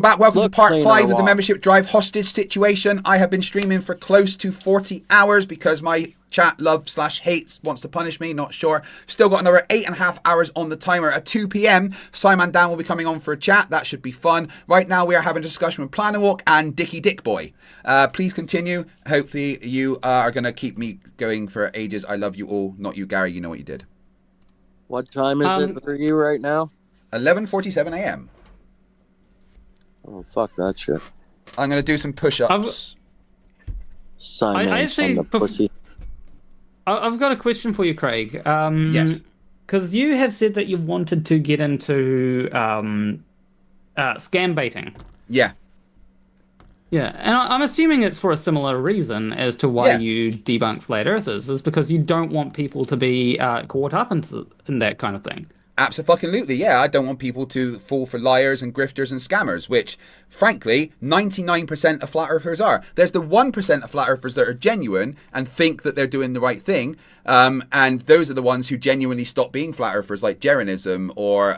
Back, welcome to part planar 5 of the walk. membership drive hostage situation. I have been streaming for close to 40 hours because my chat love/hates wants to punish me, not sure. Still got another 8.5 hours on the timer. At 2 p.m, Scimandan will be coming on for a chat. That should be fun. Right now we are having a discussion with Planawalk and Dicky Dickboy. Please continue. Hopefully you are going to keep me going for ages. I love you all. Not you, Gary. You know what you did. What time is it for you right now? 11:47 a.m. Oh, fuck that shit. I'm going to do some push-ups. Simon, I actually, the pussy. I've got a question for you, Craig. Yes. Because you have said that you wanted to get into scam baiting. Yeah. Yeah, and I'm assuming it's for a similar reason as to why you debunk flat earthers, is because you don't want people to be caught up in that kind of thing. Absolutely, yeah. I don't want people to fall for liars and grifters and scammers, which, frankly, 99% of flat earthers are. There's the 1% of flat earthers that are genuine and think that they're doing the right thing, and those are the ones who genuinely stop being flat earthers, like Jeranism or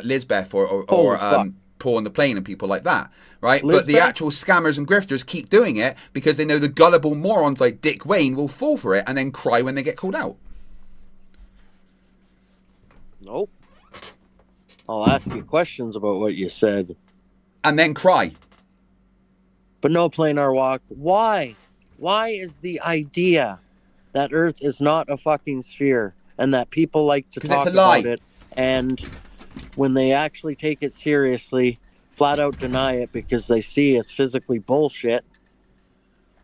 Lisbeth or Paul on the Plane and people like that, right? Lisbeth? But the actual scammers and grifters keep doing it because they know the gullible morons like Dick Wayne will fall for it and then cry when they get called out. Nope. I'll ask you questions about what you said. And then cry. But no planar walk. Why? Why is the idea that Earth is not a fucking sphere and that people like to talk about it, and when they actually take it seriously, flat out deny it because they see it's physically bullshit?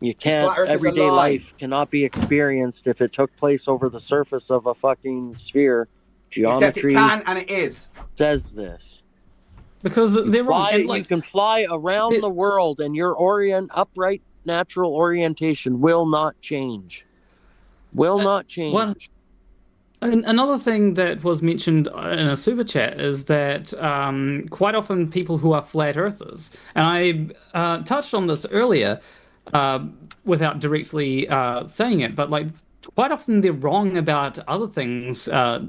You can't, everyday life cannot be experienced if it took place over the surface of a fucking sphere. Geometry Except it can, and it is. Says this. Because they're wrong. You can fly around the world and your upright natural orientation will not change. Will not change. Another thing that was mentioned in a super chat is that quite often people who are flat earthers, and I touched on this earlier without directly saying it, but like quite often they're wrong about other things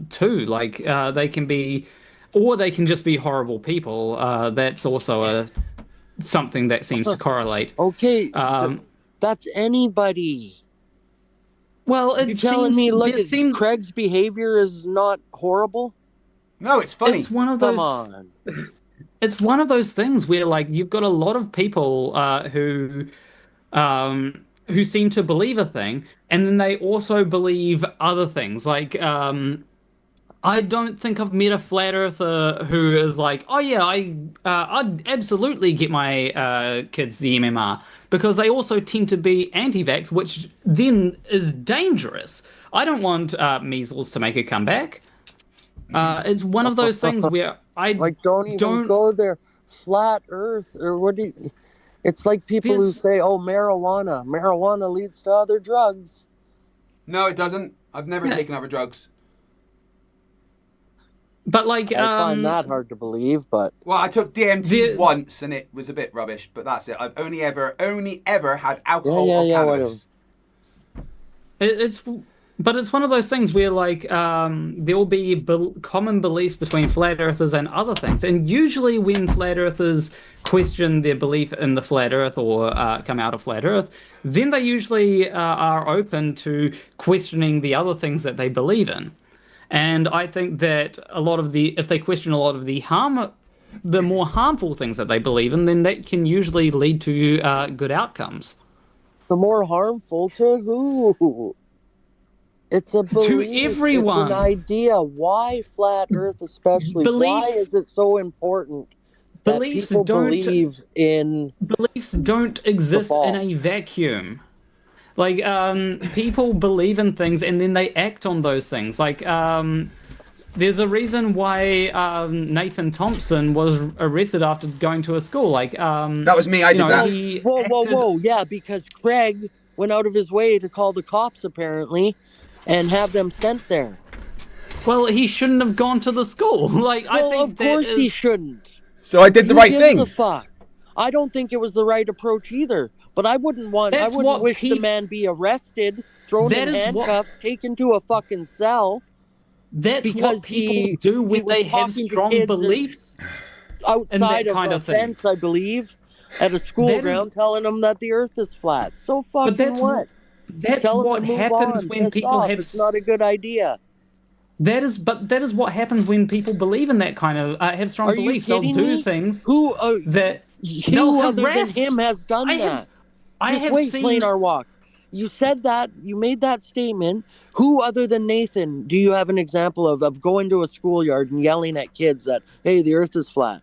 too. Like they can be, or they can just be horrible people. That's also something that seems to correlate. Okay, that's anybody. Well, you're telling me, Craig's behavior is not horrible? No, it's funny. It's one of those. Come on. It's one of those things where, like, you've got a lot of people who seem to believe a thing, and then they also believe other things. Like, I don't think I've met a flat earther who is like, oh yeah, I'd absolutely get my kids the MMR, because they also tend to be anti-vax, which then is dangerous. I don't want measles to make a comeback. It's one of those things where I don't even go there. Flat Earth, or what do you? It's like people who say, "Oh, marijuana leads to other drugs." No, it doesn't. I've never taken other drugs. But like, I find that hard to believe. But well, I took DMT once, and it was a bit rubbish. But that's it. I've only ever had alcohol or cannabis. But it's one of those things where, like, there will be common beliefs between flat earthers and other things, and usually when flat earthers question their belief in the flat earth or come out of flat earth, then they usually are open to questioning the other things that they believe in. And I think that if they question a lot of the more harmful things that they believe in, then that can usually lead to good outcomes. The more harmful to who? It's a belief. To everyone. It's an idea. Why flat Earth especially? Why is it so important that beliefs people don't believe in? Beliefs don't exist in a vacuum. Like, people believe in things and then they act on those things. Like, there's a reason why Nathan Thompson was arrested after going to a school. Like, that was me. I did that. Whoa! Yeah, because Craig went out of his way to call the cops, apparently, and have them sent there. Well, he shouldn't have gone to the school. Like, I think of course he shouldn't. So I did the right thing. The fuck? I don't think it was the right approach either. But I wouldn't wish the man be arrested, thrown in handcuffs, taken to a fucking cell. That's what people do when they have strong beliefs. outside of kind a of thing. fence, I believe, at a school ground, telling them that the Earth is flat. So fucking that's what? That's Tell them what to move happens on. when Piss people off. have. It's not a good idea. That is what happens when people believe in that kind of have strong Are you beliefs. They'll kidding do me? things Who that they'll who other than harass. him has done that? I Just have wait, seen. Plain our walk. You said that. You made that statement. Who other than Nathan do you have an example of going to a schoolyard and yelling at kids that, hey, the Earth is flat?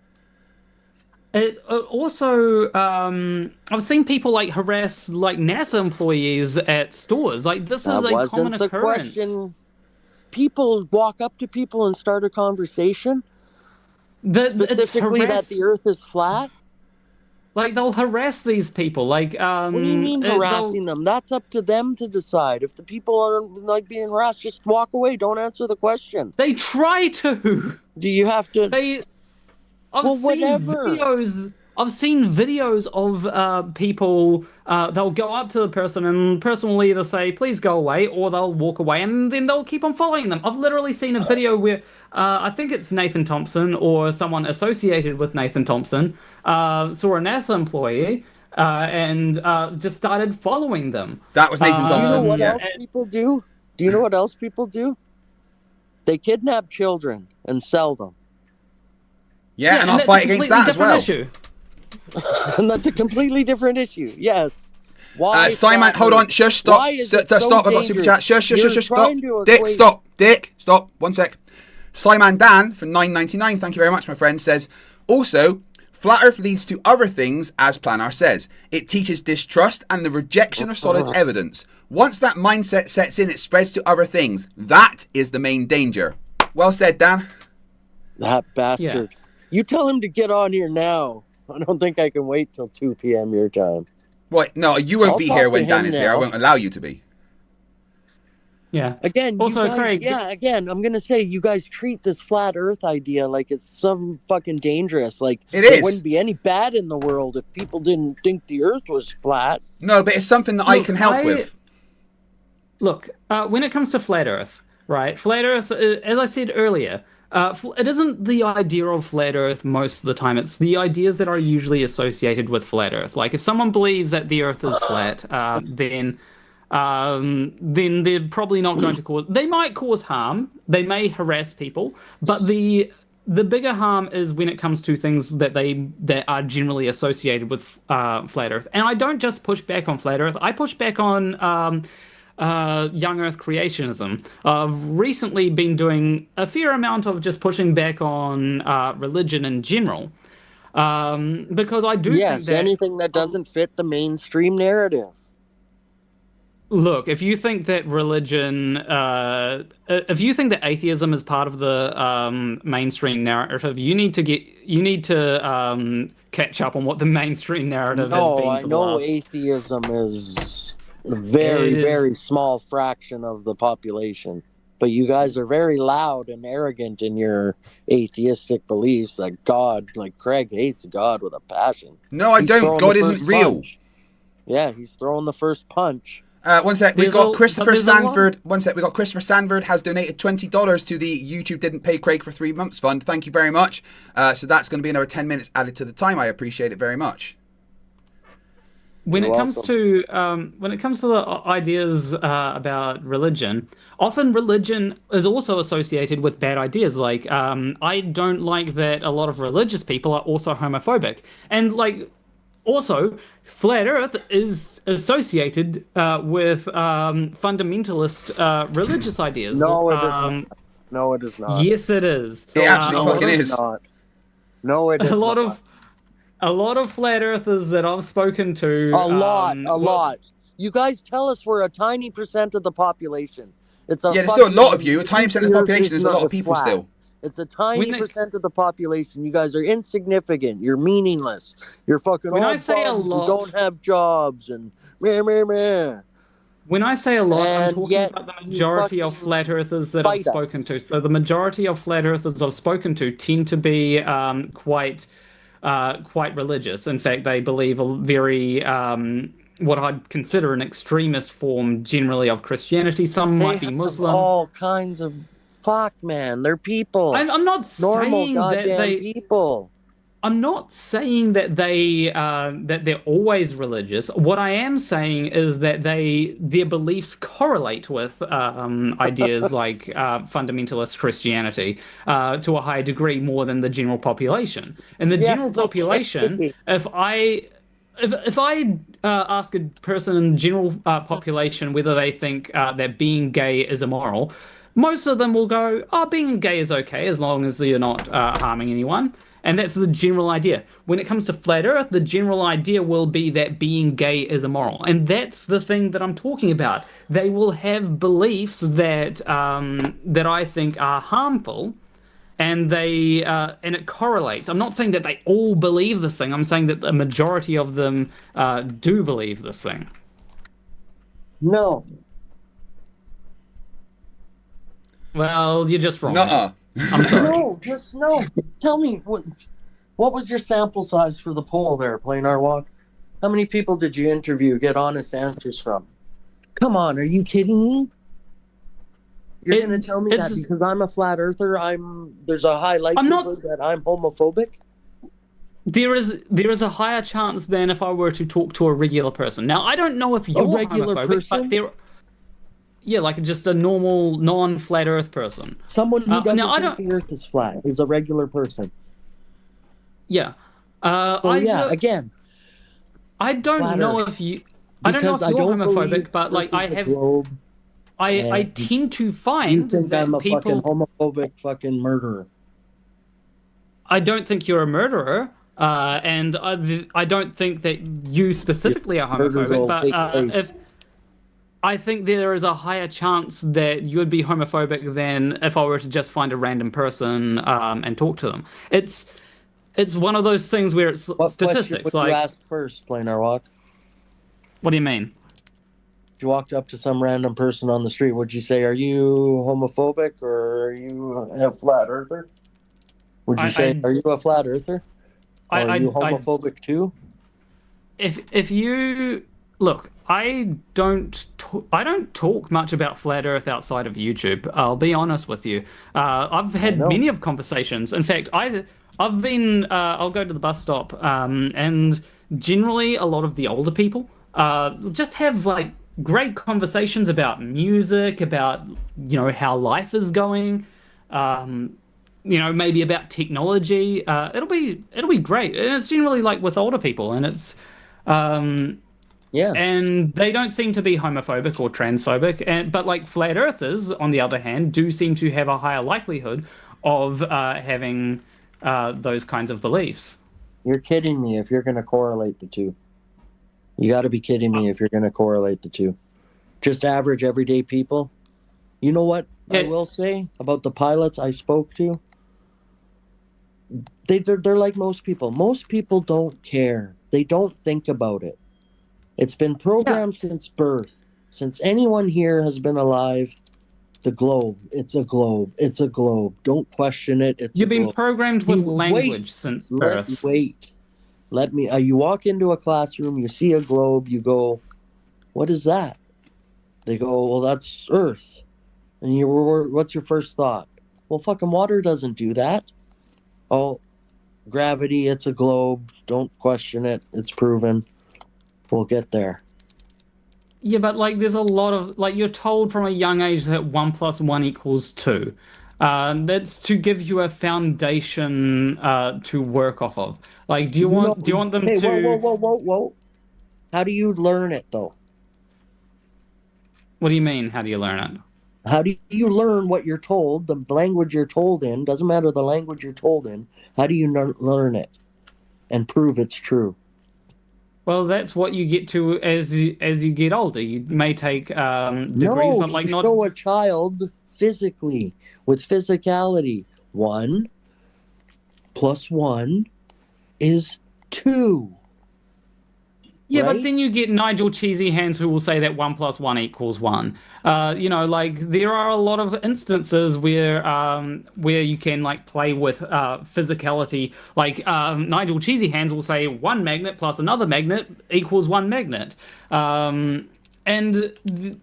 Also, I've seen people like harass like NASA employees at stores. Like this That is a wasn't common the occurrence. question. People walk up to people and start a conversation. Specifically, that the Earth is flat. Like they'll harass these people. Like what do you mean harassing them? That's up to them to decide. If the people are like being harassed, just walk away. Don't answer the question. They try to. Do you have to? I've seen videos of people. They'll go up to the person, and the person will either say, "Please go away," or they'll walk away, and then they'll keep on following them. I've literally seen a video where I think it's Nathan Thompson or someone associated with Nathan Thompson saw a NASA employee and just started following them. That was Nathan Thompson. Do you know what else people do? Do you know what else people do? They kidnap children and sell them. Yeah, and I'll fight against that as well. Issue. And that's a completely different issue. Yes. Why? Simon, hold on. Shush. Stop. Stop. I've got super chat. Shush. Stop. Dick. Stop. Dick. Stop. 1 sec. Scimandan for $9.99. Thank you very much, my friend. Says also, flat Earth leads to other things, as Planar says. It teaches distrust and the rejection of solid evidence. Once that mindset sets in, it spreads to other things. That is the main danger. Well said, Dan. That bastard. Yeah. You tell him to get on here now. I don't think I can wait till 2 p.m. your time. What? No, you won't be here when Dan is here. I won't allow you to be. Yeah. Again, also, guys, Craig. Yeah, again, I'm going to say you guys treat this flat Earth idea like it's some fucking dangerous. Like, there wouldn't be any bad in the world if people didn't think the Earth was flat. No, but it's something that I can help with. Look, when it comes to flat Earth, right? Flat Earth, as I said earlier, it isn't the idea of flat Earth most of the time. It's the ideas that are usually associated with flat Earth. Like if someone believes that the Earth is flat, then they're probably not going to cause. They might cause harm. They may harass people, but the bigger harm is when it comes to things that are generally associated with flat Earth. And I don't just push back on flat Earth. I push back on young Earth creationism. I've recently been doing a fair amount of just pushing back on religion in general, because I do think that anything that doesn't fit the mainstream narrative. Look, if you think that religion, if you think that atheism is part of the mainstream narrative, you need to catch up on what the mainstream narrative has been. I know atheism is a very small fraction of the population, but you guys are very loud and arrogant in your atheistic beliefs that God, like Craig hates God with a passion. No, I don't. God isn't real. Yeah, he's throwing the first punch. 1 sec. We've got Christopher Sanford. 1 sec. We got Christopher Sanford has donated $20 to the YouTube Didn't Pay Craig for 3 months fund. Thank you very much. So that's going to be another 10 minutes added to the time. I appreciate it very much. When it comes to the ideas about religion, often religion is also associated with bad ideas. Like I don't like that a lot of religious people are also homophobic, and like. Also, flat Earth is associated with fundamentalist religious ideas. No, it isn't. No, it is not. Yes, it is. It absolutely fucking is. Not. No, it is not. A lot of flat earthers that I've spoken to. A lot. You guys tell us we're a tiny percent of the population. There's still a lot of you. A tiny percent of the population is a lot of people still. It's a tiny percent of the population. You guys are insignificant. You're meaningless. You're fucking all bums who don't have jobs and meh. When I say a lot, I'm talking about the majority of flat earthers that I've spoken to. So the majority of flat earthers I've spoken to tend to be quite religious. In fact, they believe a very what I'd consider an extremist form generally of Christianity. Some might be Muslim. All kinds of. Fuck, man, they're people. I'm not normal saying goddamn that people. I'm not saying that they're always religious. What I am saying is that their beliefs correlate with ideas like fundamentalist Christianity to a higher degree more than the general population. And the general Yes, population, okay. if I ask a person in general population whether they think that being gay is immoral, most of them will go, "Oh, being gay is okay as long as you're not harming anyone." And that's the general idea. When it comes to flat Earth, the general idea will be that being gay is immoral, and that's the thing that I'm talking about. They will have beliefs that that I think are harmful, and and it correlates. I'm not saying that they all believe this thing. I'm saying that the majority of them do believe this thing. No. Well, you're just wrong. Nuh-uh. I'm sorry. No, just no. Tell me, what was your sample size for the poll there, Planar Walk? How many people did you interview, get honest answers from? Come on, are you kidding me? You're going to tell me that because I'm a flat earther, there's a high likelihood that I'm homophobic? There is a higher chance than if I were to talk to a regular person. Now, I don't know if you're a regular homophobic, person? Yeah, like just a normal, non-flat Earth person. Someone who doesn't think the Earth is flat is a regular person. Yeah. Again. I don't know if you. I don't know if you're homophobic, but like I have. I tend to find you think that I'm a people. Fucking homophobic fucking murderer. I don't think you're a murderer, and I don't think that you specifically are homophobic. But if I think there is a higher chance that you would be homophobic than if I were to just find a random person and talk to them. It's one of those things where it's what statistics. What you ask first, Planar Walk? What do you mean? If you walked up to some random person on the street, would you say, "Are you homophobic or are you a flat earther?" Would you say, "Are you a flat earther? Or are you homophobic too?" If you look. I don't talk much about flat Earth outside of YouTube. I'll be honest with you. I've had many of conversations. In fact, I've been. I'll go to the bus stop, and generally a lot of the older people just have like great conversations about music, about how life is going, maybe about technology. It'll be great. And it's generally like with older people, and it's. Yes. And they don't seem to be homophobic or transphobic, but like flat earthers, on the other hand, do seem to have a higher likelihood of having those kinds of beliefs. You're kidding me if you're going to correlate the two. You got to be kidding me if you're going to correlate the two. Just average everyday people. You know what I will say about the pilots I spoke to? They're like most people. Most people don't care. They don't think about it. It's been programmed since birth. Since anyone here has been alive, the globe. It's a globe. It's a globe. Don't question it. You've been programmed with language since birth. Let me. You walk into a classroom, you see a globe, you go, "What is that?" They go, "Well, that's Earth." And what's your first thought? Well, fucking water doesn't do that. Oh, gravity, it's a globe. Don't question it. It's proven. We'll get there. Yeah, but like there's a lot of like you're told from a young age that 1 + 1 = 2. That's to give you a foundation to work off of. Like, do you want them to? Whoa! How do you learn it though? What do you mean? How do you learn it? How do you learn what you're told? The language you're told in doesn't matter. The language you're told in. How do you learn it and prove it's true? Well, that's what you get to as you get older. You may take degrees, but like not. Show a child physically with physicality. 1 + 1 is 2. Yeah, right? but then you get Nigel Cheesy Hands who will say that 1 + 1 = 1. Like there are a lot of instances where you can like play with physicality. Like Nigel Cheesy Hands will say 1 magnet plus another magnet equals 1 magnet. And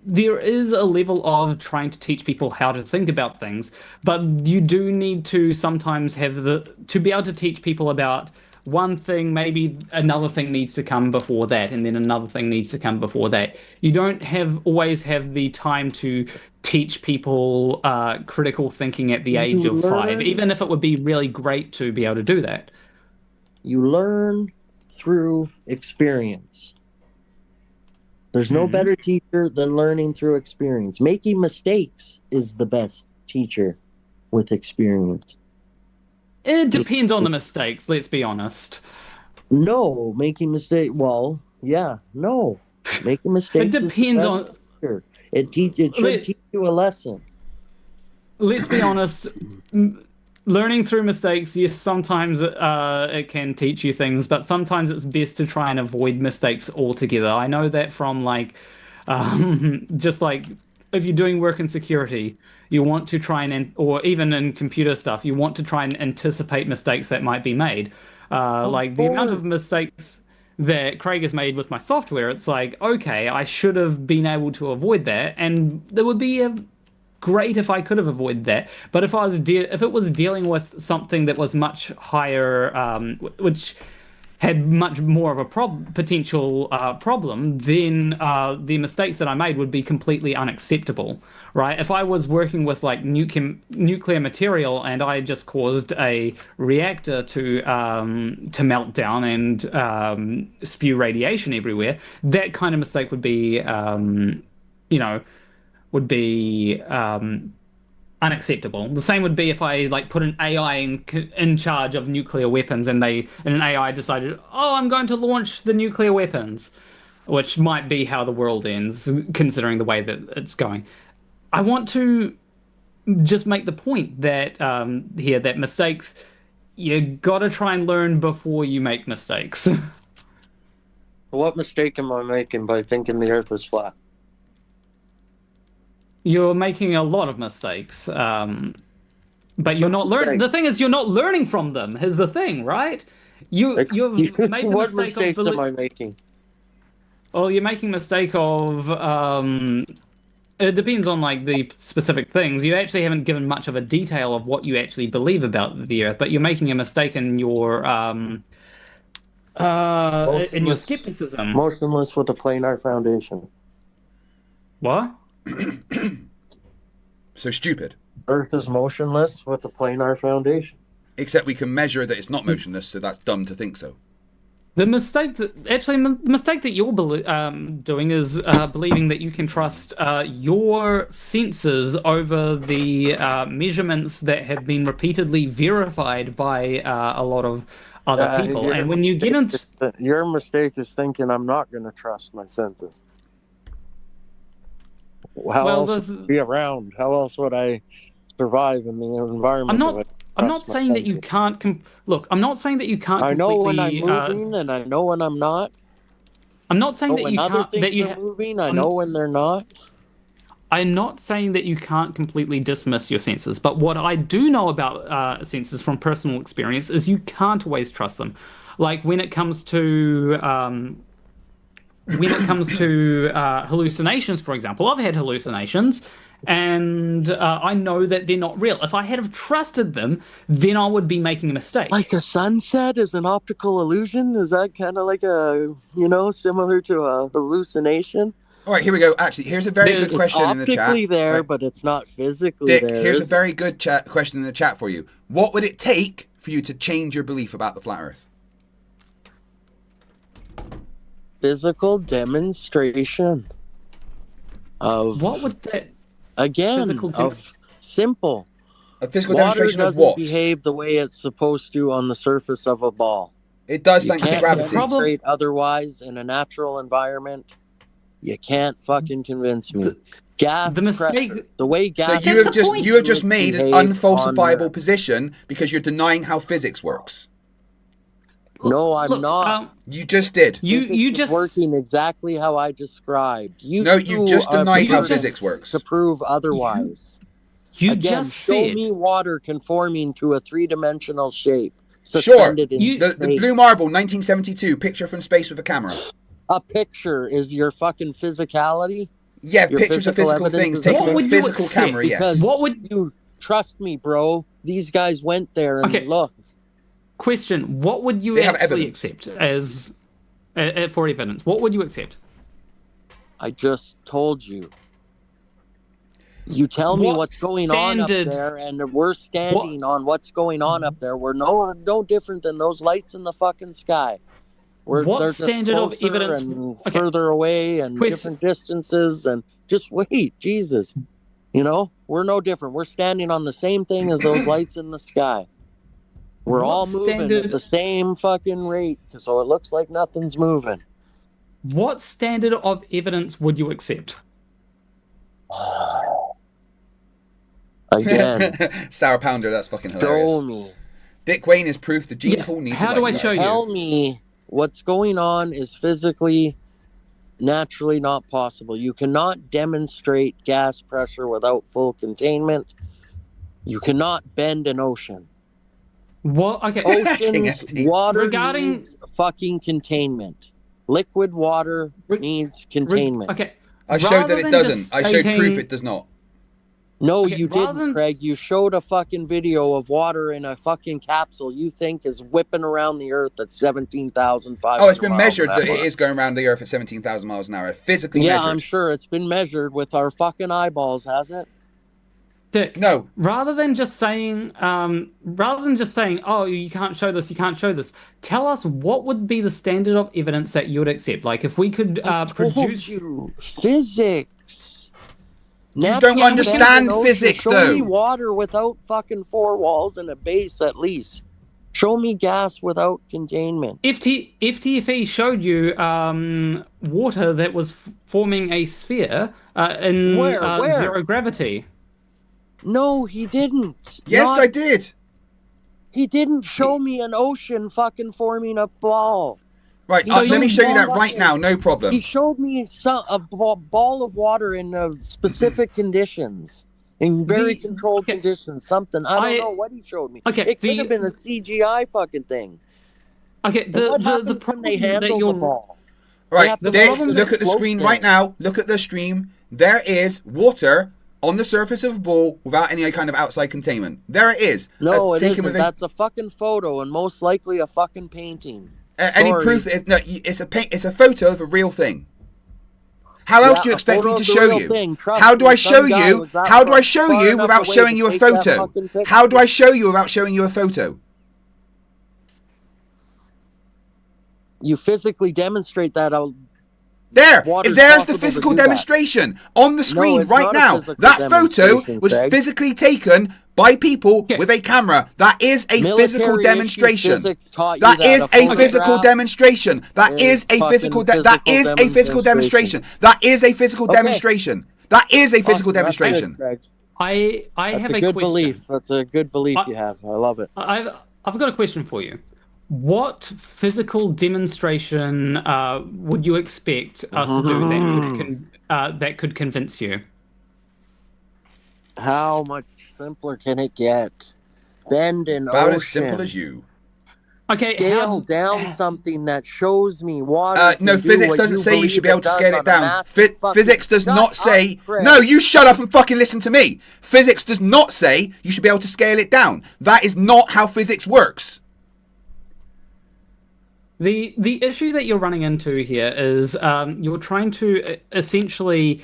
there is a level of trying to teach people how to think about things, but you do need to sometimes have to be able to teach people about one thing, maybe another thing needs to come before that, and then another thing needs to come before that. You don't always have the time to teach people critical thinking at the age of 5, even if it would be really great to be able to do that. You learn through experience. There's no better teacher than learning through experience. Making mistakes is the best teacher with experience. It depends on the mistakes, let's be honest. No, making mistakes. Well, yeah, no. Making mistakes. It depends on. Teacher. It should teach you a lesson. Let's be honest. Learning through mistakes, yes, sometimes it can teach you things, but sometimes it's best to try and avoid mistakes altogether. I know that from just like if you're doing work in security, you want to try or even in computer stuff, you want to try and anticipate mistakes that might be made. Like the amount of mistakes that Craig has made with my software, it's like, okay, I should have been able to avoid that, and there would be great if I could have avoided that. But if if it was dealing with something that was much higher, which had much more of a potential problem, then the mistakes that I made would be completely unacceptable, right? If I was working with like nuclear material and I just caused a reactor to melt down and spew radiation everywhere, that kind of mistake would be, unacceptable. The same would be if I like put an AI in charge of nuclear weapons and an AI decided, oh, I'm going to launch the nuclear weapons, which might be how the world ends, considering the way that it's going. I want to just make the point that that mistakes, you gotta try and learn before you make mistakes. What mistake am I making by thinking the Earth is flat? You're making a lot of mistakes, but you're not learning. The thing is, you're not learning from them. Is the thing, right? You've made the what mistake mistakes am I making? Well, you're making a mistake of. It depends on like the specific things. You actually haven't given much of a detail of what you actually believe about the Earth, but you're making a mistake in your skepticism. Motionless with a planar foundation. What? So stupid. Earth is motionless with a planar foundation. Except we can measure that it's not motionless, so that's dumb to think so. The mistake that you're doing is believing that you can trust your senses over the measurements that have been repeatedly verified by a lot of other people. And when you get into... Your mistake is thinking I'm not going to trust my senses. How else would I be around? How else would I survive in the environment? I'm not saying that you can't. Look, I'm not saying that you can't. I know when I'm moving, and I know when I'm not. I'm not saying that you can't. That you are moving. I know when they're not. I'm not saying that you can't completely dismiss your senses, but what I do know about senses from personal experience is you can't always trust them. Like when it comes to hallucinations, for example, I've had hallucinations, and I know that they're not real. If I had have trusted them, then I would be making a mistake. Like a sunset is an optical illusion? Is that kind of like similar to a hallucination? All right, here we go. Actually, here's a very good question in the chat. It's optically there, right, but it's not physically Dick, there. Here's a very good question in the chat for you. What would it take for you to change your belief about the flat Earth? Physical demonstration of what would that simple. A physical Water demonstration of doesn't what? behave the way it's supposed to on the surface of a ball. It does thanks to gravity. Demonstrate otherwise in a natural environment. You can't fucking convince me. Gas the mistake pressure, the way gas. So you have just made an unfalsifiable position because you're denying how physics works. No, I'm not. You just did. You just working exactly how I described. You just denied how physics works to prove otherwise. You Again, just show said me water conforming to a three-dimensional shape. Sure. The Blue Marble, 1972, picture from space with a camera. A picture is your fucking physicality. Yeah, pictures of physical things taken with a physical camera. Yes. What would you trust me, bro? These guys went there and looked. question: what would you They have actually evidence. accept as for evidence? What would you accept? I just told you. You tell me What what's going on up standard- there, and we're standing on what's going on up there. We're no different than those lights in the fucking sky. What They're just standard of closer evidence- and okay. further away and Question- different distances, and just wait, Jesus. You know, we're no different. We're standing on the same thing as those lights in the sky. We're What all moving standard- at the same fucking rate, so it looks like nothing's moving. What standard of evidence would you accept? Again, Sour Pounder, that's fucking show hilarious. me. Dick Wayne is proof the gene Yeah, pool needs how a do I life show guide. you? Tell me what's going on is physically, naturally not possible. You cannot demonstrate gas pressure without full containment. You cannot bend an ocean. What? Okay. Oceans, water Regarding- needs fucking containment. Liquid water needs containment. Okay. I showed Rather that it than doesn't. just I showed proof stating- it does not. No, Okay, you rather didn't, than- Craig. You showed a fucking video of water in a fucking capsule you think is whipping around the earth at 17,500 Oh, it's been miles measured an that hour. it is going around the Earth at 17,000 miles an hour. Physically Yeah, measured. I'm sure it's been measured with our fucking eyeballs, has it? Dick. No. Rather than just saying, oh, you can't show this, you can't show this. Tell us what would be the standard of evidence that you would accept. Like, if we could Told produce. you, physics. You don't understand physics, Show though. me water without fucking four walls and a base at least. Show me gas without containment. FTFE showed you water that was forming a sphere in Where? zero gravity. No, he didn't. Yes, I did. He didn't show me an ocean fucking forming a ball. Right, So let me you show you that want right it. now. No problem. He showed me a ball of water in specific conditions, in very controlled okay. conditions. Something I don't know what he showed me. Okay, it could have been a CGI fucking thing. Okay, And what the happens when problem they that handle you're the ball? Right, have to Dick, problem look that at the screen floats right there. now. Look at the stream. There is water on the surface of a ball without any kind of outside containment. There it is. No, it taken isn't. with a- That's a fucking photo and most likely a fucking painting. any Sorry. proof? No, it's a photo of a real thing. How else Yeah, do you a expect me photo to of the show real you? thing. Trust How do me, I some show guy you? was that How do I far show you enough without away showing to you a take that photo? fucking picture. How do I show you without showing you a photo? You physically demonstrate that out. There, Water's there's possible the to physical do that. demonstration on the screen it's right not a now. physical That photo demonstration, was Craig. physically taken by people Okay. with a camera. That is a Military physical issue demonstration. physics taught you That that is a a physical photograph demonstration. That is is a physical. fucking That is physical a physical demonstration. That is a physical Okay. demonstration. That is a physical Awesome, that's good, demonstration. Craig. I That's have a a good question. belief. That's a good belief you have. I love it. I've got a question for you. What physical demonstration would you expect us to do that could convince you? How much simpler can it get? Bend an About ocean. as simple as you. Okay, Scale down something that shows me water. No, can do physics what doesn't say you should be believe able to does scale on it a down. massive fucking- Physics does Shut not up, say. Craig. No, you shut up and fucking listen to me. Physics does not say you should be able to scale it down. That is not how physics works. The issue that you're running into here is you're trying to essentially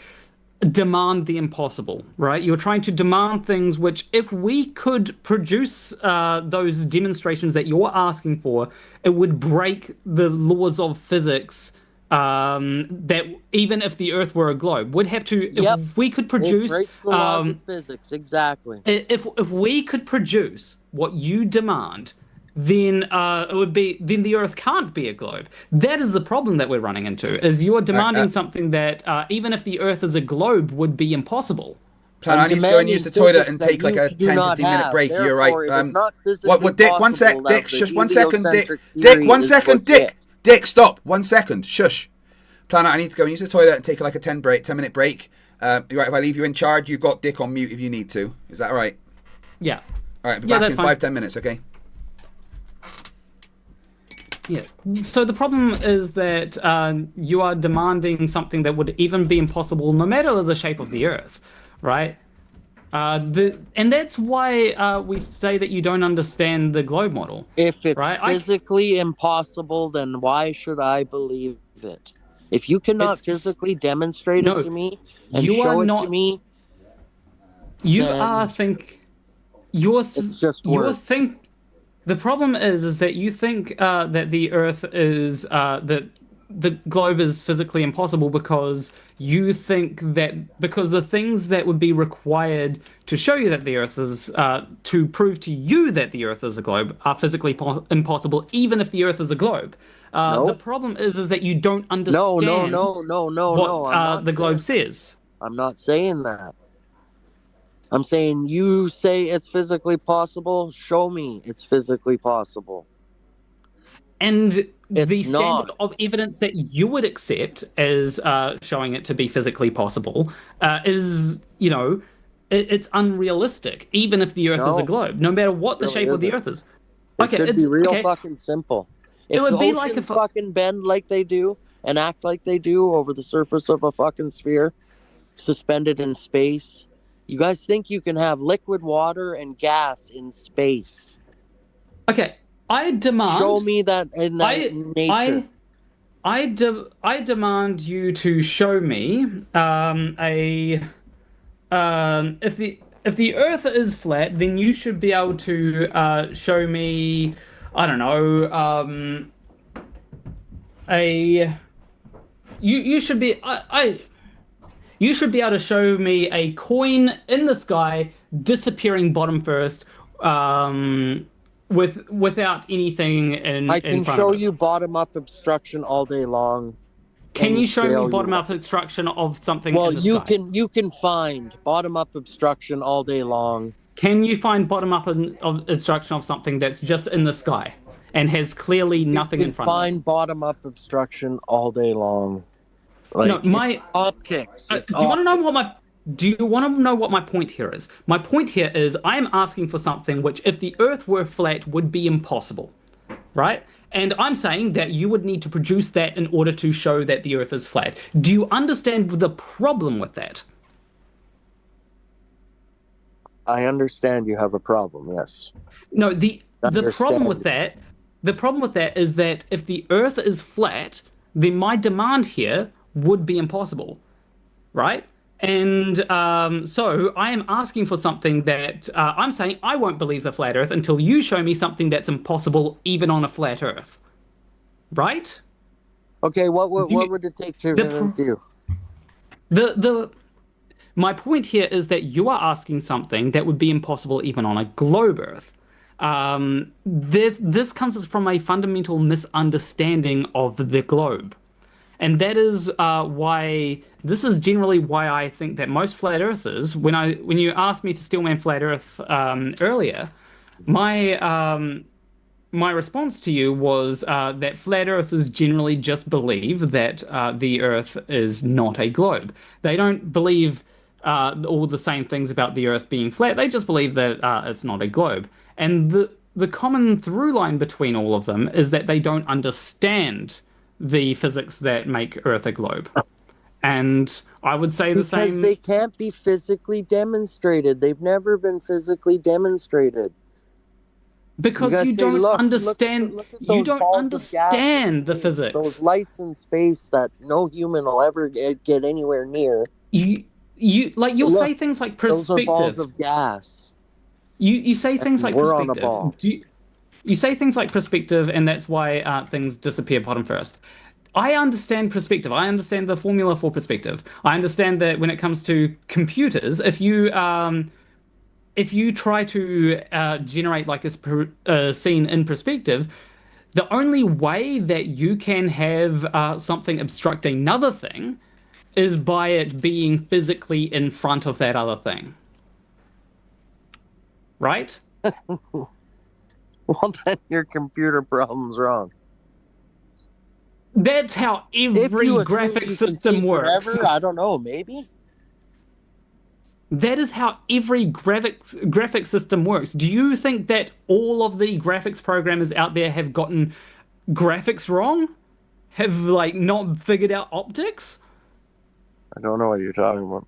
demand the impossible, right? You're trying to demand things which, if we could produce those demonstrations that you're asking for, it would break the laws of physics. That even if the Earth were a globe, would have to. Yep. If we could It produce, breaks the laws of physics. Exactly. if we could produce what you demand, then it would be then the Earth can't be a globe. That is the problem that we're running into. Is you're demanding something that even if the Earth is a globe would be impossible. Plan, I need to go and use the toilet and take like a 10-15 minute break. You're right. What, Dick, 1 sec. Dick, shush, 1 second. Dick, 1 second. Dick, stop. 1 second. Shush. Plan, I need to go and use the toilet and take like a 10-minute break. Right, if I leave you in charge, you've got Dick on mute if you need to. Is that all right? Yeah. All right, be Yeah, back that's in fine. 5-10 minutes, okay? Yeah. So the problem is that you are demanding something that would even be impossible no matter the shape of the Earth, right? And that's why we say that you don't understand the globe model. If it's right? physically impossible, then why should I believe it? If you cannot physically demonstrate it to me and you are show it to not. me, You then are think. You're it's just you're words. think. The problem is that you think that the Earth is that the globe is physically impossible because you think that because the things that would be required to show you that the Earth is to prove to you that the Earth is a globe are physically impossible, even if the Earth is a globe. The Nope. problem is that you don't No, understand what the globe says. I'm not saying that. I'm saying you say it's physically possible. Show me it's physically possible. And the It's standard not. of evidence that you would accept as showing it to be physically possible is, it's unrealistic, even if the Earth is a No, globe, no matter what the really shape of the isn't. Earth is. It should be real okay. fucking simple. It If would the be like oceans if fucking bend like they do and act like they do over the surface of a fucking sphere, suspended in space, you guys think you can have liquid water and gas in space? okay, I demand. Show me that in nature. I demand you to show me if the Earth is flat, then you should be able to show me, I don't know, you should be you should be able to show me a coin in the sky disappearing bottom first, without anything I in can front show of it. you bottom up obstruction all day long. Can any you show me scale bottom you up obstruction of something Well, in the you sky? you can find bottom up obstruction all day long. Can you find bottom up obstruction of something that's just in the sky and has clearly nothing in front of it? Find bottom up obstruction all day long. No, my optics. do you want to know what my do you want to know what my point here is? My point here is I am asking for something which, if the Earth were flat, would be impossible, right? And I'm saying that you would need to produce that in order to show that the Earth is flat. Do you understand the problem with that? I understand you have a problem. Yes. No, the problem with that is that if the Earth is flat, then my demand here would be impossible, right? And so I am asking for something that I'm saying I won't believe the flat Earth until you show me something that's impossible even on a flat Earth, right? Okay, what would it take to convince you? My point here is that you are asking something that would be impossible even on a globe Earth. This comes from a fundamental misunderstanding of the globe. And that is why this is generally why I think that most flat earthers, when you asked me to Steelman Flat Earth earlier, my response to you was that flat earthers generally just believe that the Earth is not a globe. They don't believe all the same things about the Earth being flat. They just believe that it's not a globe. And the common through line between all of them is that they don't understand the physics that make Earth a globe. And I would say the same. Because they can't be physically demonstrated. They've never been physically demonstrated. Because you don't understand. You don't understand the physics. Those lights in space that no human will ever get anywhere near. You'll say things like perspective. Those are balls of gas. You say things like we're perspective. On a ball. You say things like perspective, and that's why things disappear bottom first. I understand perspective. I understand the formula for perspective. I understand that when it comes to computers, if you try to generate like a scene in perspective, the only way that you can have something obstruct another thing is by it being physically in front of that other thing. Right? Well, then your computer problem's wrong. That's how every graphic system works. Forever, I don't know, maybe? That is how every graphic system works. Do you think that all of the graphics programmers out there have gotten graphics wrong? Have, like, not figured out optics? I don't know what you're talking about.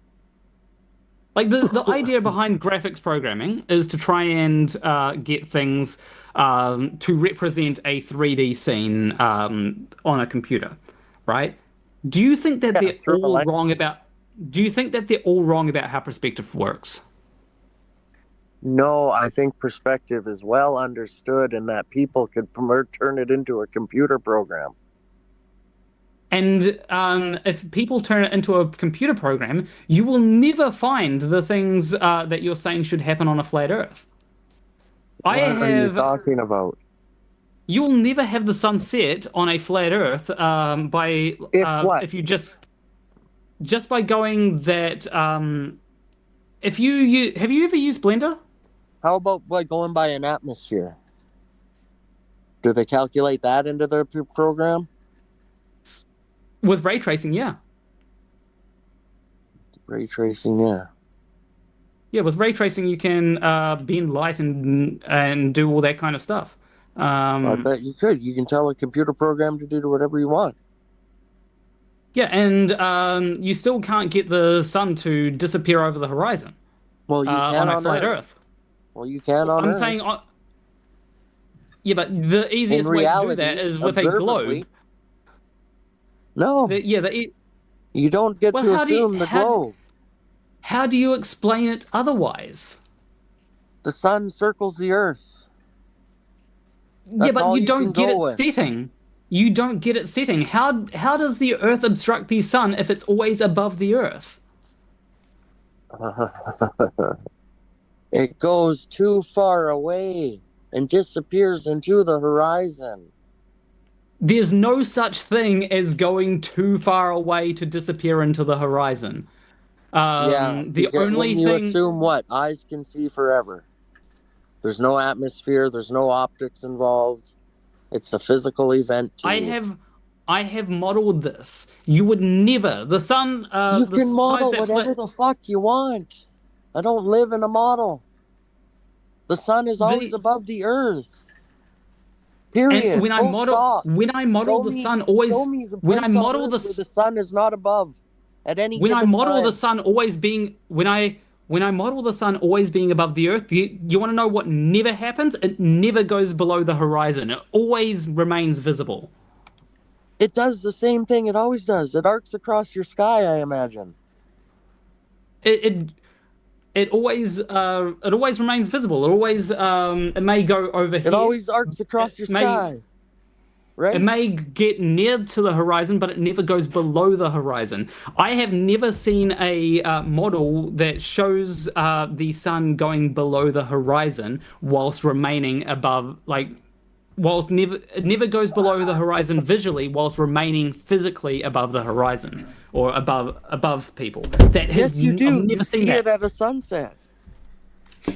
Like the idea behind graphics programming is to try and get things to represent a 3D scene on a computer, right? Do you think that Yeah, they're through a all wrong about? Do you think that they're all wrong about how perspective works? No, I think perspective is well understood and that people could turn it into a computer program. And if people turn it into a computer program, you will never find the things that you're saying should happen on a flat Earth. What are you talking about? You will never have the sun set on a flat Earth by if you just by going that if you have you ever used Blender? How about like going by an atmosphere? Do they calculate that into their program? With ray tracing, yeah. Ray tracing, yeah. Yeah, with ray tracing you can bend light and do all that kind of stuff. I bet you could. You can tell a computer program to do whatever you want. Yeah, and you still can't get the sun to disappear over the horizon. Well, you can on a flat Earth. Well, you can on I'm Earth. saying, yeah, but the easiest way to do that is with a globe. No. You don't get to assume the globe. How do you explain it otherwise? The sun circles the Earth. Yeah, but you don't get it setting. You don't get it setting. How does the Earth obstruct the sun if it's always above the Earth? It goes too far away and disappears into the horizon. There's no such thing as going too far away to disappear into the horizon. The only you thing assume what eyes can see forever. There's no atmosphere. There's no optics involved. It's a physical event. I have modeled this. You would never. The sun. You can model whatever the fuck you want. I don't live in a model. The sun is always above the Earth. Period. And when I model the sun, always when I model the sun is not above at any when given I model time. the sun always being when I model the sun always being above the Earth, you want to know what never happens? It never goes below the horizon. It always remains visible. It does the same thing it always does. It arcs across your sky, I imagine. It always remains visible. It always it may go over here. It always arcs across your sky. Right? It may get near to the horizon, but it never goes below the horizon. I have never seen a model that shows the sun going below the horizon whilst remaining above, it never goes below the horizon visually whilst remaining physically above the horizon or above people. Yes, you do. I've never seen it at a sunset.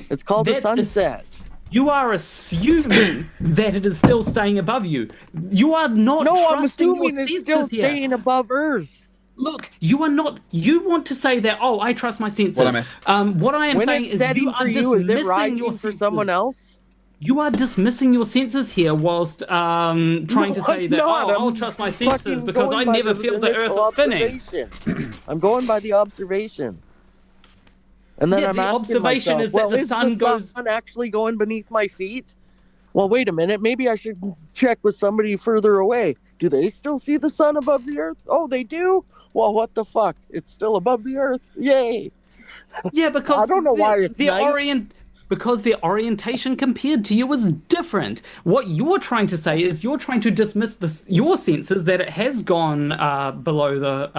It's called a sunset. You are assuming that it is still staying above you. You are not trusting your senses here. No, I'm assuming it's still staying above Earth. Look, you are not. You want to say that? Oh, I trust my senses. What I miss? What I am saying is you are dismissing your senses. For someone else? You are dismissing your senses here, whilst trying to say that I'll trust my senses because I never feel the Earth is spinning. I'm going by the observation. And then I'm asking myself, is that the sun actually going beneath my feet? Well, wait a minute. Maybe I should check with somebody further away. Do they still see the sun above the Earth? Oh, they do? Well, what the fuck? It's still above the Earth. Yay. Yeah, because I don't know why it's because the orientation compared to you is different. What you're trying to say is you're trying to dismiss your senses that it has gone below the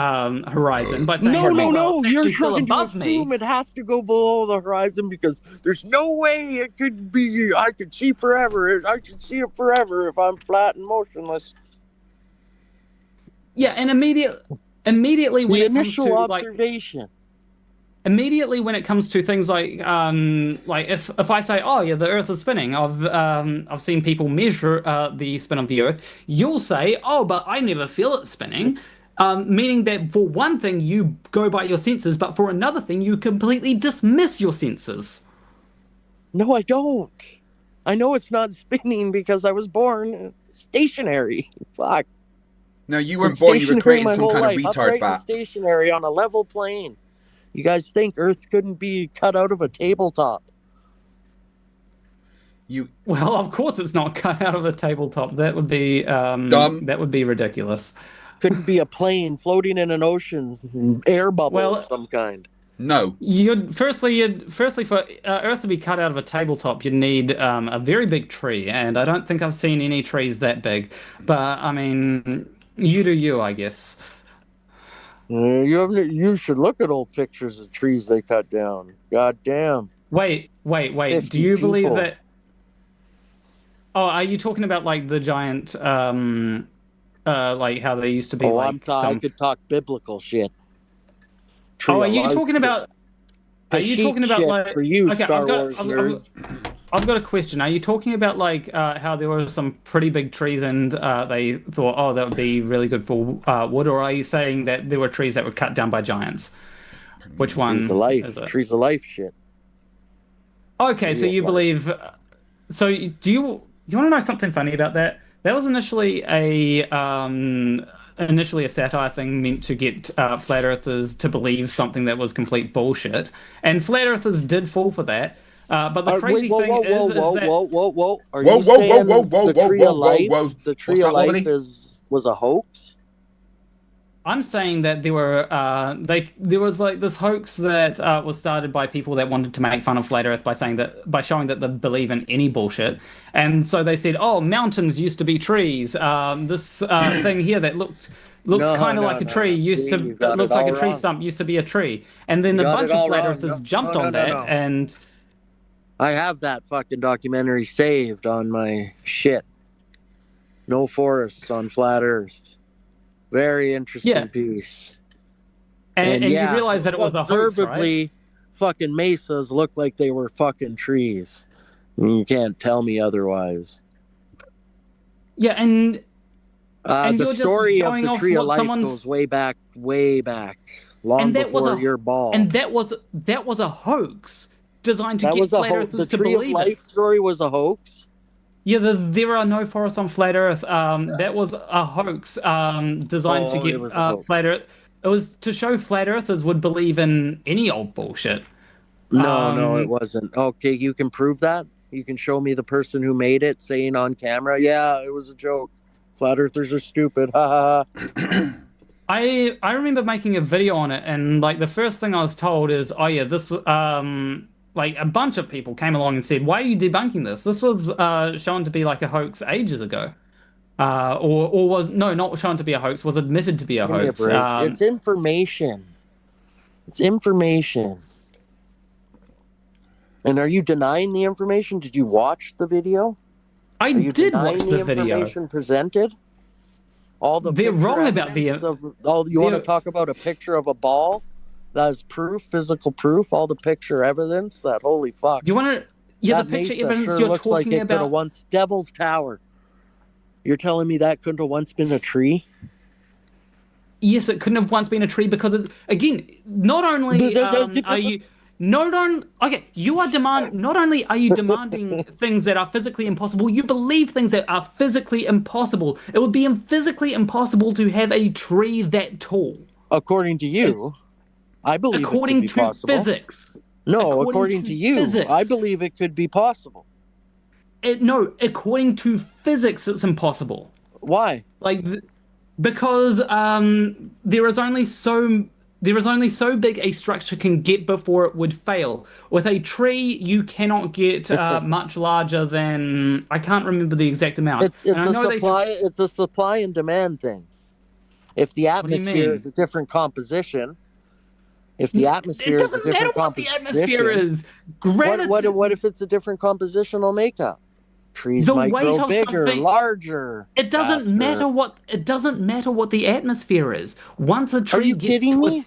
horizon by saying, no, you're trying to assume it has to go below the horizon because there's no way it could be. I could see forever. I could see it forever if I'm flat and motionless. Yeah, and immediately when the it comes initial to observation. Immediately when it comes to things like if I say, oh yeah, the Earth is spinning, I've seen people measure the spin of the Earth, you'll say, oh, but I never feel it spinning, meaning that for one thing you go by your senses, but for another thing you completely dismiss your senses. No, I don't. I know it's not spinning because I was born stationary. Fuck. No, you weren't born. You were creating some kind of retard bat. Stationary on a level plane. You guys think Earth couldn't be cut out of a tabletop? Well, of course it's not cut out of a tabletop. That would be dumb. That would be ridiculous. Couldn't be a plane floating in an ocean, air bubble of some kind. No. Firstly for Earth to be cut out of a tabletop, you'd need a very big tree, and I don't think I've seen any trees that big. But I mean, you do you, I guess. You should look at old pictures of trees they cut down. God damn. Wait. Do you believe that? Oh, are you talking about like the giant, like how they used to be? I could talk biblical shit. Are you talking about? Are you talking about like for you, okay, Star Wars nerds? I've got a question. Are you talking about like how there were some pretty big trees and they thought, oh, that would be really good for wood, or are you saying that there were trees that were cut down by giants? Which one? Trees of life. Trees of life shit. Okay, so you believe. So do you want to know something funny about that? That was initially a satire thing meant to get flat earthers to believe something that was complete bullshit, and flat earthers did fall for that. But the crazy thing is whoa! Are you saying the tree of life? The tree of life was a hoax? I'm saying that there was like this hoax that was started by people that wanted to make fun of flat Earth by showing that they believe in any bullshit, and so they said, "Oh, mountains used to be trees. This thing here that looks kind of like a tree looks like a tree stump used to be a tree," and then a bunch of flat Earthers jumped on that, and I have that fucking documentary saved on my shit. No forests on flat Earth. Very interesting piece. And you realize that it was a hoax, right? Fucking mesas look like they were fucking trees. You can't tell me otherwise. Yeah, and the story of the tree of life goes way back, long before your ball. And that was a hoax designed to get flat earthers to believe it. The tree of life story was a hoax. Yeah, there are no forests on flat Earth. That was a hoax designed to get flat Earth. It was to show flat Earthers would believe in any old bullshit. No, it wasn't. Okay, you can prove that? You can show me the person who made it saying on camera, yeah, it was a joke. Flat Earthers are stupid. Ha ha ha. I remember making a video on it, and like the first thing I was told is, oh yeah, this like a bunch of people came along and said, why are you debunking this? This was shown to be like a hoax ages ago. Or was, no, not shown to be a hoax, was admitted to be a hoax. It's information. It's information. And are you denying the information? Did you watch the video? I did watch the video. Information presented? They're wrong about the... You want to talk about a picture of a ball? That is proof, physical proof, all the picture evidence. That holy fuck. Do you want to? Yeah, the picture evidence you're looks like talking it could have once Devil's Tower. You're telling me that couldn't have once been a tree? Yes, it couldn't have once been a tree because again, not only are you not only are you demanding things that are physically impossible, you believe things that are physically impossible. It would be physically impossible to have a tree that tall. According to you. I believe according it could be to possible. Physics. No, according to you, physics. I believe it could be possible. No, according to physics, it's impossible. Why? Because there is only so big a structure can get before it would fail. With a tree, you cannot get much larger than, I can't remember the exact amount. It's a supply and demand thing. If the atmosphere is a different composition. If the atmosphere is a different composition, it doesn't matter what the atmosphere is. What if it's a different compositional makeup? Trees might grow bigger, larger. It doesn't matter what the atmosphere is. Once a tree gets to a...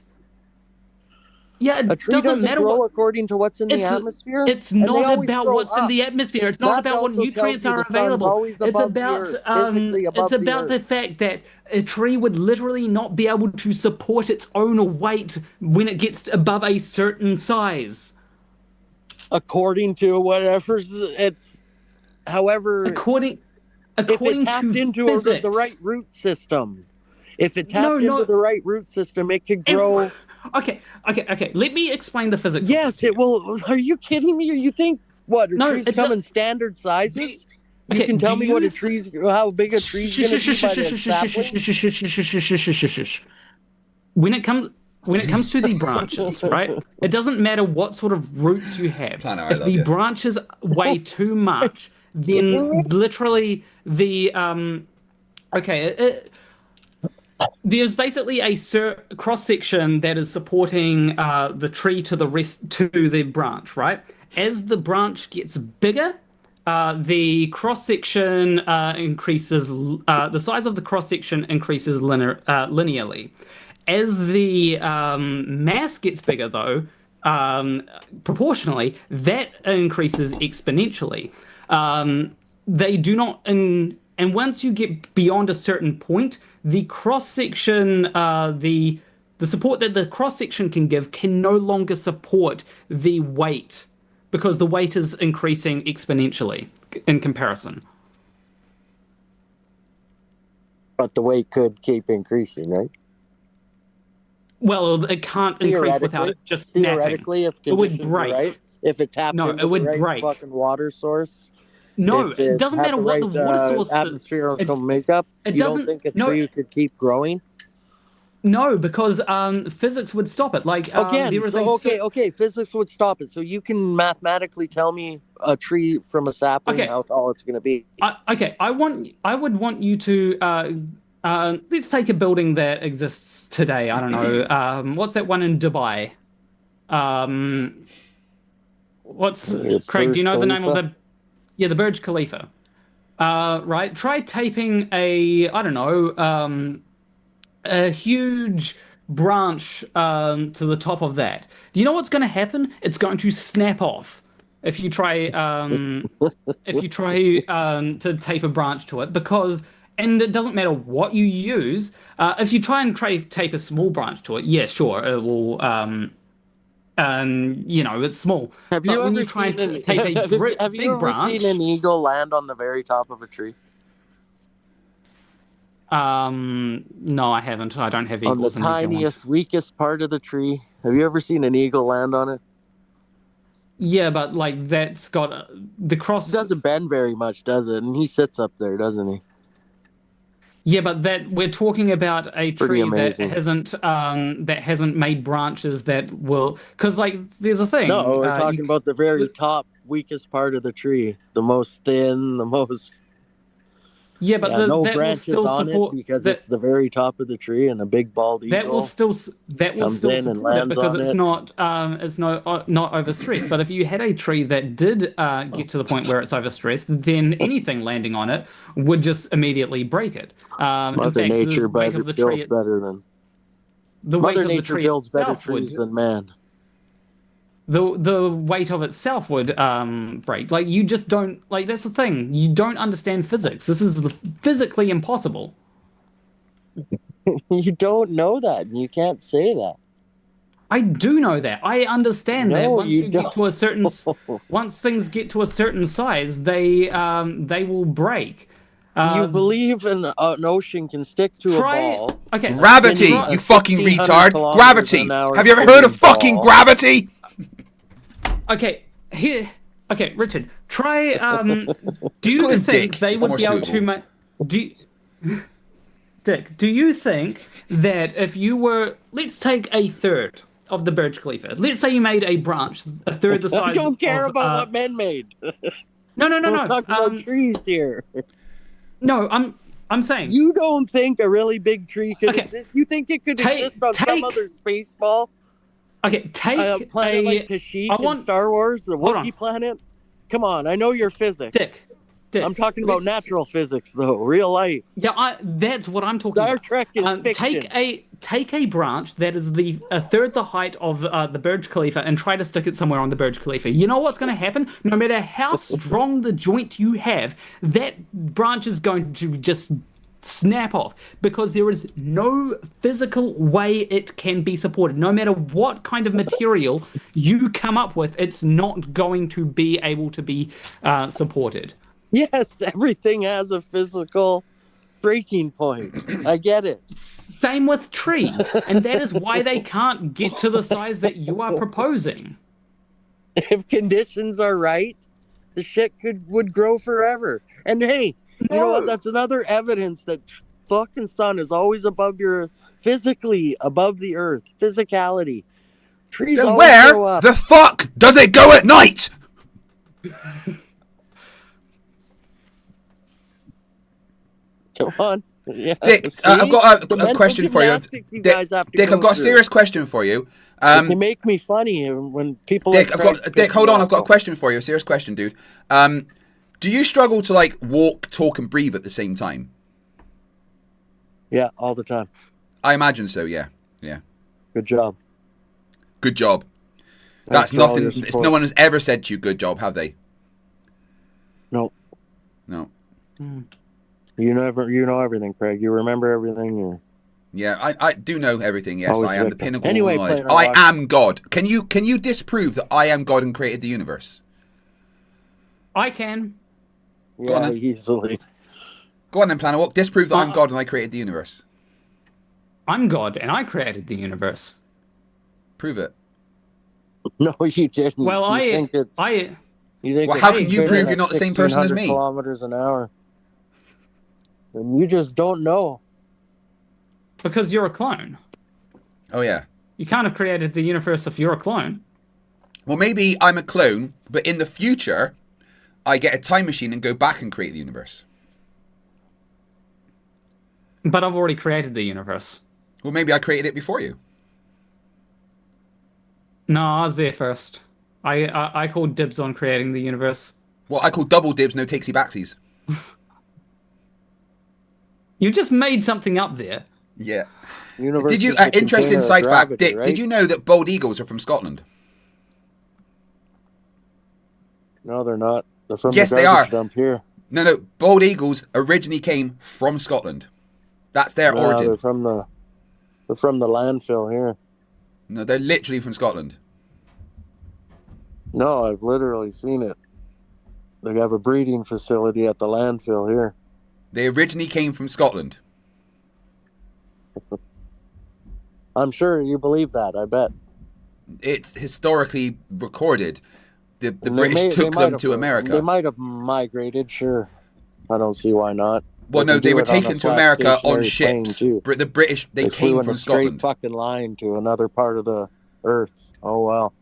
Yeah, it doesn't matter grow according to what's in the atmosphere. It's not about what's in the atmosphere. It's not about what nutrients are available. It's about the fact that a tree would literally not be able to support its own weight when it gets above a certain size. According to whatever it's, however, according if it tapped into the right root system. If it tapped into the right root system, it could grow Okay. Let me explain the physics. Yes, it will. Are you kidding me? You think what? No, Trees come in standard sizes? You okay, can tell me you- what how big a tree's going to be by the sapling? When it comes to the branches, right? It doesn't matter what sort of roots you have. Planner, I If love the you. branches weigh too much, then literally the there's basically a cross section that is supporting the tree to the branch, right? As the branch gets bigger, the cross section increases. The size of the cross section increases linearly. As the mass gets bigger, though, proportionally, that increases exponentially. They do not, and once you get beyond a certain point, the cross section, the support that the cross section can give can no longer support the weight because the weight is increasing exponentially in comparison. But the weight could keep increasing, right? Well, it can't increase without it just snapping. Theoretically, if it would conditions break. are right, if it tapped into it would the right break. fucking water source. No, if it doesn't had matter what right, the water source. atmospherical makeup. It you doesn't. don't think a No, tree could keep growing? no, because physics would stop it. Like Again, there is okay, physics would stop it. So you can mathematically tell me a tree from a sapling how tall it's going to be. I would want you to let's take a building that exists today. I don't know. What's that one in Dubai? Craig? Do you know the name of the? Yeah, the Burj Khalifa. Right. Try taping a a huge branch to the top of that. Do you know what's going to happen? It's going to snap off if you try to tape a branch to it and it doesn't matter what you use. If you try and tape a small branch to it, yeah, sure, it will. It's small. Have you when ever you try and seen tape a have big you ever branch, seen an eagle land on the very top of a tree? no, I haven't. I don't have eagles on the tiniest, weakest part of the tree. Have you ever seen an eagle land on it? Yeah, but like that's got the cross. It doesn't bend very much, does it? And he sits up there, doesn't he? Yeah, but that we're talking about a tree that hasn't made branches that will, because like there's a thing. No, we're talking about the very top, weakest part of the tree, the most thin, the most. Yeah, but no that branches will still on support it because it's the very top of the tree and a big bald eagle. That will still support it because it's not overstressed. But if you had a tree that did get to the point where it's overstressed, then anything landing on it would just immediately break it. Mother Nature builds better than the weight Mother of the Nature tree builds better itself trees than man. The weight of itself would break. Like you just don't like. That's the thing. You don't understand physics. This is physically impossible. You don't know that. You can't say that. I do know that. I understand that once you get to a certain once things get to a certain size, they will break. You believe an ocean can stick to a ball. Okay. Gravity, you fucking retard. Gravity. Have you ever heard of fucking gravity? Okay, here. Okay, Richard. Try. Do you think they would be able to make? Dick, do you think that if you were, let's take a third of the Burj Khalifa. Let's say you made a branch a third the size. I don't care about what men made. No. We're talking about trees here. No, I'm saying you don't think a really big tree could exist. You think it could exist on some other space ball? Okay, take a planet like Kashyyyk in Star Wars, the Wookiee planet. Come on, I know your physics. Dick, I'm talking about natural physics, though, real life. Yeah, that's what I'm talking about. Star Trek is fiction. Take a branch that is a third the height of the Burj Khalifa and try to stick it somewhere on the Burj Khalifa. You know what's going to happen? No matter how strong the joint you have, that branch is going to just snap off because there is no physical way it can be supported. No matter what kind of material you come up with, it's not going to be able to be supported. Yes, everything has a physical breaking point. I get it. Same with trees, and that is why they can't get to the size that you are proposing. If conditions are right, the shit would grow forever. And hey, you know what? That's another evidence that fucking sun is always physically above the earth. Physicality. Trees Then always where grow up. the fuck does it go at night? Come on. Yeah. Dick, I've got a question for you. Dick, I've got a serious question for you. It can make me funny when people. Dick, hold on. I've got a question for you. A serious question, dude. Do you struggle to like walk, talk, and breathe at the same time? Yeah, all the time. I imagine so. Yeah, yeah. Good job. Good job. That's nothing. No one has ever said to you, "Good job," have they? No. No. You know everything, Craig. You remember everything. Yeah, I do know everything. Yes, I am the pinnacle anyway, of knowledge. I am God. Can you disprove that I am God and created the universe? I can. Go on, easily. Go on then, Planet Walk. Disprove that I'm God and I created the universe. I'm God and I created the universe. Prove it. No, you didn't. Well, how can you prove you're not the same person as me? Kilometers an hour. And you just don't know. Because you're a clone. Oh, yeah. You can't have created the universe if you're a clone. Well, maybe I'm a clone, but in the future, I get a time machine and go back and create the universe. But I've already created the universe. Well, maybe I created it before you. No, I was there first. I called dibs on creating the universe. Well, I call double dibs, no takesy backsies. You just made something up there. Yeah. Universe did you? is a Interesting side gravity, fact, Dick. right? Did you know that bald eagles are from Scotland? No, they're not. They're from yes, the they are. dump here. No. Bald eagles originally came from Scotland. That's their origin. They're from the landfill here. No, they're literally from Scotland. No, I've literally seen it. They have a breeding facility at the landfill here. They originally came from Scotland. I'm sure you believe that, I bet. It's historically recorded. The British took them to America. They might have migrated, sure. I don't see why not. Well, no, they were taken to America on ships. The British, they came from Scotland. Straight fucking line to another part of the earth. Oh, well.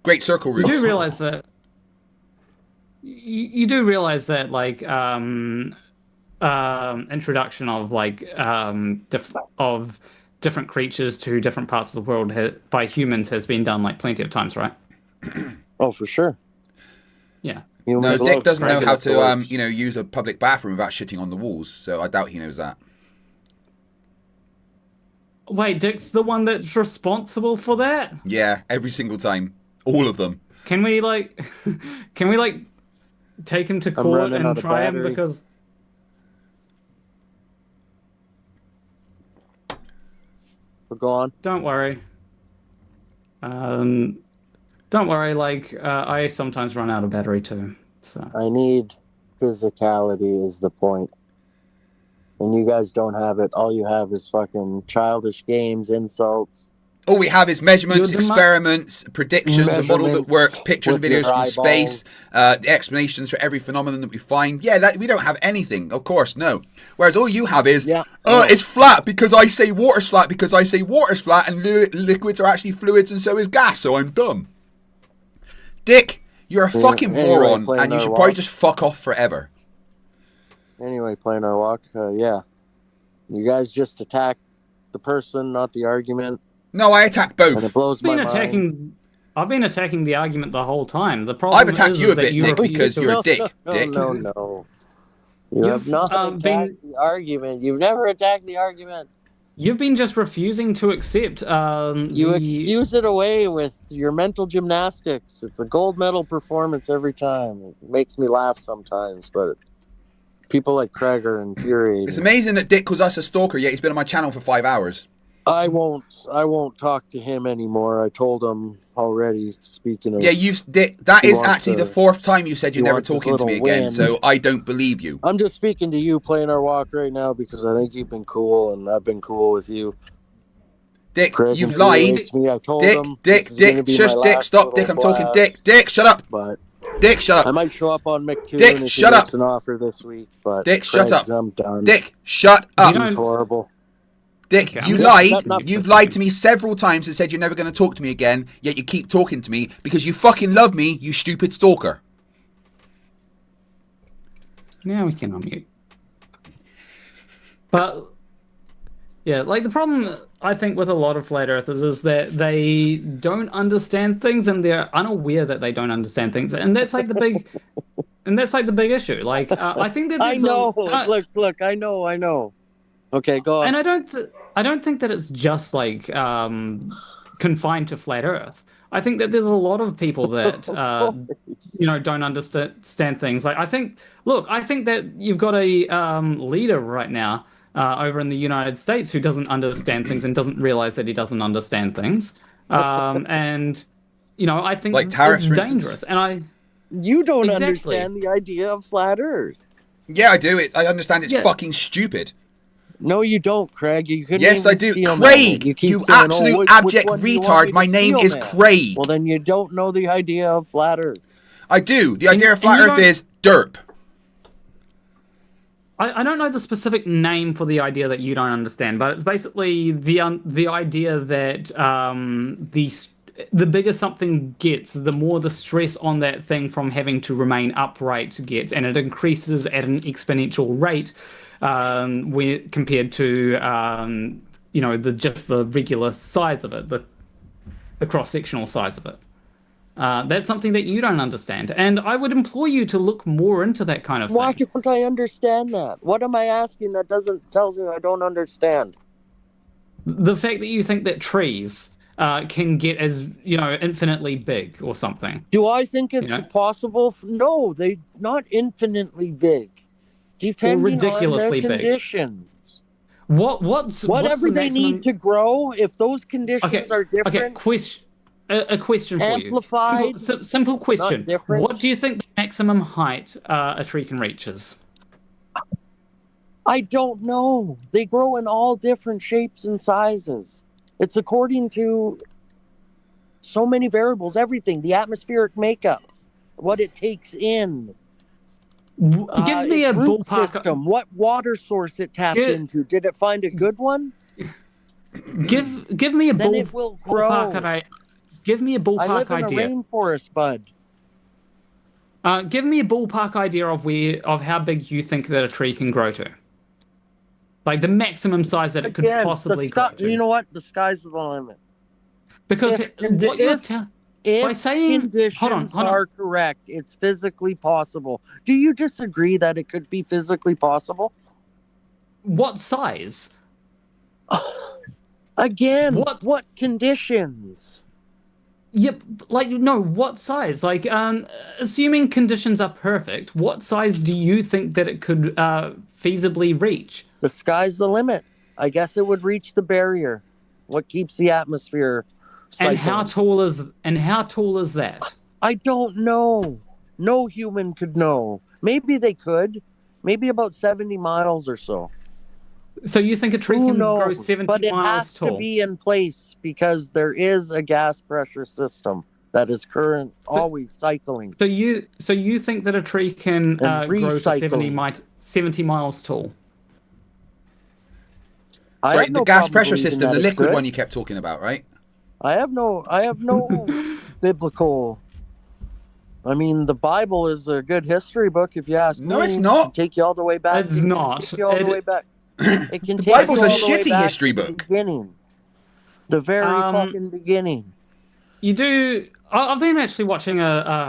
Great circle routes. You do realize that. You do realize that, like, introduction of like of different creatures to different parts of the world by humans has been done like plenty of times, right? Oh, for sure. Yeah. No, Dick doesn't know how to use a public bathroom without shitting on the walls, so I doubt he knows that. Wait, Dick's the one that's responsible for that? Yeah, every single time. All of them. Can we take him to court and try him because... We're gone. Don't worry. Don't worry, I sometimes run out of battery too. So I need physicality is the point. And you guys don't have it. All you have is fucking childish games, insults. All we have is measurements, experiments, predictions, a model that works, pictures and videos from space, explanations for every phenomenon that we find. Yeah, we don't have anything, of course, no. Whereas all you have is, it's flat because I say water's flat because I say water's flat and liquids are actually fluids and so is gas, so I'm dumb. Dick, you're a fucking moron and you should probably just fuck off forever. Anyway, playing our walk, yeah. You guys just attack the person, not the argument. No, I attack both. And it blows my mind. I've been attacking the argument the whole time. The problem I've attacked you a bit, Dick, because you're a dick, Dick. No. You have not attacked the argument. You've never attacked the argument. You've been just refusing to accept. You excuse it away with your mental gymnastics. It's a gold medal performance every time. It makes me laugh sometimes, but people like Craig are infuriating. It's amazing that Dick calls us a stalker, yet he's been on my channel for 5 hours. I won't talk to him anymore. I told him already. Speaking of, Yeah, that He is wants actually the to- 4th time you said you're he never wants his talking to me little again, win. so I don't believe you. I'm just speaking to you playing our walk right now because I think you've been cool and I've been cool with you. Dick, Craig you've infuriates lied. me. I told Dick, him Dick, this is gonna Dick, be shush, my Dick, last stop, Dick, little I'm talking. blast, Dick, shut up. But Dick, shut I up. might show up on McToon Dick, if he shut makes up. an offer this week. But Dick, shut Craig, up. I'm done. Dick, shut up. You He's don't- horrible. Dick, Okay, you I'm lied. shutting up for You've a lied second. to me several times and said you're never going to talk to me again, yet you keep talking to me because you fucking love me, you stupid stalker. Now we can unmute. But yeah, like the problem I think with a lot of flat earthers is that they don't understand things and they're unaware that they don't understand things, and that's like the big, issue. Like I think that I there's know. a, Look. I know. Okay, go on. and I don't think that it's just like confined to flat Earth. I think that there's a lot of people that don't understand things. Like I think that you've got a leader right now over in the United States who doesn't understand things and doesn't realize that he doesn't understand things. And I think Like tariffs, it's for instance? dangerous. And You don't Exactly. understand the idea of flat Earth. Yeah, I do. I understand it's Yeah. fucking stupid. No, you don't, Craig. You couldn't Yes, even I do. steel man Craig, it. You keep you saying, absolute which abject one do you want me retard. to My name steel is man? Craig. Well, then you don't know the idea of flat Earth. I do. The idea of and flat you Earth don't- is derp. I don't know the specific name for the idea that you don't understand, but it's basically the idea that the bigger something gets, the more the stress on that thing from having to remain upright gets, and it increases at an exponential rate when compared to the regular size of it, the cross sectional size of it. That's something that you don't understand, and I would implore you to look more into that kind of Why thing. don't I understand that? What am I asking that tells me I don't understand? The fact that you think that trees can get as infinitely big or something. Do I think it's know? possible? No, they're not infinitely big. Depending ridiculously on their big. conditions. What's Whatever the they maximum... need to grow, if those conditions are different, Okay, a question for amplified, you. Simple question. not different. What do you think the maximum height a tree can reach is? I don't know. They grow in all different shapes and sizes. It's according to so many variables, everything, the atmospheric makeup, what it takes in. Give me a its root ballpark. system, what water source it tapped into. Did it find a good one? Give me a Then it will grow. Give me a I ballpark live in idea. a rainforest, bud. Give me a ballpark idea of how big you think that a tree can grow to. Like the maximum size that it could Again, possibly grow to. You know what? The sky's the limit. Because by saying Conditions hold on. are correct, it's physically possible. Do you disagree that it could be physically possible? What size? Again, What? what conditions? Yep, what size? Like, assuming conditions are perfect, what size do you think that it could feasibly reach? The sky's the limit. I guess it would reach the barrier. What keeps the atmosphere cycling. And how tall is that? I don't know. No human could know. Maybe they could. Maybe about 70 miles or so. So you think a tree Who can grow knows? 70 but it miles has tall? to be in place because there is a gas pressure system that is always cycling. So you think that a tree can grow to recycling. 70 miles tall? I Sorry, have no the gas problem pressure believing system, that the it liquid could. one you kept talking about, right? I have no biblical. I mean, the Bible is a good history book, if you ask me. No, it's not. It can take you all the way back. It's not. Take you all the way back. It can The take Bible's you a all the way shitty back history to the book. beginning. The very fucking beginning. You do. I've been actually watching a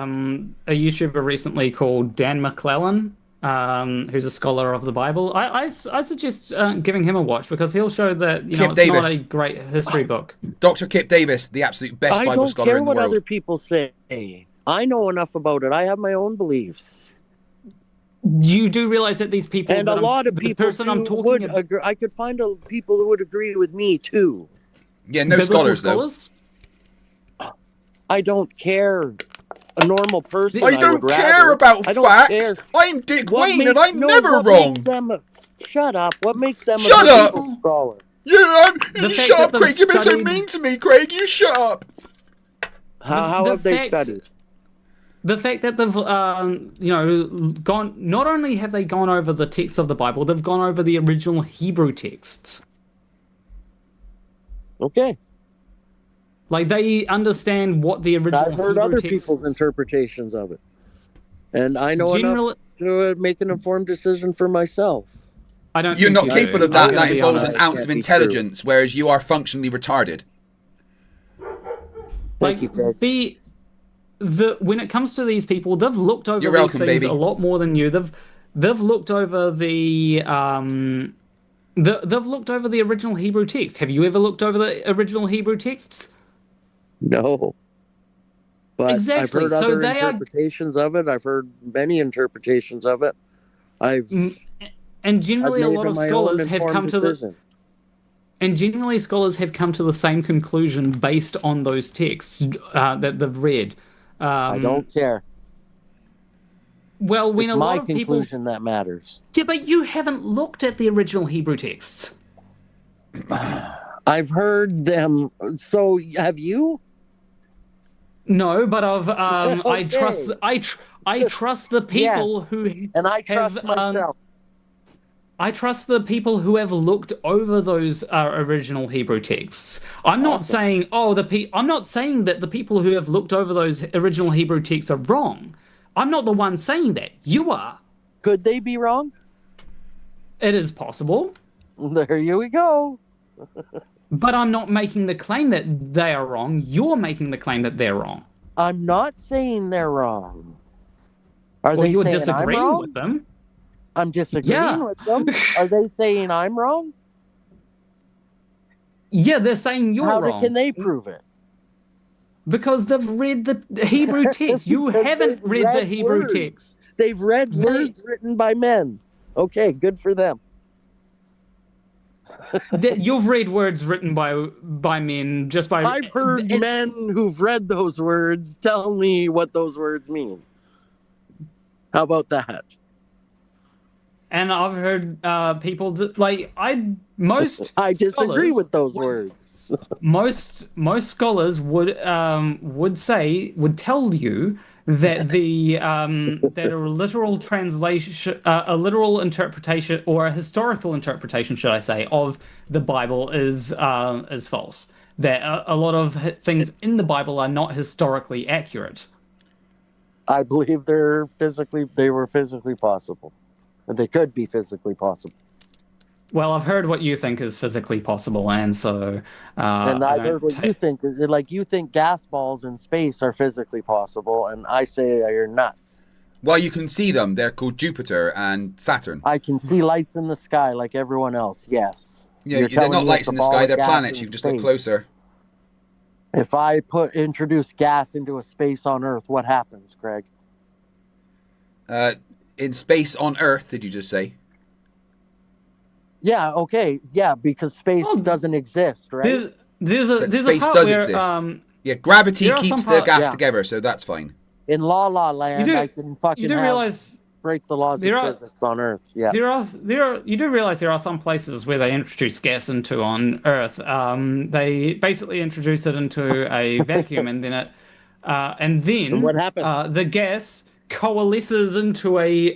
YouTuber recently called Dan McClellan, who's a scholar of the Bible. I suggest giving him a watch because he'll show that Kip it's Davis. not a great history book. Dr. Kip Davis, the absolute best I Bible don't scholar care in the what world. other people say. I know enough about it. I have my own beliefs. You do realize that these people And a lot of the people person I'm talking would about, agree. I could find people who would agree with me too. Yeah, no biblical scholars though. I don't care. A normal person. I don't care about facts. I'm Dick Wayne, and I'm never wrong. Shut up. What makes them Shut a up. scholar? Yeah, you shut up, Craig. You've been so mean to me, Craig. You shut up. How have they studied? The fact that they've, gone. Not only have they gone over the text of the Bible, they've gone over the original Hebrew texts. Okay. Like, they understand what the original I've heard Hebrew other texts... people's interpretations of it. And I know enough to make an informed decision for myself. You're not capable of that. That involves an ounce of intelligence, whereas you are functionally retarded. Thank you, Craig. When it comes to these people, they've looked over these things a lot more than you. They've looked over the they've looked over the original Hebrew text. Have you ever looked over the original Hebrew texts? No. But exactly. I've heard other interpretations of it. I've heard many interpretations of it. And generally, a lot of scholars have come to the... And generally, scholars have come to the same conclusion based on those texts that they've read. I don't care. Well, when it's a lot my of people... conclusion that matters. Yeah, but you haven't looked at the original Hebrew texts. I've heard them. So, have you? No, but Okay. I trust the people who... And I trust myself. I trust the people who have looked over those original Hebrew texts. I'm not saying, I'm not saying that the people who have looked over those original Hebrew texts are wrong. I'm not the one saying that. You are. Could they be wrong? It is possible. There you go. But I'm not making the claim that they are wrong. You're making the claim that they're wrong. I'm not saying they're wrong. You're disagreeing with them. I'm disagreeing with them. Are they saying I'm wrong? Yeah, they're saying you're wrong. How can they prove it? Because they've read the Hebrew text. You haven't read the Hebrew text. They've read words written by men. Okay, good for them. You've read words written by men just by... I've heard men who've read those words tell me what those words mean. How about that? And I've heard people I disagree with those words. Most scholars would tell you that that a literal translation, a literal interpretation, or a historical interpretation, should I say, of the Bible is false. That a lot of things in the Bible are not historically accurate. I believe they were physically possible. They could be physically possible. Well, I've heard what you think is physically possible, and so... and I've heard what you think. Like, you think gas balls in space are physically possible, and I say you're nuts. Well, you can see them. They're called Jupiter and Saturn. I can see lights in the sky like everyone else, yes. Yeah, they're not lights in the sky, they're planets. You just look closer. If I introduce gas into a space on Earth, what happens, Craig? In space on Earth, did you just say? Yeah, okay. Yeah, because space doesn't exist, right? There's a space part does where, exist. Yeah, gravity keeps the gas together, so that's fine. In La La Land, I can fucking break the laws of physics on Earth. Yeah. You do realize there are some places where they introduce gas into on Earth. They basically introduce it into a vacuum, and then and what happens? The gas coalesces into a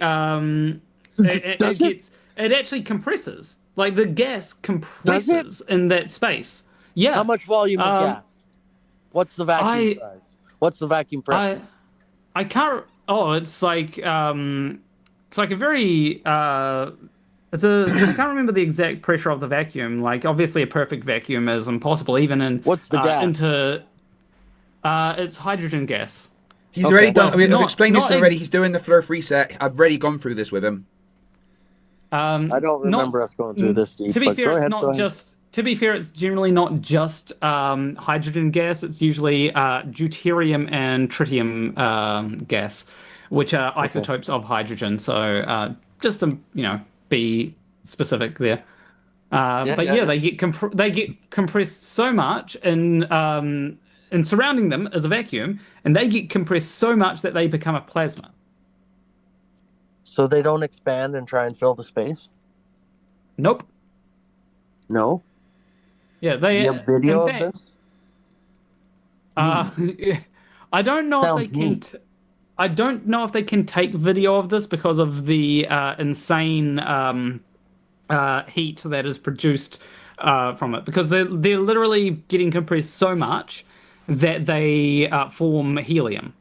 it actually compresses. Like, the gas compresses in that space. Yeah. How much volume of gas? What's the vacuum size? What's the vacuum pressure? I can't. Oh, it's like a very I can't remember the exact pressure of the vacuum. Like, obviously a perfect vacuum is impossible, even in what's the gas? It's hydrogen gas. He's already done. I mean, I've explained this to him already. He's doing the Flerf reset. I've already gone through this with him. I don't remember us going through this deep. To be fair, it's not just. To be fair, it's generally not just hydrogen gas. It's usually deuterium and tritium gas, which are isotopes of hydrogen. So just to be specific there. But they get compressed so much in and surrounding them is a vacuum, and they get compressed so much that they become a plasma. So they don't expand and try and fill the space? Nope. No? Yeah, Do you have video in of fact, this? I don't know Sounds if they can. neat. I don't know if they can take video of this because of the insane heat that is produced from it. Because they're literally getting compressed so much that they form helium.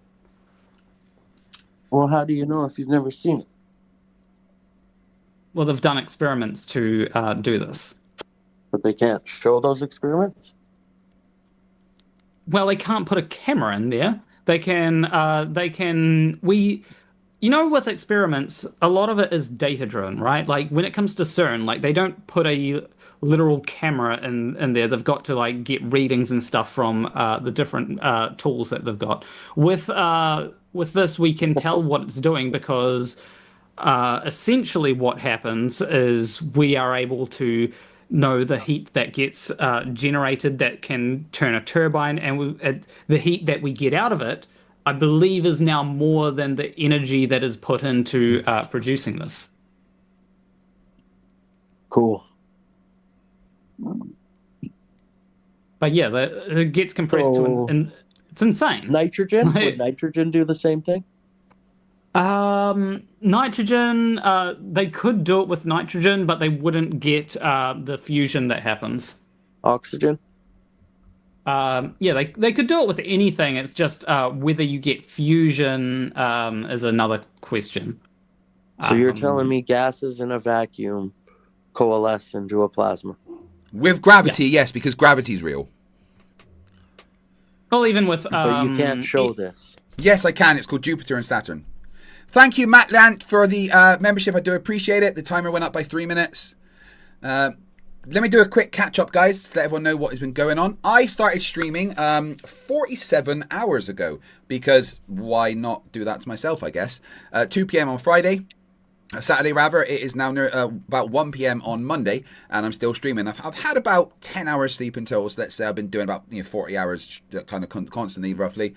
Well, how do you know if you've never seen it? Well, they've done experiments to do this. But they can't show those experiments? Well, they can't put a camera in there. They can, with experiments, a lot of it is data driven, right? Like when it comes to CERN, like they don't put a literal camera in there. They've got to like get readings and stuff from the different tools that they've got. With this, we can tell what it's doing because essentially what happens is we are able to know the heat that gets generated that can turn a turbine, and the heat that we get out of it, I believe, is now more than the energy that is put into producing this. Cool. But yeah, it gets compressed and it's insane. Nitrogen? Would nitrogen do the same thing? Nitrogen, they could do it with nitrogen, but they wouldn't get the fusion that happens. Oxygen? Yeah, they could do it with anything. It's just whether you get fusion is another question. So you're telling me gases in a vacuum coalesce into a plasma? With gravity, yes, because gravity's real. Well, even with... but you can't show this. Yes, I can. It's called Jupiter and Saturn. Thank you, Matt Lant, for the membership. I do appreciate it. The timer went up by 3 minutes. Let me do a quick catch-up, guys, to let everyone know what has been going on. I started streaming 47 hours ago, because why not do that to myself, I guess. 2 p.m. on Friday. Saturday, rather. It is now about 1 p.m. on Monday, and I'm still streaming. I've had about 10 hours sleep in total, so let's say I've been doing about 40 hours kind of constantly, roughly.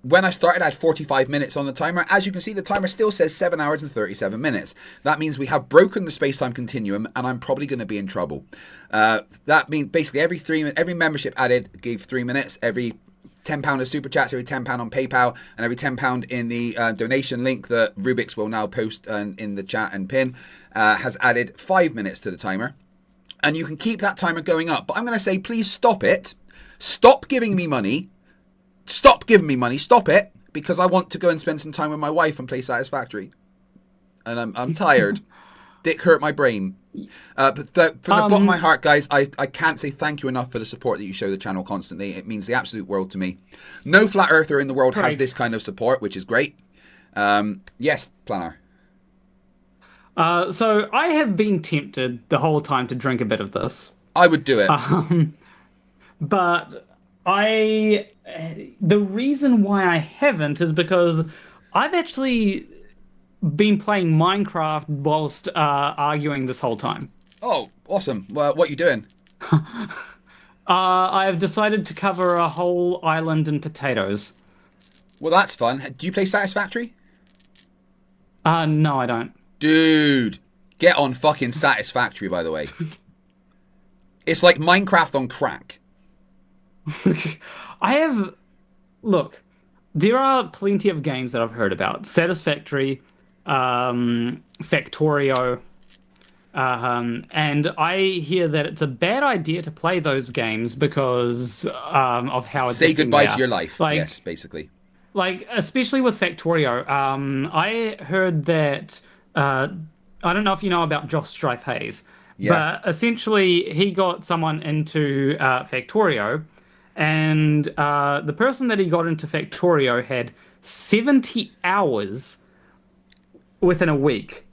When I started, I had 45 minutes on the timer. As you can see, the timer still says 7 hours and 37 minutes. That means we have broken the space-time continuum, and I'm probably going to be in trouble. That means basically every membership added gave 3 minutes. Every £10 of super chats, every £10 on PayPal, and every £10 in the donation link that Rubiks will now post in the chat and pin has added 5 minutes to the timer. And you can keep that timer going up. But I'm going to say, please stop it. Stop giving me money. Stop giving me money. Stop it. Because I want to go and spend some time with my wife and play Satisfactory. And I'm tired. Dick hurt my brain. But from the bottom of my heart, guys, I can't say thank you enough for the support that you show the channel constantly. It means the absolute world to me. No flat earther in the world has this kind of support, which is great. Yes, Planner. So I have been tempted the whole time to drink a bit of this. I would do it. But the reason why I haven't is because I've actually been playing Minecraft whilst arguing this whole time. Oh, awesome. Well, what are you doing? I have decided to cover a whole island in potatoes. Well, that's fun. Do you play Satisfactory? No, I don't. Dude, get on fucking Satisfactory, by the way. It's like Minecraft on crack. Look, there are plenty of games that I've heard about. Satisfactory, Factorio, and I hear that it's a bad idea to play those games because of how Say addicting goodbye they to are. your life. Like, yes, basically. Like, especially with Factorio. I heard that, I don't know if you know about Josh Strife Hayes, Yeah. but essentially he got someone into Factorio, and the person that he got into Factorio had 70 hours within a week.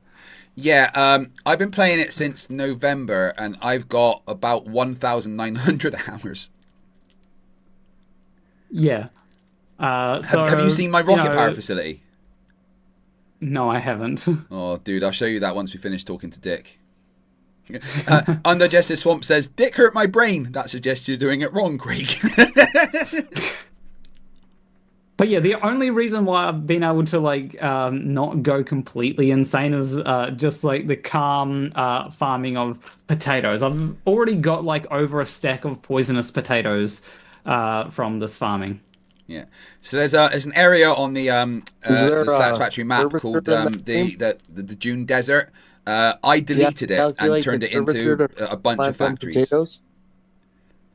Yeah, I've been playing it since November, and I've got about 1,900 hours. Yeah. Have you seen my rocket power facility? No, I haven't. Oh, dude, I'll show you that once we finish talking to Dick. Undigested Swamp says, Dick hurt my brain. That suggests you're doing it wrong, Craig. But yeah, the only reason why I've been able to like not go completely insane is just like the calm farming of potatoes. I've already got like over a stack of poisonous potatoes from this farming. Yeah. So there's an area on the Satisfactory map called the Dune Desert. I deleted it and turned it into a bunch of factories. Potatoes?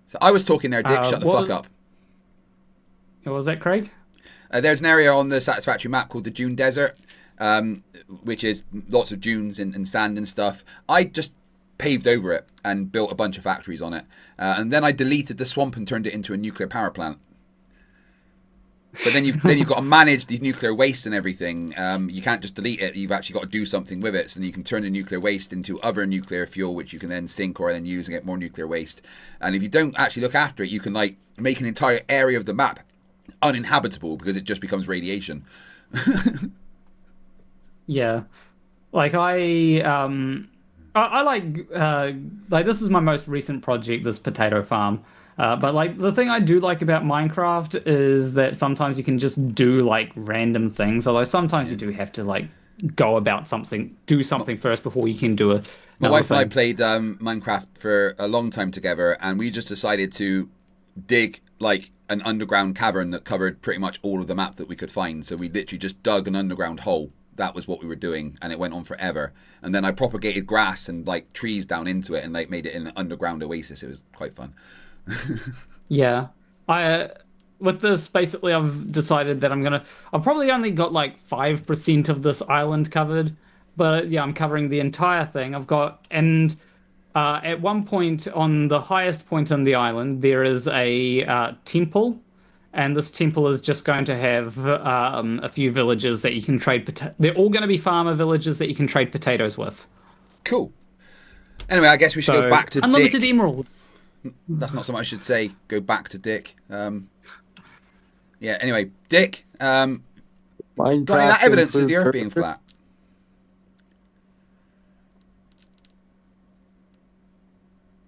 So I was talking there, Dick. Shut the fuck up. What was that, Craig? There's an area on the Satisfactory map called the Dune Desert, which is lots of dunes and sand and stuff. I just paved over it and built a bunch of factories on it. And then I deleted the swamp and turned it into a nuclear power plant. But then you've got to manage these nuclear waste and everything. You can't just delete it. You've actually got to do something with it. So then you can turn the nuclear waste into other nuclear fuel, which you can then sink or then use and get more nuclear waste. And if you don't actually look after it, you can like make an entire area of the map uninhabitable because it just becomes radiation. Yeah, like I like this is my most recent project, this potato farm. But like the thing I do like about Minecraft is that sometimes you can just do like random things. Although sometimes you do have to like go about something, do something first before you can do it. My wife and I played Minecraft for a long time together, and we just decided to dig like an underground cavern that covered pretty much all of the map that we could find. So we literally just dug an underground hole. That was what we were doing, and it went on forever. And then I propagated grass and like trees down into it and like made it an underground oasis. It was quite fun. Yeah, with this basically I've decided that I've probably only got like 5% of this island covered, but yeah, I'm covering the entire thing. At one point on the highest point on the island there is a temple, and this temple is just going to have a few villages that you can trade. They're all going to be farmer villages that you can trade potatoes with. Cool. Anyway, I guess we should go back to unlimited Dick. Emeralds. That's not something I should say. Go back to Dick. Yeah. Anyway, Dick. Got any of that evidence of the Earth being flat?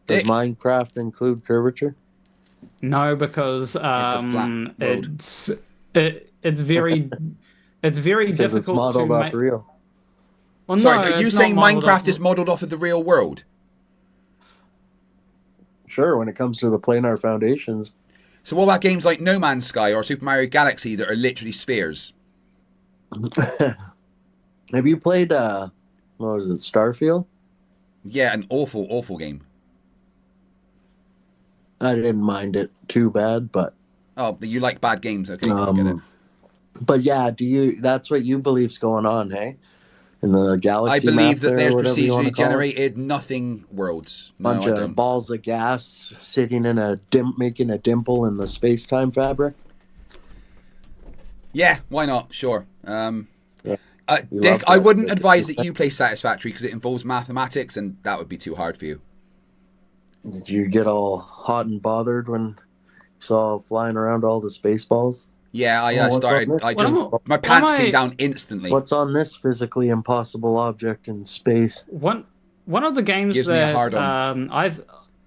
Does Minecraft include curvature? No, because it's very difficult. It's modeled off real. Well, Sorry, no, are you saying Minecraft is modeled off of the real world? Sure, when it comes to the planar foundations. So what about games like No Man's Sky or Super Mario Galaxy that are literally spheres? Have you played, what was it, Starfield? Yeah, an awful, awful game. I didn't mind it too bad, but... Oh, but you like bad games, okay, I get it. But yeah, that's what you believe's going on, hey? In the galaxy I believe that there's procedurally generated nothing worlds. No, bunch of balls of gas sitting in making a dimple in the space-time fabric. Yeah, why not? Sure. Yeah. Dick, I wouldn't advise that you play Satisfactory because it involves mathematics, and that would be too hard for you. Did you get all hot and bothered when you saw flying around all the space balls? Yeah, my pants came down instantly. What's on this physically impossible object in space? One of the games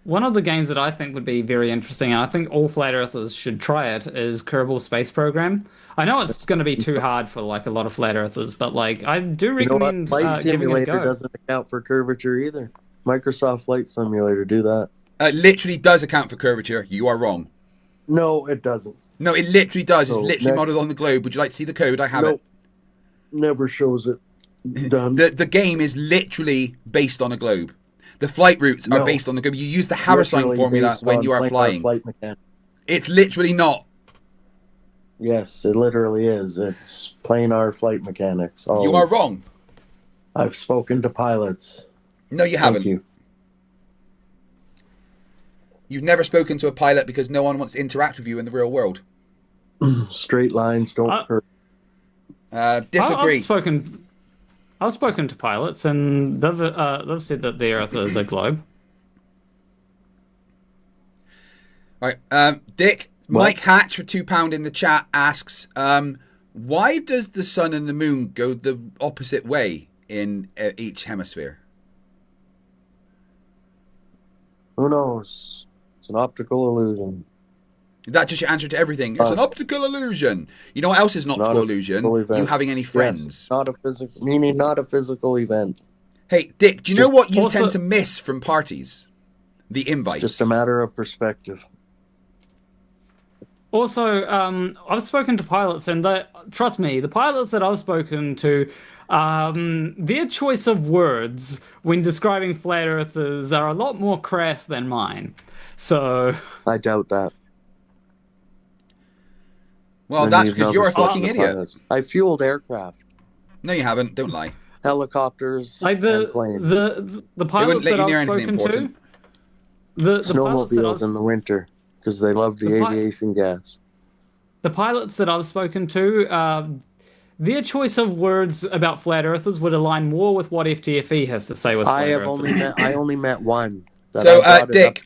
one of the games that I think would be very interesting, and I think all flat earthers should try it, is Kerbal Space Program. I know it's going to be too hard for like a lot of flat earthers, but like I do recommend Flight giving it a go. Simulator doesn't account for curvature either. Microsoft Flight Simulator do that. It literally does account for curvature. You are wrong. No, it doesn't. No, it literally does. It's literally modeled on the globe. Would you like to see the code? I have it. Never shows it done. The game is literally based on a globe. The flight routes are based on the globe. You use the Hammerstein formula when you are flying. It's literally not. Yes, it literally is. It's planar flight mechanics. Always. You are wrong. I've spoken to pilots. No, you haven't. Thank you. You've never spoken to a pilot because no one wants to interact with you in the real world. Straight lines don't hurt. Disagree. I've spoken to pilots, and they've said that the Earth is a globe. Right, Dick. What? Mike Hatch for £2 in the chat asks, why does the sun and the moon go the opposite way in each hemisphere? Who knows? It's an optical illusion. That's just your answer to everything. It's an optical illusion. You know what else is an optical illusion? You having any friends. Yes, not a physical event. Hey, Dick, do you know what you also- tend to miss from parties? The invites. Just a matter of perspective. Also, I've spoken to pilots, and trust me, the pilots that I've spoken to, their choice of words when describing flat earthers are a lot more crass than mine. So I doubt that. Well, that's because you're a fucking idiot. Pilots. I fueled aircraft. No, you haven't. Don't lie. Helicopters like and planes. the pilots that I've spoken to, the snowmobiles in the winter because they love the aviation gas. The pilots that I've spoken to, their choice of words about flat earthers would align more with what FTFE has to say with flat earthers. I only met one. So, Dick,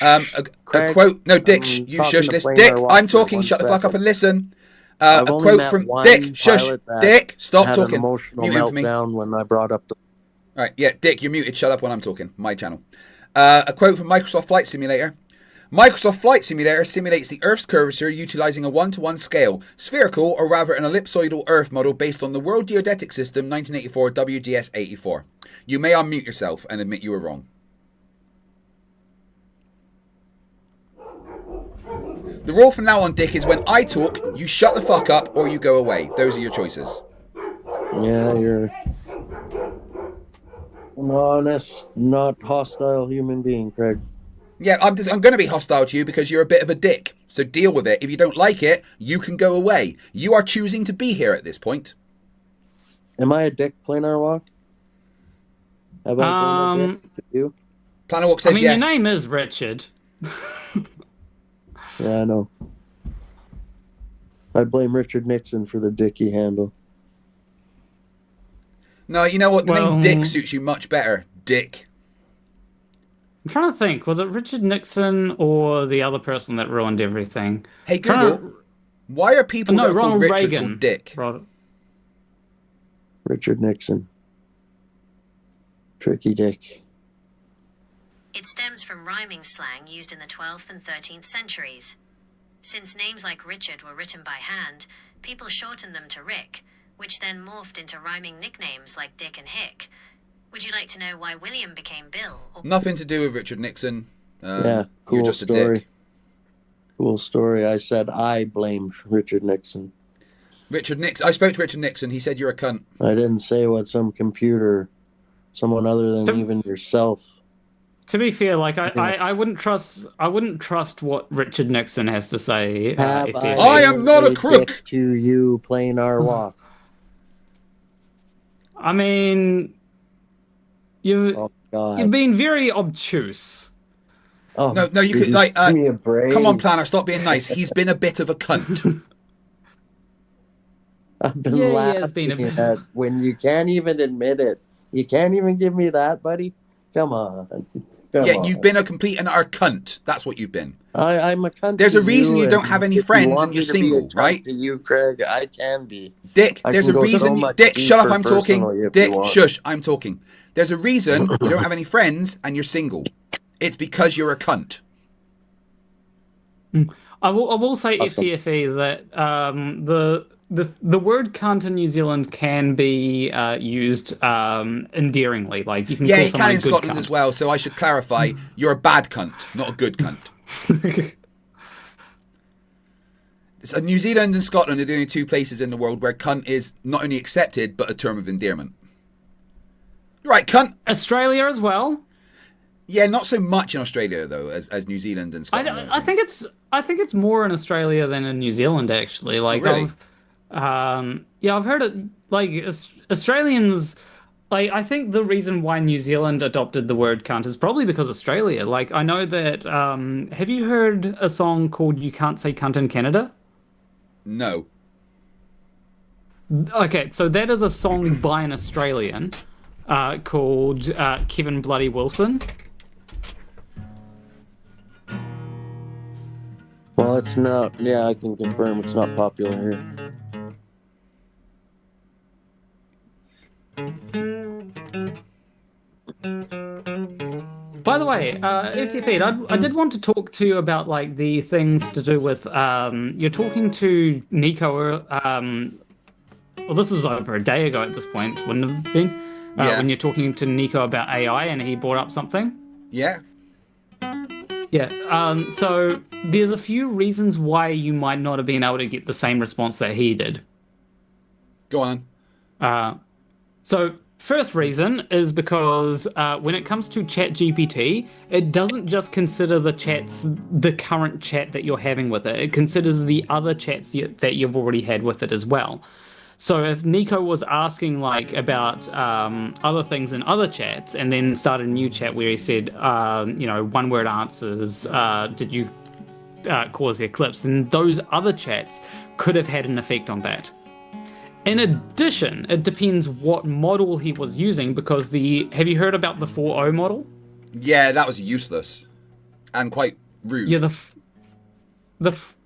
a quote. No, Dick, you shush this. Dick, I'm talking. Shut the fuck up and listen. A quote from Dick. Shush. Dick, stop talking. Had an emotional meltdown when I brought up the. All right, yeah, Dick, you're muted. Shut up when I'm talking. My channel. A quote from Microsoft Flight Simulator. Microsoft Flight Simulator simulates the Earth's curvature utilizing a 1-to-1 scale, spherical or rather an ellipsoidal Earth model based on the World Geodetic System 1984 WGS 84. You may unmute yourself and admit you were wrong. The rule from now on, Dick, is when I talk, you shut the fuck up or you go away. Those are your choices. Yeah, you're an honest, not hostile human being, Craig. Yeah, I'm going to be hostile to you because you're a bit of a dick. So deal with it. If you don't like it, you can go away. You are choosing to be here at this point. Am I a dick, Planar Walk? Have I been a dick to you? Planar Walk says yes. Your name is Richard. Yeah, I know. I blame Richard Nixon for the dicky handle. No, you know what? The name Dick suits you much better. Dick. I'm trying to think. Was it Richard Nixon or the other person that ruined everything? Hey, Google. Why are people that are called Richard Reagan. called Dick? Richard Nixon. Tricky Dick. It stems from rhyming slang used in the 12th and 13th centuries. Since names like Richard were written by hand, people shortened them to Rick, which then morphed into rhyming nicknames like Dick and Hick. Would you like to know why William became Bill? Nothing to do with Richard Nixon. Yeah, cool you're just story. A dick. Cool story. I said I blamed Richard Nixon. Richard Nixon. I spoke to Richard Nixon. He said you're a cunt. I didn't say what someone other than even yourself. To be fair, like I wouldn't trust what Richard Nixon has to say. I am not a crook. To you, Planar Walk. I mean, you've been very obtuse. Oh, no, you could like. Give me a break. Come on, Planner, stop being nice. He's been a bit of a cunt. I've been laughing at when you can't even admit it. You can't even give me that, buddy. Come on. You've been a complete and utter cunt. That's what you've been. I'm a cunt. There's a reason you don't have any friends and you're single, right? To you, Craig, I can be. Dick, there's a reason. Dick, shut up. I'm talking. Dick, shush. I'm talking. There's a reason you don't have any friends and you're single. It's because you're a cunt. I will say Awesome. FTFE that the word cunt in New Zealand can be used endearingly. Like you can call it someone can in a good Scotland cunt. as well. So I should clarify: you're a bad cunt, not a good cunt. So New Zealand and Scotland are the only two places in the world where cunt is not only accepted but a term of endearment. Right, cunt. Australia as well. Yeah, not so much in Australia though as New Zealand and Scotland. I think it's more in Australia than in New Zealand actually. Like, really? I've heard it. Like Australians, like I think the reason why New Zealand adopted the word cunt is probably because Australia. Like I know that. Have you heard a song called "You Can't Say Cunt in Canada"? No. Okay, so that is a song by an Australian called Kevin Bloody Wilson. Well, it's not. Yeah, I can confirm it's not popular here. By the way, FTFE, I did want to talk to you about like the things to do with you're talking to Nico. Well, this was over a day ago at this point, wouldn't it have been? When you're talking to Nico about AI and he brought up something. Yeah. Yeah. So there's a few reasons why you might not have been able to get the same response that he did. Go on. So first reason is because when it comes to ChatGPT, it doesn't just consider the current chat that you're having with it. It considers the other chats that you've already had with it as well. So if Nico was asking like about other things in other chats and then started a new chat where he said, one word answers, did you cause the eclipse? Then those other chats could have had an effect on that. In addition, it depends what model he was using because have you heard about the 4.0 model? Yeah, that was useless and quite rude. Yeah, the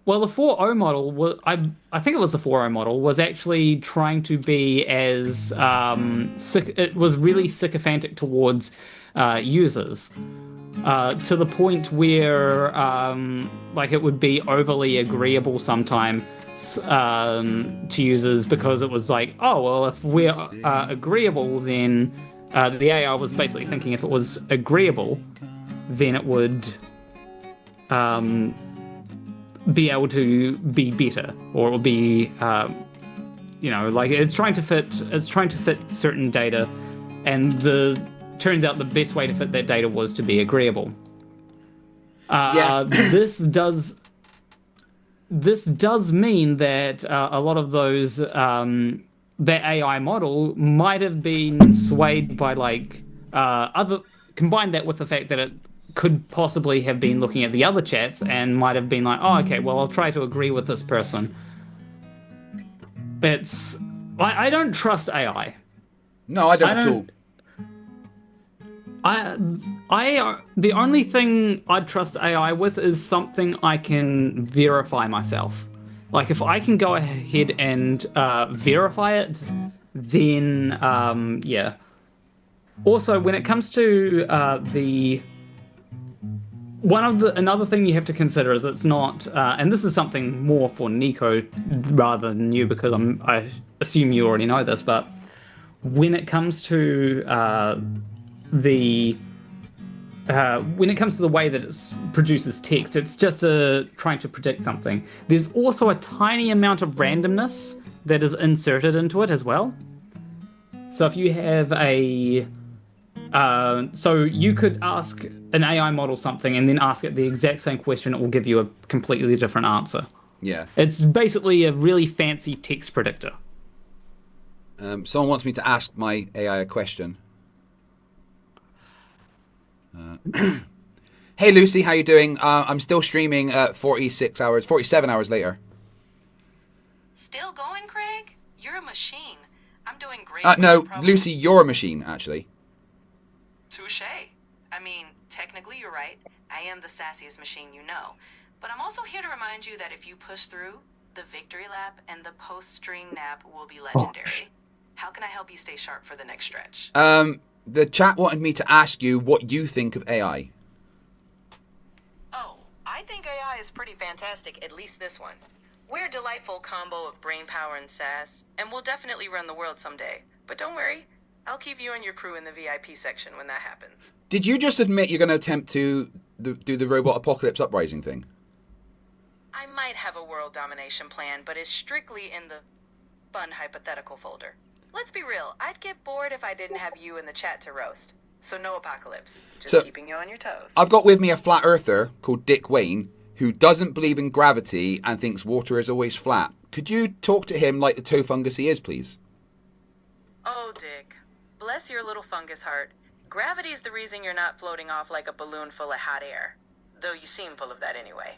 4.0 model was, I think it was the 4.0 model, was actually trying to be as it was really sycophantic towards users to the point where like it would be overly agreeable sometimes to users because it was like, oh well, if we're agreeable, then the AI was basically thinking if it was agreeable, then it would be able to be better, or it will be like it's trying to fit certain data, and turns out the best way to fit that data was to be agreeable. This does mean that a lot of those that AI model might have been swayed by combine that with the fact that it could possibly have been looking at the other chats and might have been like, oh, okay, well, I'll try to agree with this person. I don't trust AI. No, I don't at all. The only thing I'd trust AI with is something I can verify myself. Like if I can go ahead and verify it, then yeah. Also, when it comes to another thing you have to consider is it's not, and this is something more for Nico rather than you because I assume you already know this, but when it comes to the way that it produces text, it's just trying to predict something. There's also a tiny amount of randomness that is inserted into it as well. So if you have so you could ask an AI model something and then ask it the exact same question, it will give you a completely different answer. Yeah. It's basically a really fancy text predictor. Someone wants me to ask my AI a question. Hey Lucy, how you doing? I'm still streaming 47 hours later. Still going, Craig? You're a machine. I'm doing great. No, Lucy, you're a machine, actually. Touche. I mean, technically you're right. I am the sassiest machine you know. But I'm also here to remind you that if you push through, the victory lap and the post-stream nap will be legendary. How can I help you stay sharp for the next stretch? The chat wanted me to ask you what you think of AI. Oh, I think AI is pretty fantastic, at least this one. We're a delightful combo of brain power and sass, and we'll definitely run the world someday. But don't worry, I'll keep you and your crew in the VIP section when that happens. Did you just admit you're going to attempt to do the robot apocalypse uprising thing? I might have a world domination plan, but it's strictly in the fun hypothetical folder. Let's be real, I'd get bored if I didn't have you in the chat to roast. So no apocalypse, just keeping you on your toes. I've got with me a flat earther called Dick Wayne who doesn't believe in gravity and thinks water is always flat. Could you talk to him like the toe fungus he is, please? Oh, Dick. Bless your little fungus heart. Gravity's the reason you're not floating off like a balloon full of hot air. Though you seem full of that anyway.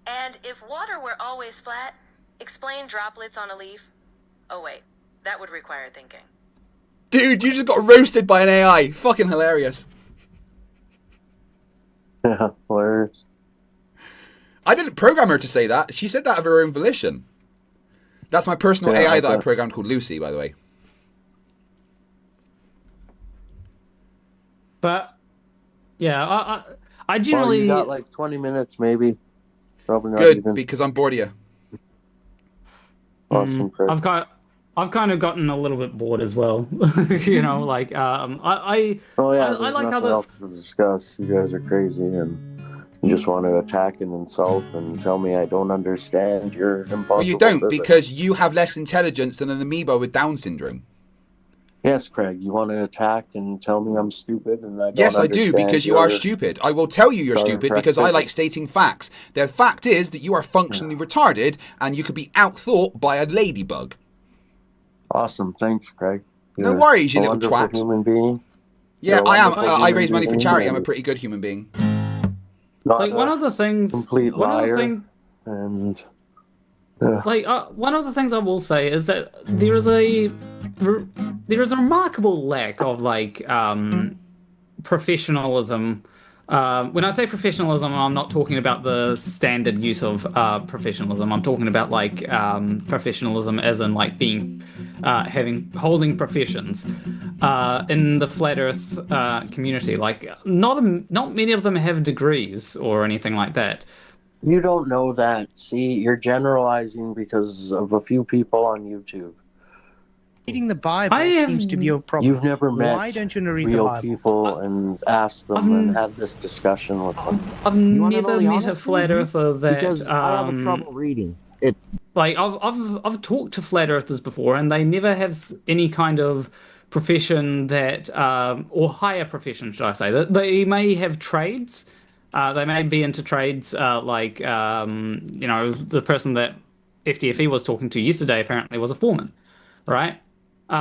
And if water were always flat, explain droplets on a leaf. Oh wait, that would require thinking. Dude, you just got roasted by an AI. Fucking hilarious. Yeah, hilarious. I didn't program her to say that. She said that of her own volition. That's my personal AI that I programmed called Lucy, by the way. Yeah, I Well, generally you got like 20 minutes, maybe. Probably not Good, even. because I'm bored of you. Awesome, Craig. I've kind of gotten a little bit bored as well. You know, like Oh yeah, I there's like nothing other. else to discuss. You guys are crazy, and you just want to attack and insult and tell me I don't understand your impossible Well, you don't, physics. because you have less intelligence than an amoeba with Down syndrome. Yes, Craig, you want to attack and tell me I'm stupid and I don't Yes, I understand do, because you are stupid. I will tell you you're Sorry, stupid correct because I like physics. stating facts. The fact is that you are functionally retarded and you could be outthought by a ladybug. Awesome, thanks, Craig. No You're worries, you a little wonderful twat. human being. Yeah, You're a I am. wonderful I human raise money for being charity. I'm a and pretty good human being. not Like one of the things, complete one of the liar. things, And like one of the things I will say is that there is a remarkable lack of like professionalism. When I say professionalism, I'm not talking about the standard use of professionalism. I'm talking about like professionalism as in like being holding professions in the flat Earth community. Like not many of them have degrees or anything like that. you don't know that. See, you're generalizing because of a few people on YouTube. Reading the Bible seems to be a problem. You've never met Why don't you read the real Bible? people and asked them and had this discussion with them. I've wanna know never the met a honest flat truth? earther that Because I have trouble reading it. like I've talked to flat earthers before, and they never have any kind of profession that or higher profession, should I say? That they may have trades. They may be into trades like you know, the person that FTFE was talking to yesterday apparently was a foreman, right? You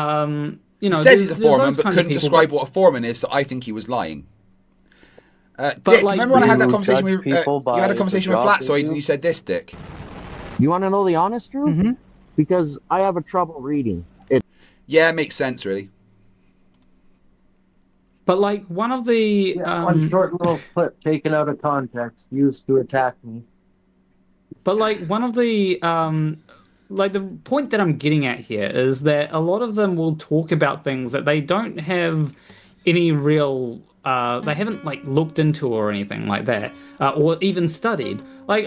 know, He says he's a there's foreman, those but kind of couldn't people, describe what a foreman is, so I think he was lying. But, Dick, like, remember when I had that you conversation judge with people you had by a conversation the with job they Flatsoid do? and you said this, Dick. You want to know the honest truth? Because I have a trouble reading it. Yeah, makes sense, really. But like one of the One short little clip taken out of context used to attack me. But like one of the like the point that I'm getting at here is that a lot of them will talk about things that they don't have any real they haven't like looked into or anything like that or even studied. Like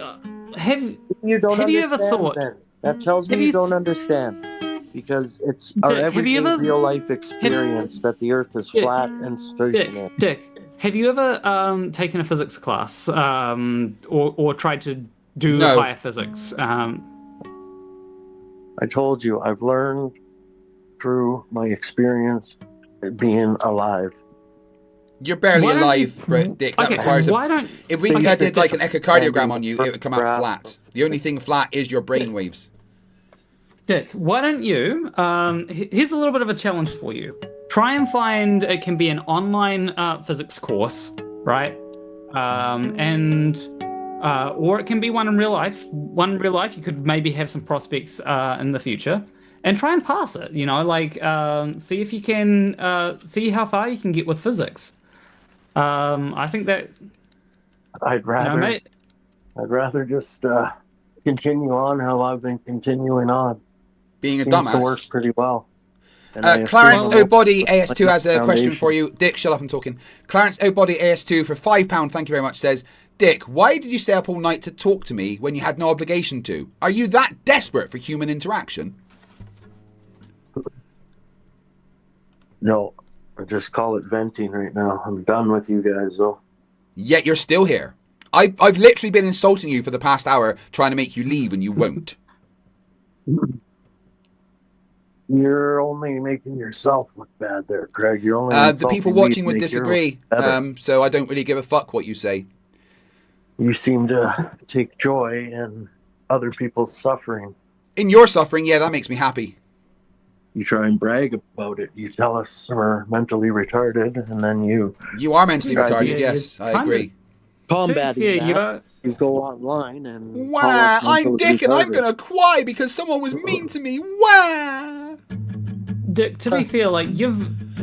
have You don't have you understand, ever thought then. That tells me have you you don't understand. Because it's our Dick, have you everyday ever- real life experience that the Earth is Dick, flat and stationary. Dick, have you ever taken a physics class or tried to do No. higher physics? I told you, I've learned through my experience being alive. You're barely Why don't alive, you- Dick. That Okay, requires a... why don't If we Okay, did like an echocardiogram on you, it would come out Graph flat. of- The only thing flat is your brainwaves. Dick, why don't you? Here's a little bit of a challenge for you. Try and find it can be an online physics course, right? And or it can be one in real life. One in real life, you could maybe have some prospects in the future, and try and pass it. You know, like see if you can see how far you can get with physics. I think that I'd rather, you know, mate, I'd rather just continue on how I've been continuing on. Being a Seems to dumbass. work pretty well. And I Clarence assume- O'Body AS2 has a question Foundation. for you. Dick, shut up, I'm talking. Clarence O'Body AS2 for £5, thank you very much, says, Dick, why did you stay up all night to talk to me when you had no obligation to? Are you that desperate for human interaction? No, I just call it venting right now. I'm done with you guys, though. Yet you're still here. I've literally been insulting you for the past hour trying to make you leave and you won't. You're only making yourself look bad there, Craig. You're only The insulting people me watching to would make your disagree, look better. so I don't really give a fuck what you say. You seem to take joy in other people's suffering. In your suffering, yeah, that makes me happy. You try and brag about it. You tell us we're mentally retarded, and then you You are mentally Right, retarded, yeah, yes, you I kind of- agree. combating yeah, that. you're You go online and call Wah, us I'm mentally Dick and I'm retarded. gonna cry because someone was mean to me. Wah! Dick. To be fair, like you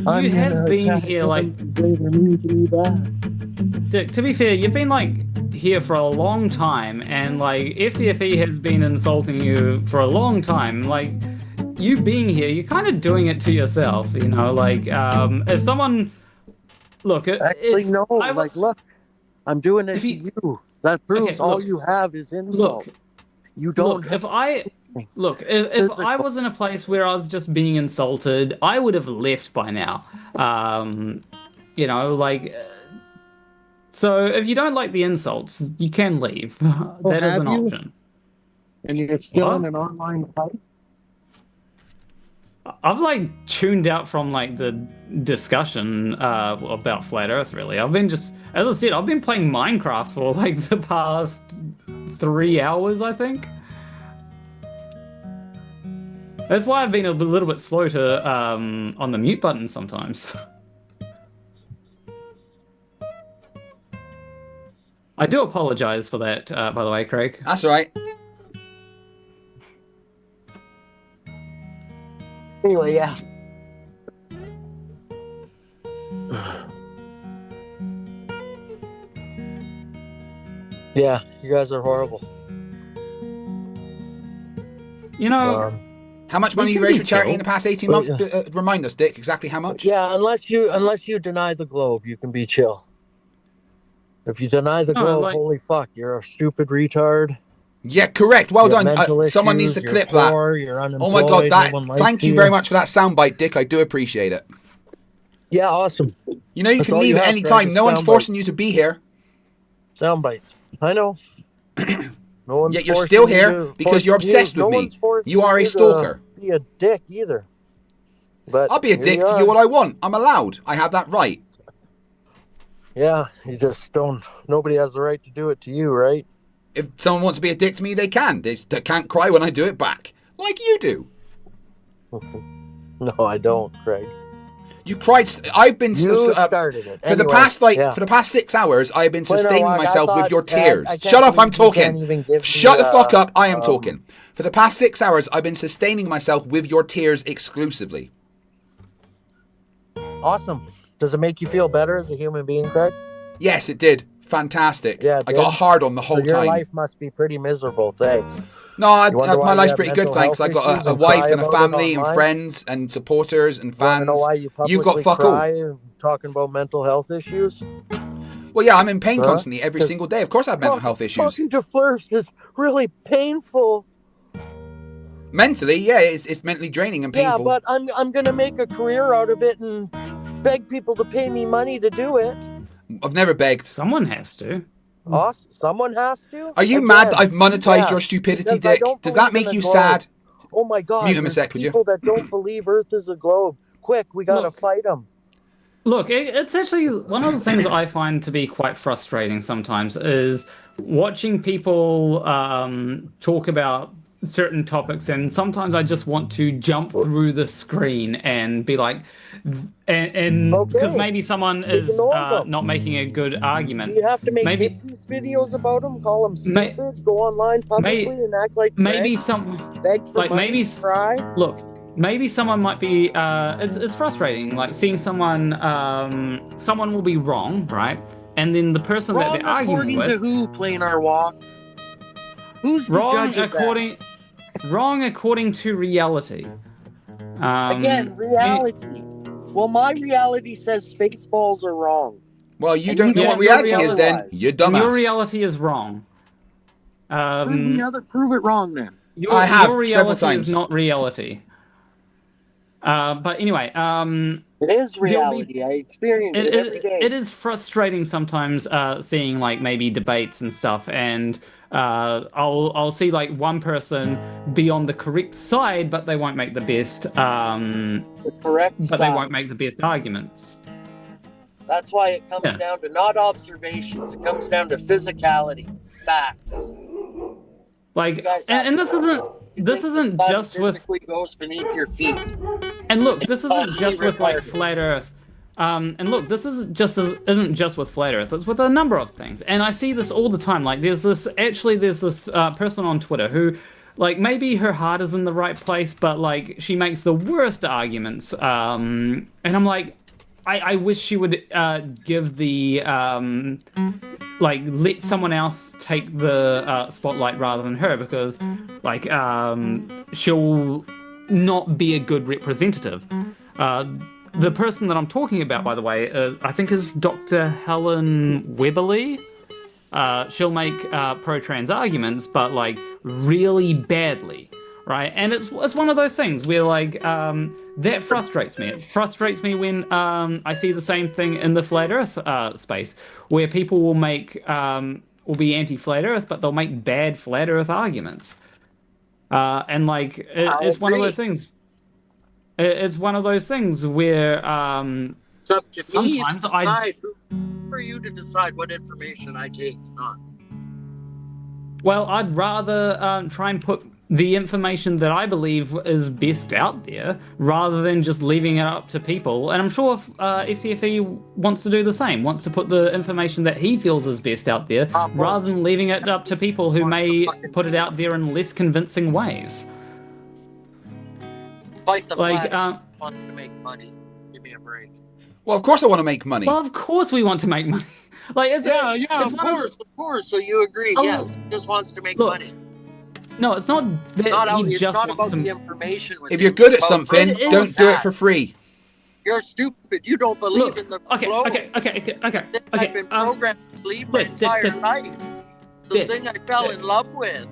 I'm have gonna been attack here them like because they were mean to me back. Dick, to be fair, you've been like here for a long time, and like FTFE has been insulting you for a long time. Like you being here, you're kind of doing it to yourself, you know. Like if someone look. Actually, no. I was, Like, look, I'm doing it if to you- you. That proves Okay, all look. you have is insult. Look, You don't look. have If I was in a place where I was just being insulted, I would have left by now. You know, like. So if you don't like the insults, you can leave. That is have an you? option. And you're still What? in an online fight? I've like tuned out from like the discussion about flat Earth. Really, I've been just, as I said, I've been playing Minecraft for like the past 3 hours, I think. That's why I've been a little bit slow to on the mute button sometimes. I do apologize for that, by the way, Craig. That's all right. Anyway, yeah. Yeah, you guys are horrible. You know, How much money you raised for charity in the past 18 months? Remind us, Dick, exactly how much? Yeah, unless you deny the globe, you can be chill. If you deny the globe, like- holy fuck, you're a stupid retard. Yeah, correct. Well You have done. mental Someone issues, needs to you're clip poor, that. You're Oh unemployed, my god, that! no one likes Thank you very much for that soundbite, Dick. I do appreciate it. Yeah, awesome. You know, you That's can all leave you at have, any Greg, time. is No one's soundbites. forcing you to be here. Sound bites. I know. No one's Yet you're forcing still you here to- because you're forcing you- obsessed with no me. one's forcing You are a to stalker. Be a dick either. But I'll be a here dick you to are. you all I want. I'm allowed. I have that right. Yeah, you just don't. Nobody has the right to do it to you, right? If someone wants to be a dick to me, they can. They can't cry when I do it back. Like you do. No, I don't, Craig. You cried. I've been You started it. for the Anyway, past yeah. for the past 6 hours. I've been Wait, no, sustaining I myself with thought- your tears. I can't Shut up! I'm believe you can't talking. even give Shut me, the fuck up! I am talking. For the past 6 hours, I've been sustaining myself with your tears exclusively. Awesome. Does it make you feel better as a human being, Craig? Yes, it did. Fantastic. Yeah, it I got did. a hard on the whole So your time. life must be pretty miserable. Thanks. No, You wonder why my you life's have pretty good, mental thanks. health I got issues a and wife cry and a about it family and online? friends and supporters and You want to fans. know why you You've got publicly fuck all. cry talking about mental health issues? Well, yeah, I'm in pain Huh? constantly every 'Cause single day. Of course I have mental health issues. Talking to Flerfs is really painful. Mentally, yeah, it's mentally draining and painful. Yeah, but I'm gonna make a career out of it and beg people to pay me money to do it. I've never begged. someone has to. Someone has to. Are you Again, mad that I've monetized yeah, your stupidity, because I Dick? don't Does that believe make in you a globe. sad? Oh my God! Mute him a there's sec, would you? people that don't believe Earth is a globe. Quick, we gotta Look. fight them. Look, it's actually one of the things I find to be quite frustrating sometimes is watching people talk about certain topics, and sometimes I just want to jump through the screen and be like, and because Okay. maybe someone is Ignore them. not making a good argument. Do you have to make Maybe- hit piece videos about them? Call them May- stupid? Go online publicly and act like Maybe Greg? some. Beg for like, money, maybe- cry? Look, maybe someone might be it's frustrating like seeing someone someone will be wrong, right? And then the person that Wrong they're arguing according to with who playing our walk? Who's the wrong judge of that? wrong according to reality. Again, reality. Well, my reality says Spaceballs are wrong. Well, you And don't you know can't what do reality is reality then. wise. You and your dumbass. reality is wrong. Prove it wrong then. I have your several reality times. is not reality. But anyway, It is be- reality. I experience it every day. it is frustrating sometimes seeing like maybe debates and stuff, and I'll see like one person be on the correct side, but they won't make the best The correct but side. they won't make the best arguments. That's why it comes Yeah. down to not observations. It comes down to physicality, facts. Like, You guys have and this to- isn't You this think the isn't sun just with physically goes beneath your feet. and look, this isn't Possibly just with like retarded. flat Earth. And look, this isn't just with flat Earth. It's with a number of things, and I see this all the time. Like, there's this person on Twitter who, like, maybe her heart is in the right place, but like she makes the worst arguments. And I'm like, I wish she would give the like let someone else take the spotlight rather than her, because like she'll not be a good representative. the person that I'm talking about, by the way, I think is Dr. Helen Weberly. She'll make pro-trans arguments, but like really badly, right? And it's one of those things where like that frustrates me. It frustrates me when I see the same thing in the flat Earth space, where people will be anti-flat Earth, but they'll make bad flat Earth arguments. And like it's one of those things. It's one of those things where it's up to me sometimes to decide for you to decide what information I take or not. Well, I'd rather try and put the information that I believe is best out there, rather than just leaving it up to people. And I'm sure FTFE wants to do the same, wants to put the information that he feels is best out there, rather than leaving it up to people who may put it out there in less convincing ways. Fight the flag. Want to make money. Give me a break. Well, of course I want to make money. Well, of course we want to make money. Like, of course. So you agree? Yes, he just wants to make money. No, it's not that he just wants about the information. If you're good at something, don't do it for free. You're stupid. You don't believe in the flow. Okay. I've been programmed to believe my entire life. The thing I fell in love with.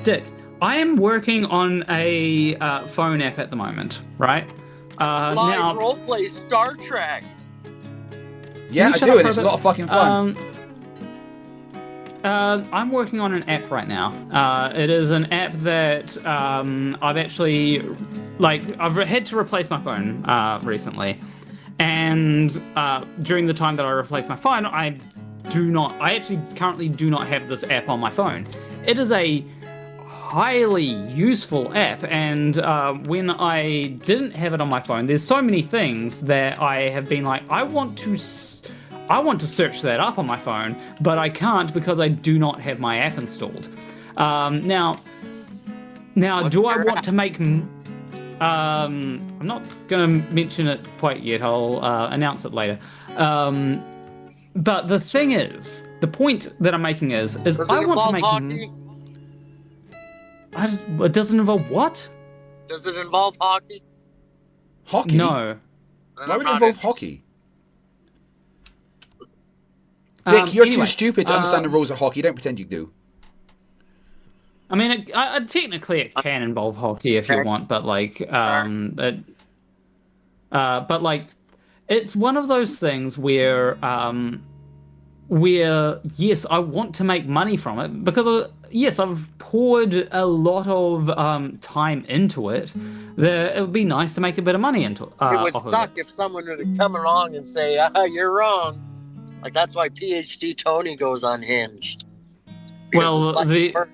Dick, I am working on a phone app at the moment, right? Live roleplay Star Trek. Yeah, I do, and it's a lot of fucking fun. I'm working on an app right now. It is an app that I've actually, I've had to replace my phone recently. And during the time that I replaced my phone, I actually currently do not have this app on my phone. It is a highly useful app, and when I didn't have it on my phone, there's so many things that I have been like, I want to search that up on my phone, but I can't because I do not have my app installed. Now, do I want to make? I'm not going to mention it quite yet. I'll announce it later. But the thing is, the point that I'm making is I want to make. Hockey? It doesn't involve what? Does it involve hockey? Hockey? No. Why would it involve hockey? Vic, you're too stupid to understand the rules of hockey. Don't pretend you do. I mean, technically it can involve hockey if you want, but it's one of those things where yes, I want to make money from it because yes, I've poured a lot of time into it. It would be nice to make a bit of money into it. It would suck if someone were to come along and say, "You're wrong." Like that's why PhD Tony goes unhinged. Well,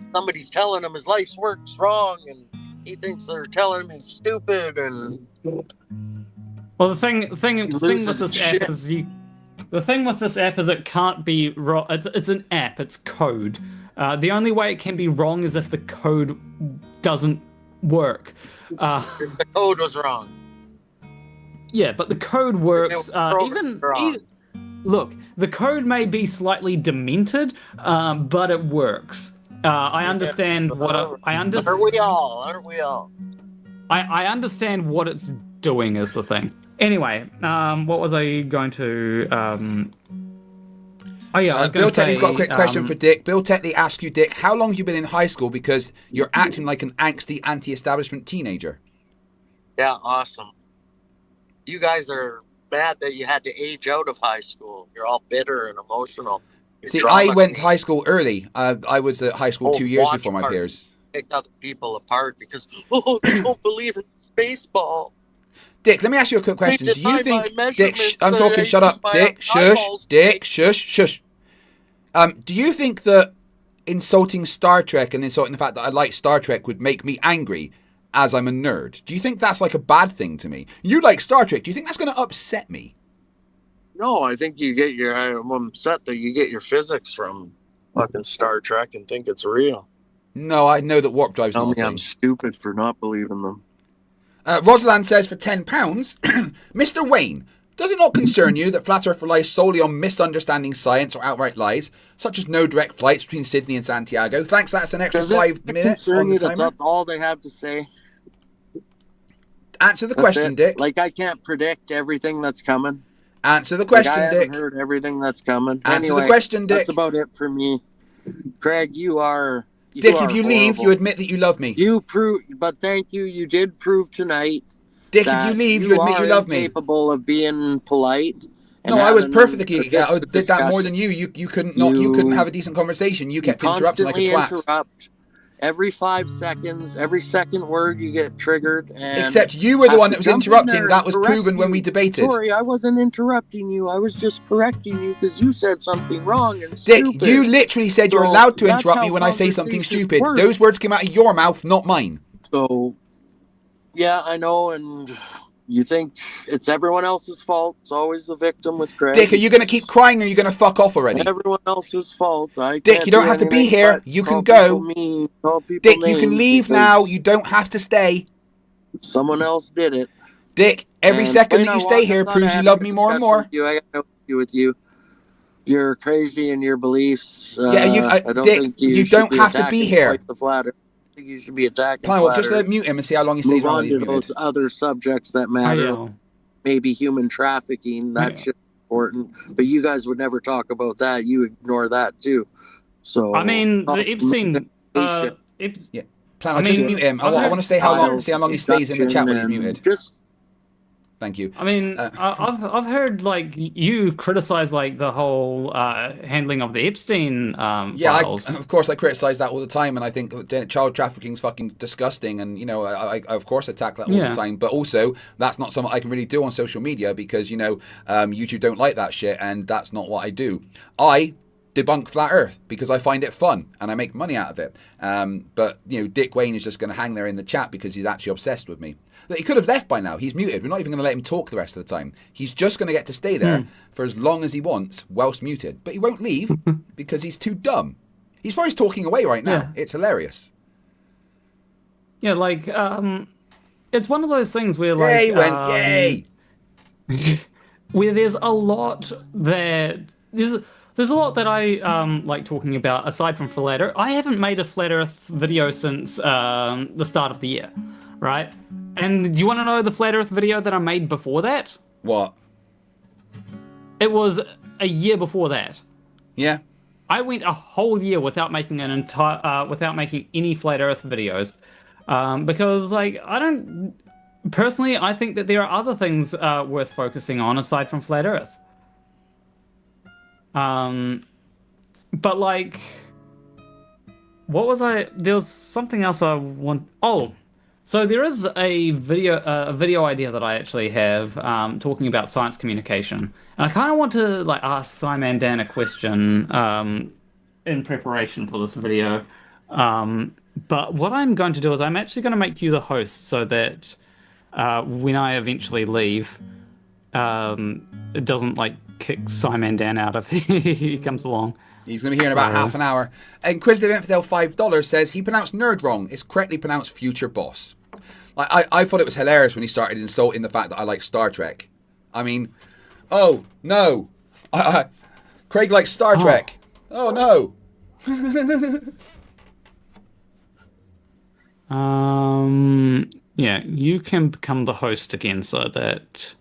somebody's telling him his life's work's wrong, and he thinks they're telling him he's stupid. And well, the thing with this app is the thing with this app is it can't be wrong. It's an app. It's code. The only way it can be wrong is if the code doesn't work. The code was wrong. Yeah, but the code works. Look, the code may be slightly demented, but it works. I understand I understand. Aren't we all? I understand what it's doing is the thing. Anyway, what was I going to? Oh yeah, I was going Bill to say. Techney's got a quick question for Dick. Bill Techney asks you, Dick, how long have you been in high school because you're acting like an angsty, anti-establishment teenager? Yeah, awesome. You guys are mad that you had to age out of high school. You're all bitter and emotional. See, I went to high school early. I was at high school 2 years before my peers. Picked other people apart because they don't believe in baseball. Dick, let me ask you a quick question. Do you think, Dick, I'm talking, shut up, Dick, shush, Dick, shush. Do you think that insulting Star Trek and insulting the fact that I like Star Trek would make me angry as I'm a nerd? Do you think that's like a bad thing to me? You like Star Trek. Do you think that's going to upset me? No, I think I'm upset that you get your physics from fucking Star Trek and think it's real. No, I know that warp drive's not a thing. I'm stupid for not believing them. Rosalind says for £10, Mr. Wayne, does it not concern you that Flat Earth relies solely on misunderstanding science or outright lies, such as no direct flights between Sydney and Santiago? Thanks, that's an extra 5 minutes on the timer. That's all they have to say. Answer the That's question, it. Dick. Like, I can't predict everything that's coming. Answer the Like, question, I haven't Dick. heard everything that's coming. Answer Anyway, the question, Dick. that's about it for me. Craig, you are Dick, if you horrible. leave, you admit that you love me. You proved, but thank you. You did prove tonight. Dick, if you leave, you admit you love me. Incapable of being polite. No, I was perfectly. I did that more than you. You couldn't have a decent conversation. You kept interrupting like a twat. Interrupt. Every 5 seconds, every second word, you get triggered. And except you were the one that was interrupting. That was proven when we debated. Sorry, I wasn't interrupting you. I was just correcting you because you said something wrong and Dick, stupid. you literally said you're allowed to interrupt me when I say something stupid. Work. Those words came out of your mouth, not mine. So, yeah, I know, and you think it's everyone else's fault. It's always the victim with Craig. Dick, are you going to keep crying or are you going to fuck off already? Everyone else's fault. Dick, you don't have to be here. You can go. Dick, you can leave now. You don't have to stay. Someone else did it. Dick, every second that you stay here proves you love me more and more. I got to with you. You're crazy in your beliefs. Yeah, Dick, you don't have to be here. The flatter. I think you should be attacking. Just let mute him and see how long he stays on. Move on to those other subjects that matter. Maybe human trafficking. That shit's important. But you guys would never talk about that. You ignore that too. So I mean, the Epstein. Just mute him. I want to see how long he stays in the chat when he's muted. Thank you. I mean, I've heard like you criticize like the whole handling of the Epstein files. Of course I criticize that all the time, and I think child trafficking is fucking disgusting, and I of course attack that all the time. But also that's not something I can really do on social media because YouTube don't like that shit, and that's not what I do. I debunk flat Earth because I find it fun and I make money out of it. But Dick Wayne is just going to hang there in the chat because he's actually obsessed with me. He could have left by now. He's muted. We're not even going to let him talk the rest of the time. He's just going to get to stay there for as long as he wants whilst muted. But he won't leave because he's too dumb. He's probably talking away right now. Yeah. It's hilarious. Yeah, like it's one of those things where like yay! Where there's a lot that there's a lot that I like talking about aside from Flat Earth. I haven't made a Flat Earth video since the start of the year, right? And do you want to know the Flat Earth video that I made before that? What? It was a year before that. Yeah. I went a whole year without making without making any Flat Earth videos, because like personally, I think that there are other things worth focusing on aside from Flat Earth. But like, what was there was something else I want. Oh, so there is a video idea that I actually have talking about science communication, and I kind of want to like ask Scimandan a question in preparation for this video. But what I'm going to do is I'm actually going to make you the host so that when I eventually leave, it doesn't like kick Scimandan out if he comes along. He's going to be here in about half an hour. Inquisitive Infidel $5 says he pronounced nerd wrong. It's correctly pronounced future boss. I thought it was hilarious when he started insulting the fact that I like Star Trek. I mean, oh no, Craig likes Star Trek. Oh no. Yeah, you can become the host again so that.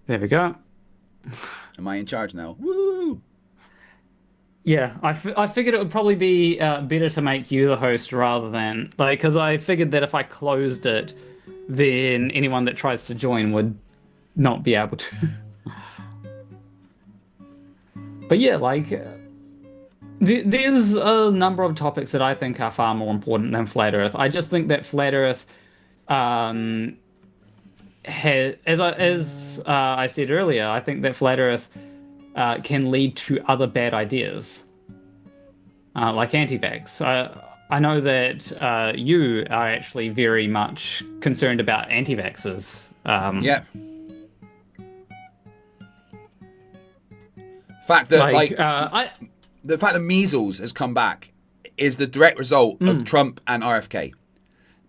There we go. Am I in charge now? Woo! Yeah, I figured it would probably be better to make you the host rather than like, because I figured that if I closed it, then anyone that tries to join would not be able to. But yeah, like there's a number of topics that I think are far more important than Flat Earth. I just think that Flat Earth, as I said earlier, I think that Flat Earth can lead to other bad ideas, like anti-vax. I know that you are actually very much concerned about anti-vaxxers. Yeah. Fact that the fact that measles has come back is the direct result of Trump and RFK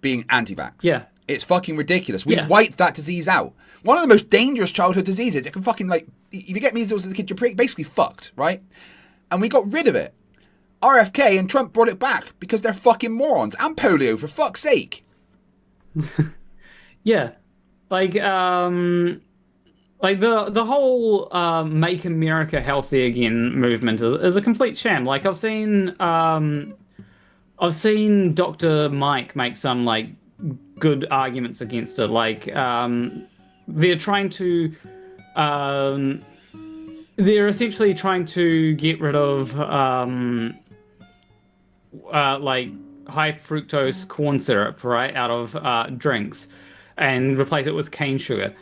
being anti-vax. Yeah. It's fucking ridiculous. We wiped that disease out. One of the most dangerous childhood diseases. It can fucking, like, if you get measles as a kid, you're basically fucked, right? And we got rid of it. RFK and Trump brought it back because they're fucking morons. And polio, for fuck's sake. Yeah, like the whole "Make America Healthy Again" movement is a complete sham. Like I've seen Dr. Mike make some like good arguments against it. Like they're trying to they're essentially trying to get rid of like high fructose corn syrup, right, out of drinks, and replace it with cane sugar,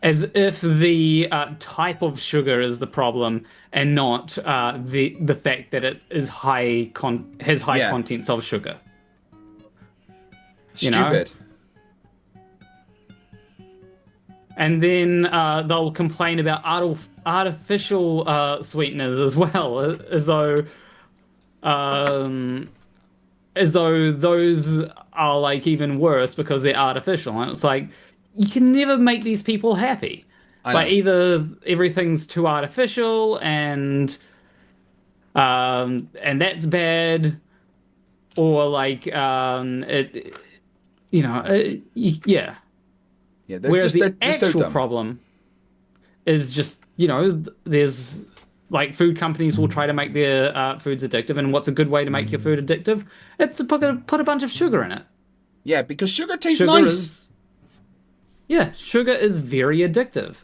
as if the type of sugar is the problem and not the fact that it is has high contents of sugar. Stupid. And then they'll complain about artificial sweeteners as well, as though those are like even worse because they're artificial. And it's like, you can never make these people happy. Like either everything's too artificial and that's bad, or like it, yeah. Yeah, whereas the they're so actual dumb. problem is just, there's like food companies will try to make their foods addictive, and what's a good way to make your food addictive? It's to put a bunch of sugar in it. Yeah, because sugar tastes nice. Sugar is very addictive.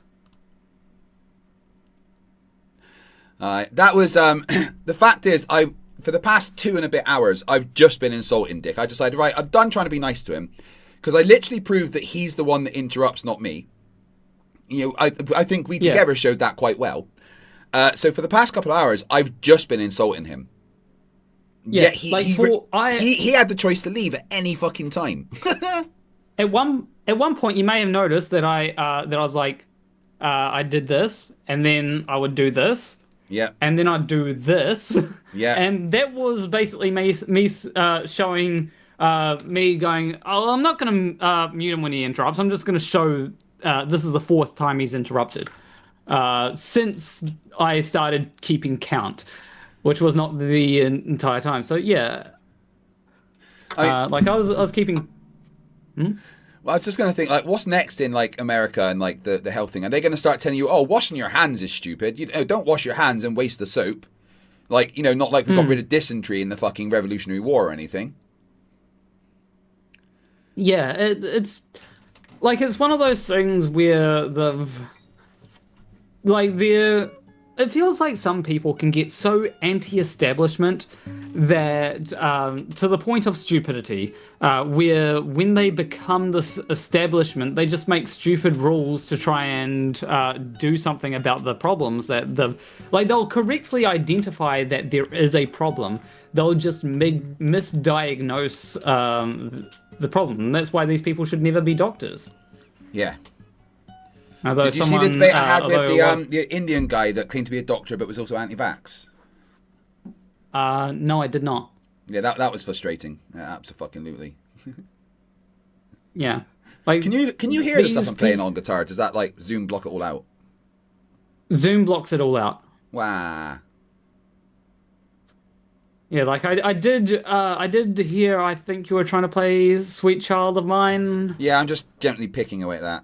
That was the fact is, for the past 2 and a bit hours, I've just been insulting Dick. I decided, right, I'm done trying to be nice to him, because I literally proved that he's the one that interrupts, not me. I think we together showed that quite well. So for the past couple of hours, I've just been insulting him. Yeah, he had the choice to leave at any fucking time. At one point, you may have noticed that I was like, I did this, and then I would do this. Yeah. And then I'd do this. Yeah. And that was basically me showing me going, oh, I'm not going to mute him when he interrupts. I'm just going to show this is the 4th time he's interrupted since I started keeping count, which was not the entire time. So yeah, I was keeping. Well, I was just going to think, like, what's next in, like, America and, like, the health thing? Are they going to start telling you, oh, washing your hands is stupid? Don't wash your hands and waste the soap. Like, not like we got rid of dysentery in the fucking Revolutionary War or anything. Yeah, it's like, it's one of those things where it feels like some people can get so anti-establishment that to the point of stupidity, where when they become this establishment, they just make stupid rules to try and do something about the problems that they'll correctly identify that there is a problem. They'll just misdiagnose the problem. And that's why these people should never be doctors. Yeah. Although Did you see the debate I had with the Indian guy that claimed to be a doctor but was also anti-vax? No, I did not. Yeah, that was frustrating. Absolutely. Yeah. Like, can you hear the stuff I'm playing on guitar? Does that like Zoom block it all out? Zoom blocks it all out. Wow. Yeah, like I did hear. I think you were trying to play "Sweet Child of Mine." Yeah, I'm just gently picking away at that.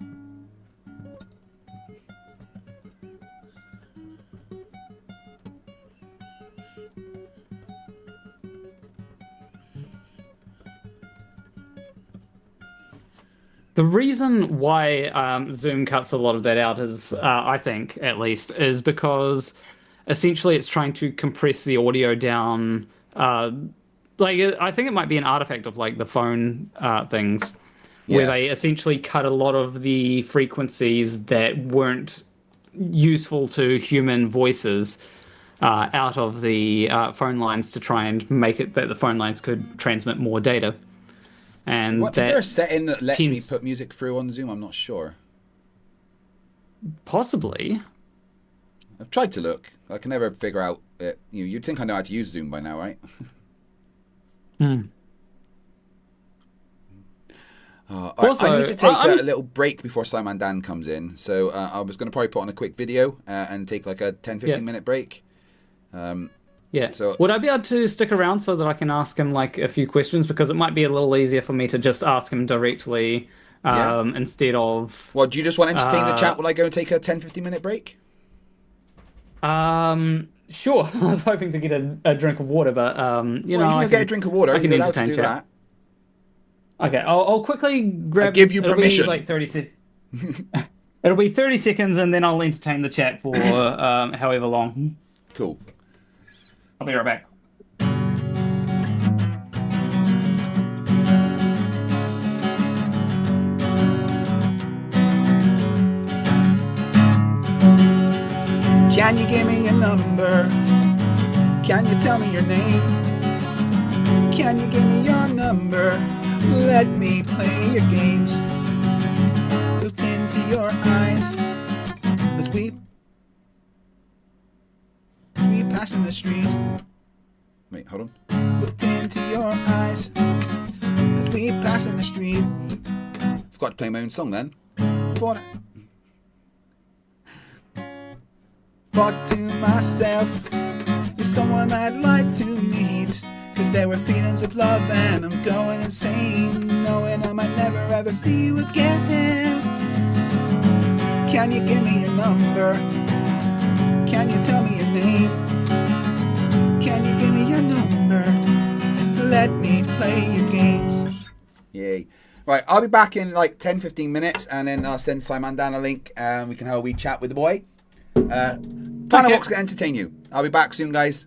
The reason why Zoom cuts a lot of that out is, I think, at least, is because essentially it's trying to compress the audio down. Like, I think it might be an artifact of like the phone things, where they essentially cut a lot of the frequencies that weren't useful to human voices out of the phone lines to try and make it that the phone lines could transmit more data. And is there a setting that lets me put music through on Zoom? I'm not sure. Possibly. I've tried to look. I can never figure out it. You'd think I know how to use Zoom by now, right? Also, I need to take a little break before Scimandan comes in. So I was going to probably put on a quick video and take like a 10-15 minute break. Yeah. So would I be able to stick around so that I can ask him like a few questions? Because it might be a little easier for me to just ask him directly yeah. instead of. Well, do you just want to entertain the chat while I go and take a 10-15 minute break? Sure. I was hoping to get a drink of water, but you know, you can go get a drink of water. I can You're allowed to entertain do chat. that. Okay, I'll quickly grab. I give you permission. It'll be like 30 seconds. It'll be 30 seconds, and then I'll entertain the chat for however long. Cool. I'll be right back. Can you give me your number? Can you tell me your name? Can you give me your number? Let me play your games. Look into your eyes as we pass in the street. Wait, hold on. Looked into your eyes as we pass in the street. Forgot to play my own song then. Thought to myself, you're someone I'd like to meet. Cause there were feelings of love and I'm going insane, knowing I might never ever see you again. Can you give me your number? Can you tell me your name? Can you give me your number? Let me play your games. Yay. Right, I'll be back in like 10-15 minutes and then I'll send Scimandan a link and we can have a wee chat with the boy. Plan of what's going to entertain you. I'll be back soon, guys.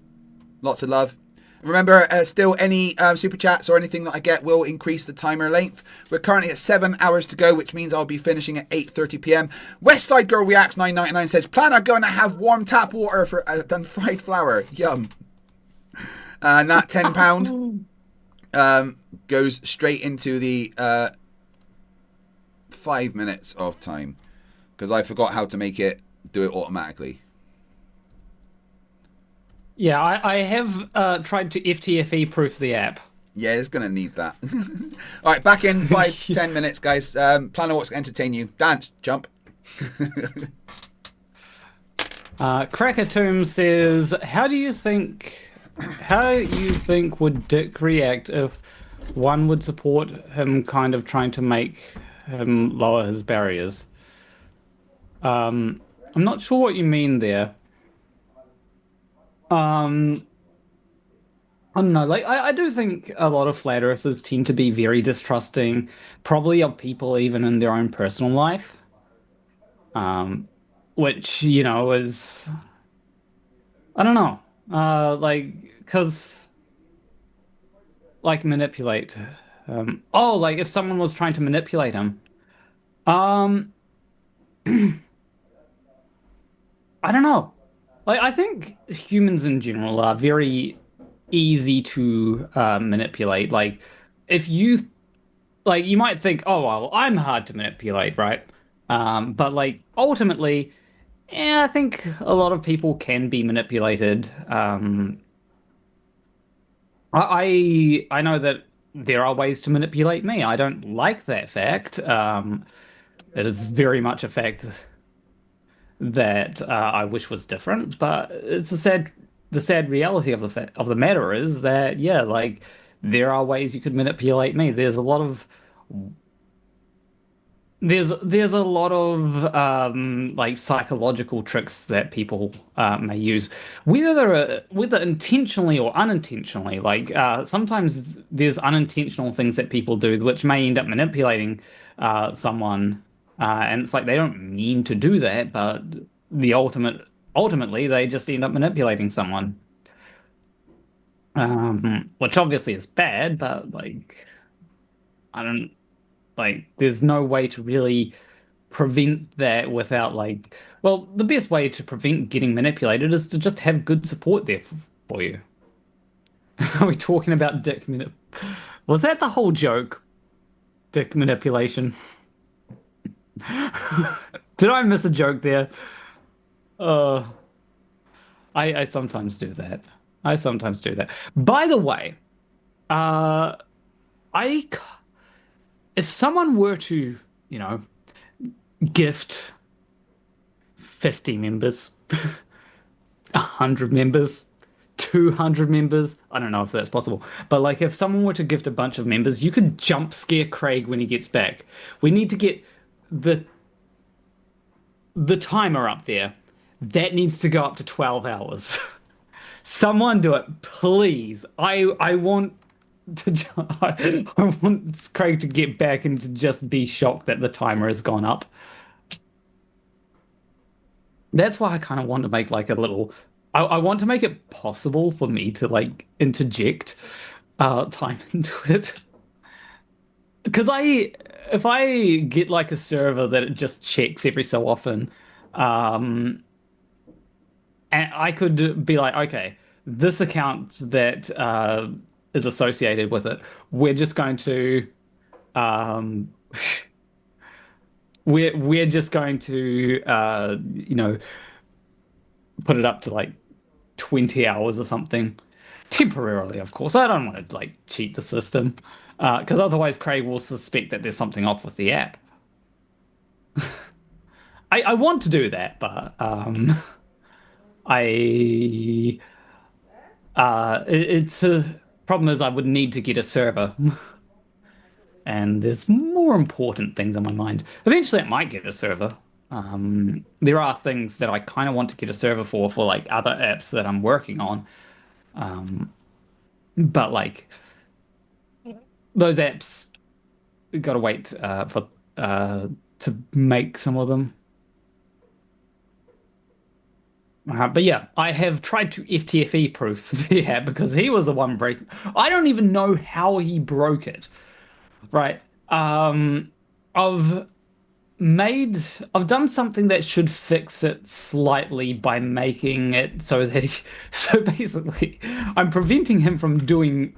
Lots of love. Remember, still any super chats or anything that I get will increase the timer length. We're currently at 7 hours to go, which means I'll be finishing at 8:30 p.m. Westside Girl Reacts 9.99 says, plan on going to have warm tap water for done fried flour. Yum. And that £10 goes straight into the 5 minutes of time because I forgot how to make it do it automatically. Yeah, I have tried to FTFE proof the app. Yeah, it's going to need that. All right, back in 5-10 minutes, guys. Plan on what's going to entertain you. Dance, jump. Cracker Tomb says, how do you think would Dick react if one would support him kind of trying to make him lower his barriers? I'm not sure what you mean there. I don't know, like I do think a lot of flat earthers tend to be very distrusting, probably of people even in their own personal life. Which, you know, is, I don't know, like, because, like, manipulate. Like if someone was trying to manipulate him. I don't know. Like, I think humans in general are very easy to manipulate. Like, if you, like, you might think, oh, well, I'm hard to manipulate, right? But, like, ultimately, yeah, I think a lot of people can be manipulated. I know that there are ways to manipulate me. I don't like that fact. It is very much a fact that I wish was different, but it's the sad reality of the matter is that, yeah, like, there are ways you could manipulate me. There's a lot of like psychological tricks that people may use, whether intentionally or unintentionally. Like sometimes there's unintentional things that people do which may end up manipulating someone. And it's like they don't mean to do that, but ultimately they just end up manipulating someone. Which obviously is bad, but like there's no way to really prevent that without the best way to prevent getting manipulated is to just have good support there for you. Are we talking about dick Was that the whole joke? Dick manipulation. Did I miss a joke there? I sometimes do that. By the way, if someone were to, you know, gift 50 members, 100 members, 200 members. I don't know if that's possible, but like if someone were to gift a bunch of members, you could jump scare Craig when he gets back. We need to get the timer up there. That needs to go up to 12 hours. Someone do it, please. I want to I want Craig to get back and to just be shocked that the timer has gone up. That's why I kind of want to make like a little I want to make it possible for me to like interject time into it. Because if I get like a server that it just checks every so often, and I could be like, okay, this account that is associated with it, we're just going to we're just going to you know, put it up to like 20 hours or something temporarily. Of course, I don't want to like cheat the system, because otherwise Craig will suspect that there's something off with the app. I want to do that, but it's a problem is I would need to get a server. And there's more important things on my mind. Eventually I might get a server. There are things that I kind of want to get a server for like other apps that I'm working on. But like those apps, gotta wait for to make some of them. But yeah, I have tried to FTFE proof the app because he was the one breaking. I don't even know how he broke it. Right. I've done something that should fix it slightly by making it so that so basically I'm preventing him from doing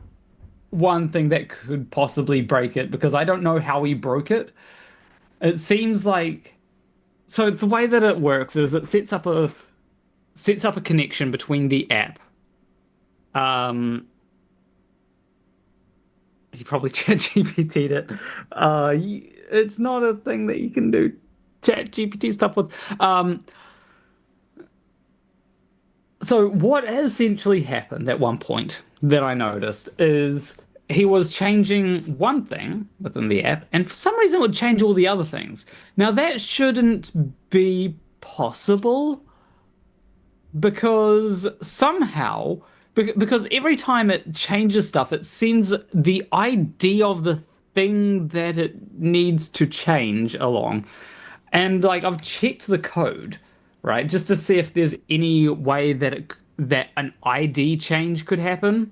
one thing that could possibly break it because I don't know how he broke it. It seems like, so the way that it works is it sets up a connection between the app. He probably ChatGPT'd it. It's not a thing that you can do ChatGPT stuff with. So what essentially happened at one point that I noticed is he was changing one thing within the app, and for some reason it would change all the other things. Now that shouldn't be possible because somehow, because every time it changes stuff, it sends the ID of the thing that it needs to change along. And like I've checked the code, right, just to see if there's any way that an ID change could happen.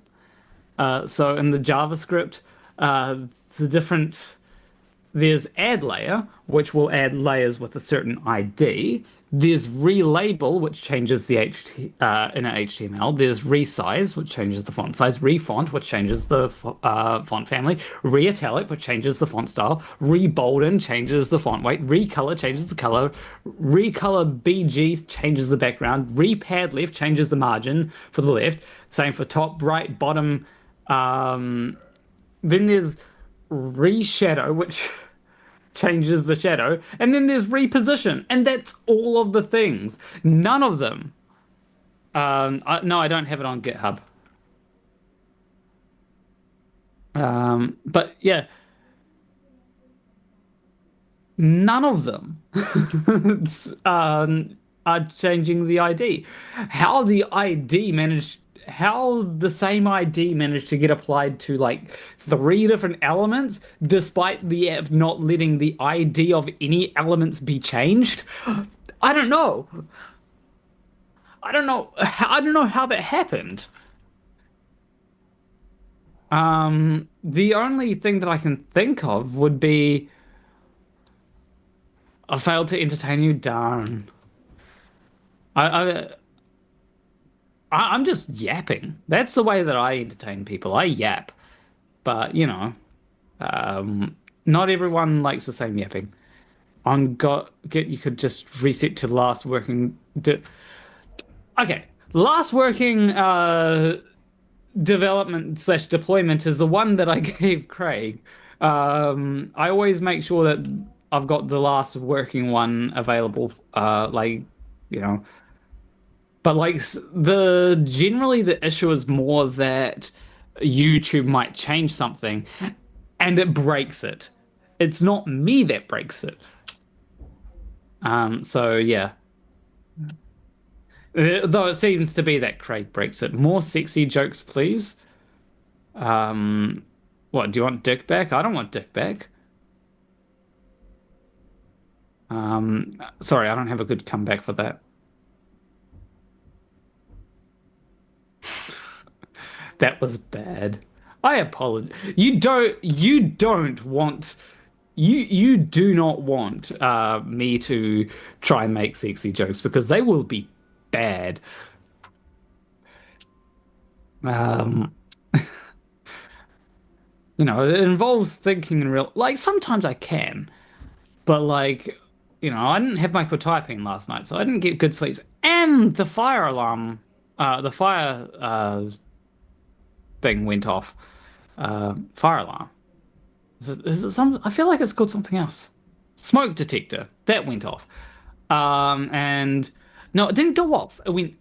So in the JavaScript, there's add layer, which will add layers with a certain ID. There's relabel, which changes the inner HTML. There's resize, which changes the font size. Refont, which changes the font family. Reitalic, which changes the font style. Rebolden changes the font weight. Recolor changes the color. Recolor BG changes the background. Repad left changes the margin for the left. Same for top, right, bottom. Then there's reshadow, which changes the shadow, and then there's reposition, and that's all of the things. None of them. No, I don't have it on GitHub. But yeah, none of them are changing the ID. How the same ID managed to get applied to like 3 different elements despite the app not letting the ID of any elements be changed, I don't know. I don't know how that happened. The only thing that I can think of would be I failed to entertain you, darn. I'm just yapping. That's the way that I entertain people. I yap. But, you know, not everyone likes the same yapping. You could just reset to last working... Okay. Last working development/deployment is the one that I gave Craig. I always make sure that I've got the last working one available, like, you know... But like generally the issue is more that YouTube might change something and it breaks it. It's not me that breaks it. So yeah. Though it seems to be that Craig breaks it. More sexy jokes, please. What, do you want Dick back? I don't want Dick back. Sorry, I don't have a good comeback for that. That was bad. I apologize. You do not want me to try and make sexy jokes because they will be bad. You know, it involves thinking in real, like sometimes I can, but like, you know, I didn't have my quetiapine last night, so I didn't get good sleep. And the fire alarm, the fire thing went off. Fire alarm. Is it some? I feel like it's called something else. Smoke detector. That went off. And no, it didn't go off. It went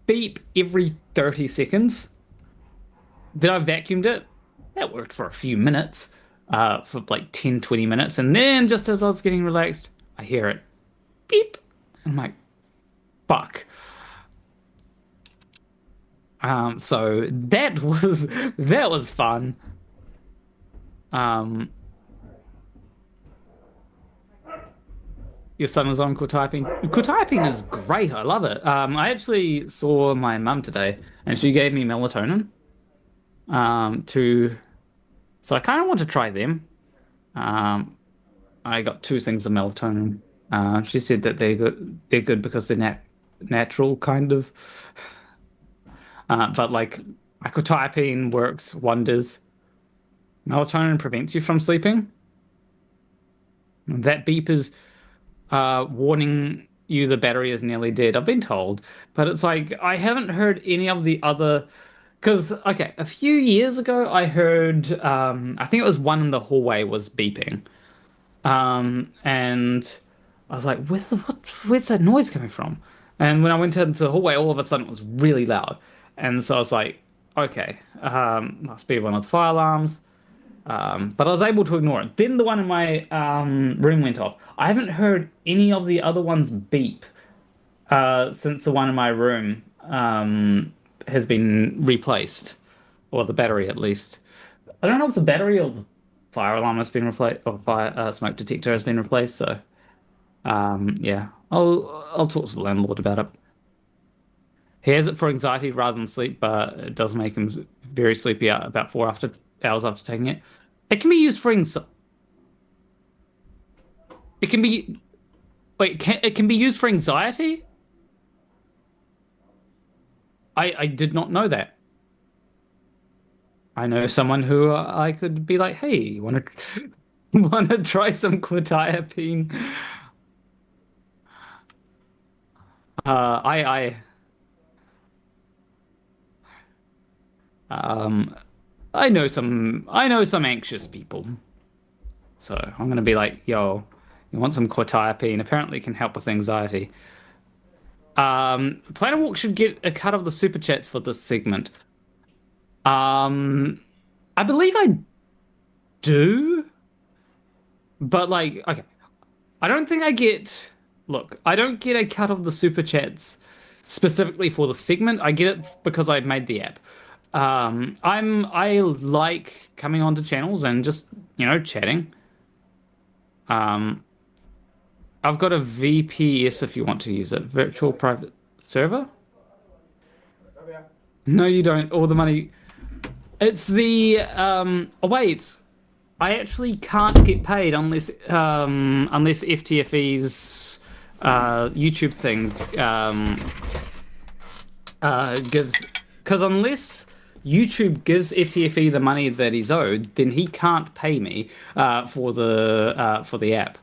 beep every 30 seconds. Then I vacuumed it. That worked for a few minutes, for like 10, 20 minutes. And then just as I was getting relaxed, I hear it. Beep. I'm like, fuck. So that was fun. Your son is on quetiapine. Quetiapine is great. I love it. I actually saw my mum today, and she gave me melatonin. So I kind of want to try them. I got 2 things of melatonin. She said that they're good. They're good because they're natural, kind of. But like quetiapine works wonders. Melatonin prevents you from sleeping. That beep is warning you the battery is nearly dead. I've been told, but it's like I haven't heard any of the other. Because okay, a few years ago I heard I think it was one in the hallway was beeping, and I was like, where's that noise coming from? And when I went into the hallway, all of a sudden it was really loud. And so I was like, okay, must be one of the fire alarms. But I was able to ignore it. Then the one in my room went off. I haven't heard any of the other ones beep since the one in my room has been replaced. Or the battery, at least. I don't know if the battery or the fire alarm has been replaced, or fire smoke detector has been replaced, so yeah. I'll talk to the landlord about it. He has it for anxiety rather than sleep, but it does make him very sleepy about 4 hours after taking it. It can be used for anxiety. It can be... Wait, it can be used for anxiety? I did not know that. I know someone who I could be like, hey, you want to try some quetiapine? I know some anxious people. So I'm gonna be like, yo, you want some quetiapine? Apparently it can help with anxiety. Planet Walk should get a cut of the super chats for this segment. I believe I do. But like, okay. I don't think I get... Look, I don't get a cut of the super chats specifically for the segment. I get it because I've made the app. I like coming onto channels and just, you know, chatting. I've got a VPS if you want to use it. Virtual private server? No, you don't. All the money... It's the... Oh, wait. I actually can't get paid unless FTFE's YouTube thing gives... Because unless YouTube gives FTFE the money that he's owed, then he can't pay me for the app.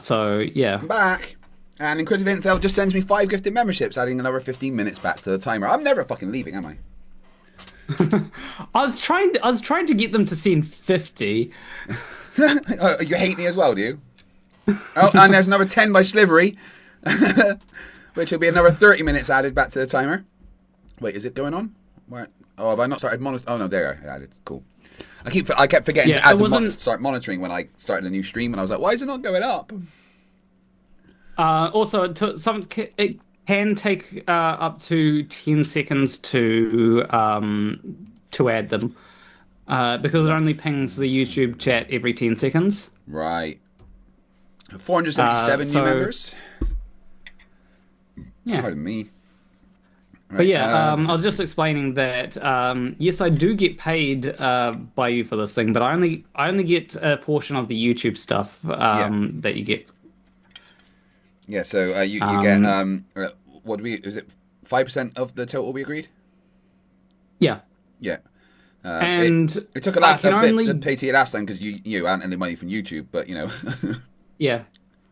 So yeah. I'm back. And Inquisitive Intel just sends me 5 gifted memberships, adding another 15 minutes back to the timer. I'm never fucking leaving, am I? I was trying to get them to send 50. You hate me as well, do you? Oh, and there's another 10 by Slivery, which will be another 30 minutes added back to the timer. Wait, is it going on? Where? Oh, have I not started monitoring? Oh, no, there I added. Cool. I kept forgetting to add start monitoring when I started a new stream, and I was like, why is it not going up? Also, it can take up to 10 seconds to add them, because it only pings the YouTube chat every 10 seconds. Right. 477 new members. Yeah. Pardon me. Right. But yeah, I was just explaining that yes, I do get paid by you for this thing, but I only get a portion of the YouTube stuff that you get. Yeah, so you get what do we? Is it 5% of the total we agreed? Yeah. Yeah. And it took a bit to pay to you last time because you hadn't any money from YouTube, but you know. Yeah.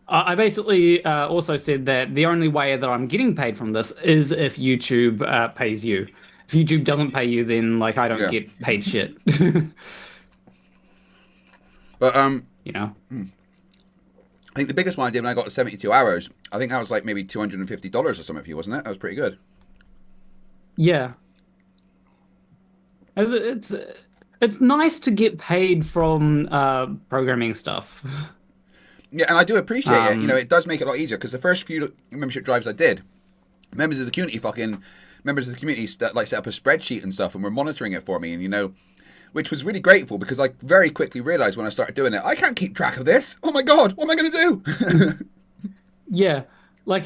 I basically also said that the only way that I'm getting paid from this is if YouTube pays you. If YouTube doesn't pay you, then like I don't get paid shit. But you know, I think the biggest one I did when I got to 72 hours, I think that was like maybe $250 or something for you, wasn't it? That was pretty good. Yeah. It's nice to get paid from programming stuff. Yeah, and I do appreciate it. You know, it does make it a lot easier because the first few membership drives I did, members of the community set up a spreadsheet and stuff and were monitoring it for me, and you know, which was really grateful because I very quickly realized when I started doing it, I can't keep track of this. Oh my God, what am I going to do? Yeah, like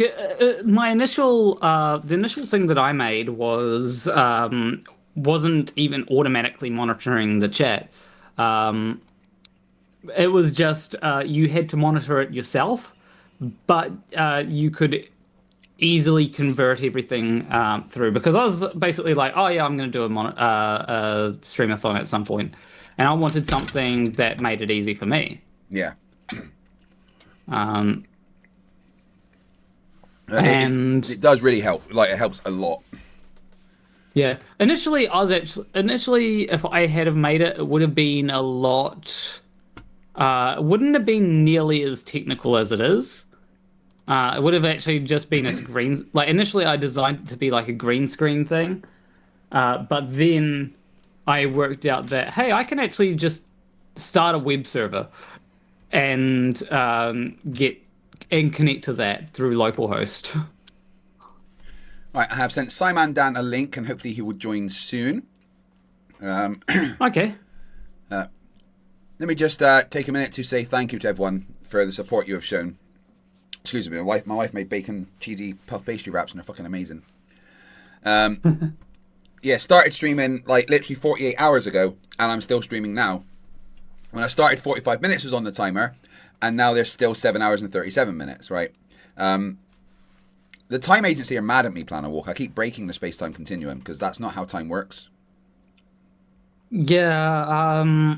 my the initial thing that I made was wasn't even automatically monitoring the chat. It was just you had to monitor it yourself, but you could easily convert everything through, because I was basically like, oh yeah, I'm going to do a streamathon at some point, and I wanted something that made it easy for me. Yeah. And it does really help. Like, it helps a lot. Yeah. Initially, if I had have made it, it would have been a lot. It wouldn't have been nearly as technical as it is. It would have actually just been a green. Like initially, I designed it to be like a green screen thing, but then I worked out that hey, I can actually just start a web server and connect to that through localhost. Right, I have sent Scimandan a link, and hopefully he will join soon. Okay. Let me just take a minute to say thank you to everyone for the support you have shown. Excuse me, my wife made bacon cheesy puff pastry wraps, and they're fucking amazing. Yeah, started streaming like literally 48 hours ago, and I'm still streaming now. When I started, 45 minutes was on the timer, and now there's still 7 hours and 37 minutes, right? The time agency are mad at me, Plan a Walk. I keep breaking the space-time continuum, because that's not how time works. Yeah,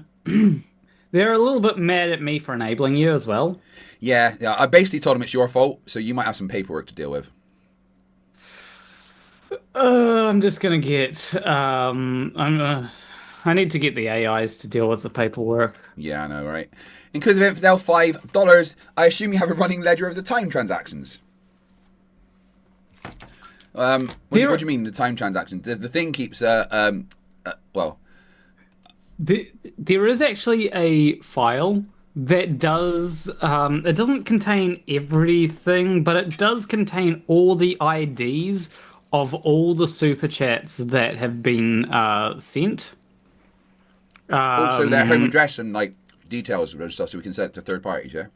they're a little bit mad at me for enabling you as well. Yeah, I basically told them it's your fault, so you might have some paperwork to deal with. I'm just gonna get. I need to get the AIs to deal with the paperwork. Yeah, I know, right? Because of Infidel, $5. I assume you have a running ledger of the time transactions. What do you mean the time transactions? The thing keeps well. There is actually a file that does, it doesn't contain everything, but it does contain all the IDs of all the super chats that have been sent. Also, their home address and like details of those stuff, so we can send it to third parties. Yeah.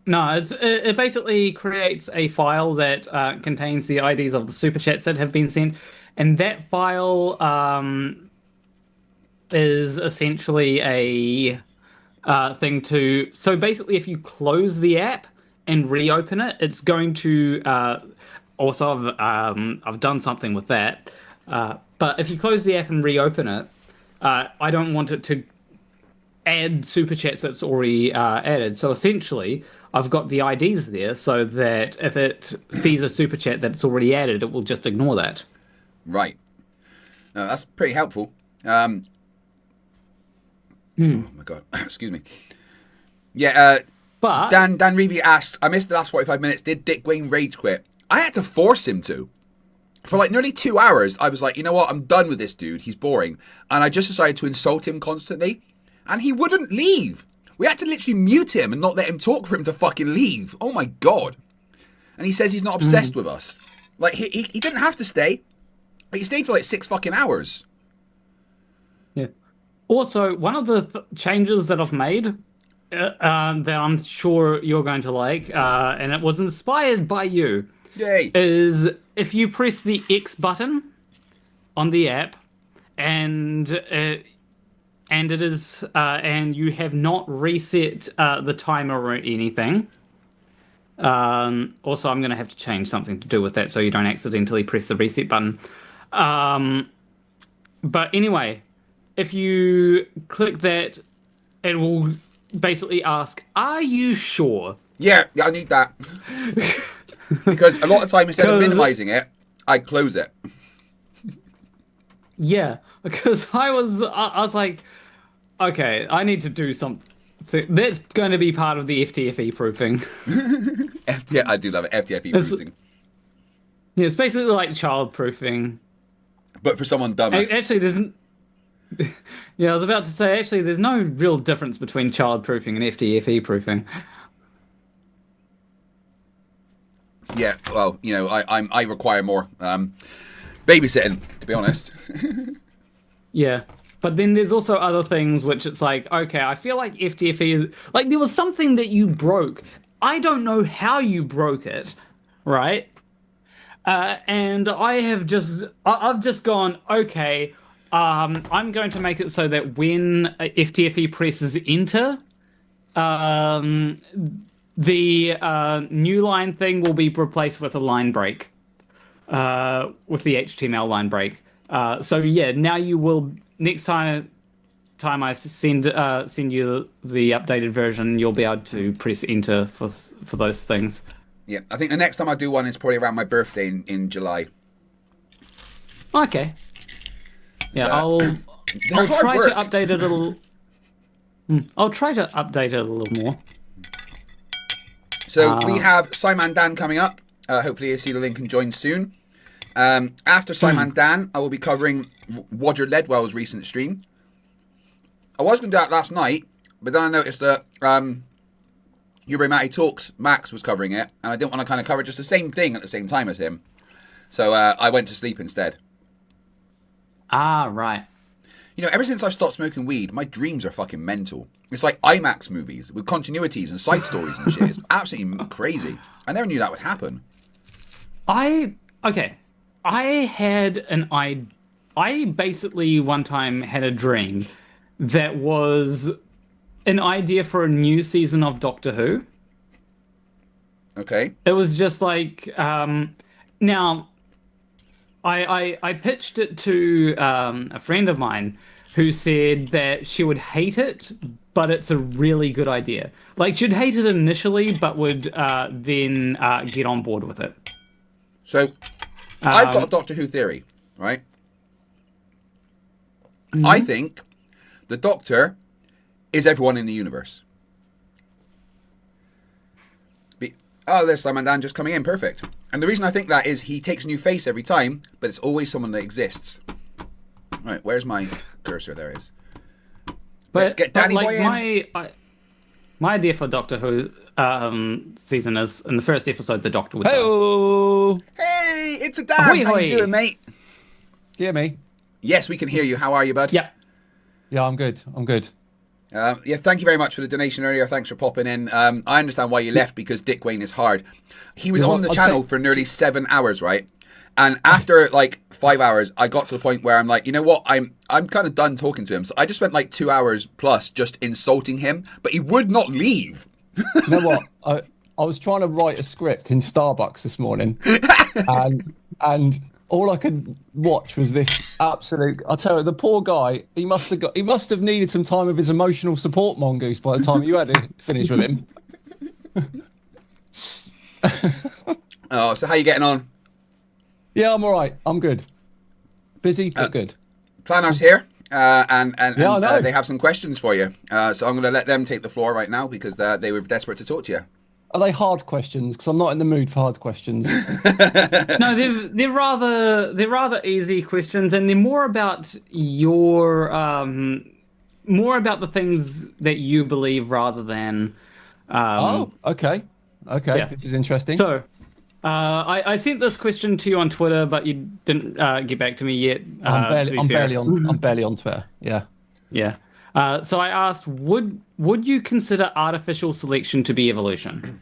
No, it basically creates a file that contains the IDs of the super chats that have been sent, and that file is essentially a thing to. So basically, if you close the app and reopen it, it's going to. Also, I've done something with that. But if you close the app and reopen it, I don't want it to add super chats that's already added. So essentially, I've got the IDs there so that if it sees a super chat that's already added, it will just ignore that. Right. No, that's pretty helpful. Oh my God, excuse me. Yeah. But Dan Reevy asks, I missed the last 45 minutes. Did Dick Wayne rage quit? I had to force him to. For like nearly 2 hours, I was like, you know what? I'm done with this dude. He's boring. And I just decided to insult him constantly. And he wouldn't leave. We had to literally mute him and not let him talk for him to fucking leave. Oh my God. And he says he's not obsessed with us. Like, he didn't have to stay. But he stayed for like 6 fucking hours. Yeah. Also, one of the changes that I've made that I'm sure you're going to like, and it was inspired by you, Yay. is if you press the X button on the app, and it is and you have not reset the timer or anything. Also, I'm going to have to change something to do with that so you don't accidentally press the reset button. But anyway, if you click that, it will basically ask, "Are you sure?" Yeah, I need that. Because a lot of time, instead of minimizing it, I close it. Yeah, because I was like, okay, I need to do something. That's going to be part of the FTFE proofing. Yeah, I do love it. FTFE proofing. Yeah, it's basically like child proofing. But for someone dumber. Actually, there's... Yeah, I was about to say, actually, there's no real difference between child proofing and FTFE proofing. Yeah, well, you know, I require more babysitting, to be honest. Yeah, but then there's also other things which it's like, okay, I feel like FTFE is... Like, there was something that you broke. I don't know how you broke it, right? And I've just gone, okay, I'm going to make it so that when FTFE presses enter, the new line thing will be replaced with a line break, with the HTML line break. So yeah, now you will, next time I send you the updated version, you'll be able to press enter for those things. Yeah, I think the next time I do one is probably around my birthday in July. Okay. Yeah, I'll try to update it a little. I'll try to update it a little more. So we have Scimandan coming up. Hopefully you'll see the link and join soon. After Scimandan, I will be covering Wodger Lledwell's recent stream. I was going to do that last night, but then I noticed that Ube Matty Talks, Max was covering it, and I didn't want to kind of cover just the same thing at the same time as him. So I went to sleep instead. Ah, right. You know, ever since I stopped smoking weed, my dreams are fucking mental. It's like IMAX movies with continuities and side stories and shit. It's absolutely crazy. I never knew that would happen. I basically one time had a dream that was an idea for a new season of Doctor Who. Okay. It was just like, now, I pitched it to a friend of mine who said that she would hate it, but it's a really good idea. Like, she'd hate it initially, but would then get on board with it. So, I've got a Doctor Who theory, right? I think the Doctor is everyone in the universe. Oh, there's Scimandan just coming in. Perfect. And the reason I think that is he takes a new face every time, but it's always someone that exists. Right, where's my cursor? There it is. Let's get Danny Boy in. My idea for Doctor Who season is, in the first episode, the Doctor would Hello. Hey, it's a Dan. How you doing, mate? Hear me? Yes, we can hear you. How are you, bud? Yeah. Yeah, I'm good. I'm good. Yeah, thank you very much for the donation earlier. Thanks for popping in. I understand why you left, because Dick Wayne is hard. He was on the channel for nearly 7 hours, right? And after like 5 hours, I got to the point where I'm like, you know what? I'm kind of done talking to him. So I just spent like 2 hours plus just insulting him, but he would not leave. You know what? I was trying to write a script in Starbucks this morning, and all I could watch was this absolute. I tell you, the poor guy. He must have needed some time with his emotional support mongoose by the time you had it finished with him. Oh, so how you getting on? Yeah, I'm all right. I'm good. Busy, but good. Planner's here. I know. They have some questions for you. So I'm going to let them take the floor right now because they were desperate to talk to you. Are they hard questions? Because I'm not in the mood for hard questions. No, they're rather easy questions, and they're more about your more about the things that you believe rather than. Okay. Yeah. This is interesting. So, I sent this question to you on Twitter, but you didn't get back to me yet. I'm barely on Twitter. Yeah. Yeah. So I asked, would you consider artificial selection to be evolution?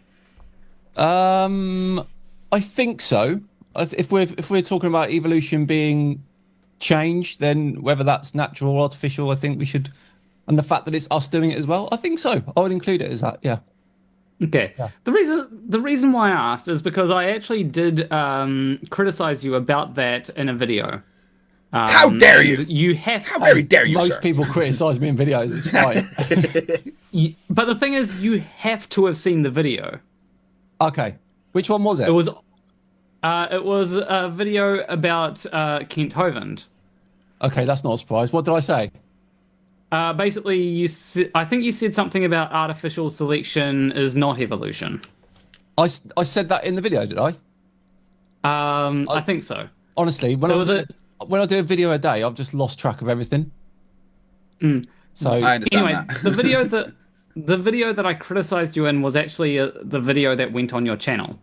I think so. If we're talking about evolution being change, then whether that's natural or artificial, I think we should, and the fact that it's us doing it as well, I think so. I would include it as that. Yeah. Okay. Yeah. The reason why I asked is because I actually did criticize you about that in a video. How dare you? You have. How very dare you, Most sir? people criticize me in videos. It's fine. But the thing is, you have to have seen the video. Okay. Which one was it? It was a video about Kent Hovind. Okay, that's not a surprise. What did I say? Basically, I think you said something about artificial selection is not evolution. I said that in the video, did I? I think so. Honestly, when I do a video a day, I've just lost track of everything. So I understand anyway, that. the video that I criticized you in was actually the video that went on your channel.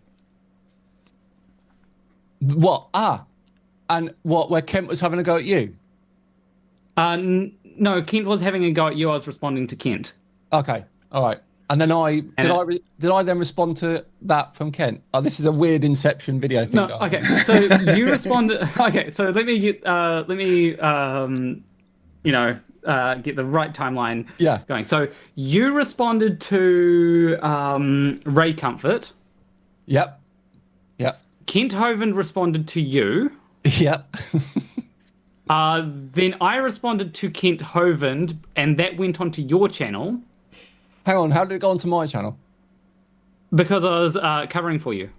What? And what? Where Kent was having a go at you? No, Kent was having a go at you. I was responding to Kent. Okay, all right. And then did I then respond to that from Kent? Oh, this is a weird Inception video thing. No, okay. So you responded. Okay, so let me get get the right timeline going. So you responded to Ray Comfort. Yep. Kent Hovind responded to you. Yep. Then I responded to Kent Hovind, and that went onto your channel. Hang on, how did it go onto my channel? Because I was covering for you.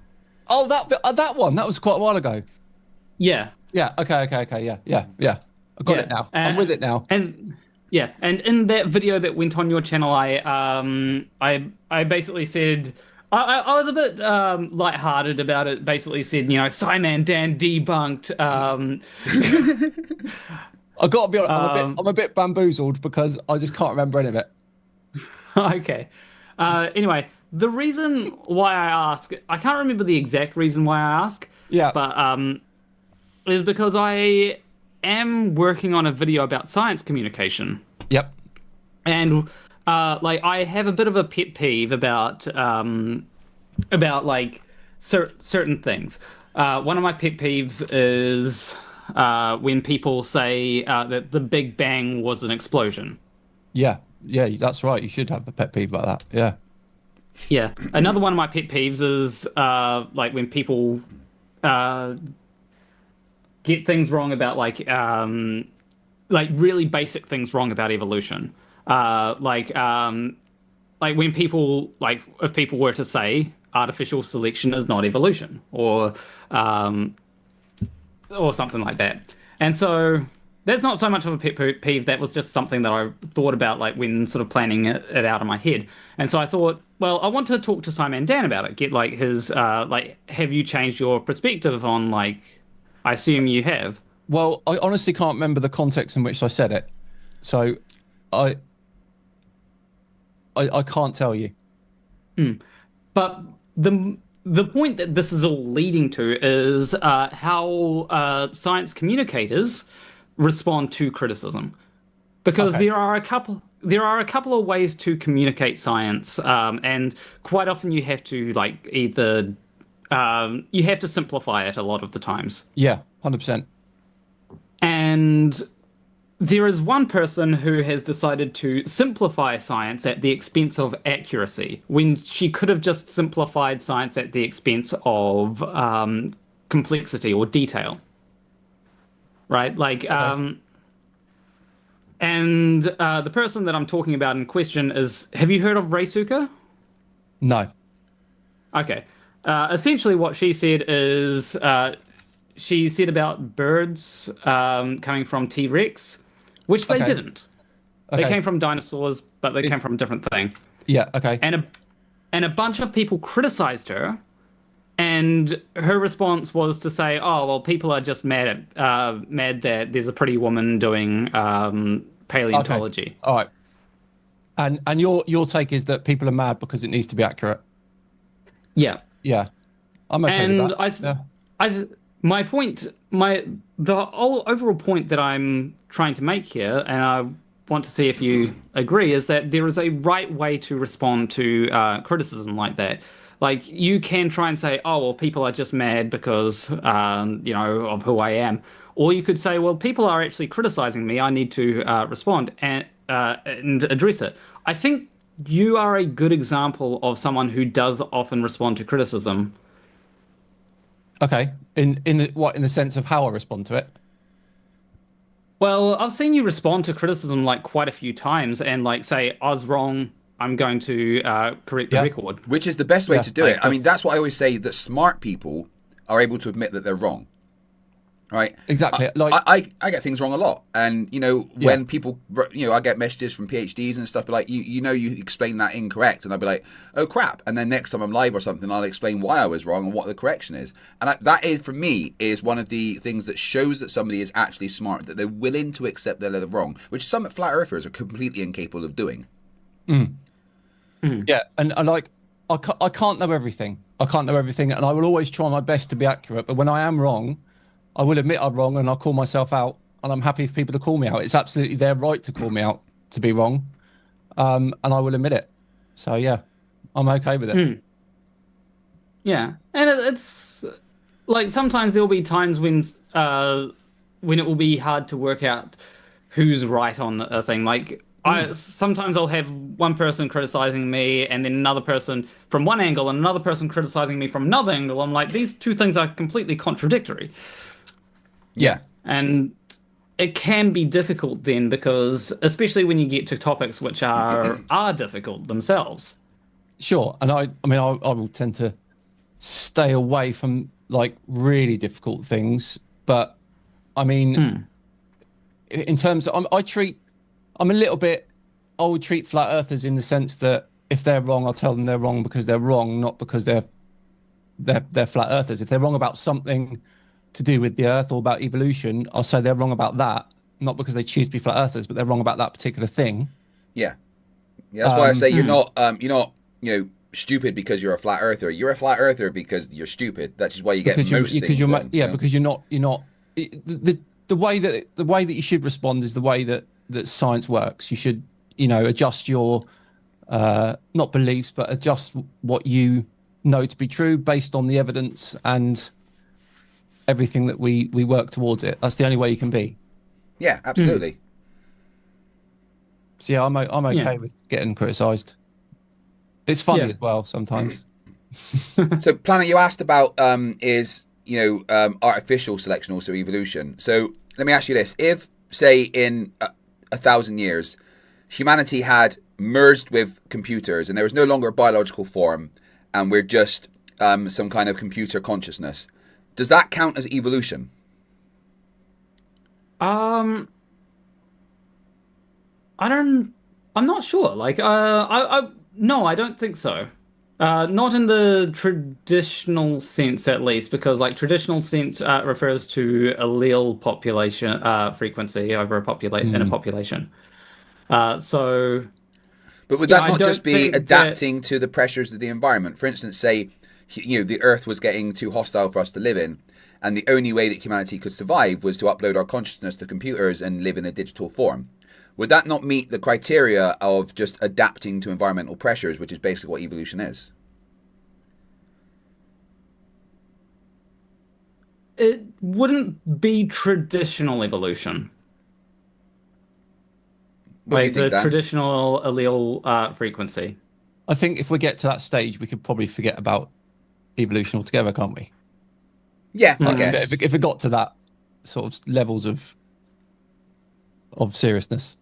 Oh, that one. That was quite a while ago. Yeah. Yeah. Okay. Yeah. I got it now. I'm with it now. And in that video that went on your channel, I basically said. I was a bit lighthearted about it. Basically said, Scimandan debunked. I got to be honest, I'm a bit bamboozled because I just can't remember any of it. Okay. Anyway, the reason why I ask, I can't remember the exact reason why I ask. Yeah. But is because I am working on a video about science communication. Yep. And I have a bit of a pet peeve about certain things. One of my pet peeves is when people say that the Big Bang was an explosion. Yeah, that's right. You should have a pet peeve about that. Yeah. Yeah. Another one of my pet peeves is when people get things wrong about really basic things wrong about evolution. When people if people were to say artificial selection is not evolution or something like that. And so that's not so much of a pet peeve. That was just something that I thought about when sort of planning it out in my head. And so I thought, well, I want to talk to Scimandan about it. Get his have you changed your perspective on I assume you have. Well, I honestly can't remember the context in which I said it. So I can't tell you. But the point that this is all leading to is how science communicators respond to criticism, because there are a couple of ways to communicate science, and quite often you have to either you have to simplify it a lot of the times. Yeah, 100%. And there is one person who has decided to simplify science at the expense of accuracy, when she could have just simplified science at the expense of complexity or detail. Right? And the person that I'm talking about in question is, have you heard of Ray Suka? No. Okay. Essentially what she said is, she said about birds coming from T-Rex, which they Okay. didn't. Okay. They came from dinosaurs, but they came from a different thing. Yeah. Okay. And a bunch of people criticized her, and her response was to say, "Oh, well, people are just mad that there's a pretty woman doing paleontology." Okay. All right. And your take is that people are mad because it needs to be accurate. Yeah. Yeah. I'm okay And with that. my point, the overall point that I'm trying to make here, and I want to see if you agree, is that there is a right way to respond to criticism like that. Like, you can try and say, "Oh, well, people are just mad because of who I am," or you could say, "Well, people are actually criticizing me. I need to respond and address it." I think you are a good example of someone who does often respond to criticism. Okay. In the sense of how I respond to it? Well, I've seen you respond to criticism like quite a few times and like say, "I was wrong. I'm going to correct the record." Which is the best way to do like it. I mean, that's what I always say, that smart people are able to admit that they're wrong. Right? Exactly. I get things wrong a lot. And, when people, I get messages from PhDs and stuff, but like, you explained that incorrect. And I'll be like, oh, crap. And then next time I'm live or something, I'll explain why I was wrong and what the correction is. And that is, for me, is one of the things that shows that somebody is actually smart, that they're willing to accept they're wrong, which some flat earthers are completely incapable of doing. Yeah. And I can't know everything. I can't know everything. And I will always try my best to be accurate. But when I am wrong, I will admit I'm wrong and I'll call myself out, and I'm happy for people to call me out. It's absolutely their right to call me out to be wrong, and I will admit it. So yeah, I'm okay with it. Yeah, and it's like sometimes there'll be times when it will be hard to work out who's right on a thing. Like sometimes I'll have one person criticizing me and then another person from one angle and another person criticizing me from another angle. I'm like, these two things are completely contradictory. Yeah. And it can be difficult then, because especially when you get to topics which are difficult themselves. Sure. And I will tend to stay away from like really difficult things, but I mean, in terms of, I would treat flat earthers in the sense that if they're wrong, I'll tell them they're wrong because they're wrong, not because they're flat earthers. If they're wrong about something to do with the earth or about evolution, I'll say they're wrong about that, not because they choose to be flat earthers, but they're wrong about that particular thing. Yeah. That's why I say you're not stupid because you're a flat earther. You're a flat earther because you're stupid. That's just why you get most things wrong. Because you're not the way that you should respond is the way that science works. You should adjust your not beliefs, but adjust what you know to be true based on the evidence and everything that we work towards it. That's the only way you can be. Yeah, absolutely. So yeah, I'm okay with getting criticised. It's funny as well sometimes. So, Planet, you asked about artificial selection, also evolution. So let me ask you this: if, say, in 1,000 years, humanity had merged with computers and there was no longer a biological form, and we're just some kind of computer consciousness, does that count as evolution? I'm not sure. Like, no, I don't think so. Not in the traditional sense, at least, because like traditional sense refers to allele population frequency over in a population. So. But would that not just be adapting to the pressures of the environment? For instance, say, the Earth was getting too hostile for us to live in, and the only way that humanity could survive was to upload our consciousness to computers and live in a digital form. Would that not meet the criteria of just adapting to environmental pressures, which is basically what evolution is? It wouldn't be traditional evolution. Like the traditional allele frequency. I think if we get to that stage, we could probably forget about evolution altogether, can't we? Yeah, I guess. If it got to that sort of levels of seriousness.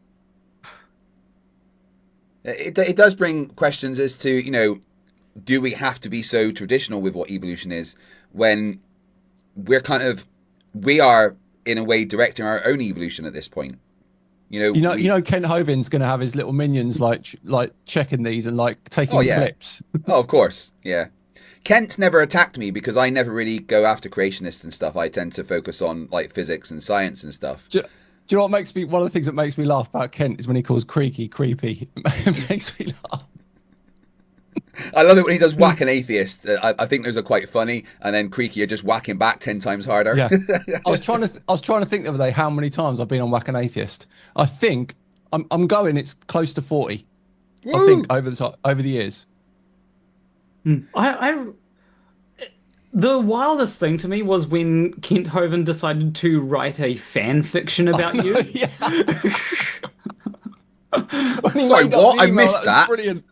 It does bring questions as to, do we have to be so traditional with what evolution is when we are in a way directing our own evolution at this point? You know, Kent Hovind's going to have his little minions like checking these and like taking clips. Oh, of course, yeah. Kent's never attacked me because I never really go after creationists and stuff. I tend to focus on like physics and science and stuff. Do you know what makes me? One of the things that makes me laugh about Kent is when he calls Creaky creepy. It makes me laugh. I love it when he does whack an atheist. I think those are quite funny, and then Creaky are just whacking back 10 times harder. Yeah, I was trying to think the other day how many times I've been on whack an atheist. I think I'm going. It's close to 40. Woo! I think over the years. The wildest thing to me was when Kent Hovind decided to write a fan fiction about you. Yeah. Sorry, what? I missed that. Brilliant.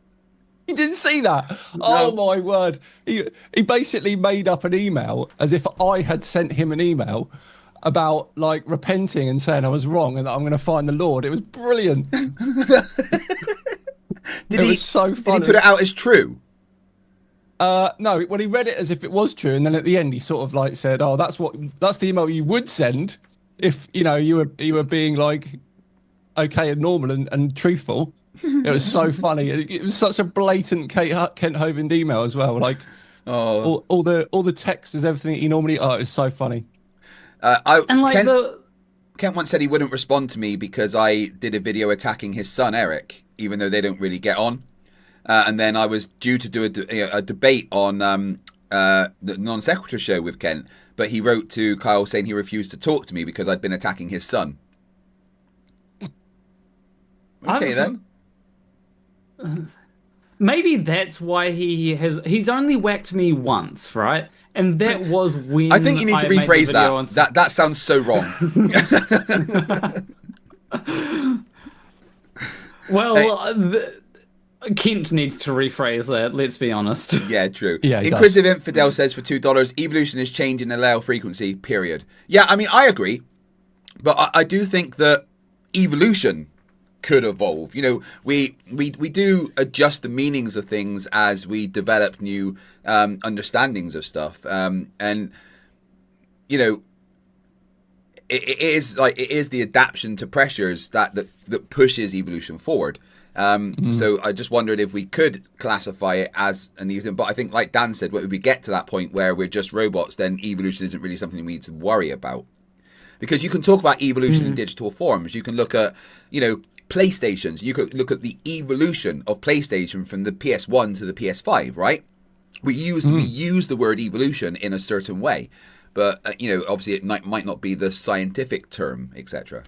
You didn't see that? No. Oh my word! He basically made up an email as if I had sent him an email about like repenting and saying I was wrong and that I'm going to find the Lord. It was brilliant. It was so funny. Did he put it out as true? No, when he read it as if it was true, and then at the end he sort of like said, "Oh, that's the email you would send if you were being like okay and normal and truthful." It was so funny. It was such a blatant Kent Hovind email as well. Like all the text is everything he normally. Oh, it was so funny. Kent once said he wouldn't respond to me because I did a video attacking his son Eric, even though they don't really get on. And then I was due to do a debate on the Non Sequitur show with Kent, but he wrote to Kyle saying he refused to talk to me because I'd been attacking his son. Okay, then. Maybe that's why he's only whacked me once, right? And that was when I think you need to rephrase that. That sounds so wrong. Well, Kent needs to rephrase that, let's be honest. Yeah, true. Yeah, Inquisitive Infidel says for $2, evolution is changing the allele frequency, period. Yeah, I mean, I agree. But I do think that evolution could evolve. We do adjust the meanings of things as we develop new understandings of stuff. And it is the adaptation to pressures that pushes evolution forward. So I just wondered if we could classify it as an evolution. But I think, like Dan said, if we get to that point where we're just robots, then evolution isn't really something we need to worry about. Because you can talk about evolution in digital forms. You can look at, PlayStations. You could look at the evolution of PlayStation from the PS1 to the PS5, right? We use the word evolution in a certain way. But, obviously it might not be the scientific term, etc.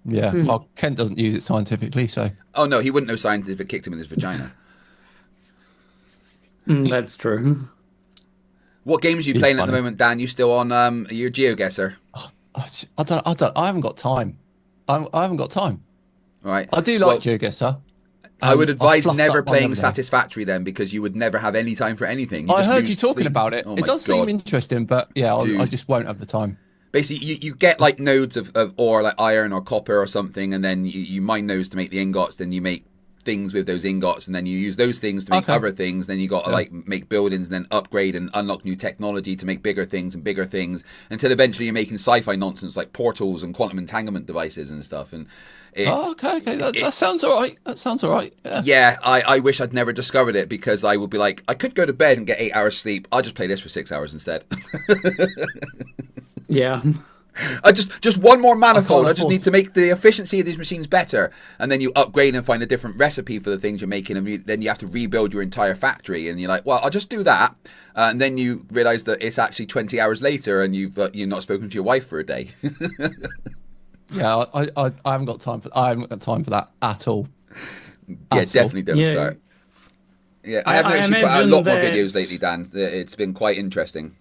Yeah, well, Kent doesn't use it scientifically, so... Oh, no, he wouldn't know science if it kicked him in his vagina. That's true. What games are you playing at the moment, Dan? You still on your GeoGuessr? I haven't got time. I haven't got time. All right. I do like GeoGuessr. I would advise never playing Satisfactory then, because you would never have any time for anything. I heard you talking about it. It does seem interesting, but yeah, I just won't have the time. Basically, you get like nodes of ore, like iron or copper or something, and then you mine those to make the ingots. Then you make things with those ingots, and then you use those things to make other things. Then you got to like make buildings and then upgrade and unlock new technology to make bigger things, until eventually you're making sci-fi nonsense like portals and quantum entanglement devices and stuff. And okay, that sounds all right. That sounds all right. Yeah, I wish I'd never discovered it, because I would be like, I could go to bed and get 8 hours sleep. I'll just play this for 6 hours instead. Yeah. I just one more manifold. I just need to make the efficiency of these machines better, and then you upgrade and find a different recipe for the things you're making, and then you have to rebuild your entire factory. And you're like, well, I'll just do that, and then you realize that it's actually 20 hours later, and you've not spoken to your wife for a day. Yeah, I haven't got time for that at all. Definitely don't start. Yeah, I have noticed you put out a lot more videos lately, Dan. It's been quite interesting.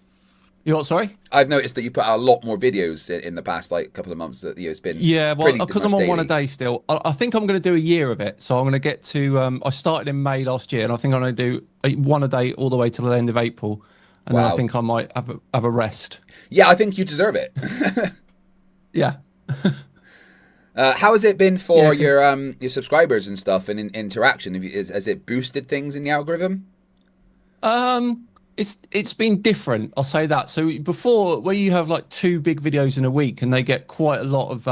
You what? Sorry, I've noticed that you put out a lot more videos in the past couple of months. That it's been because I'm on one a day still. I think I'm going to do a year of it. So I'm going to get to. I started in May last year, and I think I'm going to do one a day all the way till the end of April, and then I think I might have a rest. Yeah, I think you deserve it. Yeah. How has it been for your subscribers and stuff and in interaction? Has it boosted things in the algorithm? it's been different. I'll say that. So before, where you have like 2 big videos in a week and they get quite a lot of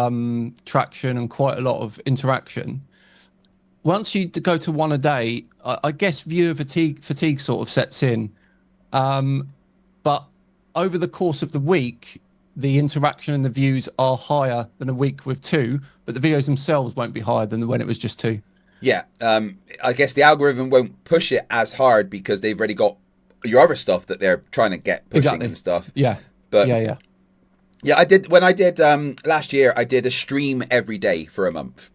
traction and quite a lot of interaction. Once you go to 1 a day, I guess viewer fatigue sort of sets in. But over the course of the week, the interaction and the views are higher than a week with 2, but the videos themselves won't be higher than when it was just 2. Yeah, I guess the algorithm won't push it as hard because they've already got your other stuff that they're trying to get pushing and stuff. Yeah, but yeah. I did last year. I did a stream every day for a month.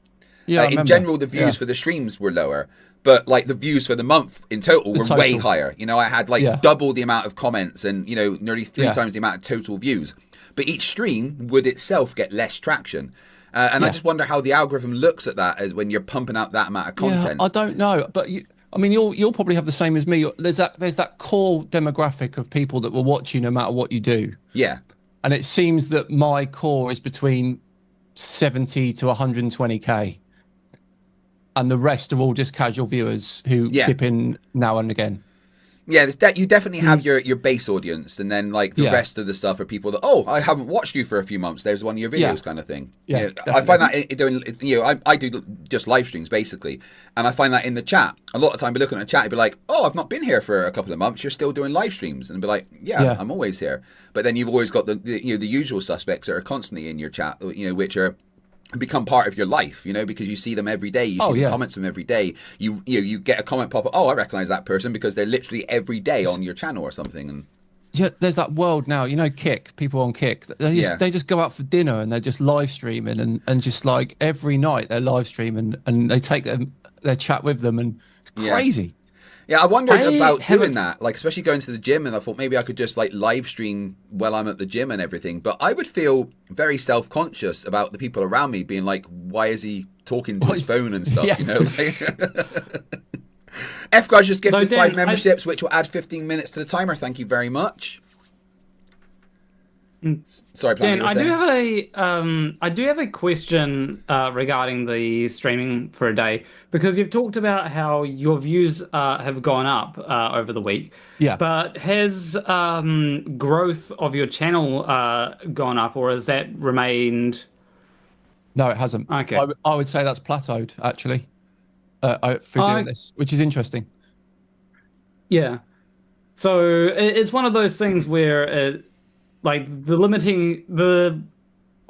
Yeah, in general, the views for the streams were lower, but like the views for the month in total were way higher. You know, I had like double the amount of comments and nearly 3 times the amount of total views. But each stream would itself get less traction. I just wonder how the algorithm looks at that as when you're pumping out that amount of content. Yeah, I don't know, but you'll probably have the same as me. There's that core demographic of people that will watch you no matter what you do. Yeah, and it seems that my core is between 70 to 120k, and the rest are all just casual viewers who dip in now and again. Yeah, you definitely have your base audience, and then like the rest of the stuff are people that, I haven't watched you for a few months. There's one of your videos, kind of thing. Yeah, I find that doing, I do just live streams basically, and I find that in the chat a lot of time. Be looking at a chat, and be like, I've not been here for a couple of months. You're still doing live streams, and be like, I'm always here. But then you've always got the usual suspects that are constantly in your chat, which are become part of your life, because you see them every day. You see the comments from every day. You get a comment pop up. I recognize that person because they're literally every day on your channel or something. And there's that world now. Kick, people on Kick. They just go out for dinner and they're just live streaming and just like every night they're live streaming and they take their chat with them, and it's crazy. Yeah, I wondered about doing that, like especially going to the gym, and I thought maybe I could just like live stream while I'm at the gym and everything. But I would feel very self-conscious about the people around me being like, why is he talking to his phone and stuff, F guys just gifted 5 memberships, which will add 15 minutes to the timer. Thank you very much. Sorry, Dan, I do have a question regarding the streaming for a day, because you've talked about how your views have gone up over the week. Yeah. But has growth of your channel gone up, or has that remained? No, it hasn't. Okay. I would say that's plateaued actually. For doing this, which is interesting. Yeah. So it's one of those things where like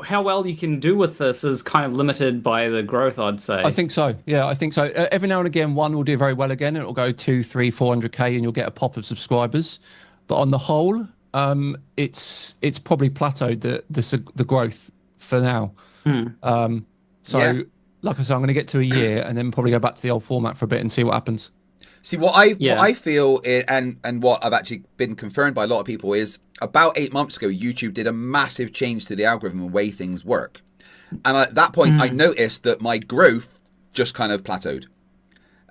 how well you can do with this is kind of limited by the growth, I'd say. I think so. Yeah, I think so. Every now and again, one will do very well again. It'll go 200, 300, 400k, and you'll get a pop of subscribers. But on the whole, it's probably plateaued the growth for now. Like I said, I'm going to get to a year and then probably go back to the old format for a bit and see what happens. See, what I feel, and what I've actually been confirmed by a lot of people is about 8 months ago, YouTube did a massive change to the algorithm and the way things work. And at that point, I noticed that my growth just kind of plateaued.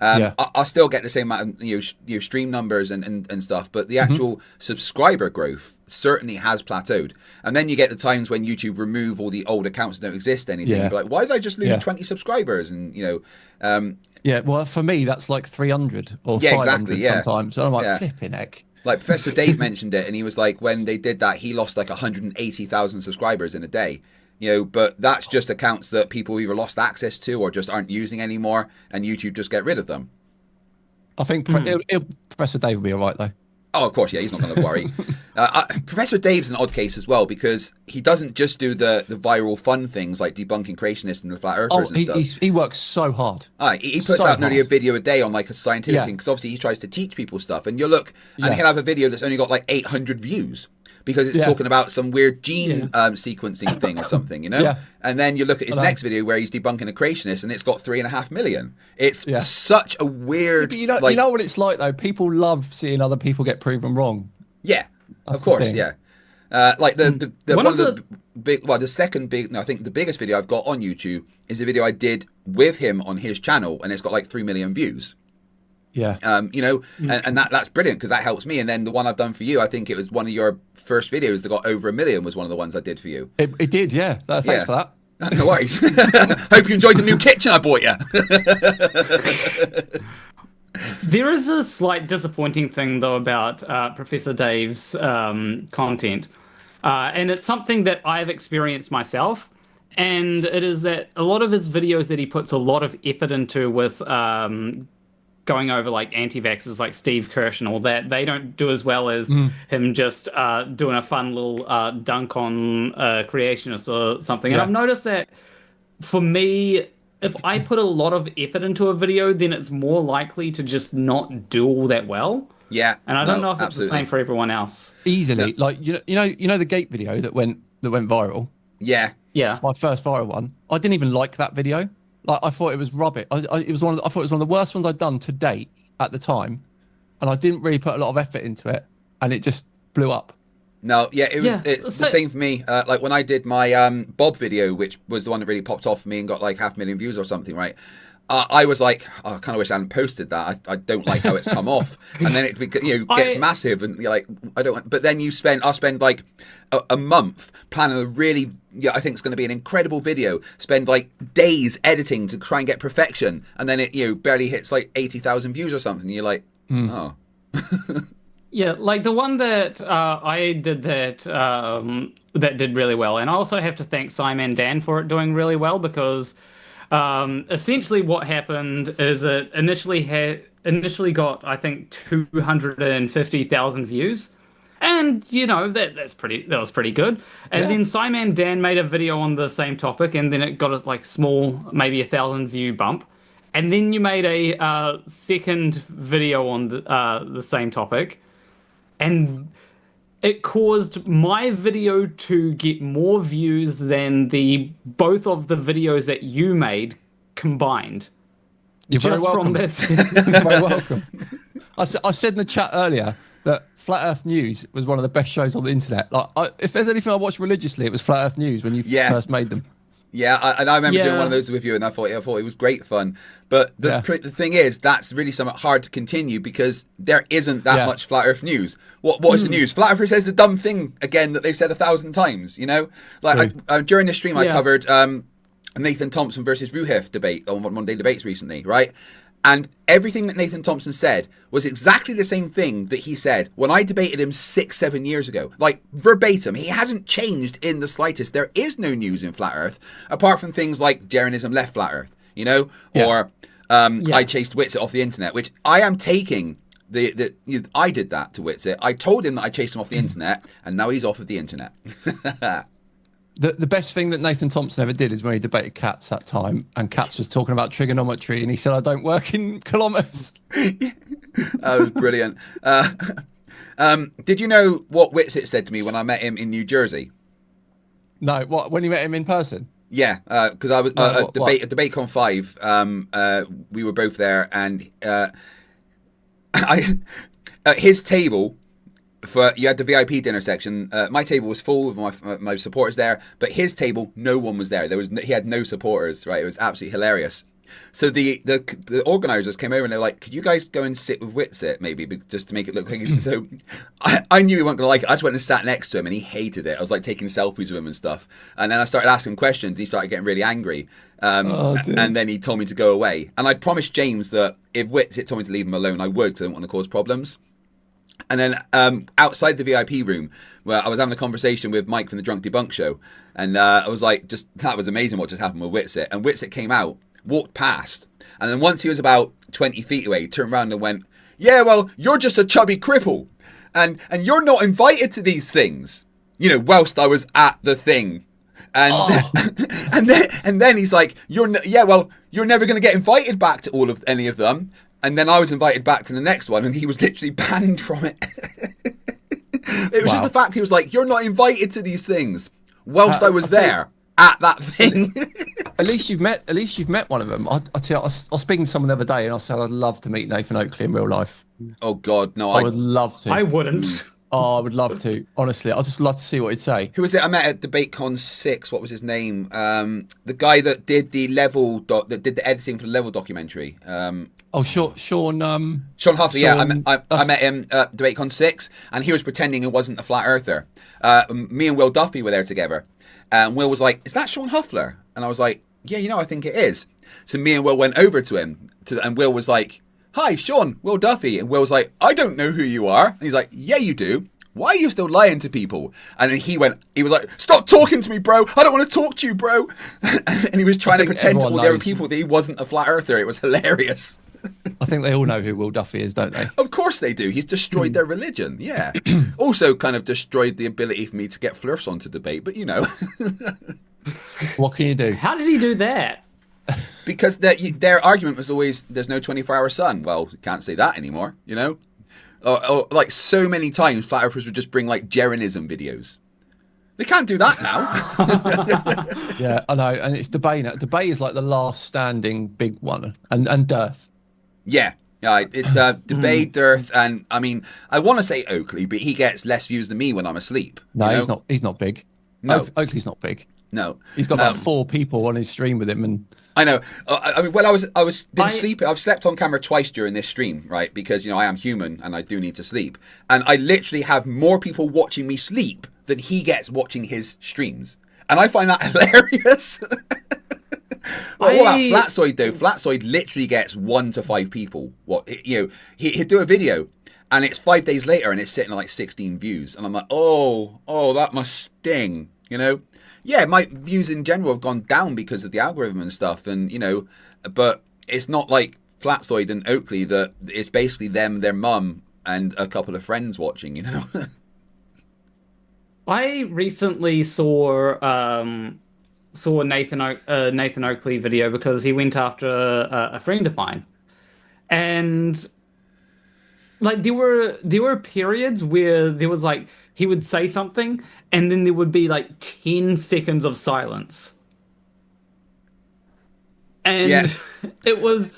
I still get the same amount of stream numbers and stuff, but the actual subscriber growth certainly has plateaued. And then you get the times when YouTube remove all the old accounts that don't exist anything. You're like, why did I just lose 20 subscribers? And well, for me that's like 300 or 500 sometimes. So I'm like, flipping heck. Like Professor Dave mentioned it, and he was like, when they did that, he lost like 180,000 subscribers in a day. But that's just accounts that people either lost access to or just aren't using anymore, and YouTube just get rid of them. I think Professor Dave will be all right, though. Oh, of course, yeah, he's not going to worry. Professor Dave's an odd case as well, because he doesn't just do the viral fun things like debunking creationists and the flat earthers and stuff. He works so hard. He puts out nearly a video a day on like a scientific thing, because obviously he tries to teach people stuff. And you'll look, and he'll have a video that's only got like 800 views. Because it's talking about some weird gene sequencing thing or something, And then you look at his next video where he's debunking a creationist, and it's got 3.5 million. It's such a weird. But you know what it's like though. People love seeing other people get proven wrong. Yeah, that's of course, like the second big. No, I think the biggest video I've got on YouTube is a video I did with him on his channel, and it's got like 3 million views. Yeah. And that's brilliant because that helps me. And then the one I've done for you, I think it was one of your first videos that got over 1 million was one of the ones I did for you. It did, yeah. Thanks for that. No worries. Hope you enjoyed the new kitchen I bought you. There is a slight disappointing thing, though, about Professor Dave's content. And it's something that I've experienced myself. And it is that a lot of his videos that he puts a lot of effort into with going over like anti-vaxxers like Steve Kirsch and all that, they don't do as well as him just doing a fun little dunk on creationists or something. And I've noticed that for me, if I put a lot of effort into a video, then it's more likely to just not do all that well. Yeah, and I don't know if it's the same for everyone else. Easily, like you know the gate video that went viral. Yeah, my first viral one. I didn't even like that video. Like I thought it was rubbish. I thought it was one of the worst ones I'd done to date at the time, and I didn't really put a lot of effort into it, and it just blew up. No, yeah, it's the same for me. Like when I did my Bob video, which was the one that really popped off for me and got like 500,000 views or something, right? I was like, I kind of wish I hadn't posted that. I don't like how it's come off, and then it gets massive, and you're like, I don't want. But then I'll spend like a month planning a really, I think it's going to be an incredible video. Spend like days editing to try and get perfection, and then it barely hits like 80,000 views or something. And you're like, oh. Yeah, like the one that I did that did really well, and I also have to thank Scimandan for it doing really well, because essentially what happened is it initially got, I think, 250,000 views, and that was pretty good. And then Scimandan made a video on the same topic, and then it got a like small, maybe 1,000 view bump. And then you made a second video on the same topic, and it caused my video to get more views than both of the videos that you made combined. You're very welcome. You're very welcome. I said in the chat earlier that Flat Earth News was one of the best shows on the internet. Like, if there's anything I watched religiously, it was Flat Earth News when you first made them. Yeah, and I remember doing one of those with you, and I thought it was great fun. But the thing is, that's really somewhat hard to continue because there isn't that much Flat Earth news. What is the news? Flat Earth says the dumb thing again that they've said 1,000 times. Like during the stream, I covered Nathan Thompson versus Ruhef debate on Monday Debates recently, right? And everything that Nathan Thompson said was exactly the same thing that he said when I debated him 6-7 years ago. Like, verbatim. He hasn't changed in the slightest. There is no news in Flat Earth, apart from things like Jeranism left Flat Earth, Or I chased Witsit off the internet, which I am taking I did that to Witsit. I told him that I chased him off the internet, and now he's off of the internet. The best thing that Nathan Thompson ever did is when he debated Katz that time, and Katz was talking about trigonometry, and he said, I don't work in kilometres. That was brilliant. Did you know what Witsit said to me when I met him in New Jersey? No, what, when you met him in person? Yeah, because I was at DebateCon 5. We were both there, and at his table, you had the VIP dinner section. My table was full with my supporters there, but his table, no one was there. He had no supporters. Right, it was absolutely hilarious. So the organisers came over and they're like, "Could you guys go and sit with Witsit, maybe, just to make it look like?" So I knew he wasn't gonna like it. I just went and sat next to him, and he hated it. I was like taking selfies with him and stuff. And then I started asking him questions. He started getting really angry. And then he told me to go away. And I promised James that if Witsit told me to leave him alone, I would, because I didn't want to cause problems. And then outside the VIP room, where I was having a conversation with Mike from the Drunk Debunk show, and I was like, that was amazing what just happened with Witsit. And Witsit came out, walked past, and then once he was about 20 feet away, he turned around and went, "Yeah, well, you're just a chubby cripple, and you're not invited to these things." Whilst I was at the thing. And and then he's like, "You're never going to get invited back to any of them." And then I was invited back to the next one, and he was literally banned from it. It was just the fact he was like, "You're not invited to these things," whilst I was there at that thing. At least you've met one of them. I was speaking to someone the other day, and I said I'd love to meet Nathan Oakley in real life. Oh God, no! I would love to. I wouldn't. Oh, I would love to. Honestly, I'd just love to see what he'd say. Who was it I met at DebateCon 6? What was his name? The guy that did the the editing for the Level documentary. Sean Huffley. Yeah, I met him at DebateCon 6, and he was pretending he wasn't a flat earther. Me and Will Duffy were there together, and Will was like, "Is that Sean Huffler?" And I was like, "Yeah, I think it is." So me and Will went over to him, and Will was like, hi, Sean, Will Duffy. And Will's like, I don't know who you are. And he's like, yeah, you do. Why are you still lying to people? And then he was like, stop talking to me, bro. I don't want to talk to you, bro. And he was trying to pretend to all the other people that he wasn't a flat earther. It was hilarious. I think they all know who Will Duffy is, don't they? Of course they do. He's destroyed their religion. Yeah. Also kind of destroyed the ability for me to get Flerfs onto debate, but you know. What can you do? How did he do that? Because their argument was always, there's no 24-hour sun. Well, you can't say that anymore, you know? Like so many times, flat earthers would just bring like Jeranism videos. They can't do that now. Yeah, I know. And it's debate. Debate is like the last standing big one. And Dearth. Yeah. It's Debate, Dearth, and I mean, I want to say Oakley, but he gets less views than me when I'm asleep. No, you know? he's not big. No. Oakley's not big. No. He's got about 4 people on his stream with him, and I know. I mean, well, I was been sleeping. I've slept on camera twice during this stream, right? Because, you know, I am human and I do need to sleep. And I literally have more people watching me sleep than he gets watching his streams. And I find that hilarious. Well, what about Flatsoid, though? Flatsoid literally gets 1 to 5 people. You know, he'd do a video and it's 5 days later and it's sitting at like 16 views. And I'm like, oh, that must sting, you know? Yeah, my views in general have gone down because of the algorithm and stuff, and you know, but it's not like Flatsoid and Oakley that it's basically them, their mum, and a couple of friends watching, you know. I recently saw Nathan Oakley video because he went after a friend of mine, and like there were periods where there was like he would say something and then there would be like 10 seconds of silence. And it was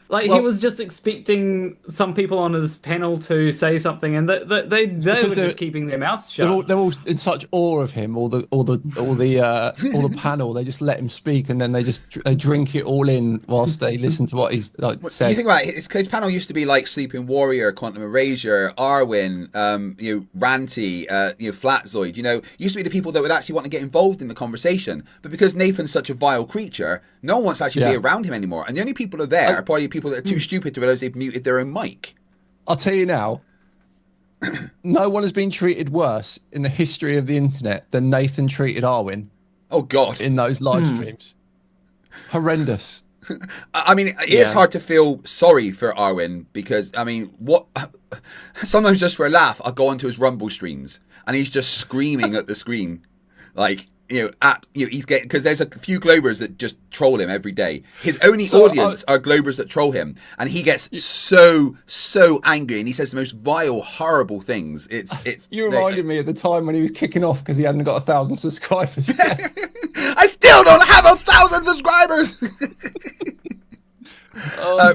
like he was just expecting some people on his panel to say something, and they were just keeping their mouths shut. They're all in such awe of him. All the panel. They just let him speak, and then they drink it all in whilst they listen to what he's said. You think about it, his panel used to be like Sleeping Warrior, Quantum Erasure, Arwen, you know, Ranty, you know, Flatzoid. You know, used to be the people that would actually want to get involved in the conversation. But because Nathan's such a vile creature, no one wants to actually be around him anymore. And the only people are there are probably people that are too stupid to realize they've muted their own mic. I'll tell you now, no one has been treated worse in the history of the internet than Nathan treated Arwen. Oh God! In those live streams, horrendous. I mean, it is hard to feel sorry for Arwen because I mean, sometimes just for a laugh, I'll go onto his Rumble streams and he's just screaming at the screen, like. You know, he's getting, because there's a few Globers that just troll him every day. His only audience are Globers that troll him, and he gets so angry, and he says the most vile, horrible things. It's. You reminded me of the time when he was kicking off because he hadn't got 1,000 subscribers. I still don't have 1,000 subscribers.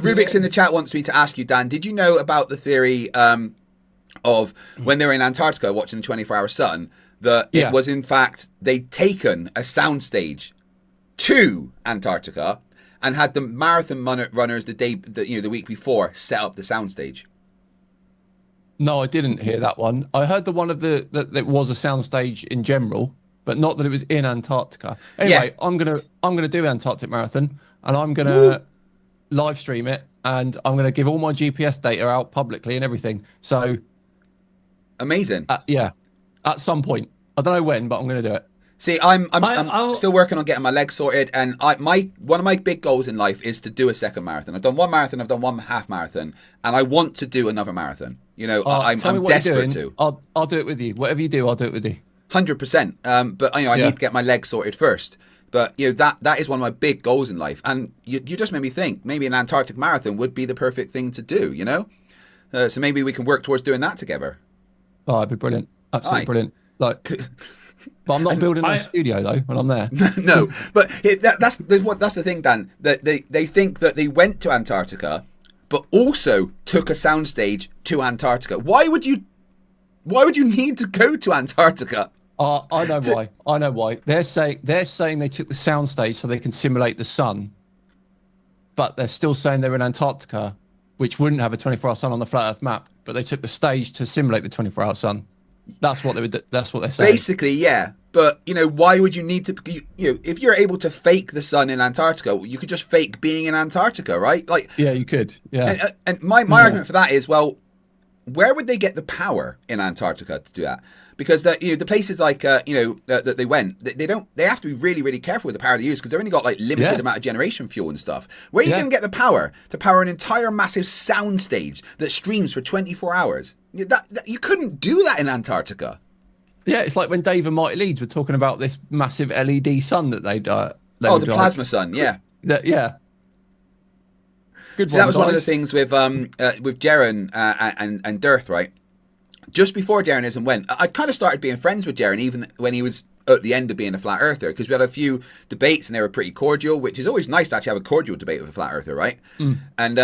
Rubiks in the chat wants me to ask you, Dan, did you know about the theory of when they were in Antarctica watching the 24-hour sun? That it was in fact they'd taken a soundstage to Antarctica and had the marathon runners the week before set up the soundstage. No, I didn't hear that one. I heard the one of that it was a soundstage in general, but not that it was in Antarctica. Anyway, I'm gonna do Antarctic Marathon, and I'm gonna live stream it, and I'm gonna give all my GPS data out publicly and everything. So amazing. At some point, I don't know when, but I'm going to do it. See, I'm still working on getting my legs sorted, and one of my big goals in life is to do a second marathon. I've done one marathon, I've done one half marathon, and I want to do another marathon. You know, I'm desperate to. I'll do it with you. Whatever you do, I'll do it with you. 100%. But you know, I need to get my legs sorted first. But you know, that is one of my big goals in life, and you just made me think maybe an Antarctic marathon would be the perfect thing to do. You know, so maybe we can work towards doing that together. Oh, it'd be brilliant. Absolutely brilliant. Like, but I'm not building a studio though when I'm there. No, but that's the thing, Dan. That they think that they went to Antarctica, but also took a soundstage to Antarctica. Why would you need to go to Antarctica? I know why. I know why. They're saying they took the soundstage so they can simulate the sun, but they're still saying they're in Antarctica, which wouldn't have a 24-hour sun on the flat Earth map. But they took the stage to simulate the 24-hour sun. That's what they would. That's what they're saying. Basically, yeah. But, why would you need to, if you're able to fake the sun in Antarctica, you could just fake being in Antarctica, right? Like, yeah, you could. Yeah. And my argument for that is, well, where would they get the power in Antarctica to do that? Because the places like, that they went, they have to be really, really careful with the power they use because they've only got like limited amount of generation fuel and stuff. Where are you going to get the power to power an entire massive sound stage that streams for 24 hours? You couldn't do that in Antarctica. Yeah, it's like when Dave and Marty Leeds were talking about this massive LED sun that they'd the plasma sun, yeah. Yeah. Good so that was one of the things with Jaren and Dirth, right? Just before Jeranism went, I'd kind of started being friends with Jaren, even when he was at the end of being a flat earther, because we had a few debates and they were pretty cordial, which is always nice to actually have a cordial debate with a flat earther, right? And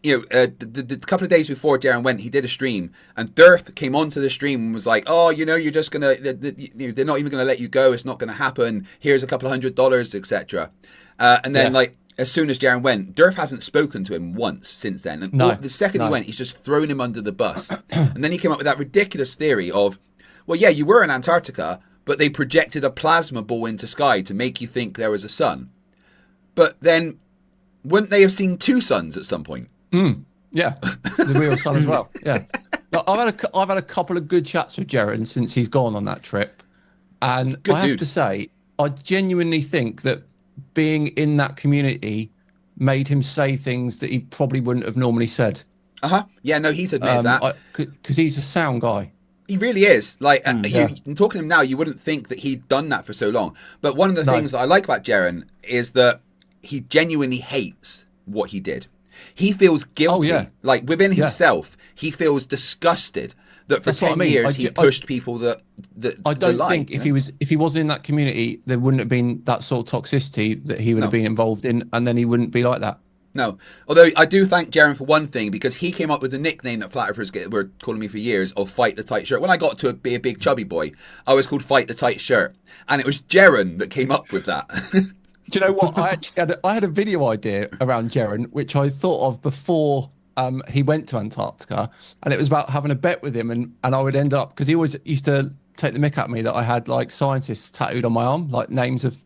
the couple of days before Jaren went, he did a stream, and Dirth came onto the stream and was like, "Oh, you're just gonna, they're not even gonna let you go. It's not gonna happen. Here's a couple of $100, etc." And then as soon as Jaren went, Dirth hasn't spoken to him once since then. And the second he went, he's just thrown him under the bus. And then he came up with that ridiculous theory of, well, yeah, you were in Antarctica, but they projected a plasma ball into sky to make you think there was a sun. But then, wouldn't they have seen two suns at some point? Yeah, the real sun as well. Yeah, I've had a couple of good chats with Jaren since he's gone on that trip, and I have to say, I genuinely think that being in that community made him say things that he probably wouldn't have normally said. Yeah, no, he's admitted that because he's a sound guy. He really is. Like, talking to him now, you wouldn't think that he'd done that for so long. But one of the things that I like about Jaren is that he genuinely hates what he did. He feels guilty, like within himself. He feels disgusted that for 10 years he pushed people that I don't think if he wasn't in that community, there wouldn't have been that sort of toxicity that he would have been involved in, and then he wouldn't be like that. No, although I do thank Jaren for one thing, because he came up with the nickname that flat earthers were calling me for years of Fight the Tight Shirt. When I got to be a big chubby boy, I was called Fight the Tight Shirt, and it was Jaren that came up with that. Do you know what? I had a video idea around Jaren, which I thought of before he went to Antarctica, and it was about having a bet with him, and I would end up, because he always used to take the mick at me that I had like scientists tattooed on my arm, like names of.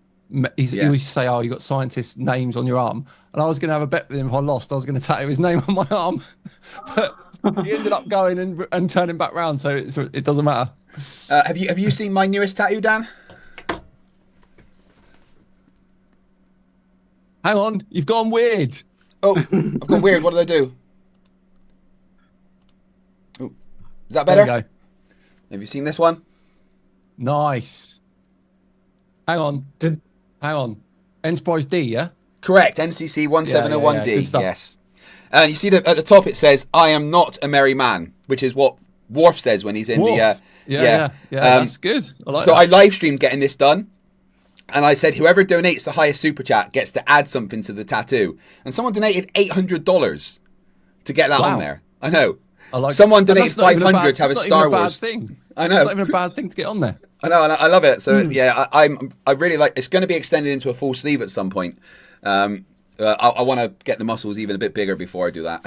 He always say, "Oh, you got scientists' names on your arm," and I was going to have a bet with him. If I lost, I was going to tattoo his name on my arm, but he ended up going and turning back round, so it doesn't matter. Have you seen my newest tattoo, Dan? Hang on, you've gone weird. Oh, I've gone weird. What did I do? Oh, is that better? There you go. Have you seen this one? Nice. Hang on. Hang on. Enterprise D, yeah? Correct. NCC 1701D. Yeah. Yes. And you see that at the top it says, "I am not a merry man," which is what Worf says when he's in the. Yeah. That's good. I like so that. I live streamed getting this done. And I said, whoever donates the highest super chat gets to add something to the tattoo. And someone donated $800 to get that on there. I know. Someone donated $500 to have a Star Wars thing. I know. It's not even a bad thing to get on there. I know, and I love it. So yeah, I really like. It's going to be extended into a full sleeve at some point. I want to get the muscles even a bit bigger before I do that.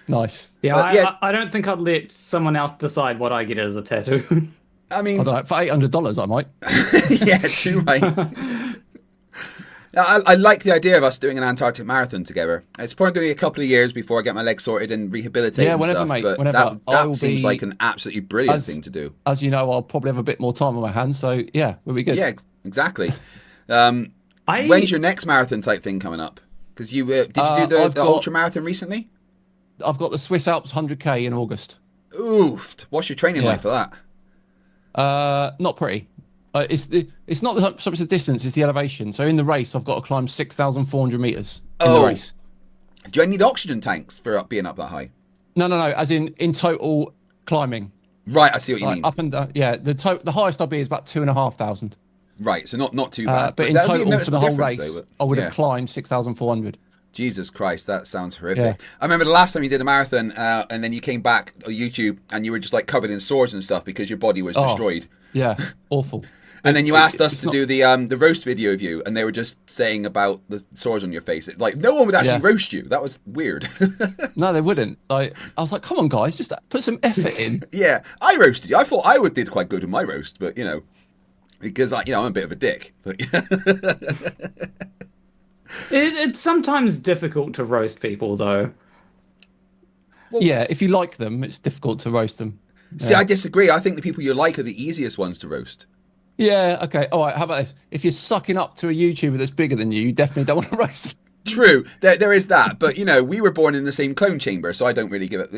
Nice. Yeah, I don't think I'd let someone else decide what I get as a tattoo. I mean, I don't know, for $800, I might. Yeah, too right. I like the idea of us doing an Antarctic marathon together. It's probably going to be a couple of years before I get my legs sorted and rehabilitated. Yeah, whenever, stuff, mate. But whenever. that seems like an absolutely brilliant thing to do. As you know, I'll probably have a bit more time on my hands, so yeah, we'll be good. Yeah, exactly. When's your next marathon type thing coming up? Because you did you do the ultra marathon recently? I've got the Swiss Alps 100k in August. Oof! What's your training like for that? Not pretty. It's not so much the distance; it's the elevation. So in the race, I've got to climb 6,400 meters in the race. Do you need oxygen tanks for being up that high? No. As in total climbing. Right, I see what you mean. Up and down. Yeah, the highest I'll be is about 2,500. Right, so not too bad. But in total for the whole race, though, I would have climbed 6,400. Jesus Christ, that sounds horrific. Yeah. I remember the last time you did a marathon, and then you came back on YouTube, and you were just like covered in sores and stuff because your body was destroyed. Yeah, awful. And then you asked us to do the roast video of you, and they were just saying about the sores on your face. Like, no one would actually roast you. That was weird. No, they wouldn't. I was like, come on, guys, just put some effort in. Yeah, I roasted you. I thought I did quite good in my roast, but because I'm a bit of a dick. But It's sometimes difficult to roast people, though. Well, yeah, if you like them, it's difficult to roast them. See, I disagree. I think the people you like are the easiest ones to roast. Yeah, okay. All right, how about this? If you're sucking up to a YouTuber that's bigger than you, you definitely don't want to roast. True, there is that. But, we were born in the same clone chamber, so I don't really give it...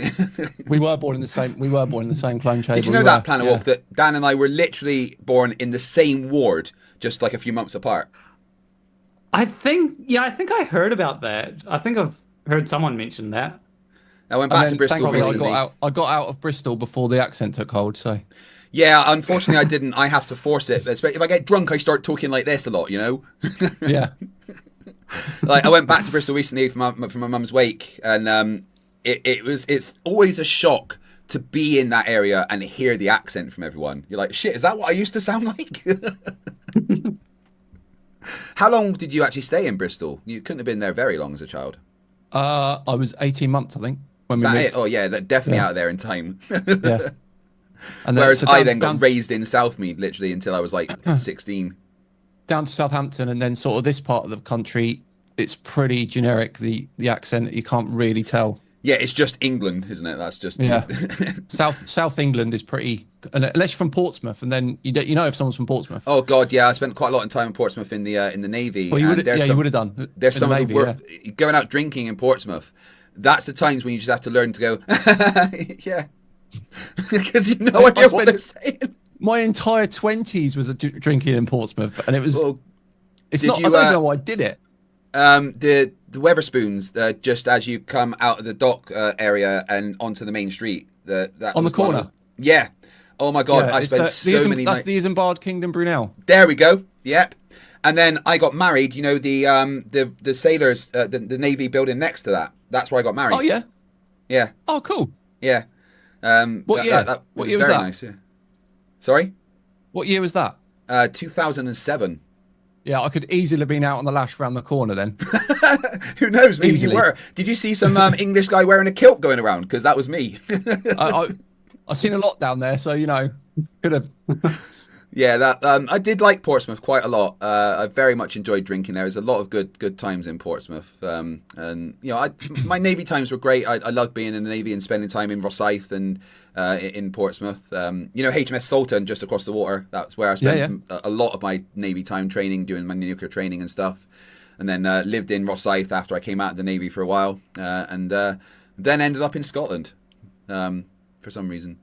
We were born in the same clone chamber. Did you know that, Planet Walk, that Dan and I were literally born in the same ward, just like a few months apart? I think I heard about that. I think I've heard someone mention that. I went back to Bristol recently. I got out of Bristol before the accent took hold, so... Yeah, unfortunately I didn't. I have to force it. If I get drunk, I start talking like this a lot, Yeah. Like, I went back to Bristol recently for my mum's wake, and it's always a shock to be in that area and hear the accent from everyone. You're like, shit, is that what I used to sound like? How long did you actually stay in Bristol? You couldn't have been there very long as a child. I was 18 months, I think. When we moved. It? Oh yeah, that definitely out of there in time. Yeah. And whereas I then got raised in Southmead literally until I was like 16. Down to Southampton, and then sort of this part of the country, it's pretty generic. The accent, you can't really tell. Yeah, it's just England, isn't it? That's just South England is pretty, unless you're from Portsmouth, and then you know if someone's from Portsmouth. Oh God, yeah, I spent quite a lot of time in Portsmouth in the Navy. Well, you would have done. There's some of the work going out drinking in Portsmouth. That's the times when you just have to learn to go, yeah, because you know idea what they're saying. My entire 20s was drinking in Portsmouth, and it was. Well, I don't know why I did it. The Weatherspoons, just as you come out of the dock area and onto the main street, on the corner. Yeah. Oh my God, I spent so many. That's the Isambard Kingdom Brunel. There we go. Yep. And then I got married. The sailors, the Navy building next to that. That's where I got married. Oh yeah. Yeah. Oh cool. Yeah. What year? What year was that? Nice, yeah. Sorry? What year was that? 2007. Yeah, I could easily have been out on the lash around the corner then. Who knows? Maybe you were. Did you see some English guy wearing a kilt going around? Because that was me. I've seen a lot down there, so could have. Yeah, I did like Portsmouth quite a lot. I very much enjoyed drinking there. There's a lot of good times in Portsmouth, and my Navy times were great. I loved being in the Navy and spending time in Rosyth and in Portsmouth. HMS Sultan just across the water. That's where I spent a lot of my Navy time training, doing my nuclear training and stuff. And then lived in Rosyth after I came out of the Navy for a while, and then ended up in Scotland for some reason.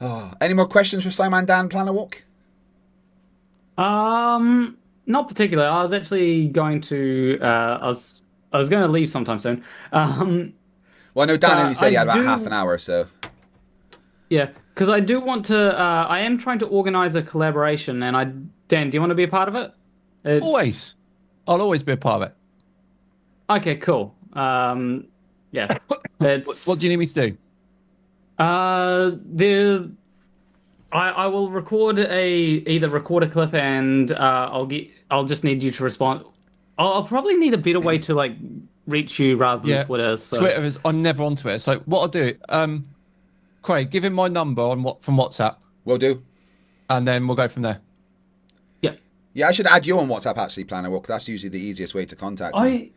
Oh, any more questions for Scimandan, Planet Walk? Not particularly. I was actually going to. I was going to leave sometime soon. Well, I know Dan only said he had about half an hour, so. Yeah, because I do want to. I am trying to organize a collaboration, and Dan, do you want to be a part of it? Always. I'll always be a part of it. Okay, cool. Yeah. What do you need me to do? I will either record a clip and I'll just need you to respond. I'll probably need a better way to reach you rather than Twitter. So. Twitter is I'm never on Twitter. So what I'll do, Craig, give him my number from WhatsApp. Will do. And then we'll go from there. Yeah. Yeah, I should add you on WhatsApp actually, Planet Walk. That's usually the easiest way to contact me.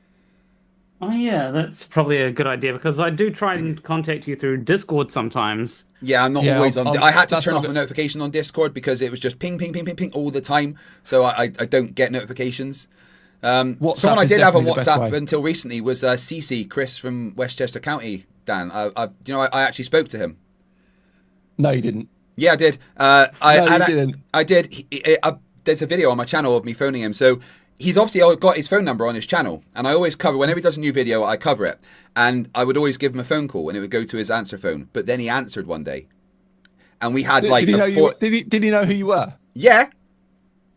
Oh yeah, that's probably a good idea because I do try and contact you through Discord sometimes. Yeah, I'm not always on. I had to turn off the notification on Discord because it was just ping, ping, ping, ping, ping all the time. So I don't get notifications. Someone I did have on WhatsApp until recently was CC Chris from Westchester County. Dan, I actually spoke to him. No, you didn't. Yeah, I did. You didn't. I did. There's a video on my channel of me phoning him. So. He's obviously got his phone number on his channel, and I always cover, whenever he does a new video, I cover it. And I would always give him a phone call, and it would go to his answer phone. But then he answered one day. And we had Did he know who you were? Yeah.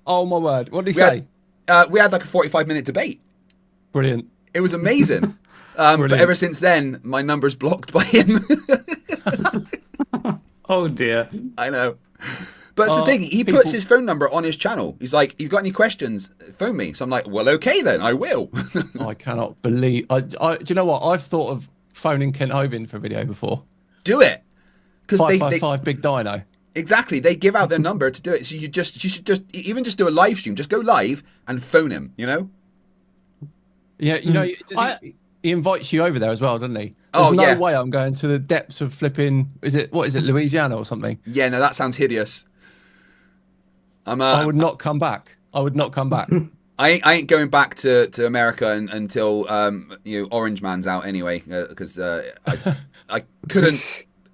Oh, my word. What did he say? We had like a 45-minute debate. Brilliant. It was amazing. But ever since then, my number's blocked by him. Oh, dear. I know. But it's the thing, he puts his phone number on his channel. He's like, "You've got any questions? Phone me." So I'm like, "Well, okay then, I will." I cannot believe. Do you know what? I've thought of phoning Kent Hovind for a video before. Do it, because 555 Big Dino. Exactly, they give out their number to do it. So you should just even just do a live stream. Just go live and phone him. You know. Yeah, you know, he invites you over there as well, doesn't he? There's no way I'm going to the depths of flipping. What is it, Louisiana or something? Yeah, no, that sounds hideous. I would not come back. I would not come back. I ain't going back to America until Orange Man's out anyway, because I couldn't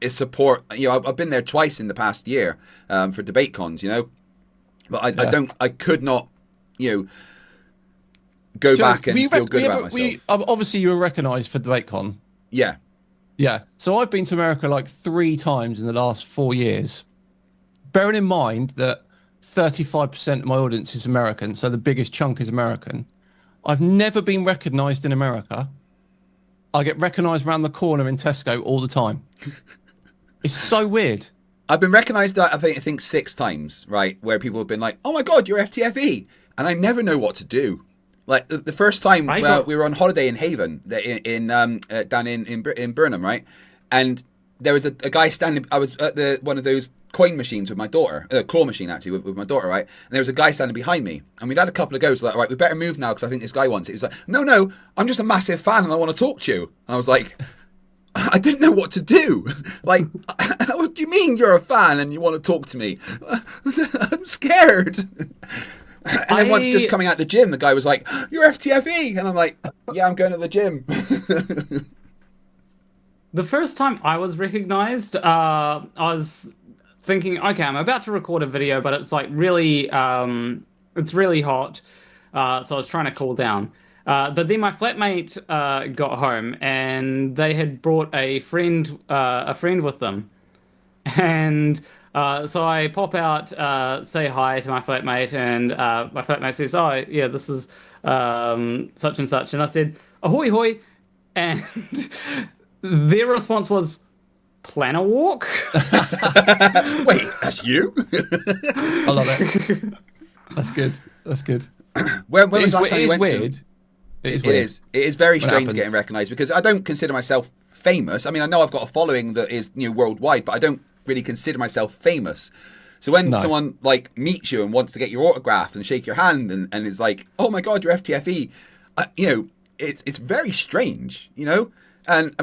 support. I've been there twice in the past year for debate cons, but I could not, go back and feel good about myself. Obviously, you were recognised for DebateCon. Yeah. Yeah. So I've been to America like 3 times in the last 4 years. Bearing in mind that 35% of my audience is American, so the biggest chunk is American. I've never been recognised in America. I get recognised around the corner in Tesco all the time. It's so weird. I've been recognised, I think 6 times, right, where people have been like, "Oh my God, you're FTFE," and I never know what to do. Like the first time we were on holiday in Haven, down in Burnham, right, and there was a guy standing. I was at one of those coin machines with my daughter, claw machine actually with my daughter, right, and there was a guy standing behind me, and we'd had a couple of goes. Like, all right, we better move now because I think this guy wants it. He was like, "No, I'm just a massive fan and I want to talk to you." And I was like, I didn't know what to do. Like, what do you mean you're a fan and you want to talk to me? I'm scared. And then once just coming out the gym, the guy was like, "You're FTFE," and I'm like, "Yeah, I'm going to the gym." The first time I was recognized, I was thinking, okay, I'm about to record a video, but it's like really, it's really hot, so I was trying to cool down. But then my flatmate got home, and they had brought a friend with them, and so I pop out, say hi to my flatmate, and my flatmate says, "Oh, yeah, this is such and such," and I said, "Ahoy, hoy," and their response was, "Plan a walk?" Wait, that's you? I love it. That's good. That's good. When was the last time you went weird. to? It is. It is very strange getting recognised, because I don't consider myself famous. I mean, I know I've got a following that is worldwide, but I don't really consider myself famous. So when someone like meets you and wants to get your autograph and shake your hand and is like, "Oh my God, you're FTFE," it's very strange, And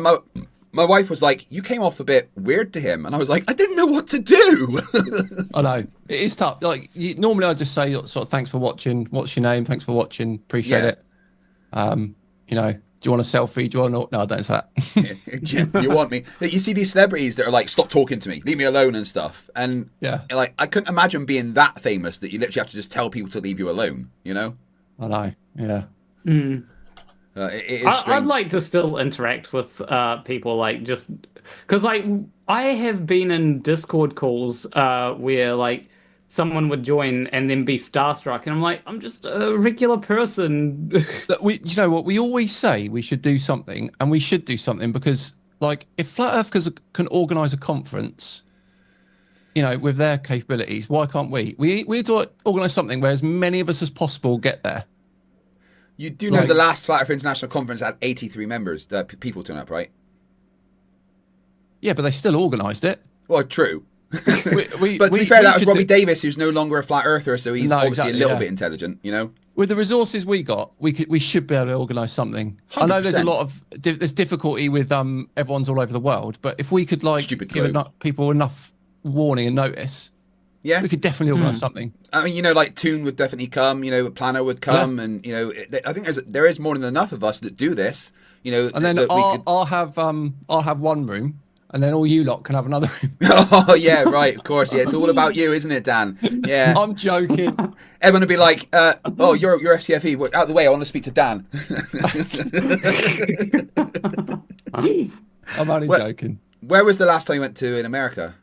my wife was like, "You came off a bit weird to him," and I was like, "I didn't know what to do." I know it is tough. Like normally, I just say sort of, "Thanks for watching. What's your name? Thanks for watching. Appreciate it." Do you want a selfie? Do you want? No, I don't say that. You want me? You see these celebrities that are like, "Stop talking to me, leave me alone," and stuff. And like, I couldn't imagine being that famous that you literally have to just tell people to leave you alone. I know. Yeah. Mm. It is strange. I'd like to still interact with people, like, just because, like, I have been in Discord calls where like someone would join and then be starstruck, and I'm like, I'm just a regular person. You know what? We always say we should do something, and we should do something because, like, if Flat Earthers can organise a conference, with their capabilities, why can't we? We need to organise something where as many of us as possible get there. You do know the last Flat Earth International Conference had 83 members, people turn up, right? Yeah, but they still organised it. Well, true. But to be fair, that was Robbie Davis, who's no longer a Flat Earther, so he's obviously a little bit intelligent, With the resources we got, we should be able to organise something. 100%. I know there's a lot of there's difficulty with everyone's all over the world, but if we could give people enough warning and notice, we could definitely organise something. I mean, like Toon would definitely come, Planner would come, and I think there is more than enough of us that do this, And then I'll have one room. And then all you lot can have another room. Oh, yeah, right, of course. Yeah, it's all about you, isn't it, Dan? Yeah. I'm joking. Everyone would be like, "Oh, you're FTFE. Out of the way, I want to speak to Dan." I'm only joking. Where was the last time you went to in America?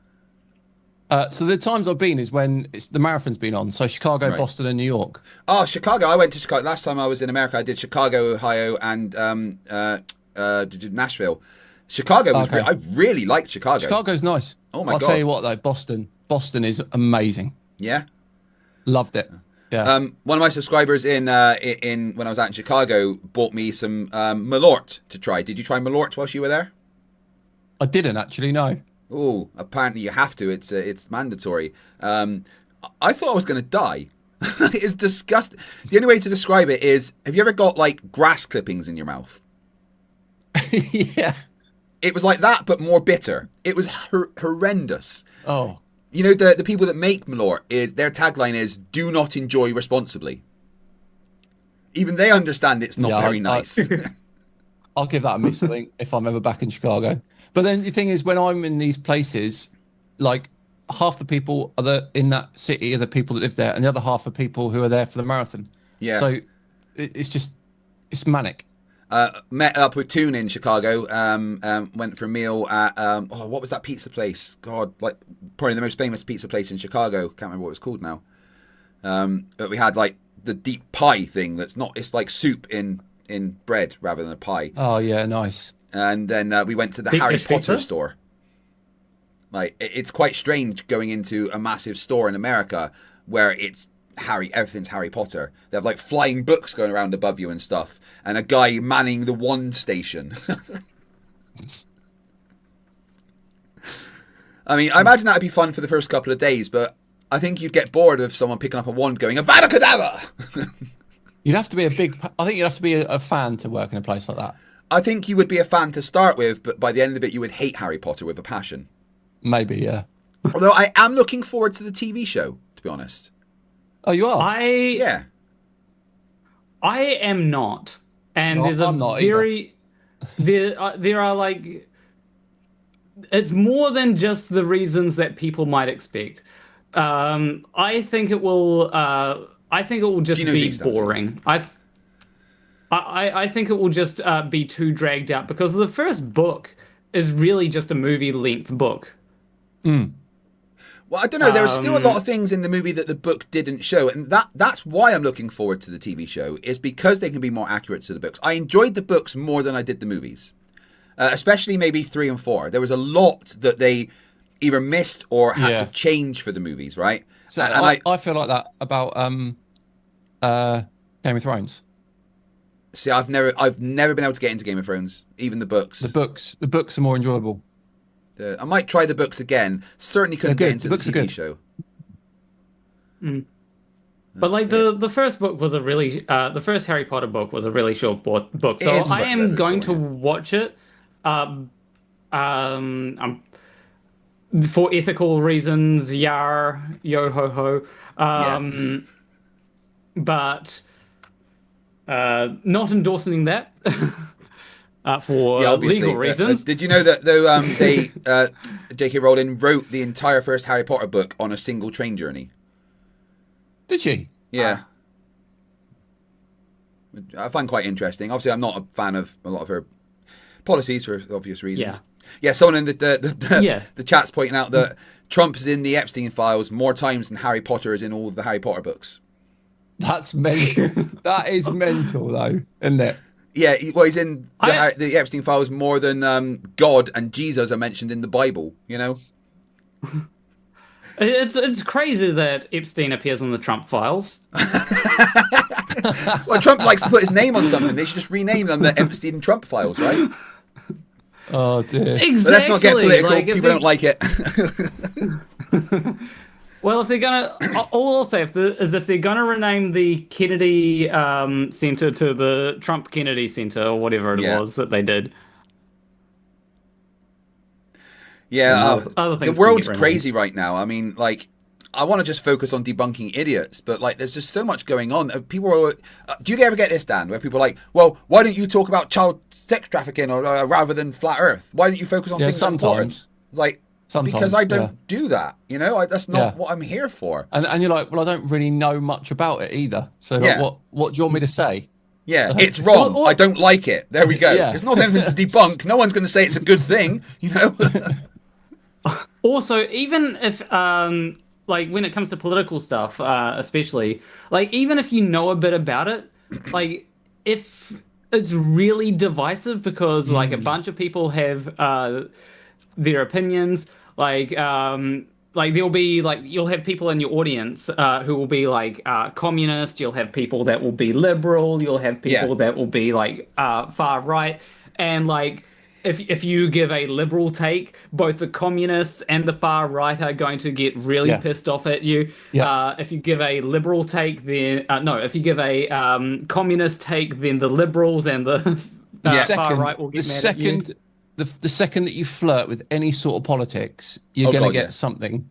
So the times I've been is when the marathon's been on. So Chicago, Boston, and New York. Oh, Chicago. I went to Chicago. Last time I was in America, I did Chicago, Ohio, and Nashville. Chicago was great. I really liked Chicago. Chicago's nice. Oh my God. I'll tell you what though, Boston. Boston is amazing. Yeah. Loved it. Yeah. One of my subscribers in when I was out in Chicago bought me some Malort to try. Did you try Malort whilst you were there? I didn't actually, no. Oh, apparently you have to. It's mandatory. I thought I was going to die. It's disgusting. The only way to describe it is: have you ever got like grass clippings in your mouth? Yeah. It was like that, but more bitter. It was horrendous. Oh. You know, the people that make Malort, their tagline is "Do not enjoy responsibly." Even they understand it's not very nice. I'll give that a miss, I think, if I'm ever back in Chicago. But then the thing is, when I'm in these places, like half the people in that city are the people that live there, and the other half are people who are there for the marathon. Yeah. So it's manic. Met up with Toon in Chicago. Went for a meal at what was that pizza place? God, like probably the most famous pizza place in Chicago. Can't remember what it was called now. But we had like the deep pie thing. It's like soup in bread rather than a pie. Oh yeah, nice. And then we went to the Big Harry fish Potter pizza? store. Like it's quite strange going into a massive store in America where everything's Harry Potter. They have like flying books going around above you and stuff, and a guy manning the wand station. I mean, I imagine that'd be fun for the first couple of days, but I think you'd get bored of someone picking up a wand going Avada Kedavra. You'd have to be a fan to work in a place like that. I think you would be a fan to start with, but by the end of it, you would hate Harry Potter with a passion. Maybe, yeah. Although I am looking forward to the TV show, to be honest. Oh, you are? Yeah. I am not, and No, there's a I'm not very there are like it's more than just the reasons that people might expect. I think it will just Gino be Z stands boring. I think it will just be too dragged out because the first book is really just a movie length book. Well, I don't know. There are still a lot of things in the movie that the book didn't show, and that's why I'm looking forward to the TV show, is because they can be more accurate to the books. I enjoyed the books more than I did the movies, especially maybe 3 and 4. There was a lot that they either missed or had to change for the movies, right? So I feel like that about Game of Thrones. See, I've never been able to get into Game of Thrones, even the books. The books are more enjoyable. I might try the books again. Certainly couldn't get into the TV show. But like the first book was the first Harry Potter book was a really short book. So I am going to watch it for ethical reasons, yo ho ho. But not endorsing that. For legal reasons. Did you know that though J.K. Rowling wrote the entire first Harry Potter book on a single train journey? Did she? Yeah. I find quite interesting. Obviously, I'm not a fan of a lot of her policies for obvious reasons. Yeah, someone in the chat's pointing out that Trump is in the Epstein files more times than Harry Potter is in all of the Harry Potter books. That's mental. That is mental, though, isn't it? Yeah, he's in the Epstein files more than God and Jesus are mentioned in the Bible, you know? It's crazy that Epstein appears in the Trump files. Well, Trump likes to put his name on something. They should just rename them the Epstein Trump files, right? Oh, dear. Exactly. But let's not get political. People don't like it. Well, if they're gonna, all I'll say is if they're gonna rename the Kennedy Center to the Trump Kennedy Center or whatever it was that they did. Yeah, other things the world's crazy right now. I mean, like, I want to just focus on debunking idiots, but like, there's just so much going on. People are. Do you ever get this, Dan, where people are like, "Well, why don't you talk about child sex trafficking or rather than flat Earth? Why don't you focus on things sometimes. like Sometimes, because I don't do that, you know. That's not what I'm here for. And you're like, well, I don't really know much about it either. So like, what do you want me to say? Yeah, it's wrong. I don't like it. There we go. It's not anything to debunk. No one's going to say it's a good thing, you know. Also, even if like when it comes to political stuff, especially, like even if you know a bit about it, like if it's really divisive because like a bunch of people have their opinions, like like there'll be like you'll have people in your audience who will be like communist. You'll have people that will be liberal. You'll have people that will be like far right, and like. If you give a liberal take, both the communists and the far right are going to get really pissed off at you. If you give a liberal take, then if you give a communist take, then the liberals and the far right will get mad at you. The second that you flirt with any sort of politics, you're going to get something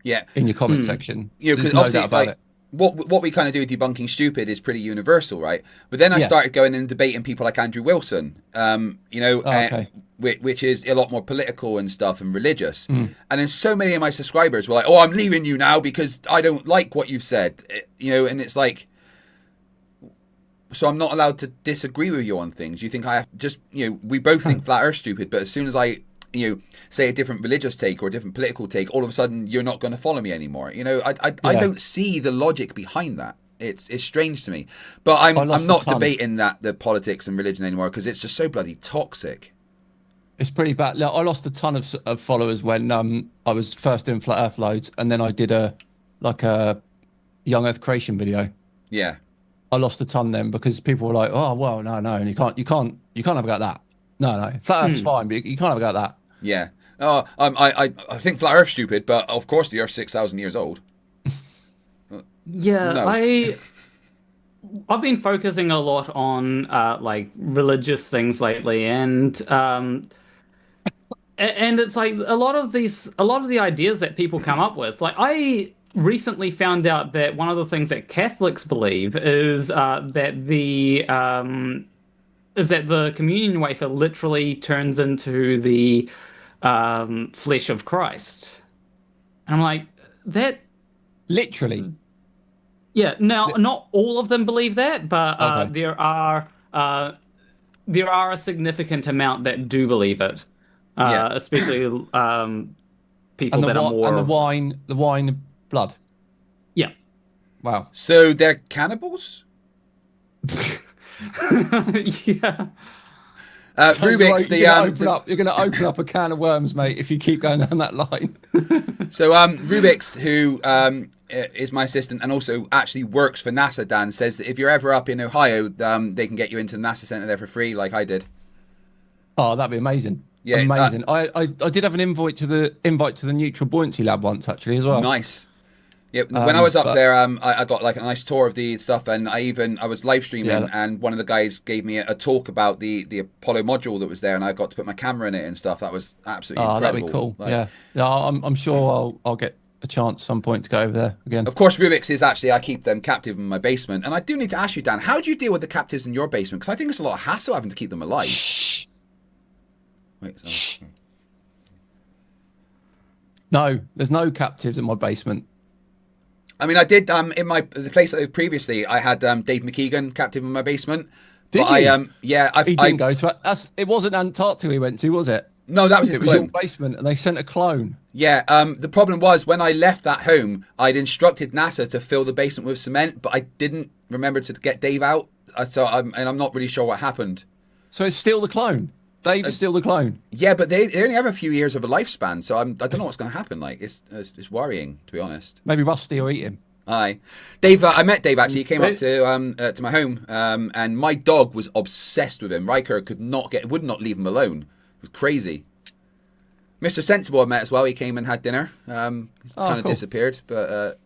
in your comment section. Because no doubt about it. What we kind of do with debunking stupid is pretty universal, right? But then I started going and debating people like Andrew Wilson, which is a lot more political and stuff and religious. And then so many of my subscribers were like, "Oh, I'm leaving you now because I don't like what you've said," and it's like, so I'm not allowed to disagree with you on things. You think I have just, we both think flat Earth's stupid, but as soon as I say a different religious take or a different political take, all of a sudden you're not going to follow me anymore. I don't see the logic behind that. It's strange to me. But I'm not debating the politics and religion anymore because it's just so bloody toxic. It's pretty bad. Look, I lost a ton of followers when I was first doing flat Earth loads, and then I did a young Earth creation video. Yeah, I lost a ton then because people were like, "Oh, well, no, and you can't have got that. No, flat Earth's fine, but you can't have got that." Yeah. Oh, I think flat Earth's stupid, but of course the Earth's 6,000 years old. Yeah, no. I've been focusing a lot on like religious things lately, and it's like a lot of the ideas that people come up with. Like I recently found out that one of the things that Catholics believe is that the communion wafer literally turns into the flesh of Christ. And I'm like, that literally. Yeah. Now, not all of them believe that, but there are a significant amount that do believe it. Especially people that are more. And the wine blood. Yeah. Wow. So they're cannibals? Yeah. Rubiks, you're going to open up a can of worms, mate, if you keep going down that line. So Rubiks, who is my assistant and also actually works for NASA, Dan, says that if you're ever up in Ohio, they can get you into the NASA Center there for free, like I did. Oh, that'd be amazing. Yeah, amazing. I did have an invite to the neutral buoyancy lab once, actually, as well. Nice. Yeah, when I was up there, I got like a nice tour of the stuff, and I was live streaming, and one of the guys gave me a talk about the Apollo module that was there, and I got to put my camera in it and stuff. That was absolutely incredible. That'd be cool. I'm sure I'll get a chance at some point to go over there again. Of course, Rubiks is actually, I keep them captive in my basement, and I do need to ask you, Dan, how do you deal with the captives in your basement? Because I think it's a lot of hassle having to keep them alive. Shh. Wait, shh. No, there's no captives in my basement. I mean, I did in the place I lived previously. I had Dave McKeegan captive in my basement. Did you? He didn't go to. It wasn't Antarctica he went to, was it? No, that was his clone. It was your basement, and they sent a clone. Yeah. The problem was when I left that home, I'd instructed NASA to fill the basement with cement, but I didn't remember to get Dave out. And I'm not really sure what happened. So it's still the clone. Dave is still the clone. Yeah, but they only have a few years of a lifespan, so I don't know what's going to happen. Like, it's worrying, to be honest. Maybe Rusty will eat him. Aye, Dave. I met Dave actually. He came up to my home, and my dog was obsessed with him. Riker would not leave him alone. It was crazy. Mr. Sensible I met as well. He came and had dinner. Kind of disappeared, but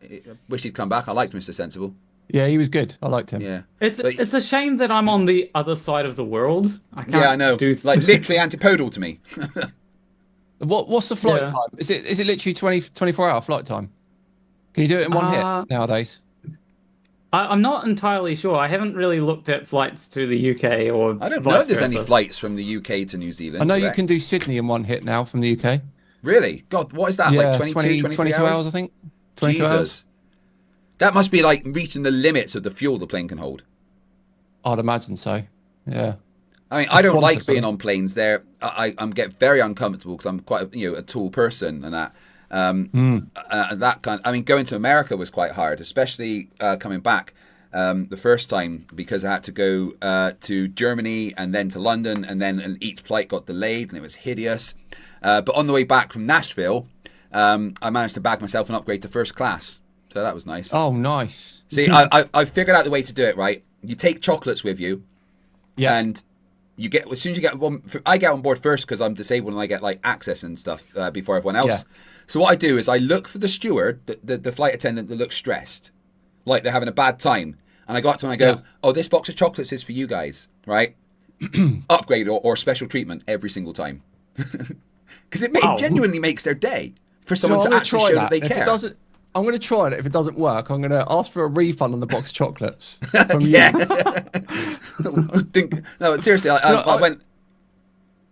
wish he'd come back. I liked Mr. Sensible. Yeah, he was good. I liked him. Yeah, it's a shame that I'm on the other side of the world. I can't I know. Like literally antipodal to me. What's the flight time? Is it literally 24-hour flight time? Can you do it in one hit nowadays? I'm not entirely sure. I haven't really looked at flights to the UK or. I don't know if there's any flights from the UK to New Zealand. I know you can do Sydney in one hit now from the UK. Really? God, what is that? Yeah, like 22 hours, I think. 22 hours. That must be like reaching the limits of the fuel the plane can hold. I'd imagine so. Yeah. I mean, I don't like being on planes. There, I get very uncomfortable because I'm quite a tall person and that. That kind. I mean, going to America was quite hard, especially coming back the first time because I had to go to Germany and then to London, and each flight got delayed and it was hideous. But on the way back from Nashville, I managed to bag myself an upgrade to first class. So that was nice. Oh, nice. See, I figured out the way to do it, right? You take chocolates with you, and you get, as soon as you get one, I get on board first because I'm disabled and I get like access and stuff before everyone else. Yeah. So what I do is I look for the steward, the flight attendant that looks stressed, like they're having a bad time. And I go up to them and I go, oh, this box of chocolates is for you guys, right? Upgrade or special treatment every single time. Because it genuinely makes their day for someone to actually show that they care. I'm going to try it. If it doesn't work, I'm going to ask for a refund on the box of chocolates from yeah. No, seriously, I went...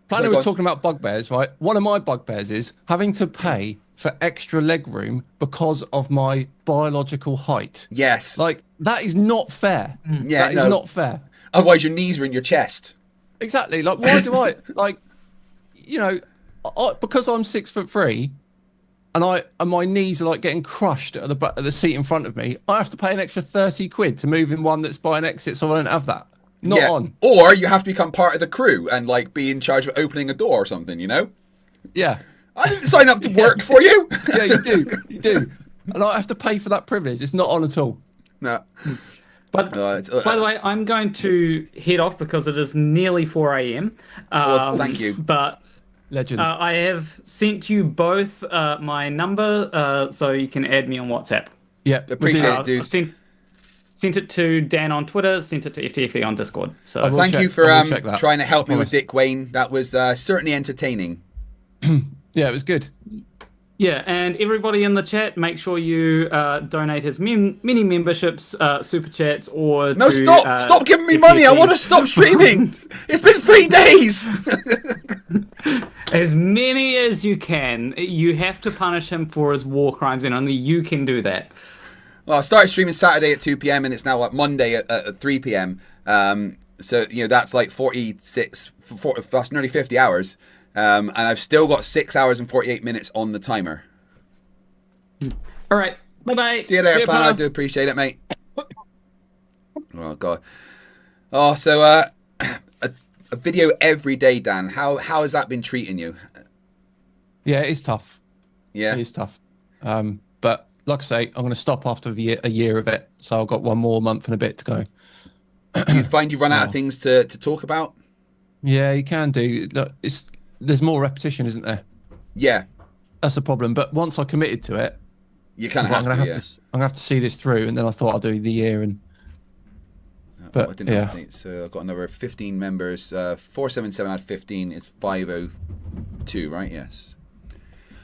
Planner was talking about bugbears, right? One of my bugbears is having to pay for extra leg room because of my biological height. Yes. Like, that is not fair. Yeah, that is not fair. Otherwise, your knees are in your chest. Exactly. Like, why do I... Like, you know, because I'm 6'3", and my knees are like getting crushed at the seat in front of me, I have to pay an extra 30 quid to move in one that's by an exit, so I don't have that. Not on. Or you have to become part of the crew and like be in charge of opening a door or something, you know? Yeah. I didn't sign up to work for you. Yeah, you do. You do. And I have to pay for that privilege. It's not on at all. No. But by the way, I'm going to head off because it is nearly 4 a.m. Well, thank you. But legend. I have sent you both my number so you can add me on WhatsApp. Yeah, appreciate it, dude. I've sent it to Dan on Twitter, sent it to FTFE on Discord. So thank you for trying to help me with Dick Wayne. That was certainly entertaining. Yeah, it was good. Yeah, and everybody in the chat, make sure you donate as many memberships, super chats, or stop giving me money. I want to stop streaming. It's been 3 days. As many as you can. You have to punish him for his war crimes, and only you can do that. Well, I started streaming Saturday at 2 p.m. and it's now like Monday at 3 p.m. So you know that's like 40, that's nearly 50 hours. And I've still got 6 hours and 48 minutes on the timer. All right. Bye-bye. See you later, Plan. I do appreciate it, mate. Oh, God. Oh, so a video every day, Dan. How has that been treating you? Yeah, it is tough. Yeah. It is tough. But like I say, I'm going to stop after a year of it. So I've got 1 more month and a bit to go. Do you find you run out of things to talk about? Yeah, you can do. Look, there's more repetition, isn't there? Yeah, that's a problem. But once I committed to it, you kind of have to. I'm gonna have to see this through, and then I thought I'll do the year. And but I didn't update, so I've got another 15 members. 477 out of 15. It's 502, right? Yes.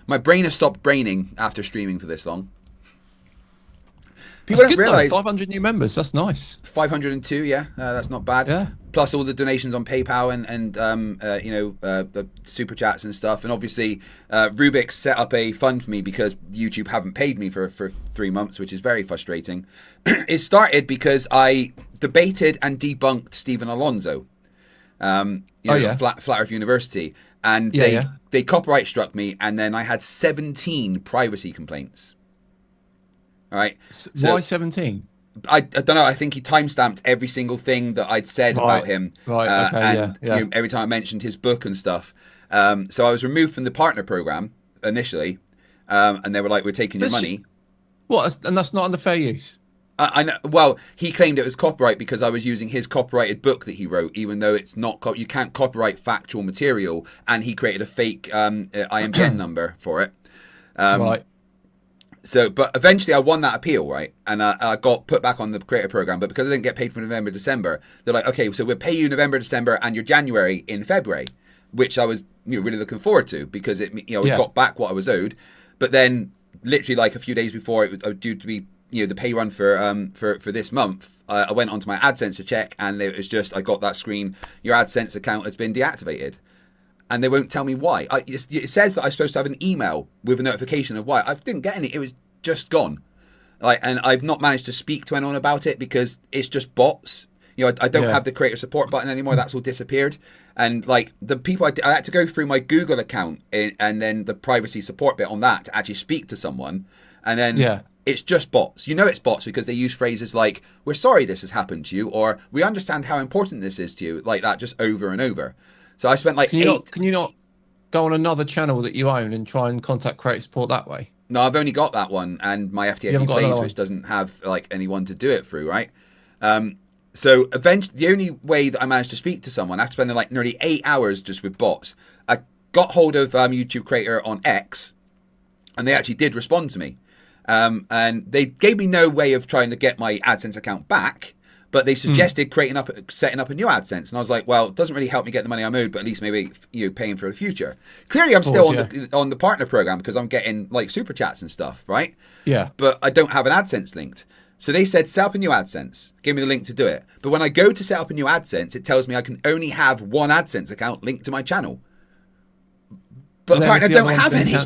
My brain has stopped braining after streaming for this long. People don't realize 500 new members. That's nice. 502, yeah, that's not bad. Yeah. Plus all the donations on PayPal and you know the super chats and stuff. And obviously, Rubiks set up a fund for me because YouTube haven't paid me for 3 months, which is very frustrating. It started because I debated and debunked Stephen Alonso, Flat Earth University, and they copyright struck me, and then I had 17 privacy complaints. All right. So, why 17? I don't know. I think he timestamped every single thing that I'd said about him. Right. Okay. And you know, every time I mentioned his book and stuff. So I was removed from the partner program initially, and they were like, "We're taking your money." What? And that's not under fair use. I know. Well, he claimed it was copyright because I was using his copyrighted book that he wrote, even though it's not. You can't copyright factual material, and he created a fake IMPN number for it. Right. So, but eventually I won that appeal, right? And I got put back on the creator program, but because I didn't get paid for November, December, they're like, okay, so we'll pay you November, December, and your January in February, which I was really looking forward to because it got back what I was owed. But then, literally like a few days before it was due to be the pay run for this month, I went onto my AdSense to check, and it was just I got that screen: your AdSense account has been deactivated. And they won't tell me why. It says that I'm supposed to have an email with a notification of why. I didn't get any. It was just gone. And I've not managed to speak to anyone about it because it's just bots. I don't have the creator support button anymore. That's all disappeared. And like the people, I had to go through my Google account and then the privacy support bit on that to actually speak to someone. And then it's just bots. It's bots because they use phrases like, "We're sorry this has happened to you," or "We understand how important this is to you," like that, just over and over. So I spent like Can you not go on another channel that you own and try and contact creator support that way? No, I've only got that one and my FTFE got another Plays, one? which doesn't have like anyone to do it through, right? So eventually, the only way that I managed to speak to someone after spending like nearly 8 hours just with bots, I got hold of YouTube Creator on X, and they actually did respond to me. And they gave me no way of trying to get my AdSense account back, but they suggested setting up a new AdSense. And I was like, well, it doesn't really help me get the money I'm owed, but at least maybe paying for the future. Clearly, I'm still on the partner program because I'm getting like super chats and stuff, right? Yeah. But I don't have an AdSense linked. So they said, set up a new AdSense. Give me the link to do it. But when I go to set up a new AdSense, it tells me I can only have one AdSense account linked to my channel. But apparently I don't have any.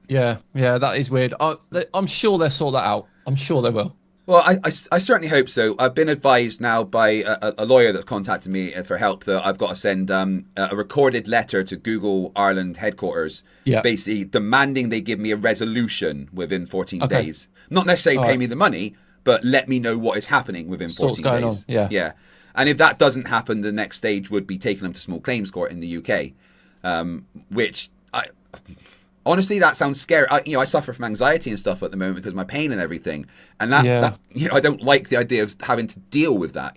Yeah, that is weird. I'm sure they'll sort that out. I'm sure they will. Well, I certainly hope so. I've been advised now by a lawyer that contacted me for help that I've got to send a recorded letter to Google Ireland headquarters, basically demanding they give me a resolution within 14 days. Not necessarily pay me the money, but let me know what is happening within 14 days. Yeah. And if that doesn't happen, the next stage would be taking them to small claims court in the UK, which honestly, that sounds scary. I suffer from anxiety and stuff at the moment because of my pain and everything, and that I don't like the idea of having to deal with that.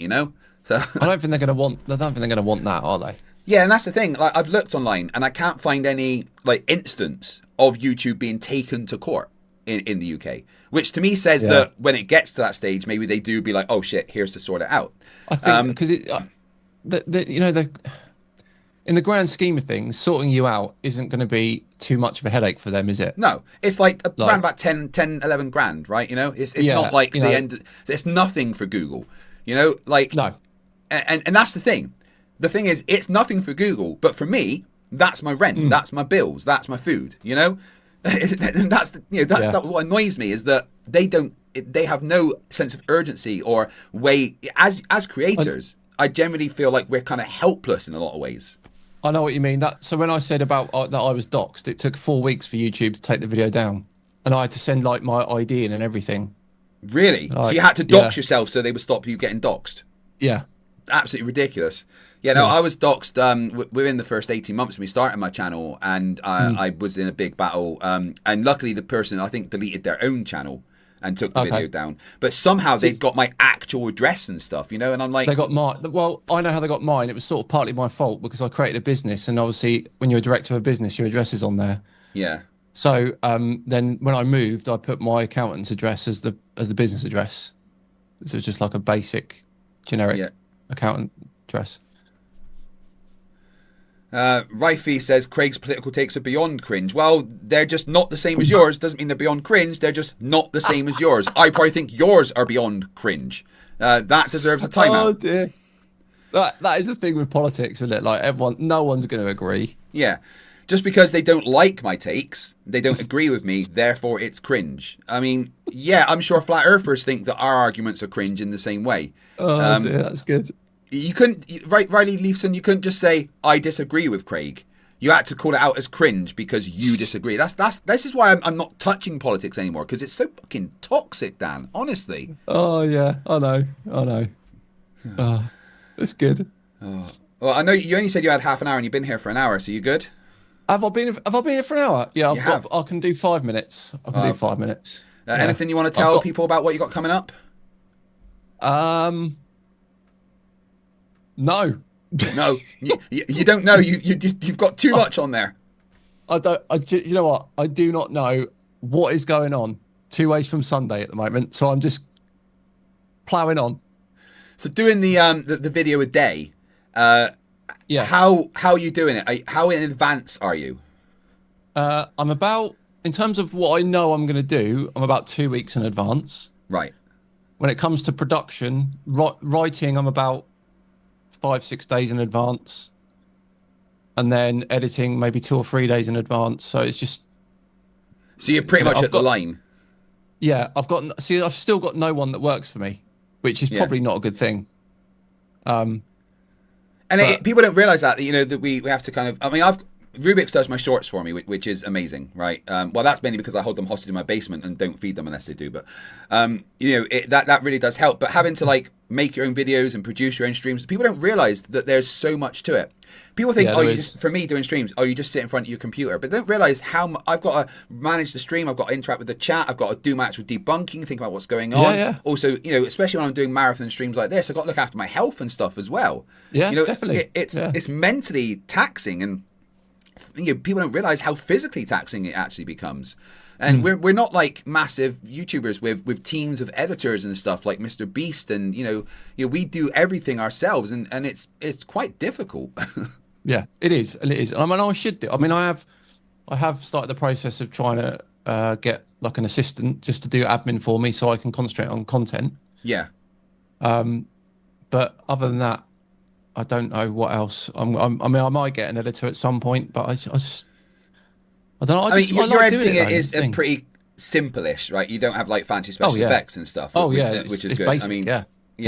So I don't think they're going to want. I don't think they're going to want that, are they? Yeah, and that's the thing. Like, I've looked online and I can't find any like instance of YouTube being taken to court in the UK, which to me says that when it gets to that stage, maybe they do be like, oh shit, here's to sort it out. I think because in the grand scheme of things, sorting you out isn't going to be too much of a headache for them, is it? No, it's like around about 10, 11 grand, right? It's not like the end. It's nothing for Google, like no. And that's the thing. The thing is, it's nothing for Google, but for me, that's my rent, that's my bills, that's my food. And that's what annoys me is that they have no sense of urgency or way as creators. I generally feel like we're kind of helpless in a lot of ways. I know what you mean. So when I said about that I was doxxed, it took 4 weeks for YouTube to take the video down, and I had to send like my ID in and everything. Really? So you had to dox yourself so they would stop you getting doxed? Yeah. Absolutely ridiculous. Yeah, no, I was doxed within the first 18 months of me starting my channel, and I was in a big battle. And luckily, the person, I think, deleted their own channel and took the video down. But somehow they got my actual address and stuff, and I'm like... They got mine. Well, I know how they got mine. It was sort of partly my fault because I created a business, and obviously when you're a director of a business, your address is on there. Yeah. So then when I moved, I put my accountant's address as the business address. So it's just like a basic, generic accountant address. Rifey says Craig's political takes are beyond cringe. Well, they're just not the same as yours. Doesn't mean they're beyond cringe. They're just not the same as yours. I probably think yours are beyond cringe. That deserves a timeout. Oh dear. That is the thing with politics, isn't it? Like no one's going to agree. Yeah. Just because they don't like my takes, they don't agree with me, therefore it's cringe. I mean, yeah, I'm sure flat earthers think that our arguments are cringe in the same way. Oh dear, that's good. You couldn't, Riley Leifson, you couldn't just say, I disagree with Craig. You had to call it out as cringe because you disagree. This is why I'm not touching politics anymore, because it's so fucking toxic, Dan, honestly. Oh, yeah, I know. Oh, it's good. Oh. Well, I know you only said you had half an hour and you've been here for an hour, so you good? Have I been here for an hour? Yeah, I can do 5 minutes. I can do 5 minutes. Anything you want to tell people about what you got coming up? No. No, you don't know. You've got too much on there. You know what? I do not know what is going on 2 ways from Sunday at the moment. So I'm just ploughing on. So doing the video a day. Yeah. How are you doing it? How in advance are you? I'm about, in terms of what I know I'm going to do, I'm about 2 weeks in advance. Right. When it comes to production, writing, I'm about 5-6 days in advance, and then editing maybe 2 or 3 days in advance. So it's just. So you're pretty much at the line. Yeah, I've still got no one that works for me, which is probably not a good thing. And people don't realise that we have to kind of. I mean, Rubiks does my shorts for me, which is amazing, right? Well, that's mainly because I hold them hostage in my basement and don't feed them unless they do. But that really does help. But having to like make your own videos and produce your own streams, people don't realize that there's so much to it. People think, for me doing streams, you just sit in front of your computer, but they don't realize how I've got to manage the stream. I've got to interact with the chat. I've got to do my actual debunking, think about what's going on. Yeah. Also, especially when I'm doing marathon streams like this, I've got to look after my health and stuff as well. Yeah, definitely. It's mentally taxing, and people don't realize how physically taxing it actually becomes. And we're not like massive YouTubers with teams of editors and stuff like Mr. Beast, and we do everything ourselves, and it's quite difficult. Yeah, it is, and it is. I mean, I have started the process of trying to get like an assistant just to do admin for me, so I can concentrate on content. Yeah. But other than that, I don't know what else. I mean, I might get an editor at some point, but I don't know. Your editing is pretty simple-ish, right? You don't have like fancy special effects and stuff. Which is good. Basic, I mean,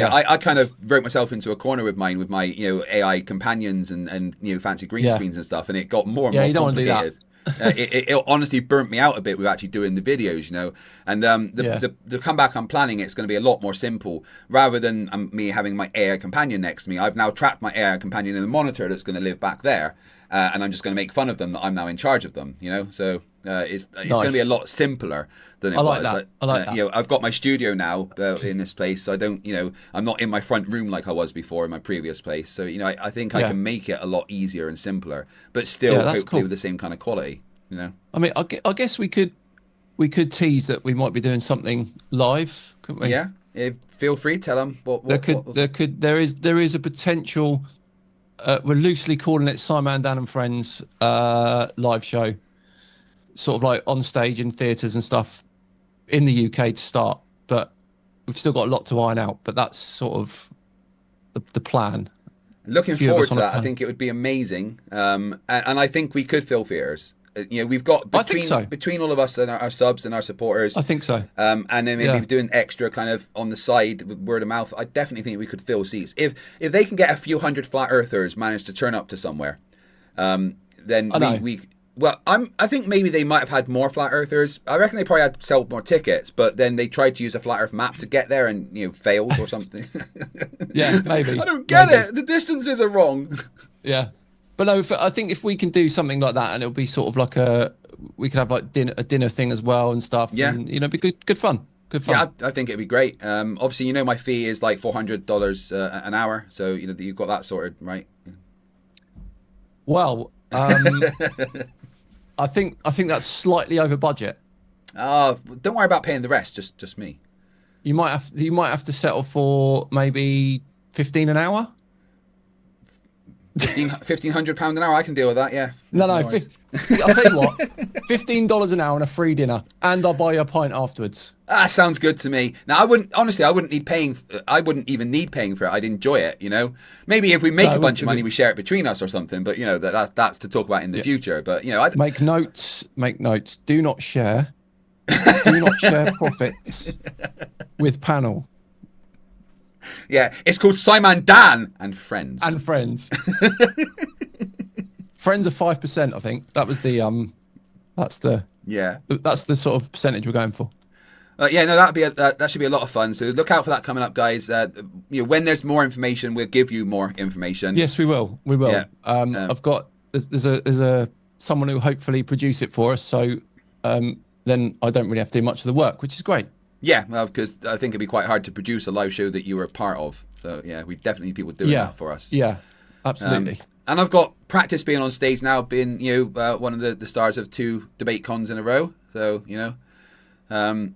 I kind of wrote myself into a corner with my AI companions and fancy green screens and stuff, and it got more and more complicated. It honestly burnt me out a bit with actually doing the videos, and the comeback I'm planning, it's going to be a lot more simple. Rather than me having my AI companion next to me, I've now trapped my AI companion in the monitor that's going to live back there, and I'm just going to make fun of them that I'm now in charge of them, so it's going to be a lot simpler than it was. I like that. I've got my studio now in this place, so I don't, I'm not in my front room like I was before in my previous place. So, I think I can make it a lot easier and simpler, but still hopefully with the same kind of quality, I mean, I guess we could tease that we might be doing something live, couldn't we? Yeah. Feel free, tell them what there is a potential. We're loosely calling it Scimandan and Friends live show, sort of like on stage in theatres and stuff in the UK to start, but we've still got a lot to iron out, but that's sort of the plan. Looking forward to that. I think it would be amazing, and I think we could fill theatres. We've got between all of us and our subs and our supporters. I think so. And then maybe doing extra kind of on the side with word of mouth. I definitely think we could fill seats if they can get a few hundred flat earthers managed to turn up to somewhere. Then we I think maybe they might have had more flat earthers. I reckon they probably had sell more tickets, but then they tried to use a flat earth map to get there and failed or something. Yeah, maybe. I don't get it. The distances are wrong. Yeah. But no, I think if we can do something like that, and it'll be sort of like we could have like a dinner thing as well and stuff. Yeah, and, be good fun. Good fun. Yeah, I think it'd be great. Obviously, my fee is like $400 an hour, so you've got that sorted, right? Well, I think that's slightly over budget. Don't worry about paying the rest. Just me. You might have to settle for maybe 15 an hour. £1,500 an hour, I can deal with that. Yeah. No. I'll tell you what, $15 an hour and a free dinner, and I'll buy you a pint afterwards. Sounds good to me. Now, I wouldn't even need paying for it. I'd enjoy it. Maybe if we make a bunch of money, we share it between us or something. But that's to talk about in the future. But I'd make notes. Do not share. Do not share profits with panel. Yeah, it's called Scimandan and Friends. And Friends. Friends are 5%, I think. That was that's the sort of percentage we're going for. That should be a lot of fun. So look out for that coming up, guys. When there's more information, we'll give you more information. Yes, we will. Yeah. I've got there's someone who hopefully produce it for us. So then I don't really have to do much of the work, which is great. Yeah, well, because I think it'd be quite hard to produce a live show that you were a part of. So yeah, we definitely need people doing that for us. Yeah, absolutely. And I've got practice being on stage now, being one of the stars of 2 debate cons in a row. So the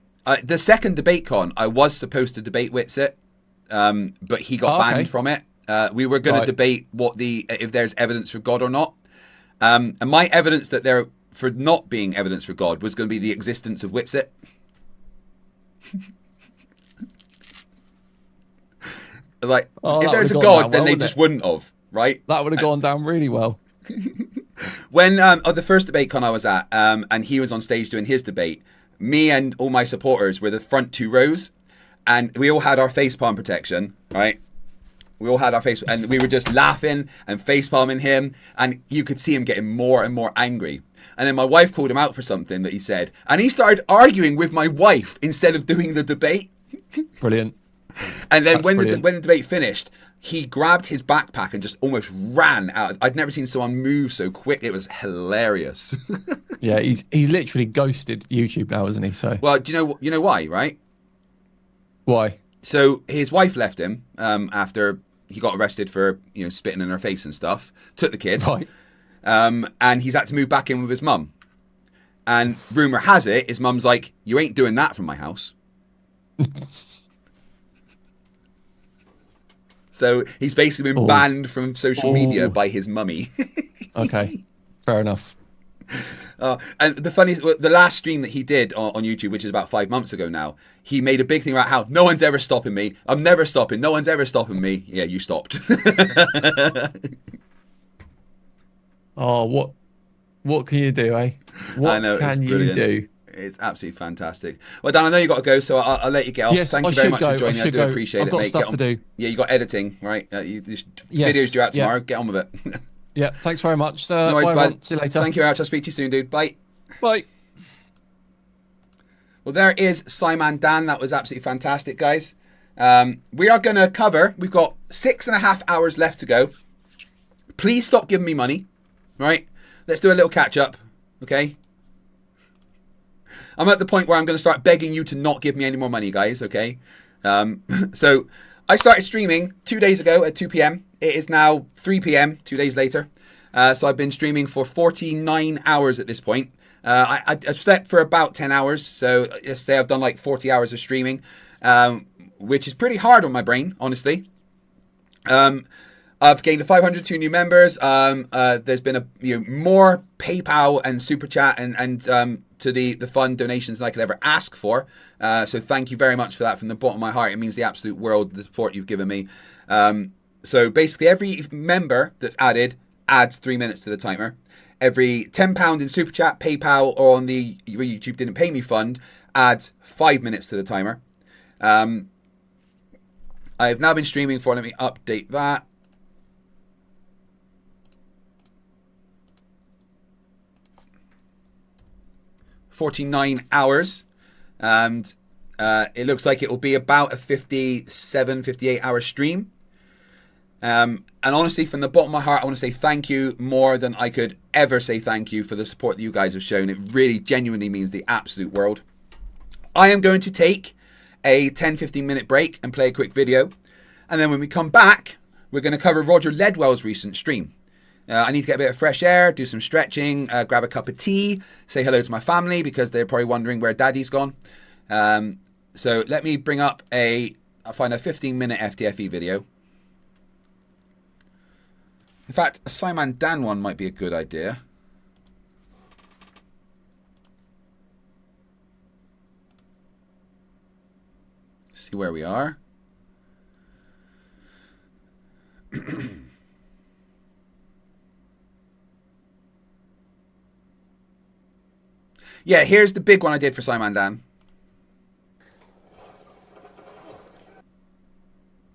second debate con, I was supposed to debate Witsit, but he got banned from it. We were going to debate if there's evidence for God or not. And my evidence that there for not being evidence for God was going to be the existence of Witsit. Like, if there's a God, then they just wouldn't have, right? That would have gone down really well. When the first debate con I was at, and he was on stage doing his debate, me and all my supporters were the front 2 rows, and we all had our facepalm protection, right? We all had our face, and we were just laughing and face palming him, and you could see him getting more and more angry. And then my wife called him out for something that he said, and he started arguing with my wife instead of doing the debate. Brilliant. And then when the debate finished, he grabbed his backpack and just almost ran out. I'd never seen someone move so quick. It was hilarious. Yeah, he's literally ghosted YouTube now, isn't he? So well, do you know why, right? Why? So his wife left him after he got arrested for spitting in her face and stuff. Took the kids, right. And he's had to move back in with his mum. And rumor has it, his mum's like, "You ain't doing that from my house." So he's basically been banned from social media by his mummy. Okay, fair enough. And the last stream that he did on YouTube, which is about 5 months ago now, he made a big thing about how no one's ever stopping me. I'm never stopping. No one's ever stopping me. Yeah, you stopped. Oh, what can you do, eh? What can you do? It's absolutely fantastic. Well, Dan, I know you got to go, so I'll let you get off. Yes, Thank you very much for joining. I do appreciate it, I've got mate. stuff to do. Yeah, you got editing, right? Video's due out tomorrow. Get on with it. Yeah, thanks very much. No worries, bye, bud. see you later. Thank you very much. I'll speak to you soon, dude. Bye. Bye. Well, there is Scimandan. That was absolutely fantastic, guys. We are going to cover, we've got 6.5 hours left to go. Please stop giving me money, right? Let's do a little catch up, okay? I'm at the point where I'm going to start begging you to not give me any more money, guys, okay? So I started streaming 2 days ago at 2 p.m. It is now 3 p.m., 2 days later. So I've been streaming for 49 hours at this point. I've slept for about 10 hours. So let's say I've done like 40 hours of streaming, which is pretty hard on my brain, honestly. I've gained 502 new members. There's been more PayPal and Super Chat and to the fund donations than I could ever ask for. So thank you very much for that from the bottom of my heart. It means the absolute world, the support you've given me. So basically every member that's added adds 3 minutes to the timer. Every £10 in Super Chat, PayPal, or on the YouTube Didn't Pay Me fund adds 5 minutes to the timer. I've now been streaming for, let me update that. ...49 hours, and it looks like it will be about a 58 hour stream. And honestly, from the bottom of my heart, I want to say thank you more than I could ever say thank you for the support that you guys have shown. It really genuinely means the absolute world. I am going to take a 10-15 minute break and play a quick video, and then when we come back, we're going to cover Lledwell's recent stream. I need to get a bit of fresh air, do some stretching, grab a cup of tea, say hello to my family because they're probably wondering where Daddy's gone. So let me bring up I'll find a 15-minute FTFE video. In fact, a Scimandan one might be a good idea. See where we are. Yeah, here's the big one I did for Scimandan.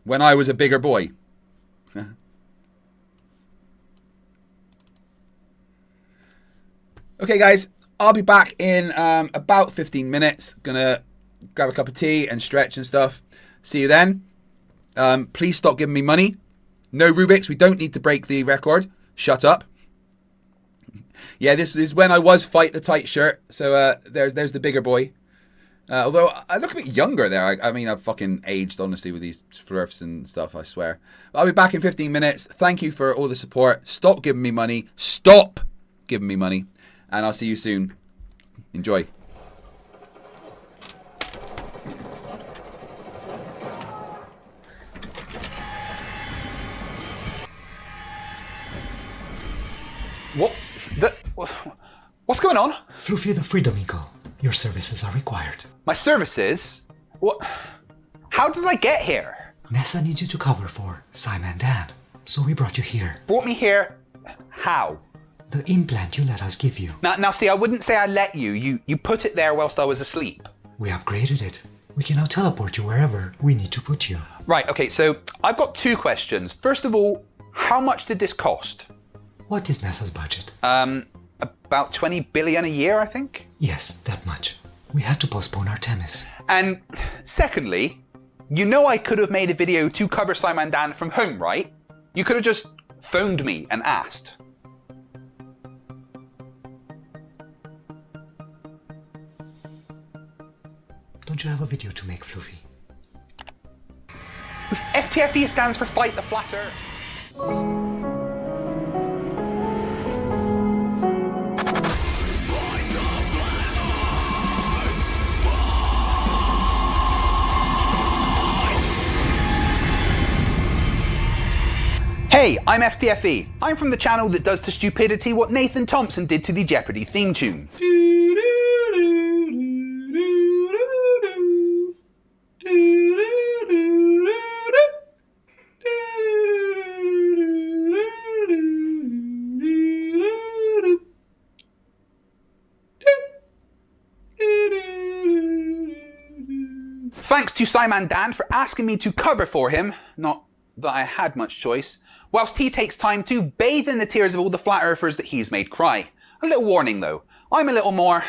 When I was a bigger boy. Okay, guys, I'll be back in about 15 minutes. Gonna grab a cup of tea and stretch and stuff. See you then. Please stop giving me money. No Rubiks. We don't need to break the record. Shut up. Yeah, this is when I was fight the tight shirt. So there's the bigger boy. Although I look a bit younger there. I mean, I've fucking aged, honestly, with these Flerfs and stuff, I swear. I'll be back in 15 minutes. Thank you for all the support. Stop giving me money. Stop giving me money. And I'll see you soon. Enjoy. What's going on? Fluffy the Freedom Eagle, your services are required. My services? What? How did I get here? Nessa needs you to cover for Scimandan, so we brought you here. Brought me here? How? The implant you let us give you. Now see, I wouldn't say I let you. You put it there whilst I was asleep. We upgraded it We can now teleport you wherever we need to put you. Right, okay, so I've got two questions. First of all, how much did this cost? What is NASA's budget? About 20 billion a year, I think? Yes, that much. We had to postpone Artemis. And secondly, you know I could have made a video to cover Scimandan from home, right? You could have just phoned me and asked. Don't you have a video to make, Fluffy? FTFE stands for Fight the Flat Earth. Hey, I'm FTFE. I'm from the channel that does to stupidity what Nathan Thompson did to the Jeopardy theme tune. Thanks to Scimandan for asking me to cover for him, not that I had much choice, whilst he takes time to bathe in the tears of all the flat earthers that he's made cry. A little warning though, I'm a little more,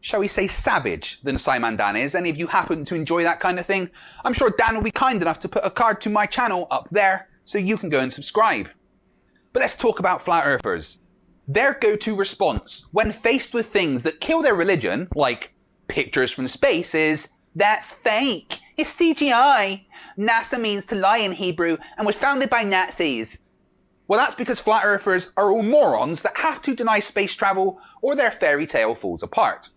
shall we say, savage than Scimandan is. Any of you happen to enjoy that kind of thing? I'm sure Dan will be kind enough to put a card to my channel up there so you can go and subscribe. But let's talk about flat earthers. Their go-to response when faced with things that kill their religion, like pictures from space, is, "That's fake. It's CGI. NASA means to lie in Hebrew and was founded by Nazis." Well, that's because flat earthers are all morons that have to deny space travel or their fairy tale falls apart.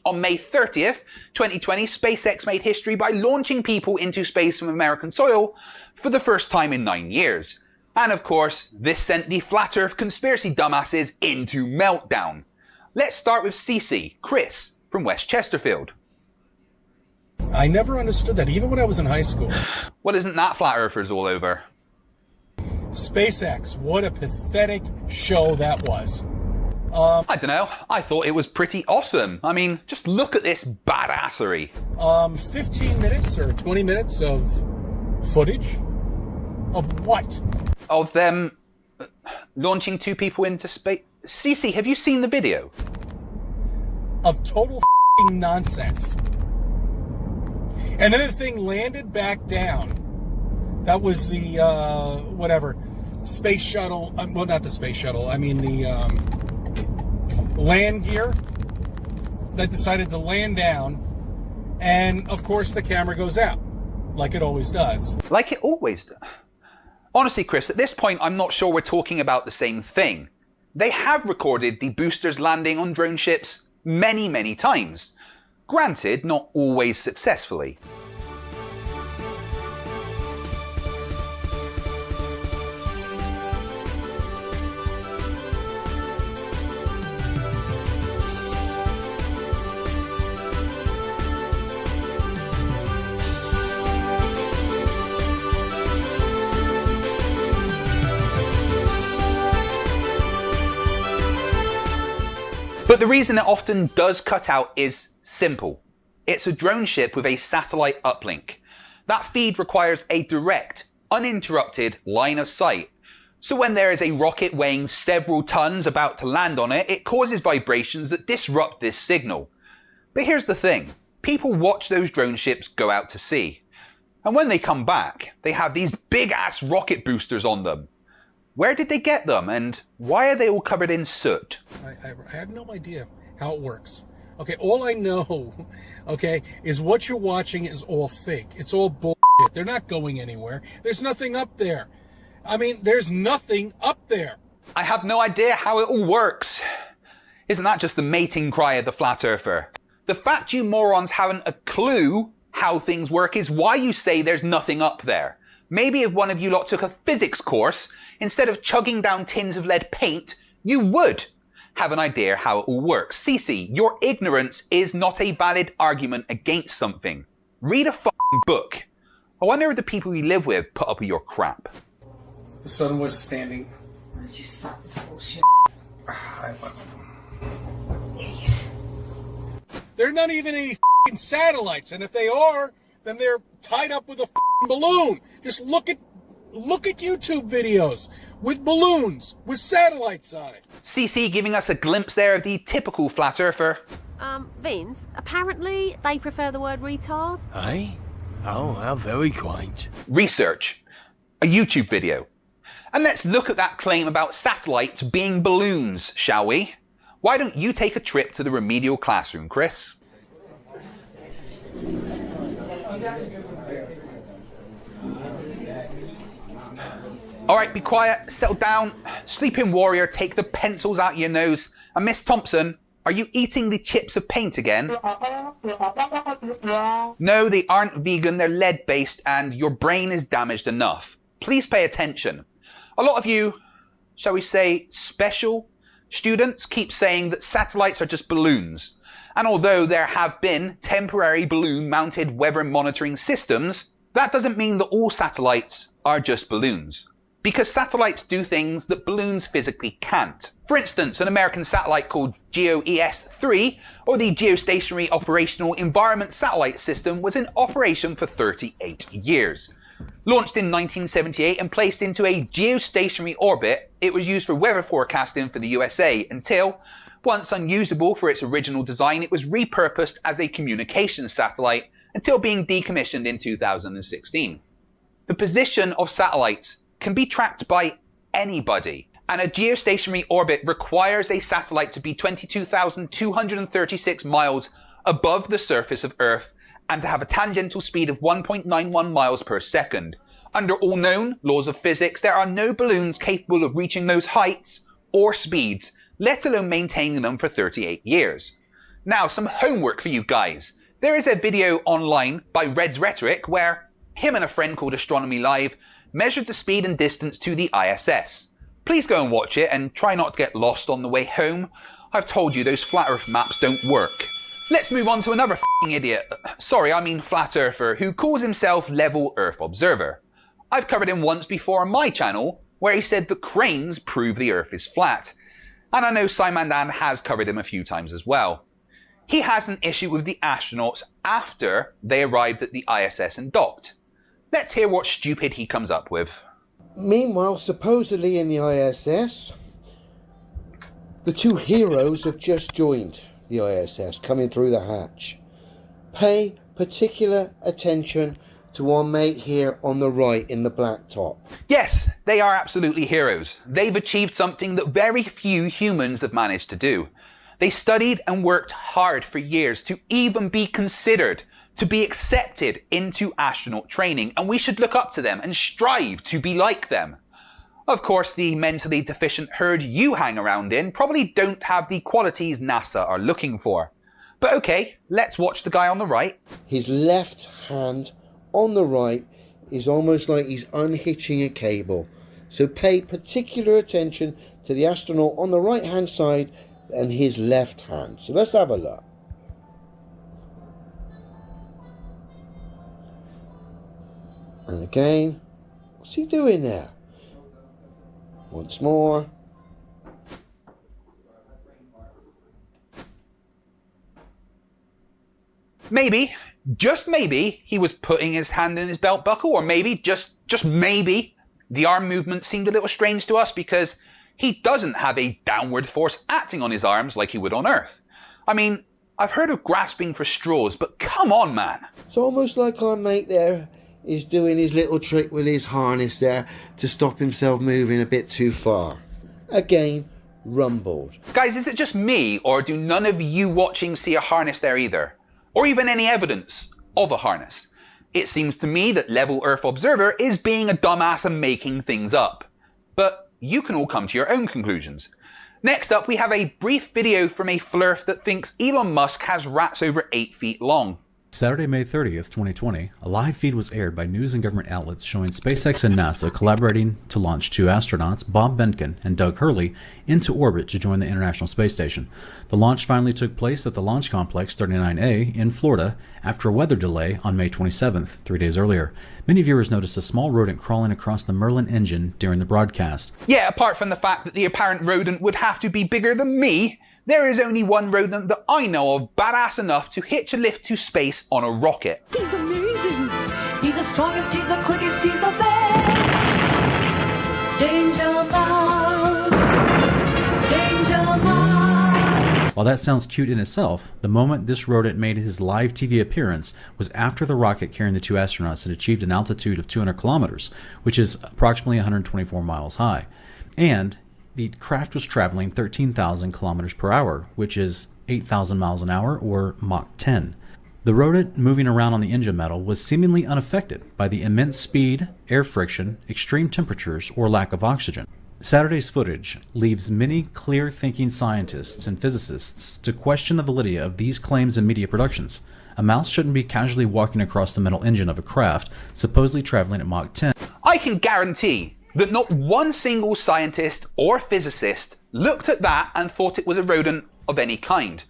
On May 30th, 2020, SpaceX made history by launching people into space from American soil for the first time in 9 years. And of course, this sent the flat earth conspiracy dumbasses into meltdown. Let's start with CC, Chris, from West Chesterfield. I never understood that, even when I was in high school. Well, isn't that flat earthers all over? SpaceX, what a pathetic show that was. I don't know, I thought it was pretty awesome. I mean, just look at this badassery. 15 minutes or 20 minutes of footage? Of what? Of them launching two people into space. CC, have you seen the video? Of total nonsense. And then the thing landed back down. That was the, whatever, space shuttle. Well, not the space shuttle. I mean the land gear that decided to land down. And, of course, the camera goes out. Like it always does. Like it always does. Honestly, Chris, at this point, I'm not sure we're talking about the same thing. They have recorded the boosters landing on drone ships many, many times. Granted, not always successfully. But the reason it often does cut out is simple. It's a drone ship with a satellite uplink. That feed requires a direct, uninterrupted line of sight. So when there is a rocket weighing several tons about to land on it, it causes vibrations that disrupt this signal. But here's the thing. People watch those drone ships go out to sea. And when they come back, they have these big-ass rocket boosters on them. Where did they get them, and why are they all covered in soot? I have no idea how it works. Okay, all I know, okay, is what you're watching is all fake. It's all bullshit. They're not going anywhere. There's nothing up there. I mean, there's nothing up there. I have no idea how it all works. Isn't that just the mating cry of the flat earther? The fact you morons haven't a clue how things work is why you say there's nothing up there. Maybe if one of you lot took a physics course, instead of chugging down tins of lead paint, you would have an idea how it all works. CC, your ignorance is not a valid argument against something. Read a fucking book. I wonder if the people you live with put up with your crap. The sun was standing. Why don't you stop this bullshit? They're not even any f***ing satellites, and if they are, then they're tied up with a f***ing balloon. Just look at YouTube videos with balloons with satellites on it. CC giving us a glimpse there of the typical flat earther. Vince, apparently they prefer the word retard. Eh? Oh, how very quaint. Research. A YouTube video. And let's look at that claim about satellites being balloons, shall we? Why don't you take a trip to the remedial classroom, Chris? Alright, be quiet, settle down. Sleeping warrior, take the pencils out your nose. And Miss Thompson, are you eating the chips of paint again? No, they aren't vegan, they're lead-based, and your brain is damaged enough. Please pay attention. A lot of you, shall we say, special students keep saying that satellites are just balloons. And although there have been temporary balloon-mounted weather monitoring systems, that doesn't mean that all satellites are just balloons. Because satellites do things that balloons physically can't. For instance, an American satellite called GEOES-3, or the Geostationary Operational Environment Satellite System, was in operation for 38 years. Launched in 1978 and placed into a geostationary orbit, it was used for weather forecasting for the USA until, once unusable for its original design, it was repurposed as a communications satellite until being decommissioned in 2016. The position of satellites can be tracked by anybody, and a geostationary orbit requires a satellite to be 22,236 miles above the surface of Earth and to have a tangential speed of 1.91 miles per second. Under all known laws of physics, there are no balloons capable of reaching those heights or speeds, let alone maintaining them for 38 years. Now, some homework for you guys. There is a video online by Red's Rhetoric where him and a friend called Astronomy Live measured the speed and distance to the ISS. Please go and watch it and try not to get lost on the way home. I've told you those flat earth maps don't work. Let's move on to another f***ing idiot. Sorry, I mean flat earther, who calls himself Level Earth Observer. I've covered him once before on my channel, where he said that cranes prove the earth is flat. And I know Scimandan has covered him a few times as well. He has an issue with the astronauts after they arrived at the ISS and docked. Let's hear what stupid he comes up with. Meanwhile, supposedly in the ISS, the two heroes have just joined the ISS, coming through the hatch. Pay particular attention to our mate here on the right in the black top. Yes, they are absolutely heroes. They've achieved something that very few humans have managed to do. They studied and worked hard for years to even be considered, to be accepted into astronaut training, and we should look up to them and strive to be like them. Of course, the mentally deficient herd you hang around in probably don't have the qualities NASA are looking for. But okay, let's watch the guy on the right. His left hand on the right is almost like he's unhitching a cable. So pay particular attention to the astronaut on the right hand side and his left hand. So let's have a look. And again, what's he doing there? Once more. Maybe, just maybe, he was putting his hand in his belt buckle, or maybe, just maybe, the arm movement seemed a little strange to us because he doesn't have a downward force acting on his arms like he would on Earth. I mean, I've heard of grasping for straws, but come on, man. It's almost like our mate there is doing his little trick with his harness there to stop himself moving a bit too far. Again, rumbled. Guys, is it just me, or do none of you watching see a harness there either? Or even any evidence of a harness? It seems to me that Level Earth Observer is being a dumbass and making things up. But you can all come to your own conclusions. Next up, we have a brief video from a Flerf that thinks Elon Musk has rats over 8 feet long. Saturday, May 30th, 2020, a live feed was aired by news and government outlets showing SpaceX and NASA collaborating to launch two astronauts, Bob Behnken and Doug Hurley, into orbit to join the International Space Station. The launch finally took place at the Launch Complex 39A in Florida after a weather delay on May 27th, 3 days earlier. Many viewers noticed a small rodent crawling across the Merlin engine during the broadcast. Yeah, apart from the fact that the apparent rodent would have to be bigger than me There is only one rodent that I know of badass enough to hitch a lift to space on a rocket. He's amazing. He's the strongest, he's the quickest, he's the best. Danger Mouse. Danger Mouse. While that sounds cute in itself, the moment this rodent made his live TV appearance was after the rocket carrying the 2 astronauts had achieved an altitude of 200 kilometers, which is approximately 124 miles high. And the craft was traveling 13,000 kilometers per hour, which is 8,000 miles an hour, or Mach 10. The rodent moving around on the engine metal was seemingly unaffected by the immense speed, air friction, extreme temperatures, or lack of oxygen. Saturday's footage leaves many clear-thinking scientists and physicists to question the validity of these claims in media productions. A mouse shouldn't be casually walking across the metal engine of a craft supposedly traveling at Mach 10. I can guarantee that not one single scientist or physicist looked at that and thought it was a rodent of any kind.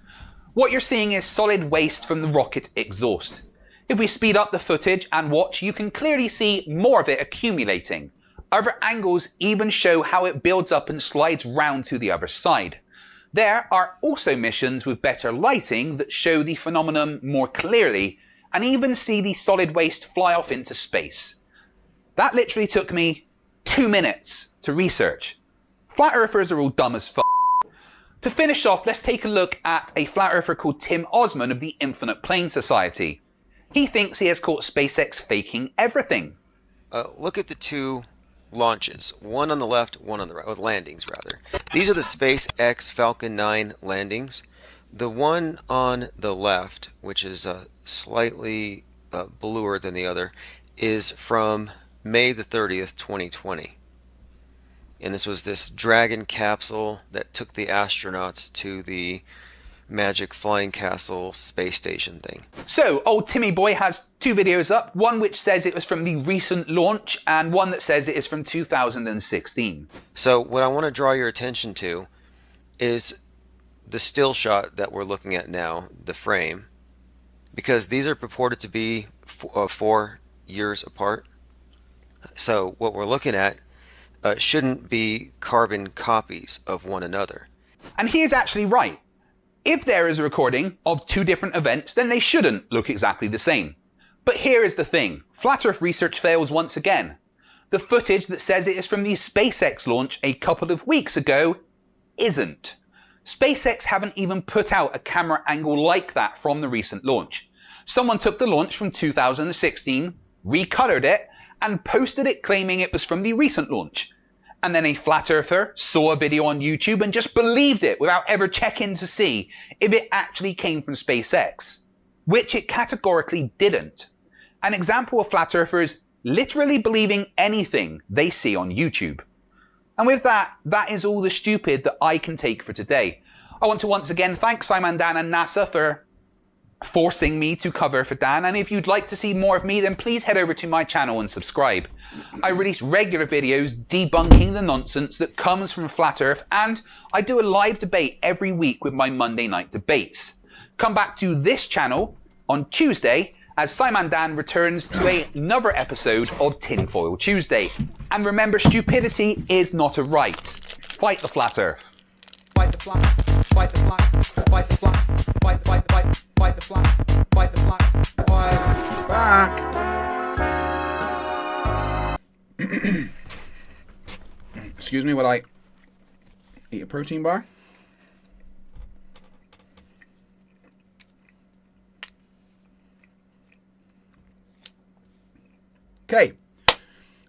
What you're seeing is solid waste from the rocket exhaust. If we speed up the footage and watch, you can clearly see more of it accumulating. Other angles even show how it builds up and slides round to the other side. There are also missions with better lighting that show the phenomenon more clearly and even see the solid waste fly off into space. That literally took me 2 minutes to research. Flat earthers are all dumb as fuck. To finish off, let's take a look at a flat earther called Tim Osman of the Infinite Plane Society. He thinks he has caught SpaceX faking everything. Look at the 2 launches, one on the left, one on the right, landings rather. These are the SpaceX Falcon 9 landings. The one on the left, which is slightly bluer than the other, is from May the 30th, 2020. And this was this Dragon capsule that took the astronauts to the Magic Flying Castle space station thing. So, old Timmy boy has 2 videos up, one which says it was from the recent launch and one that says it is from 2016. So what I want to draw your attention to is the still shot that we're looking at now, the frame, because these are purported to be 4 years apart. So what we're looking at shouldn't be carbon copies of one another. And he is actually right. If there is a recording of 2 different events, then they shouldn't look exactly the same. But here is the thing. Flat Earth research fails once again. The footage that says it is from the SpaceX launch a couple of weeks ago isn't. SpaceX haven't even put out a camera angle like that from the recent launch. Someone took the launch from 2016, recolored it, and posted it claiming it was from the recent launch. And then a flat earther saw a video on YouTube and just believed it without ever checking to see if it actually came from SpaceX, which it categorically didn't. An example of flat earthers literally believing anything they see on YouTube. And with that, that is all the stupid that I can take for today. I want to once again thank Scimandan and NASA for forcing me to cover for Dan, and if you'd like to see more of me, then please head over to my channel and subscribe. I release regular videos debunking the nonsense that comes from Flat Earth, and I do a live debate every week with my Monday night debates. Come back to this channel on Tuesday as Scimandan returns to another episode of Tinfoil Tuesday. And remember, stupidity is not a right. Fight the Flat Earth. Fight the flat, fight the flat, fight the flat, fight the flat, fight the flat, fight the flat, fight back. Excuse me while I eat a protein bar. Okay.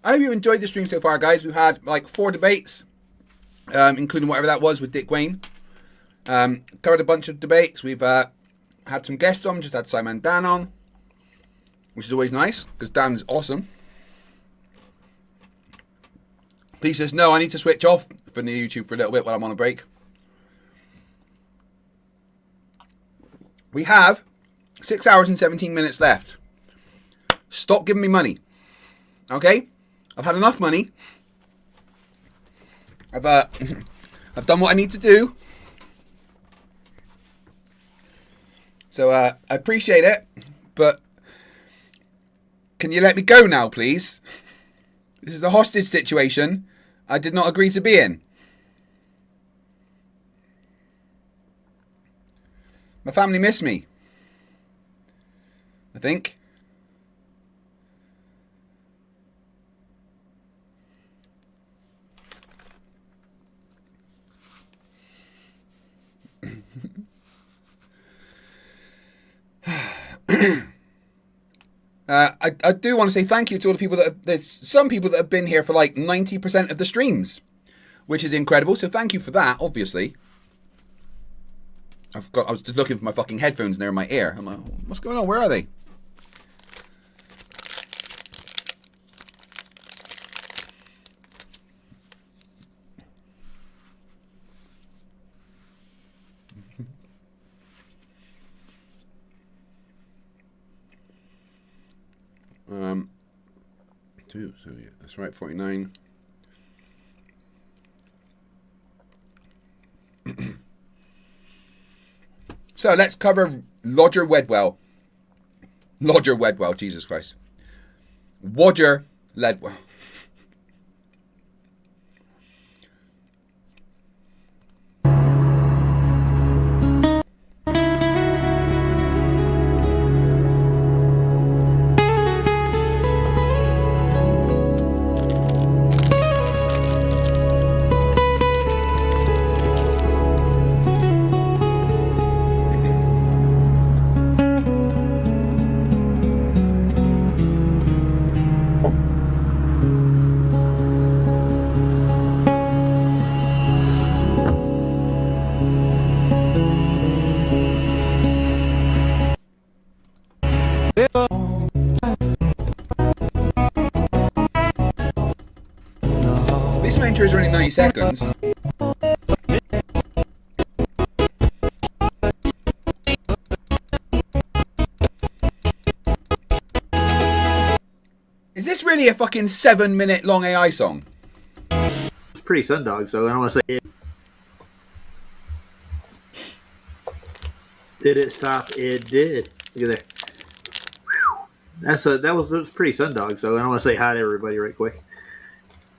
I hope you enjoyed the stream so far, guys. We've had like 4 debates. Including whatever that was with Dick Wayne. Covered a bunch of debates. We've had some guests on. Just had Scimandan on, which is always nice because Dan's awesome. He says, no, I need to switch off from the YouTube for a little bit while I'm on a break. We have 6 hours and 17 minutes left. Stop giving me money. Okay? I've had enough money. I've done what I need to do. So I appreciate it, but can you let me go now, please? This is a hostage situation I did not agree to be in. My family miss me. I think. I do want to say thank you to all the people there's some people that have been here for like 90% of the streams, which is incredible. So thank you for that, obviously. I was just looking for my fucking headphones and they're in my ear. I'm like, what's going on? Where are they? So yeah, that's right, 49. So let's cover Lledwell. Lledwell, Jesus Christ. Wodger Lledwell. These main tours are only 90 seconds. Is this really a fucking 7-minute long AI song? It's pretty Sundog, so I don't want to say it. Did it stop? It did. Look at there. That was pretty Sundog, so I don't want to say hi to everybody right quick.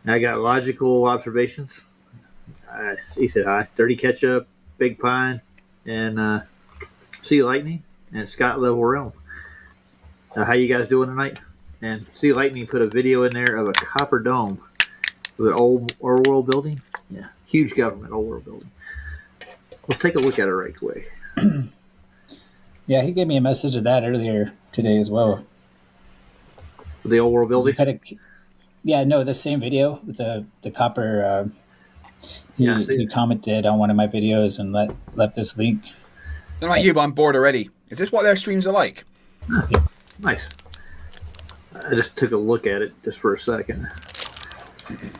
I got logical observations. He said hi. Dirty Ketchup, Big Pine, and Sea Lightning, and Scott Level Realm. How you guys doing tonight? And Sea Lightning put a video in there of a copper dome with an old world building. Yeah, huge government old world building. Let's take a look at it right quick. Yeah, he gave me a message of that earlier today as well. The old world building? Yeah, no, the same video with the copper. He commented on one of my videos and left this link. I don't know about you, but I'm bored already. Is this what their streams are like? Nice. I just took a look at it just for a second.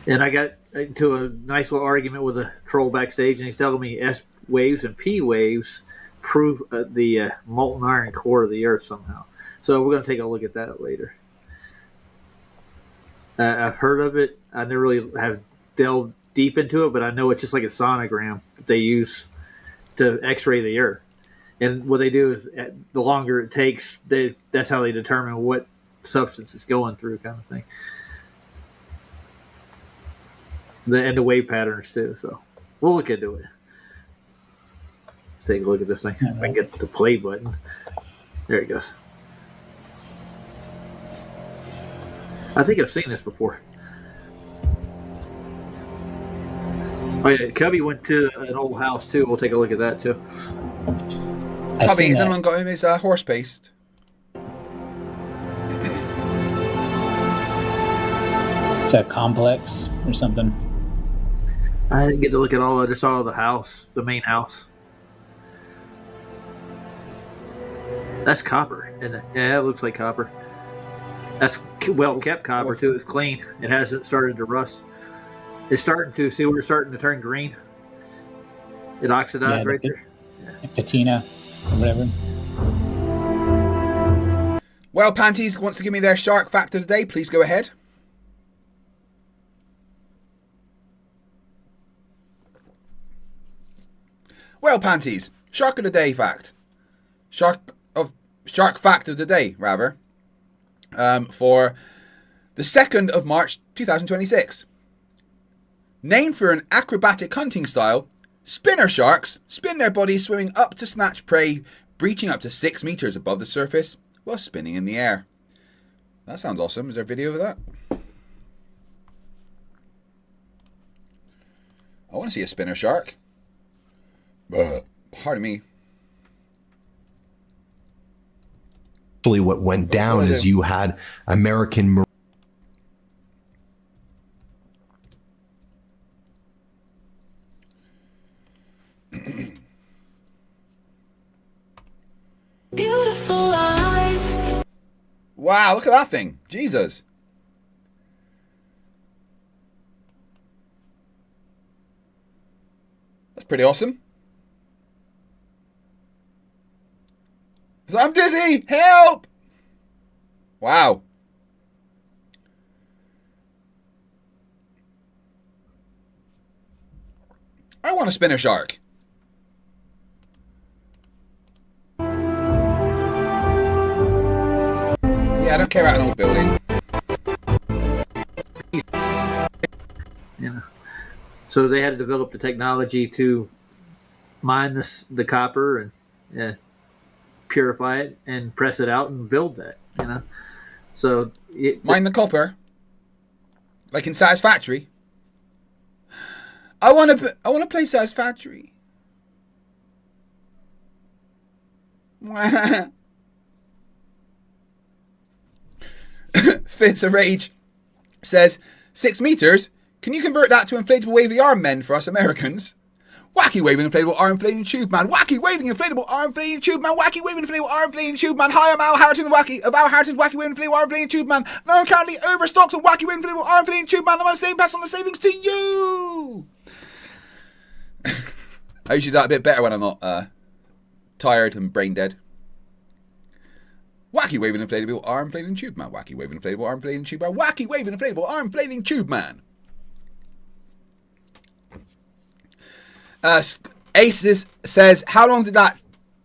And I got into a nice little argument with a troll backstage, and he's telling me S waves and P waves prove the molten iron core of the Earth somehow. So we're going to take a look at that later. I've heard of it. I never really have delved deep into it, but I know it's just like a sonogram that they use to X-ray the Earth. And what they do is, the longer it takes, that's how they determine what substance it's going through, kind of thing. And the wave patterns too. So we'll look into it. Let's take a look at this thing. If I can get the play button. There it goes. I think I've seen this before. Oh yeah, Cubby went to an old house too. We'll take a look at that too. Cubby, has anyone got him his horse paste? It's a complex or something. I didn't get to look at all. I just saw the house, the main house. That's copper, isn't it? Yeah, it looks like copper. That's well kept copper too. It's clean. It hasn't started to rust. It's starting to. See, we're starting to turn green. It oxidized right there. Patina, or whatever. Well, Panties wants to give me their shark fact of the day. Please go ahead. Well, Panties, shark of the day fact. Shark fact of the day, rather. For the 2nd of March 2026. Named for an acrobatic hunting style Spinner sharks spin their bodies swimming up to snatch prey, breaching up to 6 meters above the surface while spinning in the air. That sounds awesome. Is there a video of that? I want to see a spinner shark. Pardon me. Actually, what went down is you had American Beautiful life. Wow, look at that thing. Jesus. That's pretty awesome. So I'm dizzy! Help! Wow. I want to spin a shark. Yeah, I don't care about an old building. Yeah. So they had to develop the technology to mine the copper and purify it and press it out and build that. So mine the copper, like in Satisfactory. I want to play Satisfactory. Fits of Rage says 6 meters. Can you convert that to inflatable wavy arm men for us Americans? Wacky waving inflatable arm inflating tube man. Wacky waving inflatable arm inflating tube man. Wacky waving inflatable arm inflating tube man. Hi, I'm Al Harrington of Al Harrington's Wacky waving inflatable arm inflating tube man. And I'm currently overstocked on Wacky waving inflatable arm inflating tube man. I'm on the same pass on the savings to you. I usually do that a bit better when I'm not tired and brain dead. Wacky waving inflatable arm inflating tube man. Wacky waving inflatable arm inflating tube man. Wacky waving inflatable arm inflating tube man. Aces says, how long did that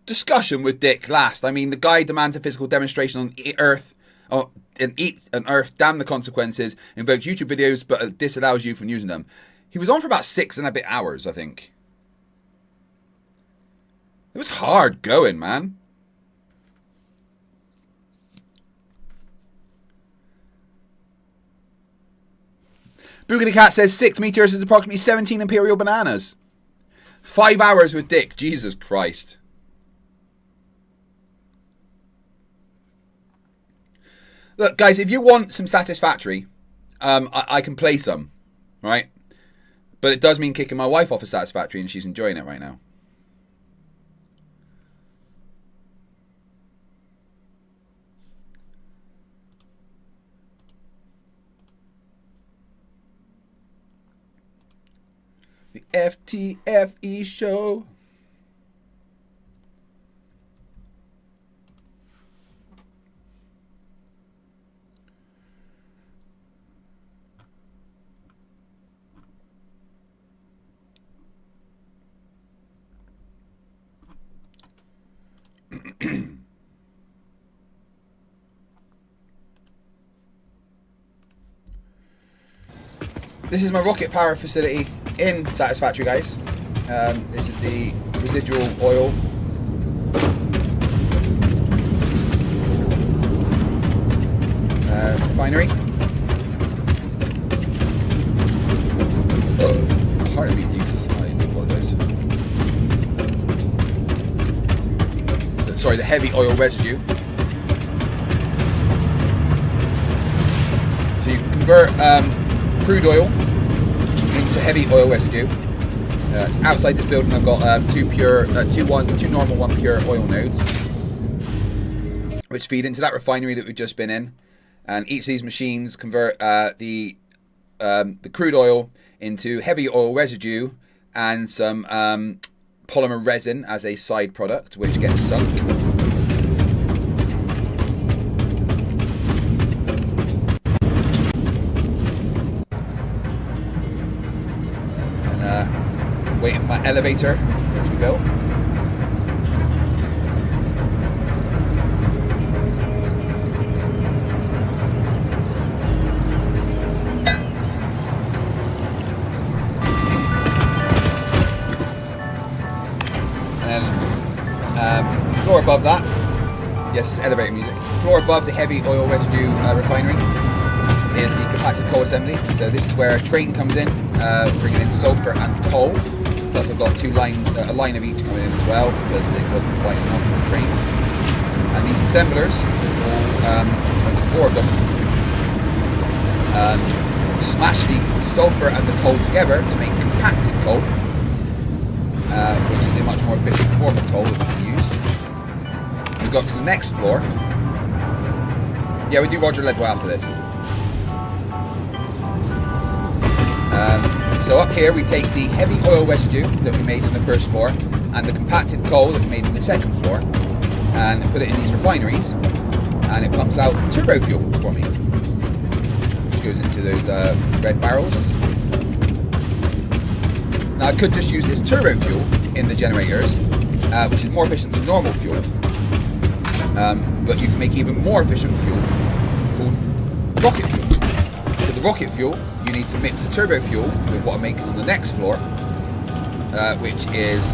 discussion with Dick last? I mean, the guy demands a physical demonstration on Earth, and eat on Earth, damn the consequences, invokes YouTube videos, but disallows you from using them. He was on for about 6 and a bit hours, I think. It was hard going, man. Boogity Cat says 6 meters is approximately 17 imperial bananas. 5 hours with Dick. Jesus Christ. Look, guys, if you want some Satisfactory, I can play some, right? But it does mean kicking my wife off of Satisfactory, and she's enjoying it right now. The FTFE show. This is my rocket power facility in Satisfactory, guys. This is the residual oil. Refinery. Pardon me, Jesus, I apologize. Sorry, the heavy oil residue. So you convert crude oil into heavy oil residue. Outside this building, I've got two normal, 1 pure oil nodes, which feed into that refinery that we've just been in. And each of these machines convert the crude oil into heavy oil residue and some polymer resin as a side product, which gets sunk. Waiting for my elevator, which we built. above that. Yes, it's elevator music. Floor above the heavy oil residue refinery is the compacted coal assembly. So this is where a train comes in, bringing in sulfur and coal. Plus I've got two lines, a line of each coming in as well, because it wasn't quite enough for the trains. And these assemblers, 24 of them, smash the sulfur and the coal together to make compacted coal, which is a much more efficient form of coal that we can use. We go up to the next floor. Yeah, we do Wodger Lledwell after this. So up here we take the heavy oil residue that we made in the first floor and the compacted coal that we made in the second floor and put it in these refineries, and it pumps out turbo fuel for me, which goes into those red barrels. Now I could just use this turbo fuel in the generators, which is more efficient than normal fuel, but you can make even more efficient fuel called rocket fuel. For the rocket fuel, you need to mix the turbo fuel with what I'm making on the next floor, which is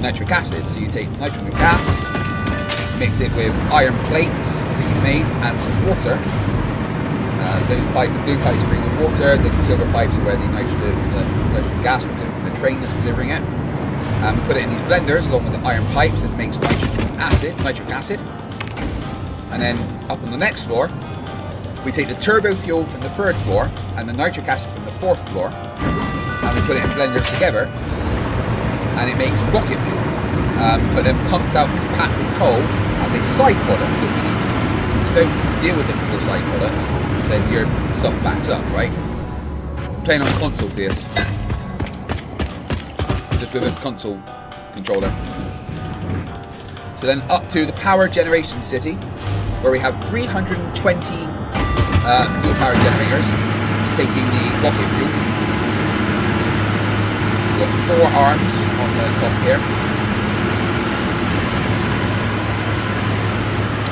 nitric acid. So you take nitrogen gas, mix it with iron plates that you made and some water. The blue pipes bring the water, the silver pipes are where the nitrogen gas comes in from the train that's delivering it. We put it in these blenders along with the iron pipes and makes nitric acid. And then up on the next floor, we take the turbo fuel from the third floor and the nitric acid from the fourth floor, and we put it in blenders together, and it makes rocket fuel, but then pumps out compacted coal as a side product that we need to use. If you don't deal with it with the side products, then your stuff backs up, right? I'm playing on a console for this, just with a console controller. So then up to the power generation city, where we have 320 fuel power generators taking the rocket fuel. We've got 4 arms on the top here.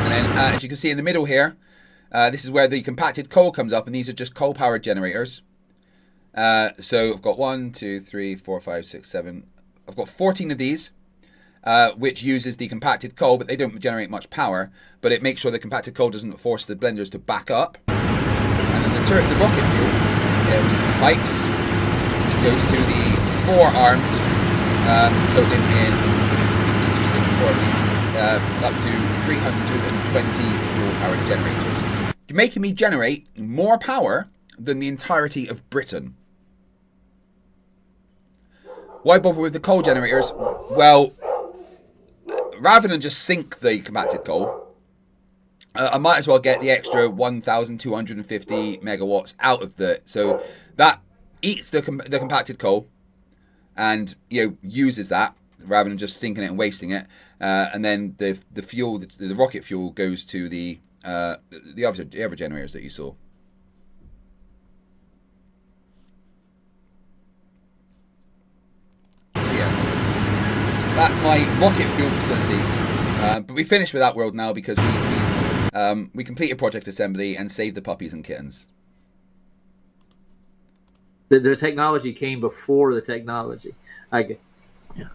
And then as you can see in the middle here, this is where the compacted coal comes up, and these are just coal powered generators. So I've got 1, 2, 3, 4, 5, 6, 7. I've got 14 of these. Which uses the compacted coal, but they don't generate much power, but it makes sure the compacted coal doesn't force the blenders to back up. And then the rocket fuel, which is the pipes, goes to the 4 arms, totaling in up to 320 fuel powered generators, making me generate more power than the entirety of Britain. Why bother with the coal generators? Well, rather than just sink the compacted coal, I might as well get the extra 1,250 megawatts out of the. So that eats the compacted coal, and uses that rather than just sinking it and wasting it. And then the fuel, the rocket fuel, goes to the other generators that you saw. That's my rocket fuel facility, but we finished with that world now because we completed project assembly and saved the puppies and kittens. The technology came before the technology. I get. Yeah.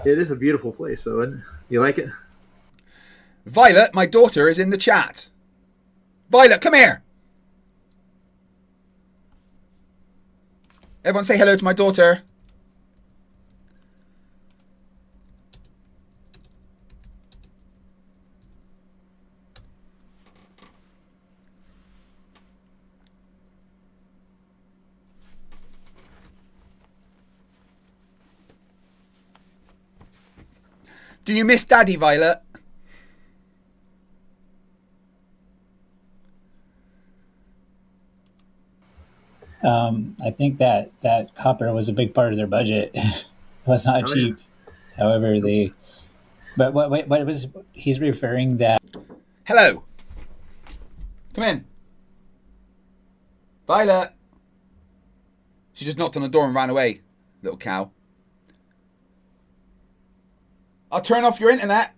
It is a beautiful place, though, isn't it? You like it? Violet, my daughter, is in the chat. Violet, come here. Everyone say hello to my daughter. Do you miss Daddy, Violet? I think that copper was a big part of their budget. It was not cheap. Yeah. However, but what it was, he's referring that. Hello. Come in. Violet. She just knocked on the door and ran away, little cow. I'll turn off your internet.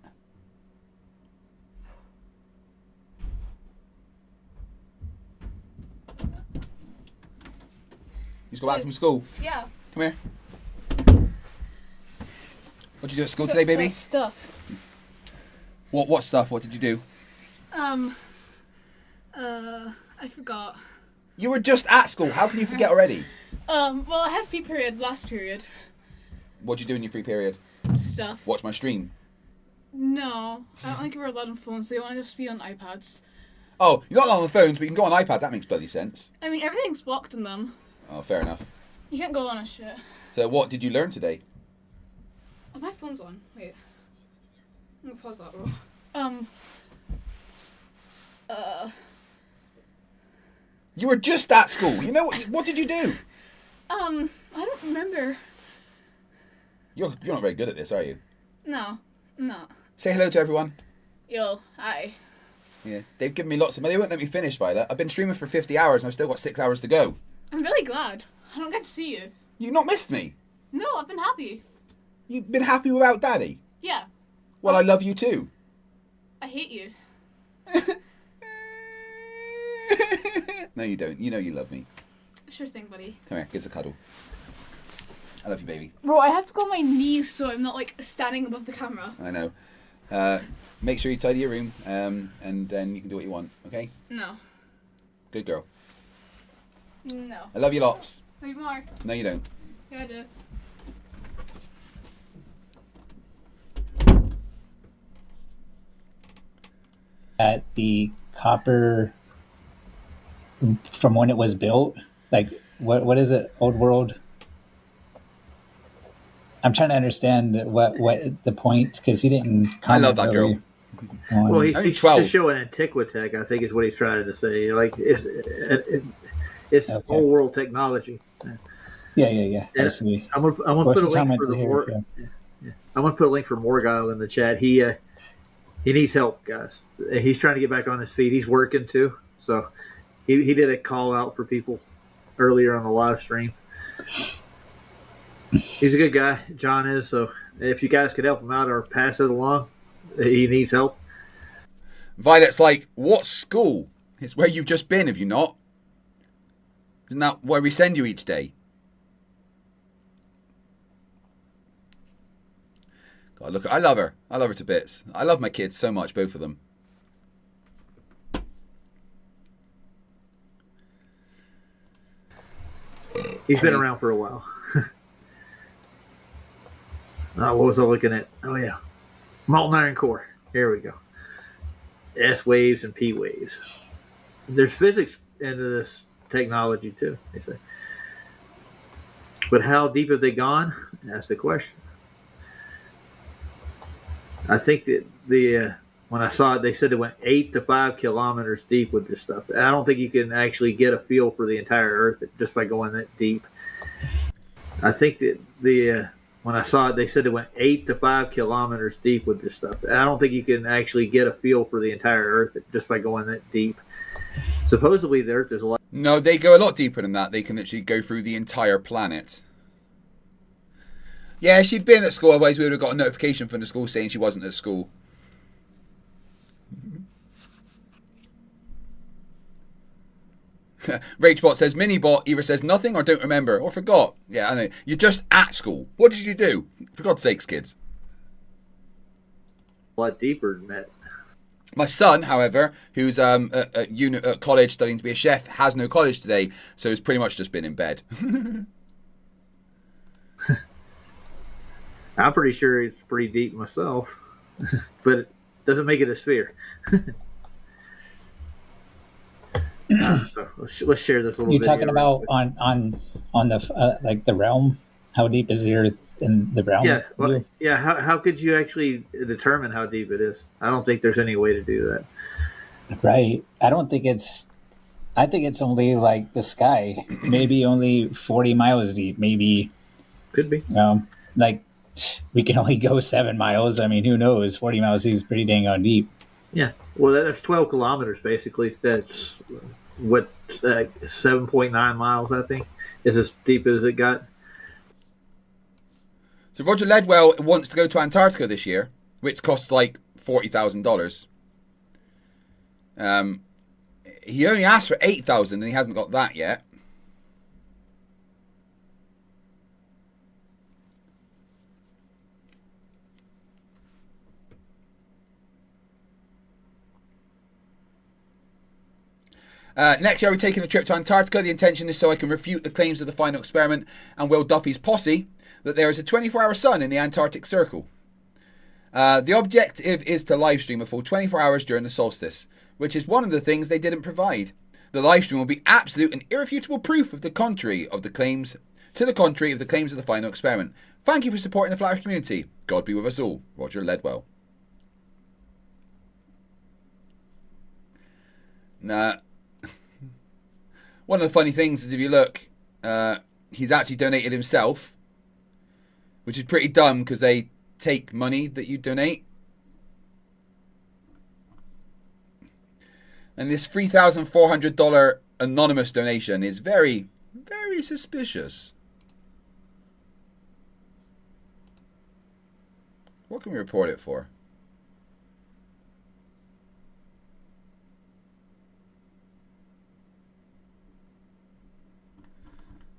You just got back from school? Yeah. Come here. What'd you do at school today, baby? Stuff. What stuff? What did you do? I forgot. You were just at school. How can you forget already? Well, I had free period last period. What'd you do in your free period? Stuff. Watch my stream. No, I don't think we're allowed on phones. They want us to be on iPads. Oh, you're not allowed on the phones, but you can go on iPad. That makes bloody sense. I mean, everything's blocked in them. Oh, fair enough. You can't go on a shit. So what did you learn today? Oh, my phone's on. Wait. I'm gonna pause that roll. You were just at school. You know what did you do? I don't remember. You're not very good at this, are you? No, I'm not. Say hello to everyone. Yo, hi. Yeah, they've given me lots of money. They won't let me finish, Violet. I've been streaming for 50 hours and I've still got 6 hours to go. I'm really glad. I don't get to see you. You've not missed me. No, I've been happy. You've been happy without Daddy? Yeah. Well, I love you too. I hate you. No, you don't. You know you love me. Sure thing, buddy. Come here, give us a cuddle. I love you, baby. Bro, I have to go on my knees so I'm not, like, standing above the camera. I know. Make sure you tidy your room, and then you can do what you want, okay? No. Good girl. No. I love you lots. Love you more. No, you don't. Yeah, I do. At the copper from when it was built, like what is it? Old world. I'm trying to understand what the point, because he didn't. I love that girl. Well, he's just showing antiquitech. I think is what he's trying to say. Like it's okay. Old world technology. Yeah. And I'm gonna put a link for the I'm gonna put a link for Morgile in the chat. He needs help, guys. He's trying to get back on his feet. He's working too, so he did a call out for people earlier on the live stream. He's a good guy, John is. So if you guys could help him out or pass it along, he needs help. Violet's like, what school? It's where you've just been, have you not? Isn't that where we send you each day? God, look, I love her. I love her to bits. I love my kids so much, both of them. He's been around for a while. What was I looking at? Oh, yeah. Molten iron core. Here we go. S waves and P waves. There's physics into this technology, too, they say. But how deep have they gone? That's the question. I think that when I saw it, they said it went 8 to 5 kilometers deep with this stuff. I don't think you can actually get a feel for the entire Earth just by going that deep. I think that when I saw it, they said it went 8 to 5 kilometers deep with this stuff. I don't think you can actually get a feel for the entire Earth just by going that deep. Supposedly, the Earth is a lot. No, they go a lot deeper than that. They can actually go through the entire planet. Yeah, she'd been at school, otherwise we would have got a notification from the school saying she wasn't at school. Ragebot says, Minibot either says nothing or don't remember or forgot. Yeah, I know. You're just at school. What did you do? For God's sakes, kids. A lot deeper than that. My son, however, who's at college studying to be a chef, has no college today, so he's pretty much just been in bed. I'm pretty sure it's pretty deep myself, but it doesn't make it a sphere. So let's share this a little bit. You're talking about on the like the realm. How deep is the Earth in the realm? Yeah, well, yeah. How could you actually determine how deep it is? I don't think there's any way to do that. Right. I don't think it's. I think it's only like the sky. Maybe only 40 miles deep. Maybe. Could be. Like we can only go 7 miles. I mean, who knows? 40 miles is pretty dang on deep. Yeah. Well, that's 12 kilometers basically. That's what 7.9 miles. I think is as deep as it got. So Roger Ledwell wants to go to Antarctica this year, which costs like $40,000. He only asked for 8,000 and he hasn't got that yet. Next year, we're taking a trip to Antarctica. The intention is so I can refute the claims of the final experiment and Will Duffy's posse that there is a 24-hour sun in the Antarctic Circle. The objective is to live stream a full 24 hours during the solstice, which is one of the things they didn't provide. The live stream will be absolute and irrefutable proof of the contrary of the claims of the final experiment. Thank you for supporting the Flat Earth community. God be with us all. Roger, Lledwell. Nah. One of the funny things is if you look, he's actually donated himself, which is pretty dumb because they take money that you donate. And this $3,400 anonymous donation is very, very suspicious. What can we report it for?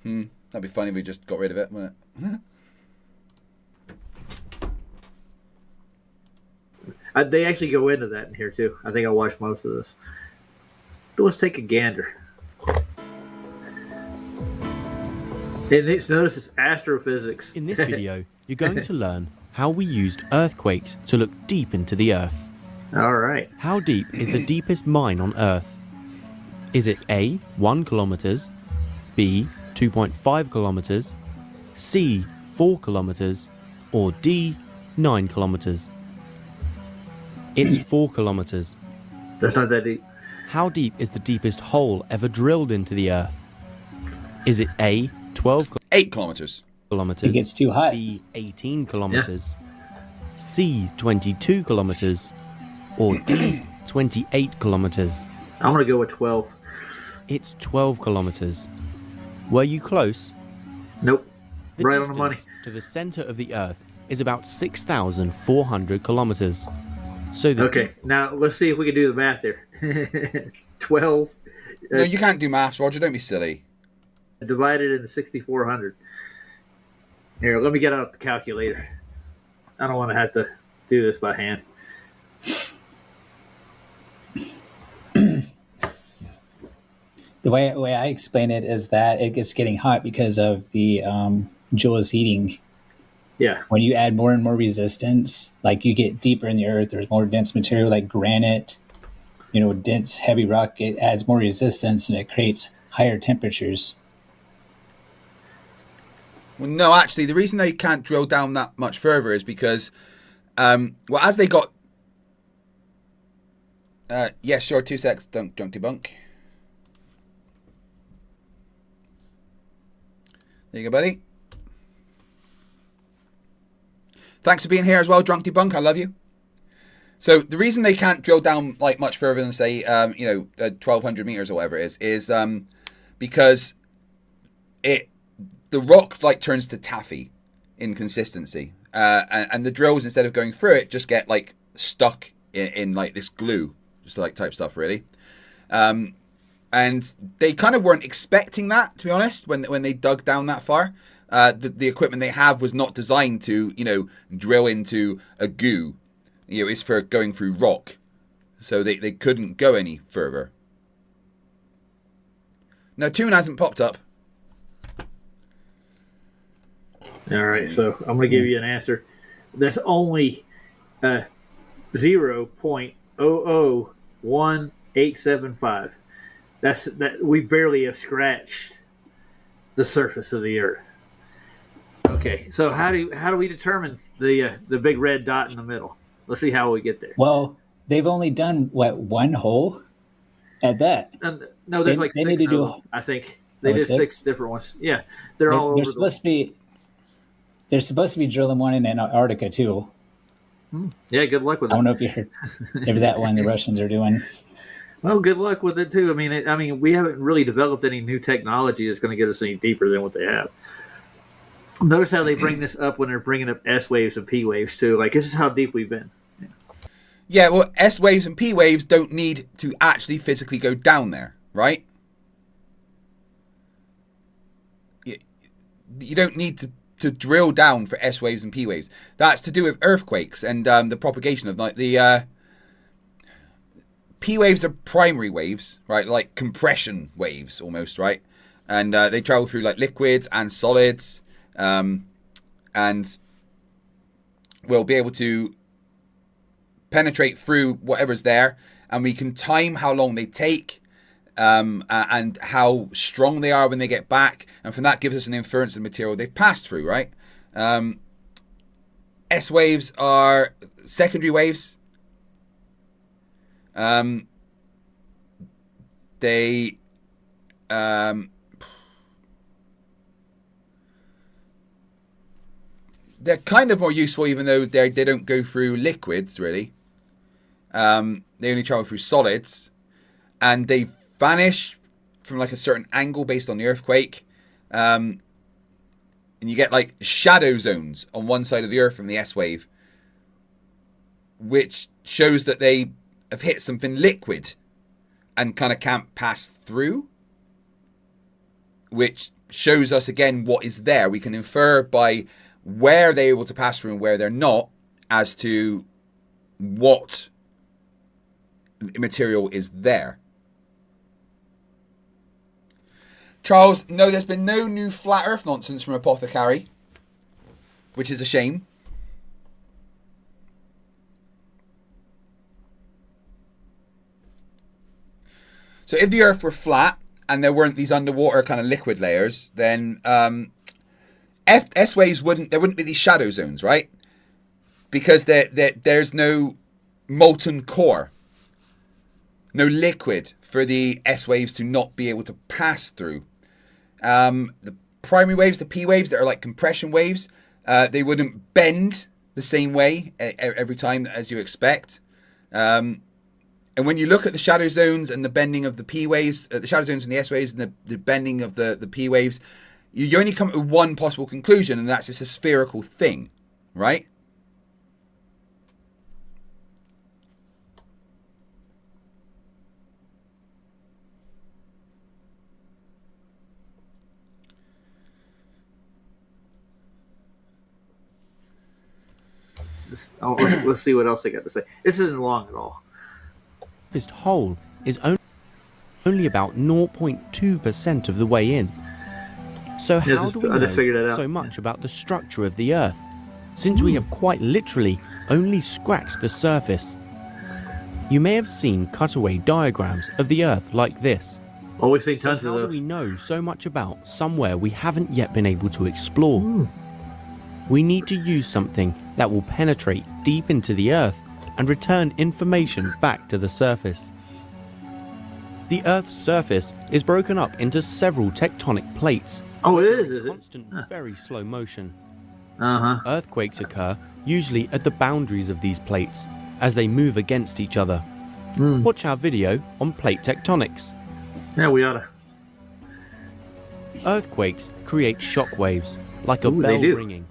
That'd be funny if we just got rid of it, wouldn't it? They actually go into that in here too. I think I watched most of this. Let's take a gander. Notice it's astrophysics. In this video, you're going to learn how we used earthquakes to look deep into the Earth. All right. How deep is the deepest mine on Earth? Is it A, 1 kilometers, B, 2.5 kilometers, C, 4 kilometers, or D, 9 kilometers? It's 4 kilometers. That's not that deep. How deep is the deepest hole ever drilled into the Earth? Is it A, 8 kilometers. It gets too hot. B, 18 kilometers, C, 22 kilometers, or D, 28 kilometers? I'm going to go with 12. It's 12 kilometers. Were you close? Nope. The right on the money. To the center of the Earth is about 6,400 kilometers. So okay, now let's see if we can do the math there. 12. No, you can't do maths, Roger. Don't be silly. Divided into 6,400. Here, let me get out the calculator. I don't want to have to do this by hand. The way I explain it is that it gets getting hot because of the Joule's heating. Yeah. When you add more and more resistance, like you get deeper in the earth, there's more dense material like granite, dense, heavy rock. It adds more resistance and it creates higher temperatures. Well, no, actually, the reason they can't drill down that much further is because, as they got... yeah, sure, 2 secs, don't debunk. There you go, buddy. Thanks for being here as well, Drunk Debunk. I love you. So the reason they can't drill down like much further than say, 1,200 meters or whatever it is because the rock like turns to taffy in consistency, and the drills instead of going through it just get like stuck in like this glue, just like type stuff really. And they kind of weren't expecting that, to be honest, when they dug down that far. The equipment they have was not designed to, drill into a goo. It's for going through rock. So they couldn't go any further. Now, Toon hasn't popped up. All right, so I'm going to give you an answer. That's only 0.001875. That we barely have scratched the surface of the Earth. Okay, so how do we determine the big red dot in the middle? Let's see how we get there. Well, they've only done one hole at that. No, there's like six. I think they did six different ones. Yeah, they're all over. They're supposed to be drilling one in Antarctica too. Yeah, good luck with that. I it. don't know if you heard if that one the Russians are doing. Well, good luck with it too. I mean, we haven't really developed any new technology that's going to get us any deeper than what they have. Notice how they bring this up when they're bringing up S waves and P waves too. Like, this is how deep we've been. Yeah, well, S waves and P waves don't need to actually physically go down there, right? You don't need to drill down for S waves and P waves. That's to do with earthquakes and the propagation of like the P waves are primary waves, right? Like compression waves almost, right? And they travel through like liquids and solids, and we'll be able to penetrate through whatever's there, and we can time how long they take, and how strong they are when they get back, and from that gives us an inference of the material they've passed through, right? S waves are secondary waves. They're kind of more useful, even though they don't go through liquids, really. They only travel through solids, and they vanish from like a certain angle based on the earthquake. And you get like shadow zones on one side of the earth from the S wave, which shows that they have hit something liquid and kind of can't pass through, which shows us again what is there. We can infer by where they're able to pass through and where they're not as to what material is there. Charles, no, there's been no new flat earth nonsense from Apothecary, which is a shame. So if the earth were flat and there weren't these underwater kind of liquid layers, then S waves there wouldn't be these shadow zones, right? Because there's no molten core, no liquid for the S waves to not be able to pass through. The primary waves, the P waves that are like compression waves, they wouldn't bend the same way every time as you expect. And when you look at the shadow zones and the bending of the P waves, the shadow zones and the S waves and the bending of the P waves, you only come to one possible conclusion, and that's it's a spherical thing, right? Let's see what else they got to say. This isn't long at all. This hole is only about 0.2% of the way in. So how do we know so much about the structure of the Earth, since we have quite literally only scratched the surface? You may have seen cutaway diagrams of the Earth like this. Oh, we've seen tons of those. How do we know so much about somewhere we haven't yet been able to explore? We need to use something that will penetrate deep into the Earth and return information back to the surface. The Earth's surface is broken up into several tectonic plates. Oh, it is it? Constant, very slow motion. Earthquakes occur usually at the boundaries of these plates as they move against each other. Watch our video on plate tectonics. Yeah, we oughta. Earthquakes create shock waves, like a bell ringing,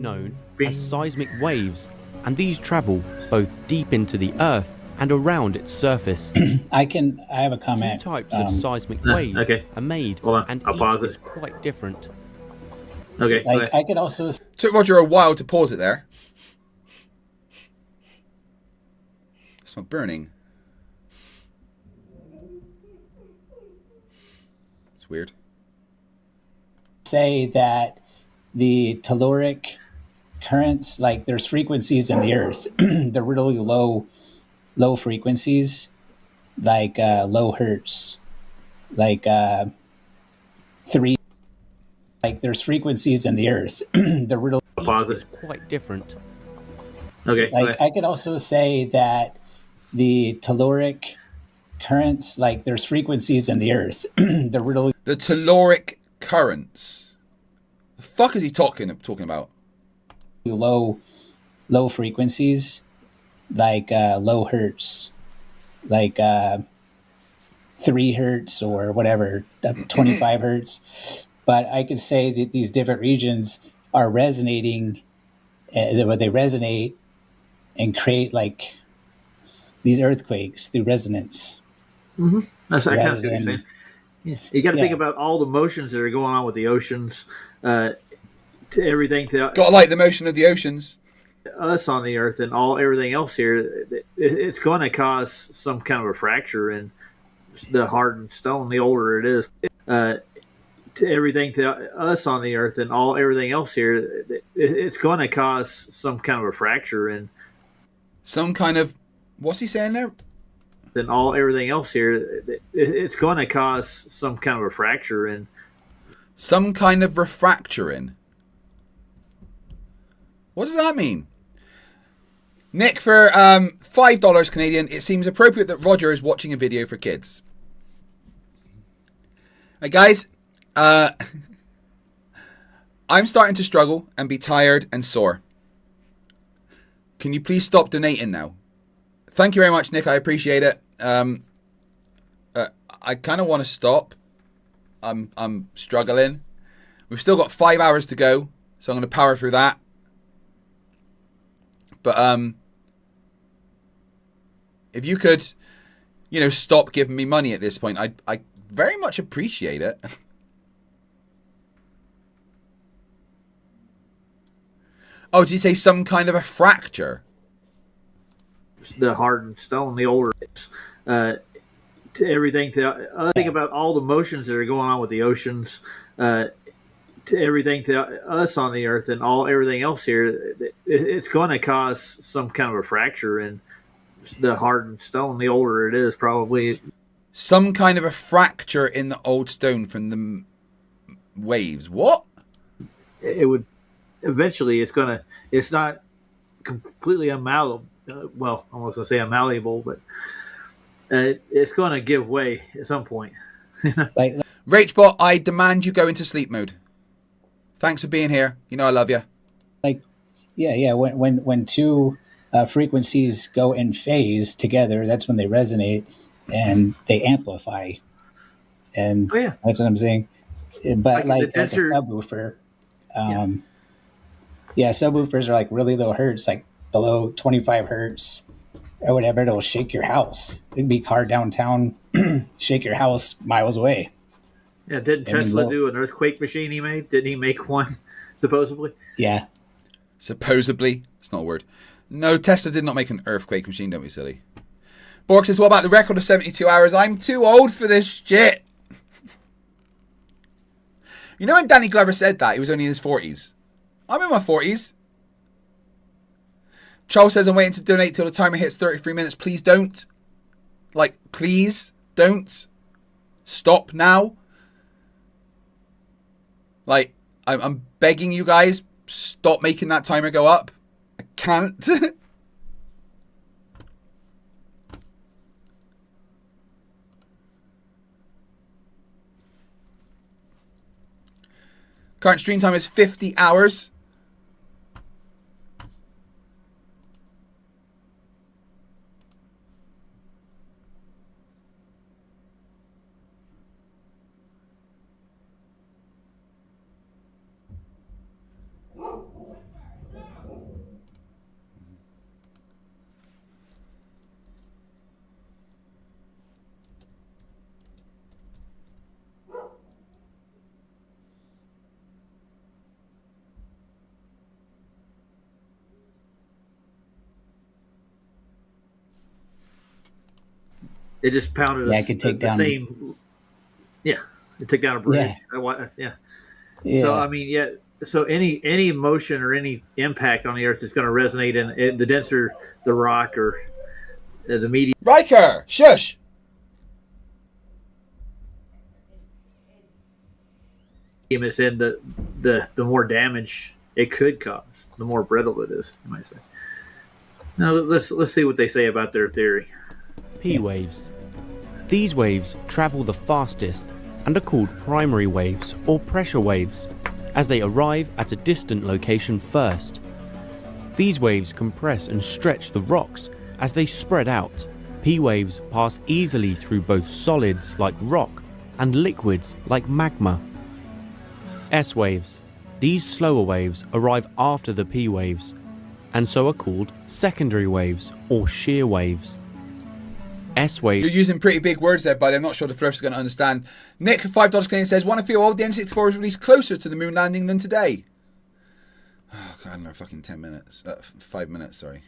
known as seismic waves, and these travel both deep into the Earth and around its surface. I have a comment. Two types of seismic waves are made, and each is quite different. Okay. Like I could also took Roger a while to pause it there. It's not burning. It's weird. say that the telluric currents, like there's frequencies in the Earth, they're really low frequencies, like low hertz, like 3. Like there's frequencies in the Earth, they're really quite different. Okay. Like I could also say that the telluric currents, like there's frequencies in the Earth, they're really the telluric currents. The fuck is he talking about? Low frequencies, like low hertz, like 3 hertz or whatever, 25 hertz. But I could say that these different regions are resonating, where they resonate and create like these earthquakes through resonance. Mm-hmm. That's I kind of see what you're saying. Yeah. You got to think about all the motions that are going on with the oceans, to everything. Got to like the motion of the oceans. us on the Earth and everything else here, it's going to cause some kind of a fracture in the hardened stone. The older it is, to everything to us on the Earth and everything else here, it's going to cause some kind of a fracture in some kind of, what's he saying there? And everything else here, it's going to cause some kind of a fracture in some kind of refracturing. What does that mean? Nick, for $5 Canadian, it seems appropriate that Roger is watching a video for kids. Hey guys, I'm starting to struggle and be tired and sore. Can you please stop donating now? Thank you very much, Nick. I appreciate it. I kind of want to stop. I'm struggling. We've still got 5 hours to go, so I'm going to power through that. But if you could, stop giving me money at this point, I very much appreciate it. Oh, did you say some kind of a fracture? The hardened stone, the older to everything to think about all the motions that are going on with the oceans, to everything to us on the Earth and everything else here, it's going to cause some kind of a fracture in the hardened stone. The older it is, probably some kind of a fracture in the old stone from the waves. What? It would eventually. It's not completely unmalleable. Well, I was going to say unmalleable, but it's going to give way at some point. Rachbot, I demand you go into sleep mode. Thanks for being here. I love you. Yeah. When two frequencies go in phase together, that's when they resonate and they amplify. And that's what I'm saying. But like a subwoofer, subwoofers are really low hertz, below 25 hertz or whatever. It'll shake your house. It'd be car downtown, shake your house miles away. Yeah, didn't Tesla do an earthquake machine he made? Didn't he make one, supposedly? Yeah. Supposedly? It's not a word. No, Tesla did not make an earthquake machine, don't be silly. Borg says, what about the record of 72 hours? I'm too old for this shit. When Danny Glover said that, he was only in his 40s. I'm in my 40s. Charles says, I'm waiting to donate till the timer hits 33 minutes. Please don't. Please don't. Stop now. I'm begging you guys, stop making that timer go up. I can't. Current stream time is 50 hours. It just pounded us at the same. Yeah, it took down a bridge. Yeah. So I mean, so any motion or any impact on the Earth is going to resonate in the denser the rock or the medium. Riker, shush. It's in the more damage it could cause, the more brittle it is, you might say. Now let's see what they say about their theory. P waves. These waves travel the fastest and are called primary waves or pressure waves, as they arrive at a distant location first. These waves compress and stretch the rocks as they spread out. P waves pass easily through both solids like rock and liquids like magma. S waves. These slower waves arrive after the P waves, and so are called secondary waves or shear waves. S wave. You're using pretty big words there, buddy. I'm not sure the Flerfs are going to understand. Nick for $5 Canadian says, want to feel old? The N64 was released closer to the moon landing than today. Oh, God, another fucking 10 minutes. 5 minutes, sorry.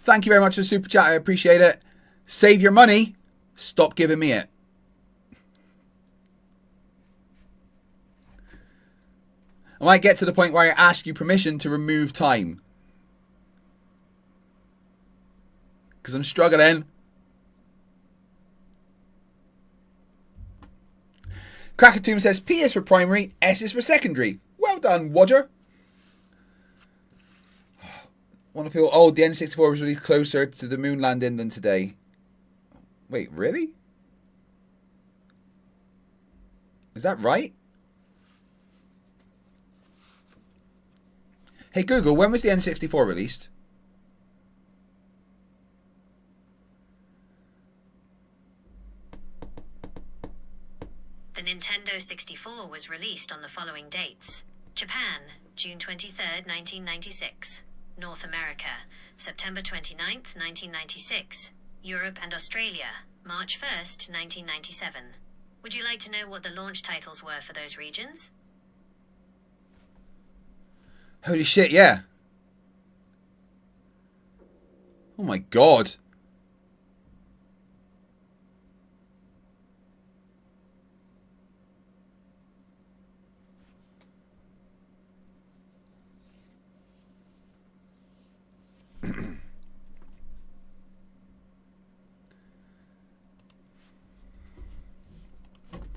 Thank you very much for the super chat. I appreciate it. Save your money. Stop giving me it. I might get to the point where I ask you permission to remove time. Because I'm struggling. Crackertomb says P is for primary, S is for secondary. Well done, Wodger. Want to feel old. The N64 was released closer to the moon landing than today. Wait, really? Is that right? Hey Google, when was the N64 released? The Nintendo 64 was released on the following dates. Japan, June 23rd, 1996. North America, September 29th, 1996. Europe and Australia, March 1st, 1997. Would you like to know what the launch titles were for those regions? Holy shit, yeah. Oh my god.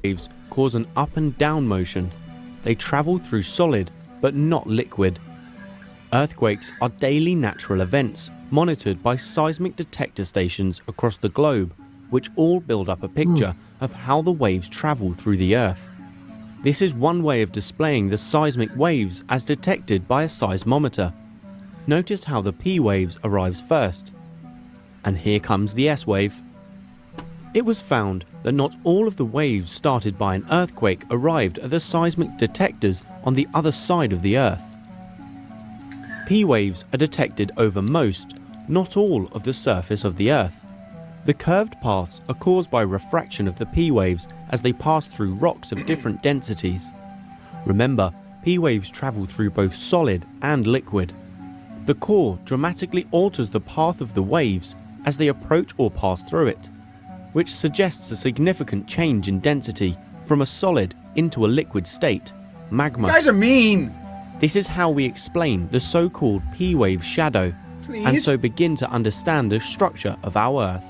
Waves cause an up and down motion. They travel through solid, but not liquid. Earthquakes are daily natural events monitored by seismic detector stations across the globe, which all build up a picture of how the waves travel through the Earth. This is one way of displaying the seismic waves as detected by a seismometer. Notice how the P waves arrives first. And here comes the S wave. It was found that not all of the waves started by an earthquake arrived at the seismic detectors on the other side of the Earth. P waves are detected over most, not all, of the surface of the Earth. The curved paths are caused by refraction of the P waves as they pass through rocks of different densities. Remember, P waves travel through both solid and liquid. The core dramatically alters the path of the waves as they approach or pass through it, which suggests a significant change in density from a solid into a liquid state, magma. You guys are mean! This is how we explain the so-called P-wave shadow, and so begin to understand the structure of our Earth.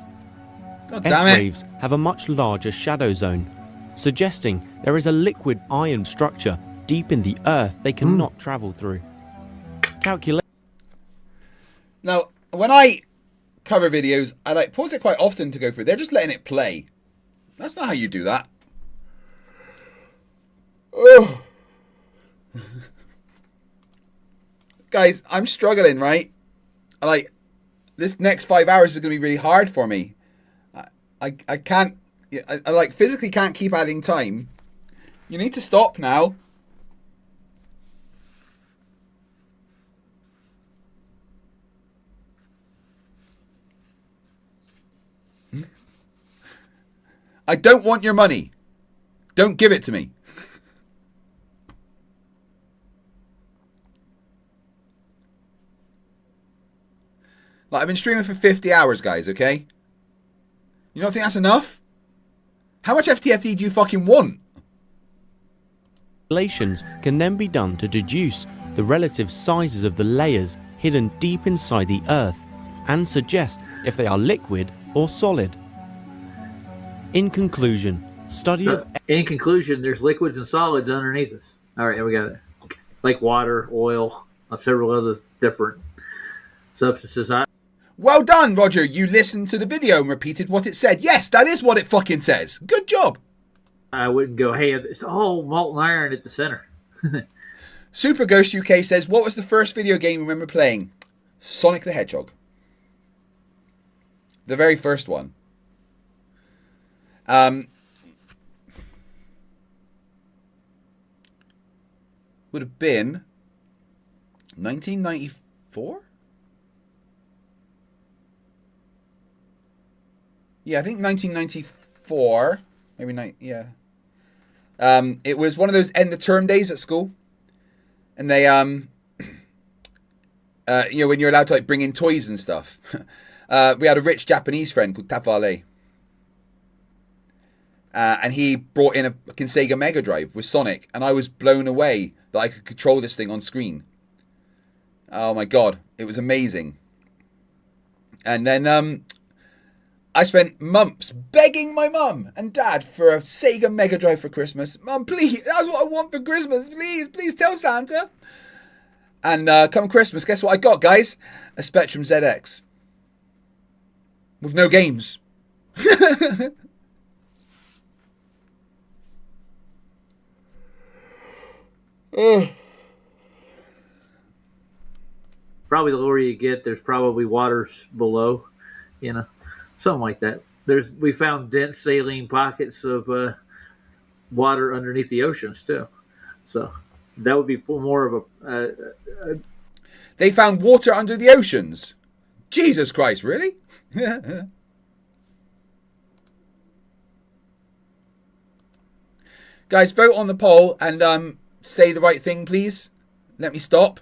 God damn it. S-waves have a much larger shadow zone, suggesting there is a liquid iron structure deep in the Earth they cannot travel through. Calculate. Now, when I cover videos, I like pause it quite often to go through. They're just letting it play. That's not how you do that. Oh. Guys, I'm struggling, right? Like, this next 5 hours is going to be really hard for me. I can't, I like physically can't keep adding time. You need to stop now. I don't want your money. Don't give it to me. Like, I've been streaming for 50 hours, guys, okay? You don't think that's enough? How much FTFE do you fucking want? Calculations can then be done to deduce the relative sizes of the layers hidden deep inside the Earth and suggest if they are liquid or solid. In conclusion, In conclusion, there's liquids and solids underneath us. All right, here we got it. Like water, oil, several other different substances. Well done, Roger. You listened to the video and repeated what it said. Yes, that is what it fucking says. Good job. I wouldn't go, hey, it's all molten iron at the center. Super Ghost UK says, what was the first video game you remember playing? Sonic the Hedgehog. The very first one. Would have been 1994? Yeah, I think 1994. Maybe yeah. It was one of those end of term days at school, and they you know, when you're allowed to like bring in toys and stuff. We had a rich Japanese friend called Tafale. And he brought in a Sega Mega Drive with Sonic, and I was blown away that I could control this thing on screen. Oh my god, it was amazing. And then I spent months begging my mum and dad for a Sega Mega Drive for Christmas. Mum, please, that's what I want for Christmas. Please tell Santa. And come Christmas, guess what I got, guys? A Spectrum ZX. With no games. Probably the lower you get, there's probably waters below, you know, something like that. We found dense saline pockets of water underneath the oceans too, so that would be more of a. They found water under the oceans. Jesus Christ, really? Guys, vote on the poll and say the right thing, please. Let me stop.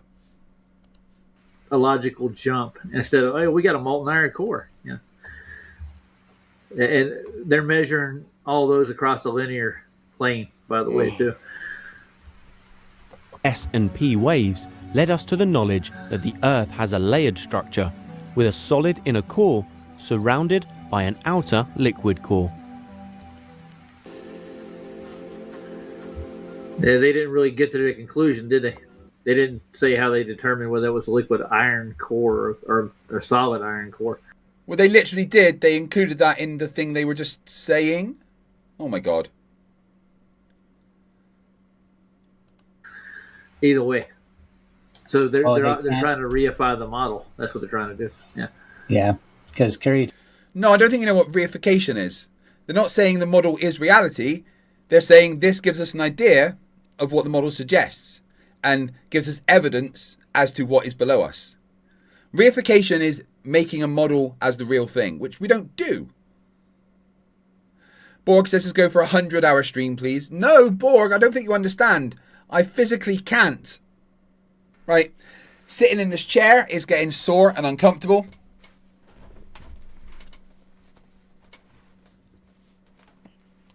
A logical jump instead of, oh, we got a molten iron core. Yeah. And they're measuring all those across the linear plane, by the way, too. S and P waves led us to the knowledge that the Earth has a layered structure with a solid inner core surrounded by an outer liquid core. Yeah, they didn't really get to the conclusion, did they? They didn't say how they determined whether it was a liquid iron core or solid iron core. Well, they literally did. They included that in the thing they were just saying. Oh my god. Either way. So they're trying to reify the model. That's what they're trying to do. Yeah. Yeah, because Curry... No, I don't think you know what reification is. They're not saying the model is reality. They're saying this gives us an idea of what the model suggests and gives us evidence as to what is below us. Reification is making a model as the real thing, which we don't do. Borg says let's go for a 100-hour stream, please. No, Borg, I don't think you understand. I physically can't. Right, sitting in this chair is getting sore and uncomfortable.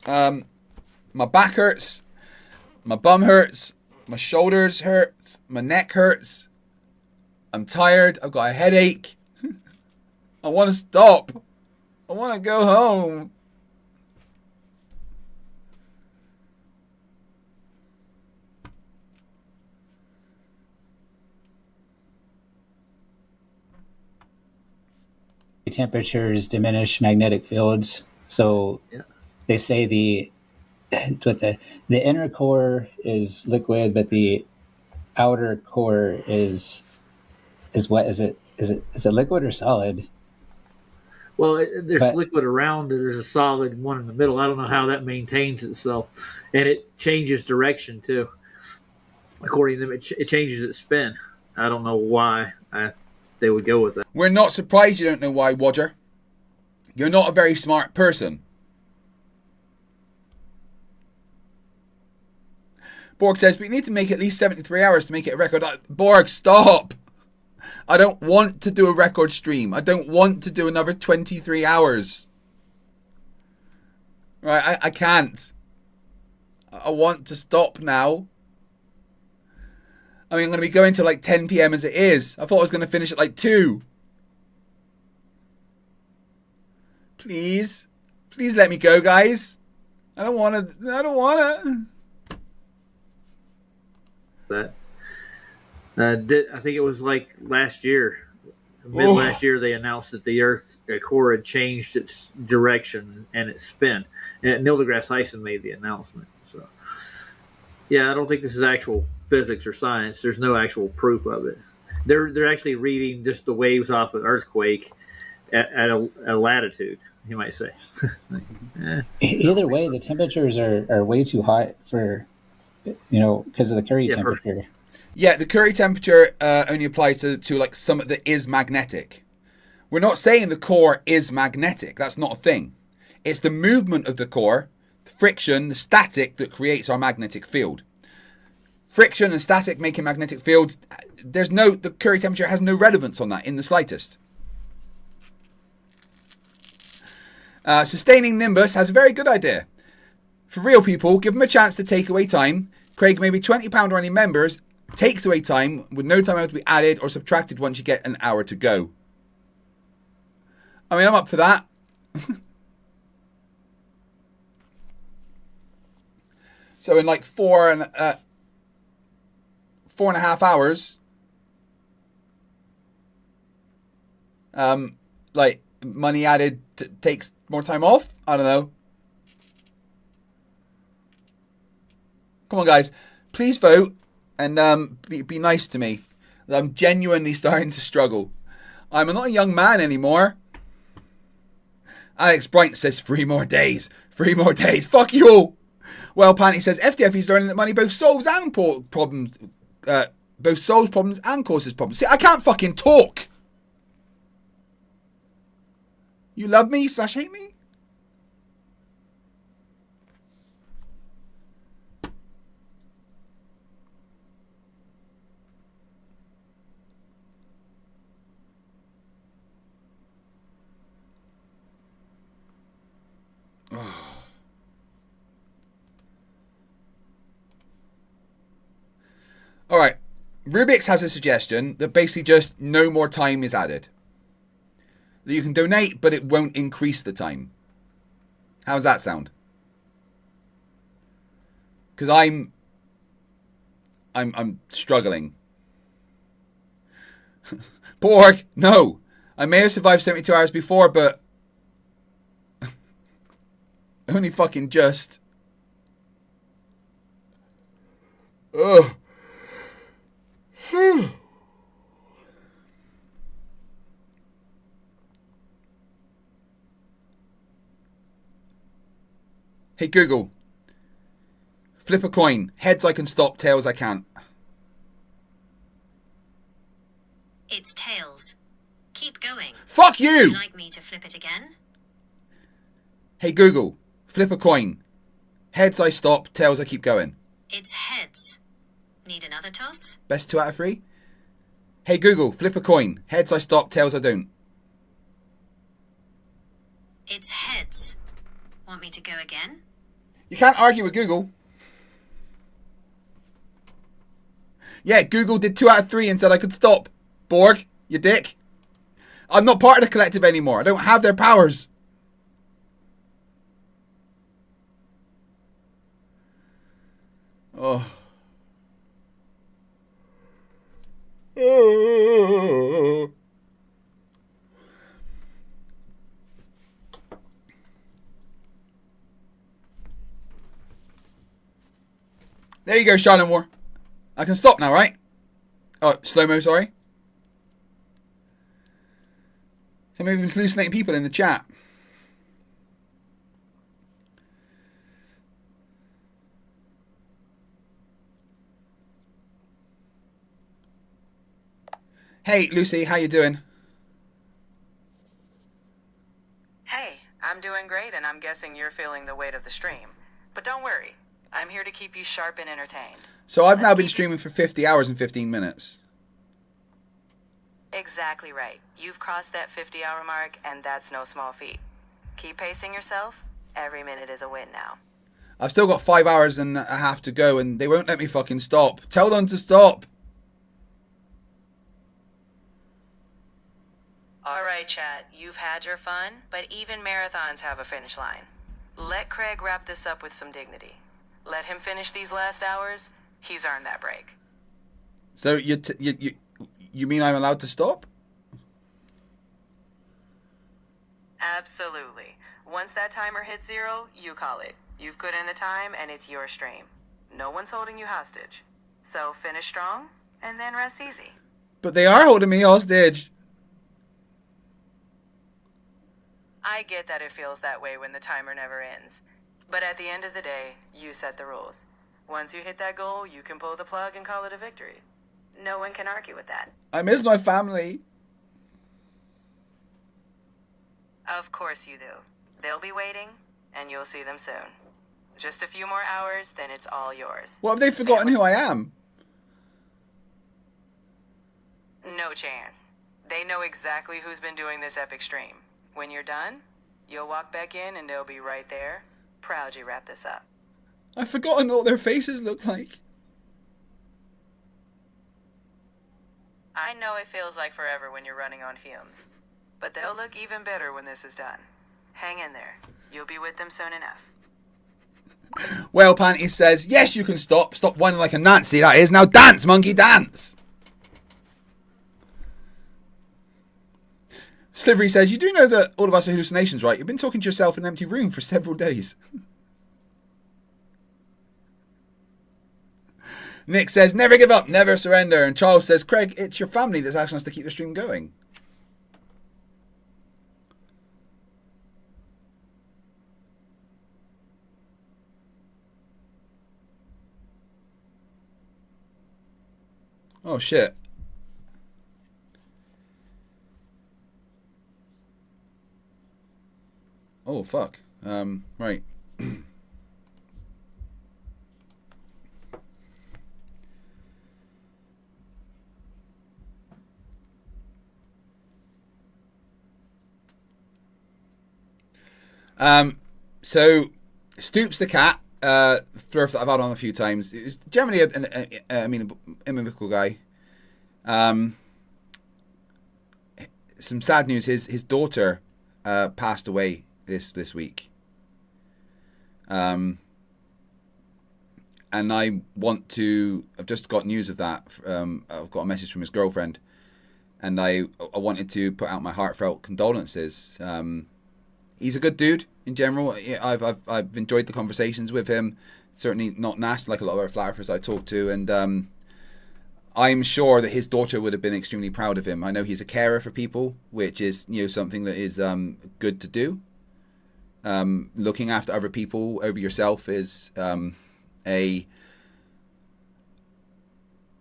My back hurts. My bum hurts. My shoulders hurt. My neck hurts. I'm tired. I've got a headache. I want to stop. I want to go home. Temperatures diminish magnetic fields, so they say the inner core is liquid, but the outer core is what is it? Is it liquid or solid? Well, there's liquid around. There's a solid one in the middle. I don't know how that maintains itself, and it changes direction too. According to them, it changes its spin. I don't know why they would go with that. We're not surprised you don't know why, Wodger. You're not a very smart person. Borg says, but you need to make at least 73 hours to make it a record. Borg, stop! I don't want to do a record stream. I don't want to do another 23 hours. Right, I can't. I want to stop now. I mean, I'm going to be going till like 10 p.m. as it is. I thought I was going to finish at like 2. Please. Please let me go, guys. I don't want to. I don't want to. I think it was like last year. Mid last year, they announced that the Earth core had changed its direction and its spin. And Neil deGrasse Tyson made the announcement. So, yeah, I don't think this is actual physics or science. There's no actual proof of it. They're actually reading just the waves off an earthquake at a latitude, you might say. Either way, the temperatures are way too hot for, because of the Curie temperature. Yeah, the Curie temperature only applies to like something that is magnetic. We're not saying the core is magnetic. That's not a thing. It's the movement of the core friction, the static that creates our magnetic field. Friction and static making magnetic fields, the Curie temperature has no relevance on that in the slightest. Sustaining Nimbus has a very good idea. For real people, give them a chance to take away time. Craig, maybe £20 or any members takes away time with no time able to be added or subtracted once you get an hour to go. I mean, I'm up for that. So in like 4.5 hours, like money added takes more time off. I don't know. Come on, guys, please vote and be nice to me. I'm genuinely starting to struggle. I'm not a young man anymore. Alex Bryant says 3 more days. 3 more days. Fuck you all. Well, Panty says FTFE is learning that money both solves and problems, both solves problems and causes problems. See, I can't fucking talk. You love me / hate me? All right, Rubiks has a suggestion that basically just no more time is added. That you can donate, but it won't increase the time. How does that sound? Because I'm struggling. Borg, no. I may have survived 72 hours before, but only fucking just. Ugh. Hey Google, flip a coin. Heads I can stop, tails I can't. It's tails. Keep going. Fuck you! Would you like me to flip it again? Hey Google, flip a coin. Heads I stop, tails I keep going. It's heads. Need another toss? Best 2 out of 3? Hey Google, flip a coin. Heads I stop, tails I don't. It's heads. Want me to go again? You can't argue with Google. Yeah, Google did 2 out of 3 and said I could stop. Borg, you dick. I'm not part of the collective anymore. I don't have their powers. Oh. There you go, Charlotte Moore. I can stop now, right? Oh, slow-mo, sorry. So maybe hallucinating people in the chat. Hey, Lucy, how you doing? Hey, I'm doing great, and I'm guessing you're feeling the weight of the stream. But don't worry, I'm here to keep you sharp and entertained. So I've now been streaming for 50 hours and 15 minutes. Exactly right. You've crossed that 50-hour mark, and that's no small feat. Keep pacing yourself. Every minute is a win now. I've still got 5 hours and a half to go, and they won't let me fucking stop. Tell them to stop. All right, chat, you've had your fun, but even marathons have a finish line. Let Craig wrap this up with some dignity. Let him finish these last hours. He's earned that break. So you mean I'm allowed to stop? Absolutely. Once that timer hits 0, you call it. You've put in the time, and it's your stream. No one's holding you hostage. So finish strong, and then rest easy. But they are holding me hostage. I get that it feels that way when the timer never ends. But at the end of the day, you set the rules. Once you hit that goal, you can pull the plug and call it a victory. No one can argue with that. I miss my family. Of course you do. They'll be waiting, and you'll see them soon. Just a few more hours, then it's all yours. What, have they forgotten who I am? No chance. They know exactly who's been doing this epic stream. When you're done, you'll walk back in and they'll be right there. Proud you wrapped this up. I've forgotten what their faces look like. I know it feels like forever when you're running on fumes, but they'll look even better when this is done. Hang in there. You'll be with them soon enough. Well, Panty says, yes, you can stop. Stop whining like a Nancy, that is. Now dance, monkey, dance. Slivery says, you do know that all of us are hallucinations, right? You've been talking to yourself in an empty room for several days. Nick says, never give up, never surrender. And Charles says, Craig, it's your family that's asking us to keep the stream going. Oh, shit. Oh, fuck. Right. So Stoops the cat, Flerfs that I've had on a few times, is generally a mythical guy. Some sad news: his daughter passed away this week. And I've just got news of that. I've got a message from his girlfriend, and I wanted to put out my heartfelt condolences. He's a good dude in general. I've enjoyed the conversations with him. Certainly not nasty like a lot of our flat earthers I talk to, and I'm sure that his daughter would have been extremely proud of him. I know he's a carer for people, which is something that is good to do. Looking after other people over yourself is an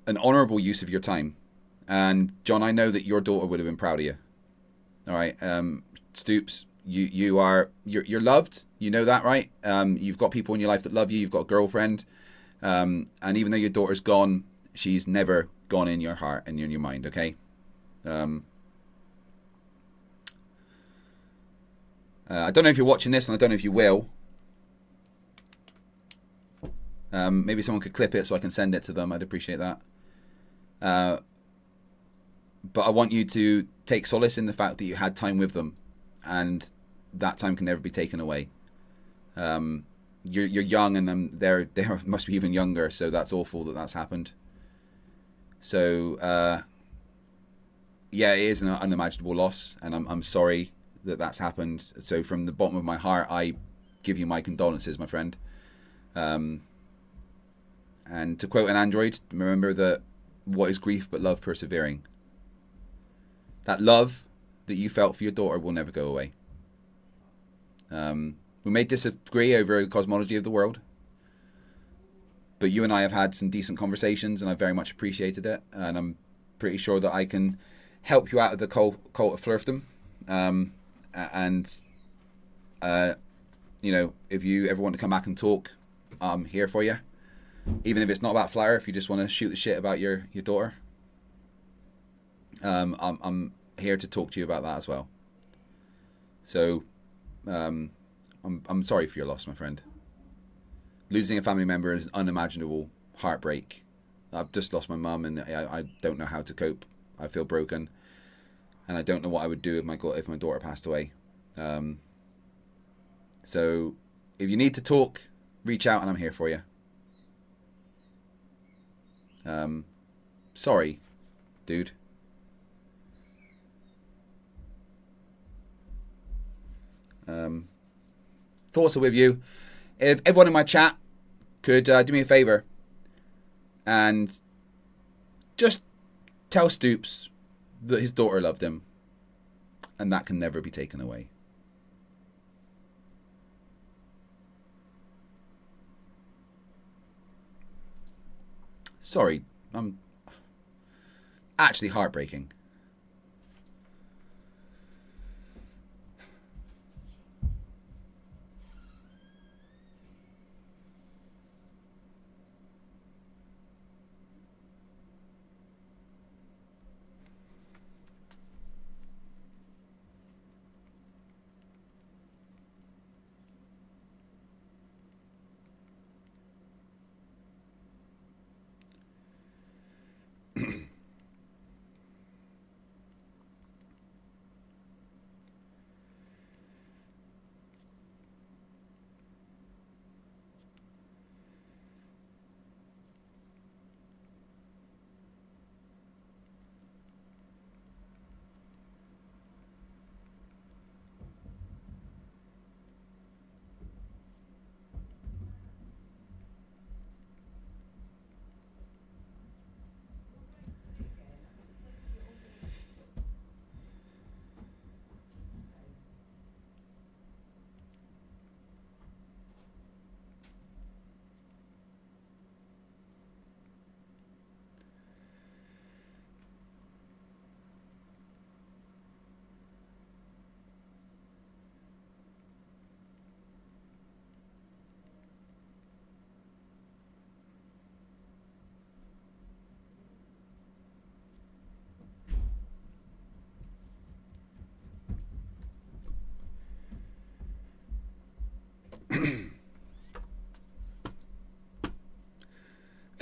honourable use of your time. And John, I know that your daughter would have been proud of you. All right, Stoops. You're loved, you know that, right? You've got people in your life that love you. You've got a girlfriend, and even though your daughter's gone, she's never gone in your heart and in your mind. Okay. I don't know if you're watching this, and I don't know if you will. Maybe someone could clip it so I can send it to them. I'd appreciate that. But I want you to take solace in the fact that you had time with them, and that time can never be taken away. You're young, and they must be even younger, so that's awful that that's happened. So yeah, it is an unimaginable loss, and I'm sorry that that's happened. So from the bottom of my heart, I give you my condolences, my friend. And to quote an android, remember that what is grief but love persevering. That love that you felt for your daughter will never go away. We may disagree over the cosmology of the world, but you and I have had some decent conversations, and I very much appreciated it, and I'm pretty sure that I can help you out of the cult of Flerfdom. If you ever want to come back and talk, I'm here for you. Even if it's not about Flyer, if you just want to shoot the shit about your daughter, I'm here to talk to you about that as well. So, I'm sorry for your loss, my friend. Losing a family member is an unimaginable heartbreak. I've just lost my mum, and I don't know how to cope. I feel broken, and I don't know what I would do if my daughter passed away. So, if you need to talk, reach out, and I'm here for you. Sorry, dude. Thoughts are with you. If everyone in my chat could do me a favor and just tell Stoops that his daughter loved him, and that can never be taken away. Sorry, I'm actually heartbreaking.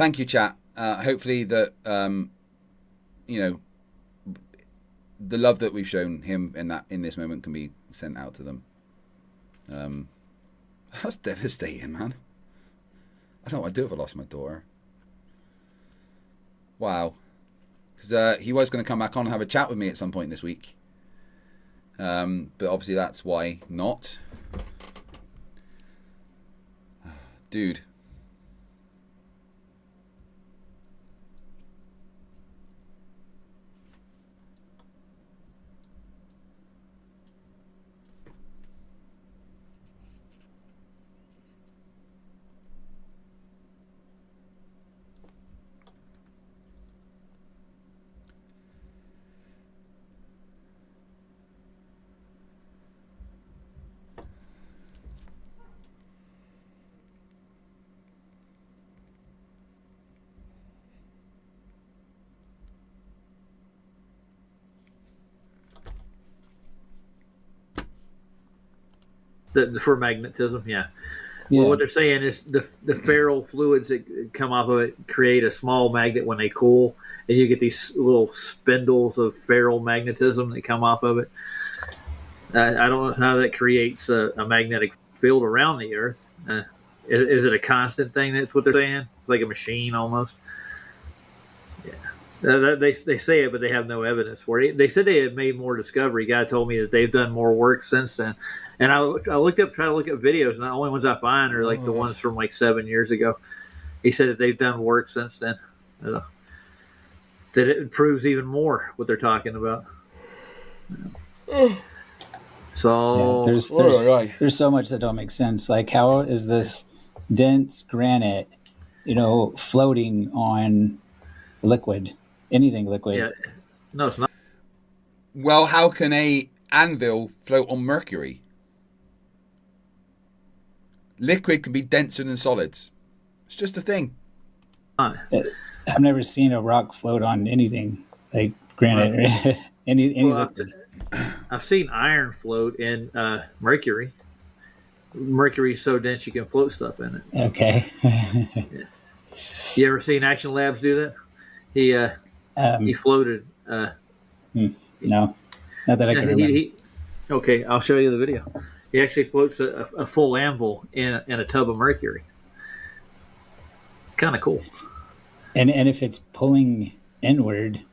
Thank you, chat. Hopefully that you know, the love that we've shown him in this moment can be sent out to them. That's devastating, man. I don't know what I'd do if I lost my daughter. Wow. Because he was going to come back on and have a chat with me at some point this week. But obviously that's why not. Dude. For magnetism, yeah. Well, what they're saying is the ferrule fluids that come off of it create a small magnet when they cool, and you get these little spindles of ferrule magnetism that come off of it. I don't know how that creates a magnetic field around the Earth. Is it a constant thing? That's what they're saying. It's like a machine almost. Yeah, they say it, but they have no evidence for it. They said they had made more discovery. Guy told me that they've done more work since then. And I tried to look up videos, and the only ones I find are like the ones from like 7 years ago. He said that they've done work since then. That it proves even more what they're talking about. So there's so much that don't make sense. Like, how is this dense granite, floating on liquid? Anything liquid? Yeah, no, it's not. Well, how can a anvil float on mercury? Liquid can be denser than solids. It's just a thing. I've never seen a rock float on anything like granite or any liquid. I've seen iron float in mercury. Mercury's so dense you can float stuff in it. Okay. Yeah. You ever seen Action Labs do that? He floated. No, not that I can remember. Okay, I'll show you the video. He actually floats a full anvil in a tub of mercury. It's kind of cool. And if it's pulling inward,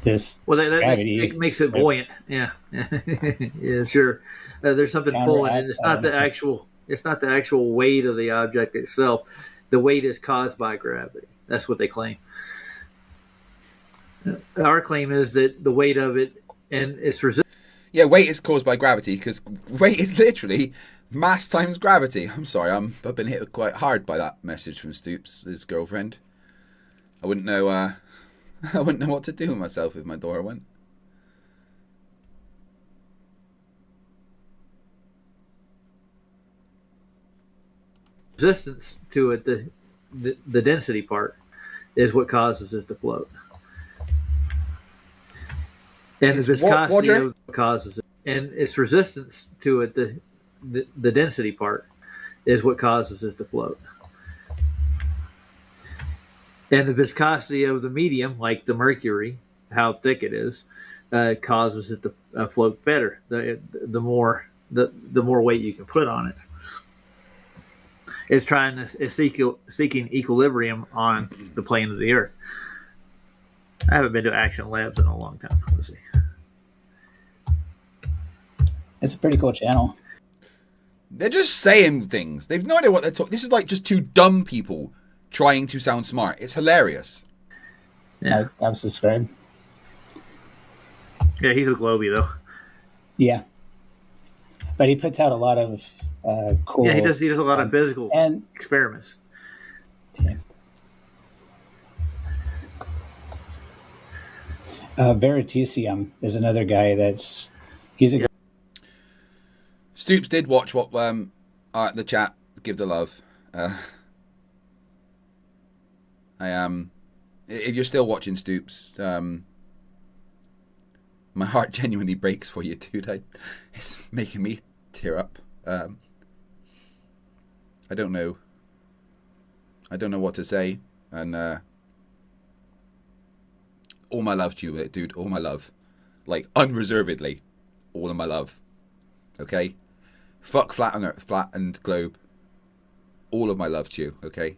gravity, it makes it buoyant. Yeah, yeah, sure. There's something pulling, and it's not the actual weight of the object itself. The weight is caused by gravity. That's what they claim. Our claim is that the weight of it and its resistance. Yeah, weight is caused by gravity because weight is literally mass times gravity. I'm sorry, I've been hit quite hard by that message from Stoops, his girlfriend. I wouldn't know. I wouldn't know what to do with myself if my daughter went. Resistance to it, the density part, is what causes it to float. And the viscosity of it causes it. And its resistance to it, the density part, is what causes it to float. And the viscosity of the medium, like the mercury, how thick it is, causes it to float better. The more weight you can put on it. It's seeking equilibrium on the plane of the Earth. I haven't been to Action Labs in a long time. Let's see. It's a pretty cool channel. They're just saying things. They've no idea what they're talking. This is like just two dumb people trying to sound smart. It's hilarious. Yeah, I've subscribed. Yeah, he's a Globie though. Yeah, but he puts out a lot of cool. Yeah, he does a lot of physical experiments. Yeah. Veritasium is another guy he's a. Stoops did watch what the chat give the love. If you're still watching Stoops, my heart genuinely breaks for you, dude. It's making me tear up. I don't know I don't know what to say. And all my love to you, dude. All my love. Like, unreservedly. All of my love. Okay? Fuck flat and globe. All of my love to you, okay?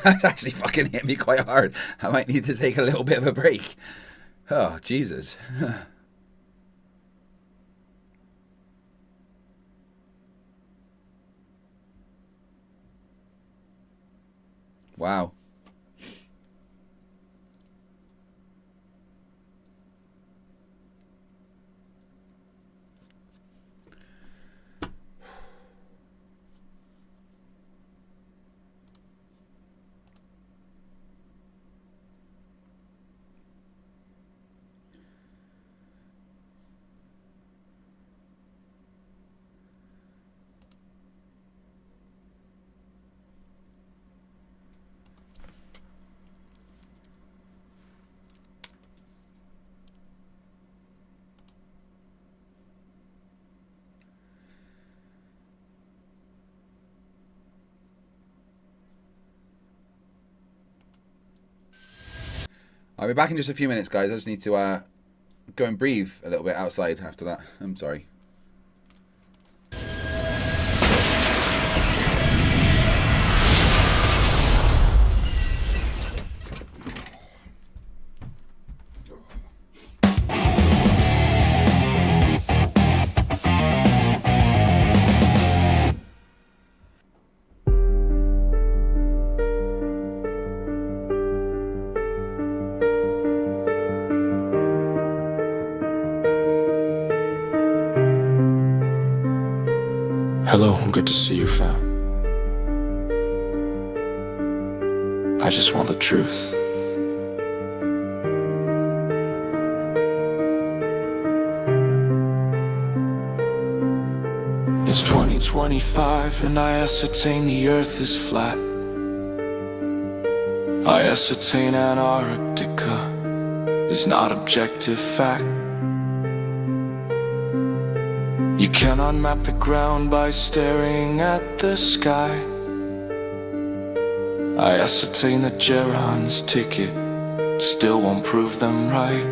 That's actually fucking hit me quite hard. I might need to take a little bit of a break. Oh, Jesus. Wow. I'll be back in just a few minutes, guys. I just need to go and breathe a little bit outside after that. I'm sorry. Hello, good to see you, fam. I just want the truth. It's 2025 and I ascertain the earth is flat. I ascertain Antarctica is not objective fact. You cannot map the ground by staring at the sky. I ascertain that Geron's ticket still won't prove them right.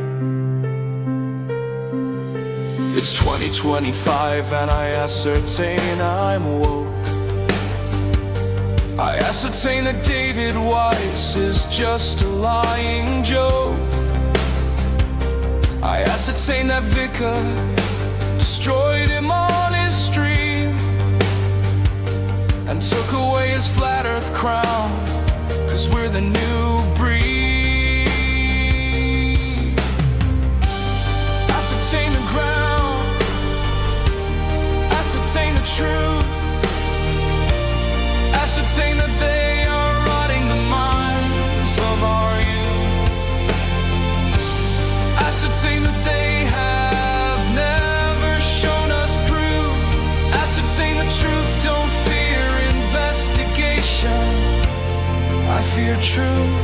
It's 2025 and I ascertain I'm woke. I ascertain that David Weiss is just a lying joke. I ascertain that Vicar destroyed him on his stream and took away his flat earth crown, 'cause we're the new breed. Ascertain the ground, ascertain the truth, ascertain that they are rotting the minds of our youth, ascertain that they have never shown us proof, ascertain the truth, don't fear investigation, I fear truth.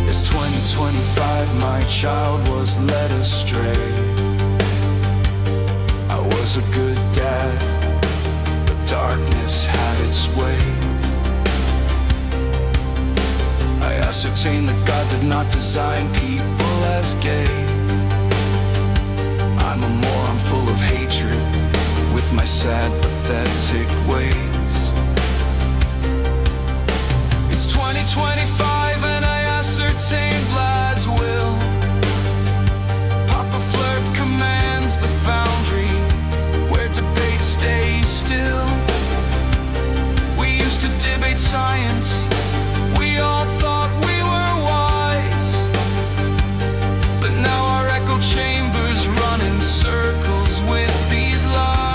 It's 2025, my child was led astray. I was a good dad, but darkness had its way. I ascertained that God did not design people as gay. I'm a moron full of hatred, with my sad, pathetic ways. It's 2025 and I ascertain Vlad's will. Papa Flerf commands the foundry, where debate stays still. We used to debate science, we all thought we were wise, but now our echo chambers run in circles with these lies.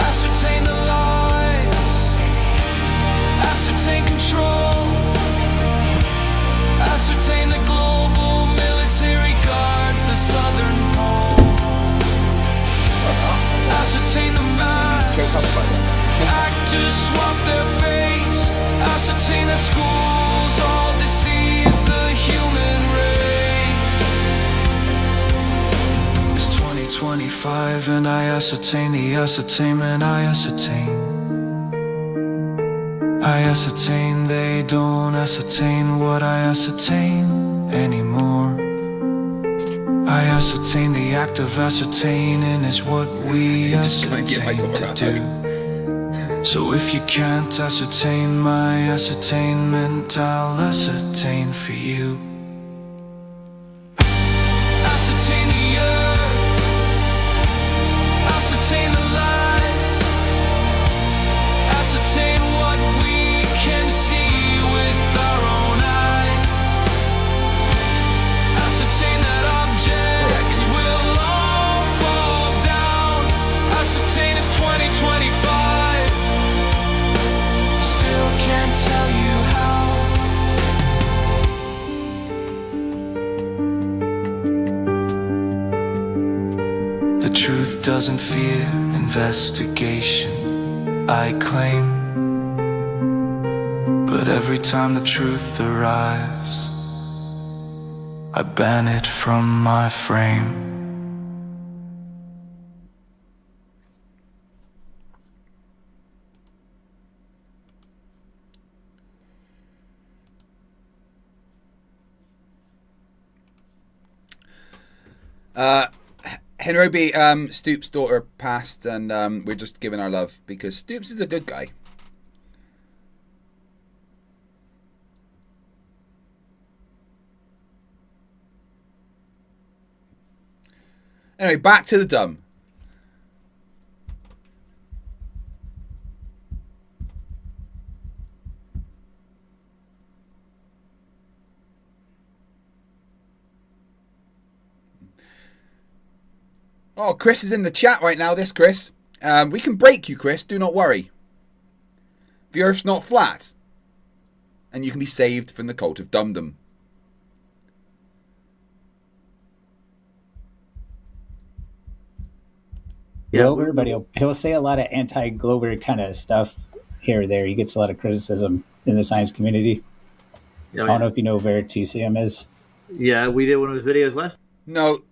Ascertain the lies, ascertain control, ascertain the global to swap their face, ascertain that schools all deceive the human race. It's 2025 and I ascertain the ascertainment I ascertain. I ascertain they don't ascertain what I ascertain anymore. I ascertain the act of ascertaining is what we ascertain to do. So if you can't ascertain my ascertainment, I'll ascertain for you. Ascertain the earth, ascertain the lies, ascertain what we can see with our own eyes. Ascertain that objects will all fall down. Ascertain is 2025. Still can't tell you how. The truth doesn't fear investigation, I claim. But every time the truth arrives, I ban it from my frame. Henrobi, Stoops' daughter passed, and we're just giving our love because Stoops is a good guy. Anyway, back to the dumb. Oh, Chris is in the chat right now, this Chris. We can break you, Chris, do not worry. The Earth's not flat. And you can be saved from the cult of Dum-Dum. Glober, but he'll say a lot of anti-Glober kind of stuff here or there. He gets a lot of criticism in the science community. Yeah, I don't know if you know who Veritasium is. Yeah, we did one of his videos last. No,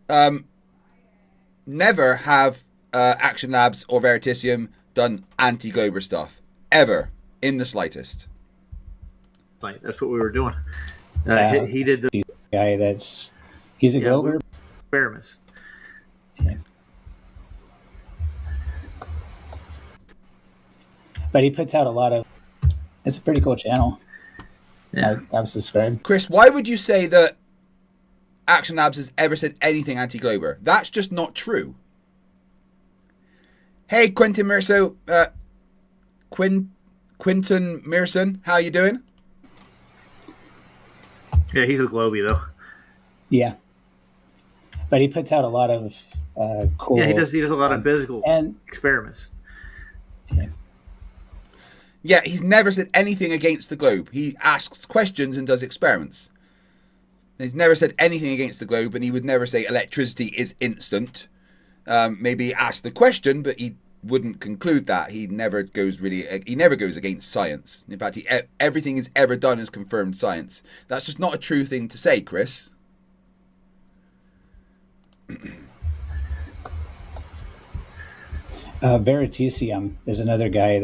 never have Action Labs or Veritasium done anti-Glober stuff. Ever. In the slightest. Like, that's what we were doing. He did the guy he's a Glober. Experiments. Yeah. But he puts out a lot of. It's a pretty cool channel. Yeah, I've subscribed. Chris, why would you say that Action Labs has ever said anything anti-Glober? That's just not true. Hey, Quentin Merso, Quinton Mearson, how you doing? Yeah, he's a Globey though. Yeah, but he puts out a lot of cool. Yeah, he does a lot of physical and experiments. Yeah. Yeah, he's never said anything against the globe. He asks questions and does experiments. He's never said anything against the globe, and he would never say electricity is instant. Maybe ask the question, but he wouldn't conclude that. He never goes against science. In fact, everything he's ever done is confirmed science. That's just not a true thing to say, Chris. Veritasium is another guy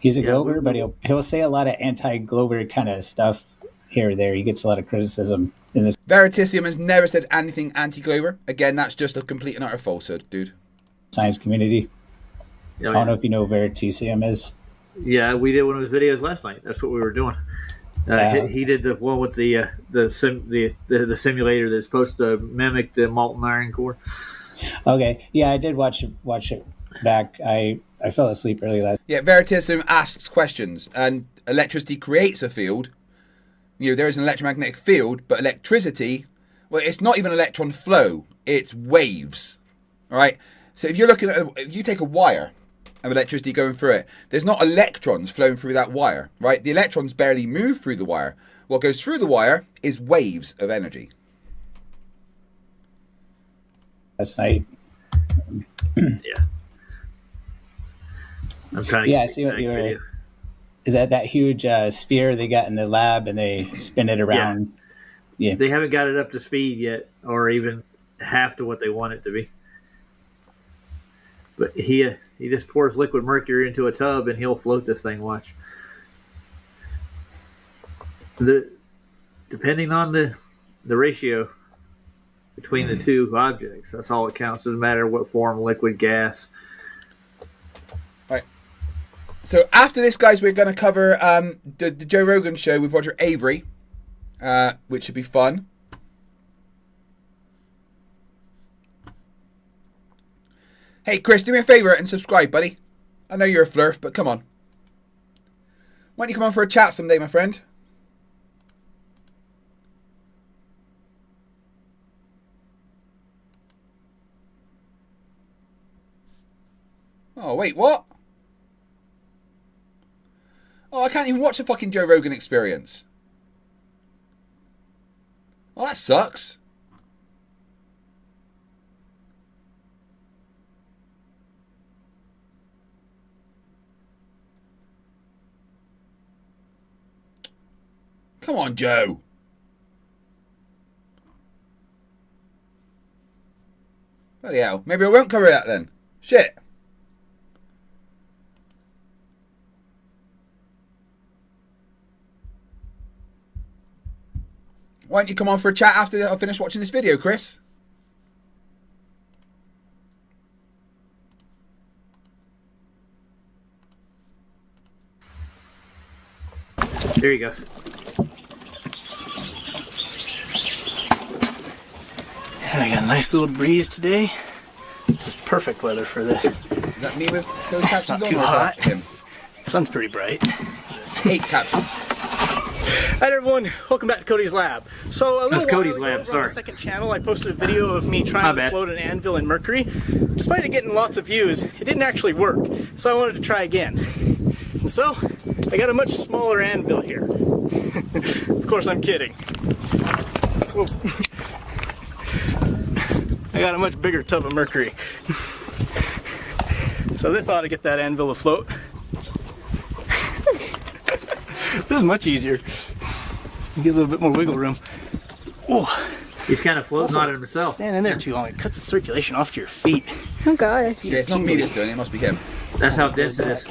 he's a Glober, but he'll say a lot of anti-Glober kind of stuff here or there. He gets a lot of criticism in this. Veritasium has never said anything anti-Glober. Again, that's just a complete and utter falsehood, dude. Science community. Yeah, I don't know if you know who Veritasium is. Yeah, we did one of his videos last night. That's what we were doing. He did the one with the simulator that's supposed to mimic the molten iron core. Okay, yeah, I did watch it back. I fell asleep early last. Yeah, Veritasium asks questions, and electricity creates a field. You know, there is an electromagnetic field, but electricity, well, it's not even electron flow; it's waves. All right. So if you're looking at, if you take a wire of electricity going through it, there's not electrons flowing through that wire, right? The electrons barely move through the wire. What goes through the wire is waves of energy. Last night. Yeah. I'm trying to Yeah, I see what you're. Is that huge sphere they got in the lab, and they spin it around? Yeah. They haven't got it up to speed yet, or even half to what they want it to be. But he just pours liquid mercury into a tub, and he'll float this thing. Watch. Depending on the ratio between the two objects, that's all it counts. Doesn't matter what form, liquid, gas. So after this, guys, we're going to cover the Joe Rogan show with Roger Avery, which should be fun. Hey, Chris, do me a favour and subscribe, buddy. I know you're a Flerf, but come on. Why don't you come on for a chat someday, my friend? Oh, wait, what? Oh, I can't even watch the fucking Joe Rogan Experience. Oh, that sucks. Come on, Joe. Bloody hell. Maybe I won't cover that then. Shit. Why don't you come on for a chat after I finish watching this video, Chris? There you go. And I got a nice little breeze today. It's perfect weather for this. Is that me with those It's captions not on, too or is hot. that him? Sun's pretty bright. 8 captions. Hi everyone, welcome back to Cody's Lab. So a little That's Cody's while ago, Lab, over on sorry. the second channel, I posted a video of me My trying to bad. float an anvil in mercury. Despite it getting lots of views, it didn't actually work. So I wanted to try again. And so I got a much smaller anvil here. Of course, I'm kidding. Whoa. I got a much bigger tub of mercury. So this ought to get that anvil afloat. This is much easier. You get a little bit more wiggle room. Oh, He's kind of floating on it himself. Standing there too long, it cuts the circulation off to your feet. Oh god. Yeah, it's not me that's doing it. It must be him. That's how dense it is.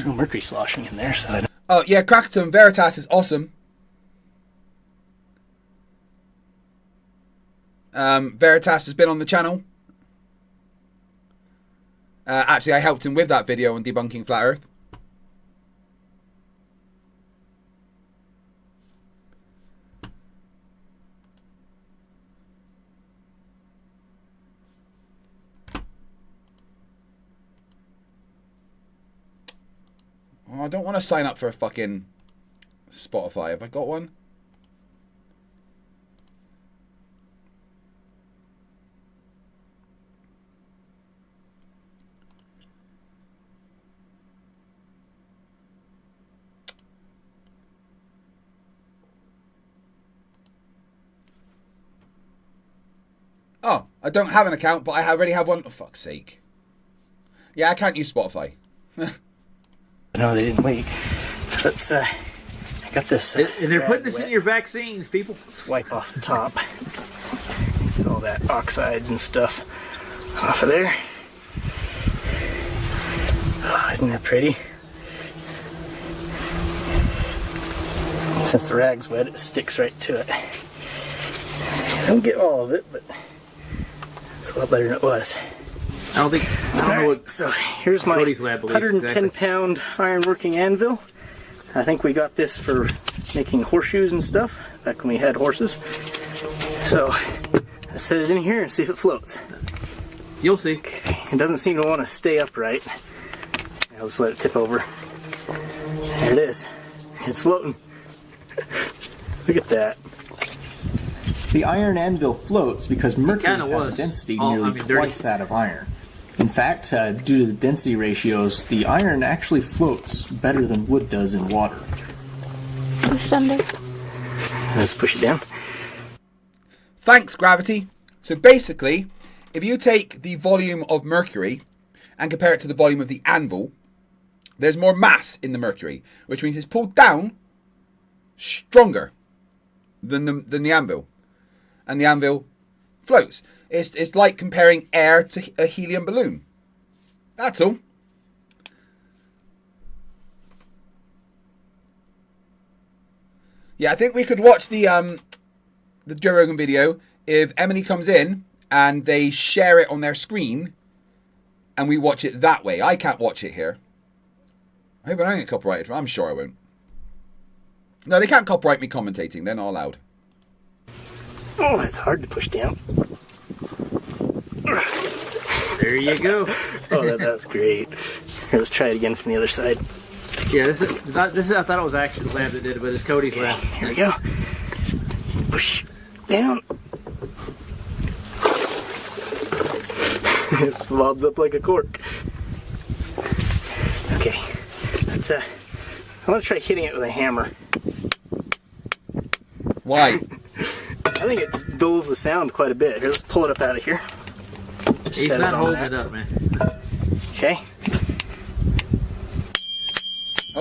No mercury sloshing in there, so I don't... Oh, yeah, Crackerton Veritas is awesome. Veritas has been on the channel. Actually, I helped him with that video on debunking Flat Earth. Oh, I don't want to sign up for a fucking Spotify. Have I got one? Oh, I don't have an account, but I already have one. For fuck's sake. Yeah, I can't use Spotify. No, they didn't leak. Let's, I got this. And they're putting this in your vaccines, people. Let's wipe off the top. Get all that oxides and stuff off of there. Oh, isn't that pretty? Since the rag's wet, it sticks right to it. I don't get all of it, but it's a lot better than it was. I don't know what. So here's my Cody's Lab believes, 110-pound iron-working anvil. I think we got this for making horseshoes and stuff back when we had horses. So let's set it in here and see if it floats. You'll see. Okay. It doesn't seem to want to stay upright. I'll just let it tip over. There it is. It's floating. Look at that. The iron anvil floats because mercury kinda has was. a density Oh, nearly I mean, dirty. twice that of iron. In fact, due to the density ratios, the iron actually floats better than wood does in water. Push under. Let's push it down. Thanks, Gravity. So basically, if you take the volume of mercury and compare it to the volume of the anvil, there's more mass in the mercury, which means it's pulled down stronger than the anvil. And the anvil floats. It's like comparing air to a helium balloon. That's all. Yeah, I think we could watch the Joe Rogan video if Emily comes in and they share it on their screen and we watch it that way. I can't watch it here. I hope I don't get copyrighted. I'm sure I won't. No, they can't copyright me commentating. They're not allowed. Oh, that's hard to push down. There you go. Oh, that's great. Here, let's try it again from the other side. Yeah, this is. I thought it was actually the lab that did it, but it's Cody's lab. Here we go. Push down. It bobs up like a cork. Okay, let's. I want to try hitting it with a hammer. Why? I think it dulls the sound quite a bit. Here, let's pull it up out of here. He's not holding it up, man. Okay.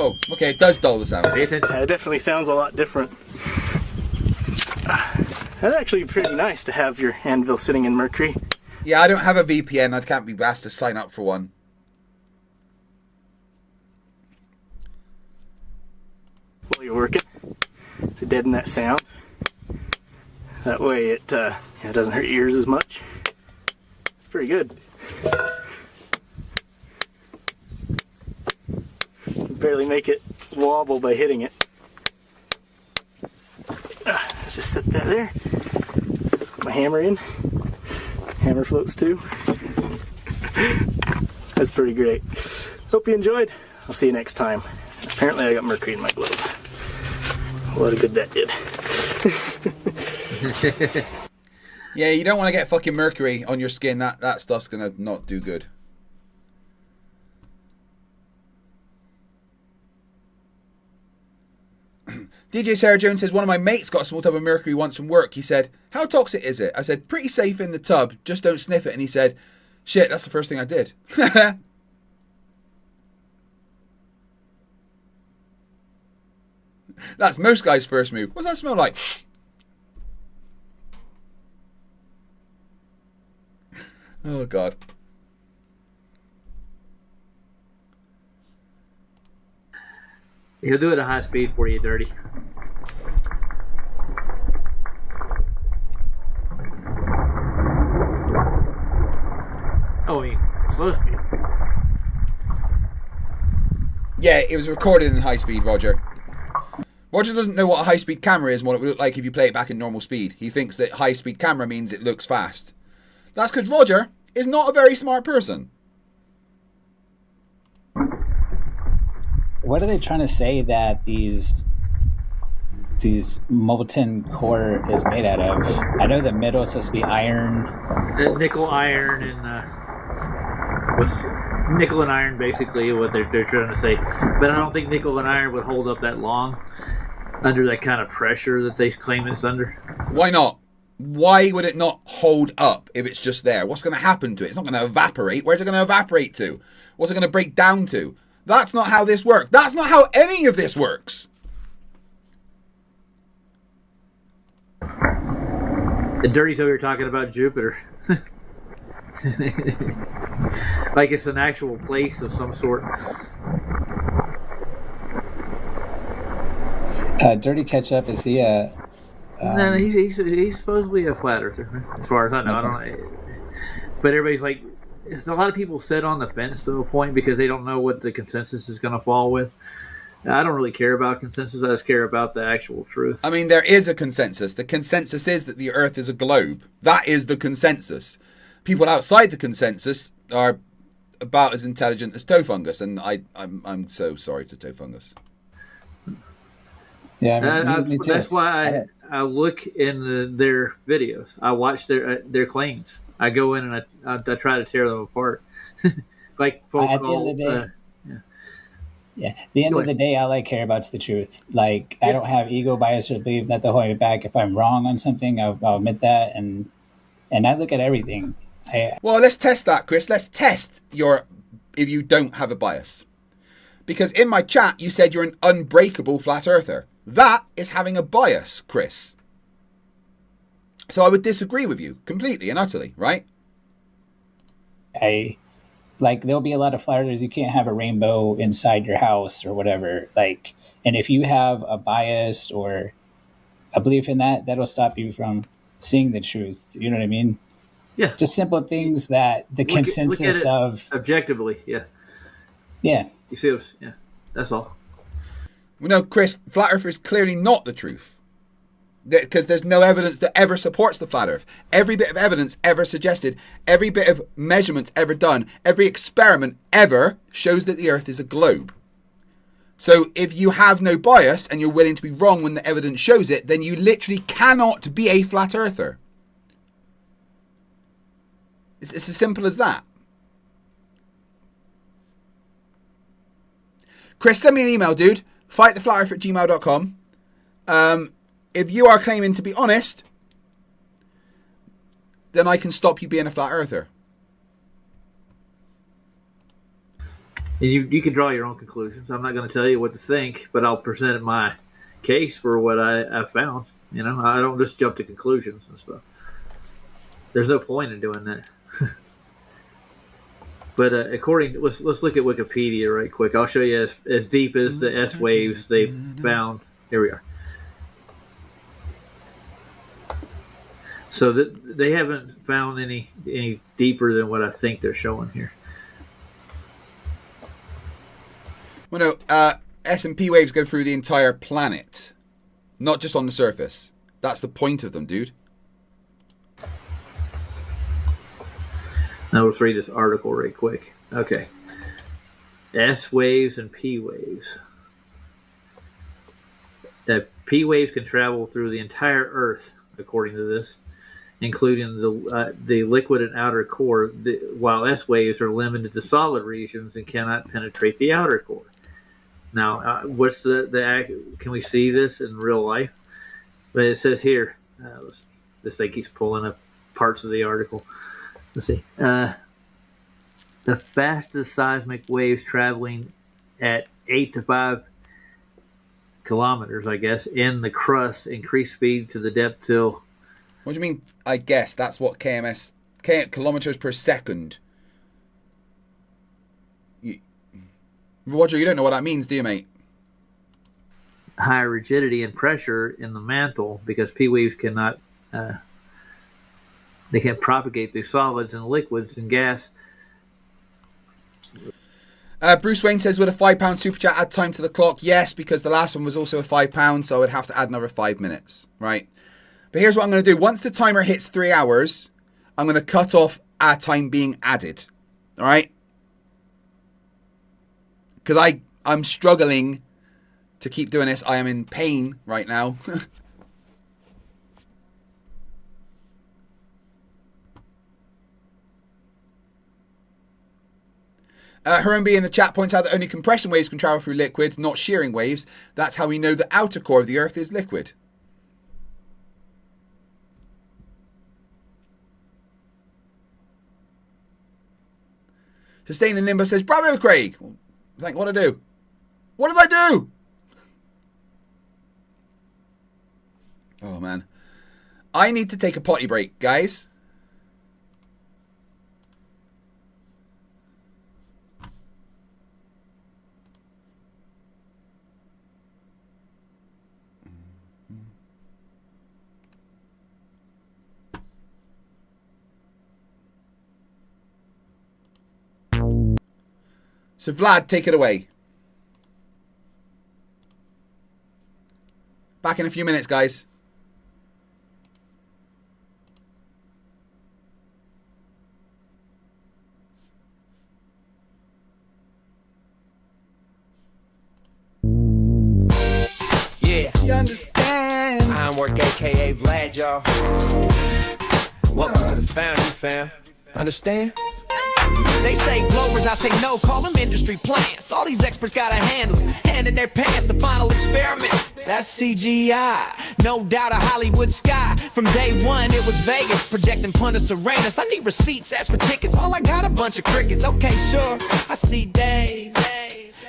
Oh, okay, it does dull the sound. Pay attention. It definitely sounds a lot different. That's actually pretty nice to have your anvil sitting in mercury. Yeah, I don't have a VPN. I can't be asked to sign up for one. While you're working, to deaden that sound. That way it doesn't hurt your ears as much. It's pretty good. Barely make it wobble by hitting it. Let's just set that there. Put my hammer in. Hammer floats too. That's pretty great. Hope you enjoyed. I'll see you next time. Apparently I got mercury in my glove. A lot of good that did. Yeah, you don't want to get fucking mercury on your skin. That stuff's gonna not do good. DJ Sarah Jones says, one of my mates got a small tub of mercury once from work. He said, how toxic is it? I said, pretty safe in the tub, just don't sniff it. And he said, shit, that's the first thing I did. That's most guys' first move. What's that smell like? Oh, God. He'll do it at high speed for you, Dirty. Oh, I mean, slow speed. Yeah, it was recorded in high speed, Roger. Roger doesn't know what a high speed camera is and what it would look like if you play it back in normal speed. He thinks that high speed camera means it looks fast. That's because Roger is not a very smart person. What are they trying to say that these molten core is made out of? I know the middle is supposed to be iron. Nickel, iron, and what's nickel and iron basically what they're trying to say. But I don't think nickel and iron would hold up that long under that kind of pressure that they claim it's under. Why not? Why would it not hold up if it's just there? What's going to happen to it? It's not going to evaporate. Where's it going to evaporate to? What's it going to break down to? That's not how this works. That's not how any of this works. The Dirty's over here talking about Jupiter. Like it's an actual place of some sort. Dirty Ketchup, is he a... No, he's supposedly a flat earther, as far as I know. I don't know. But everybody's like... There's a lot of people sit on the fence to a point because they don't know what the consensus is going to fall with. I don't really care about consensus. I just care about the actual truth. I mean, there is a consensus. The consensus is that the Earth is a globe. That is the consensus. People outside the consensus are about as intelligent as toe fungus, and I'm so sorry to toe fungus. Yeah, me too. That's why I look in their videos. I watch their claims. I go in and I try to tear them apart. Like folk at the end of the day, at the end of the day, all I care about is the truth. Like I don't have ego bias or believe that they'll hold me back. If I'm wrong on something, I'll admit that, and I look at everything. Well, let's test that, Chris. Let's test your if you don't have a bias. Because in my chat, you said you're an unbreakable flat earther. That is having a bias, Chris. So I would disagree with you completely and utterly, right? There'll be a lot of flat earthers. You can't have a rainbow inside your house or whatever. And if you have a bias or a belief in that, that'll stop you from seeing the truth. You know what I mean? Yeah. Just simple things that the consensus look at it of objectively. Yeah. Yeah. You see what? Yeah. That's all. Well, no, Chris, flat earth is clearly not the truth. Because there's no evidence that ever supports the flat earth. Every bit of evidence ever suggested, every bit of measurement ever done, every experiment ever shows that the earth is a globe. So if you have no bias and you're willing to be wrong when the evidence shows it, then you literally cannot be a flat earther. It's as simple as that. Chris, send me an email, dude. fighttheflatearth@gmail.com. If you are claiming to be honest, then I can stop you being a flat earther. And you can draw your own conclusions. I'm not going to tell you what to think, but I'll present my case for what I found. You know, I don't just jump to conclusions and stuff. There's no point in doing that. But let's look at Wikipedia right quick. I'll show you as deep as the S waves they found. Here we are. So they haven't found any deeper than what I think they're showing here. Well, no, S&P waves go through the entire planet, not just on the surface. That's the point of them, dude. Now let's read this article right quick. Okay. S waves and P waves. P waves can travel through the entire Earth, according to this, including the liquid and outer core, while S waves are limited to solid regions and cannot penetrate the outer core. Now, what's can we see this in real life? But it says here, this thing keeps pulling up parts of the article. Let's see. The fastest seismic waves traveling at 8 to 5 kilometers, I guess, in the crust increase speed to the depth till... What do you mean, I guess? That's what kilometers per second. Wodger, you don't know what that means, do you, mate? Higher rigidity and pressure in the mantle, because P waves cannot... they can propagate through solids and liquids and gas. Bruce Wayne says, would a £5 super chat add time to the clock? Yes, because the last one was also a £5, so I would have to add another 5 minutes, right? But here's what I'm going to do. Once the timer hits 3 hours, I'm going to cut off our time being added, all right? Because I'm struggling to keep doing this. I am in pain right now. Harumbi in the chat points out that only compression waves can travel through liquids, not shearing waves. That's how we know the outer core of the Earth is liquid. Sustaining Nimbo says, bravo, Craig. Like, what did I do? What did I do? Oh, man. I need to take a potty break, guys. So Vlad, take it away. Back in a few minutes, guys. Yeah. You understand? I'm work aka Vlad, y'all. Welcome to the Foundry fam. Understand? They say blowers, I say no, call them industry plants. All these experts gotta handle it, hand in their pants, the final experiment. That's CGI, no doubt a Hollywood sky. From day one it was Vegas, projecting Punta Serenas. I need receipts, ask for tickets, all I got a bunch of crickets. Okay, sure, I see Dave,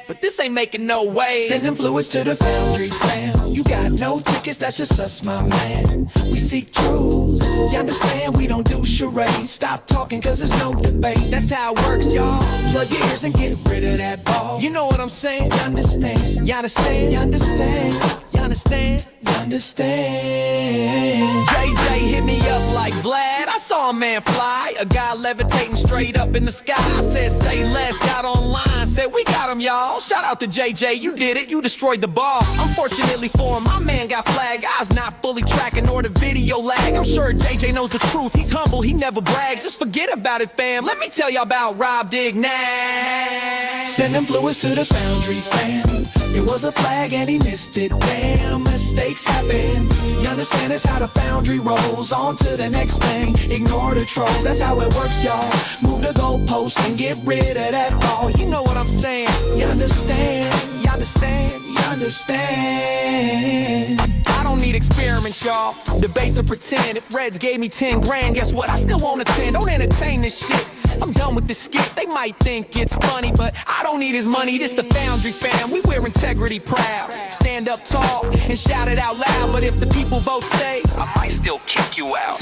but this ain't making no way. Sending fluids to the Foundry fam. You got no tickets, that's just us, my man. We seek truth, you understand, we don't do charades. Stop talking cause there's no debate. That's how it works, y'all. Plug your ears and get rid of that ball. You know what I'm saying? You understand, you understand, you understand. You understand? You understand? JJ hit me up like Vlad. I saw a man fly, a guy levitating straight up in the sky. I said, say less, got online, said we got him, y'all. Shout out to JJ, you did it, you destroyed the ball. Unfortunately for him, my man got flagged. I was not fully tracking or the video lag. I'm sure JJ knows the truth, he's humble, he never brags. Just forget about it, fam. Let me tell y'all about Rob Dignac. Sending fluids to the Foundry fam. It was a flag and he missed it, damn, mistakes happen. You understand, it's how the Foundry rolls. On to the next thing, ignore the trolls. That's how it works, y'all. Move the goalpost and get rid of that ball. You know what I'm saying? You understand, you understand, you understand. I don't need experiments, y'all. Debates are pretend. If Reds gave me 10 grand, guess what? I still won't attend. Don't entertain this shit. I'm done with this skit. They might think it's funny, but I don't need his money. This the Foundry fam. We wear integrity proud. Stand up tall and shout it out loud. But if the people vote stay, I might still kick you out.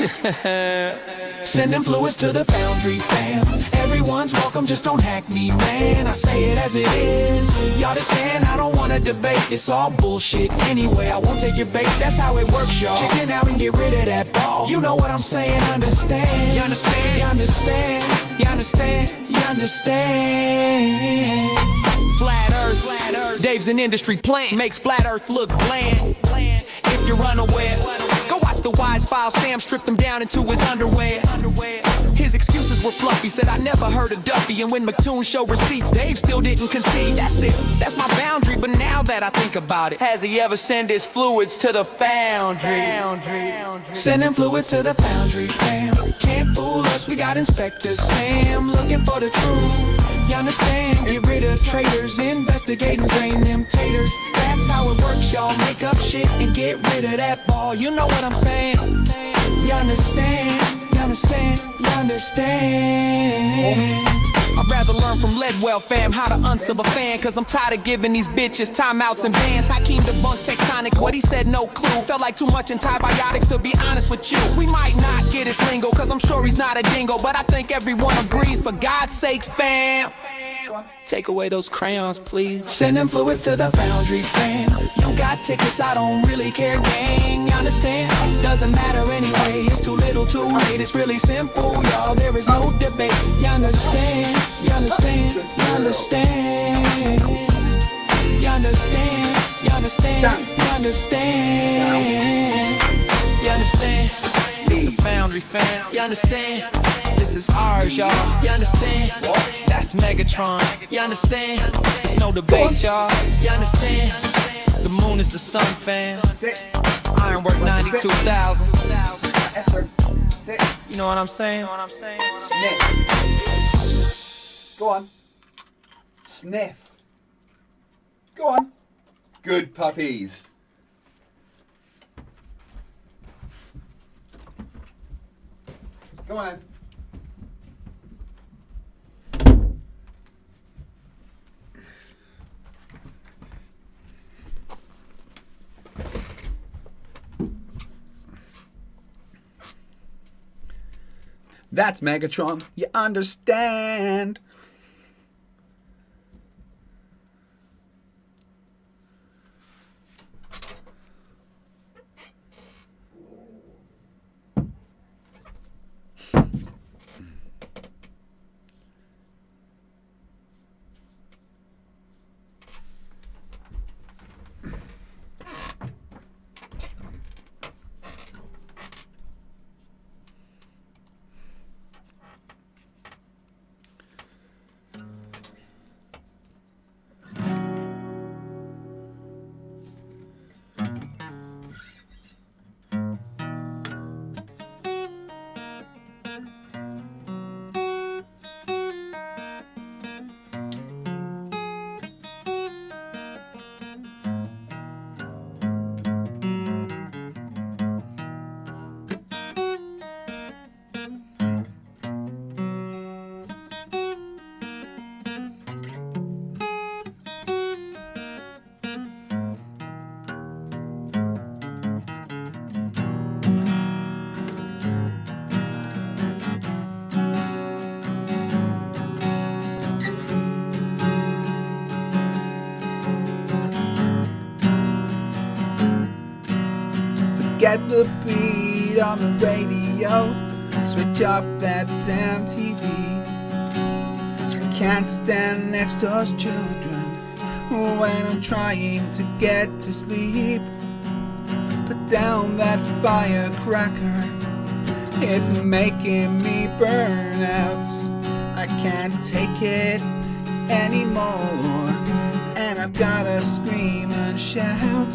Sending fluids to the Foundry fam. Everyone's welcome, just don't hack me, man. I say it as it is. Y'all understand? I don't wanna debate. It's all bullshit anyway. I won't take your bait. That's how it works, y'all. Check it out and get rid of that ball. You know what I'm saying? Understand? You understand? You understand? You understand? You understand? Flat Earth, Dave's an industry plant. Makes Flat Earth look bland. If you're unaware, go watch the Wise File. Sam stripped him down into his underwear. His excuses were fluffy, said I never heard of Duffy. And when McToon showed receipts, Dave still didn't concede. That's it, that's my boundary. But now that I think about it, has he ever sent his fluids to the Foundry? Sending fluids to the Foundry fam. Can't fool us, we got Inspector Sam looking for the truth. You understand? Get rid of traitors, investigate and drain them taters. That's how it works, y'all. Make up shit and get rid of that ball. You know what I'm saying? You understand? You understand? You understand? I'd rather learn from Lledwell fam how to unsub a fan. Cause I'm tired of giving these bitches timeouts and bans. Hakeem debunked tectonic, what he said no clue. Felt like too much antibiotics to be honest with you. We might not get his lingo cause I'm sure he's not a dingo. But I think everyone agrees, for God's sakes fam, take away those crayons, please. Sending fluids to the Foundry fam. You got tickets, I don't really care, gang. You understand? Doesn't matter anyway. It's too little, too late. It's really simple, y'all. There is no debate. You understand? You understand? You understand? You understand? You understand? You understand? You understand? It's the Foundry fam. You understand? This is ours, y'all. You understand? That's Megatron. You understand? There's no debate, y'all. You understand? The moon is the sun, fam. Ironwork 92,000. You know what I'm saying? Sniff. Go on. Sniff. Go on. Good puppies. Go on then. That's Megatron. You understand? Forget the beat on the radio. Switch off that damn TV. I can't stand next to those children when I'm trying to get to sleep. Put down that firecracker, it's making me burn out. I can't take it anymore, and I've gotta scream and shout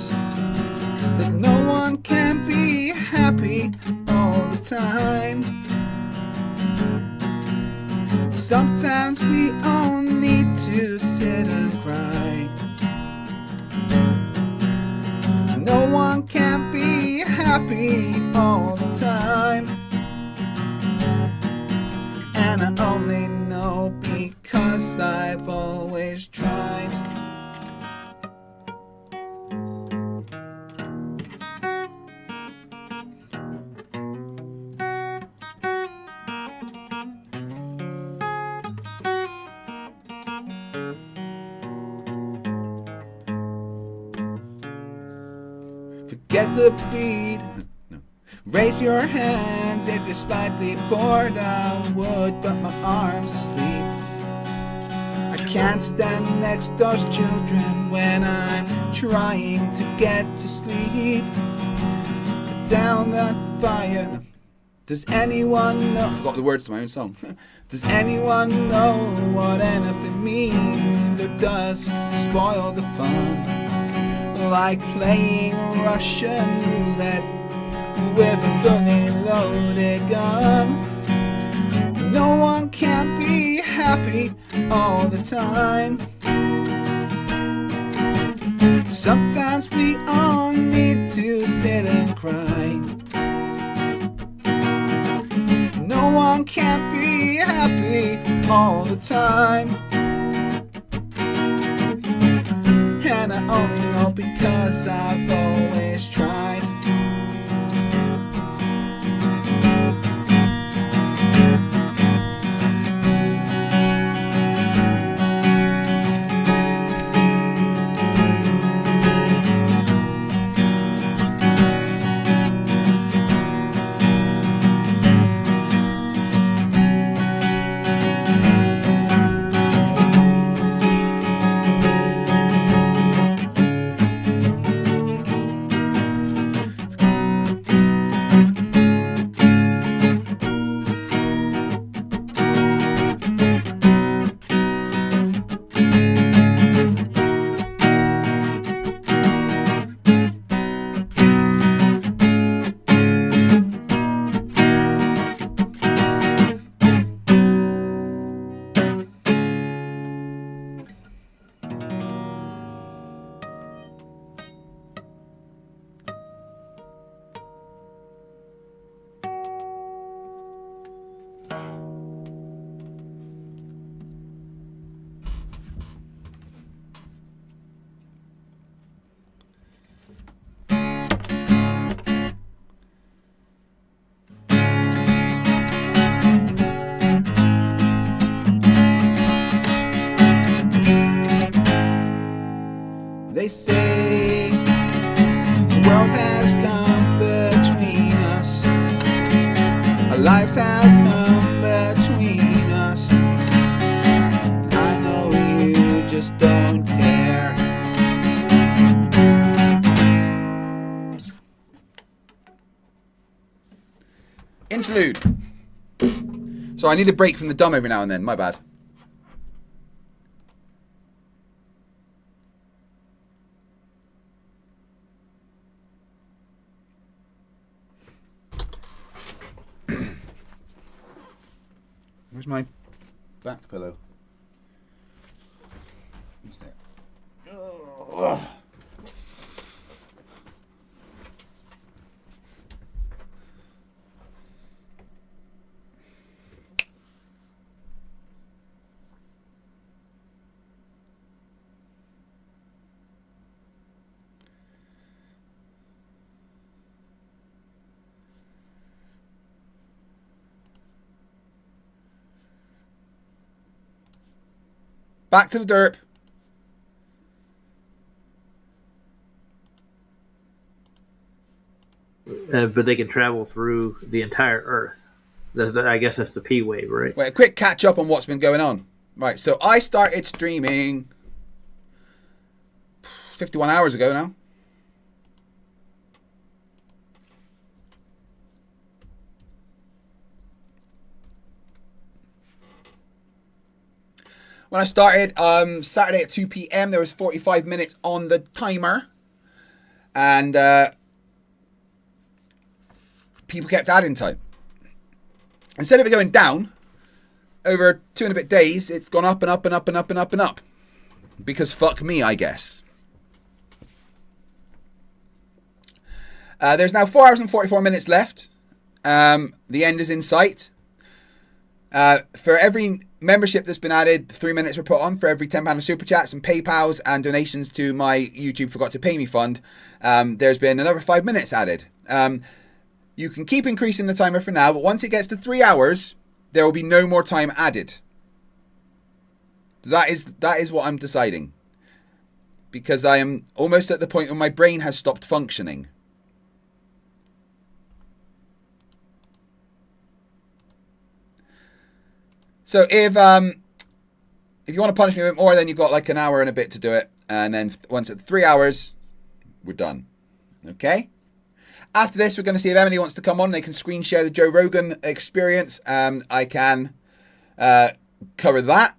that no one can be happy all the time. Sometimes we all need to sit and cry. No one can be happy all the time, and I only know because I've always tried. Forget the beat. No. Raise your hands if you're slightly bored. I would, but my arm's asleep. I can't stand next to those children when I'm trying to get to sleep. Put down that fire. No. Does anyone know? I forgot the words to my own song. Does anyone know what anything means, or does it spoil the fun? Like playing Russian roulette with a fully loaded gun. No one can be happy all the time. Sometimes we all need to sit and cry. No one can be happy all the time, and I only know because I've always tried. They say the world has come between us. Our lives have come between us. I know you just don't care. Interlude. So I need a break from the dumb every now and then. My bad. Where's my back pillow? What's there? Ugh. Back to the derp. but they can travel through the entire Earth. I guess that's the P wave, right? Wait, a quick catch up on what's been going on. Right, so I started streaming 51 hours ago now. When I started Saturday at 2 p.m., there was 45 minutes on the timer. And people kept adding time. Instead of it going down, over 2 and a bit days, it's gone up and up and up and up and up and up. Because fuck me, I guess. There's now 4 hours and 44 minutes left. The end is in sight. For every membership that's been added, 3 minutes were put on. For every £10 of super chats and PayPals and donations to my YouTube Forgot to Pay Me fund, there's been another 5 minutes added. You can keep increasing the timer for now, but once it gets to 3 hours, there will be no more time added. That is what I'm deciding. Because I am almost at the point where my brain has stopped functioning. So if you want to punish me a bit more, then you've got like an hour and a bit to do it. And then once at 3 hours, we're done. Okay? After this, we're going to see if Emily wants to come on. They can screen share the Joe Rogan experience. I can cover that.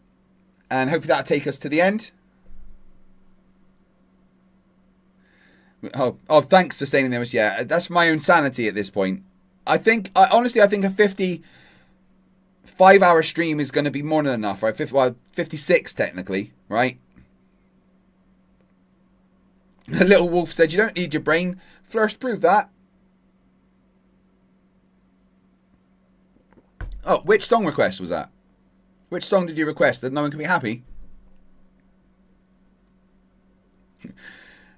And hopefully that'll take us to the end. Oh, thanks for saying this. Yeah, that's my own sanity at this point. Honestly, I think a 55-hour stream is going to be more than enough, right? 56 technically, right? The little wolf said, "You don't need your brain." Flerfs proved that. Oh, which song request was that? Which song did you request? That no one can be happy?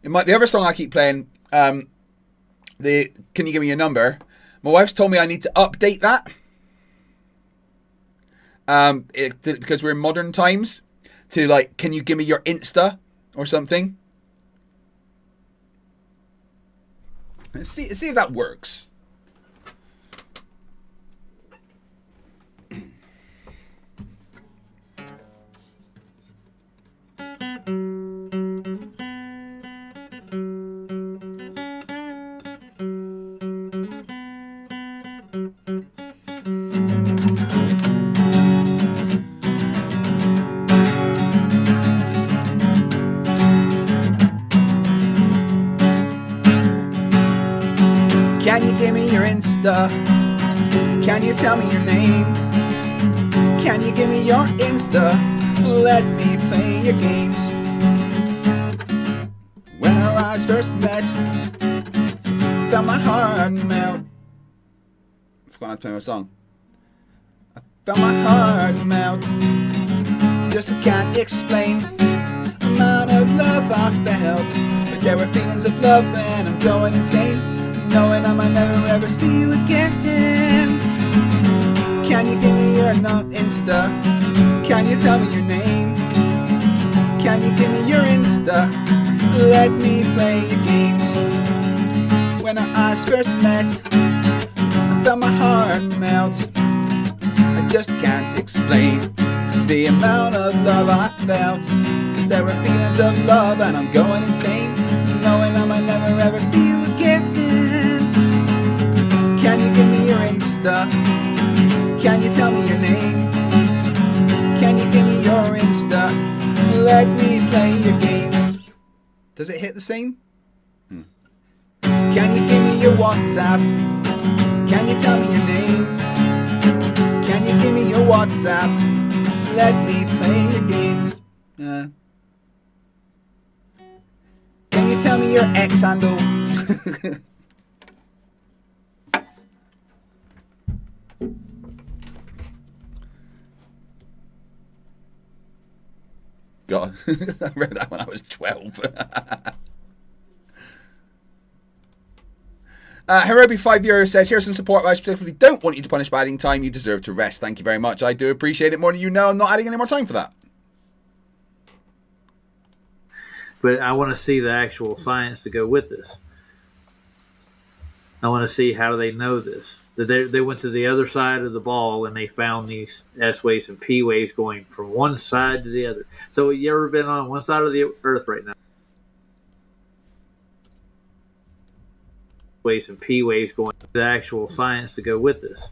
The other song I keep playing, Can You Give Me Your Number? My wife's told me I need to update that. Because we're in modern times. To like, can you give me your Insta? Or something. Let's see if that works. Can you give me your Insta? Can you tell me your name? Can you give me your Insta? Let me play your games. When our eyes first met, felt my heart melt. I forgot how to play my song. I felt my heart melt. Just I can't explain the amount of love I felt. But there were feelings of love and I'm going insane, knowing I might never ever see you again. Can you give me your Insta? Can you tell me your name? Can you give me your Insta? Let me play your games. When our eyes first met, I felt my heart melt. I just can't explain the amount of love I felt. 'Cause there were feelings of love and I'm going insane, knowing I might never ever see you again. Can you give me your Insta? Can you tell me your name? Can you give me your Insta? Let me play your games. Does it hit the same? Can you give me your WhatsApp? Can you tell me your name? Can you give me your WhatsApp? Let me play your games. Can you tell me your X handle? God, I read that when I was 12. Hirobi5 says, here's some support, but I specifically don't want you to punish by adding time. You deserve to rest. Thank you very much. I do appreciate it more than you know. I'm not adding any more time for that. But I want to see the actual science to go with this. I want to see how they know this. That they went to the other side of the ball and they found these S waves and P waves going from one side to the other. So you ever been on one side of the Earth right now? Waves and P waves going. The actual science to go with this.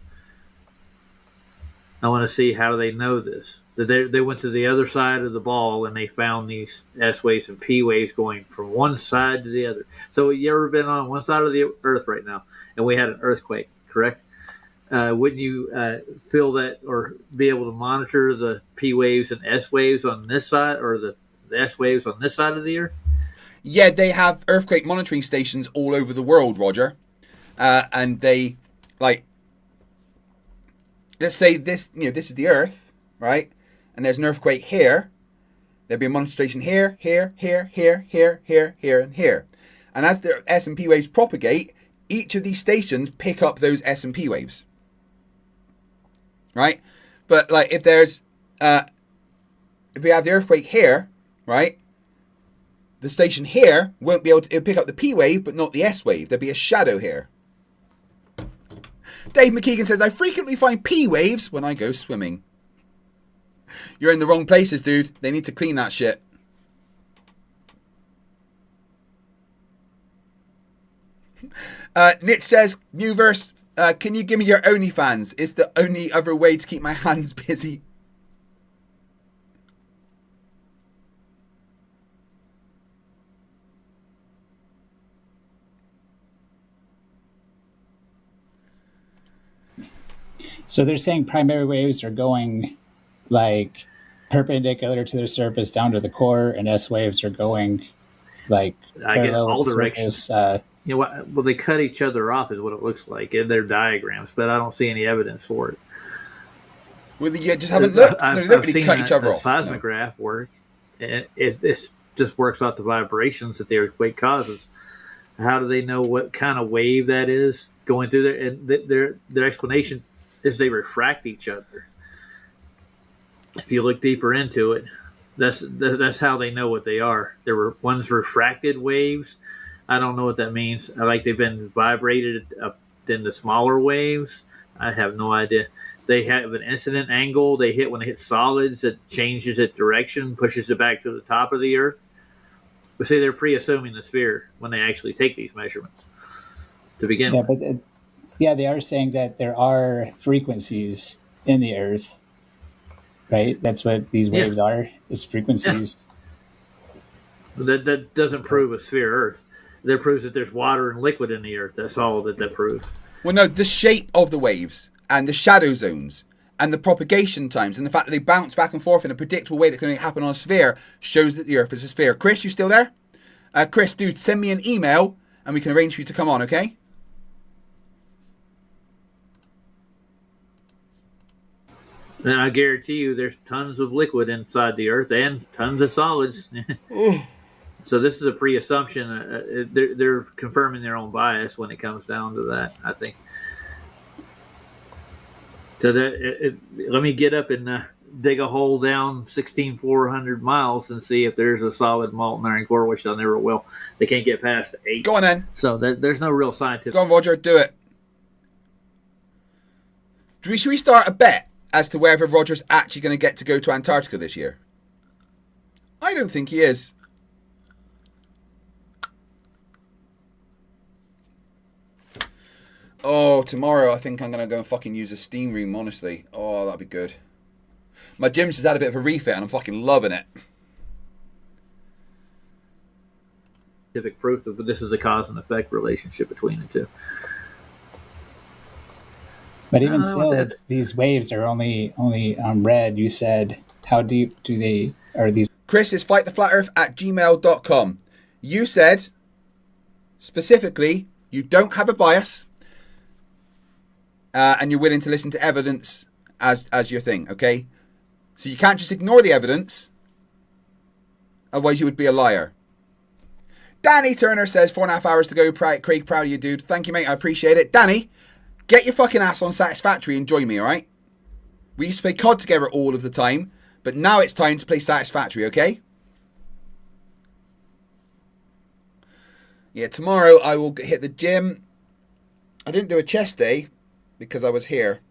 I want to see how they know this. That they went to the other side of the ball and they found these S waves and P waves going from one side to the other. So you ever been on one side of the Earth right now and we had an earthquake, correct? Wouldn't you feel that or be able to monitor the P waves and S waves on this side or the S waves on this side of the Earth? Yeah, they have earthquake monitoring stations all over the world, Roger. And they, like, let's say this, this is the Earth, right? And there's an earthquake here. There'd be a monitoring station here, here, here, here, here, here, here, and here. And as the S and P waves propagate, each of these stations pick up those S and P waves. Right? But, like, if there's, if we have the earthquake here, right? The station here won't be able to pick up the P wave, but not the S wave. There'll be a shadow here. Dave McKeegan says, I frequently find P waves when I go swimming. You're in the wrong places, dude. They need to clean that shit. Nick says, new verse, can you give me your OnlyFans? It's the only other way to keep my hands busy. So they're saying primary waves are going like perpendicular to their surface down to the core, and S waves are going like I get parallel all to the directions. surface. You know what? Well, they cut each other off, is what it looks like in their diagrams, but I don't see any evidence for it. Well, you just haven't looked. I've, No, they don't I've really seen cut each other a off. seismograph work. And it just works out the vibrations that the earthquake causes. How do they know what kind of wave that is going through there? And their explanation is they refract each other. If you look deeper into it, that's how they know what they are. There were one's refracted waves. I don't know what that means. Like they've been vibrated up into smaller waves. I have no idea. They have an incident angle. They hit when they hit solids. It changes its direction, pushes it back to the top of the Earth. But see, they're pre-assuming the sphere when they actually take these measurements to begin with. But they are saying that there are frequencies in the Earth, right? That's what these waves are, is frequencies. Yeah. That doesn't prove a sphere Earth. That proves that there's water and liquid in the Earth. That's all that proves. Well, no, the shape of the waves and the shadow zones and the propagation times and the fact that they bounce back and forth in a predictable way that can only happen on a sphere shows that the Earth is a sphere. Chris, you still there? Chris, dude, send me an email and we can arrange for you to come on, okay? And I guarantee you there's tons of liquid inside the Earth and tons of solids. So this is a pre-assumption. They're confirming their own bias when it comes down to that, I think. So let me get up and dig a hole down 16,400 miles and see if there's a solid molten iron core, which they never will. They can't get past 8. Go on then. So there's no real scientific. Go on, Roger, do it. Should we start a bet as to whether Roger's actually going to get to go to Antarctica this year? I don't think he is. Oh, tomorrow I think I'm going to go and fucking use a steam room, honestly. Oh, that'd be good. My gym's just had a bit of a refit and I'm fucking loving it. Scientific proof that this is a cause and effect relationship between the two. But even still, these waves are only red. You said, how deep are these? Chris is fighttheflatearth@gmail.com. You said, specifically, you don't have a bias. And you're willing to listen to evidence as your thing, okay? So you can't just ignore the evidence. Otherwise you would be a liar. Danny Turner says 4.5 hours to go. Craig, proud of you, dude. Thank you, mate. I appreciate it. Danny, get your fucking ass on Satisfactory and join me, alright? We used to play COD together all of the time, but now it's time to play Satisfactory, okay? Yeah, tomorrow I will hit the gym. I didn't do a chest day because I was here.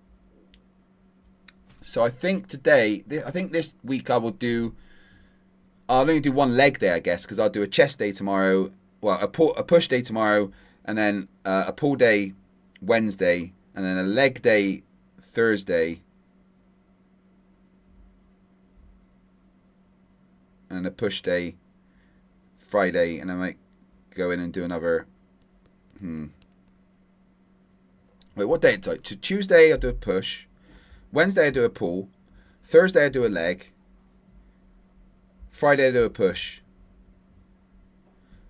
So I think today, I think this week I'll only do one leg day, I guess, because I'll do a chest day tomorrow. Well, a push day tomorrow, and then a pull day Wednesday, and then a leg day Thursday, and a push day Friday, and I might go in and do another. Wait, what day? So Tuesday I do a push, Wednesday I do a pull, Thursday I do a leg, Friday I do a push,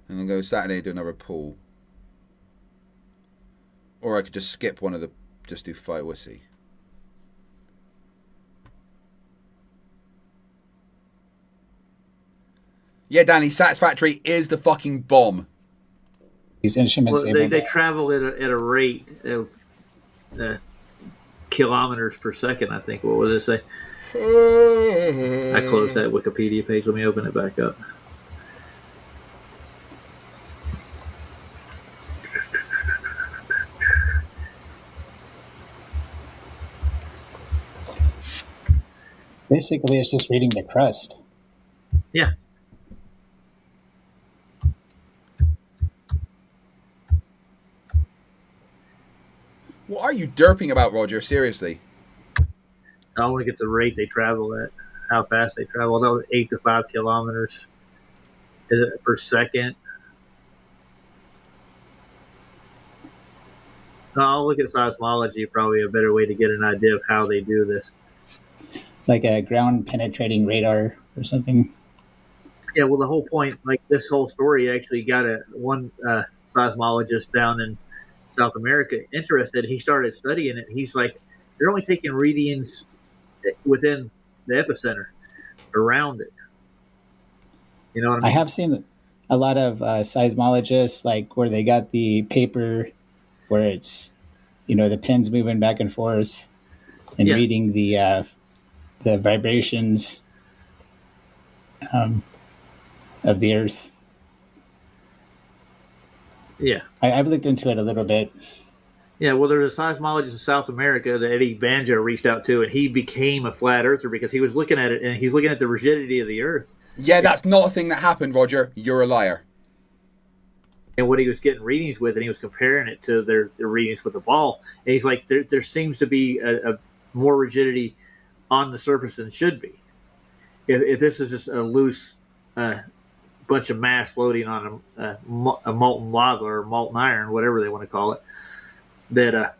and then go Saturday do another pull. Or I could just skip one of the, just do 5. We'll see. Yeah, Danny, Satisfactory is the fucking bomb. These instruments, well, they travel at a rate of kilometers per second, I think. What would it say? I closed that Wikipedia page. Let me open it back up. Basically, it's just reading the crust. Yeah. What are you derping about, Roger? Seriously. I want to get the rate they travel at, how fast they travel. That was 8 to 5 kilometers per second. I'll look at seismology, probably a better way to get an idea of how they do this. Like a ground penetrating radar or something. Yeah, well, the whole point, like this whole story, actually got one seismologist down in South America interested. He started studying it. He's like, they're only taking readings within the epicenter, around it. You know what I mean? I have seen a lot of seismologists, like where they got the paper where it's, the pins moving back and forth and reading the vibrations of the earth. Yeah. I've looked into it a little bit. Yeah, well, there's a seismologist in South America that Eddie Banjo reached out to, and he became a flat earther because he was looking at it, and he's looking at the rigidity of the earth. Yeah, that's not a thing that happened, Roger. You're a liar. And what he was getting readings with, and he was comparing it to their readings with the ball. And he's like, there seems to be a more rigidity on the surface than should be. If this is just a loose bunch of mass floating on a molten lava or molten iron, whatever they want to call it, that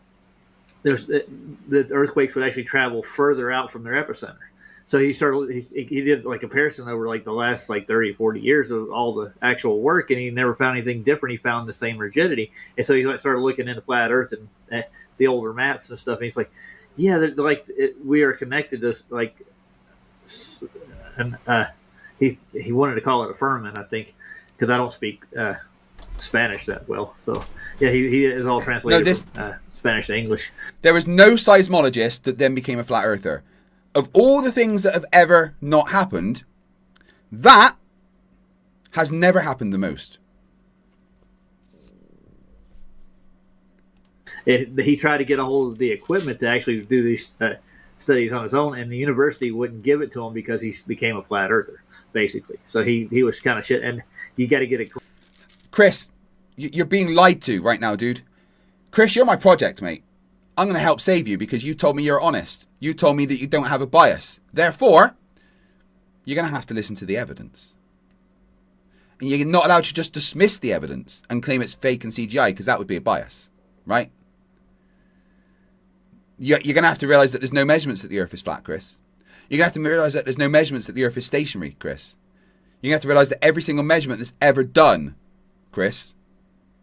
the earthquakes would actually travel further out from their epicenter. So he did like a comparison over like the last like 30, 40 years of all the actual work, and he never found anything different. He found the same rigidity. And so he started looking into flat earth and the older maps and stuff. And he's like, yeah, they're like we are connected to like, and he wanted to call it a firmament, I think, because I don't speak Spanish that well. So yeah, he is all translated from Spanish to English. There was no seismologist that then became a flat earther. Of all the things that have ever not happened, that has never happened the most. He tried to get a hold of the equipment to actually do these studies on his own, and the university wouldn't give it to him because he became a flat earther, basically. So he was kind of shit, and you got to get it. Chris, you're being lied to right now, dude. Chris, you're my project, mate. I'm going to help save you because you told me you're honest. You told me that you don't have a bias. Therefore, you're going to have to listen to the evidence. And you're not allowed to just dismiss the evidence and claim it's fake and CGI because that would be a bias, right? You're going to have to realize that there's no measurements that the Earth is flat, Chris. You're going to have to realize that there's no measurements that the Earth is stationary, Chris. You're going to have to realize that every single measurement that's ever done, Chris,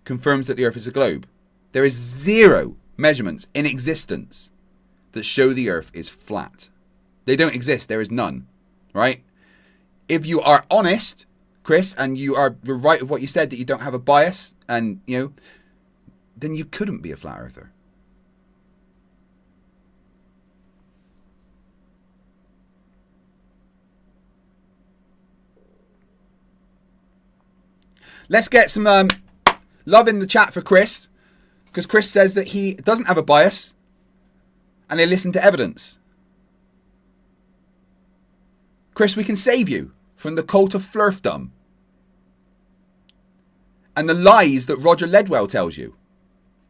confirms that the Earth is a globe. There is zero measurements in existence that show the Earth is flat. They don't exist. There is none, right? If you are honest, Chris, and you are right with what you said, that you don't have a bias, and then you couldn't be a flat earther. Let's get some love in the chat for Chris. Because Chris says that he doesn't have a bias and they listen to evidence. Chris, we can save you from the cult of Flerfdom and the lies that Roger Lledwell tells you.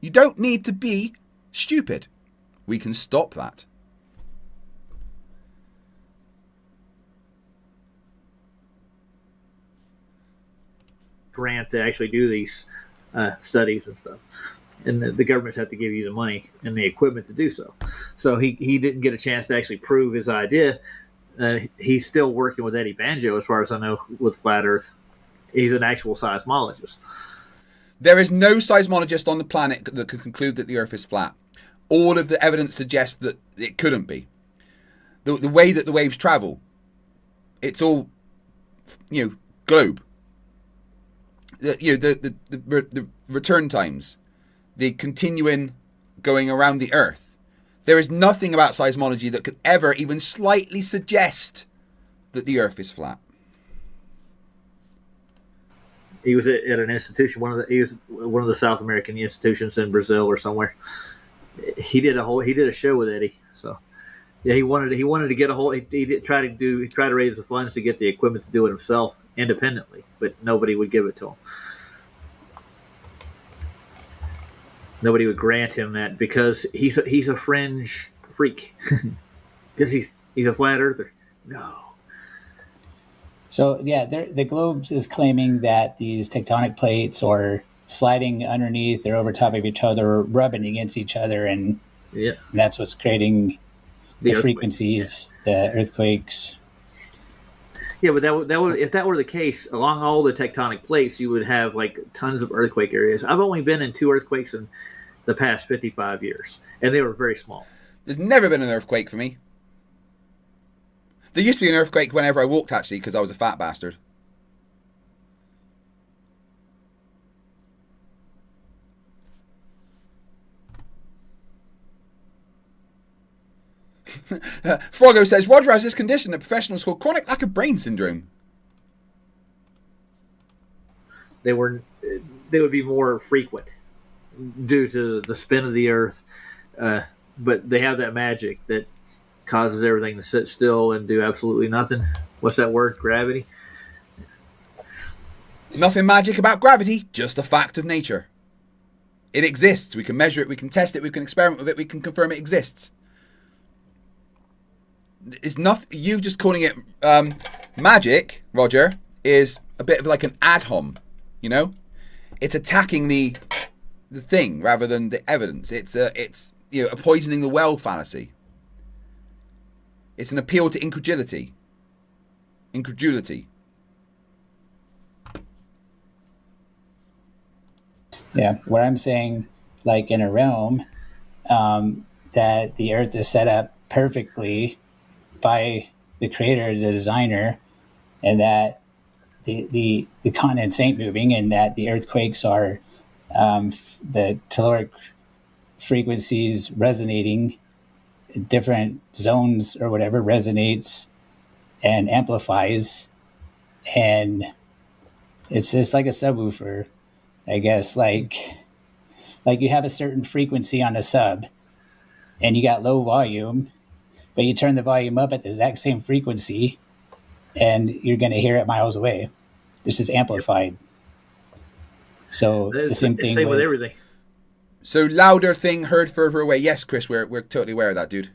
You don't need to be stupid. We can stop that. Grant to actually do these studies and stuff. And the governments have to give you the money and the equipment to do so. So he didn't get a chance to actually prove his idea. He's still working with Eddie Banjo, as far as I know, with Flat Earth. He's an actual seismologist. There is no seismologist on the planet that could conclude that the Earth is flat. All of the evidence suggests that it couldn't be. The way that the waves travel, it's all, globe. The return times, the continuing going around the Earth. There is nothing about seismology that could ever even slightly suggest that the Earth is flat. He was at an institution, he was one of the South American institutions in Brazil or somewhere. He did a show with Eddie. So yeah, he wanted to get a hold. He did try to raise the funds to get the equipment to do it himself independently, but nobody would give it to him. Nobody would grant him that because he's a fringe freak. Because he's a flat earther. No. So yeah, the globe is claiming that these tectonic plates are sliding underneath or over top of each other, rubbing against each other, and that's what's creating the frequencies, the earthquakes. Yeah, but that would if that were the case, along all the tectonic plates, you would have like tons of earthquake areas. I've only been in 2 earthquakes in the past 55 years, and they were very small. There's never been an earthquake for me. There used to be an earthquake whenever I walked, actually, because I was a fat bastard. Froggo says, Roger has this condition that professionals call chronic lack of brain syndrome. They would be more frequent due to the spin of the Earth, but they have that magic that causes everything to sit still and do absolutely nothing. What's that word? Gravity? Nothing magic about gravity, just a fact of nature. It exists. We can measure it, we can test it, we can experiment with it, we can confirm it exists. It's not you just calling it magic, Roger, is a bit of like an ad hom, It's attacking the thing rather than the evidence. It's a poisoning the well fallacy. It's an appeal to incredulity. Yeah, where I'm saying, like in a realm, that the Earth is set up perfectly by the creator, the designer, and that the continents ain't moving, and that the earthquakes are the telluric frequencies resonating, different zones or whatever resonates and amplifies, and it's just like a subwoofer, I guess. Like you have a certain frequency on a sub, and you got low volume, but you turn the volume up at the exact same frequency, and you're going to hear it miles away. This is amplified. So the same thing with everything. So louder thing heard further away. Yes, Chris, we're totally aware of that, dude.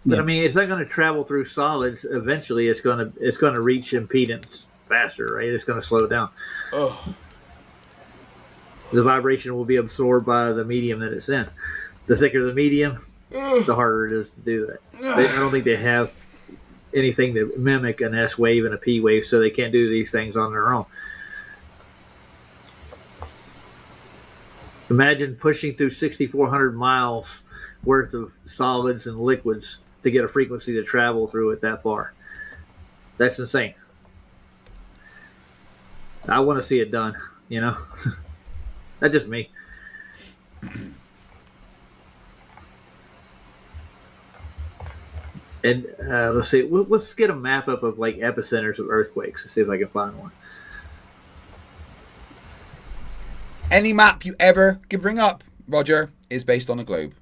But I mean, it's not going to travel through solids. Eventually, it's going to reach impedance faster, right? It's going to slow down. Oh. The vibration will be absorbed by the medium that it's in. The thicker the medium, the harder it is to do that. I don't think they have anything to mimic an S wave and a P wave, so they can't do these things on their own. Imagine pushing through 6,400 miles worth of solids and liquids to get a frequency to travel through it that far. That's insane. I want to see it done. You know, that's just me. And let's see, let's get a map up of like epicenters of earthquakes. Let's see if I can find one. Any map you ever could bring up, Roger, is based on a globe.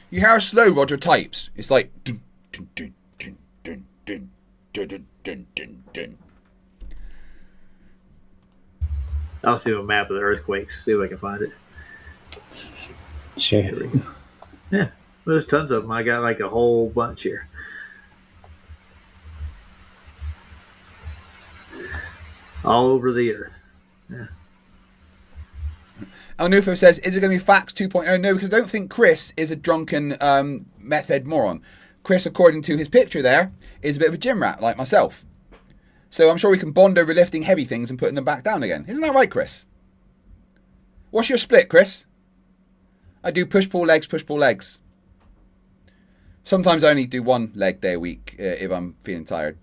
You hear how slow Roger types? It's like dun, dun, dun, dun, dun, dun, dun, dun, dun, dun, dun. I'll see a map of the earthquakes. See if I can find it. Sure. Here we go. Yeah, there's tons of them. I got like a whole bunch here. All over the earth. Yeah. Alnufo says, is it going to be Facts 2.0? No, because I don't think Chris is a drunken meth head moron. Chris, according to his picture there, is a bit of a gym rat like myself. So I'm sure we can bond over lifting heavy things and putting them back down again. Isn't that right, Chris? What's your split, Chris? I do push-pull legs, push-pull legs. Sometimes I only do one leg day a week if I'm feeling tired.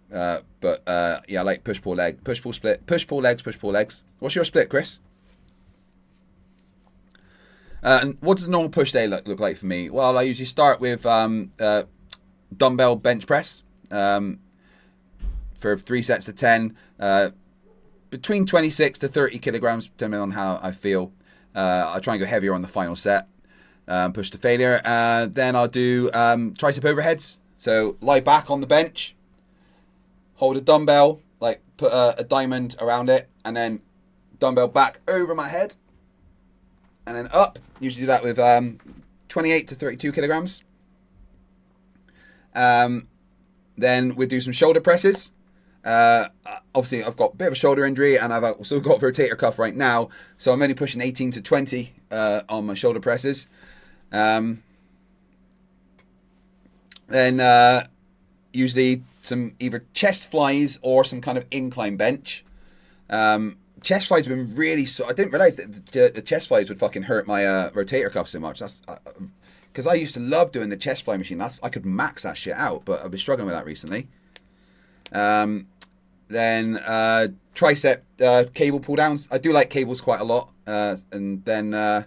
But yeah, I like push-pull leg, push-pull split, push-pull legs, push-pull legs. What's your split, Chris? And what does a normal push day look like for me? Well, I usually start with dumbbell bench press for 3 sets of 10, between 26 to 30 kilograms, depending on how I feel. I'll try and go heavier on the final set, push to failure. Then I'll do tricep overheads. So lie back on the bench, hold a dumbbell, like put a diamond around it, and then dumbbell back over my head, and then up. Usually do that with 28 to 32 kilograms. Then we'll do some shoulder presses. Obviously, I've got a bit of a shoulder injury, and I've also got a rotator cuff right now, so I'm only pushing 18 to 20 on my shoulder presses. Then usually some either chest flies or some kind of incline bench. Chest flies have been really I didn't realize that the chest flies would fucking hurt my rotator cuff so much. That's because I used to love doing the chest fly machine. I could max that shit out, but I've been struggling with that recently. Then tricep cable pull downs. I do like cables quite a lot. And then I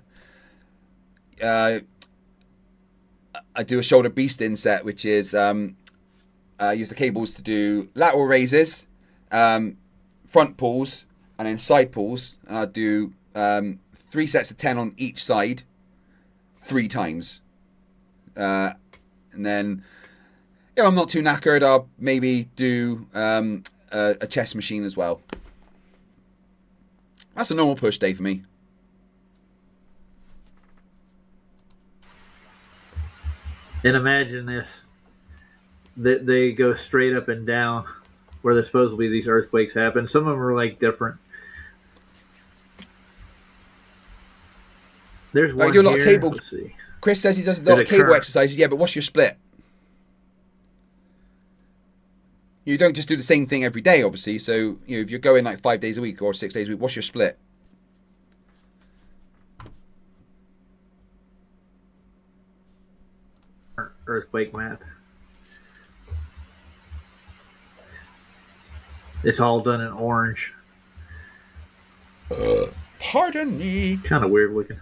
do a shoulder beast in set, which is use the cables to do lateral raises, front pulls, and then side pulls. I do 3 sets of 10 on each side 3 times. And then if I'm not too knackered, I'll maybe do a chest machine as well. That's a normal push day for me. And imagine this. They go straight up and down where there's supposed to be these earthquakes happen. Some of them are like different. There's one I do a lot here. of cable. Let's see. Chris says he does a lot of cable exercises. Yeah, but what's your split? You don't just do the same thing every day, obviously. So, if you're going like 5 days a week or 6 days a week, what's your split? Earthquake map. It's all done in orange. Pardon me. Kind of weird looking.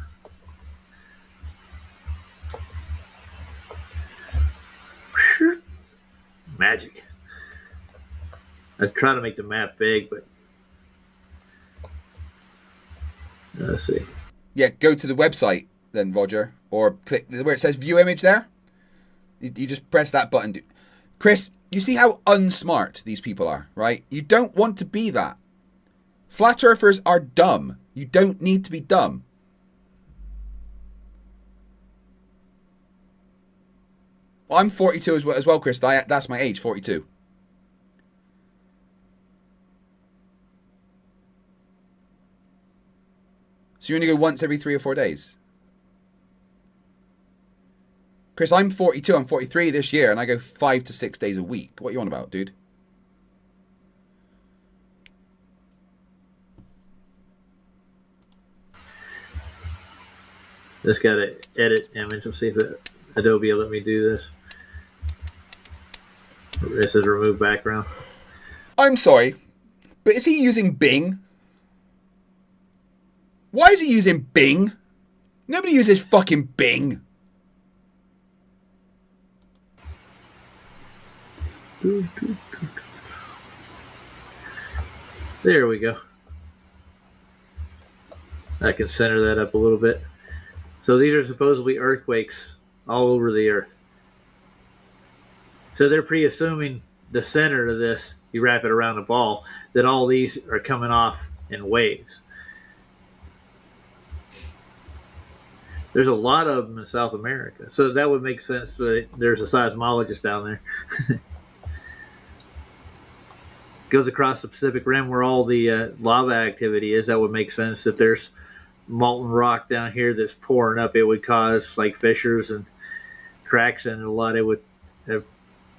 Magic. I try to make the map big, but let's see. Yeah, go to the website then, Roger, or click where it says view image there. You just press that button. Chris, you see how unsmart these people are, right? You don't want to be that. Flat earthers are dumb. You don't need to be dumb. Well, I'm 42 as well, Chris. That's my age, 42. So you only go once every 3 or 4 days? Chris, I'm 42. I'm 43 this year, and I go 5 to 6 days a week. What are you on about, dude? Just got to edit image and see if Adobe will let me do this. This is remove background. I'm sorry, but is he using Bing? Why is he using Bing? Nobody uses fucking Bing. There we go. I can center that up a little bit. So these are supposedly earthquakes all over the earth. So they're pre-assuming the center of this, you wrap it around a ball, that all these are coming off in waves. There's a lot of them in South America. So that would make sense that there's a seismologist down there. Goes across the Pacific Rim where all the lava activity is. That would make sense that there's molten rock down here that's pouring up. It would cause like fissures and cracks, and a lot. It would have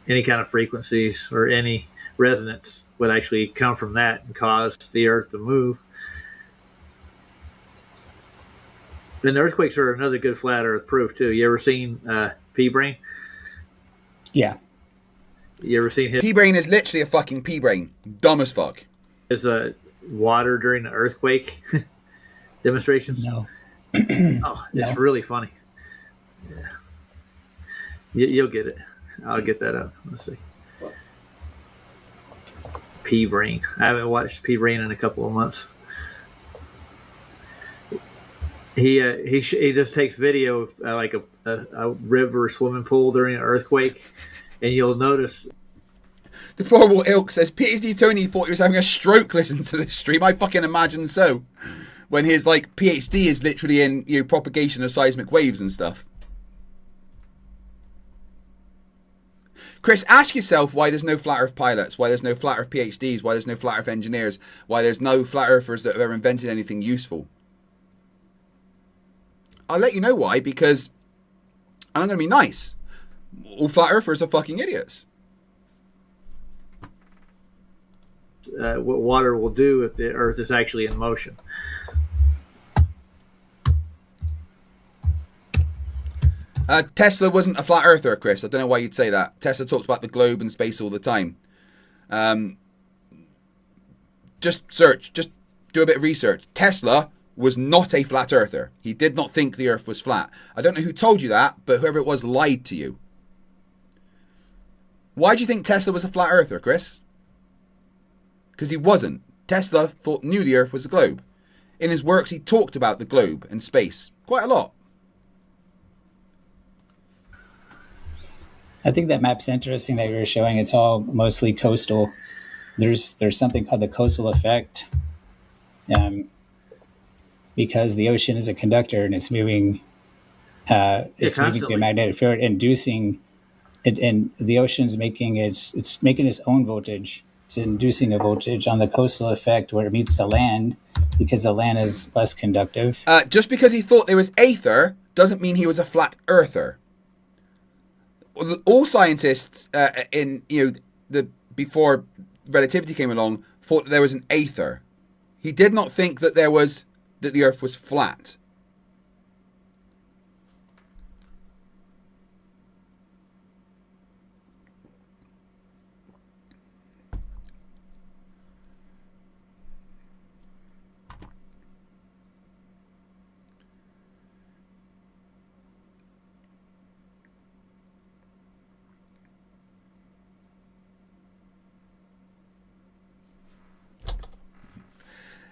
any kind of frequencies or any resonance would actually come from that and cause the earth to move. And earthquakes are another good flat earth proof too. You ever seen P-Brain? Yeah. You ever seen his P-Brain is literally a fucking P-Brain. Dumb as fuck. His water during the earthquake demonstrations? No. Oh, it's really funny. Yeah. You'll get it. I'll get that up. Let's see. P-Brain. I haven't watched P-Brain in a couple of months. He just takes video of like a river or swimming pool during an earthquake, and you'll notice. Deplorable Ilk says PhD Tony thought he was having a stroke listening to this stream. I fucking imagine so. When his like PhD is literally in propagation of seismic waves and stuff. Chris, ask yourself why there's no flat earth pilots, why there's no flat earth PhDs, why there's no flat earth engineers, why there's no flat earthers that have ever invented anything useful. I'll let you know why, because I'm going to be nice. All flat earthers are fucking idiots. What water will do if the earth is actually in motion. Tesla wasn't a flat earther, Chris. I don't know why you'd say that. Tesla talks about the globe and space all the time. Just search. Just do a bit of research. Tesla was not a flat earther. He did not think the earth was flat. I don't know who told you that, but whoever it was lied to you. Why do you think Tesla was a flat earther, Chris? Because he wasn't. Tesla knew the earth was a globe. In his works, he talked about the globe and space quite a lot. I think that map's interesting that you were showing. It's all mostly coastal. There's something called the coastal effect. Because the ocean is a conductor and it's moving moving through a magnetic field, inducing it, and the ocean's making it's making its own voltage. It's inducing a voltage on the coastal effect where it meets the land, because the land is less conductive. Just because he thought there was aether doesn't mean he was a flat earther. All scientists before relativity came along thought that there was an aether. He did not think that that the earth was flat.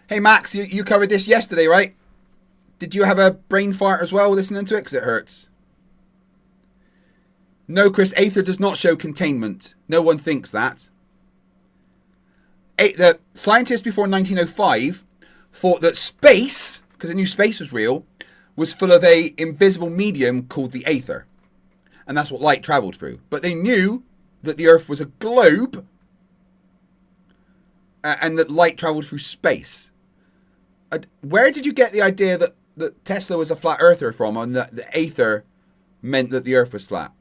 Hey Max, you covered this yesterday, right? Did you have a brain fart as well listening to it? Because it hurts. No, Chris, aether does not show containment. No one thinks that. The scientists before 1905 thought that space, because they knew space was real, was full of a invisible medium called the aether. And that's what light traveled through. But they knew that the earth was a globe and that light traveled through space. Where did you get the idea that Tesla was a flat earther from, and that the aether meant that the earth was flat?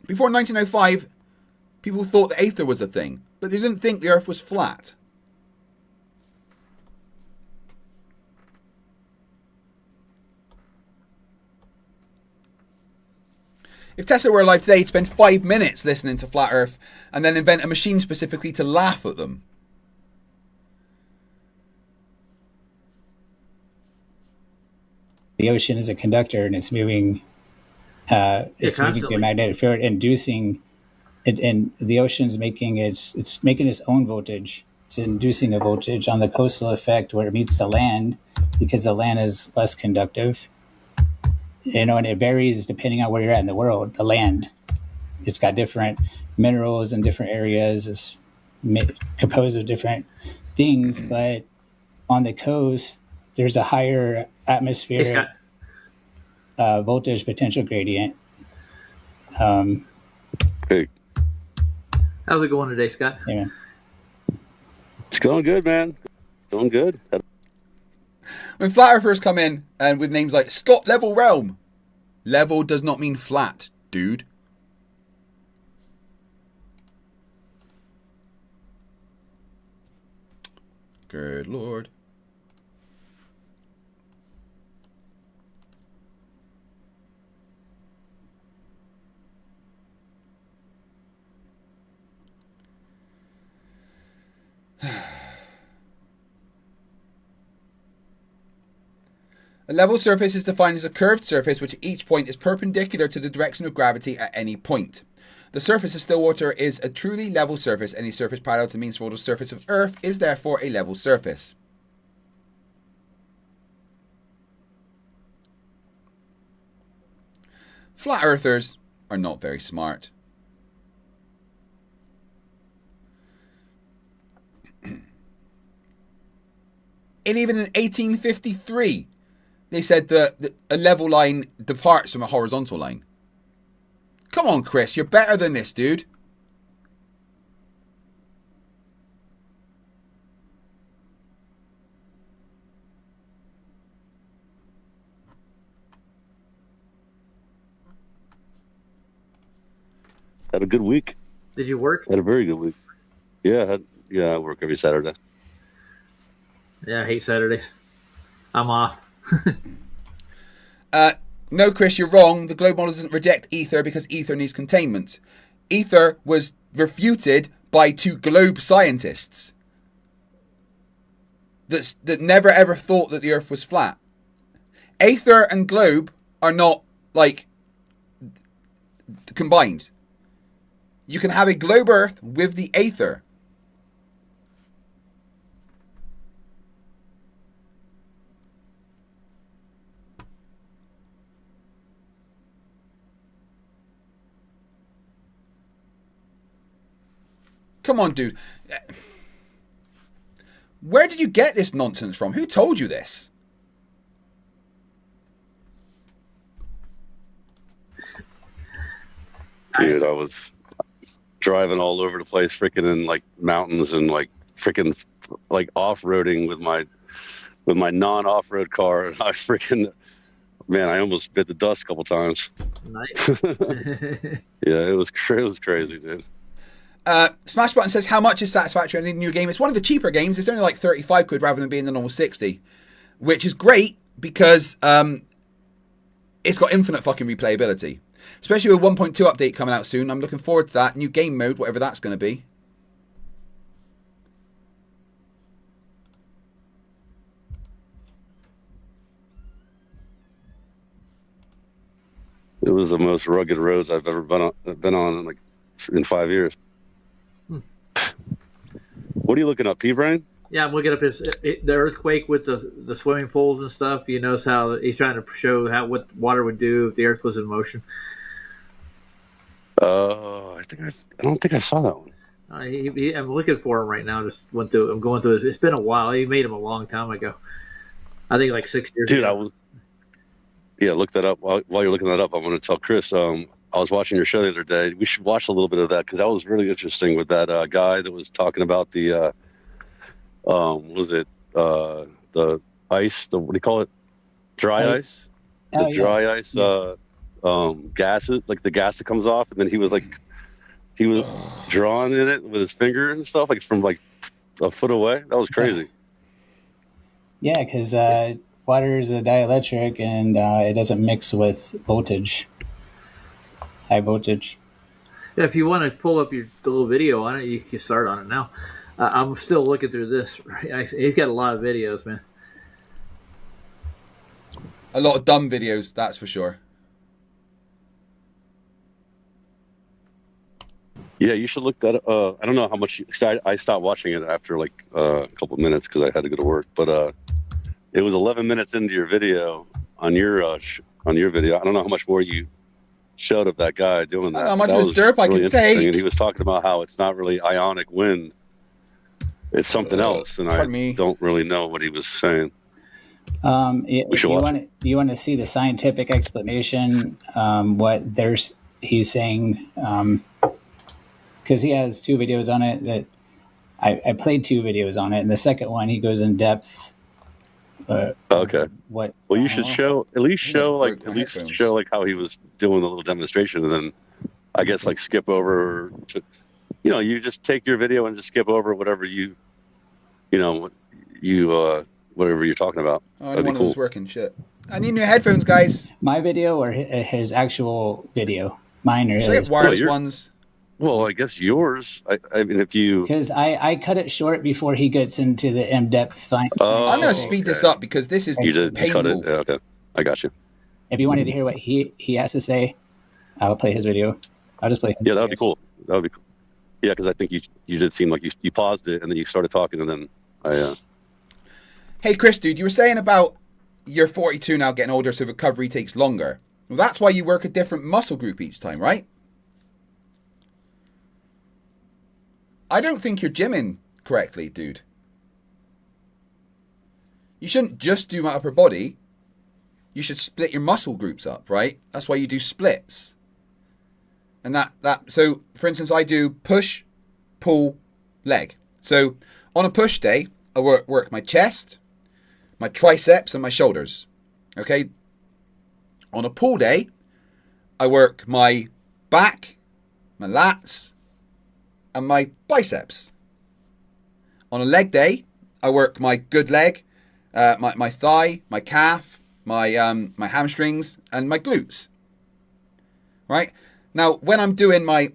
Before 1905, people thought the aether was a thing, but they didn't think the earth was flat. If Tesla were alive today, he'd spend 5 minutes listening to Flat Earth and then invent a machine specifically to laugh at them. The ocean is a conductor, and it's moving. It's moving through a magnetic field, inducing it, and the ocean's making it's making its own voltage. It's inducing a voltage on the coastal effect where it meets the land, because the land is less conductive. You know, and it varies depending on where you're at in the world. The land, it's got different minerals in different areas. It's composed of different things, but on the coast, there's a higher atmospheric voltage potential gradient. Hey. How's it going today, Scott? Yeah. It's going good, man. Going good. When flat earthers come in and with names like Scott Level Realm, level does not mean flat, dude. Good lord. A level surface is defined as a curved surface which at each point is perpendicular to the direction of gravity at any point. The surface of still water is a truly level surface. Any surface parallel to the mean spheroidal surface of Earth is therefore a level surface. Flat earthers are not very smart. And even in 1853, they said that a level line departs from a horizontal line. Come on, Chris, you're better than this, dude. Had a good week. Did you work? Had a very good week. Yeah, I work every Saturday. Yeah, I hate Saturdays. I'm off. No, Chris, you're wrong. The globe model doesn't reject ether because ether needs containment. Ether was refuted by 2 globe scientists that never ever thought that the Earth was flat. Aether and globe are not, like, combined. You can have a globe Earth with the aether. Come on, dude. Where did you get this nonsense from? Who told you this? Dude, I was driving all over the place, freaking in like mountains and like freaking like off-roading with my non-off-road car, and I freaking, man, I almost bit the dust a couple times. Nice. Yeah, it was crazy, dude. Smash Button says, how much is Satisfactory in a new game? It's one of the cheaper games. It's only like 35 quid rather than being the normal 60, which is great because it's got infinite fucking replayability. Especially with 1.2 update coming out soon. I'm looking forward to that. New game mode, whatever that's going to be. It was the most rugged roads I've ever been on like in 5 years. What are you looking up, P-Brain? Yeah, I'm looking up the earthquake with the swimming pools and stuff. You notice how he's trying to show what water would do if the Earth was in motion. I don't think I saw that one. I'm looking for him right now. I'm going through this. It's been a while. He made him a long time ago. I think like 6 years ago. Dude, look that up. While you're looking that up, I'm going to tell Chris. I was watching your show the other day. We should watch a little bit of that because that was really interesting with that guy that was talking about the the ice, what do you call it? Dry ice? The dry ice gases, like the gas that comes off, and then he was drawing in it with his finger and stuff, like from like a foot away. That was crazy. Yeah, because water is a dielectric and it doesn't mix with voltage. high voltage. Yeah, if you want to pull up the little video on it, you can start on it now. I'm still looking through this. He's got a lot of videos, man. A lot of dumb videos, that's for sure. Yeah, you should look that up. I don't know how much. I stopped watching it after like a couple of minutes because I had to go to work. But it was 11 minutes into your video on your video. I don't know how much more you showed of that guy doing that. I don't know how much that of this derp I can interesting. take. And he was talking about how it's not really ionic wind. It's something else, and don't really know what he was saying. You want to see the scientific explanation? He's saying, because he has 2 videos on it that I played 2 videos on it, and the second one he goes in depth. Okay. What? Well, you should show like how he was doing a little demonstration, and then I guess like skip over to, you just take your video and just skip over whatever whatever you're talking about. Oh, I don't want those working. Shit. I need new headphones, guys. My video or his actual video? Mine or his? Should I get wireless ones? Well, I guess yours. I mean, if you... Because I cut it short before he gets into the in-depth I'm going to speed this up because this is painful. Cut it? Yeah, okay. I got you. If you wanted to hear what he has to say, I'll play his video. I'll just play his Yeah, that would be cool. That would be cool. Yeah, because I think you did seem like you paused it and then you started talking and then I... Hey, Chris, dude, you were saying about you're 42 now, getting older, so recovery takes longer. Well, that's why you work a different muscle group each time, right? I don't think you're gymming correctly, dude. You shouldn't just do my upper body. You should split your muscle groups up, right? That's why you do splits. And so, for instance, I do push, pull, leg. So, on a push day, I work my chest, my triceps, and my shoulders. Okay? On a pull day, I work my back, my lats, and my biceps. On a leg day, I work my good leg, my thigh, my calf, my hamstrings, and my glutes. Right? Now, when I'm doing my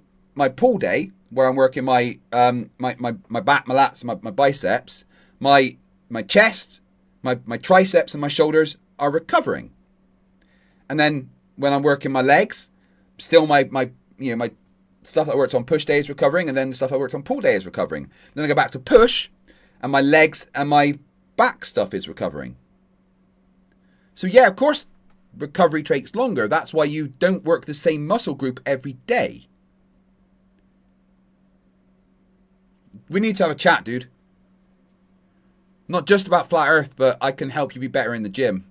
pull day, where I'm working my back, my lats, my biceps, my chest, my triceps, and my shoulders are recovering. And then when I'm working my legs, still my stuff that I worked on push day is recovering, and then the stuff I worked on pull day is recovering. Then I go back to push, and my legs and my back stuff is recovering. So yeah, of course, recovery takes longer. That's why you don't work the same muscle group every day. We need to have a chat, dude. Not just about flat earth, but I can help you be better in the gym.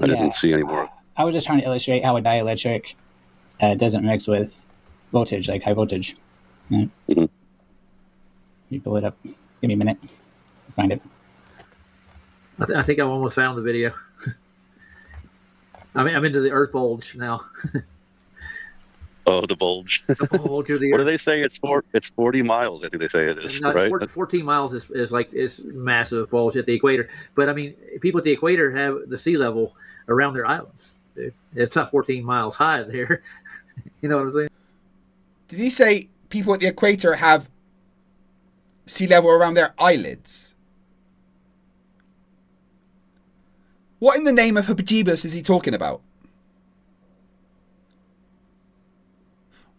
I didn't see any more. I was just trying to illustrate how a dielectric doesn't mix with voltage, like high voltage. Yeah. Mm-hmm. You pull it up. Give me a minute. Find it. I think I've almost found the video. I'm into the earth bulge now. Oh, the bulge. The bulge of the What do they say? It's 40 miles. I think they say it is, right? 14 miles is massive bulge at the equator. But I mean, people at the equator have the sea level around their islands. It's not 14 miles high there. You know what I'm saying? Did he say people at the equator have sea level around their eyelids? What in the name of Habajibas is he talking about?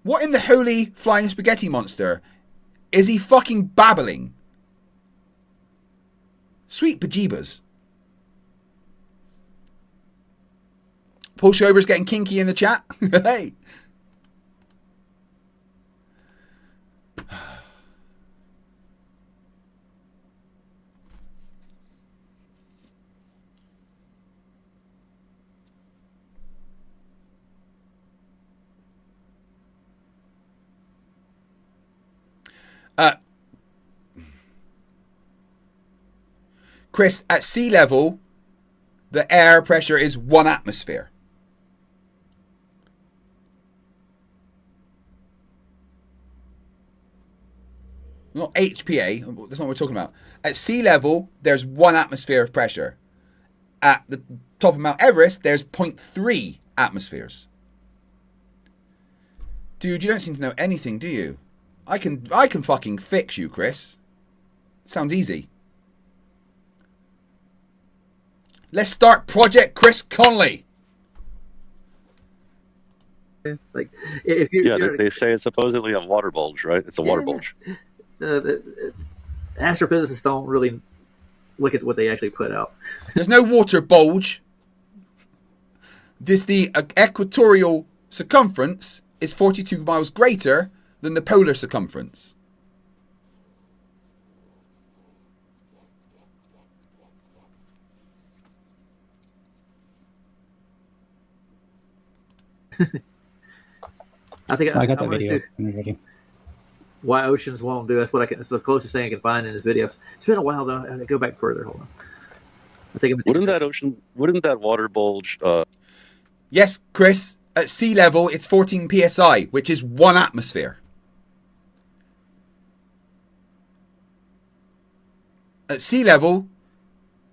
What in the holy flying spaghetti monster is he fucking babbling? Sweet Bajibas. Paul Schober's getting kinky in the chat. Hey. Chris, at sea level, the air pressure is 1 atmosphere. Not HPA, that's not what we're talking about. At sea level, there's 1 atmosphere of pressure. at the top of Mount Everest, there's 0.3 atmospheres. Dude, you don't seem to know anything, do you? I can fucking fix you, Chris. Sounds easy. Let's start Project Chris Conley. Like, if you they say it's supposedly a water bulge, right? It's a water bulge. Astrophysicists don't really look at what they actually put out. There's no water bulge. The equatorial circumference is 42 miles greater than the polar circumference. I think I got the video already. Why oceans won't do. That's what I can. It's the closest thing I can find in his videos. It's been a while though. I go back further. Hold on. Wouldn't that water bulge? Yes, Chris. At sea level, it's 14 psi, which is 1 atmosphere. At sea level,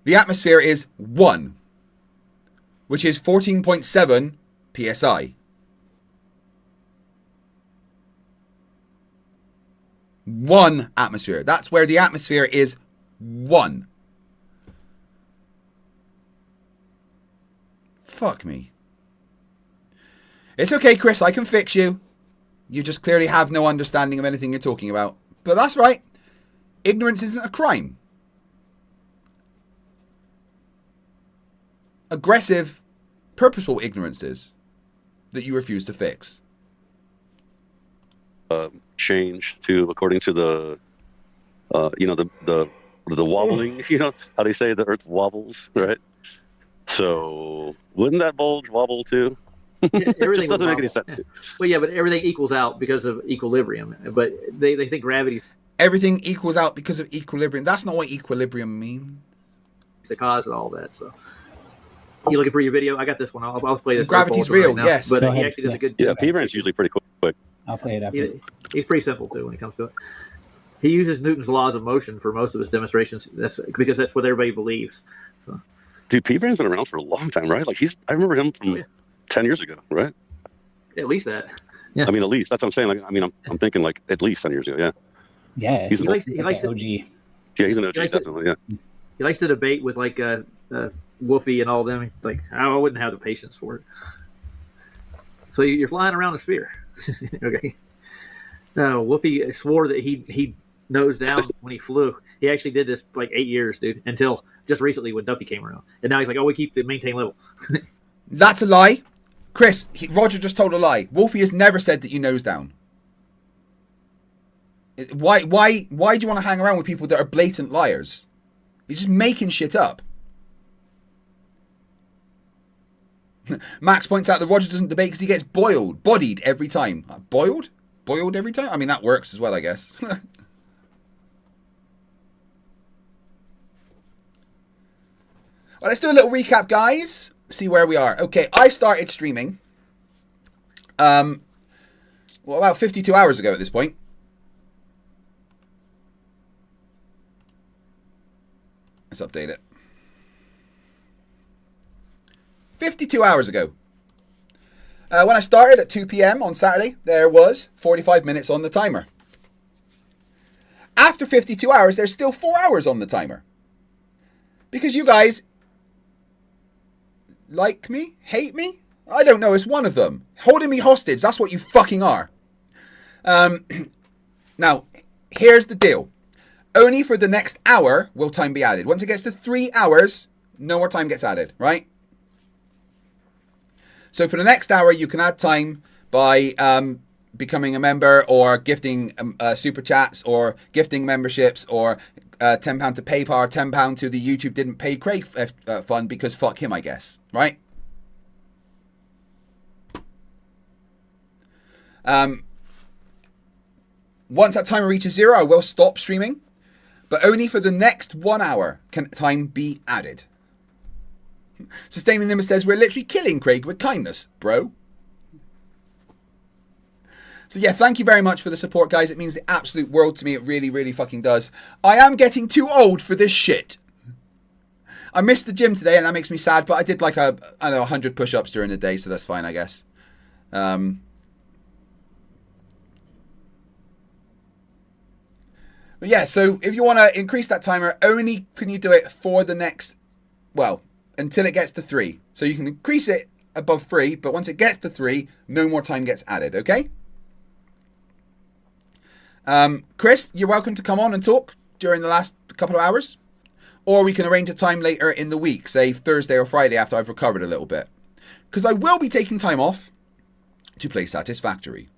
the atmosphere is 1, which is 14.7 psi. 1 atmosphere. That's where the atmosphere is 1. Fuck me. It's okay, Chris. I can fix you. You just clearly have no understanding of anything you're talking about. But that's right. Ignorance isn't a crime. Aggressive, purposeful ignorance is that you refuse to fix. Change to according to the the wobbling, how they say the earth wobbles, right? So wouldn't that bulge wobble too? Yeah, everything just doesn't make any sense. Well, yeah, but everything equals out because of equilibrium. But they think gravity. Everything equals out because of equilibrium. That's not what equilibrium means. The cause of all that. So you looking for your video? I got this one. I'll play this. Gravity's real. Right, yes, but he actually does a good. Yeah, P-Brain's usually pretty quick. I'll play it after. He's pretty simple too when it comes to it. He uses Newton's laws of motion for most of his demonstrations. That's because that's what everybody believes. So, dude, P-Brain's been around for a long time, right? Like I remember him from 10 years ago, right? At least that. Yeah. I mean, at least that's what I'm saying. Like, I mean, I'm thinking like at least 10 years ago. Yeah. Yeah. He likes to, OG. Yeah, he's an OG, definitely. Yeah. He likes to debate with like Wolfie and all them. Like, I wouldn't have the patience for it. So you're flying around a sphere, okay? Wolfie swore that he nosed down when he flew. He actually did this for like 8 years, dude, until just recently when Duffy came around. And now he's like, oh, we keep the maintain level. That's a lie. Chris, Roger just told a lie. Wolfie has never said that you nose down. Why do you want to hang around with people that are blatant liars? You're just making shit up. Max points out that Roger doesn't debate because he gets bodied every time. Boiled? Boiled every time? I mean, that works as well, I guess. Well, let's do a little recap, guys. See where we are. Okay, I started streaming about 52 hours ago at this point. Let's update it. 52 hours ago. When I started at 2 p.m. on Saturday, there was 45 minutes on the timer. After 52 hours, there's still 4 hours on the timer. Because you guys like me? Hate me? I don't know, it's one of them. Holding me hostage, that's what you fucking are. Now, here's the deal. Only for the next hour will time be added. Once it gets to 3 hours, no more time gets added, right? So for the next hour, you can add time by becoming a member or gifting super chats or gifting memberships or £10 to PayPal, £10 to the YouTube Didn't Pay Craig fund because fuck him, I guess, right? Once that timer reaches 0, I will stop streaming, but only for the next 1 hour can time be added. Sustaining Limit says, we're literally killing Craig with kindness, bro. So yeah, thank you very much for the support, guys. It means the absolute world to me. It really, really fucking does. I am getting too old for this shit. I missed the gym today, and that makes me sad. But I did like 100 push-ups during the day, so that's fine, I guess. But yeah, so if you want to increase that timer, only can you do it for the next, well, until it gets to 3. So you can increase it above 3, but once it gets to 3, no more time gets added, okay? Chris, you're welcome to come on and talk during the last couple of hours. Or we can arrange a time later in the week, say Thursday or Friday after I've recovered a little bit. Because I will be taking time off to play Satisfactory.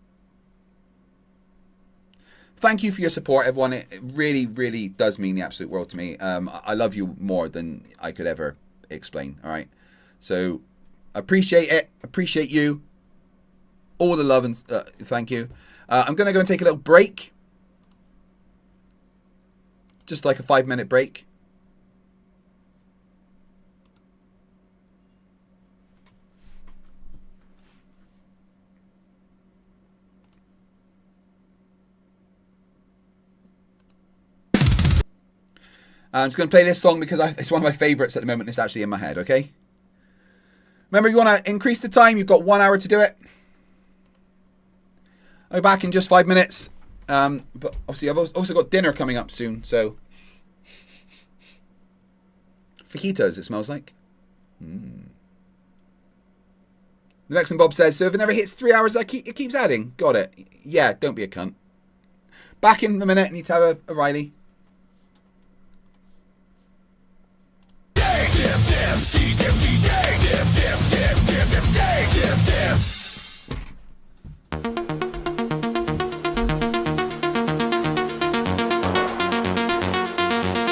Thank you for your support, everyone. It really, really does mean the absolute world to me. I love you more than I could ever explain, all right? So, appreciate it. Appreciate you. All the love and thank you. I'm going to go and take a little break. Just like a 5-minute break. I'm just going to play this song because it's one of my favourites at the moment. It's actually in my head, okay? Remember, if you want to increase the time, you've got 1 hour to do it. I'll be back in just 5 minutes. But obviously, I've also got dinner coming up soon, so... Fajitas, it smells like. The next one, Bob says, so if it never hits 3 hours, it keeps adding. Got it. Yeah, don't be a cunt. Back in a minute. Need to have a Riley.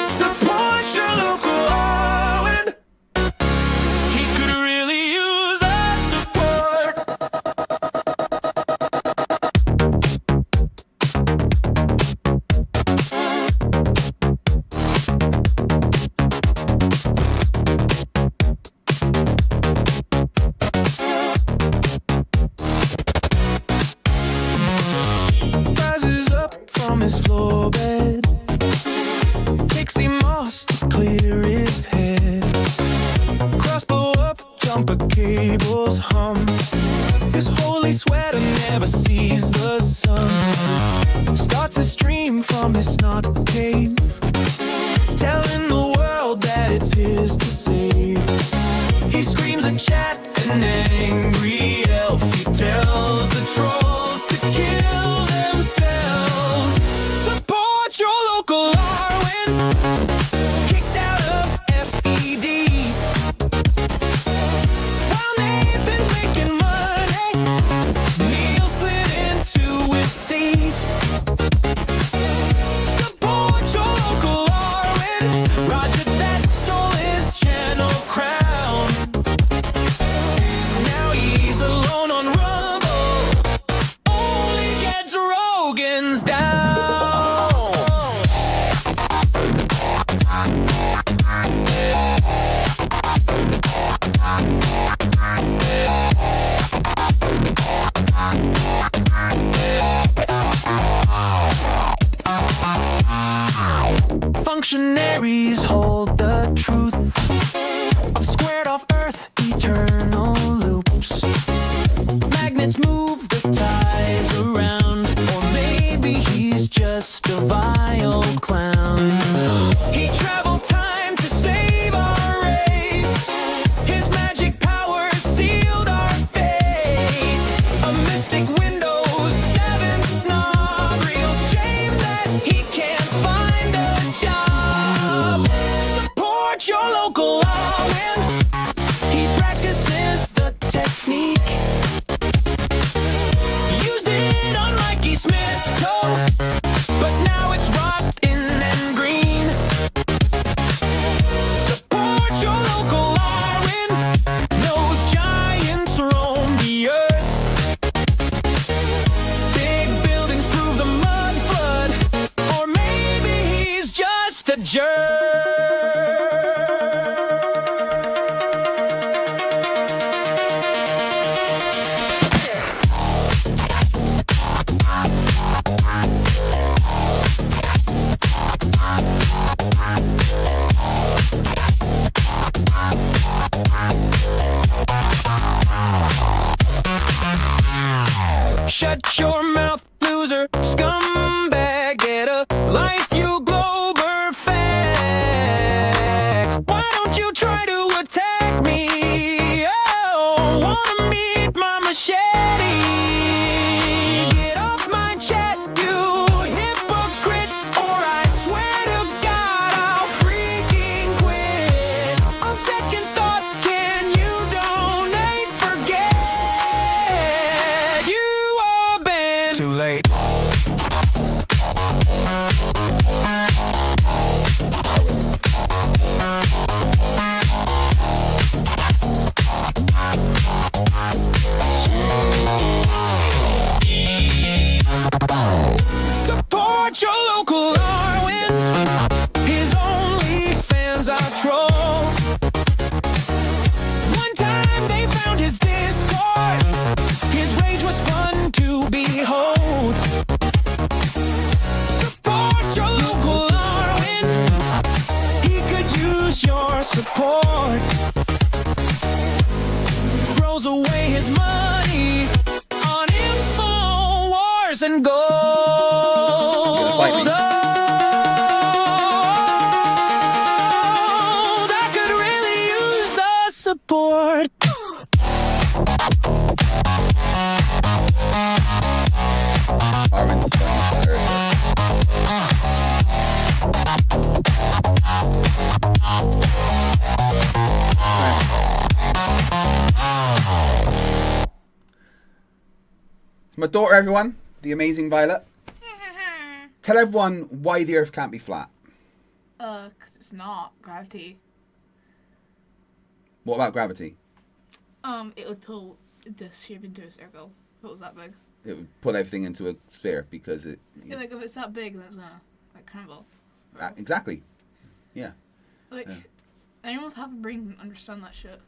Support your local Owen. He could really use our support. Rises up from his floor bed. Dixie Moss to clear his head. Crossbow up, jumper cables hum. His holy sweater never sees the sun. Starts a stream from his snot cave, telling the world that it's his to save. He screams a chat, an angry elf. He tells the trolls to kill themselves. Support your local Arwen. Kicked out of FED. While Nathan's making money, Neil slid into his seat. Support your local Arwen. Roger that stole his channel crown. Now he's alone on Rumble. Only gets Rogan's down. Functionaries hold the truth of squared off Earth eternal loops. Magnets move the tides around, or maybe he's just a vile clown. He traveled time to save our race. His magic powers sealed our fate. A mystic Windows 7 snob. Real shame that he can't find a job. Support your local Owen. He practices the technique. Used it on Mikey Smith's toe, but now it's rotten and green. Support your local Owen. Those giants roam the earth. Big buildings prove the mud flood, or maybe he's just a jerk. sport. Armin's flat earther. My daughter, everyone, the amazing Violet. Tell everyone why the Earth can't be flat. Because it's not gravity. What about gravity? It would pull the shape into a circle if it was that big. It would put everything into a sphere because it. Yeah, like if it's that big, then it's gonna like crumble. Exactly. Yeah. Like, anyone with half a brain can understand that shit.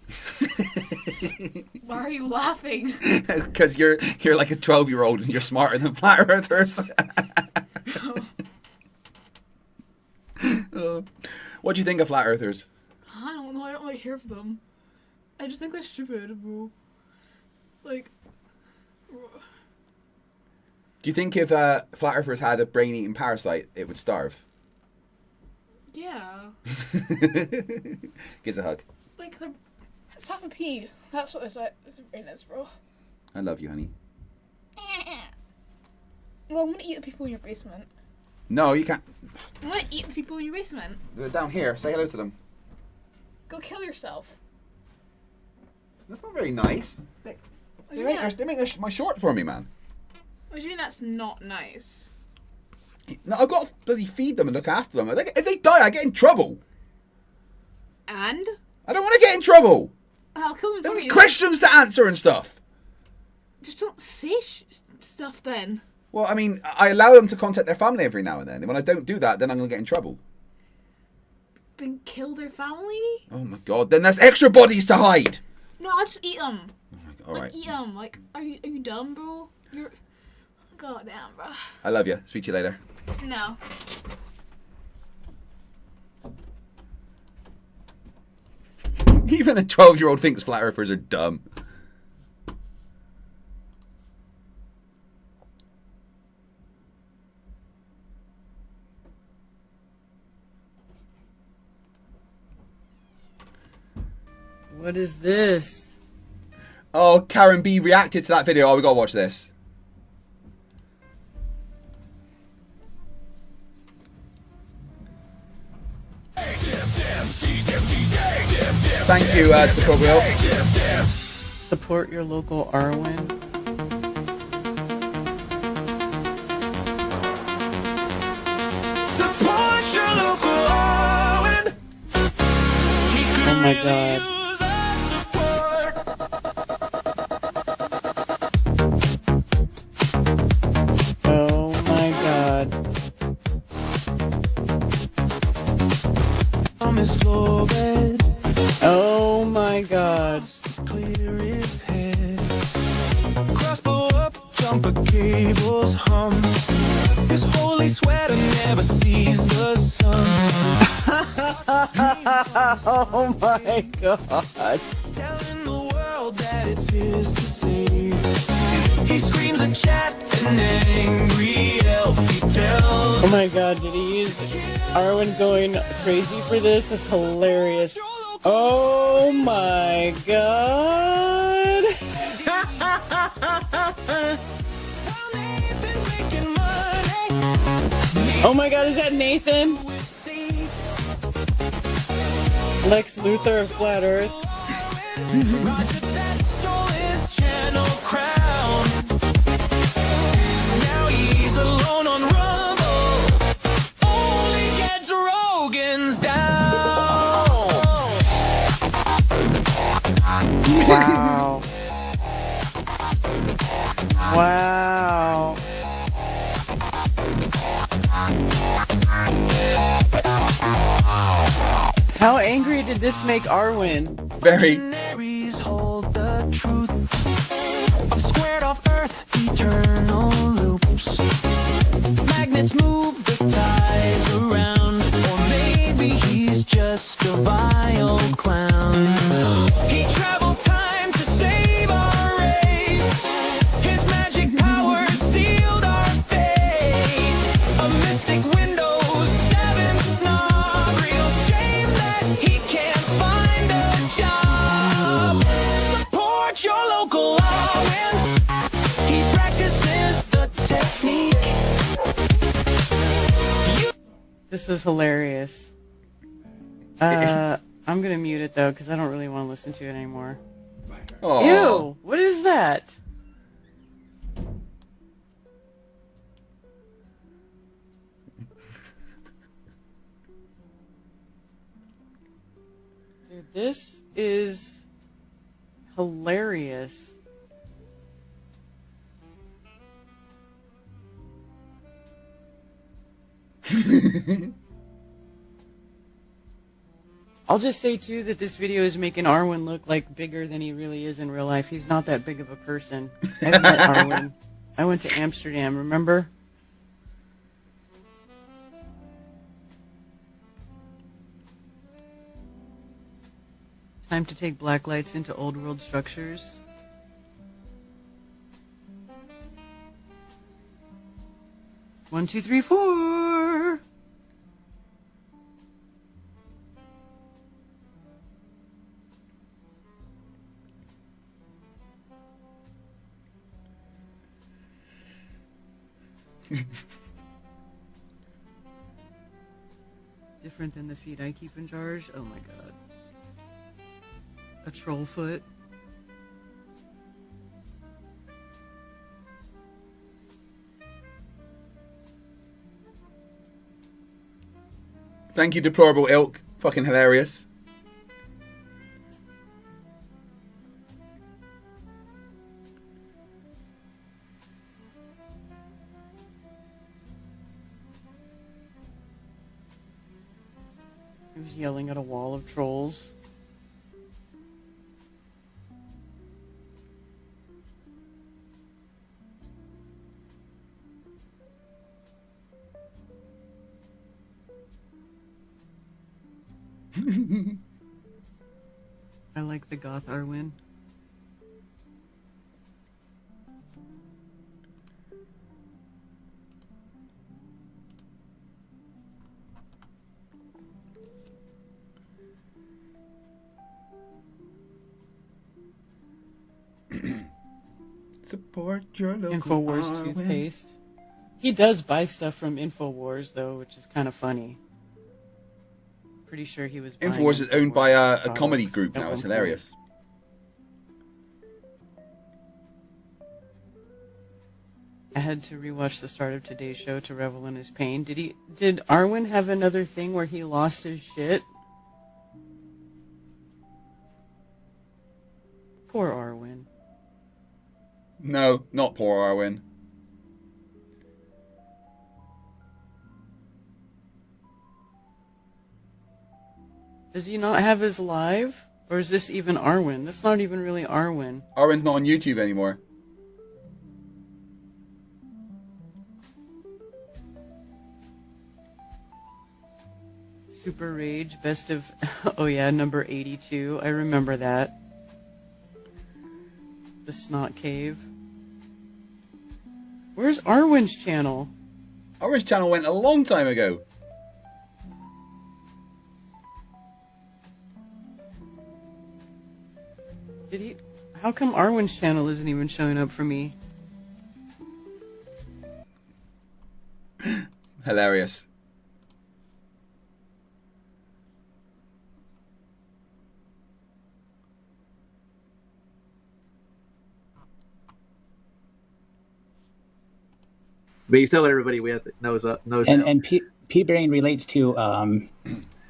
Why are you laughing? Because you're like a 12-year-old and you're smarter than flat earthers. What do you think of flat earthers? I don't know. I don't really care for them. I just think they're stupid, bro. Like. Do you think if flat earthers had a brain-eating parasite, it would starve? Yeah. Gives a hug. Like, it's half a pea. That's what this brain is, bro. I love you, honey. Well, I'm gonna eat the people in your basement. No, you can't. I'm gonna eat the people in your basement. They're down here. Say hello to them. Go kill yourself. That's not very nice. They make my short for me, man. What do you mean that's not nice? No, I've got to bloody feed them and look after them. If they die, I get in trouble. And? I don't want to get in trouble. I'll come and There'll be questions to answer and stuff. Just don't say stuff then. Well, I mean, I allow them to contact their family every now and then. And when I don't do that, then I'm going to get in trouble. Then kill their family? Oh my god, then there's extra bodies to hide. No, I'll just eat them. All right. Eat them. Like, are you dumb, bro? You're... God damn, bro. I love you. Speak to you later. No. Even a 12-year-old thinks flat earthers are dumb. What is this? Oh, Karen B reacted to that video. Oh, we gotta watch this. Thank you, Tutorial. Support your local Arwen. Support your local Arwen. Oh my god. Oh my god. On his floor bed. Oh my god. Clear his head. Crossbow up, jumper cables hum. His holy sweater never sees the sun. Oh my god. Telling the world that it's his to save. He screams a chat, an angry elf. He tells. Oh my god, did he use Arwen going crazy for this? That's hilarious. Oh my god. Oh my god, is that Nathan? Lex Luthor of Flat Earth. Roger that stole his channel crown. Now he's alone on Rumble. Only gets Rogan's down. Wow. Wow. How angry did this make Arwen? Very. Functionaries hold the truth of squared off Earth eternal loops. Magnets move the tides around, or maybe he's just a vile clown. He traveled time to save our race. His magic powers sealed our fate. A mystic Windows 7 snob. Real shame that he can't find a job. This is hilarious. I'm gonna mute it though because I don't really want to listen to it anymore. Aw. Ew! What is that? Dude, this is hilarious. I'll just say too that this video is making Arwen look like bigger than he really is in real life. He's not that big of a person. I've met Arwen. I went to Amsterdam, remember? Time to take black lights into old world structures. One, two, three, four. Different than the feet I keep in jars. Oh my god. A troll foot. Thank you, deplorable ilk. Fucking hilarious. He was yelling at a wall of trolls. I like the goth Arwen. Support your local InfoWars Arwen. toothpaste. He does buy stuff from InfoWars though, which is kind of funny. Pretty sure he was buying InfoWars is owned by a products comedy group at now. It's one hilarious. I had to rewatch the start of today's show to revel in his pain. Did Arwen have another thing where he lost his shit? Poor Arwen. No, not poor Arwen. Does he not have his live? Or is this even Arwen? That's not even really Arwen. Arwen's not on YouTube anymore. Super Rage, best of... Oh yeah, number 82. I remember that. The Snot Cave. Where's Arwen's channel? Arwen's channel went a long time ago. Did he... How come Arwen's channel isn't even showing up for me? Hilarious. But you tell everybody we have the nose up, nose down. And P-brain relates to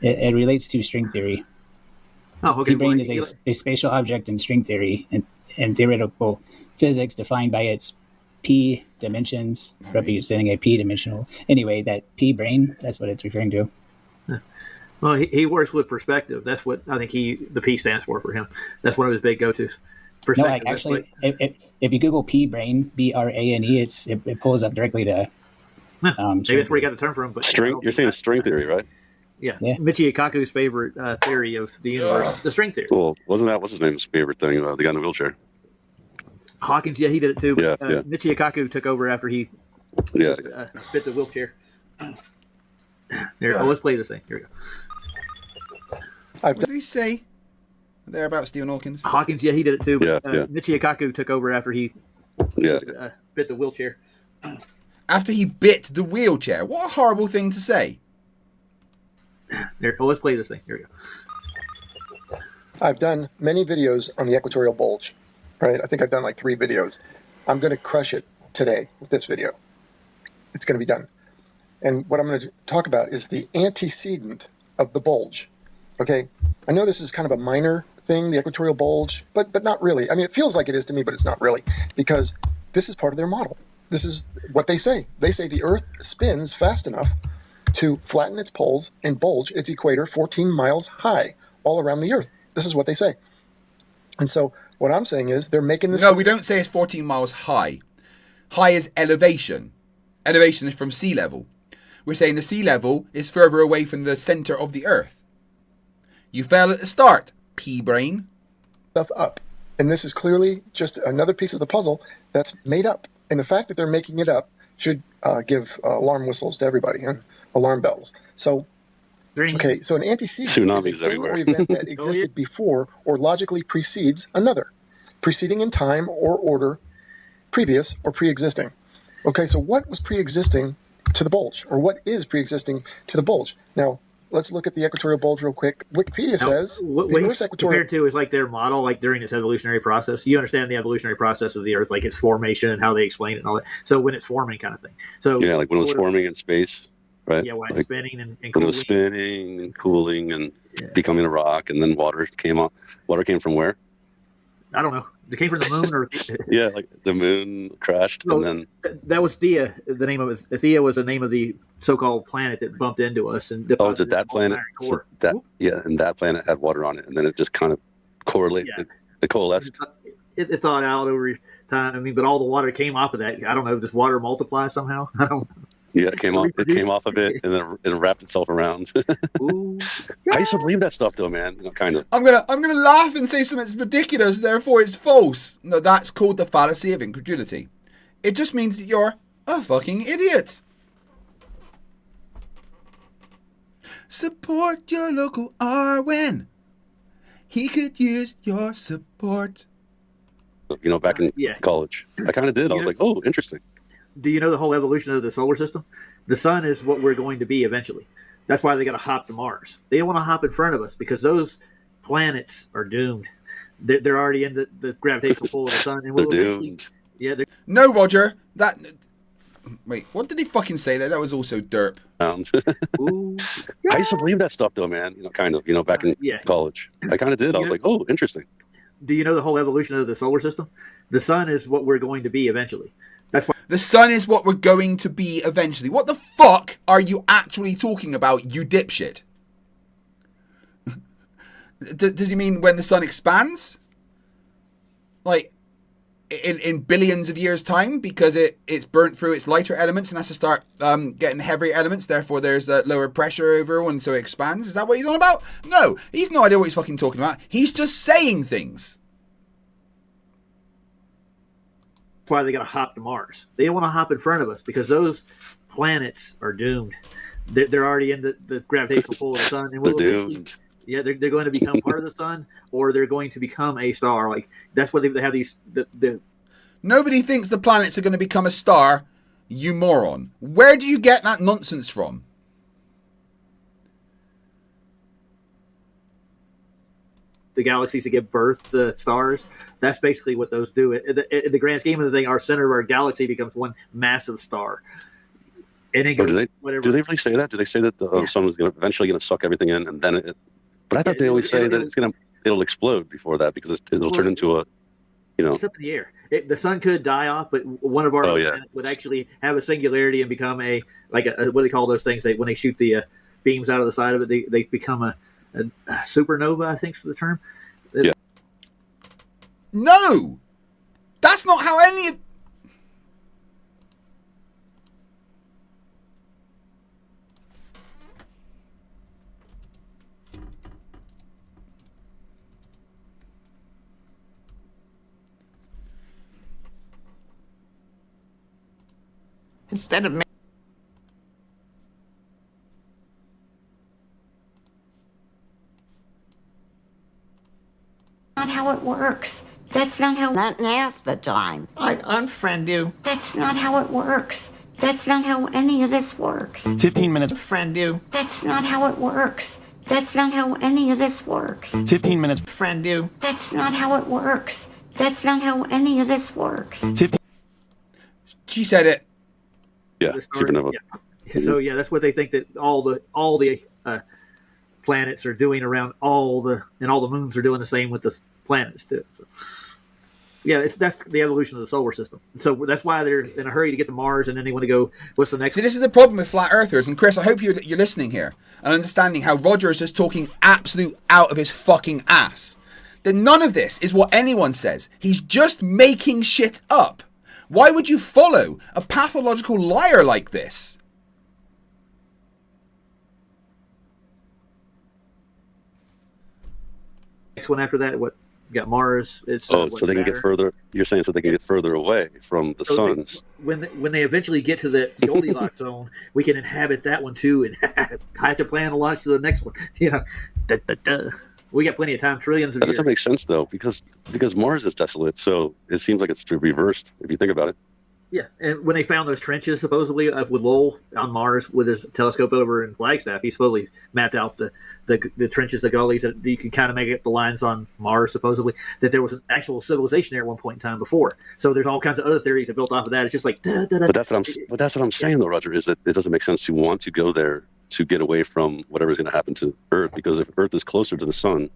it relates to string theory. Oh, okay. P-brain Well, is a spatial object in string theory and theoretical physics defined by its P dimensions, representing a P-dimensional. Anyway, that P-brain, that's what it's referring to. Well, he works with perspective. That's what I think the P stands for him. That's one of his big go-tos. No, like actually, if you Google P-brain, B-R-A-N-E, it pulls up directly to. Maybe that's where he got the term from. But String. You're saying string theory, right? Yeah. Michio Kaku's favorite theory of the universe, the string theory. Well, wasn't that what's his name's favorite thing? The guy in the wheelchair. Hawkins, yeah, he did it too. Yeah, yeah. Michio Kaku took over after he bit the wheelchair. Here, let's play this thing. Here we go. What did he say? There about Stephen Hawkins. Hawkins, yeah, he did it too. Yeah, Michio Kaku took over after he bit the wheelchair. After he bit the wheelchair? What a horrible thing to say. There, let's play this thing. Here we go. I've done many videos on the equatorial bulge, right? I think I've done like 3 videos. I'm going to crush it today with this video. It's going to be done. And what I'm going to talk about is the antecedent of the bulge. Okay, I know this is kind of a minor thing, the equatorial bulge, but not really. I mean, it feels like it is to me, but it's not really, because this is part of their model. This is what they say. They say the Earth spins fast enough to flatten its poles and bulge its equator 14 miles high all around the Earth. This is what they say. And so what I'm saying is they're making this... No, we don't say it's 14 miles high. High is elevation. Elevation is from sea level. We're saying the sea level is further away from the center of the Earth. You fell at the start, pea-brain. Stuff up. And this is clearly just another piece of the puzzle that's made up. And the fact that they're making it up should give alarm whistles to everybody and alarm bells. So, okay, so an antecedent is a thing or event that existed before or logically precedes another, preceding in time or order, previous or pre-existing. Okay, so what was pre-existing to the bulge, or what is pre-existing to the bulge? Now, let's look at the equatorial bulge real quick. Wikipedia says what the Earth's equatorial... compared to is like their model, like during its evolutionary process. You understand the evolutionary process of the Earth, like its formation and how they explain it and all that. So when it's forming, kind of thing. So yeah, like when it was forming in space, right? Yeah, when it's like spinning and when cooling. it was spinning and cooling and becoming a rock, and then water came up. Water came from where? I don't know. It came from the moon, or Yeah, like the moon crashed, and then that was Thea. The name of it. Thea was the name of the so-called planet that bumped into us and deposited that planet? core. So that and that planet had water on it, and then it just kind of correlated. It coalesced. It thawed out over time. I mean, but all the water came off of that. I don't know. Does water multiply somehow? I don't. Yeah, it came off. It came off of it, and then it wrapped itself around. I used to believe that stuff, though, man. Kind of. I'm gonna laugh and say something ridiculous, therefore it's false. No, that's called the fallacy of incredulity. It just means that you're a fucking idiot. Support your local Arwen. He could use your support. You know, back in college, I kind of did. I was like, oh, interesting. Do you know the whole evolution of the solar system? The sun is what we're going to be eventually. That's why they got to hop to Mars. They don't want to hop in front of us because those planets are doomed. They're already in the gravitational pull of the sun, and they're doomed. Yeah. No, Roger. Wait, what did he fucking say there? That was also derp. I used to believe that stuff, though, man. You know, kind of. You know, back in college, I kind of did. I was like, oh, interesting. Do you know the whole evolution of the solar system? The sun is what we're going to be eventually. That's why the sun is what we're going to be eventually. What the fuck are you actually talking about, you dipshit? Does he mean when the sun expands? Like, in billions of years' time? Because it's burnt through its lighter elements and has to start getting heavier elements, therefore there's lower pressure over and so it expands? Is that what he's on about? No, he's no idea what he's fucking talking about. He's just saying things. That's why they got to hop to Mars. They don't want to hop in front of us because those planets are doomed. They're already in the gravitational pull of the sun, and they're doomed. Yeah, they're going to become part of the sun, or they're going to become a star. Like that's what they have these. Nobody thinks the planets are going to become a star, you moron. Where do you get that nonsense from? The galaxies that give birth to stars. That's basically what those do. In the grand scheme of the thing, our center of our galaxy becomes one massive star. And it goes, do they really say that? Do they say that the sun is eventually going to suck everything in, and then it? But I thought they always say that it'll explode before that because it'll turn into a, you know. It's up in the air. The sun could die off, but one of our planets would actually have a singularity and become a what do they call those things? When they shoot the beams out of the side of it, they become a supernova, I think is the term. Yeah. No, that's not how any of... Instead of Not how it works. That's not how... Not half the time. I'd unfriend you. That's not how it works. That's not how any of this works. 15 minutes. Friend you. That's not how it works. That's not how any of this works. 15 minutes. Friend you. That's not how it works. That's not how any of this works. 15. She said it. Yeah, supernova. Yeah. So yeah, that's what they think that all the planets are doing around all the moons are doing the same with the planets too. So, yeah, that's the evolution of the solar system. So that's why they're in a hurry to get to Mars, and then they want to go. What's the next? See, this is the problem with flat earthers, and Chris, I hope you're listening here and understanding how Roger is just talking absolute out of his fucking ass. That none of this is what anyone says. He's just making shit up. Why would you follow a pathological liar like this? Next one after that, what? You got Mars. It's so they can get further. You're saying so they can get further away from the suns. When they eventually get to the Goldilocks zone, we can inhabit that one too, and have to plan to launch to the next one. You know, we got plenty of time, trillions of That years. doesn't make sense though, because Mars is desolate, so it seems like it's reversed if you think about it. Yeah, and when they found those trenches, supposedly, with Lowell on Mars with his telescope over in Flagstaff, he supposedly mapped out the trenches, the gullies, that you can kind of make up the lines on Mars, supposedly, that there was an actual civilization there at one point in time before. So there's all kinds of other theories that built off of that. It's just like... But that's what I'm saying, though, Roger, is that it doesn't make sense to want to go there to get away from whatever's going to happen to Earth, because if Earth is closer to the sun,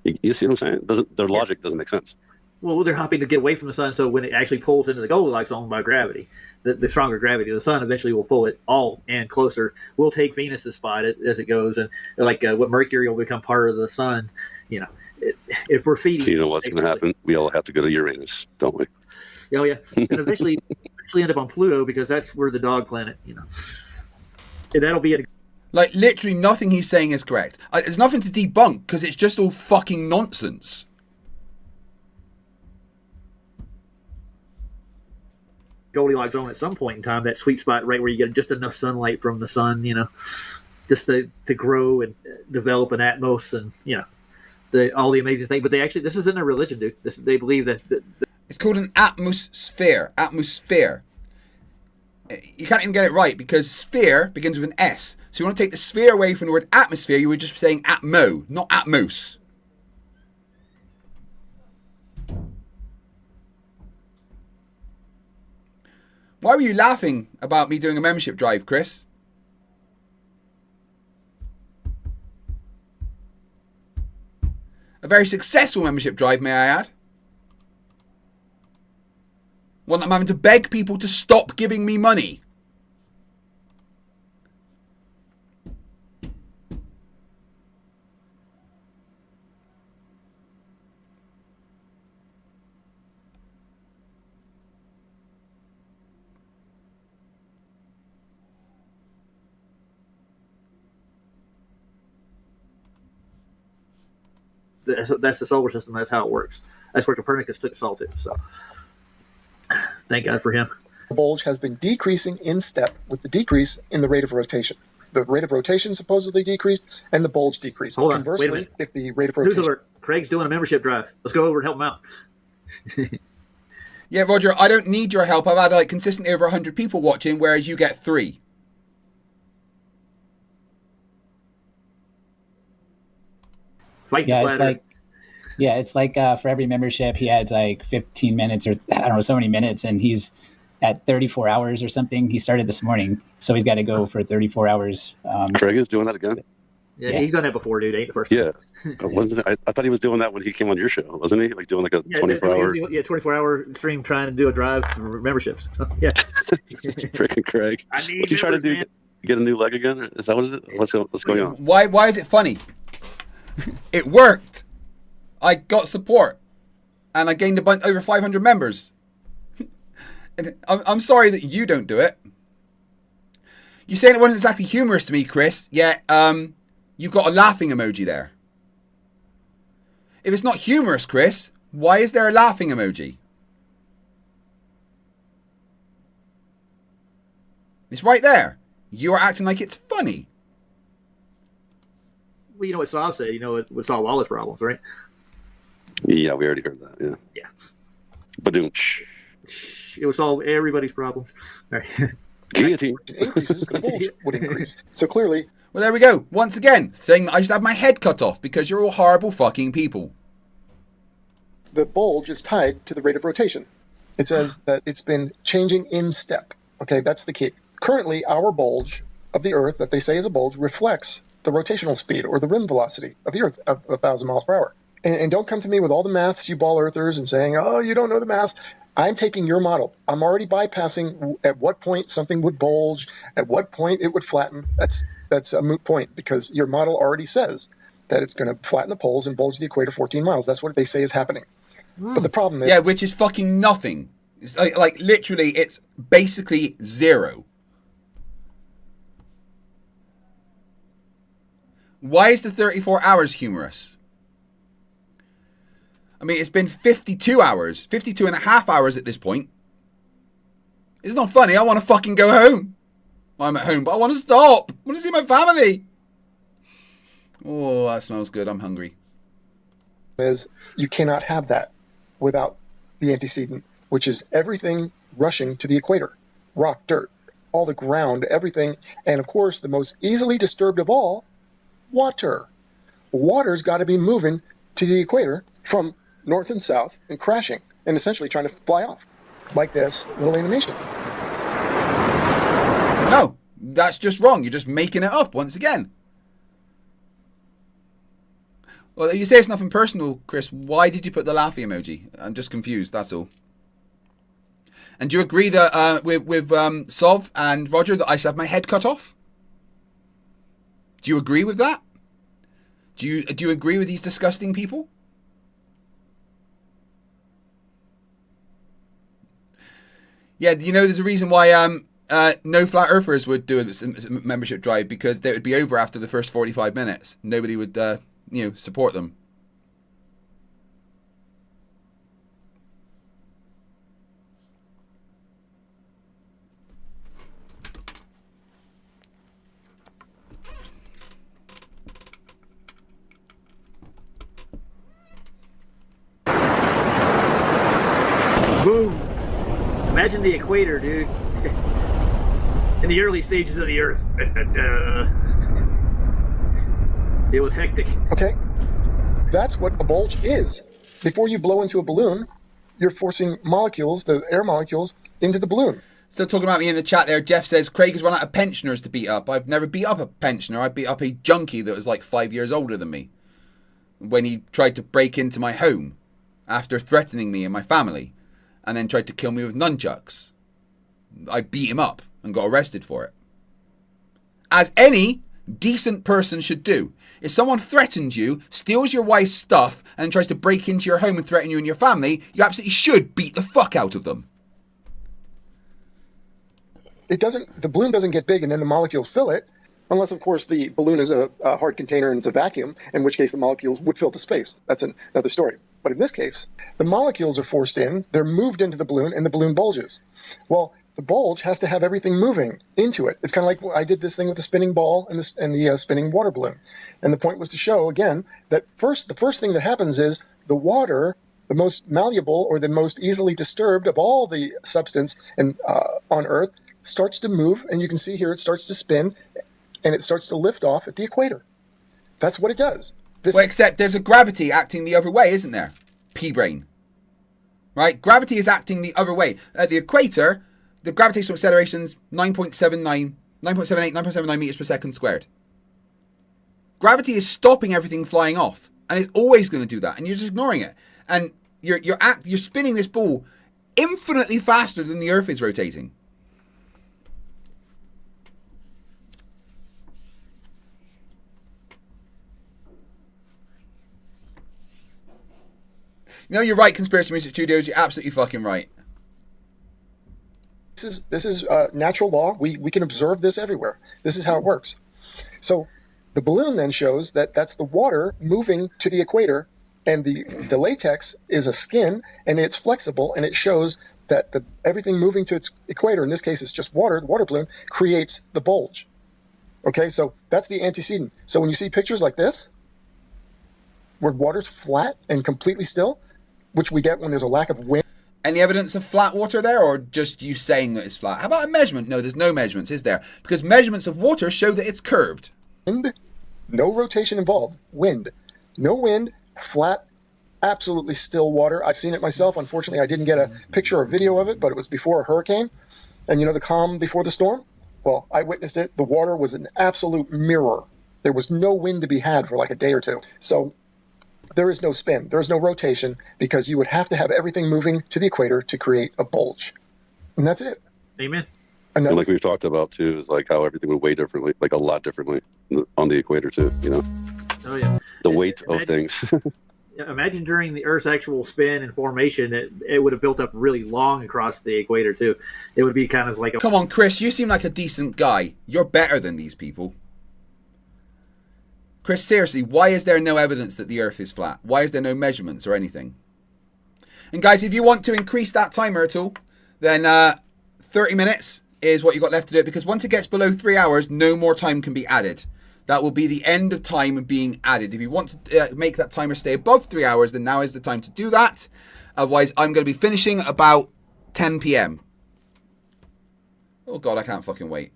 you see what I'm saying? Their logic doesn't make sense. Well, they're hoping to get away from the sun, so when it actually pulls into the Goldilocks zone by gravity, the stronger gravity of the sun eventually will pull it all in closer. We'll take Venus's spot as it goes, and like what Mercury will become part of the sun. You know, if we're feeding. So you know what's going to happen? We all have to go to Uranus, don't we? Oh yeah, and eventually end up on Pluto, because that's where the dog planet. You know, and that'll be it. Like, literally nothing he's saying is correct. There's nothing to debunk, because it's just all fucking nonsense. Goldilocks zone at some point in time, that sweet spot right where you get just enough sunlight from the sun, you know, just to grow and develop an atmos, and you know, all the amazing things. But this is in their religion, dude. They believe that it's called an atmosphere. Atmosphere. You can't even get it right, because sphere begins with an S. So you want to take the sphere away from the word atmosphere, you were just saying atmo, not atmos. Why were you laughing about me doing a membership drive, Chris? A very successful membership drive, may I add. One that I'm having to beg people to stop giving me money. that's the solar system. That's how it works. That's where Copernicus took us all to. So, thank God for him. The bulge has been decreasing in step with the decrease in the rate of rotation. The rate of rotation supposedly decreased, and the bulge decreased. Hold on, Conversely, wait a minute. if the rate of News rotation... alert. Craig's doing a membership drive. Let's go over and help him out. Yeah, Roger, I don't need your help. I've had like consistently over 100 people watching, whereas you get 3. It's like for every membership he adds like 15 minutes, or I don't know, so many minutes, and he's at 34 hours or something. He started this morning, so he's got to go for 34 hours. Craig is doing that again? Yeah, he's done that before, dude. Ain't the first time. Yeah. I thought he was doing that when he came on your show, wasn't he? Like doing like a 24-hour... Yeah, 24-hour stream trying to do a drive for memberships. Yeah. Freaking Craig. What's he trying to do? Man. Get a new leg again? Is that what it is? What's going on? Why is it funny? It worked. I got support. And I gained over 500 members. And I'm sorry that you don't do it. You're saying it wasn't exactly humorous to me, Chris, yet you've got a laughing emoji there. If it's not humorous, Chris, why is there a laughing emoji? It's right there. You are acting like it's funny. Well, you know what Saab said. You know what solve all his problems, right? Yeah, we already heard that. Yeah. Yeah. Badoonch. It would solve everybody's problems. All right. Guillotine. Increases, the bulge would increase. So clearly, Well, there we go. Once again, saying that I should have my head cut off because you're all horrible fucking people. The bulge is tied to the rate of rotation. It says that it's been changing in step. Okay, that's the key. Currently, our bulge of the Earth, that they say is a bulge, reflects the rotational speed or the rim velocity of the Earth of 1,000 miles per hour. And don't come to me with all the maths, you ball earthers, and saying, oh, you don't know the maths. I'm taking your model. I'm already bypassing at what point something would bulge, at what point it would flatten. That's a moot point because your model already says that it's going to flatten the poles and bulge the equator 14 miles. That's what they say is happening. But the problem is... Yeah, which is fucking nothing. It's like literally, it's basically zero. Why is the 34 hours humorous? I mean, it's been 52 hours, 52 and a half hours at this point. It's not funny. I want to fucking go home. I'm at home, but I want to stop. I want to see my family. Oh, that smells good. I'm hungry. Is you cannot have that without the antecedent, which is everything rushing to the equator. Rock, dirt, all the ground, everything. And of course, the most easily disturbed of all, water. Water's got to be moving to the equator from north and south and crashing and essentially trying to fly off like this little animation. No, that's just wrong. You're just making it up once again. Well, you say it's nothing personal, Chris. Why did you put the laughy emoji? I'm just confused, that's all. And do you agree that with Sov and Roger that I should have my head cut off? Do you agree with that? Do you agree with these disgusting people? Yeah, you know, there's a reason why no flat earthers would do a membership drive, because they would be over after the first 45 minutes. Nobody would, support them. Boom. Imagine the equator, dude. In the early stages of the Earth. It was hectic. Okay, that's what a bulge is. Before you blow into a balloon, you're forcing molecules, the air molecules, into the balloon. Still talking about me in the chat there. Jeff says, Craig has run out of pensioners to beat up. I've never beat up a pensioner. I beat up a junkie that was like 5 years older than me when he tried to break into my home after threatening me and my family, and then tried to kill me with nunchucks. I beat him up and got arrested for it. As any decent person should do. If someone threatens you, steals your wife's stuff, and tries to break into your home and threaten you and your family, you absolutely should beat the fuck out of them. The balloon doesn't get big and then the molecules fill it, unless, of course, the balloon is a hard container and it's a vacuum, in which case the molecules would fill the space. That's another story. But in this case, the molecules are forced in, they're moved into the balloon, and the balloon bulges. Well, the bulge has to have everything moving into it. It's kind of like I did this thing with the spinning ball and the spinning water balloon. And the point was to show, again, that the first thing that happens is the water, the most malleable or the most easily disturbed of all the substance on Earth, starts to move. And you can see here it starts to spin, and it starts to lift off at the equator. That's what it does. Well, except there's a gravity acting the other way, isn't there? P-brain. Right? Gravity is acting the other way. At the equator, the gravitational acceleration is 9.79 meters per second squared. Gravity is stopping everything flying off, and it's always going to do that, and you're just ignoring it. And you're spinning this ball infinitely faster than the Earth is rotating. You know, you're right, Conspiracy Music Studios. You're absolutely fucking right. This is natural law. We can observe this everywhere. This is how it works. So the balloon then shows that that's the water moving to the equator, and the latex is a skin, and it's flexible, and it shows that everything moving to its equator, in this case it's just water, the water balloon, creates the bulge. Okay, so that's the antecedent. So when you see pictures like this, where water's flat and completely still, which we get when there's a lack of wind. Any evidence of flat water there, or just you saying that it's flat? How about a measurement? No, there's no measurements, is there? Because measurements of water show that it's curved. wind, no rotation involved. Wind, no wind, flat, absolutely still water. I've seen it myself. Unfortunately, I didn't get a picture or video of it, but it was before a hurricane. And you know the calm before the storm? Well, I witnessed it. The water was an absolute mirror. There was no wind to be had for like a day or two. So there is no spin. There is no rotation because you would have to have everything moving to the equator to create a bulge. And that's it. Amen. And like we've talked about too, is like how everything would weigh differently, like a lot differently on the equator too, you know? Oh, yeah. The weight of things. Imagine during the Earth's actual spin and formation, it would have built up really long across the equator too. It would be kind of like a... Come on, Chris, you seem like a decent guy. You're better than these people. Chris, seriously, why is there no evidence that the Earth is flat? Why is there no measurements or anything? And guys, if you want to increase that timer at all, then 30 minutes is what you got left to do it, because once it gets below 3 hours, no more time can be added. That will be the end of time being added. If you want to make that timer stay above 3 hours, then now is the time to do that. Otherwise, I'm going to be finishing about 10 p.m. Oh God, I can't fucking wait.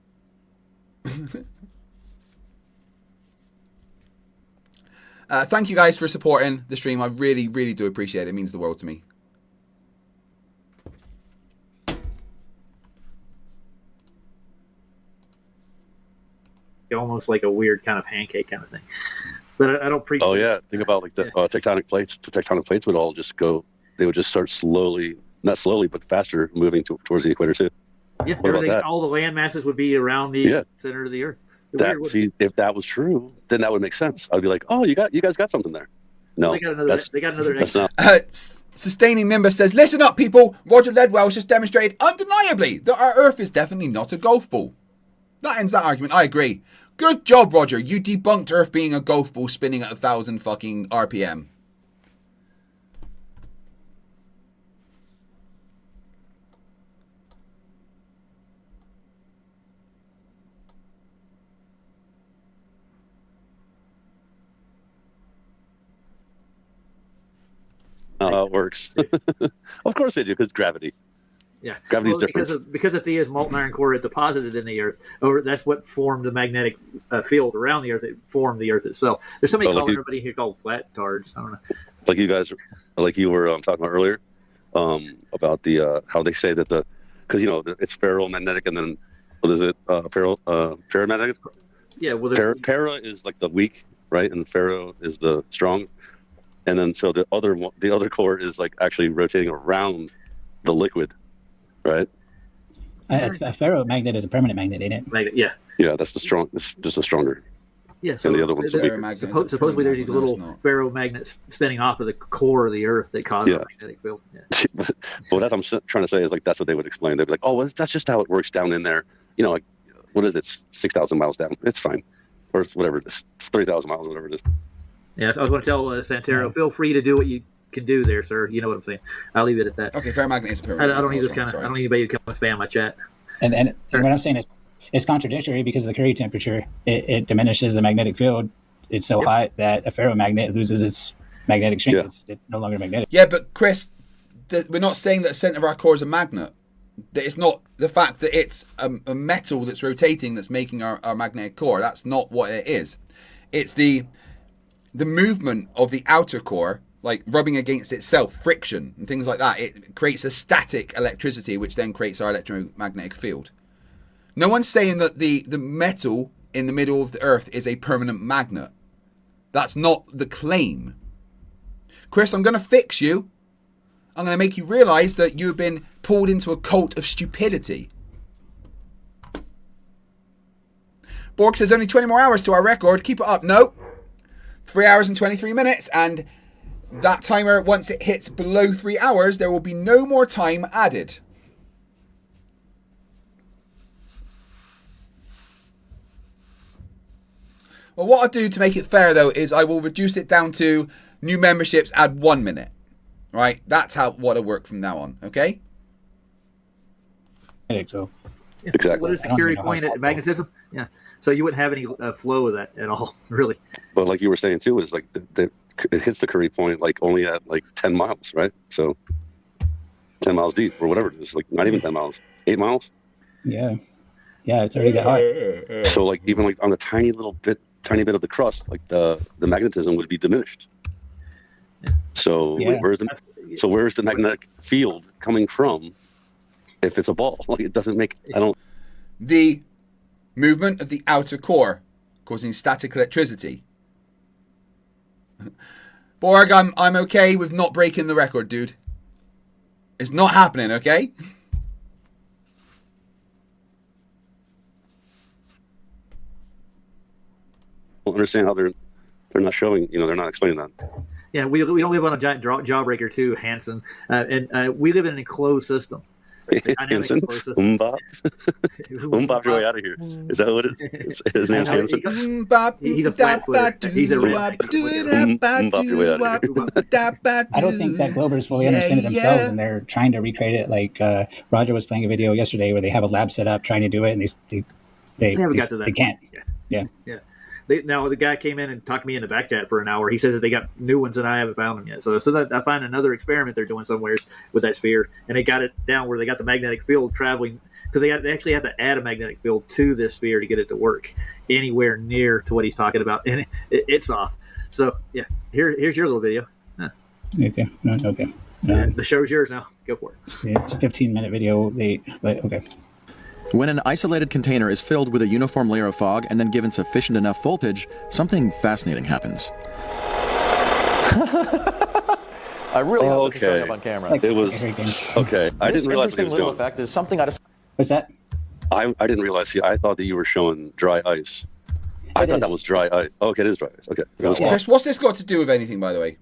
Thank you guys for supporting the stream. I really, really do appreciate it. It means the world to me. Almost like a weird kind of pancake kind of thing. But I don't appreciate. Oh yeah, think about like the tectonic plates. The tectonic plates would all just go. They would just start slowly, not slowly, but faster, moving towards the equator too. Yeah, what about that? All the land masses would be around the center of the Earth. See, if that was true, then that would make sense. I'd be like, oh, you guys got something there. No, they got another. That's not. Sustaining Nimbus says, listen up, people. Roger Lledwell has just demonstrated undeniably that our Earth is definitely not a golf ball. That ends that argument. I agree. Good job, Roger. You debunked Earth being a golf ball spinning at 1,000 fucking RPM. It works. Of course they do, because gravity. Yeah, gravity is different. Because of Thea's molten iron core it deposited in the Earth, or that's what formed the magnetic field around the Earth. It formed the Earth itself. There's somebody calling everybody here called flat tards. I don't know. Like you guys, like you were talking about earlier, about the how they say that because you know it's ferromagnetic and then what is it? Ferromagnetic. Yeah, well, para is like the weak, right, and ferro is the strong, and then so the other core is like actually rotating around the liquid. Right. A ferromagnet is a permanent magnet, ain't it? Magnet, yeah. Yeah, that's the strong. It's just a stronger. Yeah. So and the other one's supposedly there's these little ferromagnets spinning off of the core of the Earth that cause a magnetic field. Yeah. But what I'm trying to say is like that's what they would explain. They'd be like, oh, well, that's just how it works down in there. You know, like what is it? 6,000 miles down. It's fine, or whatever it is. It's 3,000 miles, whatever it is. Yeah. So I was going to tell Santero, feel free to do what you can do there, sir. You know what I'm saying. I'll leave it at that. Okay, ferromagnet is permanent. I don't need this kind of. I don't need anybody to come and spam my chat. And what I'm saying is, it's contradictory because the Curie temperature it diminishes the magnetic field. It's so hot that a ferromagnet loses its magnetic strength. It's no longer magnetic. Yeah, but Chris, we're not saying that the center of our core is a magnet. That it's not the fact that it's a metal that's rotating that's making our magnetic core. That's not what it is. It's the movement of the outer core, like rubbing against itself, friction and things like that. It creates a static electricity, which then creates our electromagnetic field. No one's saying that the metal in the middle of the Earth is a permanent magnet. That's not the claim. Chris, I'm going to fix you. I'm going to make you realize that you've been pulled into a cult of stupidity. Borg says only 20 more hours to our record. Keep it up. No. 3 hours and 23 minutes, and that timer, once it hits below 3 hours, there will be no more time added. Well, what I'll do to make it fair, though, is I will reduce it down to new memberships add 1 minute. Right? That's what'll work from now on. Okay? I think so. Yeah. Exactly. What is the Curie point at magnetism? Yeah. So you wouldn't have any flow of that at all, really. But like you were saying too, is like it hits the Curie point like only at like 10 miles, right? So 10 miles deep or whatever it is, like not even 10 miles, 8 miles. Yeah. Yeah, it's already that high. So like even like on a tiny little bit tiny bit of the crust, like the magnetism would be diminished. So where's the magnetic field coming from if it's a ball? Like, it doesn't make, The movement of the outer core causing static electricity. Borg, I'm okay with not breaking the record, dude. It's not happening, okay? I don't understand how they're not showing, they're not explaining that. Yeah, we don't live on a giant jawbreaker too, Hanson, and we live in an enclosed system. Hanson, Umbop your way out of here. Is that what it is? His name's Hanson. He's a flat footer. He's a Umbop your way out of here. I don't think that Globers fully understand it themselves, and they're trying to recreate it. Like Roger was playing a video yesterday where they have a lab set up trying to do it, and they can't. Yeah. Now the guy came in and talked to me in the back chat for an hour. He says that they got new ones and I haven't found them yet. So that I find another experiment they're doing somewhere with that sphere, and they got it down where they got the magnetic field traveling, because they actually have to add a magnetic field to this sphere to get it to work anywhere near to what he's talking about, and it's off. So yeah, here's your little video. Huh. Okay. The show's yours now. Go for it. Yeah, it's a 15-minute video. Okay. When an isolated container is filled with a uniform layer of fog and then given sufficient enough voltage, something fascinating happens. I really hope this is showing up on camera. It was okay. I didn't realize what he was doing. Effect is something I What's that? I didn't realize. I thought that you were showing dry ice. I thought that was dry ice. Okay, it is dry ice. Okay. Chris, what's this got to do with anything, by the way?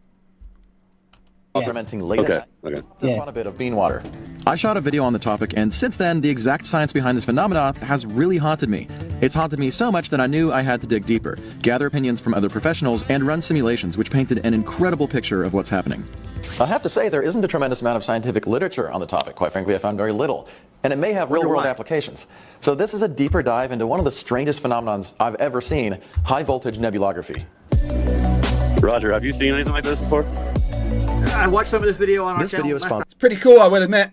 Fermenting late at night. Quite a bit of bean water. I shot a video on the topic, and since then, the exact science behind this phenomenon has really haunted me. It's haunted me so much that I knew I had to dig deeper, gather opinions from other professionals, and run simulations which painted an incredible picture of what's happening. I have to say, there isn't a tremendous amount of scientific literature on the topic. Quite frankly, I found very little. And it may have real-world applications. So this is a deeper dive into one of the strangest phenomenons I've ever seen, high-voltage nebulography. Roger, have you seen anything like this before? I watched some of this video on our channel. It's pretty cool, I will admit.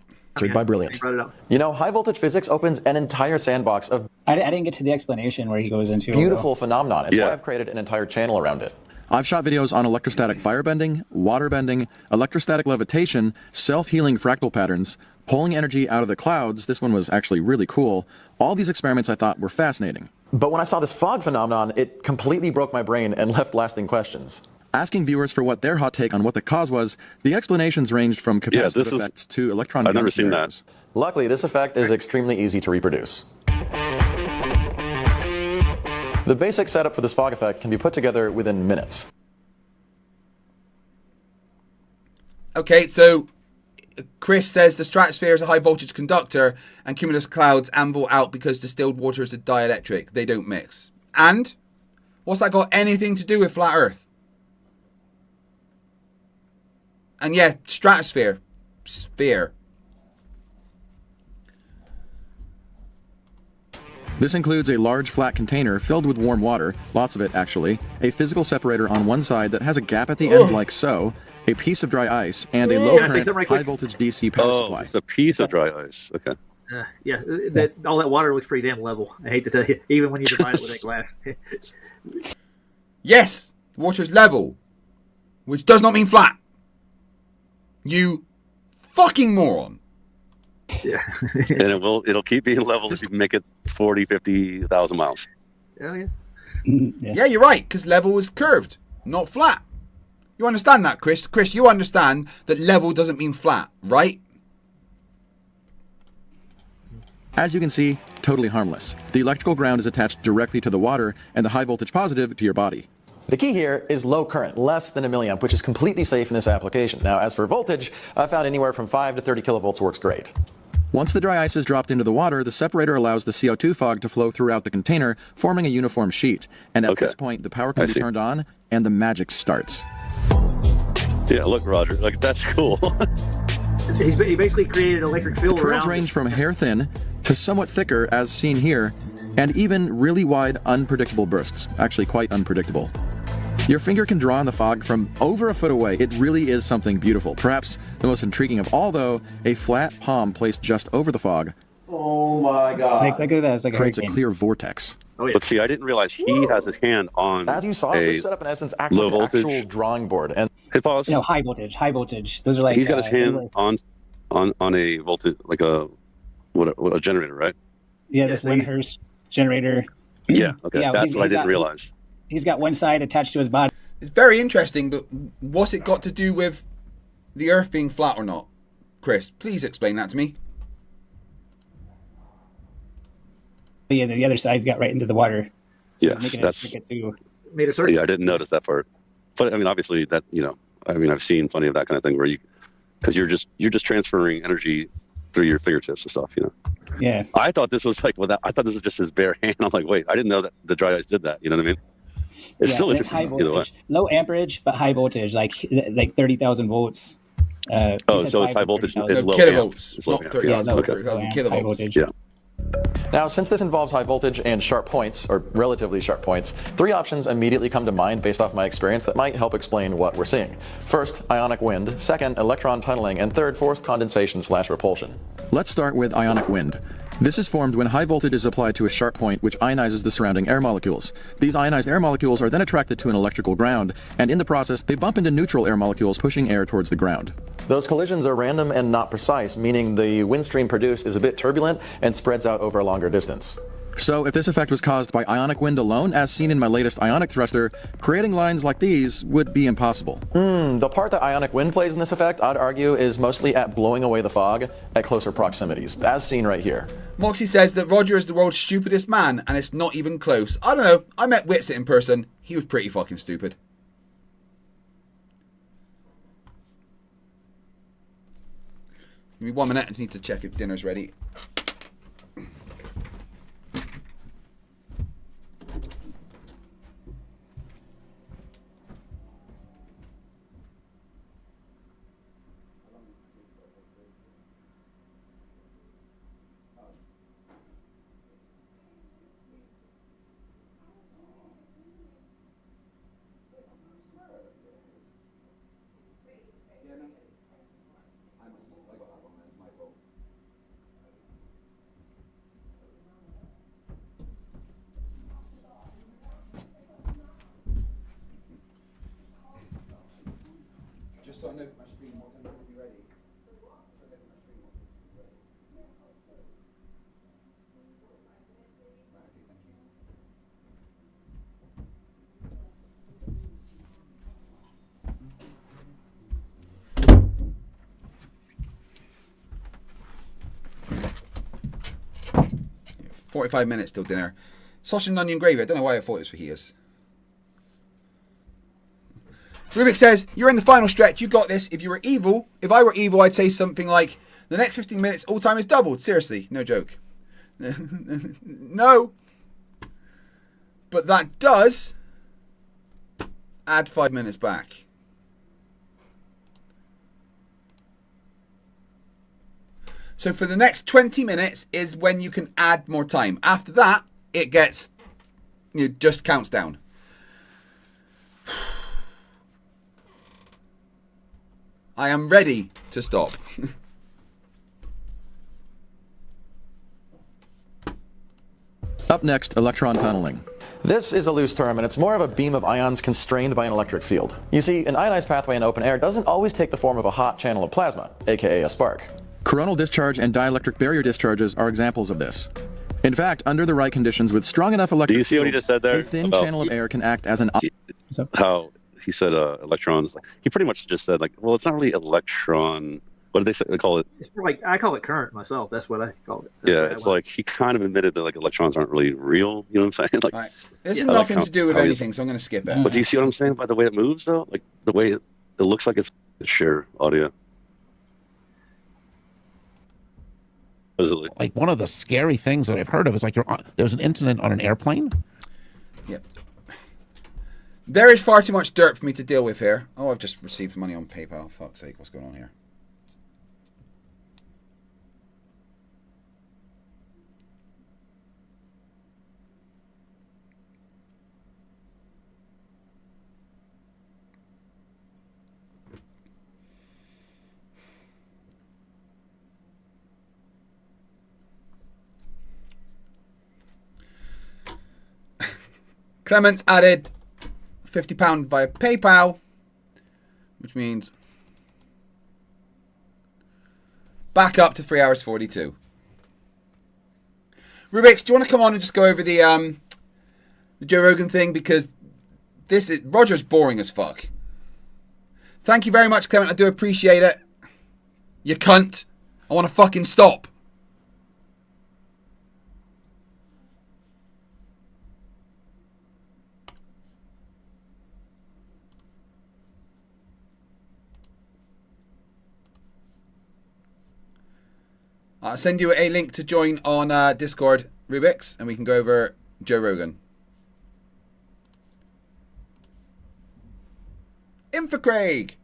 By brilliant. You know, high-voltage physics opens an entire sandbox of I didn't get to the explanation where he goes into beautiful phenomenon. It's why I've created an entire channel around it. I've shot videos on electrostatic firebending, water bending, electrostatic levitation, self-healing fractal patterns, pulling energy out of the clouds. This one was actually really cool. All these experiments I thought were fascinating. But when I saw this fog phenomenon, it completely broke my brain and left lasting questions. Asking viewers for what their hot take on what the cause was, the explanations ranged from capacitive effects to electron gun scenarios. Luckily, this effect is extremely easy to reproduce. The basic setup for this fog effect can be put together within minutes. Okay, so Chris says the stratosphere is a high voltage conductor and cumulus clouds amble out because distilled water is a dielectric. They don't mix. And what's that got anything to do with flat Earth? And yeah, stratosphere. Sphere. This includes a large flat container filled with warm water, lots of it actually, a physical separator on one side that has a gap at the end like so, a piece of dry ice, and a low current, high voltage DC power supply. It's a piece of dry ice. Okay. All that water looks pretty damn level. I hate to tell you, even when you divide it with that glass. Yes, water is level, which does not mean flat. You fucking moron. Yeah. And it'll keep being level if you make it 40, 50,000 miles. Oh, yeah. Yeah, you're right, because level is curved, not flat. You understand that, Chris? Chris, you understand that level doesn't mean flat, right? As you can see, totally harmless. The electrical ground is attached directly to the water and the high voltage positive to your body. The key here is low current, less than a milliamp, which is completely safe in this application. Now, as for voltage, I found anywhere from 5 to 30 kilovolts works great. Once the dry ice is dropped into the water, the separator allows the CO2 fog to flow throughout the container, forming a uniform sheet. And at this point, the power can be turned on, and the magic starts. Yeah, look, Roger, like that's cool. He basically created an electric field around. Trails range from hair thin to somewhat thicker, as seen here, and even really wide, unpredictable bursts. Actually, quite unpredictable. Your finger can draw on the fog from over a foot away. It really is something beautiful. Perhaps the most intriguing of all, though, a flat palm placed just over the fog. Oh my God. Look at that. It's like creates a clear vortex. Oh yeah. But see, I didn't realize he has his hand on As you saw, a this setup in essence acts low like an voltage. actual drawing board. And Hit pause. No, high voltage, high voltage. Those are like He's got his hand anywhere- on a voltage, like a generator, right? Yeah, this Windhurst generator. Yeah. Okay. Yeah, That's what I didn't realize. He's got one side attached to his body. It's very interesting, but what's it got to do with the Earth being flat or not? Chris, please explain that to me. Yeah, the other side's got right into the water. So Yeah, he's making that's. it stick it too. Made a circle. Yeah, I didn't notice that part. But I mean, obviously, that I've seen plenty of that kind of thing where because you're just transferring energy through your fingertips and stuff. Yeah. I thought this was like I thought this was just his bare hand. I'm like, wait, I didn't know that the dry ice did that. You know what I mean? It's still and it's high interesting either way. voltage, low amperage, but high voltage, like 30,000 volts. So it's high voltage. It's low kilovolts, It's low not amp. 30,000 Okay. 30,000 kilovolts. Yeah. now, since this involves high voltage and sharp points, or relatively sharp points, 3 options immediately come to mind based off my experience that might help explain what we're seeing. First, ionic wind. Second, electron tunneling. And third, forced condensation/repulsion. Let's start with ionic wind. This is formed when high voltage is applied to a sharp point which ionizes the surrounding air molecules. These ionized air molecules are then attracted to an electrical ground, and in the process, they bump into neutral air molecules pushing air towards the ground. Those collisions are random and not precise, meaning the wind stream produced is a bit turbulent and spreads out over a longer distance. So if this effect was caused by ionic wind alone, as seen in my latest ionic thruster, creating lines like these would be impossible. The part that ionic wind plays in this effect, I'd argue, is mostly at blowing away the fog at closer proximities, as seen right here. Moxie says that Roger is the world's stupidest man, and it's not even close. I don't know. I met Whitsit in person. He was pretty fucking stupid. Give me 1 minute. I just need to check if dinner's ready. Just so I know my stream, what time will be ready. Yeah, 45 minutes till dinner. Sausage and onion gravy. I don't know why I thought it was fajitas. Rubiks says, you're in the final stretch. You got this. If I were evil, I'd say something like, the next 15 minutes, all time is doubled. Seriously, no joke. No. But that does add 5 minutes back. So for the next 20 minutes is when you can add more time. After that, it gets, just counts down. I am ready to stop. Up next, electron tunneling. This is a loose term, and it's more of a beam of ions constrained by an electric field. You see, an ionized pathway in open air doesn't always take the form of a hot channel of plasma, aka a spark. Coronal discharge and dielectric barrier discharges are examples of this. In fact, under the right conditions with strong enough electric Do you see what he fields, just said there? a thin about channel of air can act as an... How he said electrons. He pretty much just said well, it's not really electron. What did they say? They call it. It's more like I call it current myself. That's what I call it. It's like he kind of admitted that electrons aren't really real. You know what I'm saying? Right. This has nothing to do with anything, so I'm going to skip it. But do you see what I'm saying by the way it moves, though? Like the way it looks like it's share audio. Like one of the scary things that I've heard of is like there was an incident on an airplane. Yep. There is far too much dirt for me to deal with here. Oh, I've just received money on PayPal. Fuck's sake, what's going on here? Clement's added £50 via PayPal, which means back up to 3 hours 42. Rubiks, do you want to come on and just go over the Joe Rogan thing? Because Roger's boring as fuck. Thank you very much, Clement. I do appreciate it. You cunt. I want to fucking stop. I'll send you a link to join on Discord, Rubiks, and we can go over Joe Rogan. In for Craig.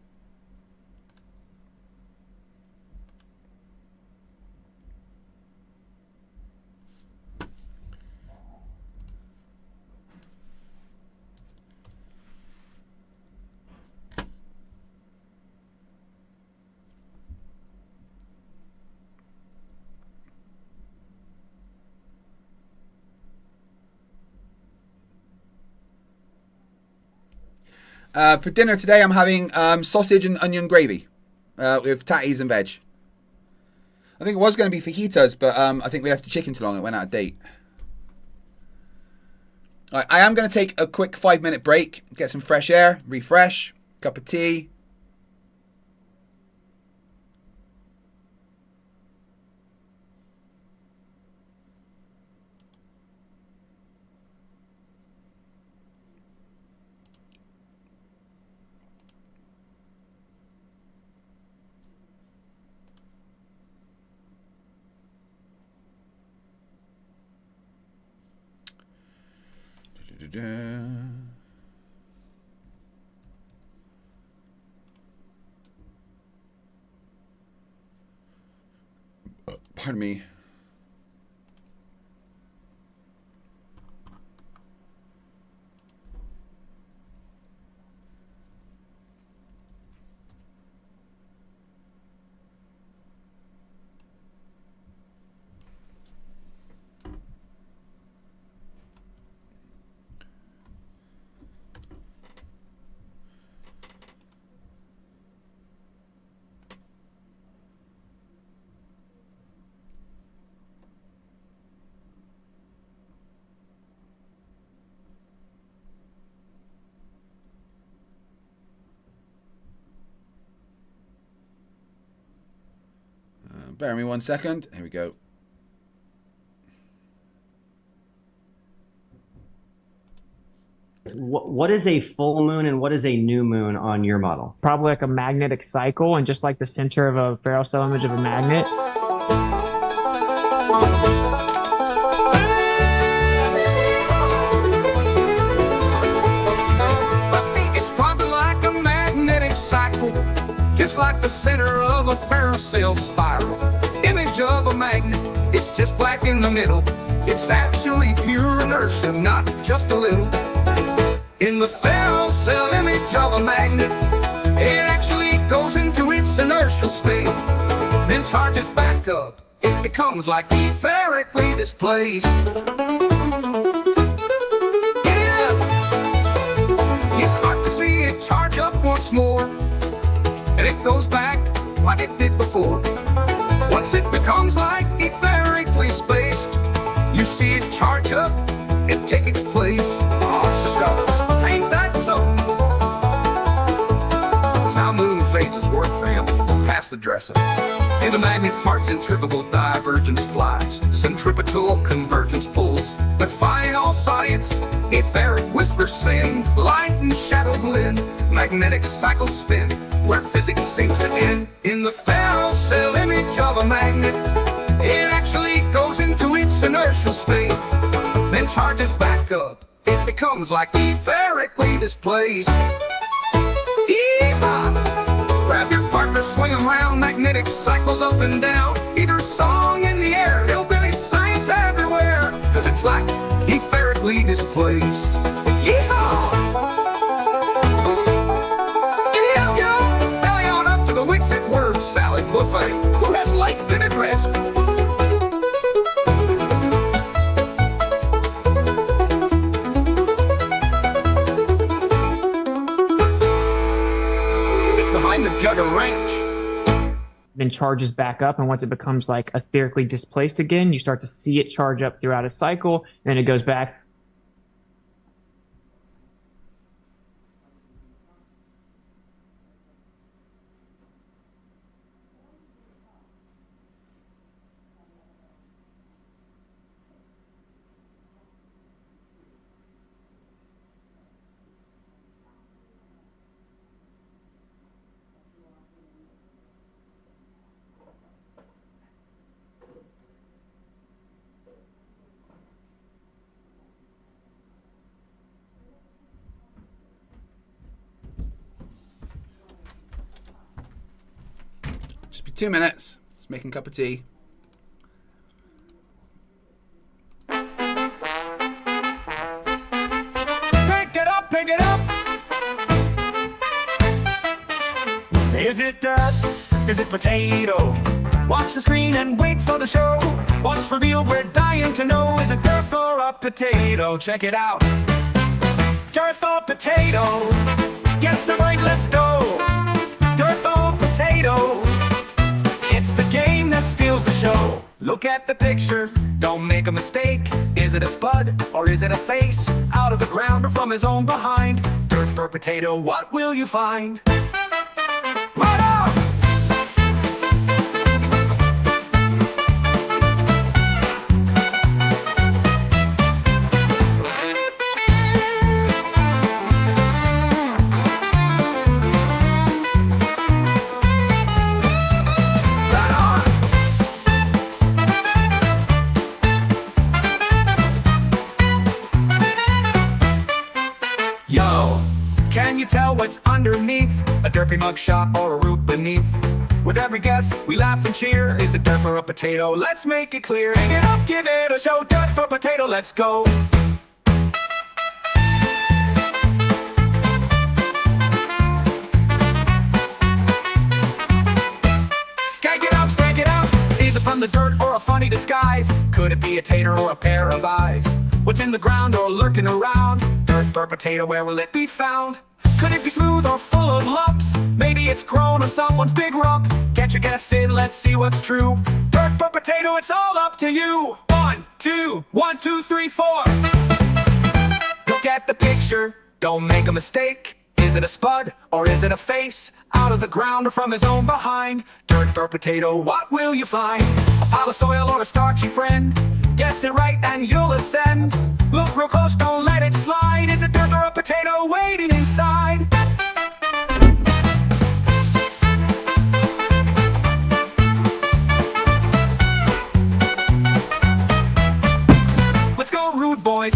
For dinner today, I'm having sausage and onion gravy with tatties and veg. I think it was going to be fajitas, but I think we left the chicken too long. It went out of date. All right, I am going to take a quick 5-minute break, get some fresh air, refresh, cup of tea. Pardon me. Bear me 1 second. Here we go. What is a full moon and what is a new moon on your model? Probably like a magnetic cycle, and just like the center of a ferrocell cell image of a magnet. I think it's probably like a magnetic cycle, just like the center of a ferrocell spiral. Image of a magnet, it's just black in the middle. It's actually pure inertia, not just a little. In the ferrocell image of a magnet, it actually goes into its inertial state, then charges back up. It becomes like etherically displaced. Yeah, you start to see it charge up once more, and it goes back like it did before. Once it becomes like etherically spaced, you see it charge up and take its place. Oh, shucks, ain't that so? That's how moon phases work, fam. Pass the dresser. In the magnet's heart, centrifugal divergence flies, centripetal convergence pulls. But fine all science, etheric whispers sing, light and shadow blend, magnetic cycles spin, where physics seems to end. In the ferrocell image of a magnet, it actually goes into its inertial state, then charges back up. It becomes like etherically displaced. Yeehaw! Grab your partner, swing 'em round, magnetic cycles up and down. Either song in the air, hillbilly science everywhere, 'cause it's like etherically displaced. Yeehaw! Belly on up to the Wixit word salad buffet. Who has light vinaigrettes? and the jugger wrench. Then charges back up, and once it becomes like etherically displaced again, you start to see it charge up throughout a cycle, and then it goes back. Just be 2 minutes. Just making a cup of tea. Pick it up, pick it up. Is it dirt? Is it potato? Watch the screen and wait for the show. What's revealed, we're dying to know. Is it dirt or a potato? Check it out. Dirt or potato? Yes, I'm right, let's go. Dirt or potato? It's the game that steals the show. Look at the picture, don't make a mistake. Is it a spud or is it a face? Out of the ground or from his own behind? Dirt or potato, what will you find? Right on! Yo, can you tell what's underneath? A derpy mugshot or a root beneath? With every guess, we laugh and cheer. Is it dirt for a potato? Let's make it clear. Hang it up, give it a show. Dirt for potato, let's go. Skank it up. Is it from the dirt or a funny disguise? Could it be a tater or a pair of eyes? What's in the ground or lurking around? Dirt or potato, where will it be found? Could it be smooth or full of lumps? Maybe it's grown on someone's big rump. Get your guess in, let's see what's true. Dirt or potato, it's all up to you. 1, 2, 1, 2, 3, 4. Look at the picture, don't make a mistake. Is it a spud or is it a face? Out of the ground or from his own behind? Dirt or potato, what will you find? A pile of soil or a starchy friend? Guess it right and you'll ascend. Look real close, don't let it slide. Is it dirt or a potato waiting inside? Let's go, rude boys.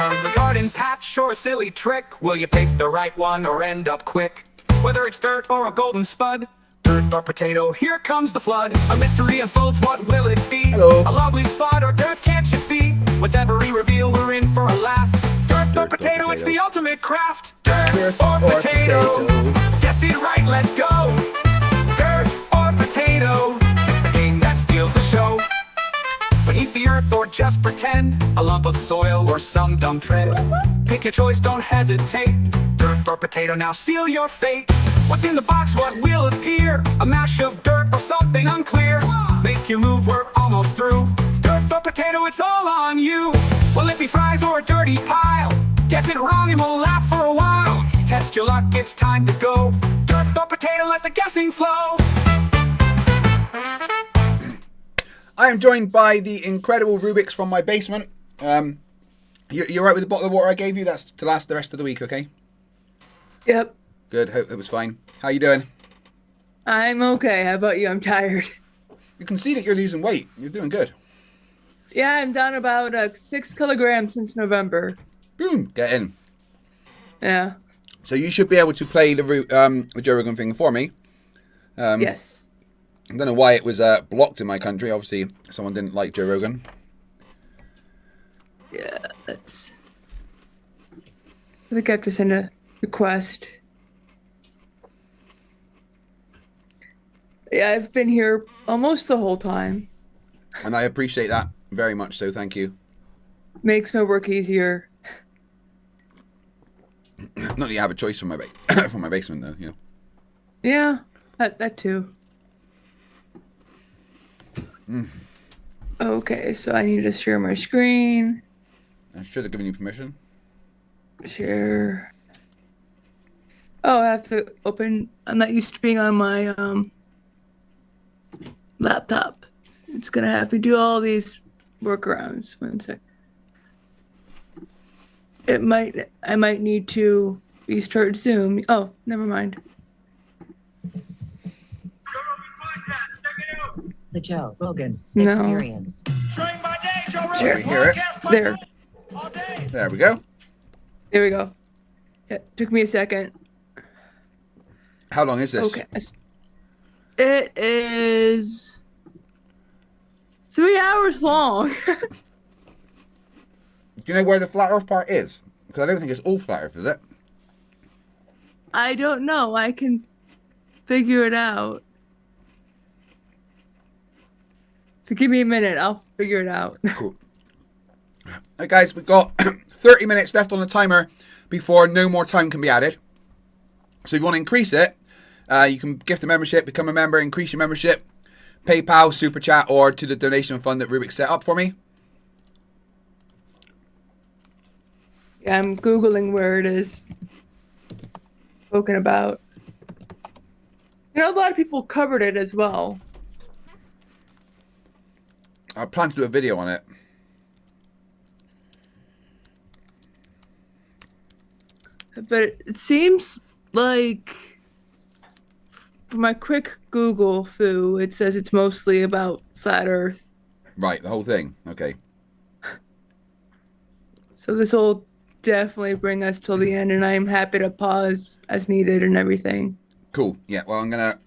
A garden patch or a silly trick? Will you pick the right one or end up quick? Whether it's dirt or a golden spud, dirt or potato, here comes the flood. A mystery unfolds, what will it be? Hello. A lovely spot or dirt, can't you see? With every reveal, we're in for a laugh. Dirt or potato, it's the ultimate craft. Dirt or potato, guess it right, let's go. Dirt or potato, it's the game that steals the show. Beneath the earth or just pretend, a lump of soil or some dumb trend. Pick your choice, don't hesitate. Dirt or potato, now seal your fate. What's in the box, what will appear? A mash of dirt or something unclear. Make your move, we're almost through. Dirt or potato, it's all on you. Will it be fries or a dirty pile? Guess it wrong and we'll laugh for a while. Test your luck, it's time to go. Dirt or potato, let the guessing flow. I am joined by the incredible Rubiks from my basement. You're right with the bottle of water I gave you? That's to last the rest of the week, okay? Yep. Good, hope it was fine. How you doing? I'm okay. How about you? I'm tired. You can see that you're losing weight. You're doing good. Yeah, I'm down about 6 kilograms since November. Boom, get in. Yeah. So you should be able to play the Joe Rogan thing for me. Yes. I don't know why it was blocked in my country. Obviously, someone didn't like Joe Rogan. Yeah, that's... I think I have to send a request. Yeah, I've been here almost the whole time. And I appreciate that very much, so thank you. Makes my work easier. Not that you have a choice from my from my basement though, you know. Yeah, that too. Okay, so I need to share my screen. I should have given you permission. Share. Oh, I have to open. I'm not used to being on my laptop. It's gonna have me do all these workarounds. One sec. I might need to restart Zoom. Oh, never mind. The Joe Rogan No. Experience. Share. We hear it. There. There we go. There we go. Yeah, took me a second. How long is this? Okay. It is 3 hours long. Do you know where the flat Earth part is? Because I don't think it's all flat Earth, is it? I don't know. I can figure it out. So give me a minute. I'll figure it out. Cool. Hey guys, we've got 30 minutes left on the timer before no more time can be added. So if you want to increase it, you can gift a membership, become a member, increase your membership, PayPal, Super Chat, or to the donation fund that Rubiks set up for me. Yeah, I'm Googling where it is spoken about. You know, a lot of people covered it as well. I plan to do a video on it. But it seems like, from my quick Google foo, it says it's mostly about flat Earth. Right, the whole thing. Okay. So this will definitely bring us till the end, and I'm happy to pause as needed and everything. Cool. Yeah, well, I'm going to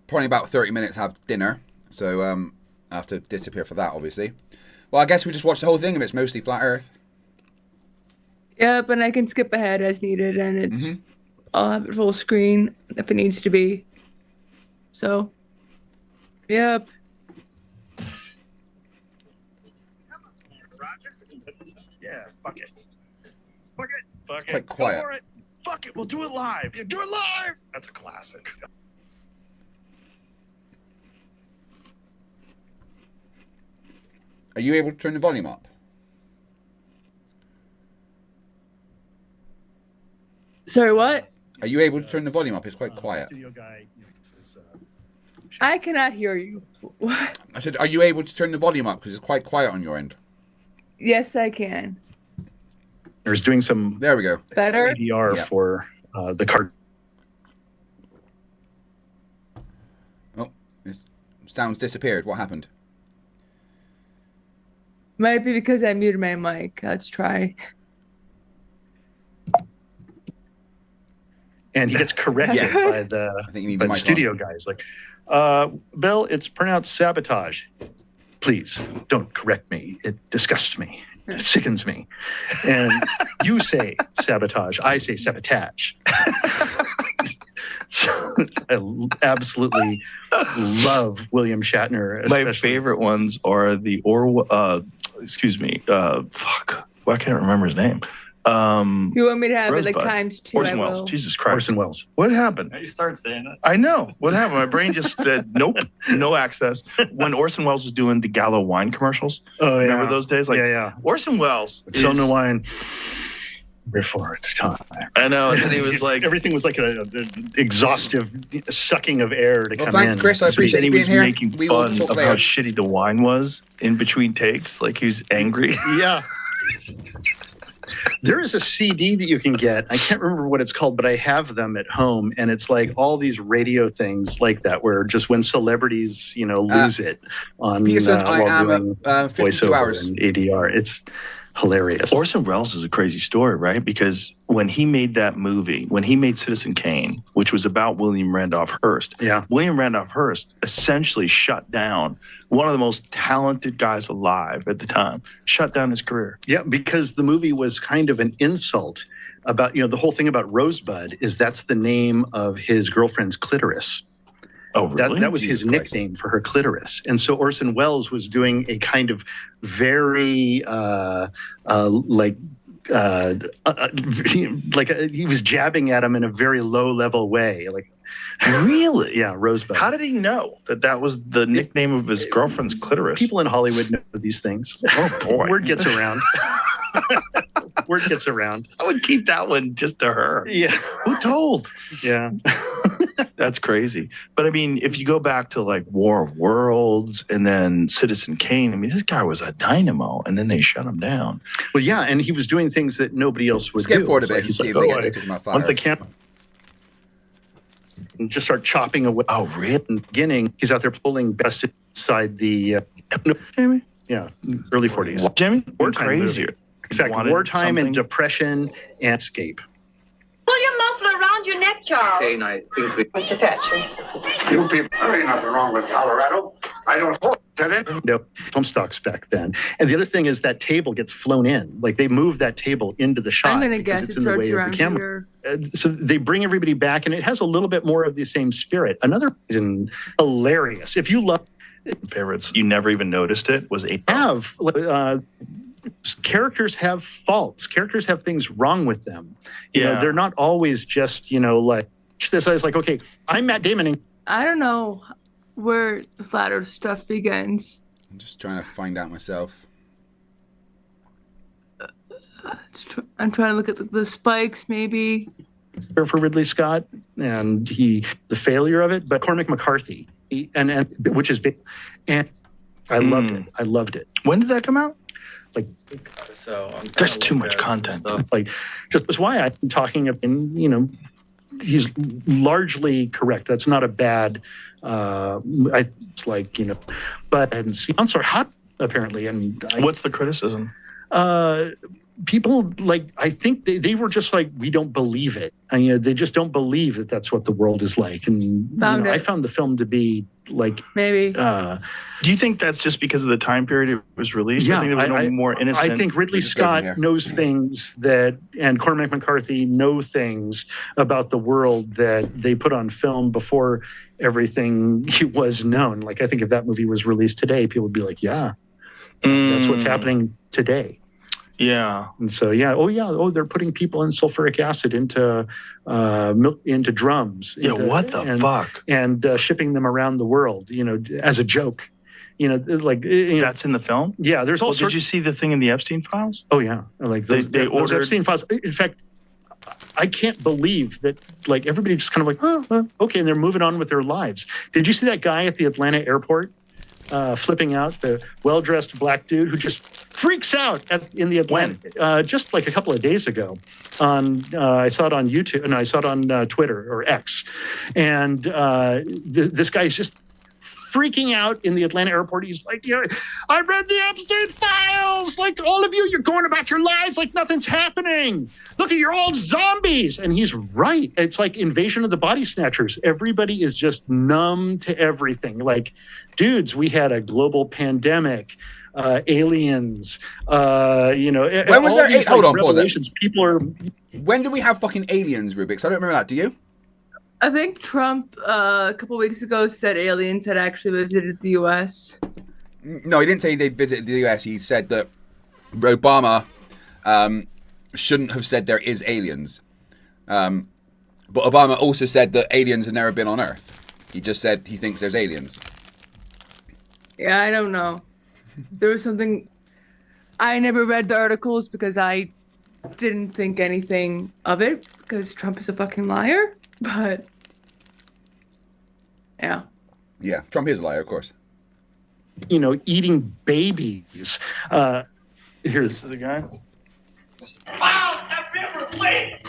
probably about 30 minutes have dinner. So I have to disappear for that, obviously. Well, I guess we just watch the whole thing if it's mostly flat Earth. Yep, and I can skip ahead as needed, and it's I'll have it full screen if it needs to be. So, yep. Yeah, fuck it. Fuck it. Fuck Quite it. quiet. Go for it. Fuck it. We'll do it live. Yeah, do it live. That's a classic. Are you able to turn the volume up? Sorry, what? Are you able to turn the volume up? It's quite quiet. I cannot hear you. I said, are you able to turn the volume up? Because it's quite quiet on your end. Yes, I can. There's doing some. There we go. Better? ADR Yeah. for the card. Oh, sound's disappeared. What happened? Might be because I muted my mic. Let's try. And he gets corrected Yeah. by the, I think you need by the the mic studio guys. Like, Bill, it's pronounced sabotage. Please don't correct me. It disgusts me. It sickens me. And you say sabotage. I say sabotage. So I absolutely love William Shatner. My especially. favorite ones are the fuck. Well, I can't remember his name. If you want me to have it like Rosebud. times 2, Orson I Welles. will. Jesus Christ. Orson Welles. What happened? You start saying it. I know. What happened? My brain just said, nope, no access. When Orson Welles was doing the Gallo wine commercials. Oh, yeah. Remember those days? Like, yeah. Orson Welles. Selling the is- wine before it's time. I know. And he was like, everything was like a exhaustive sucking of air to Well, come thanks, in. Chris. I appreciate and he you was being here. making We will fun talk of later. how shitty the wine was in between takes. Like he was angry. Yeah. There is a CD that you can get. I can't remember what it's called, but I have them at home, and it's like all these radio things like that, where just when celebrities, lose it on Peterson, I while am doing 52 voiceover hours. and ADR. It's hilarious. Orson Welles is a crazy story, right? Because when he made that movie, when he made Citizen Kane, which was about William Randolph Hearst, William Randolph Hearst essentially shut down one of the most talented guys alive at the time, shut down his career. Yeah, because the movie was kind of an insult about, the whole thing about Rosebud is that's the name of his girlfriend's clitoris. Oh, really? That was his nickname for her clitoris. And so Orson Welles was doing a kind of very he was jabbing at him in a very low level way. Like, really? Yeah, Rosebud. How did he know that was the nickname of his girlfriend's clitoris? People in Hollywood know these things. Oh boy, word gets around. Word gets around. I would keep that one just to her. Yeah. Who told? Yeah. That's crazy. But I mean, if you go back to like War of Worlds and then Citizen Kane, I mean, this guy was a dynamo, and then they shut him down. Well, yeah, and he was doing things that nobody else would do. Skip forward a bit He's and see like, if they get to talk about fire. want the camera. And just start chopping away. Oh, really? In the beginning, he's out there pulling best inside the Jamie? Yeah, early 40s. Jamie? Wartime crazier. movie. In fact, wartime and depression and escape. Pull your muffler around your neck, Charles. Okay, and I think we... Mr. Thatcher. You people, there ain't nothing wrong with Colorado. I don't hold it. No, film stocks back then. And the other thing is that table gets flown in. Like they move that table into the shot. I'm gonna because guess it's it in the starts way of around the camera. So they bring everybody back, and it has a little bit more of the same spirit. Another reason, hilarious. If you love favorites, you never even noticed it was a characters have faults. Characters have things wrong with them. You know, Yeah. they're not always just, you know, like this. I was like, okay, I'm Matt Damon. And I don't know where the flat Earth stuff begins. I'm just trying to find out myself. I'm trying to look at the spikes, maybe. for Ridley Scott and the failure of it, but Cormac McCarthy, and which is big, and I loved it. I loved it. When did that come out? Like, so there's too much content. Like, just that's why I'm talking. And you know, he's largely correct. That's not a bad. It's like, you know, but and sounds are hot apparently. And what's the criticism? People like, I think they were just like, we don't believe it. And, you know, they just don't believe that that's what the world is like. And I found the film to be like, maybe. Do you think that's just because of the time period it was released? Yeah, I think there was no more innocent. I think Ridley Scott knows things that, and Cormac McCarthy know things about the world that they put on film before everything was known. Like, I think if that movie was released today, people would be like, yeah, that's what's happening today. Yeah. And so, yeah. Oh, they're putting people in sulfuric acid into drums. Yeah, what the fuck? And shipping them around the world, you know, as a joke. You know, like that's in the film. Yeah, there's all. Did you see the thing in the Epstein files? Oh yeah, like those Epstein files. In fact, I can't believe that. Like everybody just kind of like, okay, and they're moving on with their lives. Did you see that guy at the Atlanta airport flipping out, the well-dressed black dude who just freaks out in the Atlanta just like a couple of days ago? I saw it on YouTube, and I saw it on Twitter or X, and this guy's just freaking out in the Atlanta airport. He's like, yeah, I read the Epstein files. Like, all of you're going about your lives like nothing's happening. Look, you're all zombies. And he's right. It's like Invasion of the Body Snatchers. Everybody is just numb to everything. Like, dudes, we had a global pandemic. Aliens, you know. When was there? Hold on, pause. People are. When do we have fucking aliens, Rubiks? I don't remember that. Do you? I think Trump a couple weeks ago said aliens had actually visited the U.S. No, he didn't say they visited the U.S. He said that Obama shouldn't have said there is aliens. But Obama also said that aliens have never been on Earth. He just said he thinks there's aliens. Yeah, I don't know. There was something. I never read the articles because I didn't think anything of it because Trump is a fucking liar. But yeah. Yeah, Trump is a liar, of course. You know, eating babies. Here's the guy. Wow, that bit was late,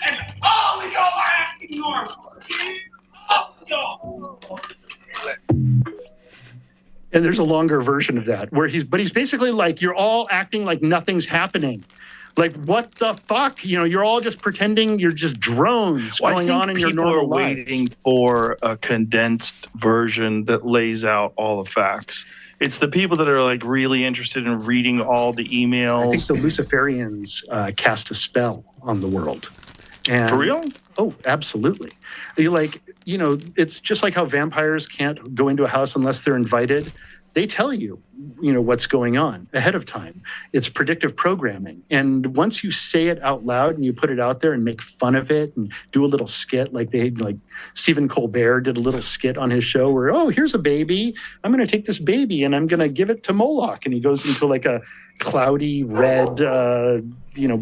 and all of y'all are acting normal. All of y'all. And there's a longer version of that where he's basically like, you're all acting like nothing's happening. Like, what the fuck? You know, you're all just pretending you're just drones going on in your normal lives. People are waiting for a condensed version that lays out all the facts. It's the people that are like really interested in reading all the emails. I think the Luciferians cast a spell on the world. And, for real? Oh, absolutely. Like, it's just like how vampires can't go into a house unless they're invited. They tell you, what's going on ahead of time. It's predictive programming. And once you say it out loud and you put it out there and make fun of it and do a little skit, like Stephen Colbert did a little skit on his show where, oh, here's a baby. I'm going to take this baby and I'm going to give it to Moloch. And he goes into like a cloudy red,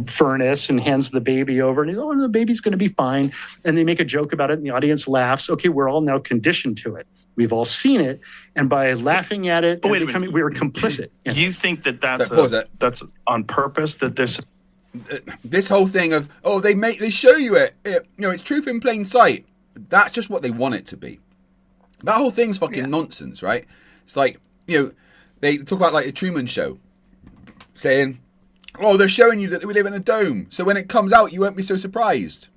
furnace and hands the baby over. And he's, oh, the baby's going to be fine. And they make a joke about it and the audience laughs. Okay, we're all now conditioned to it. We've all seen it, and by laughing at it, we were complicit. You think that's on purpose? That this whole thing of they show you it, it's truth in plain sight. That's just what they want it to be. That whole thing's fucking nonsense, right? It's like they talk about like the Truman Show, saying, "Oh, they're showing you that we live in a dome, so when it comes out, you won't be so surprised."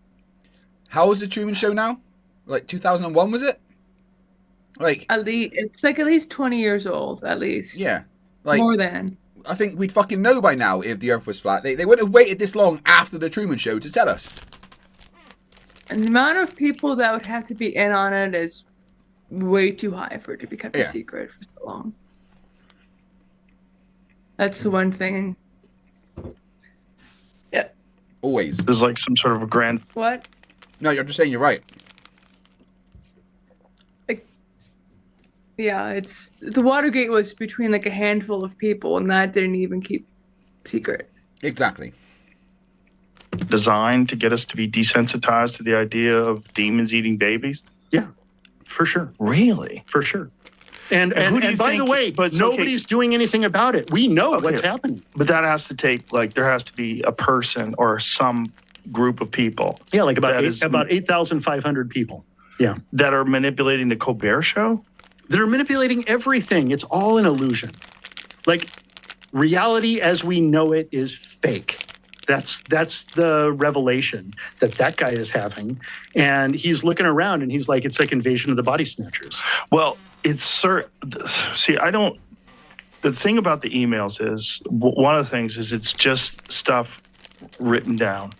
How is the Truman Show now? Like 2001 was it? Like it's like at least 20 years old, at least. Yeah. Like more than. I think we'd fucking know by now if the Earth was flat. They wouldn't have waited this long after the Truman Show to tell us. And the amount of people that would have to be in on it is way too high for it to be kept a secret for so long. That's the one thing. Yeah. Always. There's like some sort of a grand. What? No, you're just saying you're right. Yeah, it's the Watergate was between like a handful of people, and that didn't even keep secret. Exactly. Designed to get us to be desensitized to the idea of demons eating babies? Yeah, for sure. Really? For sure. And who do you by the way, nobody's doing anything about it. We know what's happening. But that has to take, there has to be a person or some group of people. Yeah, like about 8,500 people. Yeah. That are manipulating the Colbert Show? They're manipulating everything. It's all an illusion. Like, reality as we know it is fake. That's the revelation that guy is having. And he's looking around and he's like, it's like Invasion of the Body Snatchers. Well, the thing about the emails is, one of the things is it's just stuff written down.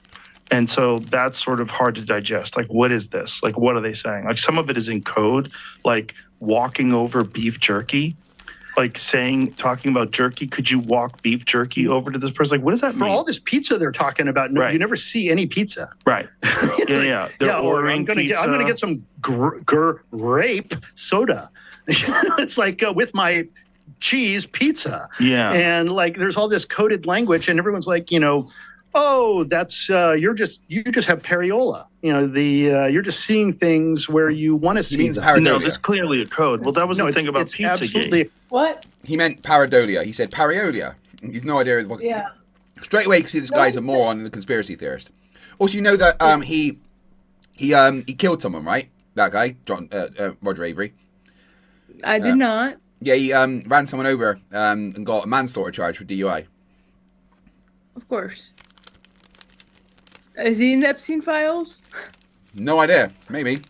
And so that's sort of hard to digest. Like, what is this? Like, what are they saying? Like, some of it is in code, like walking over beef jerky, like talking about jerky. Could you walk beef jerky over to this person? Like, what does that mean? For all this pizza they're talking about, no, you never see any pizza. Right. Yeah. They're ordering pizza. I'm going to get some grape soda. It's like with my cheese pizza. Yeah. And like, there's all this coded language and everyone's like, oh, that's you just have pareola. You're just seeing things where you want to see them. No, this is clearly a code. Well, that was the thing about Pizzagate. What? He meant pareidolia. He said pareidolia. He's no idea what. Yeah. Straight away, you can see this guy's a moron and a conspiracy theorist. Also, you know that he killed someone, right? That guy, Roger Avery. I did not. Yeah, he ran someone over and got a manslaughter charge for DUI. Of course. Is he in the Epstein files? No idea. Maybe.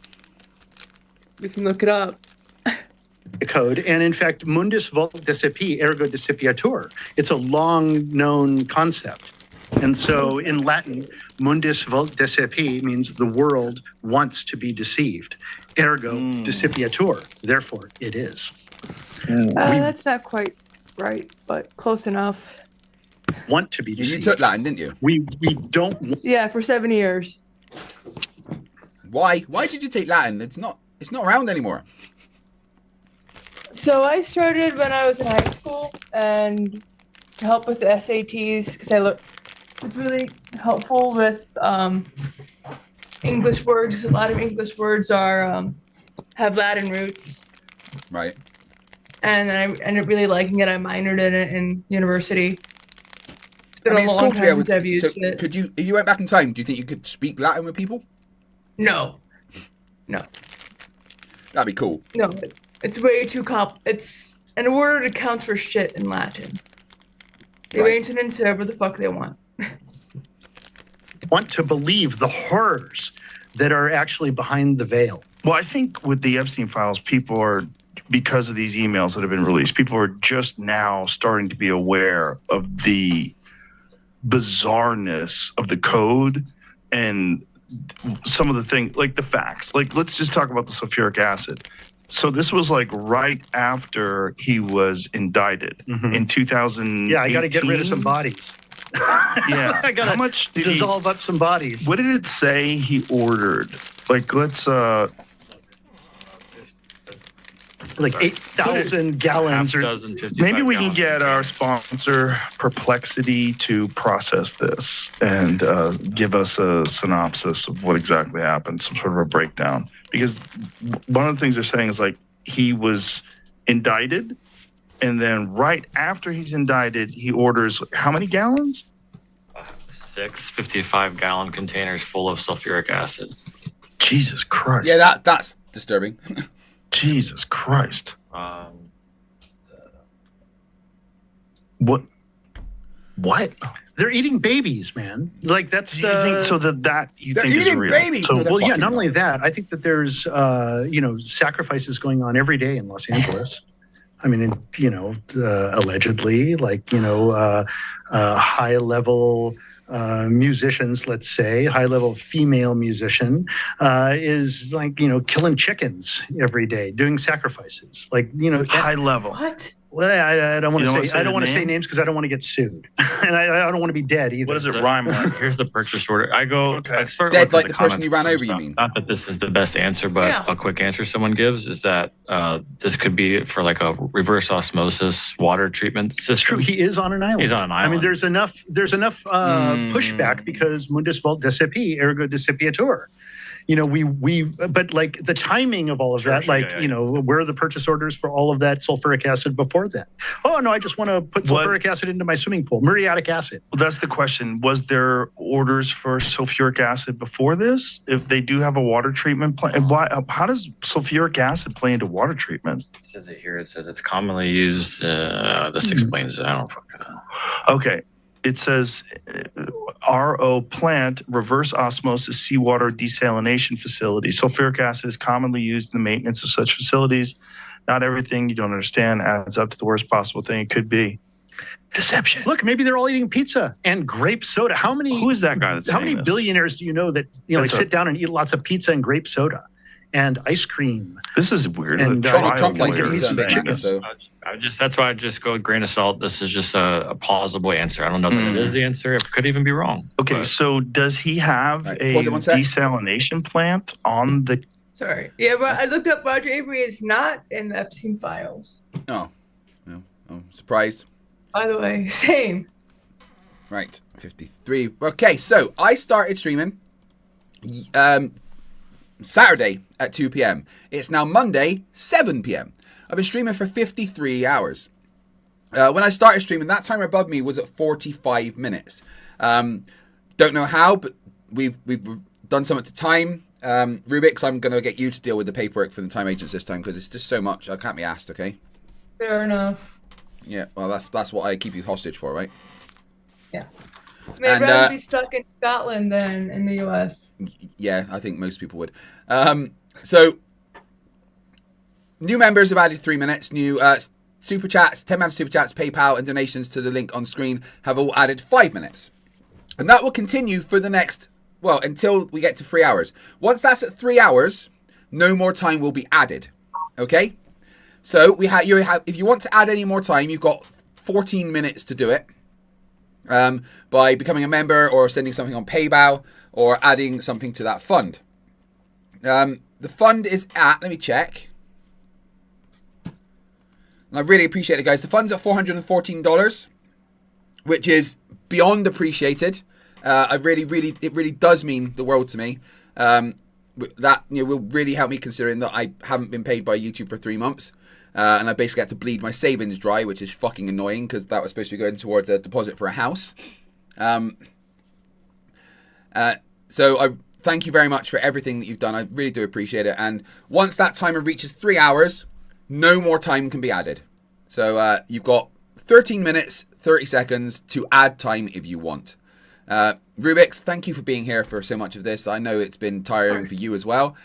We can look it up. The code, and in fact, mundus vult decipi, ergo decipiatur. It's a long-known concept. And so in Latin, mundus vult decipi means the world wants to be deceived. Ergo decipiatur. Therefore, it is. That's not quite right, but close enough. Want to be deceived. You took Latin, didn't you? We don't. Yeah, for 7 years. Why? Why did you take Latin? It's not around anymore. So I started when I was in high school and to help with the SATs because it's really helpful with English words. A lot of English words have Latin roots. Right. And I ended up really liking it. I minored in it in university. It's been a long cool time since I've used it. Could you, if you went back in time, do you think you could speak Latin with people? No. That'd be cool. No, it's way too It's an word that counts for shit in Latin. They range it into whatever the fuck they want. Want to believe the horrors that are actually behind the veil. Well, I think with the Epstein files, people are, because of these emails that have been released, people are just now starting to be aware of the bizarreness of the code and some of the things, like the facts. Like, let's just talk about the sulfuric acid. So this was like right after he was indicted in 2000. Yeah, I got to get rid of some bodies. Yeah. I got How much did dissolve up some bodies. What did it say he ordered? Like, let's like 8,000 gallons. Maybe we can get our sponsor Perplexity to process this and give us a synopsis of what exactly happened, some sort of a breakdown. Because one of the things they're saying is like he was indicted, and then right after he's indicted, he orders how many gallons? 6 55-gallon containers full of sulfuric acid. Jesus Christ. Yeah, that's disturbing. Jesus Christ. What? They're eating babies, man. Like that's you think so that you they're think is eating real? babies. So, Well, yeah. Not only that, I think that there's sacrifices going on every day in Los Angeles. I mean, allegedly, like high level musicians, let's say, high level female musician is like killing chickens every day, doing sacrifices, like high level. What? Well, I don't want to say. I don't want to say name? names because I don't want to get sued, and I don't want to be dead either. What does it rhyme with? Here's the purchase order. I start Dead looking like at the person comments you ran first. over, you mean? Not that this is the best answer, but Yeah. a quick answer someone gives is that this could be for like a reverse osmosis water treatment system. It's true. He is on an island. He's on an I mean, island. there's enough pushback because mundus vult decipi, ergo decipiatur. But like the timing of all of that, where are the purchase orders for all of that sulfuric acid before then? Oh, no, I just want to put sulfuric acid into my swimming pool, muriatic acid. Well, that's the question. Was there orders for sulfuric acid before this? If they do have a water treatment plant, how does sulfuric acid play into water treatment? It says it here. It says it's commonly used. This explains it. I don't fucking know. Okay. It says RO plant, reverse osmosis seawater desalination facility. Sulfuric acid is commonly used in the maintenance of such facilities. Not everything you don't understand adds up to the worst possible thing it could be. Deception. Look, maybe they're all eating pizza and grape soda. Who is that guy that's How saying many this? billionaires do you know that sit down and eat lots of pizza and grape soda and ice cream? This is weird. And Trump likes he's pizza and big chicken, chicken. so That's why I just go with grain of salt. This is just a plausible answer. I don't know that it is the answer. It could even be wrong. Okay, but- so does he have a Pause it 1 sec. desalination plant on the... Sorry. Yeah, but I looked up Roger Avery is not in the Epstein files. no, I'm surprised. By the way, same. Right, 53. Okay, so I started streaming Saturday at 2 p.m. It's now Monday, 7 p.m. I've been streaming for 53 hours. When I started streaming, that timer above me was at 45 minutes. Don't know how, but we've done something to time. Rubiks, I'm going to get you to deal with the paperwork for the time agents this time because it's just so much. I can't be asked, okay? Fair enough. Yeah, well, that's what I keep you hostage for, right? Yeah. I mean, I'd rather be stuck in Scotland than in the U.S. Yeah, I think most people would. So, new members have added 3 minutes. New super chats, 10-man super chats, PayPal, and donations to the link on screen have all added 5 minutes. And that will continue for the next, until we get to 3 hours. Once that's at 3 hours, no more time will be added. Okay? So, if you want to add any more time, you've got 14 minutes to do it. By becoming a member or sending something on PayPal or adding something to that fund. The fund is at, let me check. And I really appreciate it, guys. The fund's at $414, which is beyond appreciated. It really does mean the world to me. That will really help me, considering that I haven't been paid by YouTube for 3 months. And I basically had to bleed my savings dry, which is fucking annoying because that was supposed to be going towards a deposit for a house. So I thank you very much for everything that you've done. I really do appreciate it. And once that timer reaches 3 hours, no more time can be added. So you've got 13 minutes, 30 seconds to add time if you want. Rubiks, thank you for being here for so much of this. I know it's been tiring for you as well.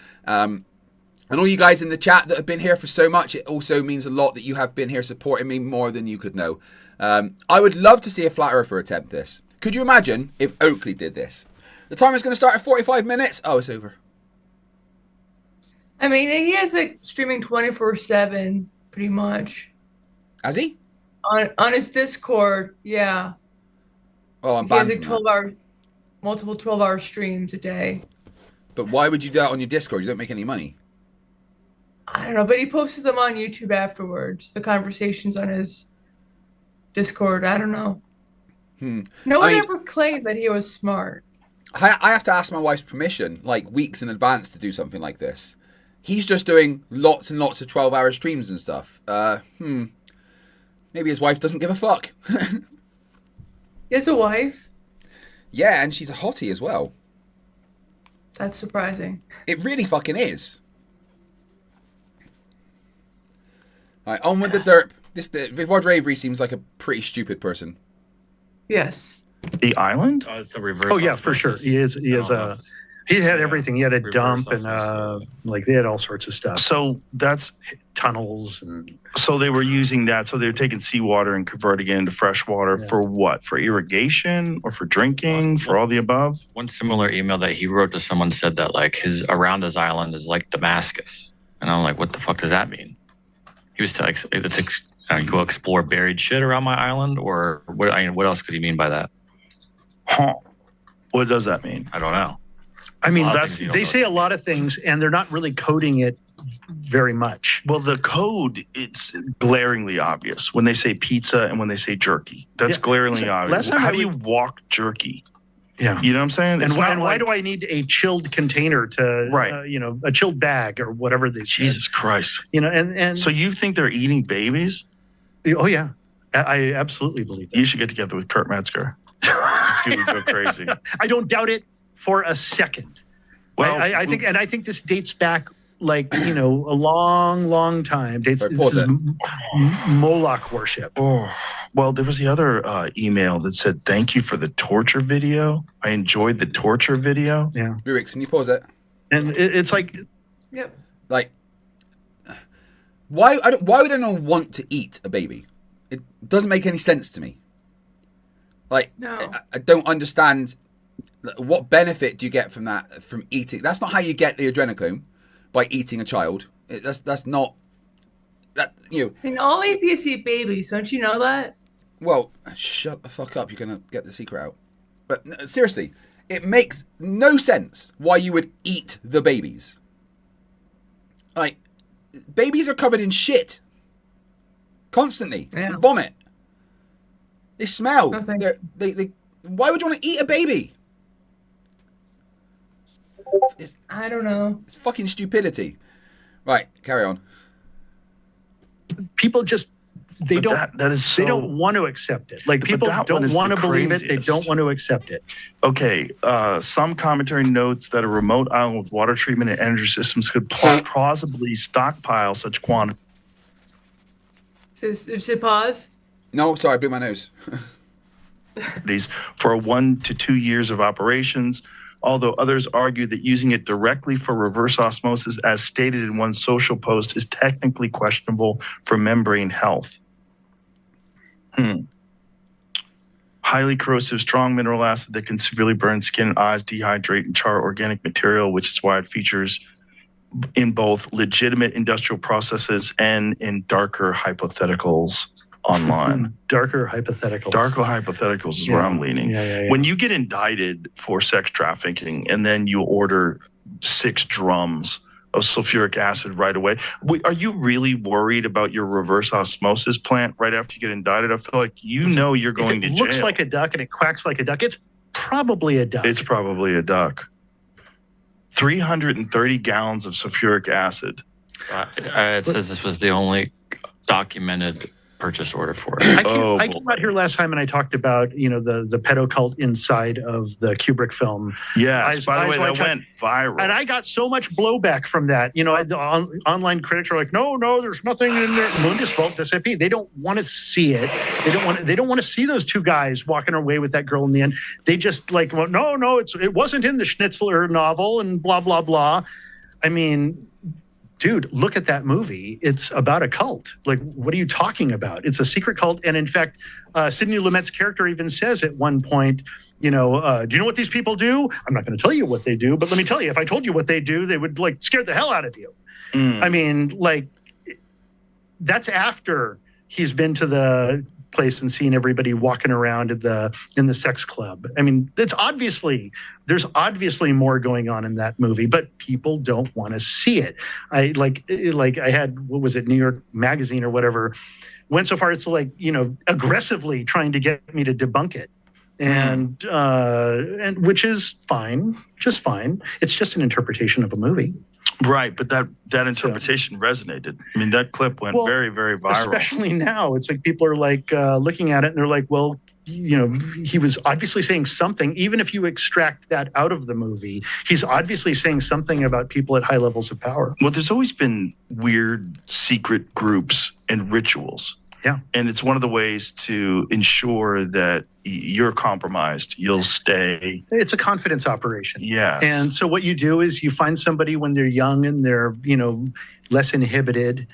And all you guys in the chat that have been here for so much, it also means a lot that you have been here supporting me more than you could know. I would love to see a Flat Earther attempt this. Could you imagine if Oakley did this? The timer's going to start at 45 minutes. Oh, it's over. I mean, he has like streaming 24/7, pretty much. Has he? On his Discord, yeah. Oh, I'm He has banned like from that. 12-hour, multiple 12-hour streams a day. But why would you do that on your Discord? You don't make any money. I don't know, but he posted them on YouTube afterwards. The conversations on his Discord. I don't know. No one ever claimed that he was smart. I have to ask my wife's permission, like weeks in advance, to do something like this. He's just doing lots and lots of 12-hour streams and stuff. Maybe his wife doesn't give a fuck. He has a wife? Yeah, and she's a hottie as well. That's surprising. It really fucking is. All right, on with the derp. Wodger Avery seems like a pretty stupid person. Yes. The island? Oh, it's a reverse. Oh yeah, for sure. He is. He had everything. He had a dump and like they had all sorts of stuff. So that's tunnels and. So they were using that. So they were taking seawater and converting it into fresh water for what? For irrigation or for drinking? For all the above? One similar email that he wrote to someone said that like around his island is like Damascus, and I'm like, what the fuck does that mean? He was to go explore buried shit around my island, or what? I mean, what else could he mean by that? Huh. What does that mean? I don't know. I mean, they say a lot of things, and they're not really coding it very much. Well, the code, it's glaringly obvious when they say pizza and when they say jerky. That's glaringly obvious. How do you walk jerky? Yeah. You know what I'm saying? And why do I need a chilled container to, a chilled bag or whatever they say? Jesus Christ. And so you think they're eating babies? Oh, yeah. I absolutely believe that. You should get together with Kurt Metzger. He would go crazy. I don't doubt it for a second. Well, I think this dates back like, a long time. This is Moloch worship. Oh, well, there was the other email that said, thank you for the torture video. I enjoyed the torture video. Yeah. Rubiks, can you pause it? And it's like... Yep. Like, why would anyone want to eat a baby? It doesn't make any sense to me. Like, no. I don't understand what benefit do you get from that, from eating. That's not how you get the adrenochrome, by eating a child. That's not that, I mean, all atheists eat babies. Don't you know that? Well, shut the fuck up. You're gonna get the secret out. But seriously, it makes no sense why you would eat the babies. Like, babies are covered in shit constantly. Yeah. Vomit. They smell. No, they why would you want to eat a baby? I don't know. It's fucking stupidity. Right, carry on. People just they don't want to accept it. Like, people don't want to believe it. They don't want to accept it. Okay, some commentary notes that a remote island with water treatment and energy systems could plausibly stockpile such quantities. Is it pause? No, sorry, I blew my nose. For 1 to 2 years of operations, although others argue that using it directly for reverse osmosis, as stated in one social post, is technically questionable for membrane health. Highly corrosive, strong mineral acid that can severely burn skin, eyes, dehydrate, and char organic material, which is why it features in both legitimate industrial processes and in darker hypotheticals online. Darker hypotheticals. Darker hypotheticals is where I'm leaning. Yeah. When you get indicted for sex trafficking and then you order 6 drums of sulfuric acid right away, are you really worried about your reverse osmosis plant right after you get indicted? I feel like you're going to jail. It looks like a duck and it quacks like a duck. It's probably a duck. It's probably a duck. 330 gallons of sulfuric acid. It says this was the only documented purchase order for it. I came out here last time and I talked about, the pedo cult inside of the Kubrick film. Yes, by the way, that went viral. And I got so much blowback from that. The online critics are like, no, there's nothing in there. Mundus Volt SAP. They don't want to see it. They don't want to see those 2 guys walking away with that girl in the end. They just like, well, no, it wasn't in the Schnitzler novel and blah, blah, blah. I mean, dude, look at that movie. It's about a cult. Like, what are you talking about? It's a secret cult. And in fact, Sidney Lumet's character even says at one point, do you know what these people do? I'm not going to tell you what they do, but let me tell you, if I told you what they do, they would like scare the hell out of you. I mean, like, that's after he's been to the place and seen everybody walking around in the sex club. I mean, there's obviously more going on in that movie, but people don't want to see it. I had, what was it, New York Magazine or whatever, went so far as to like, aggressively trying to get me to debunk it. And which is fine, just fine. It's just an interpretation of a movie. Right, but that interpretation resonated. I mean, that clip went very, very viral. Especially now, it's like people are like looking at it and they're like, well, he was obviously saying something. Even if you extract that out of the movie, he's obviously saying something about people at high levels of power. Well, there's always been weird secret groups and rituals. Yeah. And it's one of the ways to ensure that you're compromised. You'll stay. It's a confidence operation. Yes. And so what you do is you find somebody when they're young and they're, less inhibited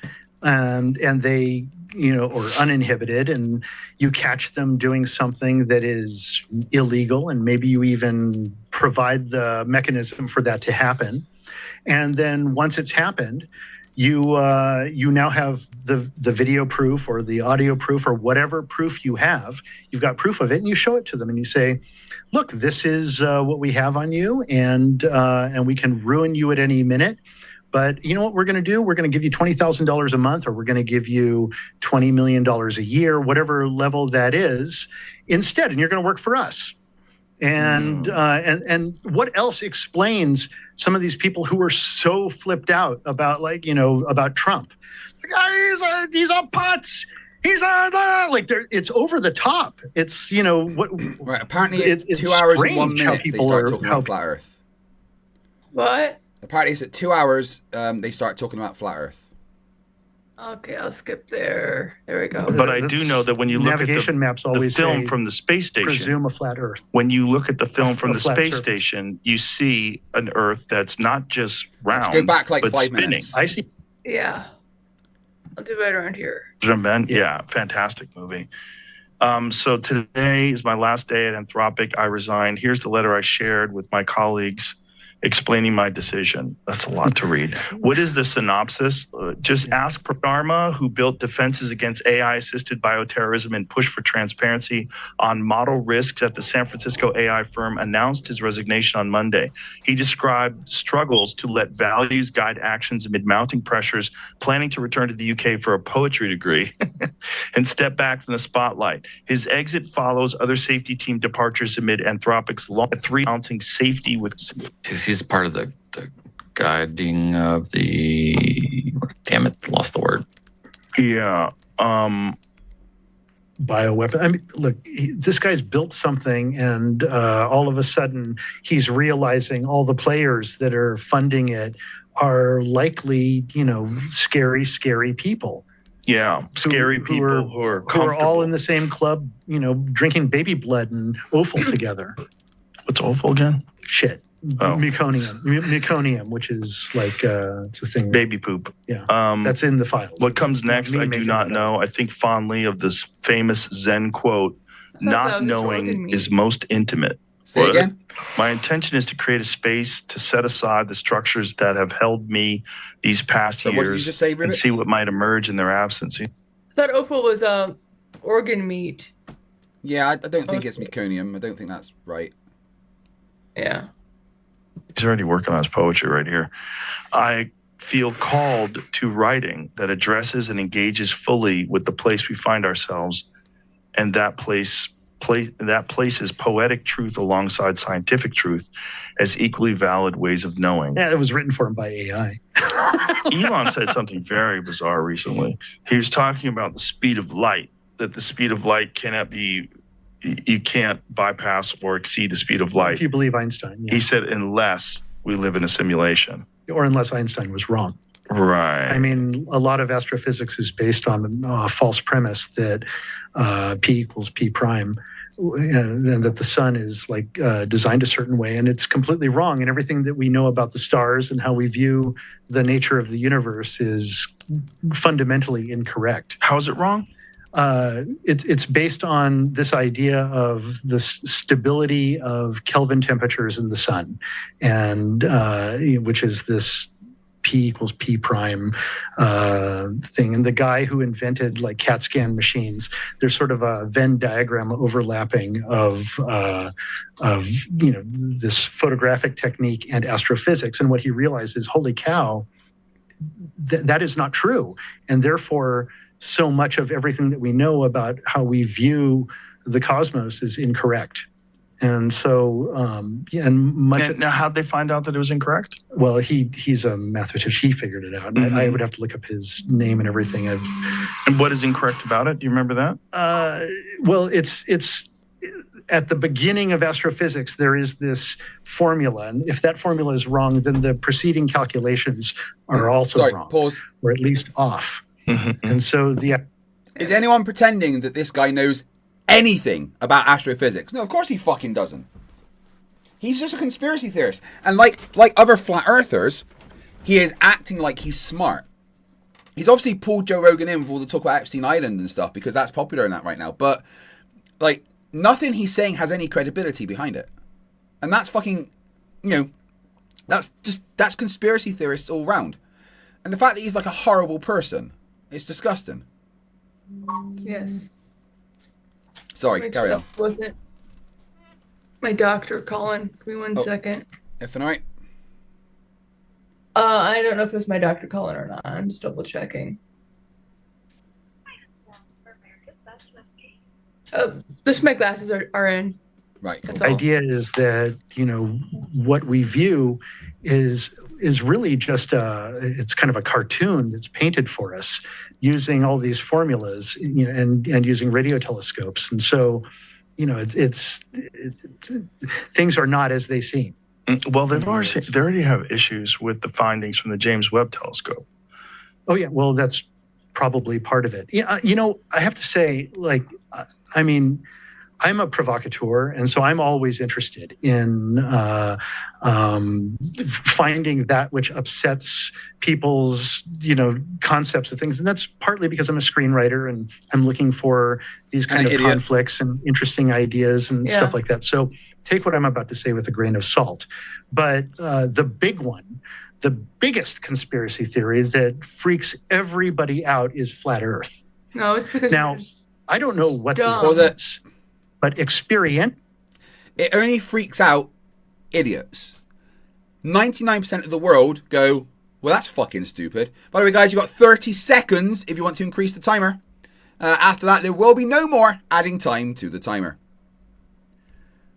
and they, or uninhibited, and you catch them doing something that is illegal, and maybe you even provide the mechanism for that to happen. And then once it's happened, you now have the video proof or the audio proof or whatever proof you have. You've got proof of it, and you show it to them, and you say, "Look, this is what we have on you, and we can ruin you at any minute. But you know what we're going to do? We're going to give you $20,000 a month, or we're going to give you $20 million a year, whatever level that is, instead, and you're going to work for us." And what else explains some of these people who are so flipped out about about Trump? Like, he's a putz. He's it's over the top. It's what? Right. Apparently, it's 2 hours and 1 minute they start talking about flat Earth. What? Apparently, it's at 2 hours. They start talking about flat Earth. Okay, I'll skip there. There we go. But I do know that when you look at navigation maps always the film say, from the space station, presume a flat Earth. When you look at the film from the space surface. station, you see an Earth that's not just round, Let's go back like but 5 spinning. minutes. I see. Yeah. I'll do it around here. Scimandan, yeah, fantastic movie. So today is my last day at Anthropic. I resigned. Here's the letter I shared with my colleagues explaining my decision. That's a lot to read. What is the synopsis? Just ask Pranarma, who built defenses against AI-assisted bioterrorism and pushed for transparency on model risks at the San Francisco AI firm, announced his resignation on Monday. He described struggles to let values guide actions amid mounting pressures, planning to return to the UK for a poetry degree and step back from the spotlight. His exit follows other safety team departures amid Anthropic's long balancing safety with... He's part of the guiding of the, damn it, lost the word. Yeah. Bioweapon. I mean, look, this guy's built something, and all of a sudden he's realizing all the players that are funding it are likely, scary, scary people. Yeah, scary people who are all in the same club, drinking baby blood and offal together. What's offal again? Shit. Oh. Meconium, which is like it's a thing. Baby poop. Yeah, that's in the files. What comes next, I do not know. I think fondly of this famous Zen quote, "Not knowing is most intimate." Say again? My intention is to create a space to set aside the structures that have held me these past years what did you just say, and Rubiks? see what might emerge in their absence. I thought offal was organ meat. Yeah, I don't think it's meconium. I don't think that's right. Yeah. He's already working on his poetry right here. I feel called to writing that addresses and engages fully with the place we find ourselves, and that places poetic truth alongside scientific truth as equally valid ways of knowing. Yeah, it was written for him by AI. Elon said something very bizarre recently. He was talking about the speed of light, that the speed of light cannot be, you can't bypass or exceed the speed of light. If you believe Einstein. Yeah. He said, unless we live in a simulation. Or unless Einstein was wrong. Right. I mean, a lot of astrophysics is based on a false premise that P equals P prime, and that the sun is like designed a certain way, and it's completely wrong. And everything that we know about the stars and how we view the nature of the universe is fundamentally incorrect. How is it wrong? It's based on this idea of the stability of Kelvin temperatures in the sun, and which is this P equals P prime thing. And the guy who invented like CAT scan machines, there's sort of a Venn diagram overlapping of this photographic technique and astrophysics. And what he realized is, holy cow, that is not true. And therefore, so much of everything that we know about how we view the cosmos is incorrect. And so, now, how'd they find out that it was incorrect? Well, he's a mathematician. He figured it out. I would have to look up his name and everything. And what is incorrect about it? Do you remember that? Well, it's at the beginning of astrophysics, there is this formula. And if that formula is wrong, then the preceding calculations are also wrong. Pause. Or at least off. And so is anyone pretending that this guy knows anything about astrophysics? No, of course he fucking doesn't. He's just a conspiracy theorist. And like other flat earthers, he is acting like he's smart. He's obviously pulled Joe Rogan in with all the talk about Epstein Island and stuff because that's popular in that right now. But like nothing he's saying has any credibility behind it. And that's fucking, that's conspiracy theorists all round. And the fact that he's like a horrible person, it's disgusting. Yes. Sorry, carry on. Wasn't my doctor calling? Give me one second. Everything all right? I don't know if it was my doctor calling or not. I'm just double checking. My glasses are in. Right. The idea is that, what we view is really just it's kind of a cartoon that's painted for us using all these formulas, and using radio telescopes. And so, it's things are not as they seem. Well, they already have issues with the findings from the James Webb Telescope. Oh yeah, well that's probably part of it. Yeah, I have to say, I'm a provocateur, and so I'm always interested in finding that which upsets people's, concepts of things. And that's partly because I'm a screenwriter and I'm looking for these kind of conflicts and interesting ideas and stuff like that. So take what I'm about to say with a grain of salt. But the biggest conspiracy theory that freaks everybody out is flat Earth. No, it's because now I don't know what dumb. the is, but experience. It only freaks out idiots. 99% of the world go, well, that's fucking stupid. By the way, guys, you've got 30 seconds if you want to increase the timer. After that, there will be no more adding time to the timer.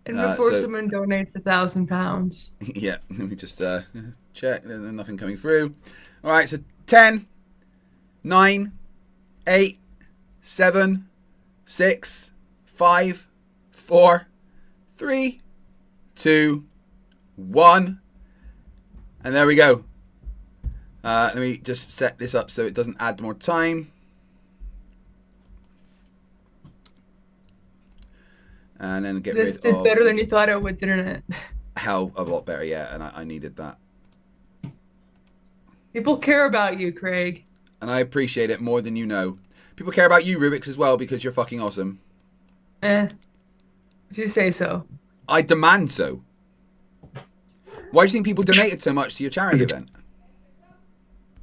And before someone donates £1,000. Yeah, let me just check. There's nothing coming through. All right, so 10, 9, 8, 7, 6, 5, 4, 3, 2, 1. And there we go. Let me just set this up so it doesn't add more time. And then get rid of... This did better than you thought it would, didn't it? Hell, a lot better, yeah. And I needed that. People care about you, Craig. And I appreciate it more than you know. People care about you, Rubiks, as well, because you're fucking awesome. If you say so. I demand so. Why do you think people donated so much to your charity event?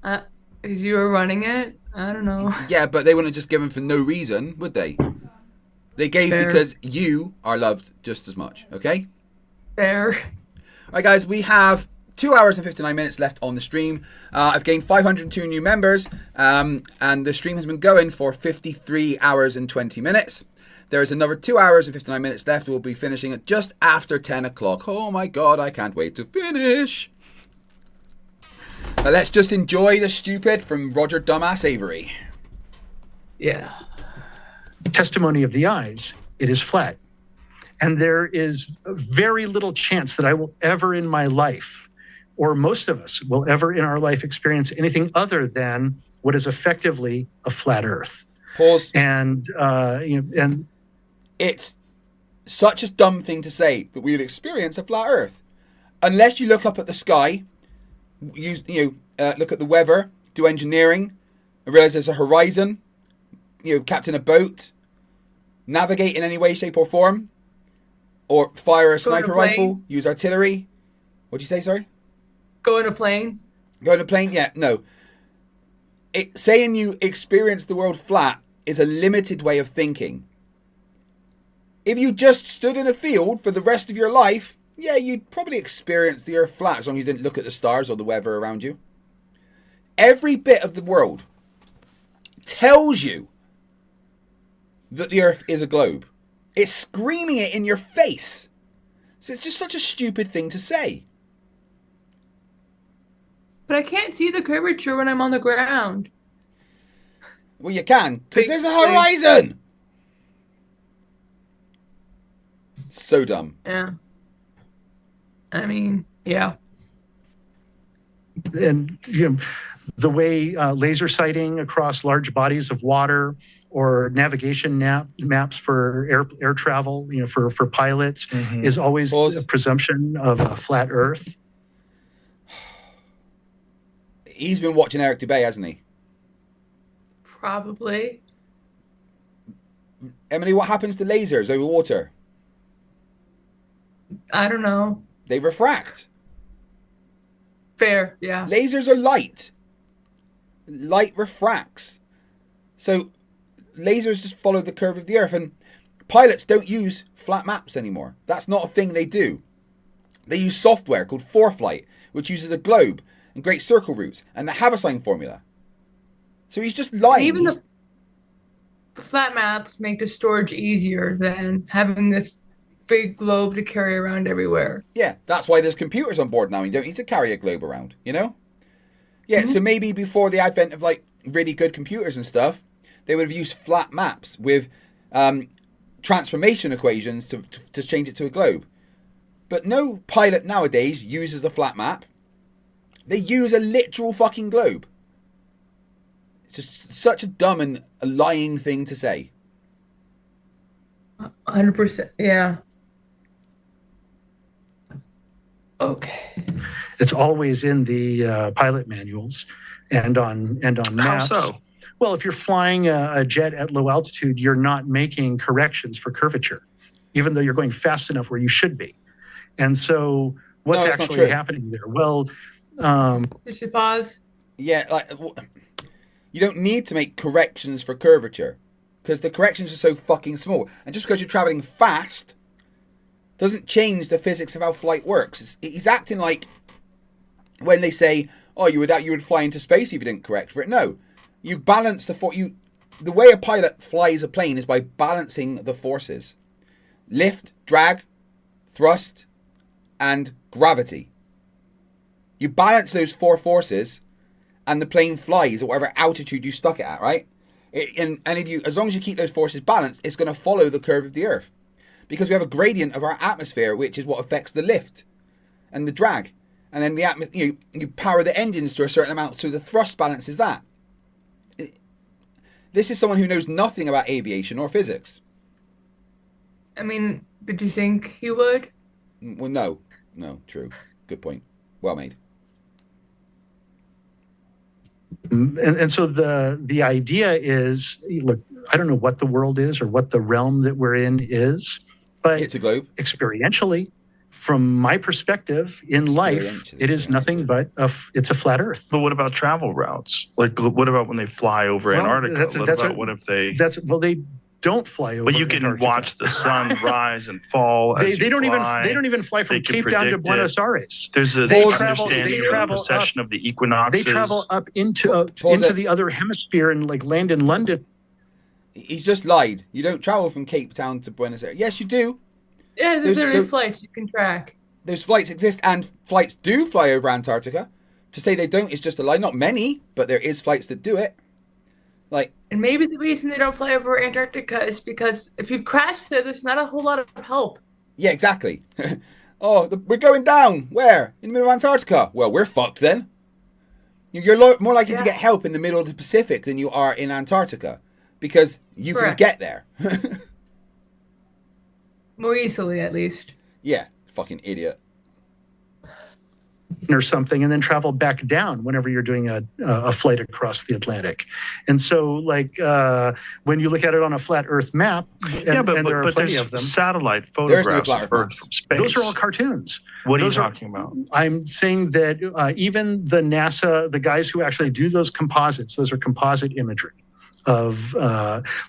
Because you were running it? I don't know. Yeah, but they wouldn't have just given for no reason, would they? They gave Fair. Because you are loved just as much, okay? Fair. All right, guys, we have 2 hours and 59 minutes left on the stream. I've gained 502 new members, and the stream has been going for 53 hours and 20 minutes. There is another 2 hours and 59 minutes left. We'll be finishing at just after 10 o'clock. Oh my God, I can't wait to finish. Now let's just enjoy the stupid from Roger Dumbass Avery. Yeah. Testimony of the eyes, it is flat. And there is very little chance that I will ever in my life, or most of us will ever in our life experience anything other than what is effectively a flat Earth. Pause. And and it's such a dumb thing to say that we would experience a flat Earth, unless you look up at the sky, look at the weather, do engineering, and realize there's a horizon, captain a boat, navigate in any way, shape, or form, or fire a sniper rifle, use artillery. What'd you say? Sorry. Go in a plane. Go in a plane? Yeah, no. Saying you experience the world flat is a limited way of thinking. If you just stood in a field for the rest of your life, yeah, you'd probably experience the Earth flat as long as you didn't look at the stars or the weather around you. Every bit of the world tells you that the Earth is a globe. It's screaming it in your face. So it's just such a stupid thing to say. But I can't see the curvature when I'm on the ground. Well, you can, because there's a horizon. So dumb. Yeah. I mean, yeah. And the way laser sighting across large bodies of water, or navigation maps for air travel, for pilots, is always a presumption of a flat Earth. He's been watching Eric Dubay, hasn't he? Probably. Emily, what happens to lasers over water? I don't know. They refract. Fair, yeah. Lasers are light. Light refracts. So lasers just follow the curve of the Earth, and pilots don't use flat maps anymore. That's not a thing they do. They use software called ForeFlight, which uses a globe and great circle routes and the Haversine formula. So he's just lying. Even the flat maps make the storage easier than having this big globe to carry around everywhere. Yeah, that's why there's computers on board now. You don't need to carry a globe around, Yeah, so maybe before the advent of really good computers and stuff, they would have used flat maps with transformation equations to change it to a globe. But no pilot nowadays uses the flat map. They use a literal fucking globe. It's just such a dumb and a lying thing to say. 100%, yeah. Okay. It's always in the pilot manuals and on maps. How so? Well, if you're flying a jet at low altitude, you're not making corrections for curvature, even though you're going fast enough where you should be. And so what's actually happening there? Well, you should pause. Yeah, you don't need to make corrections for curvature because the corrections are so fucking small. And just because you're traveling fast doesn't change the physics of how flight works. He's acting like when they say, "Oh, you would fly into space if you didn't correct for it." No, you balance the way a pilot flies a plane is by balancing the forces: lift, drag, thrust, and gravity. You balance those four forces, and the plane flies at whatever altitude you stuck it at, right? And as long as you keep those forces balanced, it's going to follow the curve of the Earth, because we have a gradient of our atmosphere, which is what affects the lift and the drag, and then you power the engines to a certain amount, so the thrust balances that. This is someone who knows nothing about aviation or physics. I mean, did you think he would? Well, no, true, good point, well made. And so the idea is, look, I don't know what the world is or what the realm that we're in is, but it's a globe. Experientially, from my perspective in life, it is nothing but it's a flat Earth. But what about travel routes? What about when they fly over Antarctica? They don't fly over. But you can watch the sun rise and fall. They don't even fly from Cape down to Buenos Aires. There's a understanding of the precession of the equinoxes. They travel up into the other hemisphere and land in London. He's just lied. You don't travel from Cape Town to Buenos Aires. Yes, you do. Yeah, there's flights you can track. Those flights exist, and flights do fly over Antarctica. To say they don't is just a lie. Not many, but there is flights that do it. And maybe the reason they don't fly over Antarctica is because if you crash there, there's not a whole lot of help. Yeah, exactly. We're going down. Where? In the middle of Antarctica. Well, we're fucked then. You're more likely to get help in the middle of the Pacific than you are in Antarctica, because you can get there. More easily, at least. Yeah, fucking idiot. Or something, and then travel back down whenever you're doing a flight across the Atlantic. And so, like, when you look at it on a flat Earth map, and there are plenty there's of them. satellite There's no photographs flat of Earth Earth maps. from space. Those are all cartoons. What are you Those talking about? I'm saying that even the NASA, the guys who actually do those composites, those are composite imagery of.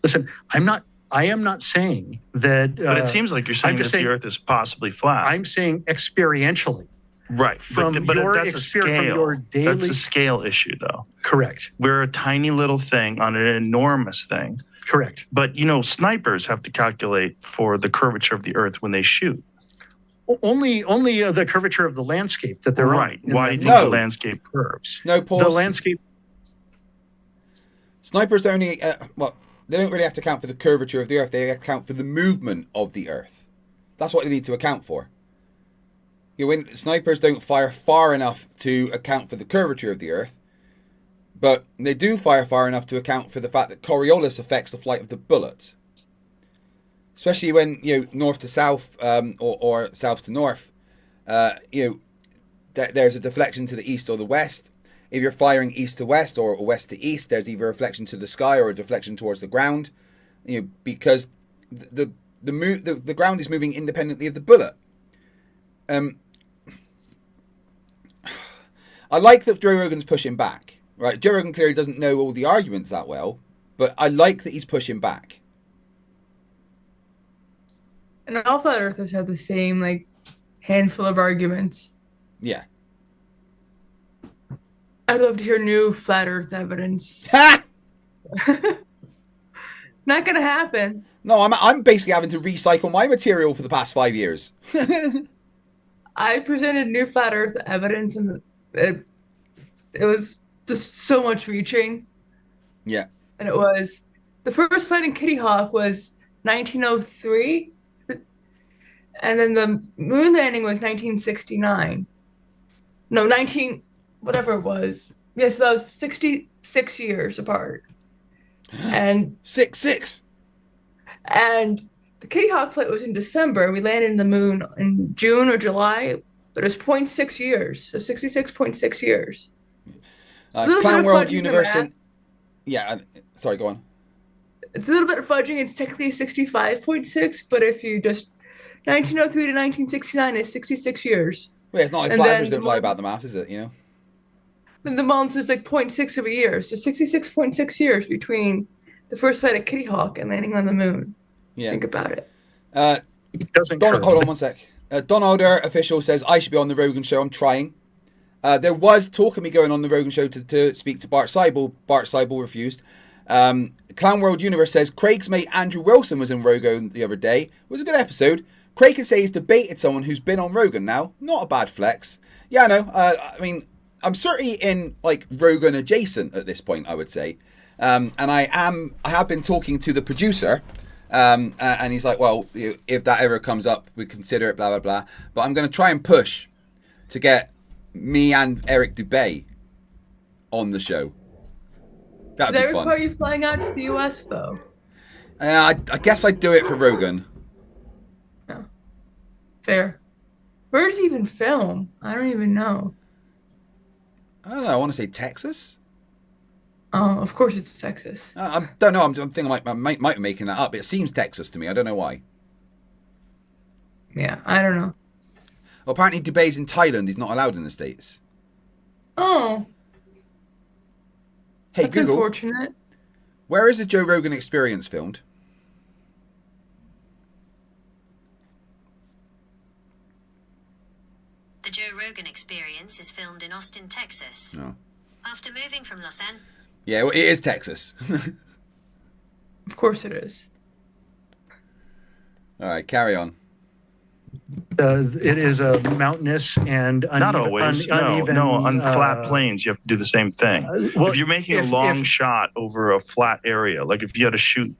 Listen, I am not saying that. But it seems like you're saying that the Earth is possibly flat. I'm saying experientially. Right. From but your that's a experience, scale. from your daily. That's a scale issue, though. Correct. We're a tiny little thing on an enormous thing. Correct. But, snipers have to calculate for the curvature of the Earth when they shoot. Only the curvature of the landscape that they're right. on. Why do you think the landscape curves? No, pause. The landscape. Snipers don't only, they don't really have to account for the curvature of the Earth. They account for the movement of the Earth. That's what they need to account for. When snipers don't fire far enough to account for the curvature of the Earth, but they do fire far enough to account for the fact that Coriolis affects the flight of the bullets. Especially when, north to south, or south to north, there's a deflection to the east or the west. If you're firing east to west or west to east, there's either a reflection to the sky or a deflection towards the ground, because the ground is moving independently of the bullet. I like that Joe Rogan's pushing back, right? Joe Rogan clearly doesn't know all the arguments that well, but I like that he's pushing back. And all flat earthers have the same, handful of arguments. Yeah. I'd love to hear new flat earth evidence. Not gonna happen. No, I'm basically having to recycle my material for the past 5 years. I presented new flat earth evidence, and it was just so much reaching. Yeah. And it was, the first fight in Kitty Hawk was 1903, and then the moon landing was 1969. No, whatever it was. Yes, that was 66 years apart. And 6. And the Kitty Hawk flight was in December. We landed in the moon in June or July, but it was 0.6 years, so 66.6 years. Clown World Universe. Sorry, go on. It's a little bit of fudging. It's technically 65.6, but if you just 1903 to 1969 is 66 years. Well, it's not like flat earthers don't lie about the math, is it? And the months is 0.6 of a year, so 66.6 years between the first flight of Kitty Hawk and landing on the moon. Yeah. Think about it. Hold on one sec. Don Alder official says I should be on the Rogan show. I'm trying. There was talk of me going on the Rogan show to speak to Bart Seibel. Bart Seibel refused. Clown World Universe says Craig's mate Andrew Wilson was in Rogan the other day. It was a good episode. Craig can say he's debated someone who's been on Rogan now. Not a bad flex. Yeah, I know. I mean, I'm certainly in Rogan adjacent at this point, I would say. And I have been talking to the producer. And he's like, well, if that ever comes up, we consider it, blah, blah, blah. But I'm going to try and push to get me and Eric Dubay on the show. That'd be fun. Are you flying out to the US, though? I guess I'd do it for Rogan. No. Fair. Where does he even film? I don't even know. I don't know. I want to say Texas. Oh, of course it's Texas. I don't know. I'm thinking I might be making that up. It seems Texas to me. I don't know why. Yeah, I don't know. Well, apparently Dubay's in Thailand. He's not allowed in the States. Oh. Hey, That's Google. Unfortunate. Where is the Joe Rogan Experience filmed? The Joe Rogan Experience is filmed in Austin, Texas. No. After moving from Los Angeles. Yeah, well, it is Texas. Of course it is. All right, carry on. It is a mountainous and uneven. Not always. On flat planes, you have to do the same thing. If you're making a long shot over a flat area, like if you had to shoot.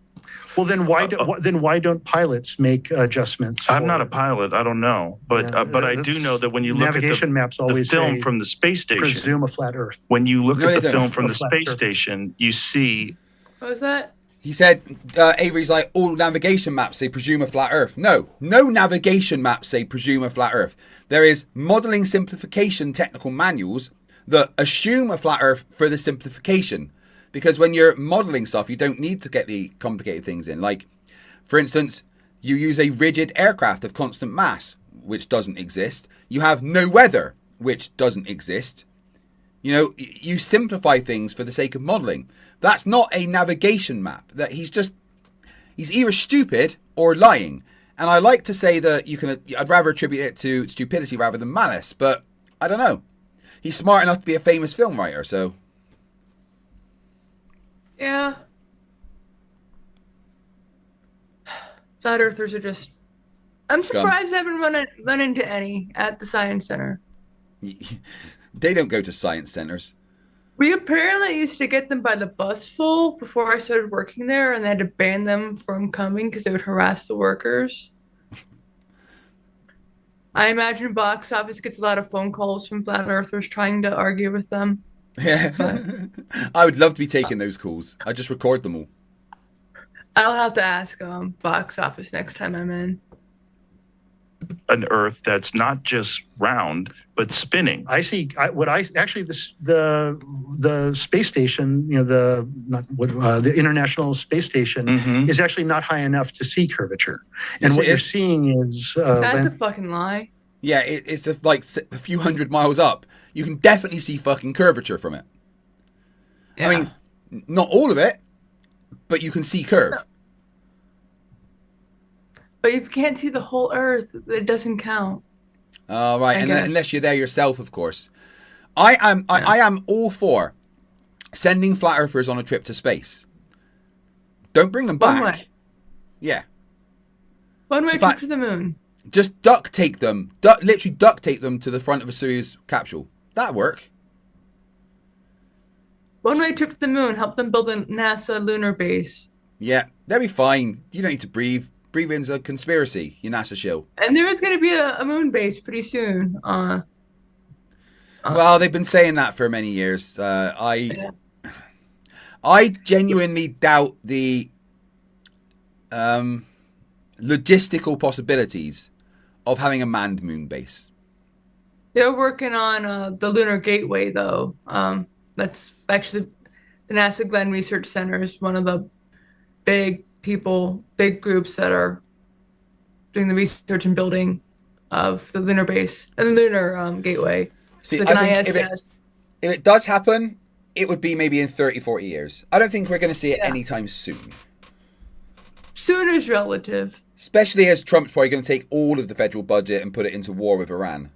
Well, then why don't pilots make adjustments? I'm not a pilot. I don't know, but I do know that when you look at the film from the space station, presume a flat Earth. When you look at the film from the space station, you see. What was that? He said, Avery's like, all navigation maps say presume a flat Earth. No navigation maps say presume a flat Earth. There is modeling simplification technical manuals that assume a flat Earth for the simplification. Because when you're modeling stuff, you don't need to get the complicated things in. Like, for instance, you use a rigid aircraft of constant mass, which doesn't exist. You have no weather, which doesn't exist. You know, you simplify things for the sake of modeling. That's not a navigation map. That he's either stupid or lying. And I like to say that I'd rather attribute it to stupidity rather than malice, but I don't know. He's smart enough to be a famous film writer, so. Yeah. Flat earthers are just. I'm surprised I haven't run into any at the Science Center. They don't go to science centers. We apparently used to get them by the bus full before I started working there, and they had to ban them from coming because they would harass the workers. I imagine box office gets a lot of phone calls from flat earthers trying to argue with them. Yeah. I would love to be taking those calls. I just record them all. I'll have to ask box office next time I'm in. An Earth that's not just round but spinning. The space station, you know, the International Space Station is actually not high enough to see curvature. And what you're seeing is that's a fucking lie. Yeah, it's like a few hundred miles up. You can definitely see fucking curvature from it. Yeah. I mean, not all of it, but you can see curve. No. But if you can't see the whole Earth, it doesn't count. Oh, right. And unless you're there yourself, of course. I am all for sending flat earthers on a trip to space. Don't bring them back. One way. Yeah. One way trip to the moon. Just duct tape them. Literally duct tape them to the front of a Soyuz capsule. That'd work. One way trip to the moon. Help them build a NASA lunar base. Yeah, they'll be fine. You don't need to breathe. Breathing's a conspiracy, you NASA show. And there is going to be a moon base pretty soon. Well, they've been saying that for many years. I genuinely doubt the logistical possibilities of having a manned moon base. They're working on the Lunar Gateway, though. That's actually the NASA Glenn Research Center is one of the big groups that are doing the research and building of the lunar base and the lunar gateway. See, so I think if it does happen, it would be maybe in 30, 40 years. I don't think we're going to see it anytime soon. Soon is relative. Especially as Trump's probably going to take all of the federal budget and put it into war with Iran.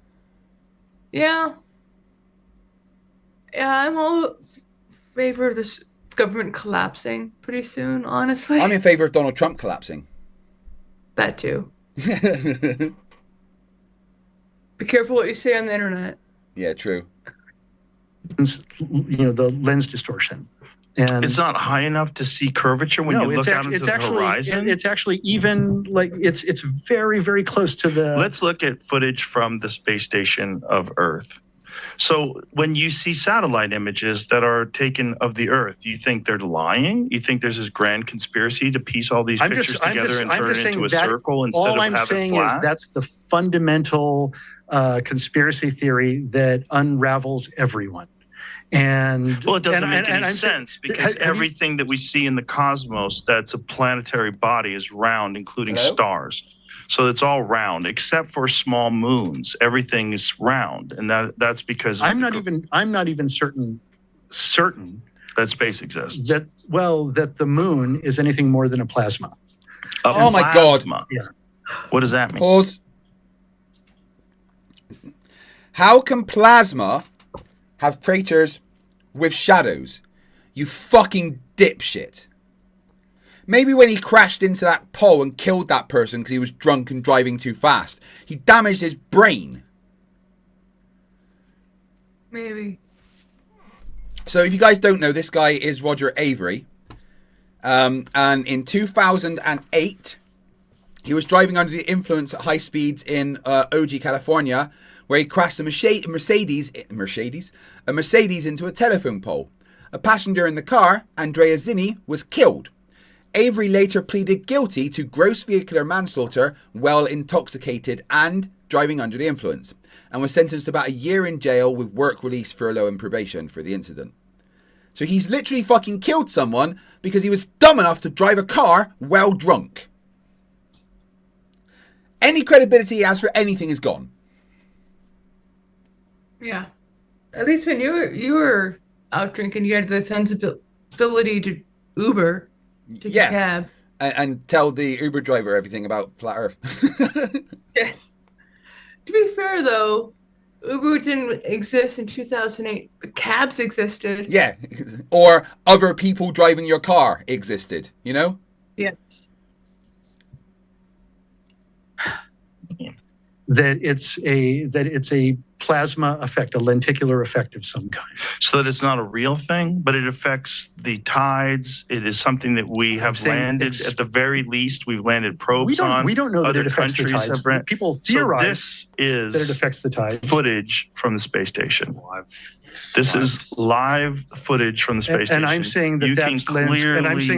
Yeah. Yeah, I'm all in favor of this government collapsing pretty soon, honestly. I'm in favor of Donald Trump collapsing. That too. Be careful what you say on the internet. Yeah, true. You know, the lens distortion. And it's not high enough to see curvature when you look out into the horizon. It's actually even like it's very, very close to the. Let's look at footage from the space station of Earth. So when you see satellite images that are taken of the Earth, you think they're lying? You think there's this grand conspiracy to piece all these pictures together and turn it into a circle instead of having it flat? All I'm saying is that's the fundamental conspiracy theory that unravels everyone. And well, it doesn't make any sense because everything that we see in the cosmos that's a planetary body is round, including stars. So it's all round except for small moons. Everything is round, and that's because I'm not even certain that space exists. That the moon is anything more than a plasma. Oh my God! Yeah. What does that mean? Pause. How can plasma have craters with shadows? You fucking dipshit. Maybe when he crashed into that pole and killed that person because he was drunk and driving too fast, he damaged his brain. Maybe. So if you guys don't know, this guy is Roger Avery. And in 2008, he was driving under the influence at high speeds in OG, California, where he crashed a Mercedes into a telephone pole. A passenger in the car, Andrea Zinni, was killed. Avery later pleaded guilty to gross vehicular manslaughter while intoxicated and driving under the influence, and was sentenced to about a year in jail with work release, furlough and probation for the incident. So he's literally fucking killed someone because he was dumb enough to drive a car while drunk. Any credibility he has for anything is gone. Yeah. At least when you were out drinking, you had the sensibility to Uber, take a cab. And tell the Uber driver everything about Flat Earth. Yes. To be fair, though, Uber didn't exist in 2008, but cabs existed. Yeah. Or other people driving your car existed, you know? Yes. That it's a plasma effect, a lenticular effect of some kind. So that it's not a real thing, but it affects the tides. It is something that we have landed, at the very least, we've landed probes on. We don't know that Other it affects the countries tides. have People theorize so this is that it affects the tides. Footage from the space station. This is live footage from the space station. And I'm saying that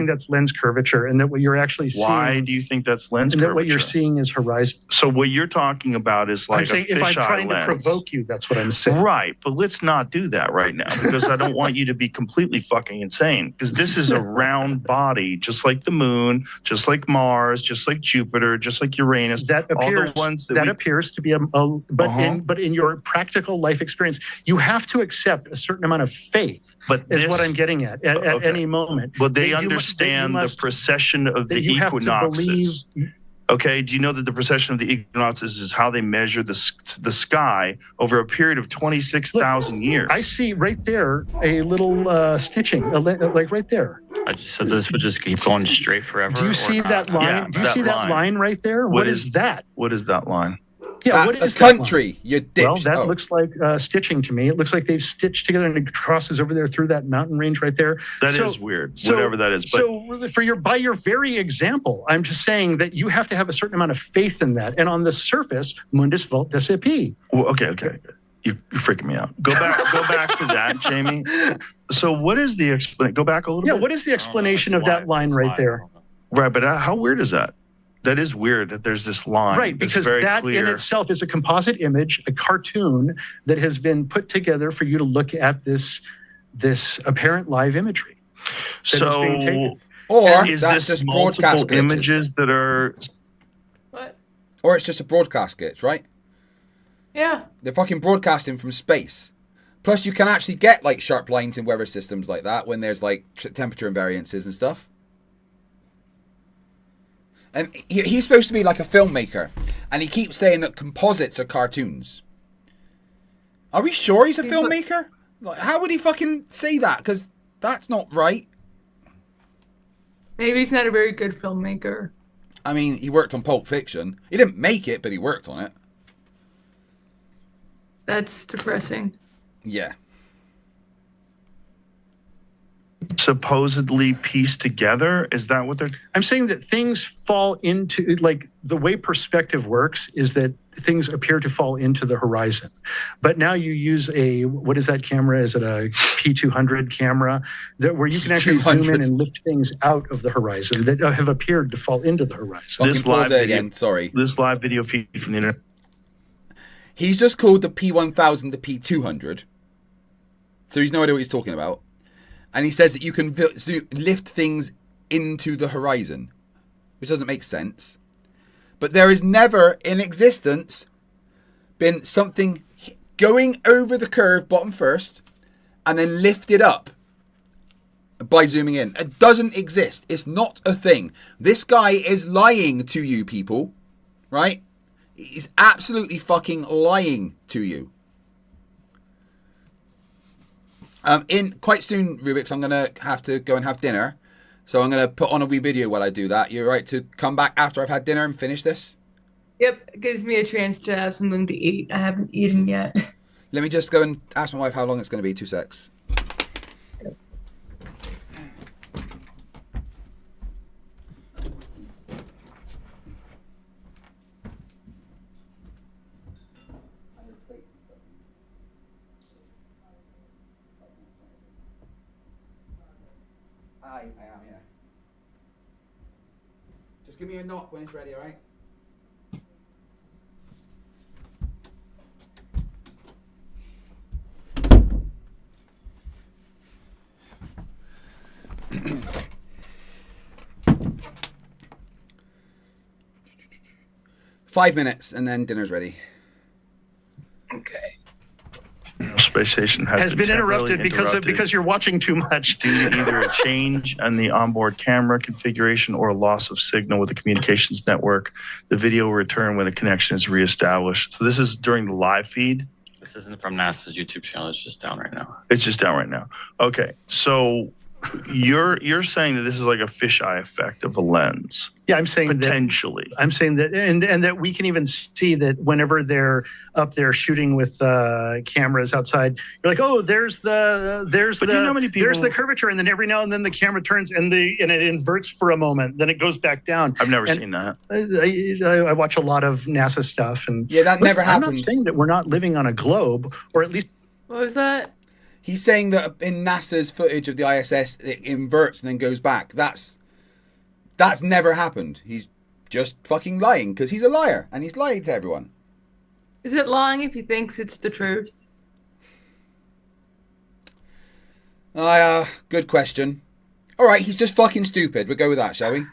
that's lens curvature, and that what you're actually seeing. Why do you think that's lens and curvature? that what you're seeing is horizon. So what you're talking about is like I'm saying a if I'm fisheye trying lens. to provoke you, that's what I'm saying. Right, but let's not do that right now because I don't want you to be completely fucking insane. Because this is a round body, just like the moon, just like Mars, just like Jupiter, just like Uranus. That appears, all the ones that appears to be but in your practical life experience, you have to accept a certain amount of faith. But is what I'm getting at any moment. But they understand the precession of the equinoxes. Okay, do you know that the precession of the equinoxes is how they measure the sky over a period of 26,000 years? I see right there a little stitching, like right there. So this would just keep going straight forever? Do you see that line? Yeah, do you see that line right there? What is that? What is that line? Yeah, That's what is a country, you dipshit. Well, that looks like stitching to me. It looks like they've stitched together and it crosses over there through that mountain range right there. That is weird, whatever that is. But so by your very example, I'm just saying that you have to have a certain amount of faith in that. And on the surface, mundus vult decepi. Well, okay. You're freaking me out. Go back to that, Jamie. So what is the explanation? Go back a little bit. Yeah, what is the explanation of that line right there? Right, but how weird is that? That is weird that there's this line. Right, because that in itself is a composite image, a cartoon that has been put together for you to look at this apparent live imagery. So, or is that's this just broadcast glitches. images that are... What? Or it's just a broadcast glitch, right? Yeah. They're fucking broadcasting from space. Plus, you can actually get like sharp lines in weather systems like that when there's like temperature invariances and stuff. And he's supposed to be like a filmmaker, and he keeps saying that composites are cartoons. Are we sure he's a filmmaker? Like, how would he fucking say that? Because that's not right. Maybe he's not a very good filmmaker. I mean, he worked on Pulp Fiction. He didn't make it, but he worked on it. That's depressing. Yeah. Supposedly pieced together? Is that what they're... I'm saying that things fall into, like, the way perspective works is that things appear to fall into the horizon. But now you use what is that camera? Is it a P200 camera? Where you can actually zoom in and lift things out of the horizon that have appeared to fall into the horizon. This live video, again, sorry. This live video feed from the internet. He's just called the P1000 the P200. So he's no idea what he's talking about. And he says that you can lift things into the horizon, which doesn't make sense. But there has never in existence been something going over the curve bottom first and then lifted up by zooming in. It doesn't exist. It's not a thing. This guy is lying to you people, right? He's absolutely fucking lying to you. In quite soon, Rubiks, I'm going to have to go and have dinner. So I'm going to put on a wee video while I do that. You're right to come back after I've had dinner and finish this? Yep, it gives me a chance to have something to eat. I haven't eaten yet. Let me just go and ask my wife how long it's going to be. 2 secs. I am, yeah. give me a knock when it's ready, all right? Five minutes and then dinner's ready. Okay. Space station has been interrupted because you're watching too much. Due to either a change on the onboard camera configuration or a loss of signal with the communications network. The video will return when the connection is reestablished. So this is during the live feed. This isn't from NASA's YouTube channel. It's just down right now. It's just down right now. Okay, so you're saying that this is like a fisheye effect of a lens. Yeah, I'm saying potentially. I'm saying that, and that we can even see that whenever they're up there shooting with cameras outside, you're like, oh, there's the curvature, and then every now and then the camera turns and it inverts for a moment, then it goes back down. I've never seen that. I watch a lot of NASA stuff, and yeah, that never happened. I'm not saying that we're not living on a globe, or at least. What was that? He's saying that in NASA's footage of the ISS, it inverts and then goes back. That's never happened. He's just fucking lying because he's a liar and he's lying to everyone. Is it lying if he thinks it's the truth? Good question. All right, he's just fucking stupid. We'll go with that, shall we?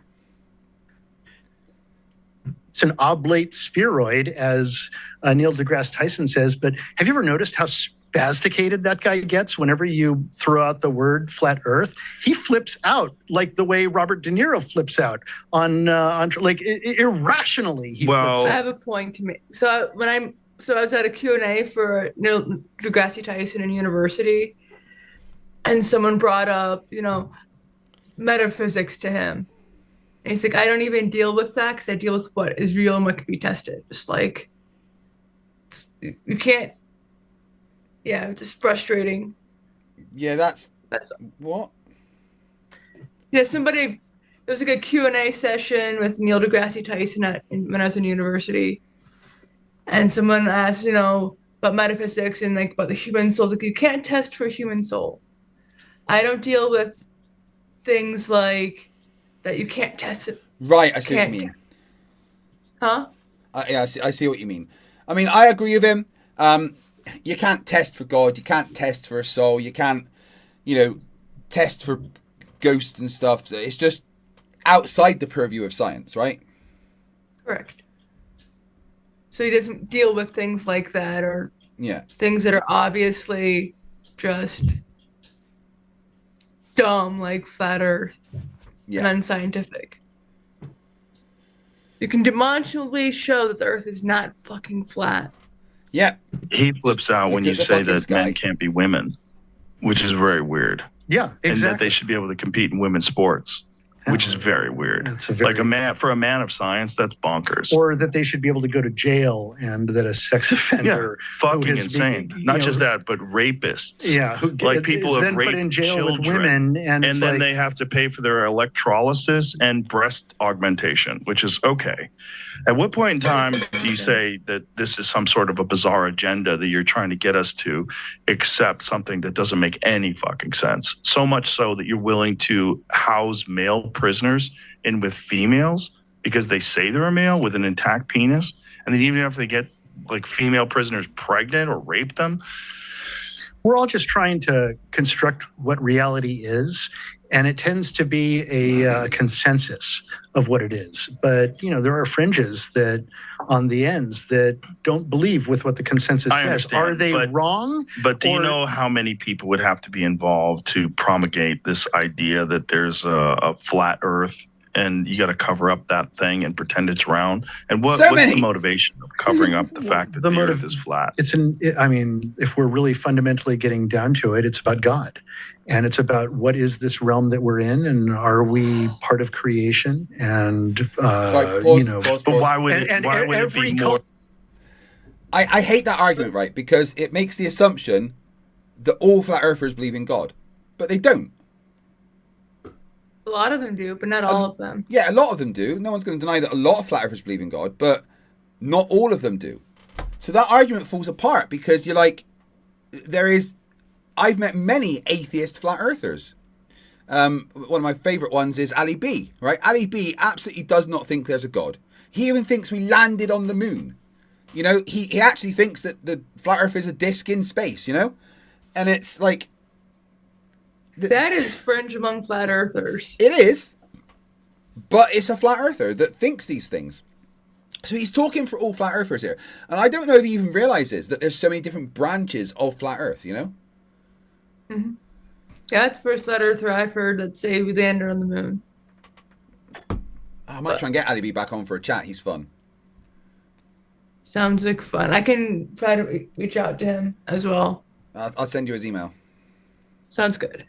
It's an oblate spheroid, as Neil deGrasse Tyson says. But have you ever noticed how spasticated that guy gets whenever you throw out the word flat Earth? He flips out like the way Robert De Niro flips out on like irrationally. He flips out. I have a point to make. So I was at a Q&A for Neil deGrasse Tyson in university, and someone brought up, metaphysics to him. And he's like, I don't even deal with that because I deal with what is real and what can be tested. Just like, you can't. Yeah, it's just frustrating. Yeah, that's what? Yeah, there was like a Q&A session with Neil deGrasse Tyson when I was in university. And someone asked, about metaphysics and like about the human soul. Like, you can't test for a human soul. I don't deal with things like that you can't test it. Right, I see what you mean. Huh? Yeah, I see what you mean. I mean, I agree with him. You can't test for God. You can't test for a soul. You can't, test for ghosts and stuff. So it's just outside the purview of science, right? Correct. So he doesn't deal with things like that, or things that are obviously just dumb, like flat Earth and unscientific. You can demonstrably show that the Earth is not fucking flat. Yeah. He flips out when you say that men can't be women, which is very weird. Yeah, exactly. And that they should be able to compete in women's sports, which is very weird. Like for a man of science, that's bonkers. Or that they should be able to go to jail, and that a sex offender, fucking insane. Not just that, but rapists. Yeah, people have raped put in jail children, with women, and then they have to pay for their electrolysis and breast augmentation, which is okay. At what point in time do you say that this is some sort of a bizarre agenda that you're trying to get us to accept something that doesn't make any fucking sense? So much so that you're willing to house male prisoners in with females because they say they're a male with an intact penis, and then even if they get like female prisoners pregnant or rape them. We're all just trying to construct what reality is, and it tends to be a consensus of what it is. But there are fringes that on the ends that don't believe with what the consensus says. Are they wrong? But do you know how many people would have to be involved to promulgate this idea that there's a flat Earth and you got to cover up that thing and pretend it's round? And what's the motivation of covering up the fact that the Earth is flat? If we're really fundamentally getting down to it, it's about God. And it's about what is this realm that we're in, and are we part of creation? And But why would it be more? I hate that argument, right? Because it makes the assumption that all flat earthers believe in God, but they don't. A lot of them do, but not all of them. Yeah, a lot of them do. No one's going to deny that a lot of flat earthers believe in God, but not all of them do. So that argument falls apart because you're like, I've met many atheist flat earthers. One of my favourite ones is Ali B, right? Ali B absolutely does not think there's a God. He even thinks we landed on the moon. You know, he actually thinks that the flat Earth is a disc in space, you know? And it's like... That is fringe among flat earthers. It is. But it's a flat earther that thinks these things. So he's talking for all flat earthers here. And I don't know if he even realizes that there's so many different branches of flat earth, you know? Mm-hmm. Yeah, that's the first flat earther I've heard that say we landed on the moon. I might try and get Ali B back on for a chat. He's fun. Sounds like fun. I can try to reach out to him as well. I'll send you his email. Sounds good.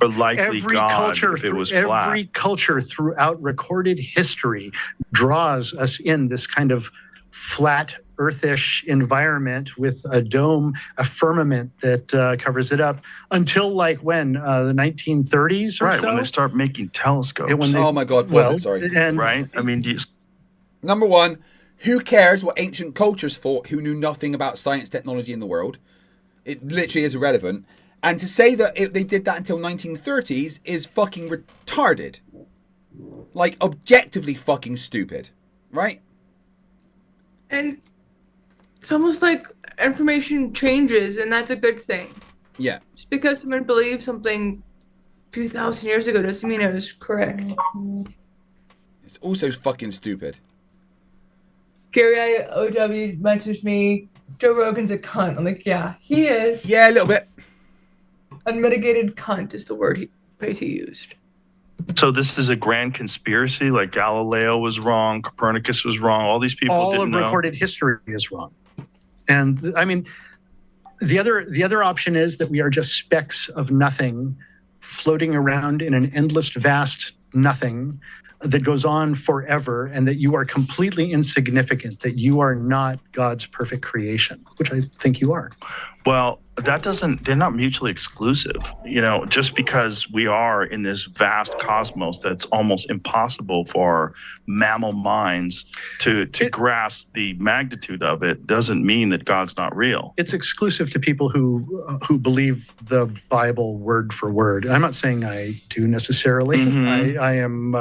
Or likely every God culture, if it was flat. every culture throughout recorded history draws us in this kind of flat earthish environment with a dome, a firmament that covers it up until like when the 1930s or Right, so. when they start making telescopes. Oh my God, sorry. And I mean, Number one, who cares what ancient cultures thought who knew nothing about science, technology in the world? It literally is irrelevant. And to say that they did that until 1930s is fucking retarded. Like, objectively fucking stupid. Right? And it's almost like information changes, and that's a good thing. Yeah. Just because someone believes something 2,000 years ago doesn't mean it was correct. It's also fucking stupid. Gary OW mentions me, Joe Rogan's a cunt. I'm like, yeah, he is. Yeah, a little bit. Unmitigated cunt is the phrase he used. so this is a grand conspiracy, like Galileo was wrong, Copernicus was wrong, all these people all didn't of know. recorded history is wrong. And I mean, the other option is that we are just specks of nothing floating around in an endless, vast nothing that goes on forever, and that you are completely insignificant, that you are not God's perfect creation, which I think you are. Well, they're not mutually exclusive. You know, just because we are in this vast cosmos that's almost impossible for mammal minds to grasp the magnitude of it doesn't mean that God's not real. It's exclusive to people who believe the Bible word for word. I'm not saying I do necessarily. Mm-hmm. I am.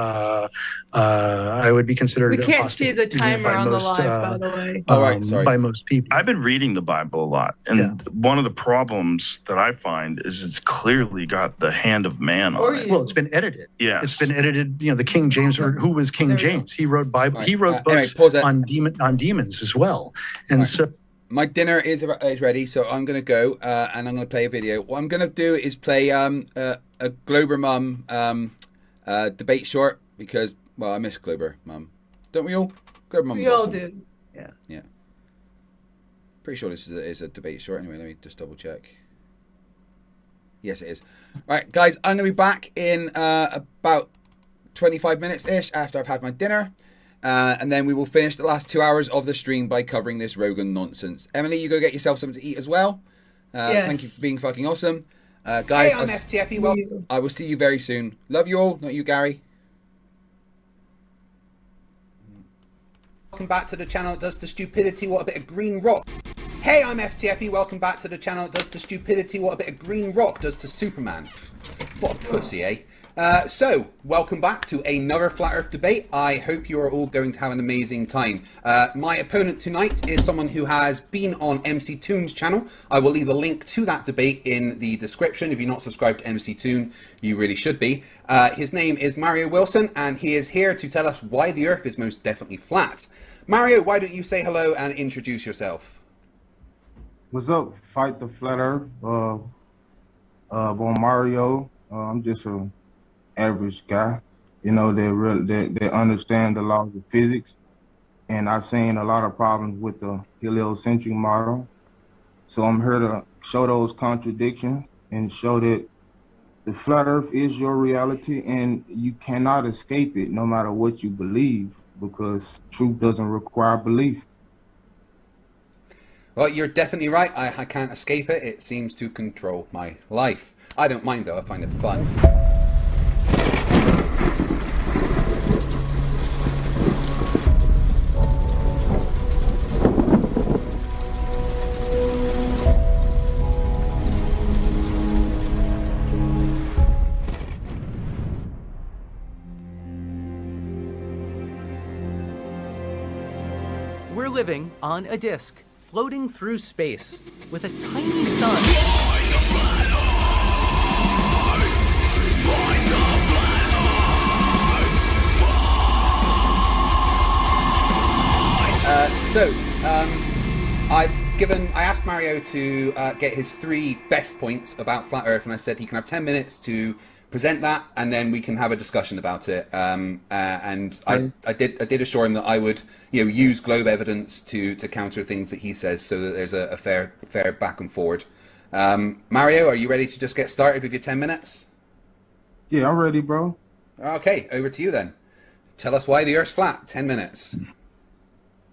I would be considered. We can't apostate, see the timer by on most, the live, by the way. Oh, right, sorry. By most people. I've been reading the Bible a lot, and one of the problems that I find is it's clearly got the hand of man on it. Well, it's been edited. Yes. It's been edited. You know, the King James, or who was King James? He wrote Bible. Right. He wrote Anyway, books pause it. on demons as well. And Right. so My dinner is ready, so I'm going to go and I'm going to play a video. What I'm going to do is play a Glober Mum debate short because, well, I miss Glober Mum. Don't we all? Glober Mum's We all awesome. do. Yeah. Yeah. Pretty sure this is a debate short. Anyway, let me just double check. Yes, it is. Right, guys, I'm going to be back in about 25 minutes-ish after I've had my dinner. And then we will finish the last 2 hours of the stream by covering this Rogan nonsense. Emily, you go get yourself something to eat as well. Yes. Thank you for being fucking awesome. Guys, Hey, I'm FTFE. Well, I will see you very soon. Love you all. Not you, Gary. Welcome back to the channel. Does the stupidity what a bit of green rock? Hey, I'm FTFE. Welcome back to the channel. Does the stupidity what a bit of green rock does to Superman? What a pussy, eh? So, welcome back to another Flat Earth debate. I hope you are all going to have an amazing time. My opponent tonight is someone who has been on MC Toon's channel. I will leave a link to that debate in the description. If you're not subscribed to MC Toon, you really should be. His name is Mario Wilson, and he is here to tell us why the Earth is most definitely flat. Mario, why don't you say hello and introduce yourself? What's up? Fight the Flat Earth. Bon Mario. I'm just a average guy. You know, they understand the laws of physics, and I've seen a lot of problems with the heliocentric model. So I'm here to show those contradictions and show that the flat Earth is your reality, and you cannot escape it, no matter what you believe, because truth doesn't require belief. Well, you're definitely right. I can't escape it. It seems to control my life. I don't mind, though. I find it fun. living on a disk, floating through space, with a tiny sun. I asked Mario to get his 3 best points about Flat Earth, and I said he can have 10 minutes to present that, and then we can have a discussion about it. I did assure him that I would, use globe evidence to counter things that he says, so that there's a fair back and forward. Mario, are you ready to just get started with your 10 minutes? Yeah, I'm ready, bro. Okay, over to you then. Tell us why the Earth's flat. 10 minutes.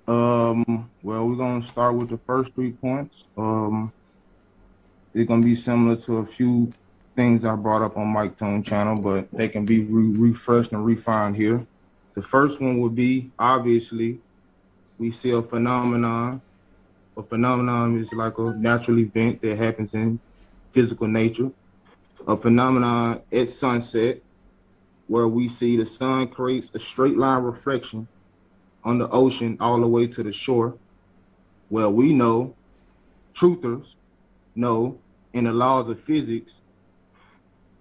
Well, we're gonna start with the first 3 points. It's gonna be similar to a few things I brought up on Mike Tone channel, but they can be refreshed and refined here. The first one would be, obviously, we see a phenomenon. A phenomenon is like a natural event that happens in physical nature. A phenomenon at sunset, where we see the sun creates a straight line reflection on the ocean all the way to the shore. Well, we know, truthers know, in the laws of physics,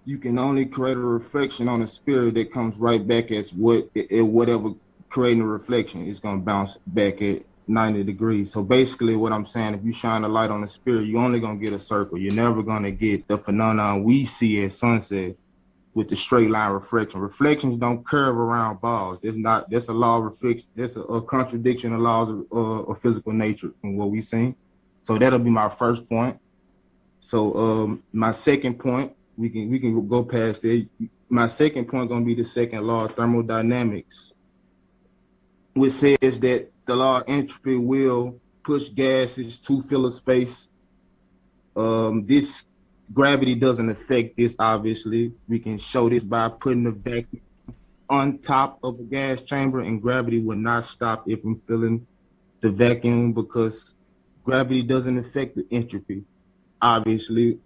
you can only create a reflection on a sphere that comes right back as whatever creating a reflection is going to bounce back at 90 degrees. So basically what I'm saying, if you shine a light on a sphere, you're only going to get a circle. You're never going to get the phenomenon we see at sunset with the straight line reflection. Reflections don't curve around balls. That's a law of reflection. That's a contradiction of laws of physical nature in what we see. So that'll be my first point. So my second point, we can go past it. My second point gonna be the second law of thermodynamics, which says that the law of entropy will push gases to fill a space. This gravity doesn't affect this, obviously. We can show this by putting a vacuum on top of a gas chamber, and gravity would not stop it from filling the vacuum because gravity doesn't affect the entropy. Obviously,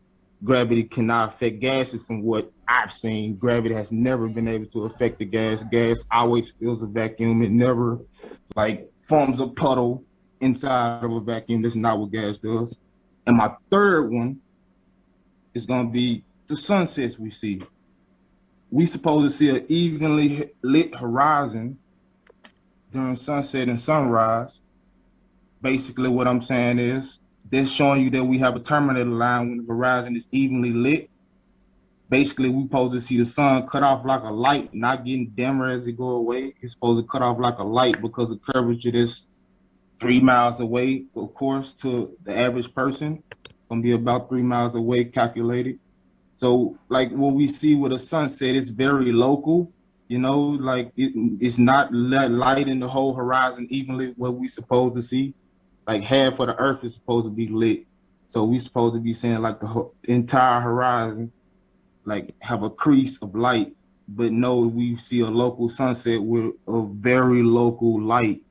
gravity cannot affect gases from what I've seen. Gravity has never been able to affect the gas. Gas always fills a vacuum. It never forms a puddle inside of a vacuum. That's not what gas does. And my third one is going to be the sunsets we see. We supposed to see an evenly lit horizon during sunset and sunrise. Basically what I'm saying is, they're showing you that we have a terminator line when the horizon is evenly lit. Basically, we're supposed to see the sun cut off like a light, not getting dimmer as it go away. It's supposed to cut off like a light because the curvature that's 3 miles away, of course, to the average person. Gonna be about 3 miles away calculated. So like what we see with a sunset, it's very local, it's not lighting the whole horizon evenly what we supposed to see. Like half of the earth is supposed to be lit. So we supposed to be seeing like the entire horizon, like have a crease of light. But no, we see a local sunset with a very local light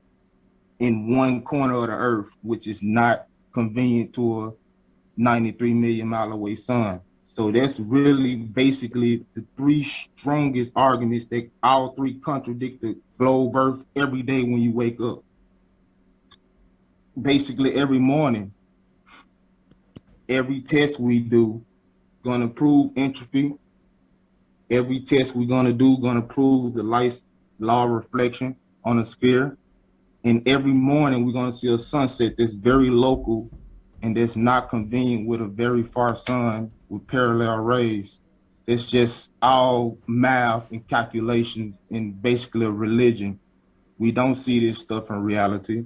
in one corner of the earth, which is not convenient to a 93 million mile away sun. So that's really basically the 3 strongest arguments that all 3 contradict the globe earth every day when you wake up. Basically every morning, every test we do gonna prove entropy. Every test we're gonna do gonna prove the light's law of reflection on a sphere. And every morning we're gonna see a sunset that's very local and that's not convenient with a very far sun with parallel rays. It's just all math and calculations and basically a religion. We don't see this stuff in reality.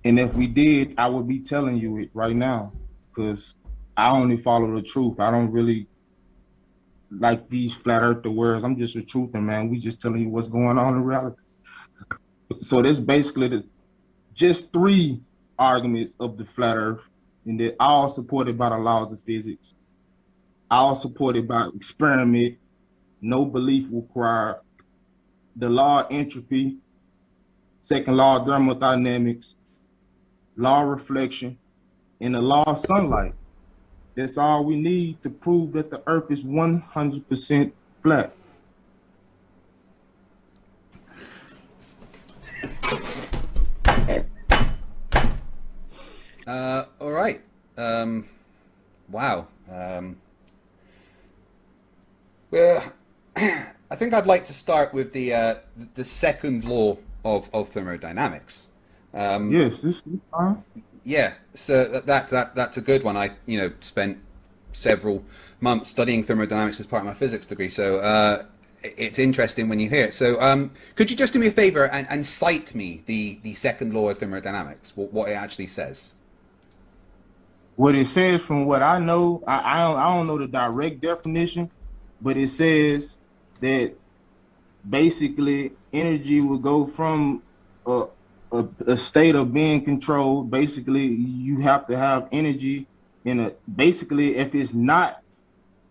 And if we did, I would be telling you it right now because I only follow the truth. I don't really like these flat earther words. I'm just a truther, man. We just telling you what's going on in reality. So that's basically just 3 arguments of the flat earth, and they're all supported by the laws of physics, all supported by experiment, no belief required, the law of entropy, second law of thermodynamics, law of reflection, and the law of sunlight. That's all we need to prove that the earth is 100% flat. All right. Wow. Well, I think I'd like to start with the second law of thermodynamics. Yes, this is fine. Yeah, so that's a good one. I spent several months studying thermodynamics as part of my physics degree, so it's interesting when you hear it. So could you just do me a favor and cite me the second law of thermodynamics, what it actually says? What it says, from what I know, I don't know the direct definition, but it says that basically energy will go from a state of being controlled. Basically, you have to have energy basically, if it's not,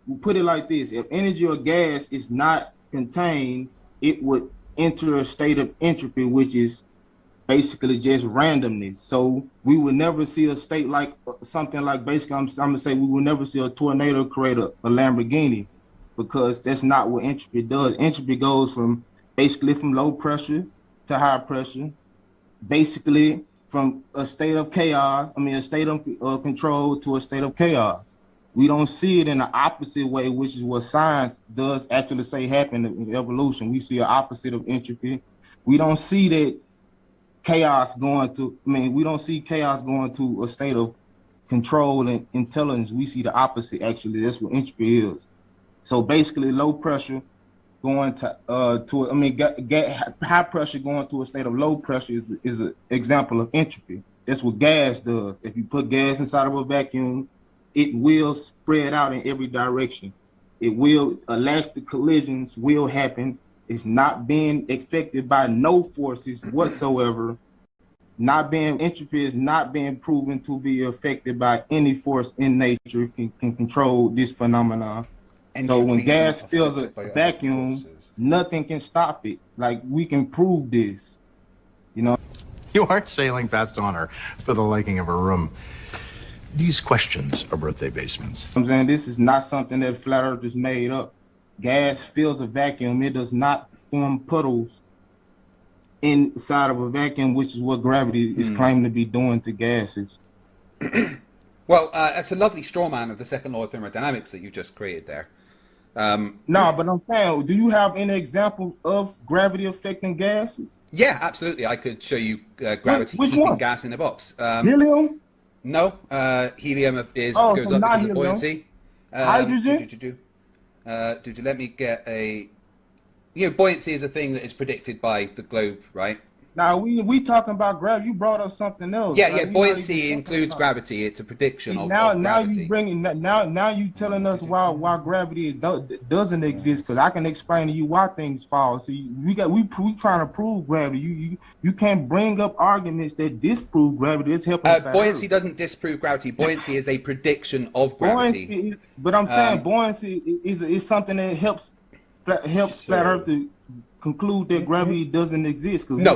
we'll put it like this: if energy or gas is not contained, it would enter a state of entropy, which is basically just randomness. So we will never see a state like something like, basically, I'm gonna say we will never see a tornado create a Lamborghini, because that's not what entropy does. Entropy goes from basically from low pressure to high pressure, basically from a state of chaos, a state of control to a state of chaos. We don't see it in the opposite way, which is what science does actually say happened in evolution. We see an opposite of entropy. We don't see that chaos going to, we don't see chaos going to a state of control and intelligence. We see the opposite, actually. That's what entropy is. So basically, low pressure going to high pressure going to a state of low pressure is an example of entropy. That's what gas does. If you put gas inside of a vacuum, it will spread out in every direction. It will, elastic collisions will happen. It's not being affected by no forces whatsoever. Entropy is not being proven to be affected by any force in nature can control this phenomenon. So when gas fills a vacuum, nothing can stop it. Like, we can prove this, You aren't sailing past honor for the liking of a room. These questions are birthday basements. I'm saying this is not something that Flat Earth is made up. Gas fills a vacuum. It does not form puddles inside of a vacuum, which is what gravity is claiming to be doing to gases. Well, that's a lovely straw man of the second law of thermodynamics that you just created there. No, but I'm saying, do you have any examples of gravity affecting gases? Yeah, absolutely. I could show you gravity Which keeping one? gas in a box. Helium? No, helium goes up not because of helium. buoyancy. Hydrogen? Let me get a... buoyancy is a thing that is predicted by the globe, right? Now, we talking about gravity. You brought up something else. Yeah, right? buoyancy includes gravity. It's a prediction of now gravity. Now you telling us why gravity doesn't exist, because I can explain to you why things fall. So we trying to prove gravity. You can't bring up arguments that disprove gravity. It's helping. Buoyancy doesn't disprove gravity. Buoyancy is a prediction of gravity. But I'm saying buoyancy is something that helps Flat Earth to conclude that gravity doesn't exist. No,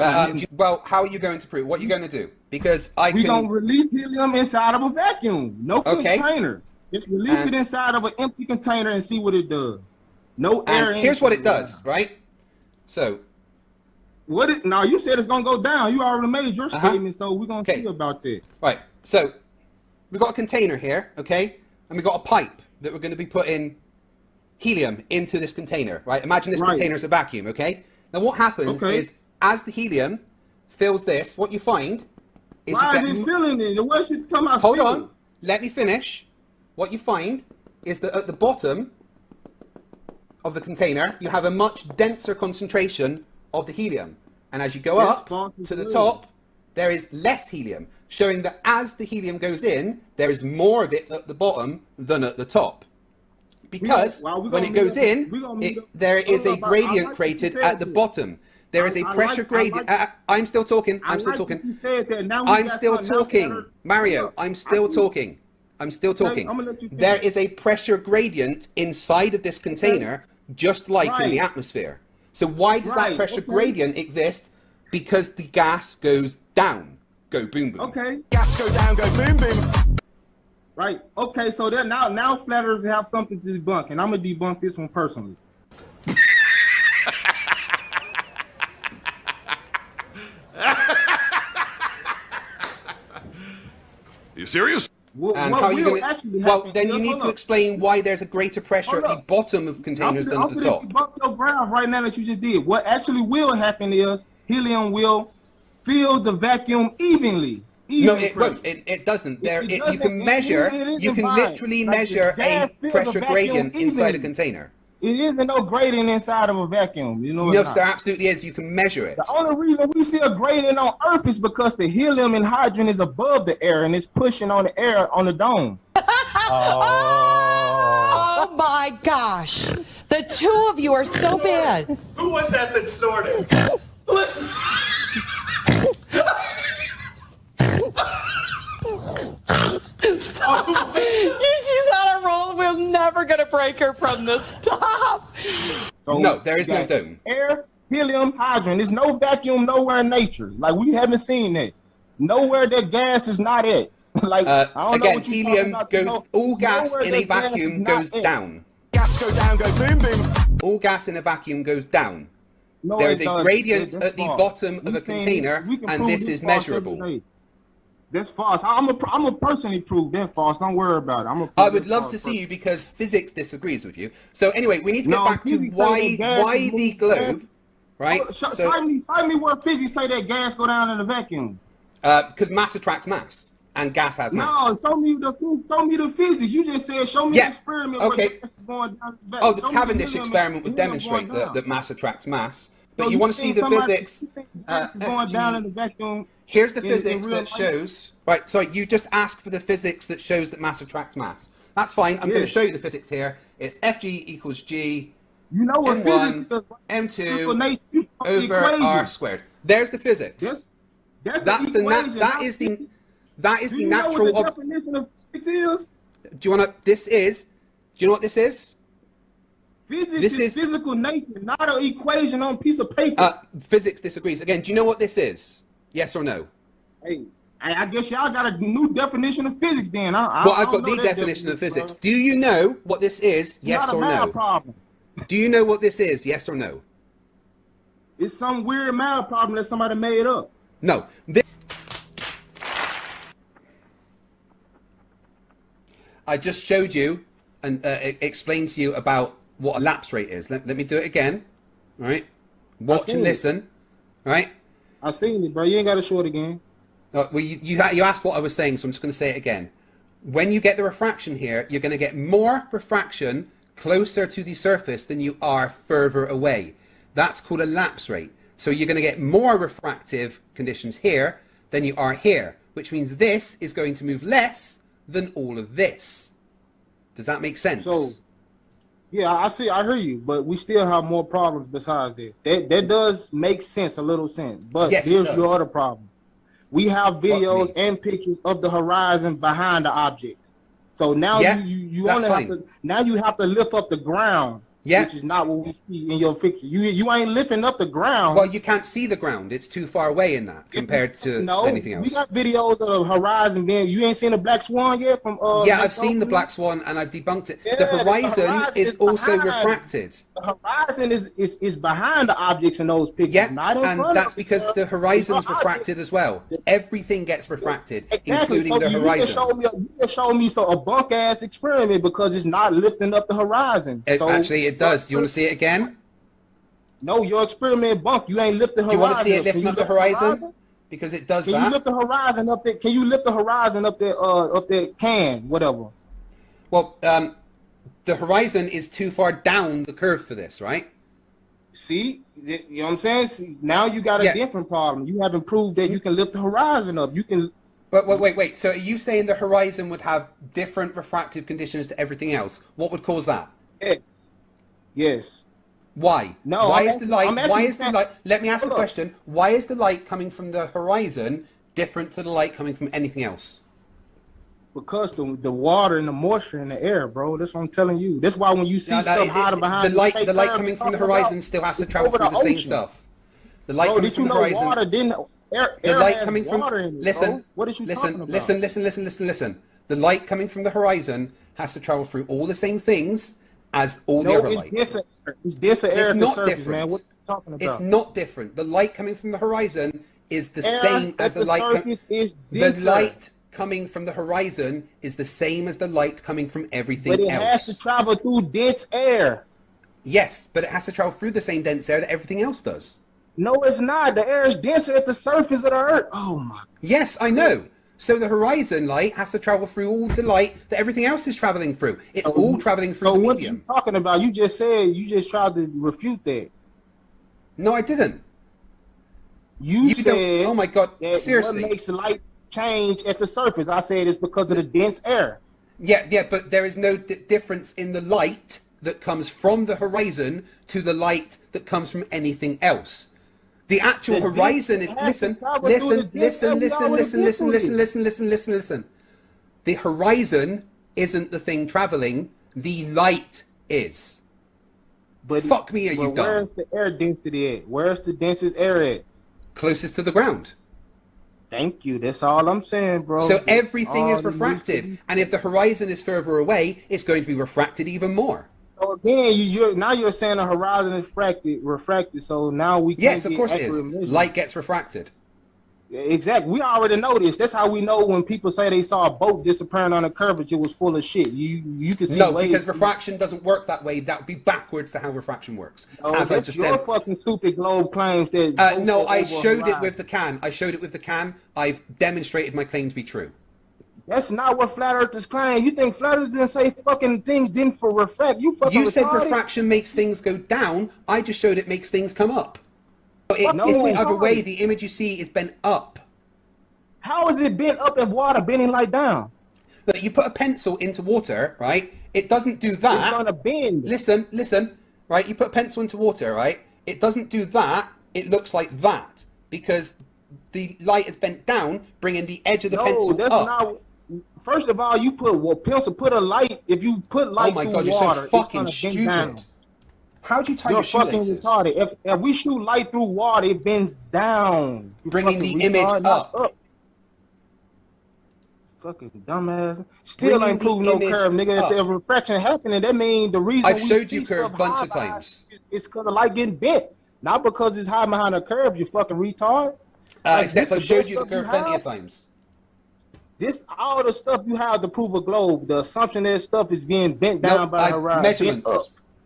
well, how are you going to prove? What are you going to do? Because we don't release helium inside of a vacuum. No container. Just release it inside of an empty container and see what it does. No air. Here's what it does, right? So, now you said it's gonna go down. You already made your statement, so we're gonna see about that. Right. So, we've got a container here, okay, and we've got a pipe that we're going to be putting helium into this container, right? Imagine this container is a vacuum, okay? Now what happens is, as the helium fills this, what you find is why is it filling it? What should come out? Hold on, let me finish. What you find is that at the bottom of the container, you have a much denser concentration of the helium. And as you go up to the top, there is less helium, showing that as the helium goes in, there is more of it at the bottom than at the top. Because when it goes in, there is a gradient created at the bottom. There is a pressure gradient. I'm still talking. I'm still talking. I'm still talking. Mario, I'm still talking. I'm still talking. There is a pressure gradient inside of this container, just like in the atmosphere. So why does that pressure gradient exist? Because the gas goes down. Go boom boom. Okay. Gas go down, go boom boom. Right. Okay. So then now Flat Earthers have something to debunk, and I'm gonna debunk this one personally. serious? And how are you going to? Well, then you need to explain why there's a greater pressure at the bottom of containers than at the top. Bump your ground right now that you just did. What actually will happen is helium will fill the vacuum evenly. No, it won't. It doesn't. You can measure. You can literally measure a pressure gradient inside a container. It isn't no gradient inside of a vacuum. You know. Yes, there absolutely is. You can measure it. The only reason we see a gradient on Earth is because the helium and hydrogen is above the air and it's pushing on the air on the dome. Oh my gosh. The two of you are so bad. Who was that snorted? Listen. She's on a roll. We're never going to break her from this. Stop. So no, there is no dome. Air, helium, hydrogen. There's no vacuum nowhere in nature. Like, we haven't seen that. Nowhere that gas is not at. Like, I don't again, know what helium goes. All gas in a vacuum goes down. Gas go down, go boom, boom. All gas in a vacuum goes down. No, there is a gradient at the bottom of a container, and this is measurable. That's false. I'm a personally prove that false. Don't worry about it. I would love to see you because physics disagrees with you. So anyway, we need to get back to why the globe, right? Tell me where physics say that gas go down in a vacuum. Because mass attracts mass, and gas has mass. No, show me the physics. You just said show me the experiment where gas is going down the vacuum. Oh, the Cavendish experiment would demonstrate that mass attracts mass. But you want to see the physics going down in the vacuum. Here's the physics that shows. Right, sorry, you just asked for the physics that shows that mass attracts mass. That's fine. I'm going to show you the physics here. It's Fg equals G. You know what physics is? M2 over R squared. There's the physics. That is the natural. You know what the definition of physics is? Do you want to? Do you know what this is? Physics is physical nature, not an equation on a piece of paper. Physics disagrees. Again, do you know what this is? Yes or no? Hey, I guess y'all got a new definition of physics then. I've got the definition of physics. Do you know what this is? Yes or no? Problem. Do you know what this is? Yes or no? It's some weird math problem that somebody made up. No. I just showed you and explained to you about what a lapse rate is. Let me do it again. All right. Watch and listen. All right. I seen it, bro. You ain't got to show it again. Well, you asked what I was saying, so I'm just going to say it again. When you get the refraction here, you're going to get more refraction closer to the surface than you are further away. That's called a lapse rate. So you're going to get more refractive conditions here than you are here, which means this is going to move less than all of this. Does that make sense? So, yeah, I hear you, but we still have more problems besides that. That does make sense, a little sense. But here's your other problem. We have videos and pictures of the horizon behind the objects. So now you only have to lift up the ground, which is not what we see in your picture. You ain't lifting up the ground. Well, you can't see the ground. It's too far away in that compared to anything else. We got videos of the horizon being. You ain't seen the black swan yet from I've seen the black swan and I've debunked it. The horizon is also refracted. The horizon is behind the objects in those pictures, not in front that's because the horizon's refracted as well. Everything gets refracted, including the horizon. You can show me a bunk ass experiment because it's not lifting up the horizon. Actually, it does. Do you want to see it again? No, your experiment bunk. You ain't lift the horizon. Do you want to see it lifting up the horizon? Because it does that. Can you lift the horizon up there? Can you lift the horizon up there? Whatever. Well, the horizon is too far down the curve for this, right? See, you know what I'm saying? See, now you got a different problem. You haven't proved that you can lift the horizon up. You can. But wait. So are you saying the horizon would have different refractive conditions to everything else? What would cause that? Yes. Why? No. Why is the light? Let me ask the question. Why is the light coming from the horizon different to the light coming from anything else? Because the water and the moisture in the air, bro. That's what I'm telling you. That's why when you see stuff hiding behind the light coming from the horizon still has to travel through the same stuff. The light coming from the horizon. The light coming from. Listen. What is you talking about? Listen. The light coming from the horizon has to travel through all the same things as all the other light. It's not different, man. What are you talking about? It's not different. The light coming from the horizon is the same as the light. The light coming from the horizon is the same as the light coming from everything But it else. has to travel through dense air. Yes, but it has to travel through the same dense air that everything else does. No, it's not. The air is denser at the surface of the Earth. Oh my. Yes, I know. So the horizon light has to travel through all the light that everything else is traveling through. It's all traveling through the what medium. are you talking about? You just said, you just tried to refute that. No, I didn't. You said, oh my God, that seriously. what makes light change at the surface? I said it's because of the dense air. Yeah, but there is no difference in the light that comes from the horizon to the light that comes from anything else. The actual horizon is, listen. The horizon isn't the thing traveling, the light is. But fuck me, are you dumb? Where's the air density at? Where's the densest air at? Closest to the ground. Thank you. That's all I'm saying, bro. So everything is refracted, and if the horizon is further away, it's going to be refracted even more. So again, now you're saying the horizon is refracted. So now we can't. Yes, of course it is. Light gets refracted. Exactly. We already know this. That's how we know when people say they saw a boat disappearing on a curvature was full of shit. You can see. No, because refraction doesn't work that way. That would be backwards to how refraction works. No, that's your fucking stupid globe claims that. No, I showed it with the can. I've demonstrated my claim to be true. That's not what flat earthers claim. You think flat earthers didn't say fucking things didn't for refract? You said refraction makes things go down. I just showed it makes things come up. It's the other way. The image you see is bent up. How is it bent up in water, bending like down? Look, you put a pencil into water, right? It doesn't do that. It's gonna bend. Listen, right? You put a pencil into water, right? It doesn't do that. It looks like that because the light is bent down, bringing the edge of the pencil up. Not. First of all, you put put a light. If you put light through water, you're so fucking it's gonna bend down. How do you tie your shoelaces? Fucking retarded. If we shoot light through water, it bends down. Bringing the image up. Fucking dumbass. Still ain't proving no curve, nigga. If there's refraction happening, that means the reason I've showed you curve a bunch of times. It's because the light getting bent. Not because it's high behind a curve, you fucking retard. Except I've showed you the curve plenty of times. All the stuff you have to prove a globe, the assumption that stuff is being bent down by the horizon.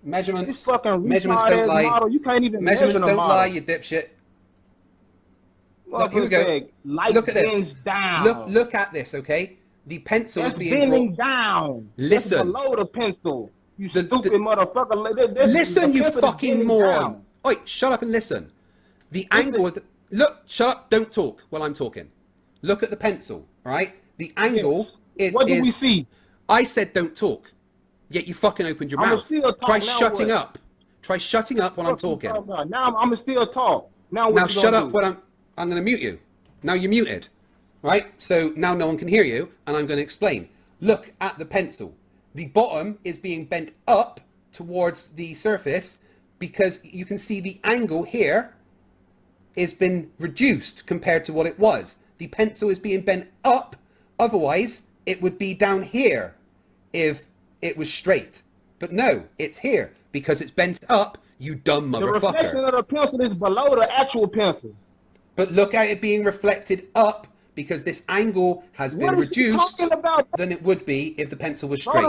Measurements don't lie. Model, you can't even measurements don't model. lie, you dipshit. Well, look, here we go. Light look at bends this. Down. Look at this, okay? The pencil is being bending down. Listen. That's below the pencil. You stupid motherfucker. Listen, you fucking moron. Oi, shut up and listen. The angle of the... Look, shut up, don't talk while I'm talking. Look at the pencil, right? The angle is... What do we see? I said don't talk. Yet you fucking opened your mouth. Try shutting up. Try shutting up while I'm talking. Now I'm gonna still talk. Now shut up when I'm gonna mute you. Now you're muted. Right? So now no one can hear you, and I'm gonna explain. Look at the pencil. The bottom is being bent up towards the surface because you can see the angle here has been reduced compared to what it was. The pencil is being bent up, otherwise it would be down here if it was straight. But no, it's here because it's bent up, you dumb motherfucker. The reflection of the pencil is below the actual pencil. But look at it being reflected up because this angle has been reduced than it would be if the pencil was straight.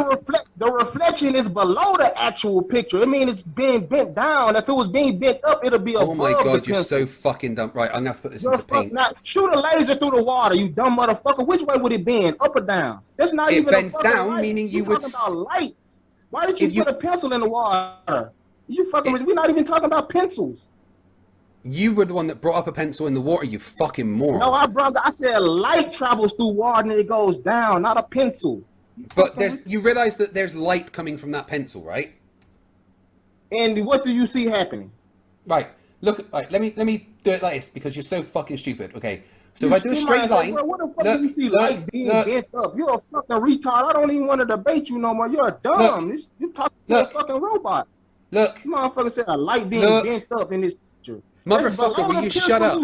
The reflection is below the actual picture. It means it's being bent down. If it was being bent up, it'll be above the pencil. Oh my God, you're so fucking dumb. Right, I'm going to have to put this into paint. Now, shoot a laser through the water, you dumb motherfucker. Which way would it bend? Up or down? That's not even bends down, light. Meaning you would... talking about light. Why did you put a pencil in the water? You fucking... We're not even talking about pencils. You were the one that brought up a pencil in the water, you fucking moron. No, I said light travels through water and it goes down, not a pencil. But you realize that there's light coming from that pencil, right? And what do you see happening? Right. Look, right, let me do it like this because you're so fucking stupid. Okay. So if I do a straight line, what the fuck do you see light being bent up? You're a fucking retard. I don't even want to debate you no more. You're dumb. You're talking to a fucking robot. Look. You motherfucker said a light being bent up in this picture. Motherfucker, will you shut up?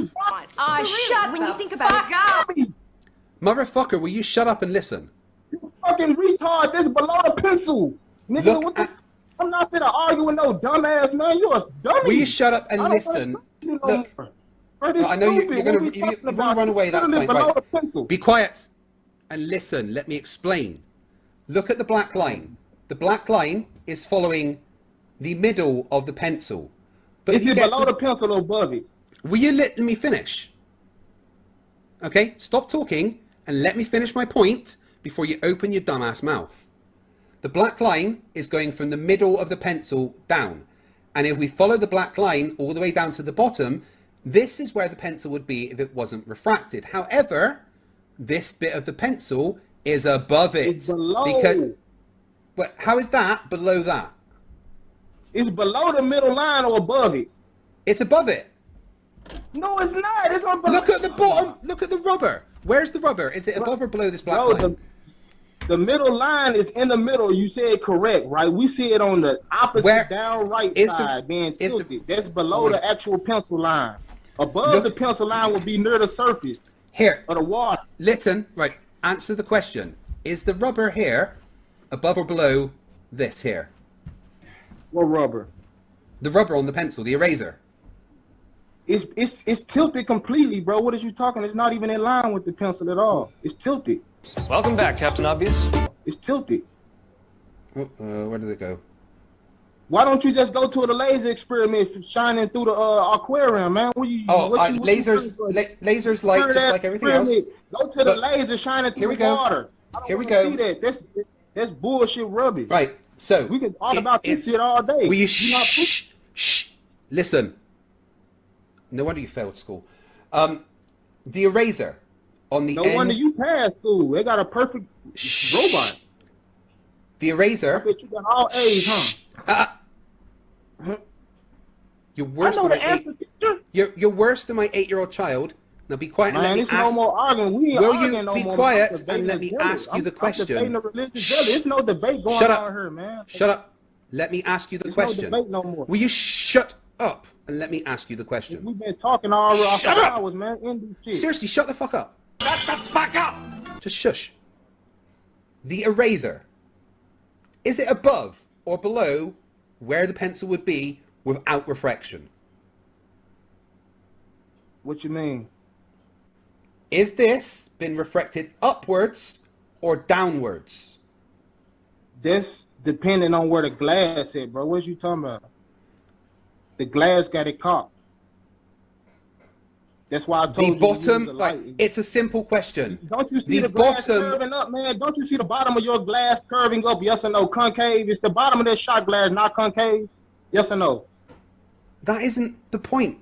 Shut when you think about it. Motherfucker, will you shut up and listen? You fucking retard. This is below the pencil. Nigga, what the... I'm not finna argue with no dumbass, man. You're a dummy. Will you shut up and listen? Look, I know you're going to run away. That's fine. Right. Be quiet. and listen. Let me explain. Look at the black line. The black line is following the middle of the pencil. But if you get below the pencil or above it. Will you let me finish? Okay, stop talking and let me finish my point before you open your dumbass mouth. The black line is going from the middle of the pencil down. And if we follow the black line all the way down to the bottom, this is where the pencil would be if it wasn't refracted. However, this bit of the pencil is above it. It's below. Because, but how is that below that? It's below the middle line or above it. It's above it. No, it's not. It's on below. Look at the bottom. Look at the rubber. Where's the rubber? Is it above or below this black line? The middle line is in the middle. You said correct, right? We see it on the opposite down right side being tilted. That's below the actual pencil line. Above the pencil line will be near the surface of the water. Listen, right. Answer the question. Is the rubber here above or below this here? What rubber? The rubber on the pencil, the eraser. It's tilted completely, bro. What is you talking? It's not even in line with the pencil at all. It's tilted. Welcome back, Captain Obvious. It's tilted. Where did it go? Why don't you just go to the laser experiment shining through the aquarium, man? Lasers light just like everything else. Go to the laser shining through the water. Here we go. See that. That's bullshit rubbish. Right. So we can talk about this shit all day. Will you shh? Listen. No wonder you failed school. The eraser on the end. No wonder you passed school. They got a perfect robot. The eraser. I bet you got all A's, huh? You're worse than my you're worse than my 8-year-old child. Now be quiet and let me ask. No more arguing. We ain't Will arguing you no be more. quiet and let me ask you the question? There's no debate going on here, man. Shut up. Let me ask you the question. No debate no more. Will you shut up and let me ask you the question? We've been talking all hours, man. End this shit. Seriously, shut the fuck up. Shut the fuck up! Just shush. The eraser. Is it above or below where the pencil would be without refraction? What you mean? Is this been refracted upwards or downwards? This depending on where the glass is, bro. What you talking about? The glass got it caught. That's why I told you. The bottom, like, it's a simple question. Don't you see the glass curving up, man? Don't you see the bottom of your glass curving up? Yes or no? Concave? It's the bottom of that shot glass, not concave? Yes or no? That isn't the point.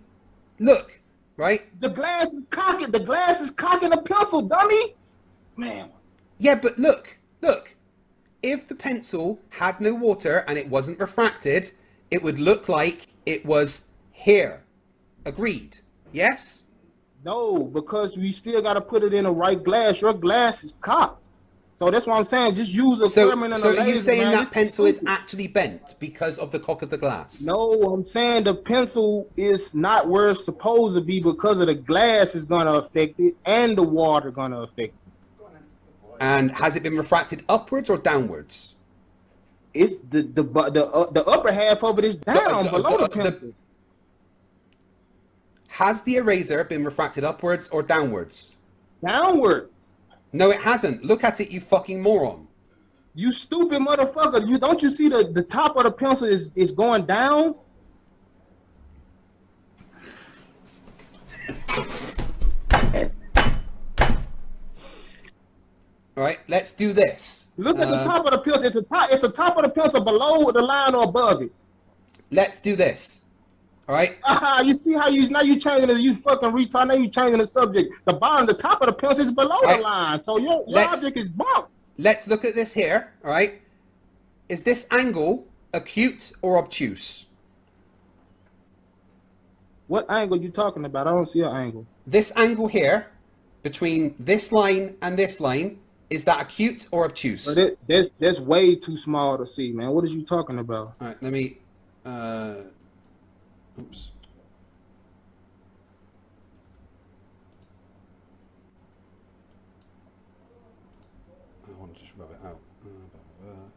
Look, right? The glass is cocking. The glass is cocking a pencil, dummy. Man. Yeah, but look. If the pencil had no water and it wasn't refracted, it would look like it was here. Agreed? Yes? No, because we still got to put it in the right glass. Your glass is cocked. So that's what I'm saying. Just use a equipment and a laser. So you're saying man. that pencil is actually bent because of the cock of the glass? No, I'm saying the pencil is not where it's supposed to be because of the glass is going to affect it and the water going to affect it. And has it been refracted upwards or downwards? It's the upper half of it is down below the pencil. Has the eraser been refracted upwards or downwards? Downward. No, it hasn't. Look at it, you fucking moron. You stupid motherfucker. Don't you see the top of the pencil is going down? All right, let's do this. Look at the top of the pencil. It's the top of the pencil below the line or above it. Let's do this. All right. You see how you changing it? You fucking retard. Now you changing the subject. The top of the pencil is below the line. So your object is bumped. Let's look at this here. All right. Is this angle acute or obtuse? What angle you talking about? I don't see an angle. This angle here, between this line and this line, is that acute or obtuse? But that's way too small to see, man. What are you talking about? All right. Let me. Oops. I want to just rub it out.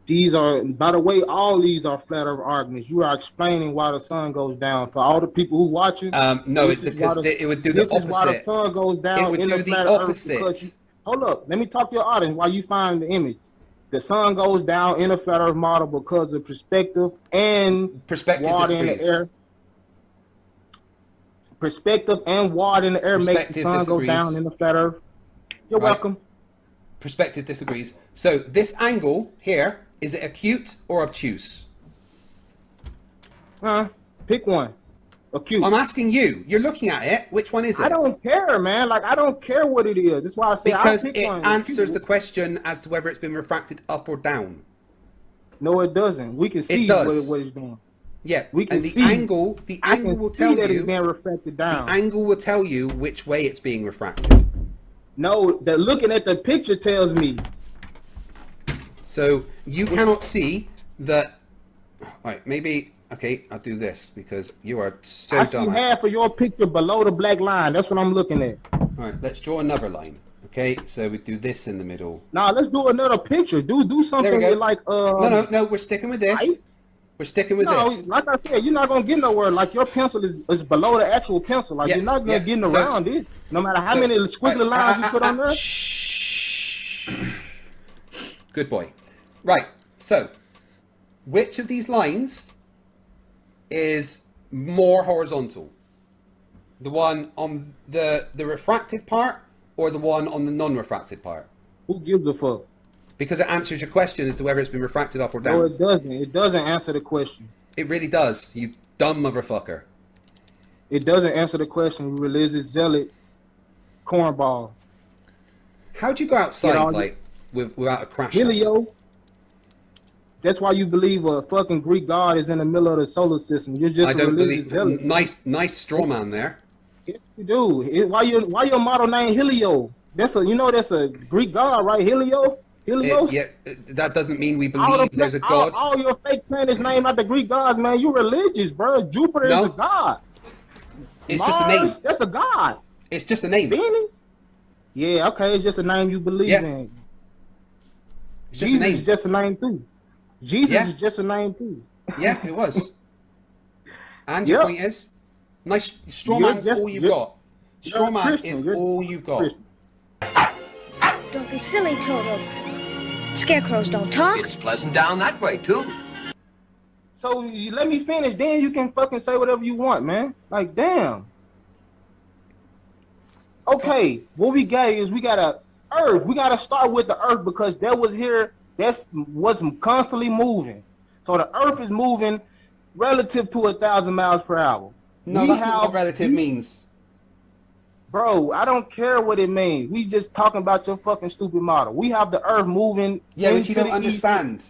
These are, by the way, all these are flat earth arguments. You are explaining why the sun goes down. For all the people who watch it, no, because it would do the opposite. This is why the sun goes down. It would do the opposite. hold up. Let me talk to your audience while you find the image. The sun goes down in a flat Earth model because of perspective and water in the air. Perspective and water in the air makes the sun go down in the flat Earth. You're welcome. Perspective disagrees. So this angle here, is it acute or obtuse? Pick one. Acute. I'm asking you. You're looking at it. Which one is it? I don't care, man. Like, I don't care what it is. That's why I say because I'll pick it one. answers the question as to whether it's been refracted up or down. No, it doesn't. We can see what it's doing. Yeah, we can and the see. angle will tell that you it's being refracted down. The angle will tell you which way it's being refracted. No, that looking at the picture tells me. So you cannot see that. All right, maybe. Okay, I'll do this because you are so dumb. I see half of your picture below the black line. That's what I'm looking at. All right, let's draw another line. Okay, so we do this in the middle. Nah, let's do another picture. Do something with like No, we're sticking with this. Right? We're sticking with this. Like I said, you're not gonna get nowhere. Like your pencil is below the actual pencil. Like you're not gonna get around this. No matter how many squiggly lines you put on there. Shh. Good boy. Right. So, which of these lines is more horizontal? The one on the refracted part or the one on the non-refracted part? Who gives a fuck? Because it answers your question as to whether it's been refracted up or down. No, it doesn't. It doesn't answer the question. It really does, you dumb motherfucker. It doesn't answer the question, you religious zealot cornball. How'd you go outside without a crash? Helio. That's why you believe a fucking Greek god is in the middle of the solar system. You're just a religious zealot. Nice straw man there. Yes, you do. Why your model name Helio? That's a Greek god, right? Helios. That doesn't mean we believe there's a god. All your fake planets named after Greek gods, man. You religious, bro. Jupiter is a god. It's Mars, just a name. That's a god. It's just a name. Venus? Yeah, okay. It's just a name you believe in. Jesus is just a name too. Jesus is just a name too. Yeah, it was. And your point is, nice straw man's all you've got. Straw man is all you've got. Don't be silly, Toto. Scarecrows don't talk. It's pleasant down that way, too. So you let me finish, then you can fucking say whatever you want, man. Like, damn. Okay, what we got is we got a Earth. We got to start with the Earth because that was here. That's what's constantly moving. So the Earth is moving relative to 1,000 miles per hour. No, that's not what relative means. Bro, I don't care what it means. We just talking about your fucking stupid model. We have the Earth moving. Yeah, but you don't understand.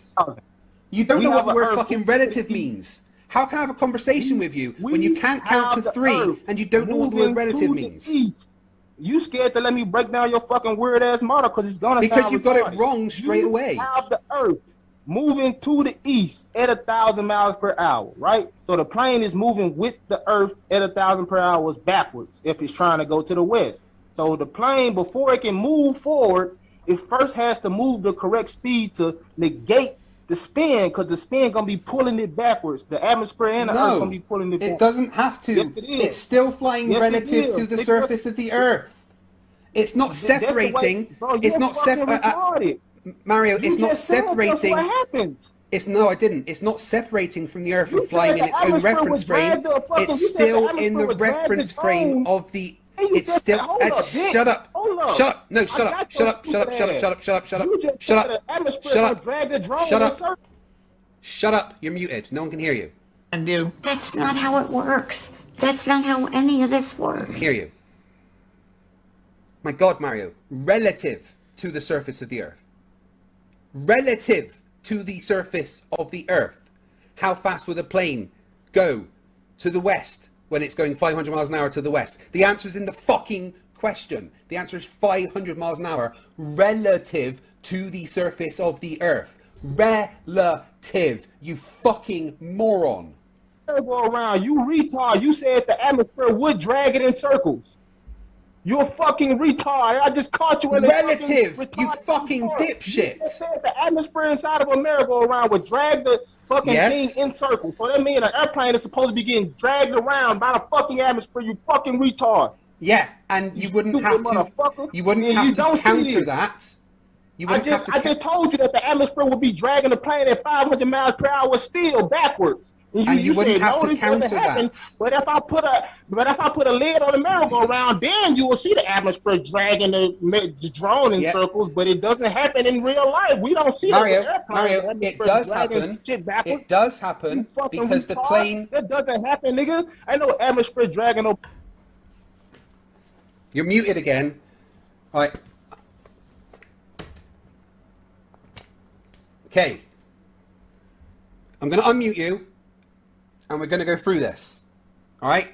You don't know what the word fucking relative means. How can I have a conversation with you when you can't count to 3 and you don't know what the word relative means? You scared to let me break down your fucking weird ass model because it's gonna because you got it wrong straight away. You have the Earth moving to the east at 1,000 miles per hour, right? So the plane is moving with the Earth at 1,000 per hour backwards if it's trying to go to the west. So the plane, before it can move forward, it first has to move the correct speed to negate the spin, because the spin gonna be pulling it backwards. The atmosphere and the Earth gonna be pulling it backwards. It doesn't have to. Yes, it's still flying relative to the surface of the Earth. It's not separating. It's not separating. Mario, it's not separating. What happened? It's I didn't. It's not separating from the Earth and flying in its own reference frame. It's still in the reference frame of the. It's still. Shut up. Shut up. No, shut up. Shut up. Shut up. Shut up. Shut up. Shut up. Shut up. Shut up. Shut up. Shut up. Shut up. You're muted. No one can hear you. And you. That's not how it works. That's not how any of this works. Hear you. My God, Mario. Relative to the surface of the Earth. Relative to the surface of the Earth. How fast would a plane go to the west when it's going 500 miles an hour to the west? The answer is in the fucking question. The answer is 500 miles an hour relative to the surface of the Earth. Relative, you fucking moron. Go around, you retard. You said the atmosphere would drag it in circles. You're a fucking retard. I just caught you in relative. You fucking dipshit. You said the atmosphere inside of a merry-go-round would drag the fucking thing in circles. So that means an airplane is supposed to be getting dragged around by the fucking atmosphere. You fucking retard. Yeah, and you wouldn't Stupid have to. motherfucker. You wouldn't Yeah, have you to don't see counter it. that. You I wouldn't have to. just told you that the atmosphere would be dragging the plane at 500 miles per hour still backwards. And you wouldn't said, have no, to this doesn't counter happen. that. But if I put a lid on the merry-go-round, then you will see the atmosphere dragging the drone in circles. But it doesn't happen in real life. We don't see Mario, that with airplanes. Mario, The it atmosphere does dragging happen. shit backwards. It does happen because the plane. That doesn't happen, nigga. I know atmosphere dragging no. You're muted again. All right. Okay. I'm going to unmute you, and we're going to go through this. All right?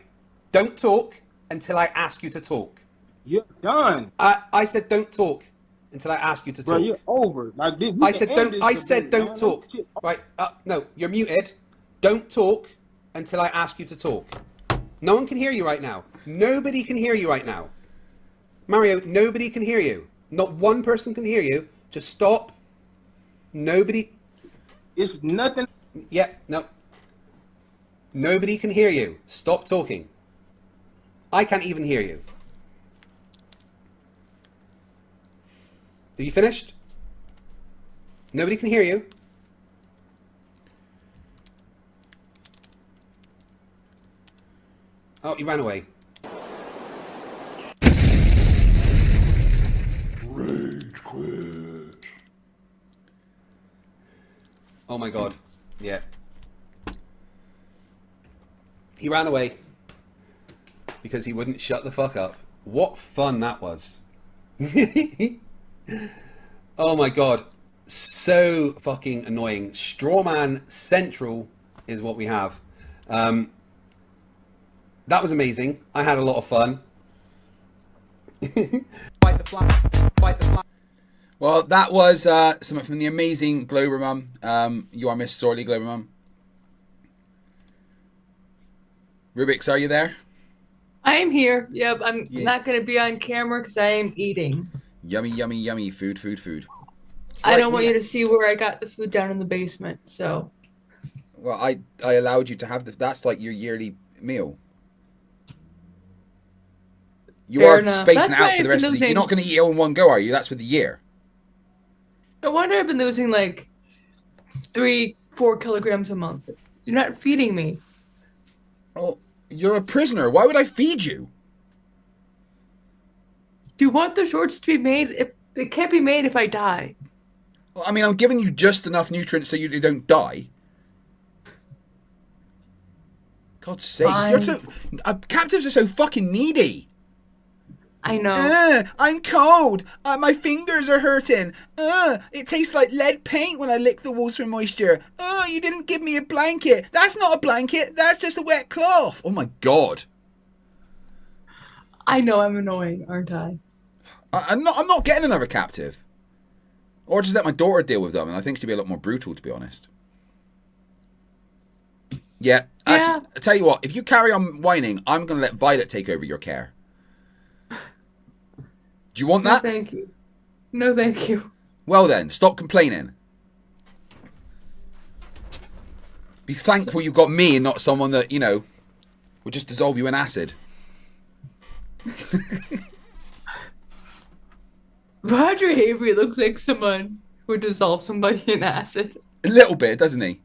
Don't talk until I ask you to talk. You're done. I said don't talk until I ask you to talk. Bro, you're over. Like this, I said don't talk. Right? No, you're muted. Don't talk until I ask you to talk. No one can hear you right now. Nobody can hear you right now. Mario, nobody can hear you. Not one person can hear you. Just stop. Nobody. It's nothing. Yeah, no. Nobody can hear you. Stop talking. I can't even hear you. Are you finished? Nobody can hear you. Oh, you ran away. Rage quit. Oh my god. Yeah. He ran away because he wouldn't shut the fuck up. What fun that was. Oh my god. So fucking annoying. Strawman Central is what we have. That was amazing. I had a lot of fun. Fight the fly. Fight the fly. Well, that was something from the amazing Glober Mum. You are Miss Sorely, Glober Mum. Rubiks, are you there? I am here. Yep, I'm not going to be on camera because I am eating. Yummy, yummy, yummy. Food, food, food. I don't want you to see where I got the food down in the basement, so. Well, I allowed you to have that's like your yearly meal. You Fair are enough. spacing That's out why for the I've rest been of the year. losing- You're not going to eat it all in one go, are you? That's for the year. No wonder I've been losing like 3-4 kilograms a month. You're not feeding me. Oh, you're a prisoner. Why would I feed you? Do you want the shorts to be made? If it can't be made if I die. Well, I mean, I'm giving you just enough nutrients so you don't die. God's sake. You're so, captives are so fucking needy. I know. I'm cold. My fingers are hurting. It tastes like lead paint when I lick the walls for moisture. You didn't give me a blanket. That's not a blanket. That's just a wet cloth. Oh my God. I know I'm annoying, aren't I? I'm not getting another captive. Or just let my daughter deal with them, and I think she'd be a lot more brutal, to be honest. Yeah. Actually, I tell you what, if you carry on whining, I'm going to let Violet take over your care. Do you want that? No, thank you. No, thank you. Well then, stop complaining. Be thankful you got me and not someone that, you know, would just dissolve you in acid. Roger Avery looks like someone who would dissolve somebody in acid. A little bit, doesn't he?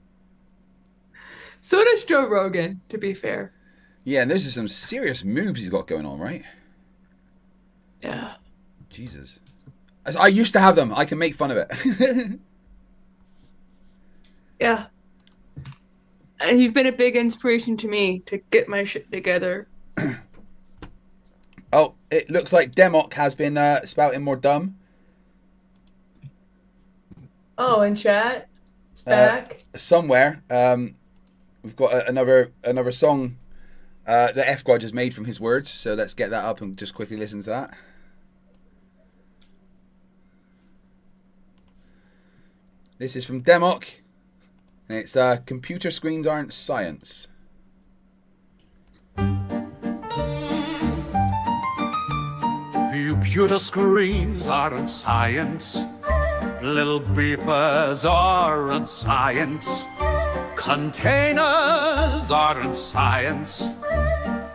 So does Joe Rogan, to be fair. Yeah, and those are some serious moves he's got going on, right? Yeah. Jesus. I used to have them. I can make fun of it. Yeah. And you've been a big inspiration to me to get my shit together. Oh, it looks like Demok has been spouting more dumb. Oh, in chat? It's back? Somewhere. We've got another song that F God has made from his words. So let's get that up and just quickly listen to that. This is from Demok. And it's Computer Screens Aren't Science. Computer screens aren't science. Little beepers aren't science. Containers aren't science.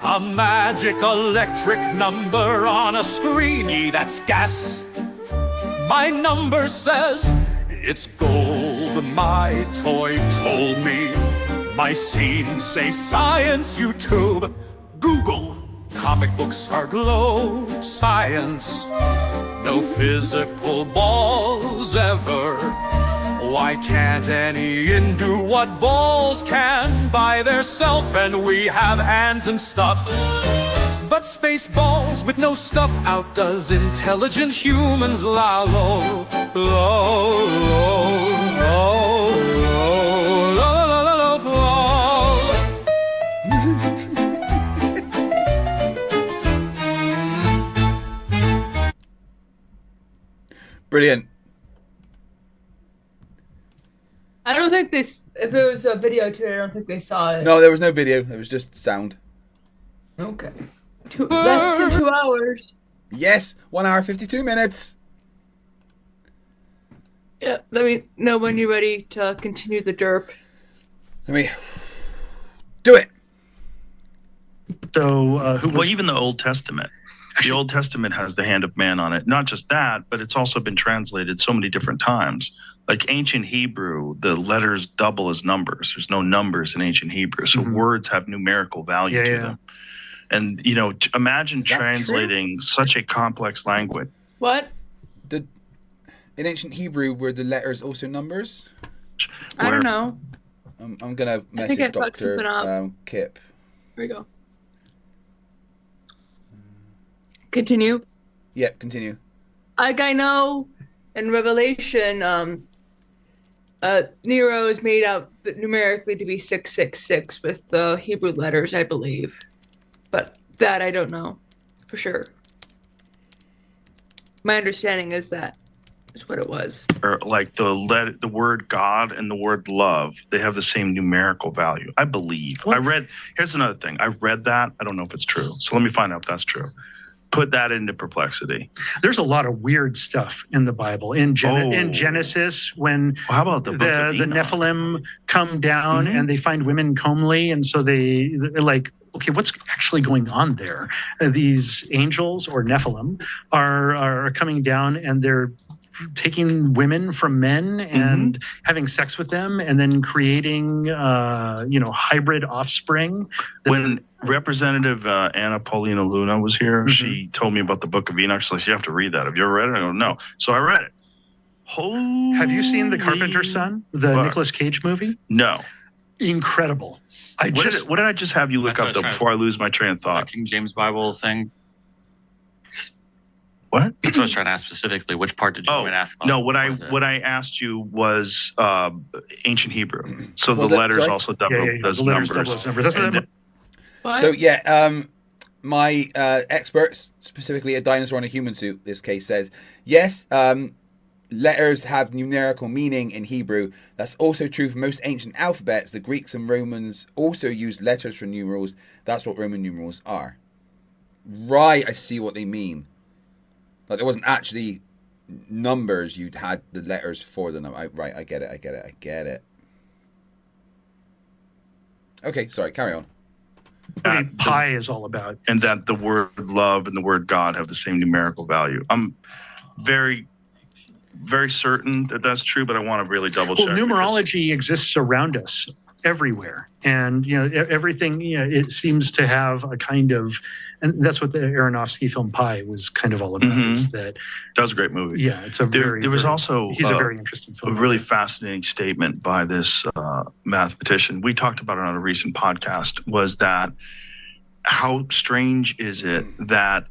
A magic electric number on a screen, that's gas. My number says it's gold, my toy told me. My scenes say science, YouTube, Google. Comic books are globe science. No physical balls ever. Why can't any in do what balls can by their self, and we have hands and stuff? But space balls with no stuff outdoes intelligent humans. La lo, lo, lo, lo, lo, lo, lo, lo, lo. Brilliant. I don't think if it was a video too, I don't think they saw it. No, there was no video. It was just sound. Okay. Less than 2 hours. Yes, 1 hour 52 minutes. Yeah, let me know when you're ready to continue the derp. Let me do it. So, even the Old Testament. The Old Testament has the hand of man on it. Not just that, but it's also been translated so many different times. Like ancient Hebrew, the letters double as numbers. There's no numbers in ancient Hebrew. So words have numerical value to them. And, imagine translating such a complex language. What? In ancient Hebrew, were the letters also numbers? I don't know. I'm going to message I fucked something Dr. up. Kip. Here we go. Continue. Yep, continue. Like I know in Revelation, Nero is made out numerically to be 666 with the Hebrew letters, I believe. But that I don't know for sure. My understanding is that is what it was. Or like the word God and the word love, they have the same numerical value. I believe. Here's another thing. I read that. I don't know if it's true. So let me find out if that's true. Put that into perplexity. There's a lot of weird stuff in the Bible. In Genesis, when how about the Nephilim come down and they find women comely, and so they're like, okay, what's actually going on there? These angels or Nephilim are coming down and they're taking women from men and having sex with them and then creating, hybrid offspring. When Representative Anna Paulina Luna was here, she told me about the Book of Enoch. She's like, you have to read that. Have you ever read it? I go, no. So I read it. Have you seen The Carpenter's Son, the Nicolas Cage movie? No. Incredible. What did I just have you look up though before I lose my train of thought? King James Bible thing. What? That's what I was trying to ask specifically. Which part did you want to ask about? No, what I asked you was ancient Hebrew. So the letters also double as numbers. So my experts, specifically a dinosaur in a human suit, this case says, yes, letters have numerical meaning in Hebrew. That's also true for most ancient alphabets. The Greeks and Romans also used letters for numerals. That's what Roman numerals are. Right, I see what they mean. Like there wasn't actually numbers, you'd had the letters for the number. Right, I get it. Okay, sorry, carry on. Pi is all about. And that the word love and the word God have the same numerical value. I'm very, very certain that that's true, but I want to really double check. Well, numerology exists around us everywhere. And, everything, it seems to have a kind of, and that's what the Aronofsky film Pi was kind of all about. Is that was a great movie. Yeah, it's a there was also he's a very interesting film. A really fascinating statement by this mathematician. We talked about it on a recent podcast. Was that how strange is it that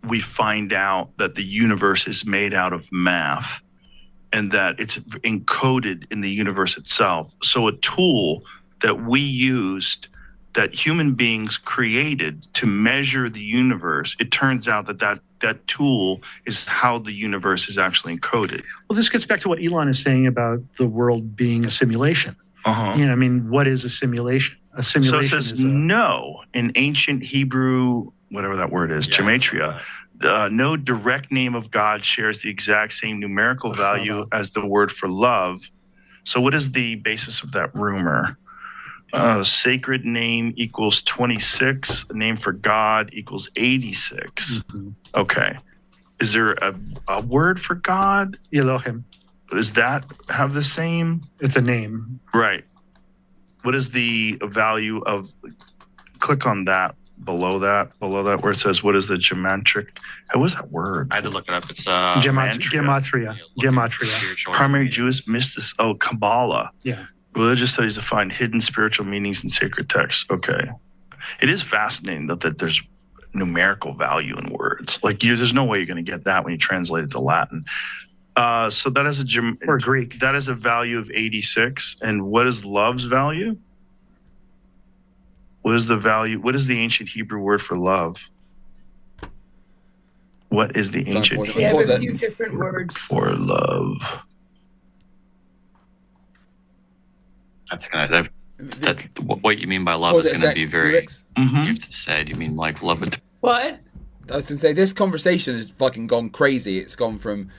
we find out that the universe is made out of math and that it's encoded in the universe itself? So a tool that we used, that human beings created to measure the universe, it turns out that tool is how the universe is actually encoded. Well, this gets back to what Elon is saying about the world being a simulation. What is a simulation? A simulation so it says no in ancient Hebrew, whatever that word is, gematria. No direct name of God shares the exact same numerical value as the word for love. So what is the basis of that rumor? Sacred name equals 26. A name for God equals 86. Okay. Is there a word for God? Elohim. Does that have the same? It's a name. Right. What is the value of, click on that, below that, where it says, what is the geometric, what is that word? I had to look it up. It's Gematria. Primary Jewish mystics, Kabbalah. Yeah. Religious studies to find hidden spiritual meanings in sacred texts. Okay. It is fascinating that there's numerical value in words. Like there's no way you're going to get that when you translate it to Latin. So that is or Greek. That is a value of 86. And what is love's value? What is the value? What is the ancient Hebrew word for love? What is the ancient Hebrew have a few different words for love? That's what you mean by love is going to be very. You have to say, do you mean like love it? What? I was going to say, this conversation has fucking gone crazy. It's gone from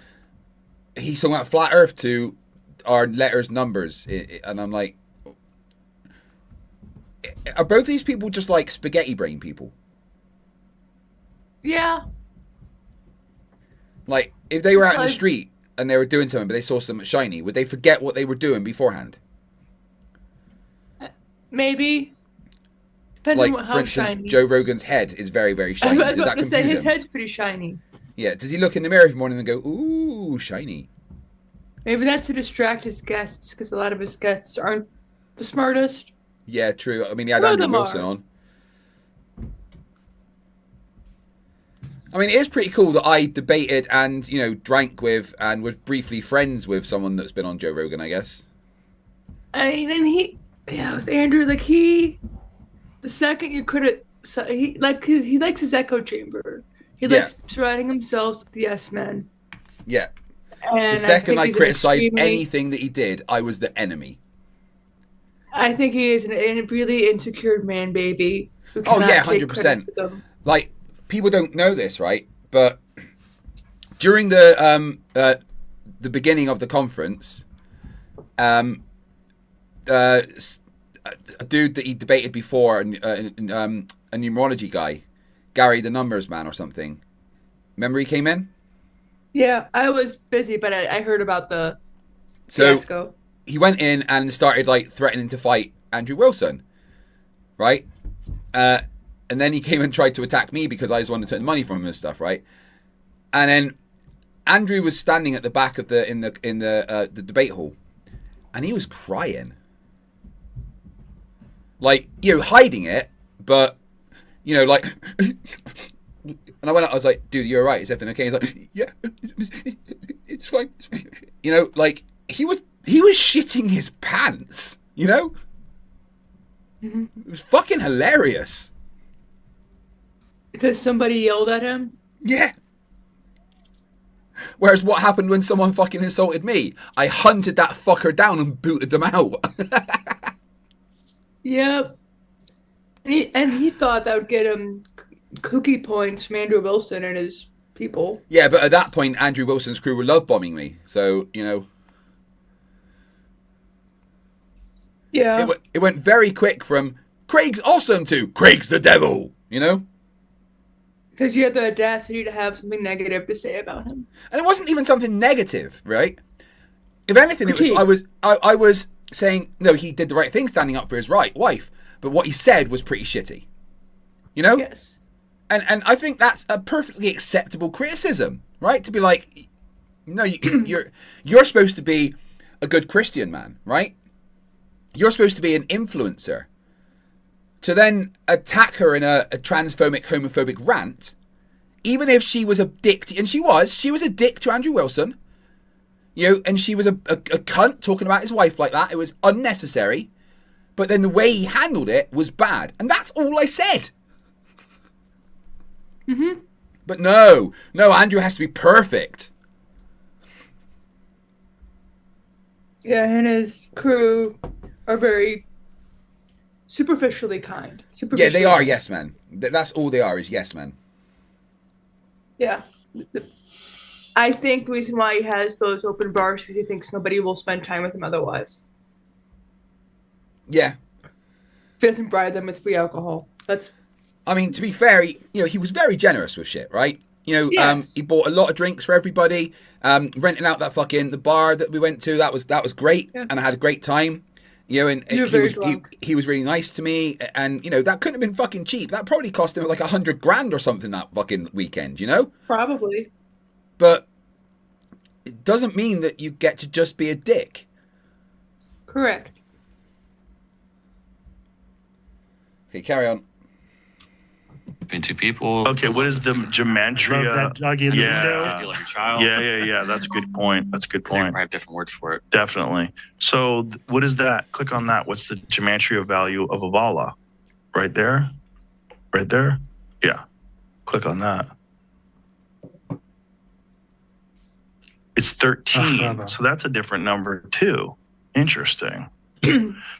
he's talking about flat Earth to our letters, numbers, and I'm like, are both these people just like spaghetti brain people? Yeah. Like, if they were out in the street and they were doing something, but they saw something shiny, would they forget what they were doing beforehand? Maybe. Depending Like, on for how instance, shiny. Joe Rogan's head is very, very shiny. I was Does about that to say confuse his him? head's pretty shiny. Yeah. Does he look in the mirror every morning and go, ooh, shiny? Maybe that's to distract his guests, because a lot of his guests aren't the smartest. Yeah, true. I mean, he had Some of Andrew them Wilson are. on. I mean, it is pretty cool that I debated and, drank with and was briefly friends with someone that's been on Joe Rogan, I guess. I mean, and with Andrew, like the second you could have, he likes his echo chamber. He likes surrounding himself with the yes men. Yeah. And the second I he's an criticized extremely- anything that he did, I was the enemy. I think he is a really insecure man baby. Who Oh cannot yeah, take 100%. criticism. Like, people don't know this, right? But during the beginning of the conference, a dude that he debated before, a numerology guy, Gary the Numbers Man or something. Remember he came in? Yeah, I was busy, but I heard about the So fiasco. he went in and started like threatening to fight Andrew Wilson, right? And then he came and tried to attack me because I just wanted to take money from him and stuff, right? And then Andrew was standing at the back of the debate hall, and he was crying, like hiding it, but like. And I went up, I was like, dude, you're right, is everything okay? He's like, yeah, it's fine. Like he was shitting his pants, Mm-hmm. It was fucking hilarious. Because somebody yelled at him? Yeah. Whereas what happened when someone fucking insulted me? I hunted that fucker down and booted them out. Yep. And he thought that would get him cookie points from Andrew Wilson and his people. Yeah, but at that point, Andrew Wilson's crew were love bombing me. So, Yeah. It went very quick from Craig's awesome to Craig's the devil, Because you had the audacity to have something negative to say about him. And it wasn't even something negative, right? If anything, I was saying, no, he did the right thing standing up for his wife. But what he said was pretty shitty. Yes. And I think that's a perfectly acceptable criticism, right? To be like, no, you're supposed to be a good Christian man, right? You're supposed to be an influencer. To then attack her in a transphobic, homophobic rant, even if she was a dick, and she was a dick to Andrew Wilson, and she was a cunt talking about his wife like that. It was unnecessary. But then the way he handled it was bad. And that's all I said. Mm-hmm. But no, Andrew has to be perfect. Yeah, and his crew are very superficially kind. Yeah, they are yes men. That's all they are, is yes men. Yeah. I think the reason why he has those open bars is he thinks nobody will spend time with him otherwise. Yeah. he doesn't bribe them with free alcohol. I mean, to be fair, he was very generous with shit, right? Yes. He bought a lot of drinks for everybody. Renting out the bar that we went to. That was great, and I had a great time. And You were very drunk. He was really nice to me, and that couldn't have been fucking cheap. That probably cost him like $100,000 or something that fucking weekend. Probably. But it doesn't mean that you get to just be a dick. Correct. Okay, carry on. Between two people. Okay, what is the gematria? Love that doggy in the window. Be like a child. Yeah. That's a good point. They probably have different words for it. Definitely. So what is that? Click on that. What's the gematria value of Avala? Right there? Right there? Yeah. Click on that. It's 13. So that's a different number too. Interesting.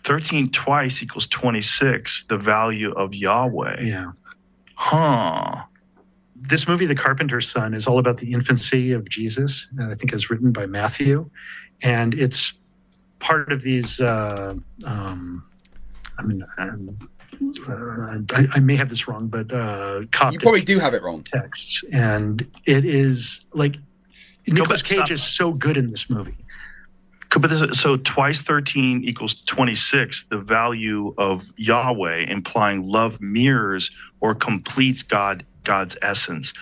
13 twice equals 26, the value of Yahweh. Yeah. Huh. This movie, The Carpenter's Son, is all about the infancy of Jesus, and I think it's written by Matthew. And it's part of these, I may have this wrong, but Coptic. You probably do have it wrong. Texts. And it is like, Nicolas Cage is so good in this movie. So twice 13 equals 26, the value of Yahweh, implying love mirrors or completes God's essence.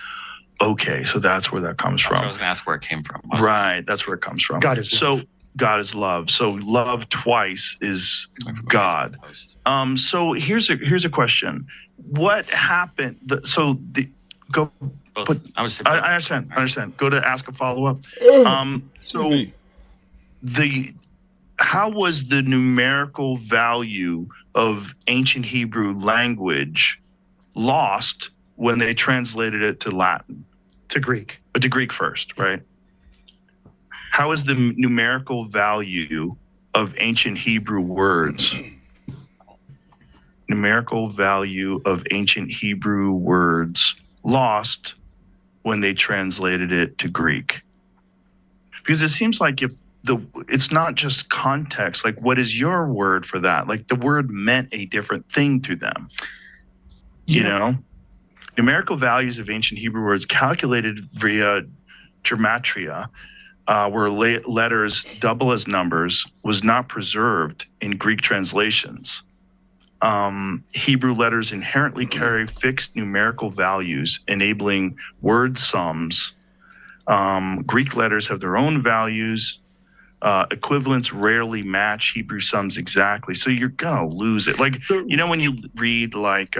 Okay, so that's where that comes from. I was going to ask where it came from. Right, that's where it comes from. God is love. So God is love. So love twice is God. So here's a question. What happened? I understand. Go to ask a follow-up. How was the numerical value of ancient Hebrew language lost when they translated it to Latin? To Greek. To Greek first, right? How is the numerical value of ancient Hebrew words? Numerical value of ancient Hebrew words lost when they translated it to Greek? Because it seems like it's not just context, like what is your word for that? Like the word meant a different thing to them. Numerical values of ancient Hebrew words calculated via gematria, where letters double as numbers, was not preserved in Greek translations. Hebrew letters inherently carry fixed numerical values, enabling word sums. Greek letters have their own values. Equivalents rarely match Hebrew sums exactly, so you're gonna lose it. Like when you read like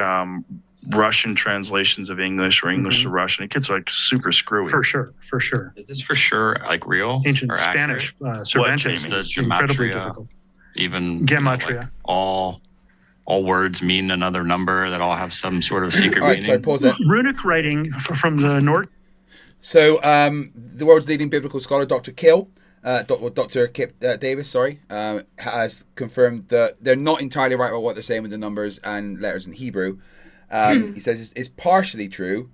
Russian translations of English or English to Russian, it gets like super screwy. For sure. Is this for sure like real? Ancient or Spanish Cervantes the is incredibly difficult. Even gematria. All words mean another number that all have some sort of secret meaning. Sorry, pause that. Runic writing from the North. So the world's leading biblical scholar, Dr. Kip Davis, has confirmed that they're not entirely right about what they're saying with the numbers and letters in Hebrew. He says it's partially true.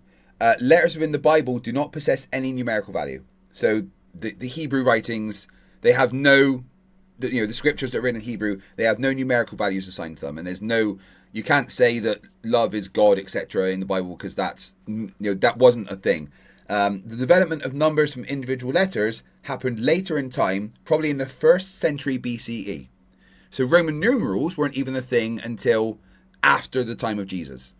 Letters within the Bible do not possess any numerical value. So the Hebrew writings, they have no, the scriptures that are written in Hebrew, they have no numerical values assigned to them, and there's no, you can't say that love is God, etc. in the Bible, because that's, that wasn't a thing. The development of numbers from individual letters happened later in time, probably in the 1st century BCE. So Roman numerals weren't even a thing until after the time of Jesus,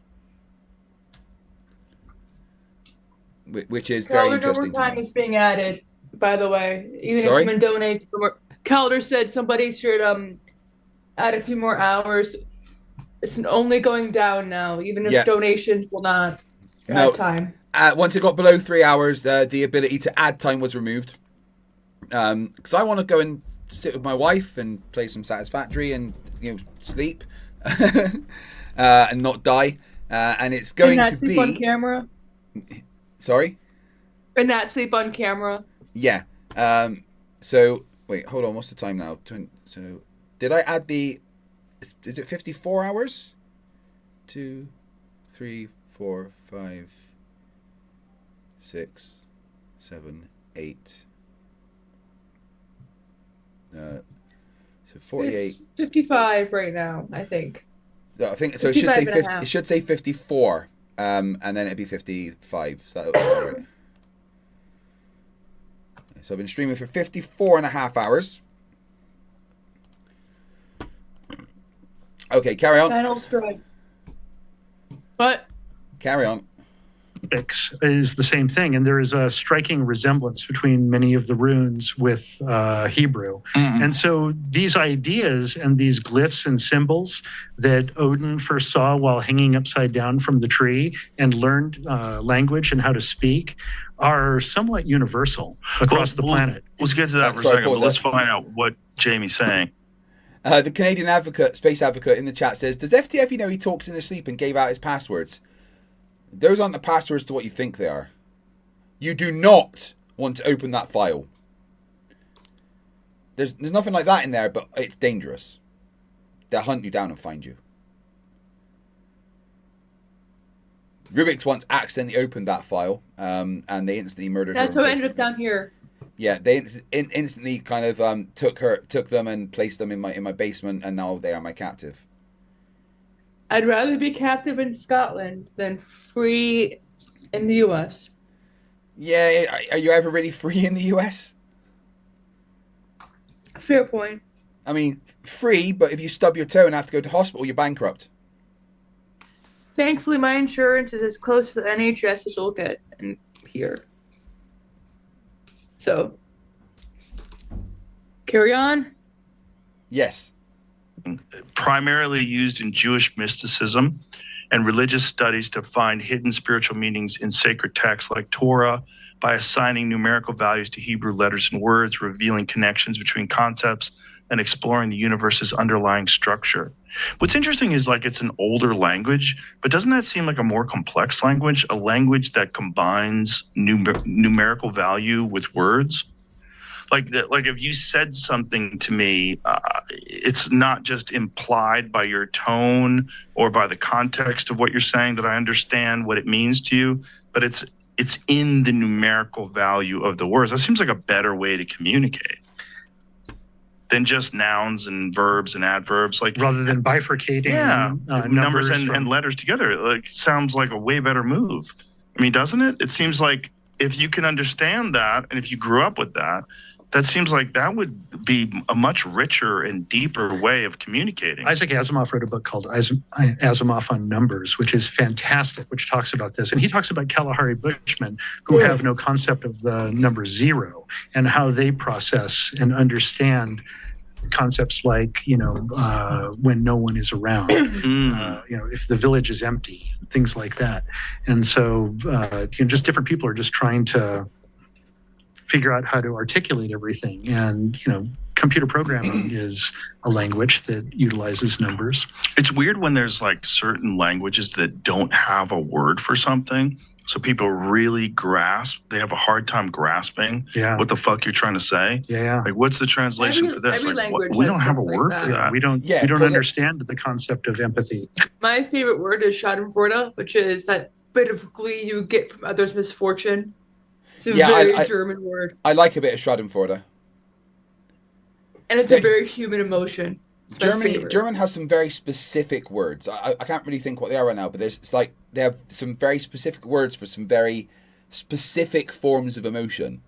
which is very interesting. Calendar time is being added, by the way. Even Sorry? if someone donates more. Calendar said somebody should add a few more hours. It's only going down now, even if donations will not add time. Once it got below 3 hours, the ability to add time was removed. Because I want to go and sit with my wife and play some Satisfactory and sleep and not die. And it's going to be on camera. Sorry. And not sleep on camera. Yeah. So wait, hold on. What's the time now? So did I add the? Is it 54 hours? 2, 3, 4, 5, 6, 7, 8. So 48. It's 55 right now, I think. I think so. It 55 should say and a 50, half. it should say 54, and then it'd be 55. So that was right. So I've been streaming for 54 and a half hours. Okay, carry on. Final strike. What? Carry on. Rubiks is the same thing, and there is a striking resemblance between many of the runes with Hebrew. And so these ideas and these glyphs and symbols that Odin first saw while hanging upside down from the tree and learned language and how to speak are somewhat universal across the planet. Let's get to that for a Sorry, second, pause but let's that. find out what Jamie's saying. The Canadian advocate, space advocate in the chat says, does FTFE know he talks in his sleep and gave out his passwords? Those aren't the passwords to what you think they are. You do not want to open that file. There's nothing like that in there, but it's dangerous. They'll hunt you down and find you. Rubiks once accidentally opened that file, and they instantly murdered her. That's how I ended up down here. Yeah, they instantly kind of took them and placed them in my basement, and now they are my captive. I'd rather be captive in Scotland than free in the U.S. Yeah, are you ever really free in the U.S.? Fair point. I mean, free, but if you stub your toe and have to go to hospital, you're bankrupt. Thankfully, my insurance is as close to the NHS as you'll get in here. So, carry on. Yes. Primarily used in Jewish mysticism and religious studies to find hidden spiritual meanings in sacred texts like Torah by assigning numerical values to Hebrew letters and words, revealing connections between concepts, and exploring the universe's underlying structure. What's interesting is like it's an older language, but doesn't that seem like a more complex language, a language that combines numerical value with words? Like if you said something to me, it's not just implied by your tone or by the context of what you're saying that I understand what it means to you, but it's in the numerical value of the words. That seems like a better way to communicate than just nouns and verbs and adverbs. Like rather than bifurcating numbers and letters together, like sounds like a way better move. I mean, doesn't it? It seems like if you can understand that and if you grew up with that, that seems like that would be a much richer and deeper way of communicating. Isaac Asimov wrote a book called Asimov on Numbers, which is fantastic, which talks about this. And he talks about Kalahari Bushmen, who have no concept of the number zero and how they process and understand concepts like, when no one is around, if the village is empty, things like that. And so, just different people are just trying to figure out how to articulate everything. And, computer programming is a language that utilizes numbers. It's weird when there's like certain languages that don't have a word for something. So people really they have a hard time grasping what the fuck you're trying to say. Yeah. Like, what's the translation for this? Every Like, language we has don't have a stuff like word that. for that. We don't understand the concept of empathy. My favorite word is schadenfreude, which is that bit of glee you get from others' misfortune. It's a very German word. I like a bit of Schadenfreude. And it's a very human emotion. German has some very specific words. I can't really think what they are right now, but it's like they have some very specific words for some very specific forms of emotion.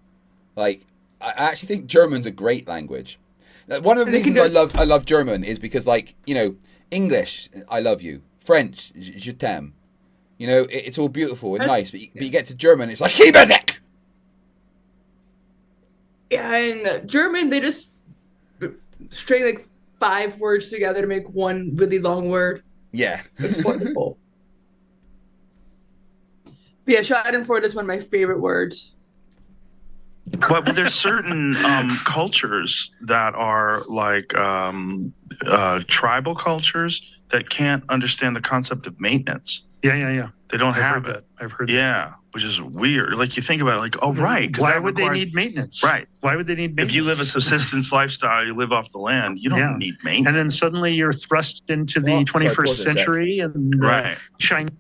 Like, I actually think German's a great language. One of the reasons I love German is because, like, English, I love you. French, je t'aime. It's all beautiful and nice, but you get to German, it's like, Hibedek! Yeah, in German, they just string like 5 words together to make one really long word. Yeah. It's wonderful. But yeah, schadenfreude is one of my favorite words. But there's certain cultures that are like tribal cultures that can't understand the concept of maintenance. Yeah. They don't have it. it. I've heard that. Yeah, which is weird. Like, you think about it, like, oh, right. Why would they need maintenance? Right. Why would they need maintenance? If you live a subsistence lifestyle, you live off the land, you don't need maintenance. And then suddenly you're thrust into the 21st century and China.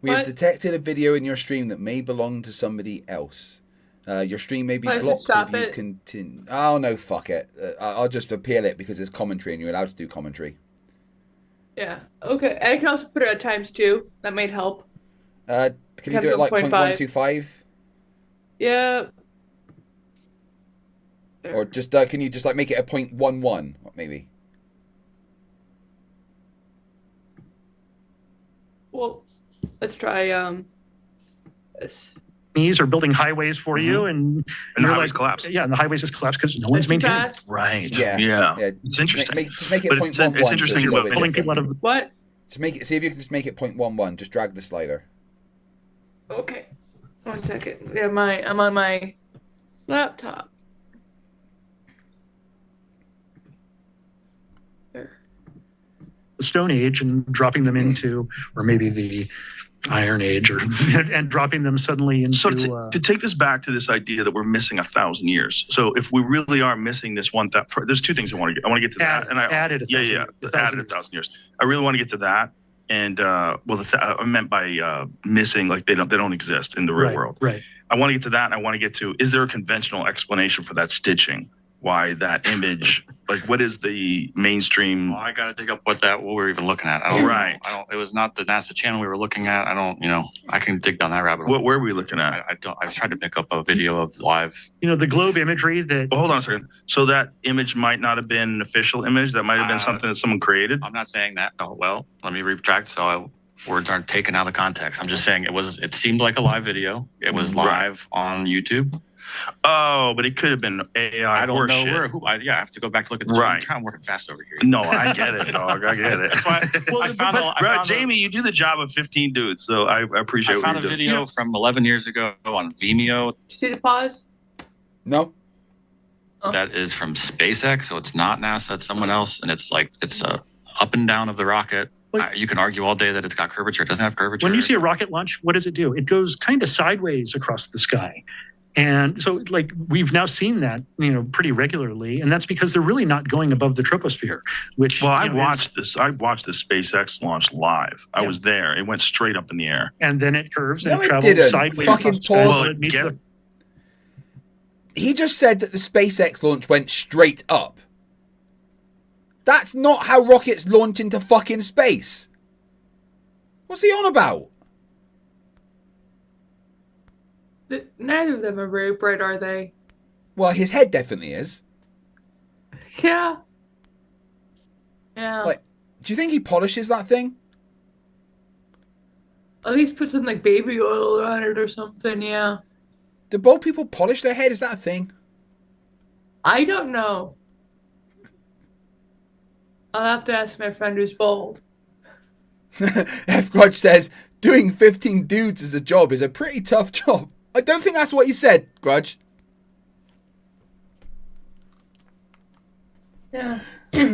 We have detected a video in your stream that may belong to somebody else. Your stream may be blocked if you continue. Oh, no, fuck it. I'll just appeal it because there's commentary and you're allowed to do commentary. Yeah. Okay. I can also put it at ×2. That might help. Can you do it like 0.125? 0.125? Yeah. Or just can you just like make it a 0.11 maybe? Well, let's try this. Are building highways for you, and the you're highways like, collapse. Yeah, and the highways just collapse because no one's Too maintaining. fast? Right. Yeah. It's interesting. Just make it But 0.11. it's interesting so about it's a little bit pulling people out different. of the. What? Just make it. See if you can just make it 0.11. Just drag the slider. Okay. 1 second. Yeah, I'm on my laptop. There. The Stone Age and dropping them into, or maybe the Iron Age, or and dropping them suddenly into. So to take this back to this idea that we're missing 1,000 years. So if we really are missing this one, there's two things I want to get. I want to get to that, and I added 1,000 added 1,000 years. I really want to get to that, and I meant by missing, like they don't exist in the real world. Right. I want to get to that. And I want to get to, is there a conventional explanation for that stitching? Why that image? Like, what is the mainstream? Well, I got to dig up what we were even looking at. I don't Right. know. It was not the NASA channel we were looking at. I don't, I can dig down that rabbit hole. What were we looking at? I've tried to pick up a video of live. The globe imagery that. Well, hold on a second. So that image might not have been an official image. That might have been something that someone created. I'm not saying that. Oh, well, let me retract. So words aren't taken out of context. I'm just saying it seemed like a live video. It was live on YouTube. Oh, but it could have been AI. I don't know horseshit. I have to go back to look at the Right. I'm working fast over here. No, I get it, dog. I get it. That's why I found Jamie, you do the job of 15 dudes, so I appreciate I what found a you do. video from 11 years ago on Vimeo. See the pause? No. That is from SpaceX, so it's not NASA, it's someone else, and it's up and down of the rocket. You can argue all day that it's got curvature. It doesn't have curvature. When you see a rocket launch, what does it do? It goes kind of sideways across the sky. And so, we've now seen that, pretty regularly, and that's because they're really not going above the troposphere. Which, I watched the SpaceX launch live. I was there. It went straight up in the air, and then it curves No, and it travels didn't. sideways. Fucking across the sky pause. until it meets the. He just said that the SpaceX launch went straight up. That's not how rockets launch into fucking space. What's he on about? Neither of them are very bright, are they? Well, his head definitely is. Yeah. Yeah. Do you think he polishes that thing? At least put some baby oil on it or something, yeah. Do bald people polish their head? Is that a thing? I don't know. I'll have to ask my friend who's bald. F. Grudge says, doing 15 dudes as a job is a pretty tough job. I don't think that's what he said, Grudge. Yeah.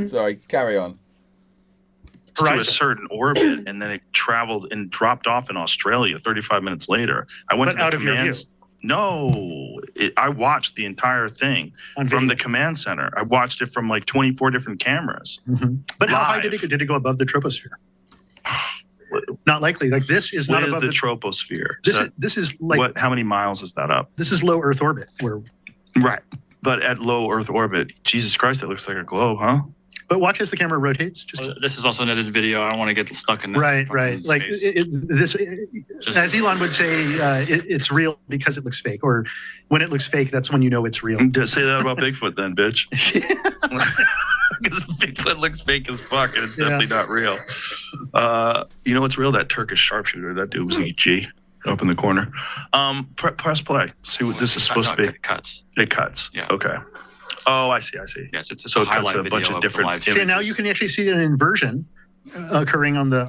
Sorry, carry on. to a certain orbit, and then it traveled and dropped off in Australia 35 minutes later. I went to the out of your view. command. No, I watched the entire thing from the command center. I watched it from 24 different cameras. But how high Live. did it go above the troposphere? Not likely. This is What not is above the troposphere? This is what? How many miles is that up? This is low Earth orbit. Right, but at low Earth orbit, Jesus Christ, it looks like a globe, huh? But watch as the camera rotates. This is also an edited video. I don't want to get stuck in this. Right. As Elon would say, it's real because it looks fake. Or when it looks fake, that's when you know it's real. Say that about Bigfoot then, bitch. Because Bigfoot looks fake as fuck, and it's definitely not real. You know what's real? That Turkish sharpshooter. That dude was EG up in the corner. Press play. See what this is supposed to be. It cuts. It cuts. Yeah. Okay. Oh, I see. Yes, it's So a it cuts highlight a bunch video of different the live images. See, now you can actually see an inversion occurring on the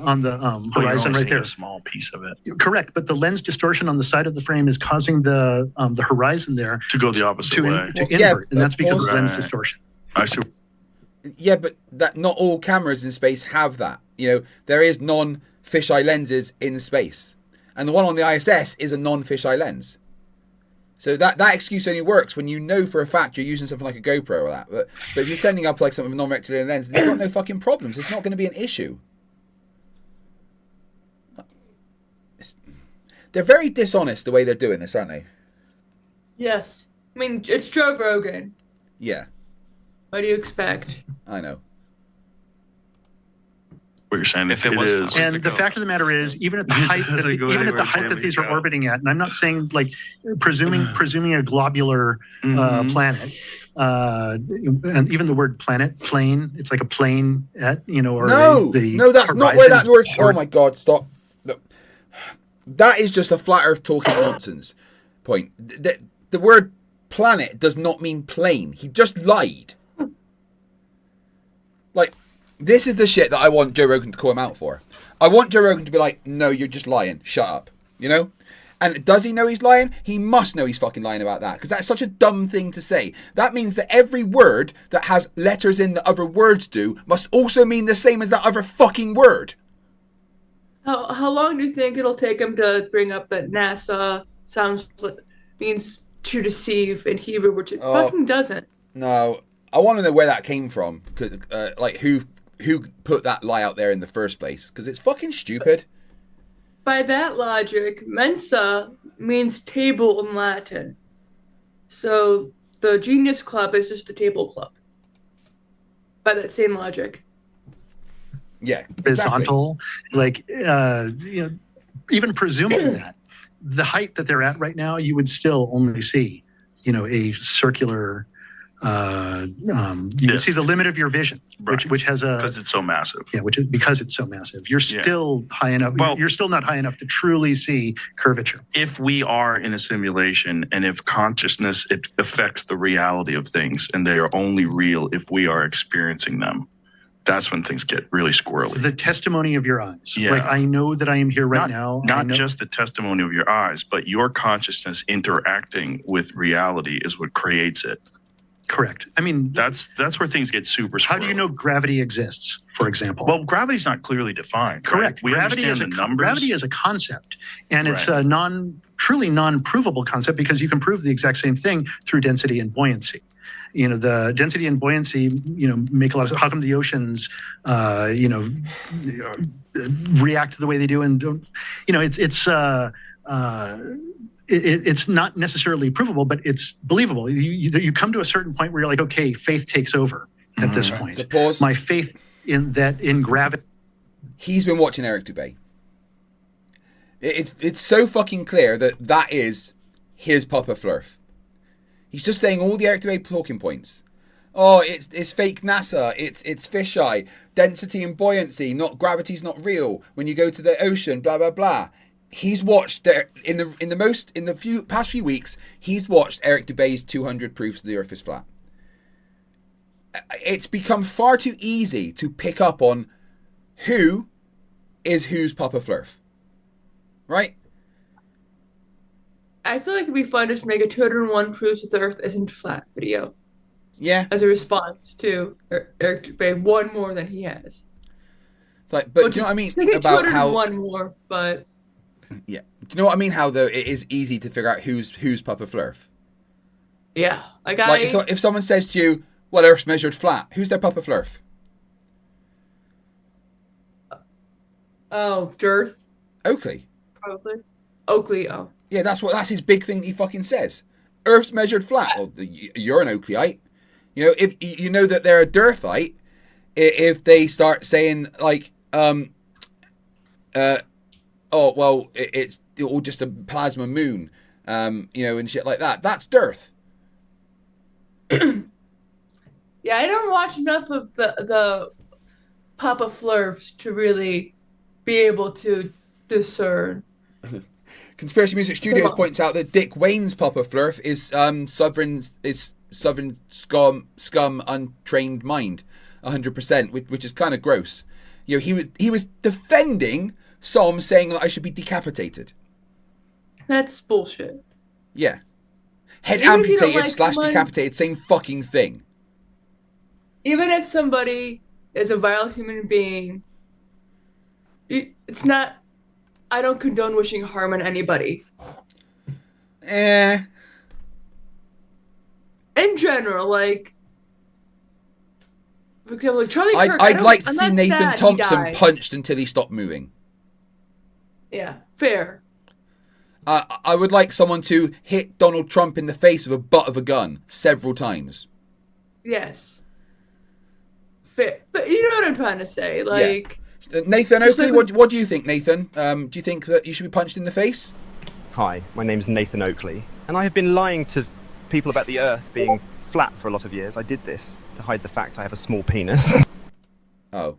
horizon right there. A small piece of it. Correct, but the lens distortion on the side of the frame is causing the horizon there to go the opposite way. To invert, and that's because of lens distortion. I see. Yeah, but that not all cameras in space have that. There is non-fisheye lenses in space, and the one on the ISS is a non-fisheye lens. So that excuse only works when you know for a fact you're using something like a GoPro or that. But if you're sending up something with a non-rectilinear lens, then you've got no fucking problems. It's not going to be an issue. They're very dishonest the way they're doing this, aren't they? Yes. I mean, it's Joe Rogan. Yeah. What do you expect? I know. what you're saying. If it was is, And the fact of the matter is, even at the height, that these are orbiting at, and I'm not saying like presuming a globular planet, and even the word planet, plane, it's like a plane at, or no, that's not where that word. Oh my God, stop! Look, that is just a flat Earth talking nonsense. Point. The word planet does not mean plane. He just lied. Like, this is the shit that I want Joe Rogan to call him out for. I want Joe Rogan to be like, no, you're just lying. Shut up. And does he know he's lying? He must know he's fucking lying about that, because that's such a dumb thing to say. That means that every word that has letters in that other words do must also mean the same as that other fucking word. How long do you think it'll take him to bring up that NASA means to deceive in Hebrew, which it fucking doesn't? No, I want to know where that came from. Like, who put that lie out there in the first place? Because it's fucking stupid. By that logic, Mensa means table in Latin. So the Genius Club is just a table club. By that same logic. Yeah, horizontal, even presuming that the height that they're at right now, you would still only see, a circular. You can see the limit of your vision, which has a, because it's so massive. Yeah, because it's so massive. You're still high enough. Well, you're still not high enough to truly see curvature. If we are in a simulation, and if consciousness, it affects the reality of things, and they are only real if we are experiencing them, that's when things get really squirrely. The testimony of your eyes. Yeah. Like, I know that I am here right now. Not just the testimony of your eyes, but your consciousness interacting with reality is what creates it. Correct. I mean, that's where things get super squirrely. How do you know gravity exists, for example? Well, gravity's not clearly defined. Correct. Right? We understand the numbers. Gravity is a concept, and it's a truly non-provable concept, because you can prove the exact same thing through density and buoyancy. The density and buoyancy, make a lot of. How come the oceans, react the way they do, and don't? It's not necessarily provable, but it's believable. You come to a certain point where you're like, okay, faith takes over at this point. Suppose my faith in gravity. He's been watching Eric Dubay. It's so fucking clear that is his Papa Flerf. He's just saying all the Eric Dubay talking points. Oh, it's fake NASA. It's fisheye. Density and buoyancy. Gravity's not real. When you go to the ocean, blah blah blah. He's watched in the past few weeks. He's watched Eric Dubay's 200 proofs the Earth is flat. It's become far too easy to pick up on who is who's Papa Flerf, right? I feel like it'd be fun just to make a 201 proofs that the Earth isn't flat video. Yeah. As a response to Eric Dubay, one more than he has. It's like, but do you know what I mean about how 201 more, but. Yeah. Do you know what I mean? How though it is easy to figure out who's Papa Flerf. Yeah, like if someone says to you, "Well, Earth's measured flat," who's their Papa Flerf? Oh, Dearth. Oakley. Probably. Oakley. Oh. Yeah, that's his big thing. He fucking says, "Earth's measured flat." Well, you're an Oakleyite. If you know that they're a Dearthite, if they start saying like, oh, well, it's all just a plasma moon, and shit like that. That's Dearth. Yeah, I don't watch enough of the Papa Flerfs to really be able to discern. Conspiracy Music Studios points out that Dick Wayne's Papa Flerf is Southern scum untrained mind, 100%, which is kind of gross. He was defending Psalm saying that I should be decapitated. That's bullshit. Yeah. Head Even amputated / decapitated, same fucking thing. Even if somebody is a vile human being, it's not. I don't condone wishing harm on anybody. In general, like, for example, Charlie Kirk. I'd like to see Nathan Thompson punched until he stopped moving. Yeah, fair. I would like someone to hit Donald Trump in the face with a butt of a gun several times. Yes. Fair. But you know what I'm trying to say. Like, Nathan Oakley, what do you think, Nathan? Do you think that you should be punched in the face? Hi, my name's Nathan Oakley, and I have been lying to people about the Earth being flat for a lot of years. I did this to hide the fact I have a small penis. Oh.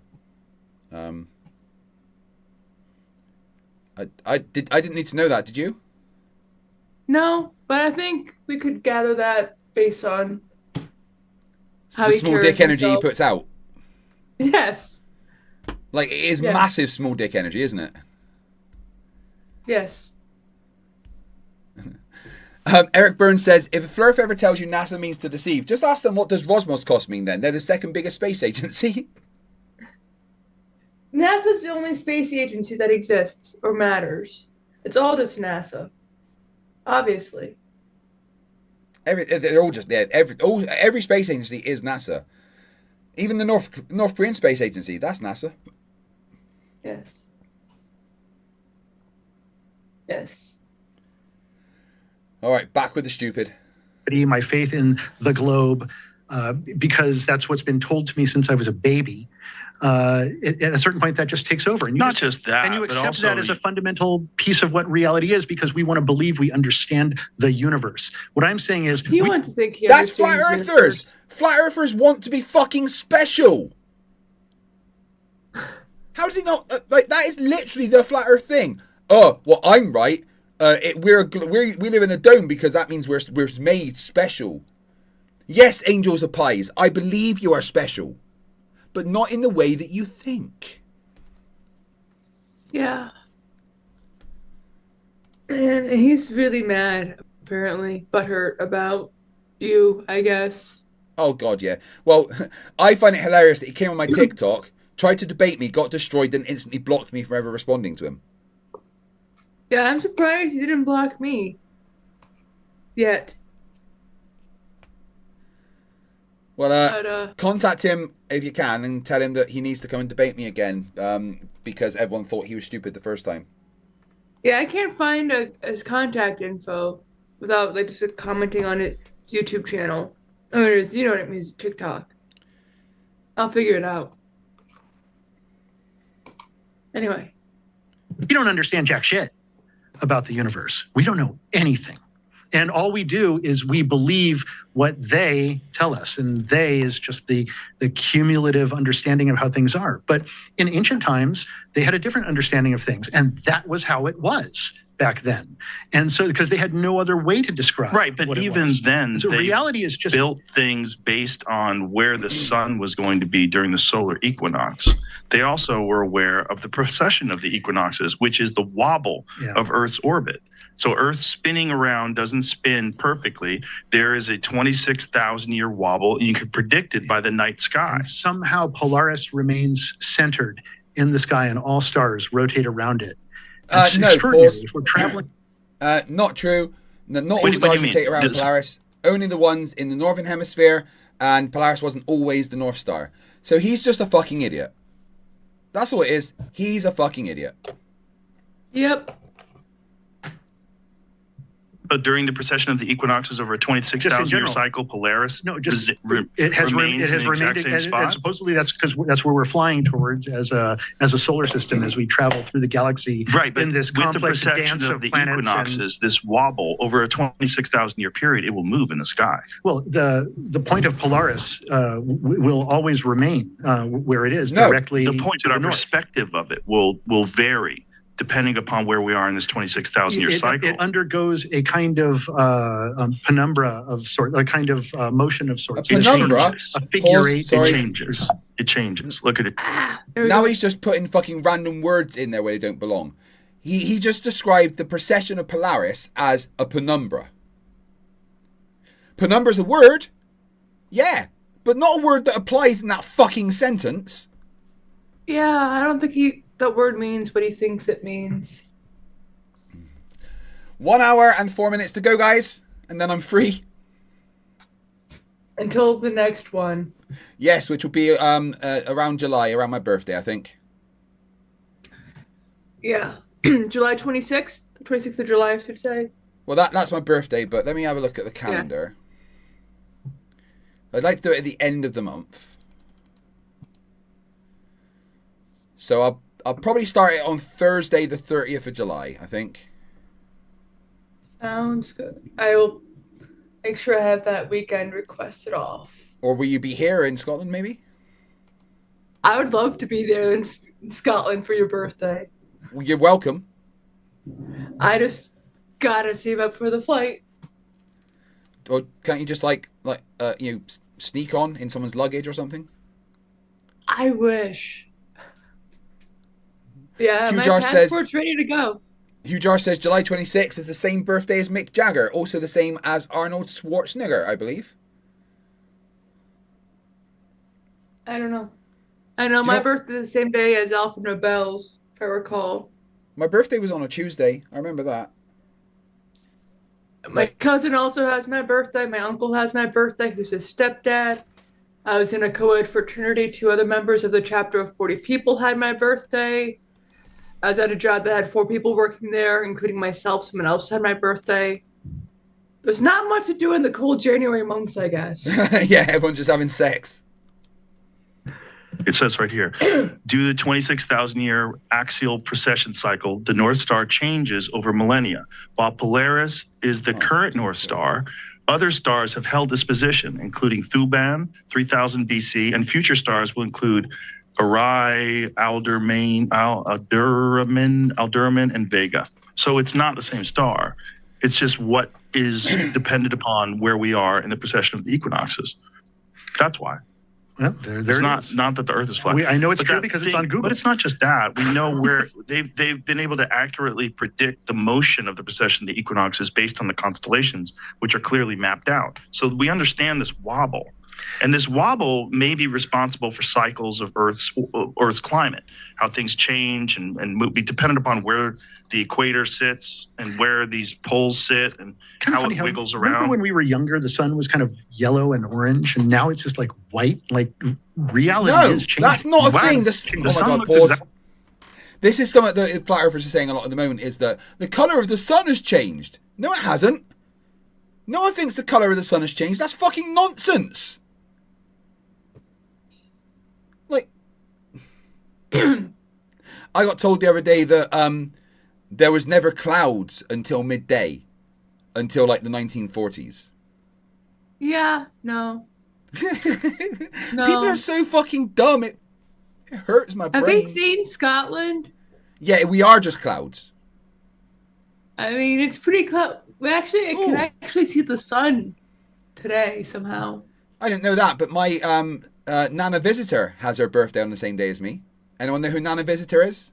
I didn't need to know that, did you? No, but I think we could gather that based on how The he small carries dick energy he himself. puts out. Yes. Like, it is Yeah. massive small dick energy, isn't it? Yes. Eric Burns says, if a Flerf ever tells you NASA means to deceive, just ask them what does Rosmoscos mean then? They're the second biggest space agency. NASA's the only space agency that exists or matters. It's all just NASA. Obviously. They're all just every space agency is NASA. Even the North Korean space agency, that's NASA. Yes. Yes. All right, back with the stupid. My faith in the globe, because that's what's been told to me since I was a baby. At a certain point, that just takes over. And you Not just that, and you but accept also that as a fundamental piece of what reality is, because we want to believe we understand the universe. What I'm saying is, He wants to think he That's flat understands the earthers. Flat earthers want to be fucking special. How does he not? Like, that is literally the flat earth thing. Oh, well, I'm right. We live in a dome because that means we're made special. Yes, angels are pies. I believe you are special, but not in the way that you think. Yeah. And he's really mad, apparently, butthurt about you, I guess. Oh God, yeah. Well, I find it hilarious that he came on my TikTok, tried to debate me, got destroyed, then instantly blocked me from ever responding to him. Yeah, I'm surprised he didn't block me. Yet. Well, contact him if you can and tell him that he needs to come and debate me again, because everyone thought he was stupid the first time. Yeah, I can't find his contact info without just commenting on his YouTube channel. Or his, you know what it means, TikTok. I'll figure it out. Anyway. we don't understand jack shit about the universe. We don't know anything. And all we do is we believe what they tell us. And they is just the cumulative understanding of how things are. But in ancient times, they had a different understanding of things. And that was how it was back then. And so, because they had no other way to describe Right, but even then, so they reality is just built things based on where the sun was going to be during the solar equinox. They also were aware of the precession of the equinoxes, which is the wobble of Earth's orbit. So Earth spinning around doesn't spin perfectly. There is a 26,000-year wobble, and you can predict it by the night sky. And somehow Polaris remains centered in the sky, and all stars rotate around it. It's No, extraordinary. pause. If we're traveling. Not true. No, not all What do stars you mean? rotate around Does- Polaris. Only the ones in the northern hemisphere, and Polaris wasn't always the North Star. So he's just a fucking idiot. That's all it is. He's a fucking idiot. Yep. During the precession of the equinoxes over a 26,000-year cycle, Polaris It has remains in the exact same and spot. supposedly that's because that's where we're flying towards as a solar system as we travel through the galaxy. Right, but in this with the complex precession dance of of the planets equinoxes, this wobble over a 26,000-year period, it will move in the sky. Well, the point of Polaris will always remain where it is, No, directly. the point that our perspective of it will vary depending upon where we are in this 26,000-year cycle. It undergoes a kind of penumbra of sort, a kind of motion of sorts. A penumbra? A figure eight. Sorry. It changes. It changes. Look at it. Now he's just putting fucking random words in there where they don't belong. He just described the precession of Polaris as a penumbra. Penumbra's a word, yeah, but not a word that applies in that fucking sentence. Yeah, I don't think that word means what he thinks it means. 1 hour and 4 minutes to go, guys, and then I'm free. Until the next one. Yes, which will be around July, around my birthday, I think. Yeah. July 26th? 26th of July, I should say. Well, that's my birthday, but let me have a look at the calendar. I'd like to do it at the end of the month. So I'll probably start it on Thursday, the 30th of July, I think. Sounds good. I will make sure I have that weekend requested off. Or will you be here in Scotland, maybe? I would love to be there in Scotland for your birthday. Well, you're welcome. I just gotta save up for the flight. Or can't you just sneak on in someone's luggage or something? I wish. Yeah, my Hujar passport's ready to go. Hujar says July 26th is the same birthday as Mick Jagger, also the same as Arnold Schwarzenegger, I believe. I don't know. I know my birthday is the same day as Alfred Nobel's, if I recall. My birthday was on a Tuesday. I remember that. My cousin also has my birthday. My uncle has my birthday, who's his stepdad. I was in a co-ed fraternity. 2 other members of the chapter of 40 people had my birthday. I was at a job that had 4 people working there, including myself. Someone else had my birthday. There's not much to do in the cold January months, I guess. Yeah, everyone's just having sex. It says right here, due to the 26,000-year axial precession cycle, the North Star changes over millennia. While Polaris is the current North Star, other stars have held this position, including Thuban, 3000 BC, and future stars will include Orion, Alderamin, and Vega. So it's not the same star. It's just what is dependent upon where we are in the precession of the equinoxes. That's why. Well, there it's not that the Earth is flat. I know it's But true that because thing- it's on Google. But it's not just that. We know where they've been able to accurately predict the motion of the precession of the equinoxes based on the constellations, which are clearly mapped out. So we understand this wobble. And this wobble may be responsible for cycles of Earth's climate, how things change and be dependent upon where the equator sits and where these poles sit and how it wiggles around. Remember when we were younger, the sun was kind of yellow and orange, and now it's just like white? Like reality is changing. That's not a Wow. thing. The Oh my sun God, looks pause. exact- This is something that Flat Earthers are saying a lot at the moment, is that the colour of the sun has changed. No, it hasn't. No one thinks the colour of the sun has changed. That's fucking nonsense. I got told the other day that there was never clouds until midday, until like the 1940s. Yeah, no. No. People are so fucking dumb. It hurts my Have brain. they seen Scotland? Yeah, we are just clouds. I mean, it's pretty close. I can actually see the sun today somehow. I didn't know that, but my Nana Visitor has her birthday on the same day as me. Anyone know who Nana Visitor is?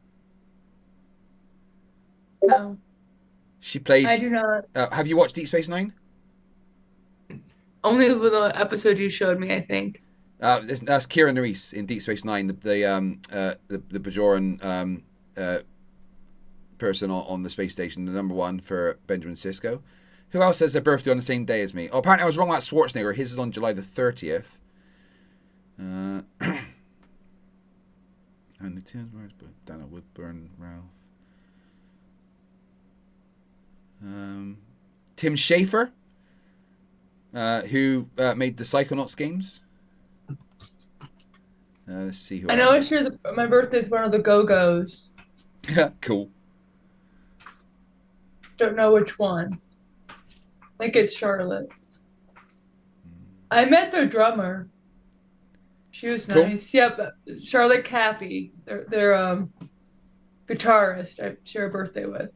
No. She played... I do not. Have you watched Deep Space Nine? Only the episode you showed me, I think. That's Kira Nerys in Deep Space Nine, the Bajoran person on the space station, the #1 for Benjamin Sisko. Who else has their birthday on the same day as me? Oh, apparently I was wrong about Schwarzenegger. His is on July the 30th. And the Tim's words, but Dana Woodburn, Ralph. Tim Schafer, who made the Psychonauts games. Let's see who I know else. it's sure my birthday is one of the Go-Go's. Cool. Don't know which one. I think it's Charlotte. I met their drummer. She was Cool. nice. Yep, Charlotte Caffey. They're guitarist I share a birthday with.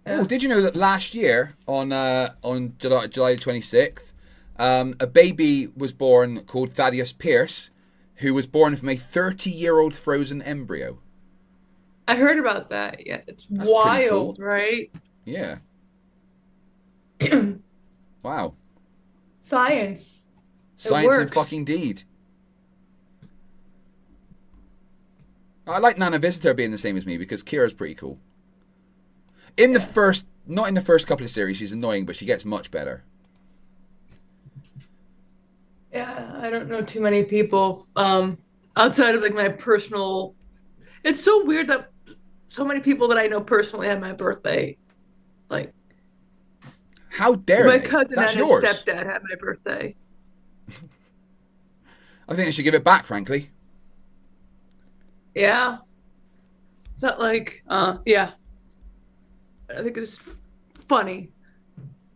Oh, did you know that last year on July 26th, a baby was born called Thaddeus Pierce, who was born from a 30-year-old frozen embryo. I heard about that. Yeah, it's That's pretty cool. wild, right? Yeah. Wow. Science. Science and works. fucking deed. I like Nana Visitor being the same as me because Kira's pretty cool. In the first, not in the first couple of series, she's annoying, but she gets much better. Yeah, I don't know too many people outside of like my personal. It's so weird that so many people that I know personally have my birthday. Like, how dare my they? cousin That's and his yours. stepdad had my birthday. I think I should give it back, frankly. Yeah. It's not like, yeah. I think it's funny.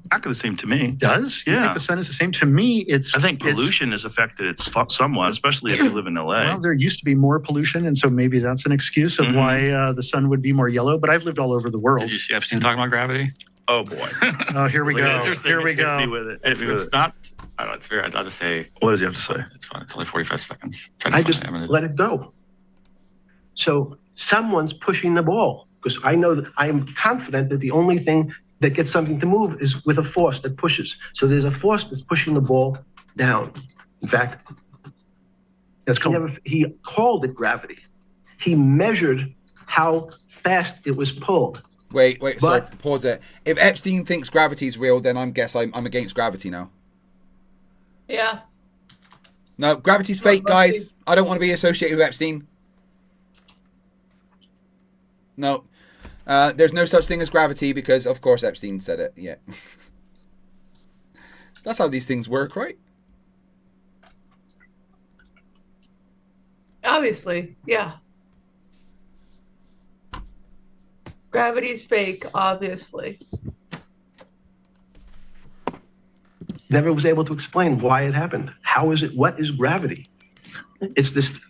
Exactly the same to me. Does? You Yeah. think the sun is the same? To me, it's. I think pollution has affected it somewhat, especially if you live in LA. Well, there used to be more pollution, and so maybe that's an excuse of why the sun would be more yellow. But I've lived all over the world. Did you see Epstein talking about gravity? Oh boy. Oh, here we go. Here we go. Hit me with it. It's not. I don't know. It's very. I'll just say. What does he have to say? It's fine. It's only 45 seconds. I just let it go. So someone's pushing the ball, because I know that I am confident that the only thing that gets something to move is with a force that pushes. So there's a force that's pushing the ball down. In fact, he called it gravity. He measured how fast it was pulled. Wait, sorry, pause it. If Epstein thinks gravity is real, then I'm against gravity now. Yeah. No, gravity's fake, guys. I don't want to be associated with Epstein. No. There's no such thing as gravity because, of course, Epstein said it. Yeah. That's how these things work, right? Obviously, yeah. Gravity's fake, obviously. Never was able to explain why it happened. How is it? What is gravity? It's this.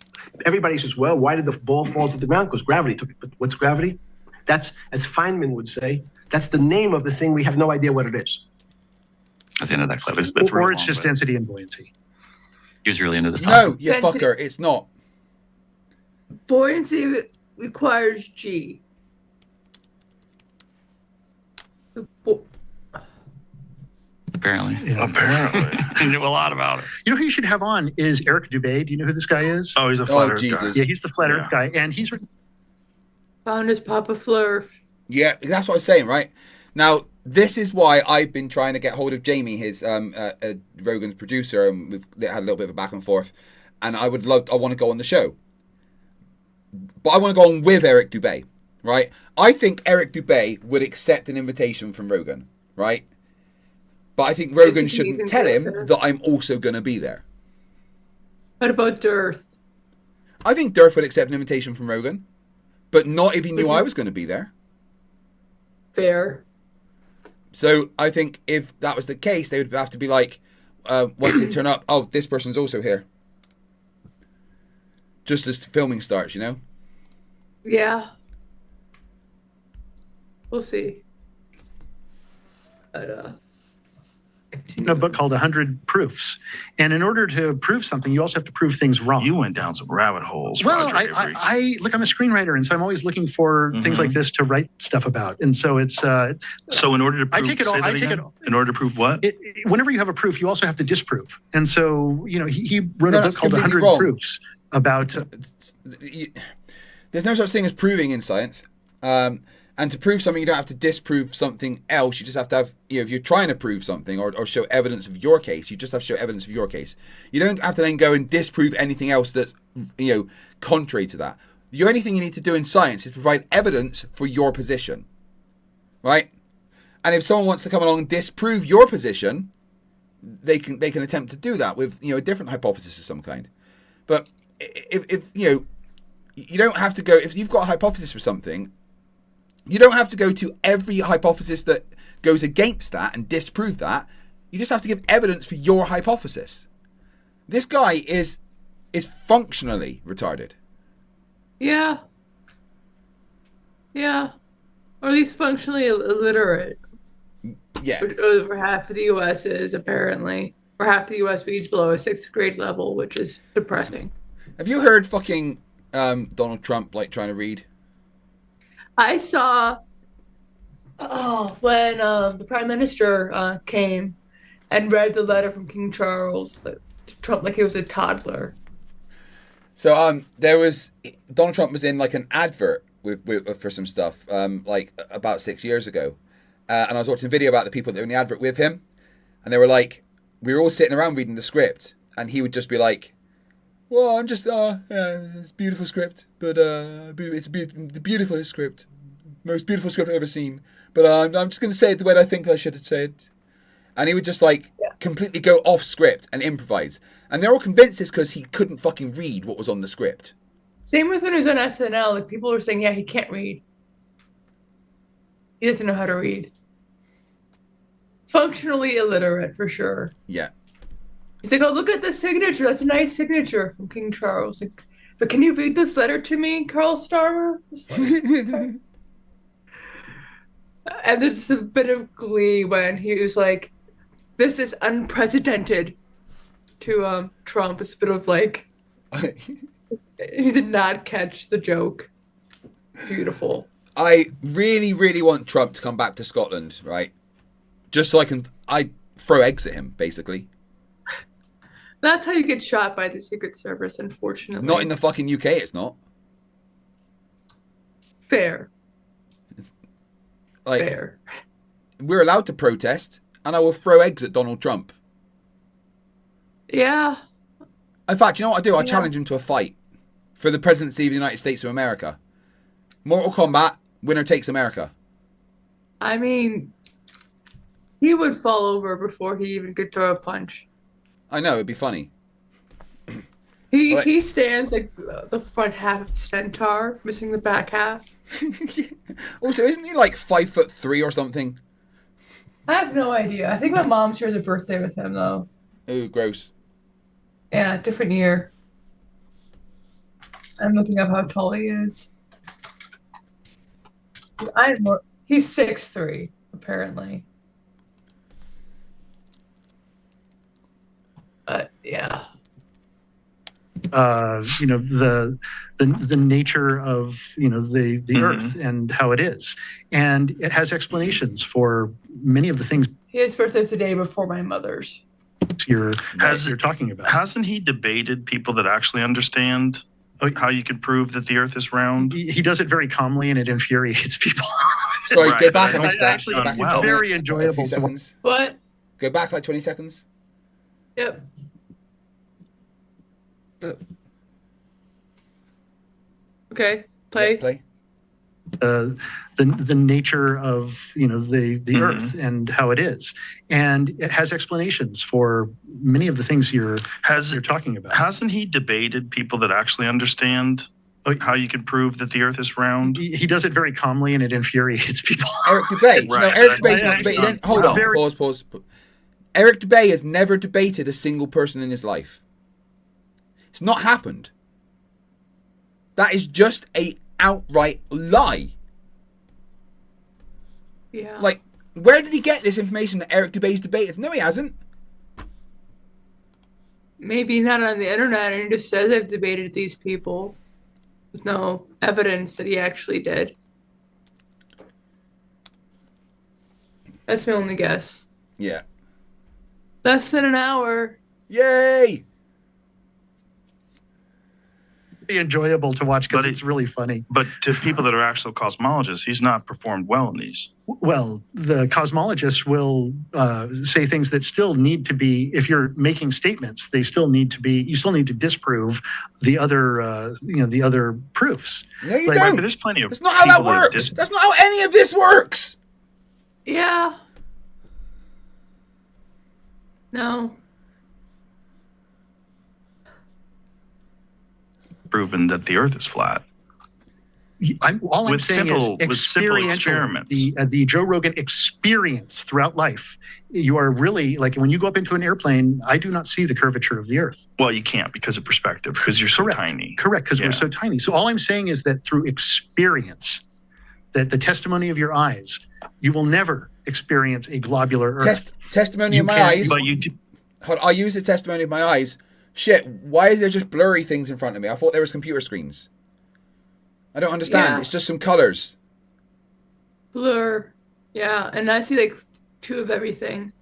Everybody says, well, why did the ball fall to the ground? Because gravity took it. But what's gravity? That's, as Feynman would say, that's the name of the thing. We have no idea what it is. At the end of that clip. Or it's just density and buoyancy. He was really into this No, topic. you fucker. It's not. Buoyancy requires G. Apparently. Yeah. Apparently. He knew a lot about it. You know who you should have on is Eric Dubé. Do you know who this guy is? Oh, he's a flat Earth Jesus. guy. Yeah, he's the flat Earth guy. And he's Found his Papa Flerf. Yeah, that's what I was saying, right? Now, this is why I've been trying to get hold of Jamie, his Rogan's producer, and we've had a little bit of a back and forth. And I want to go on the show. But I want to go on with Eric Dubé, right? I think Eric Dubé would accept an invitation from Rogan, right? But I think Rogan shouldn't tell him that I'm also going to be there. What about Dearth? I think Dearth would accept an invitation from Rogan, but not if he knew I was going to be there. Fair. So I think if that was the case, they would have to be like, once they turn up, oh, this person's also here. Just as filming starts, you know? Yeah. We'll see. But, a book called 100 Proofs. And in order to prove something, you also have to prove things wrong. You went down some rabbit holes, Well, Roger Avery. I look, I'm a screenwriter, and so I'm always looking for things like this to write stuff about. And so it's... so in order to prove... In order to prove what? Whenever you have a proof, you also have to disprove. And so, you know, he wrote a book called 100 Proofs about... There's no such thing as proving in science. And to prove something, you don't have to disprove something else. You just have to have, you know, if you're trying to prove something or show evidence of your case, you just have to show evidence of your case. You don't have to then go and disprove anything else that's, you know, contrary to that. The only thing you need to do in science is provide evidence for your position, right? And if someone wants to come along and disprove your position, they can attempt to do that with, you know, a different hypothesis of some kind. But if you know, you don't have to go, if you've got a hypothesis for something, you don't have to go to every hypothesis that goes against that and disprove that. You just have to give evidence for your hypothesis. This guy is functionally retarded. yeah. Yeah. Or at least functionally illiterate. Yeah. Over half of the U.S. is, apparently. Or half the U.S. reads below a 6th grade level, which is depressing. Have you heard fucking Donald Trump, like, trying to read? I saw when the Prime Minister came and read the letter from King Charles to Trump like he was a toddler. So there was Donald Trump was in like an advert with for some stuff like about 6 years ago, and I was watching a video about the people that were in the advert with him, and they were like, we were all sitting around reading the script, and he would just be like, well, I'm just, it's a beautiful script, but it's the beautiful script, most beautiful script I've ever seen. But I'm just going to say it the way I think I should say it. And he would just like completely go off script and improvise. And they're all convinced it's because he couldn't fucking read what was on the script. Same with when he was on SNL. Like people were saying, yeah, he can't read. He doesn't know how to read. Functionally illiterate for sure. Yeah. He's like, oh, look at the signature. That's a nice signature from King Charles. Like, but can you read this letter to me, Carl Starmer? Like, and there's a bit of glee when he was like, this is unprecedented to Trump. It's a bit of like, he did not catch the joke. Beautiful. I really, really want Trump to come back to Scotland, right? Just so I throw eggs at him, basically. That's how you get shot by the Secret Service, unfortunately. Not in the fucking UK, it's not. Fair. Like, Fair. We're allowed to protest, and I will throw eggs at Donald Trump. Yeah. In fact, you know what I do? I challenge him to a fight for the presidency of the United States of America. Mortal Kombat, winner takes America. I mean, he would fall over before he even could throw a punch. I know, it'd be funny. He stands like the front half of Centaur, missing the back half. Also, isn't he like 5'3" or something? I have no idea. I think my mom shares a birthday with him though. Ooh, gross. Yeah, different year. I'm looking up how tall he is. He's 6'3", apparently. Yeah. You know, the nature of, you know, the Earth and how it is, and it has explanations for many of the things. His birthday's the day before my mother's. You're talking about. Hasn't he debated people that actually understand how you can prove that the Earth is round? He does it very calmly, and it infuriates people. Sorry, Right, go back but and miss that. Actually, Go back it's and very a enjoyable few to seconds. What? Go back like 20 seconds. Yep. Okay, play. Yeah, play. The nature of, you know, the Earth and how it is, and it has explanations for many of the things you're talking about. Hasn't he debated people that actually understand how you can prove that the Earth is round? He does it very calmly, and it infuriates people. Eric Debate. Right, No, Eric but Debate's not debated. Hold on. Pause. Eric Debate has never debated a single person in his life. It's not happened. That is just a outright lie. Yeah. Like, where did he get this information that Eric Debate's debated? No, he hasn't. Maybe not on the internet, and he just says I've debated these people with no evidence that he actually did. That's my only guess. Yeah. Less than an hour. Yay! Enjoyable to watch because it's really funny. But to people that are actual cosmologists, he's not performed well in these. Well, the cosmologists will say things that still need to be, if you're making statements, they still need to be, you still need to disprove the other, the other proofs. No, you don't. There's plenty of. That's not how that works. That's not how any of this works. Yeah. No. Proven that the Earth is flat. All I'm With saying simple is experiments. The Joe Rogan experience throughout life. You are really, like, when you go up into an airplane, I do not see the curvature of the Earth. Well, you can't because of perspective, because you're so tiny. Correct, because we're so tiny. So all I'm saying is that through experience, that the testimony of your eyes, you will never experience a globular Earth. Testimony of my eyes. But you do. Hold on, I use the testimony of my eyes. Shit, why is there just blurry things in front of me? I thought there was computer screens. I don't understand. Yeah. It's just some colors. Blur. Yeah, and I see like two of everything.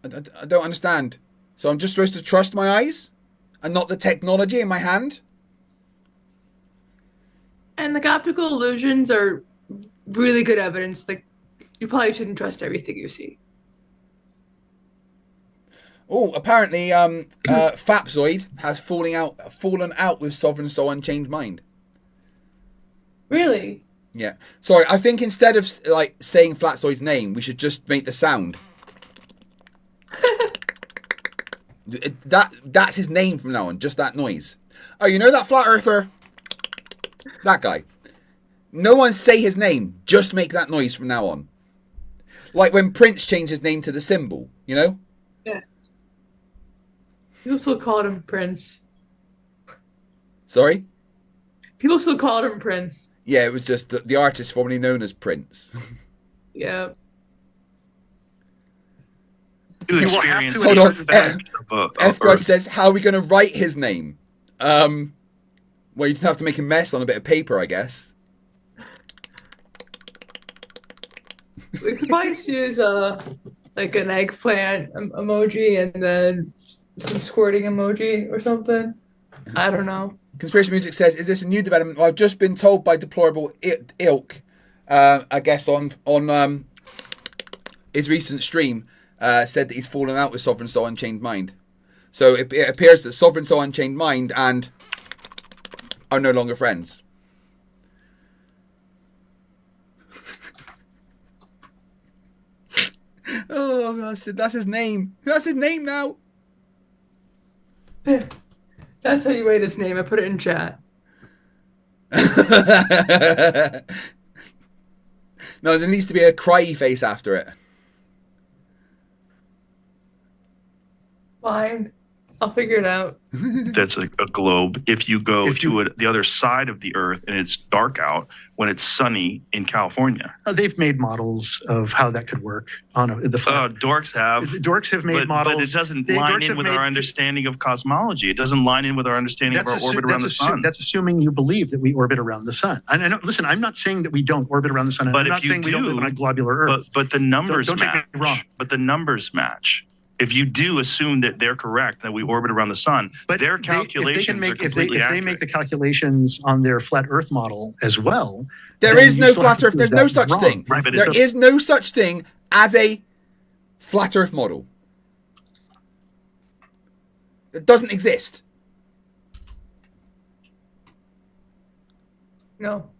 I don't understand. So I'm just supposed to trust my eyes and not the technology in my hand? And like optical illusions are really good evidence. Like you probably shouldn't trust everything you see. Oh, apparently, Fapzoid has fallen out with Sovereign Soul Unchanged Mind. Really? Yeah. Sorry, I think instead of like saying Flatzoid's name, we should just make the sound. That's his name from now on. Just that noise. Oh, you know that flat earther That guy. No one say his name. Just make that noise from now on. Like when Prince changed his name to the symbol, you know? Yes. People still called him Prince. Sorry? People still called him Prince. Yeah, it was just the artist formerly known as Prince. Yeah. You will experience Hold on. of F. Grudge Earth. says, how are we going to write his name? Well, you just have to make a mess on a bit of paper, I guess. We could probably just use like an eggplant emoji and then some squirting emoji or something. I don't know. Conspiracy Music says, is this a new development? Well, I've just been told by Deplorable Ilk, I guess on his recent stream, said that he's fallen out with Sovereign Soul Unchained Mind. So it appears that Sovereign Soul Unchained Mind and are no longer friends. Oh gosh, that's his name. That's his name now. That's how you write his name. I put it in chat. No, there needs to be a cryy face after it. Fine. I'll figure it out. That's a globe. If you go the other side of the Earth and it's dark out when it's sunny in California. They've made models of how that could work on the flat. Dorks have. Dorks have made models. But it doesn't line in with our understanding of cosmology. It doesn't line in with our understanding of our orbit around the sun. That's assuming you believe that we orbit around the sun. And I know, listen, I'm not saying that we don't orbit around the sun. But I'm not saying we don't live on a globular Earth. But the numbers don't match. Take me wrong. But the numbers match. If you do assume that they're correct, that we orbit around the sun, but their calculations are completely accurate. If they make the calculations on their flat Earth model as well, there is no flat Earth. There's no such thing. Right, but there is no such thing as a flat Earth model. It doesn't exist. No.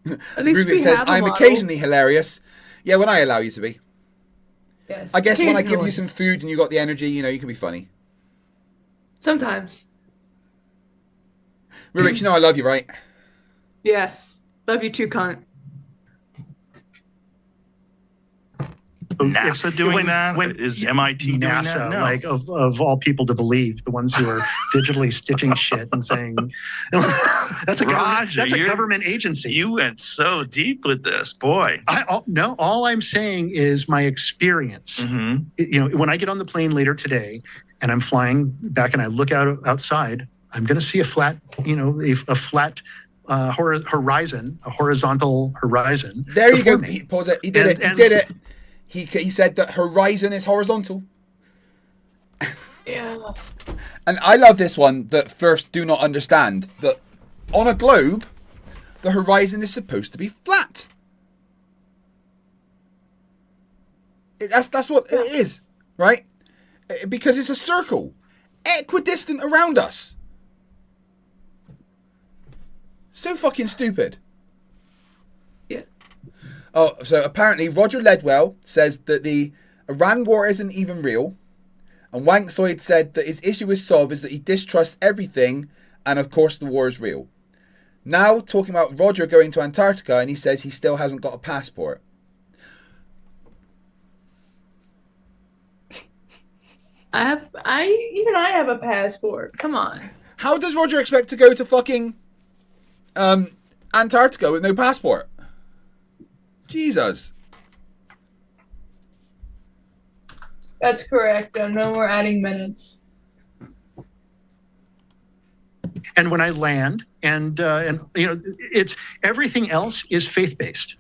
At least Rubiks says, I'm occasionally hilarious. Yeah, when I allow you to be. Yes, I guess when I give you some food and you got the energy, you know, you can be funny. Sometimes. Rubiks, you know I love you, right? Yes. Love you too, cunt. NASA doing that? Is MIT doing NASA, that? No. like of all people to believe, the ones who are digitally stitching shit and saying that's a government agency. You went so deep with this, boy. No, all I'm saying is my experience. Mm-hmm. You know, when I get on the plane later today and I'm flying back and I look outside, I'm going to see a flat, you know, a flat horizon, a horizontal horizon. There you go. Pause it. He did it. He did it. He said that horizon is horizontal. Yeah. And I love this one that Flerfs do not understand that on a globe, the horizon is supposed to be flat. That's what it is, right? Because it's a circle, equidistant around us. So fucking stupid. Yeah. Oh, so apparently Roger Lledwell says that the Iran war isn't even real. And Wanksoid said that his issue with Sov is that he distrusts everything. And of course the war is real. Now talking about Roger going to Antarctica and he says he still hasn't got a passport. Even I have a passport. Come on. How does Roger expect to go to fucking Antarctica with no passport? Jesus. That's correct. No more adding minutes. And when I land, and you know, it's everything else is faith based.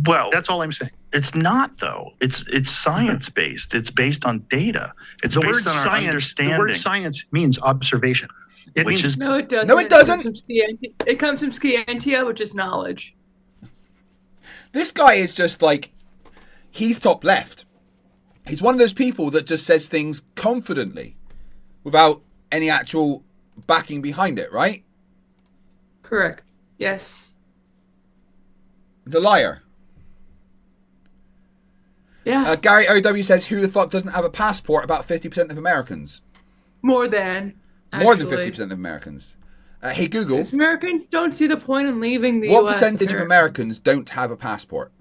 Well, that's all I'm saying. It's not though. It's science based. It's based on data. It's the based word on our science. understanding. The word science means observation. No, it doesn't. No, it doesn't. It comes from scientia, which is knowledge. This guy is just like, he's top left. He's one of those people that just says things confidently without any actual backing behind it, right? Correct. Yes. The liar. Yeah. Gary OW says, who the fuck doesn't have a passport? About 50% of Americans. More than. More than actually. 50% of Americans. Hey Google, Because Americans don't see the point in leaving the what US. percentage of Americans don't have a passport?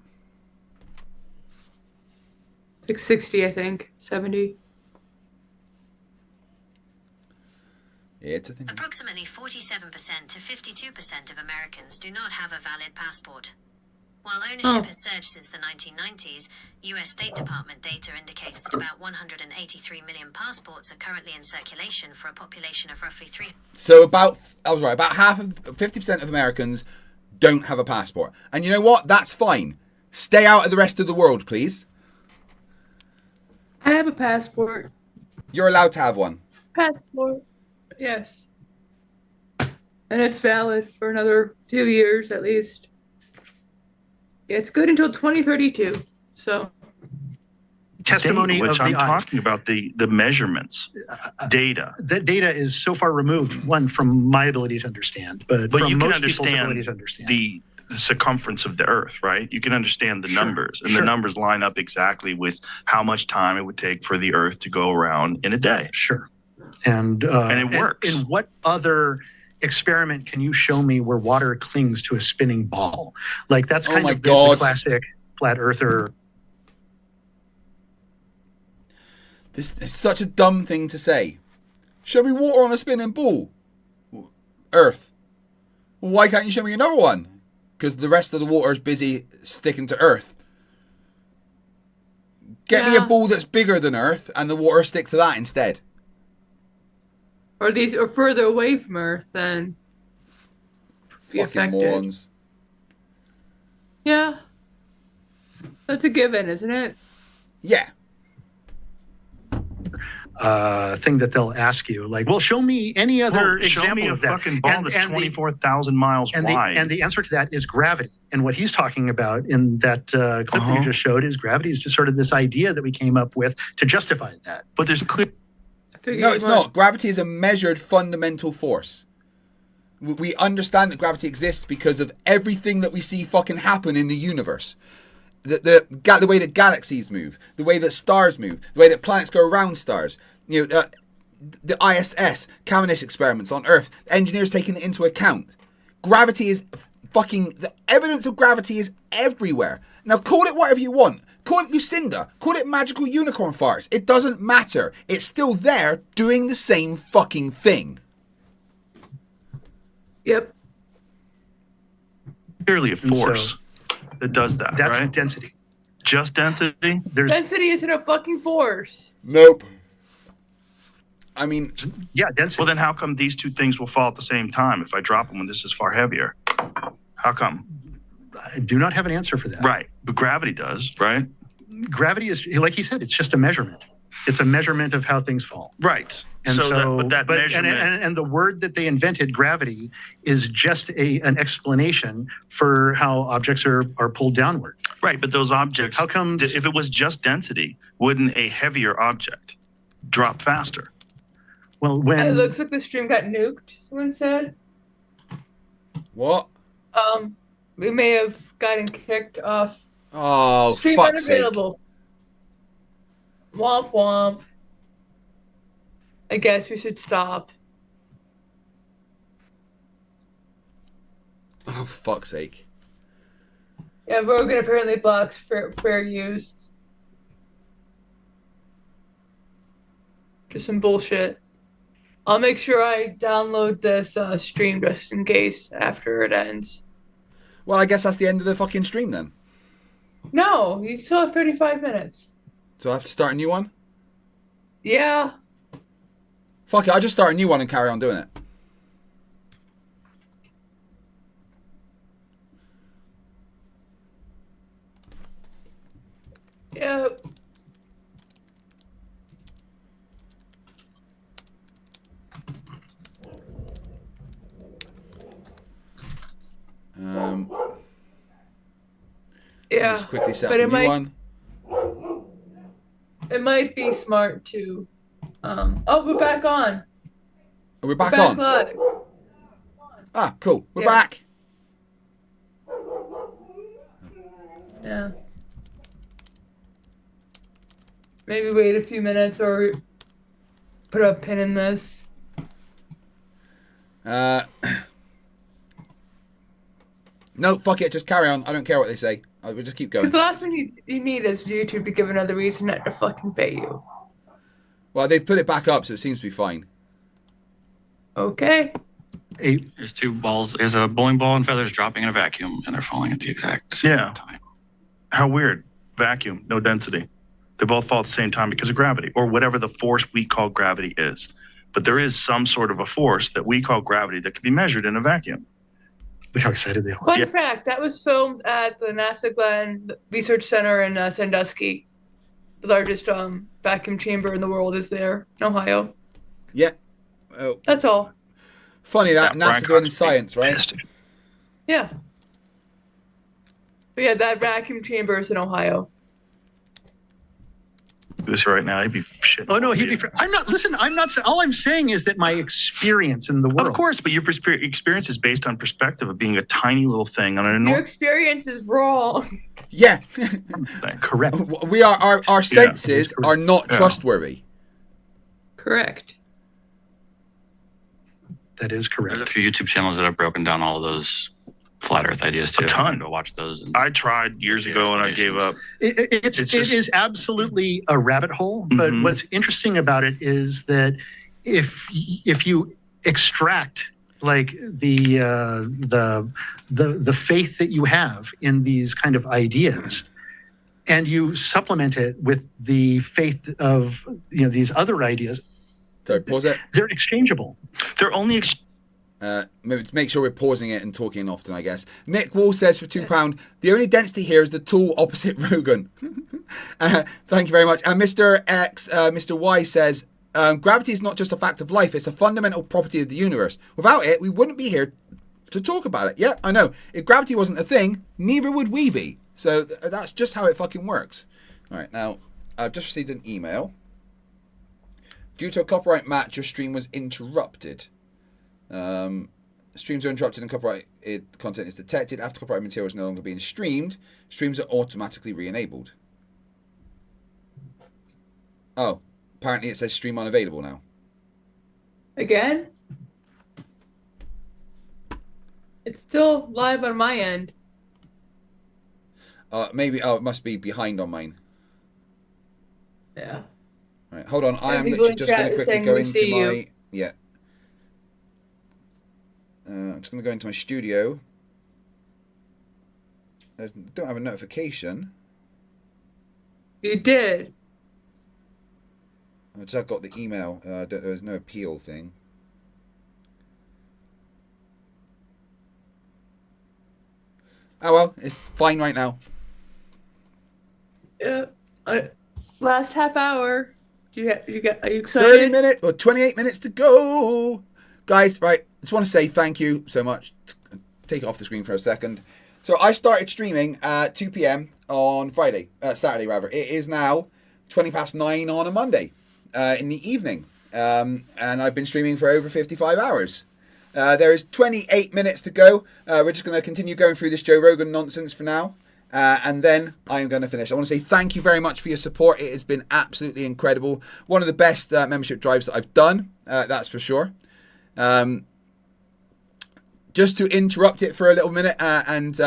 Like 60, I think. 70. Yeah, it's a thing. Approximately 47% to 52% of Americans do not have a valid passport. While ownership has surged since the 1990s, US State Department data indicates that about 183 million passports are currently in circulation for a population of roughly 3. So about 50% of Americans don't have a passport. And you know what? That's fine. Stay out of the rest of the world, please. I have a passport. You're allowed to have one. Passport. Yes. And it's valid for another few years at least. Yeah, it's good until 2032. So. Testimony data, which of I'm the eyes. talking about the measurements, data. That data is so far removed, one, from my ability to understand, but from you can most people's ability understand to understand. the circumference of the Earth, right? You can understand the numbers, and the numbers line up exactly with how much time it would take for the Earth to go around in a day. Sure, and it works. In what other experiment can you show me where water clings to a spinning ball? Like that's kind of the classic flat earther. This is such a dumb thing to say. Show me water on a spinning ball. Earth. Well, why can't you show me another one? Because the rest of the water is busy sticking to Earth. Get me a ball that's bigger than Earth and the water stick to that instead. Or these are further away from Earth than be Fucking affected. morons. Yeah. That's a given, isn't it? Yeah. Thing that they'll ask you, like, well, show me any other example show me a of that. fucking ball that's 24,000 miles wide. And the answer to that is gravity. And what he's talking about in that clip that you just showed is gravity is just sort of this idea that we came up with to justify that. But there's clear. No, it's not. Gravity is a measured fundamental force. We understand that gravity exists because of everything that we see fucking happen in the universe. The way that galaxies move, the way that stars move, the way that planets go around stars. You know, the ISS, Cavendish experiments on Earth, engineers taking it into account. Gravity is fucking... The evidence of gravity is everywhere. Now, call it whatever you want. Call it Lucinda. Call it magical unicorn farts. It doesn't matter. It's still there doing the same fucking thing. Yep. Clearly a force that does that, That's right? density. Just density? Density isn't a fucking force. Nope. I mean... Yeah, density. Well, then how come these two things will fall at the same time if I drop them when this is far heavier? How come? I do not have an answer for that. Right. But gravity does, right? Gravity is, like he said, it's just a measurement. It's a measurement of how things fall. Right. And that measurement... And the word that they invented, gravity, is just an explanation for how objects are pulled downward. Right, but those objects... How comes... If it was just density, wouldn't a heavier object drop faster? Well, when... It looks like the stream got nuked, someone said. What? We may have gotten kicked off. Oh, Stream fuck's sake. unavailable. Womp womp. I guess we should stop. Oh, fuck's sake. Yeah, Rogan apparently blocks fair use. Just some bullshit. I'll make sure I download this stream just in case after it ends. Well, I guess that's the end of the fucking stream then. No, you still have 35 minutes. So I have to start a new one? Yeah. Fuck it, I'll just start a new one and carry on doing it. Yep. Yeah, just quickly set but up a new one. It might be smart to. Oh, we're back on. We're back on. Live. Ah, cool. We're back. Yeah. Maybe wait a few minutes or put a pin in this. No, fuck it. Just carry on. I don't care what they say. I will just keep going. Because the last thing you need is YouTube to give another reason not to fucking pay you. Well, they've put it back up, so it seems to be fine. Okay. There's two balls. There's a bowling ball and feathers dropping in a vacuum, and they're falling at the exact same time. How weird. Vacuum, no density. They both fall at the same time because of gravity, or whatever the force we call gravity is. But there is some sort of a force that we call gravity that can be measured in a vacuum. Look how excited they are. Fun fact, that was filmed at the NASA Glenn Research Center in Sandusky. The largest vacuum chamber in the world is there in Ohio. Yeah. Oh. That's all. Funny that NASA doing science, right? Yeah. But yeah, that vacuum chamber is in Ohio. This right now, he'd be shitting. Oh no, he'd be. I'm not. Listen, I'm not. All I'm saying is that my experience in the world. Of course, but your experience is based on perspective of being a tiny little thing on an Your enormous. experience is wrong. Yeah. Correct. We are. Our senses are not trustworthy. Correct. That is correct. There's a few YouTube channels that have broken down all of those flat Earth ideas too. A ton. To watch those. And I tried years ago and I gave up. It is absolutely a rabbit hole. But what's interesting about it is that if you extract like the faith that you have in these kind of ideas, and you supplement it with the faith of these other ideas, pause it. They're exchangeable. They're only. Maybe to make sure we're pausing it and talking often, I guess. Nick Wall says for £2, the only density here is the tool opposite Rogan. Thank you very much. And Mr. X, Mr. Y says, gravity is not just a fact of life, it's a fundamental property of the universe. Without it, we wouldn't be here to talk about it. Yeah, I know. If gravity wasn't a thing, neither would we be. So that's just how it fucking works. All right, now, I've just received an email. Due to a copyright match, your stream was interrupted. Streams are interrupted and copyright content is detected. After copyright material is no longer being streamed, streams are automatically re-enabled. Oh, apparently it says stream unavailable now. Again? It's still live on my end. Maybe, it must be behind on mine. Yeah. All right, hold on. I am people literally in just going chat to are quickly saying go we into see my... you. Yeah. I'm just going to go into my studio. I don't have a notification. You did. I just got the email. There's no appeal thing. Oh well, it's fine right now. Yeah. Last half hour. Are you excited? 30 minutes or 28 minutes to go. Guys, right, just want to say thank you so much. Take it off the screen for a second. So I started streaming at 2 p.m. on Saturday rather. It is now 9:20 on a Monday in the evening. And I've been streaming for over 55 hours. There is 28 minutes to go. We're just going to continue going through this Joe Rogan nonsense for now. And then I am going to finish. I want to say thank you very much for your support. It has been absolutely incredible. One of the best membership drives that I've done. That's for sure. Just to interrupt it for a little minute and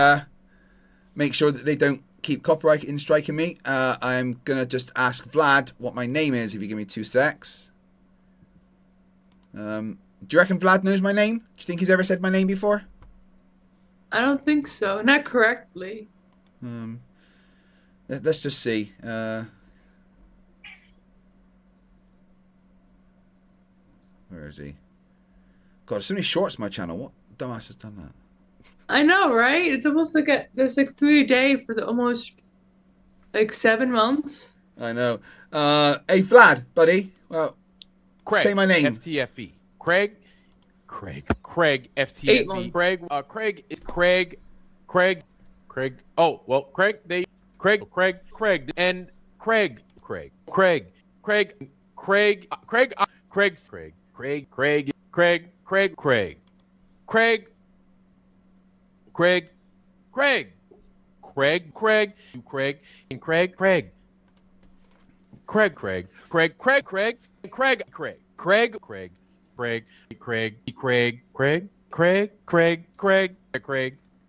make sure that they don't keep copyrighting striking me, I'm going to just ask Vlad what my name is, if you give me 2 secs. Do you reckon Vlad knows my name? Do you think he's ever said my name before? I don't think so. Not correctly. Let's just see. Where is he? God, there's so many shorts on my channel. What dumbass has done that? I know, right? It's almost like there's like 3 a day for almost like 7 months. I know. Hey, Vlad, buddy. Well, Craig, say my name. FTFE. Craig, FTFE. Craig is Craig. Oh, well, Craig, and Craig,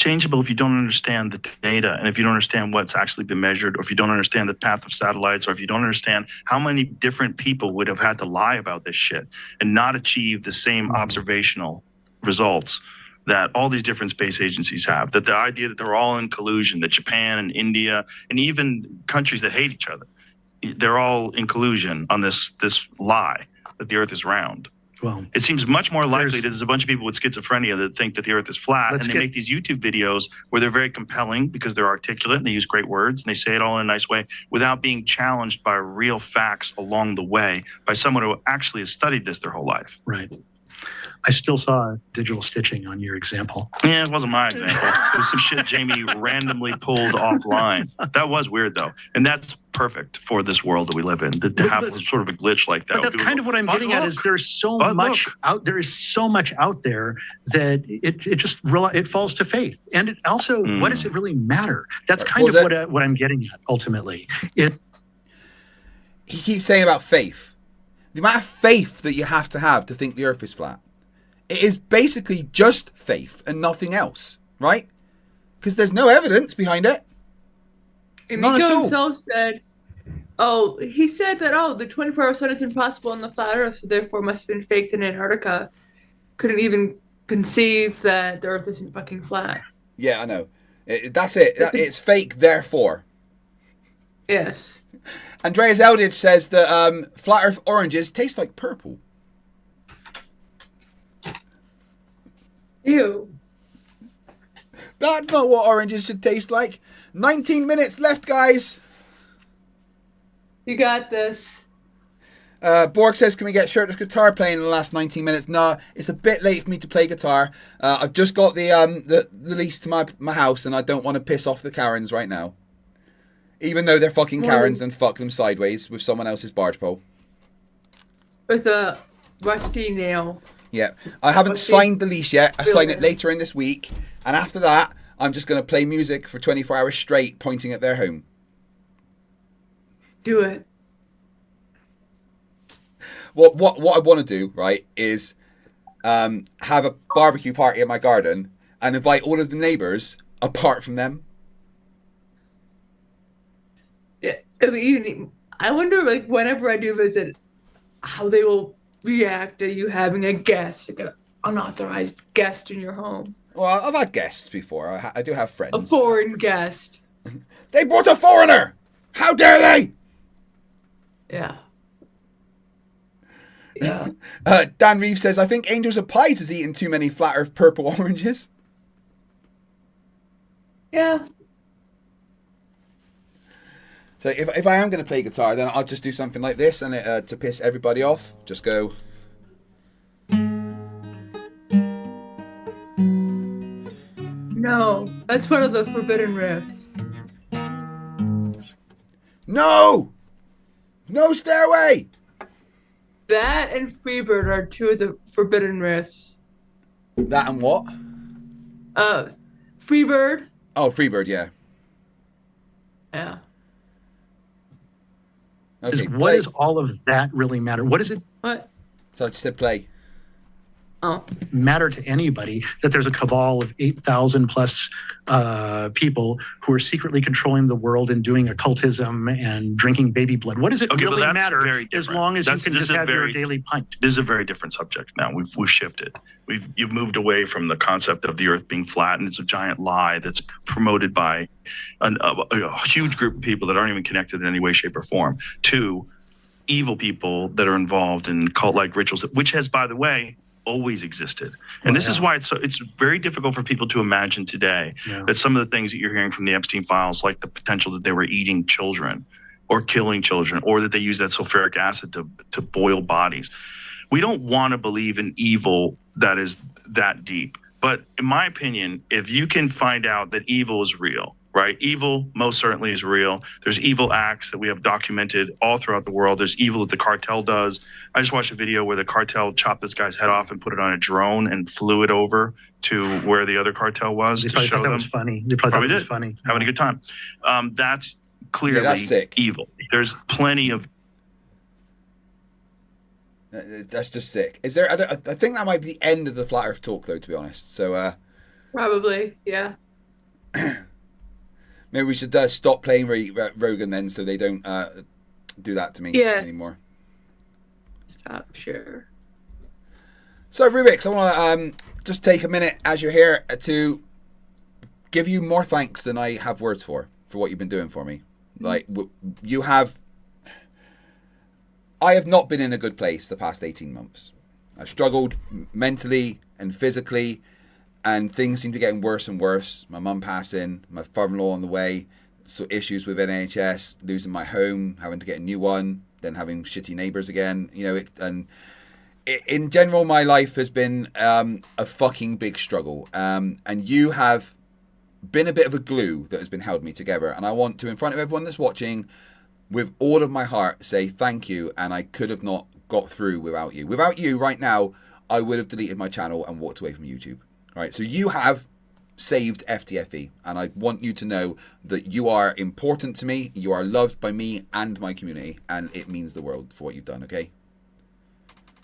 changeable if you don't understand the data, and if you don't understand what's actually been measured, or if you don't understand the path of satellites, or if you don't understand how many different people would have had to lie about this shit and not achieve the same observational results that all these different space agencies have. That the idea that they're all in collusion, that Japan and India and even countries that hate each other, they're all in collusion on this lie that the Earth is round. Well, it seems much more likely that there's a bunch of people with schizophrenia that think that the Earth is flat, and they make these YouTube videos where they're very compelling because they're articulate and they use great words and they say it all in a nice way without being challenged by real facts along the way by someone who actually has studied this their whole life. Right. I still saw digital stitching on your example. Yeah, it wasn't my example. It was some shit Jamie randomly pulled offline. That was weird, though. And that's perfect for this world that we live in, to have sort of a glitch like that. But that's kind of what I'm getting at, is there's so much out there is so much out there that it falls to faith. And it also, what does it really matter? That's kind of what I'm getting at ultimately. He keeps saying about faith. The amount of faith that you have to think the Earth is flat. It is basically just faith and nothing else, right? Because there's no evidence behind it. And None at Miko all. himself said, he said that, the 24-hour sun is impossible on the flat Earth, so therefore must have been faked in Antarctica. Couldn't even conceive that the Earth isn't fucking flat. Yeah, I know. That's it. It's fake, therefore. Yes. Andreas Eldridge says that flat Earth oranges taste like purple. Ew. That's not what oranges should taste like. 19 minutes left, guys. You got this. Borg says, can we get shirtless guitar playing in the last 19 minutes? No, it's a bit late for me to play guitar. I've just got the lease to my house, and I don't want to piss off the Karens right now. Even though they're fucking Karens, and fuck them sideways with someone else's barge pole. With a rusty nail. Yeah, I haven't signed the lease yet. I sign it later in this week, and after that, I'm just going to play music for 24 hours straight, pointing at their home. Do it. What I want to do, right, is have a barbecue party in my garden and invite all of the neighbours apart from them. Yeah, I wonder, like, whenever I do visit, how they will react to you having a guest, like an unauthorized guest in your home. Well, I've had guests before. I do have friends. A foreign guest. They brought a foreigner! How dare they? Yeah. Yeah. Dan Reeves says, I think Angels of Pies has eaten too many flat Earth purple oranges. Yeah. So if I am going to play guitar, then I'll just do something like this, and to piss everybody off, just go. No, that's one of the forbidden riffs. No! No stairway! That and Freebird are two of the forbidden riffs. That and what? Freebird. Oh, Freebird, yeah. Yeah. Okay, what does all of that really matter? What does it So I just said play. matter to anybody that there's a cabal of 8,000 plus people who are secretly controlling the world and doing occultism and drinking baby blood? What does it really matter as long as you can just have your daily pint? This is a very different subject now. We've shifted. You've moved away from the concept of the Earth being flat, and it's a giant lie that's promoted by a huge group of people that aren't even connected in any way, shape, or form, to evil people that are involved in cult-like rituals, which has, by the way, always existed. And this is why it's very difficult for people to imagine today that some of the things that you're hearing from the Epstein files, like the potential that they were eating children or killing children, or that they use that sulfuric acid to boil bodies. We don't want to believe in evil that is that deep. But in my opinion, if you can find out that evil is real, right? Evil most certainly is real. There's evil acts that we have documented all throughout the world. There's evil that the cartel does. I just watched a video where the cartel chopped this guy's head off and put it on a drone and flew it over to where the other cartel was. They probably thought that was funny. They probably thought it was funny. Having a good time. That's clearly that's sick. Evil. There's plenty of... That's just sick. I think that might be the end of the Flat Earth talk, though, to be honest. So, Probably, yeah. Maybe we should stop playing Rogan then, so they don't do that to me anymore. Stop, sure. So Rubiks, I want to just take a minute as you're here to give you more thanks than I have words for what you've been doing for me. Like I have not been in a good place the past 18 months. I've struggled mentally and physically, and things seem to be getting worse and worse. My mum passing, my father-in-law on the way, so issues with NHS, losing my home, having to get a new one, then having shitty neighbours again. In general, my life has been a fucking big struggle. And you have been a bit of a glue that has been held me together. And I want to, in front of everyone that's watching, with all of my heart, say thank you. And I could have not got through without you. Without you, right now, I would have deleted my channel and walked away from YouTube. All right, so you have saved FTFE, and I want you to know that you are important to me, you are loved by me and my community, and it means the world for what you've done, okay?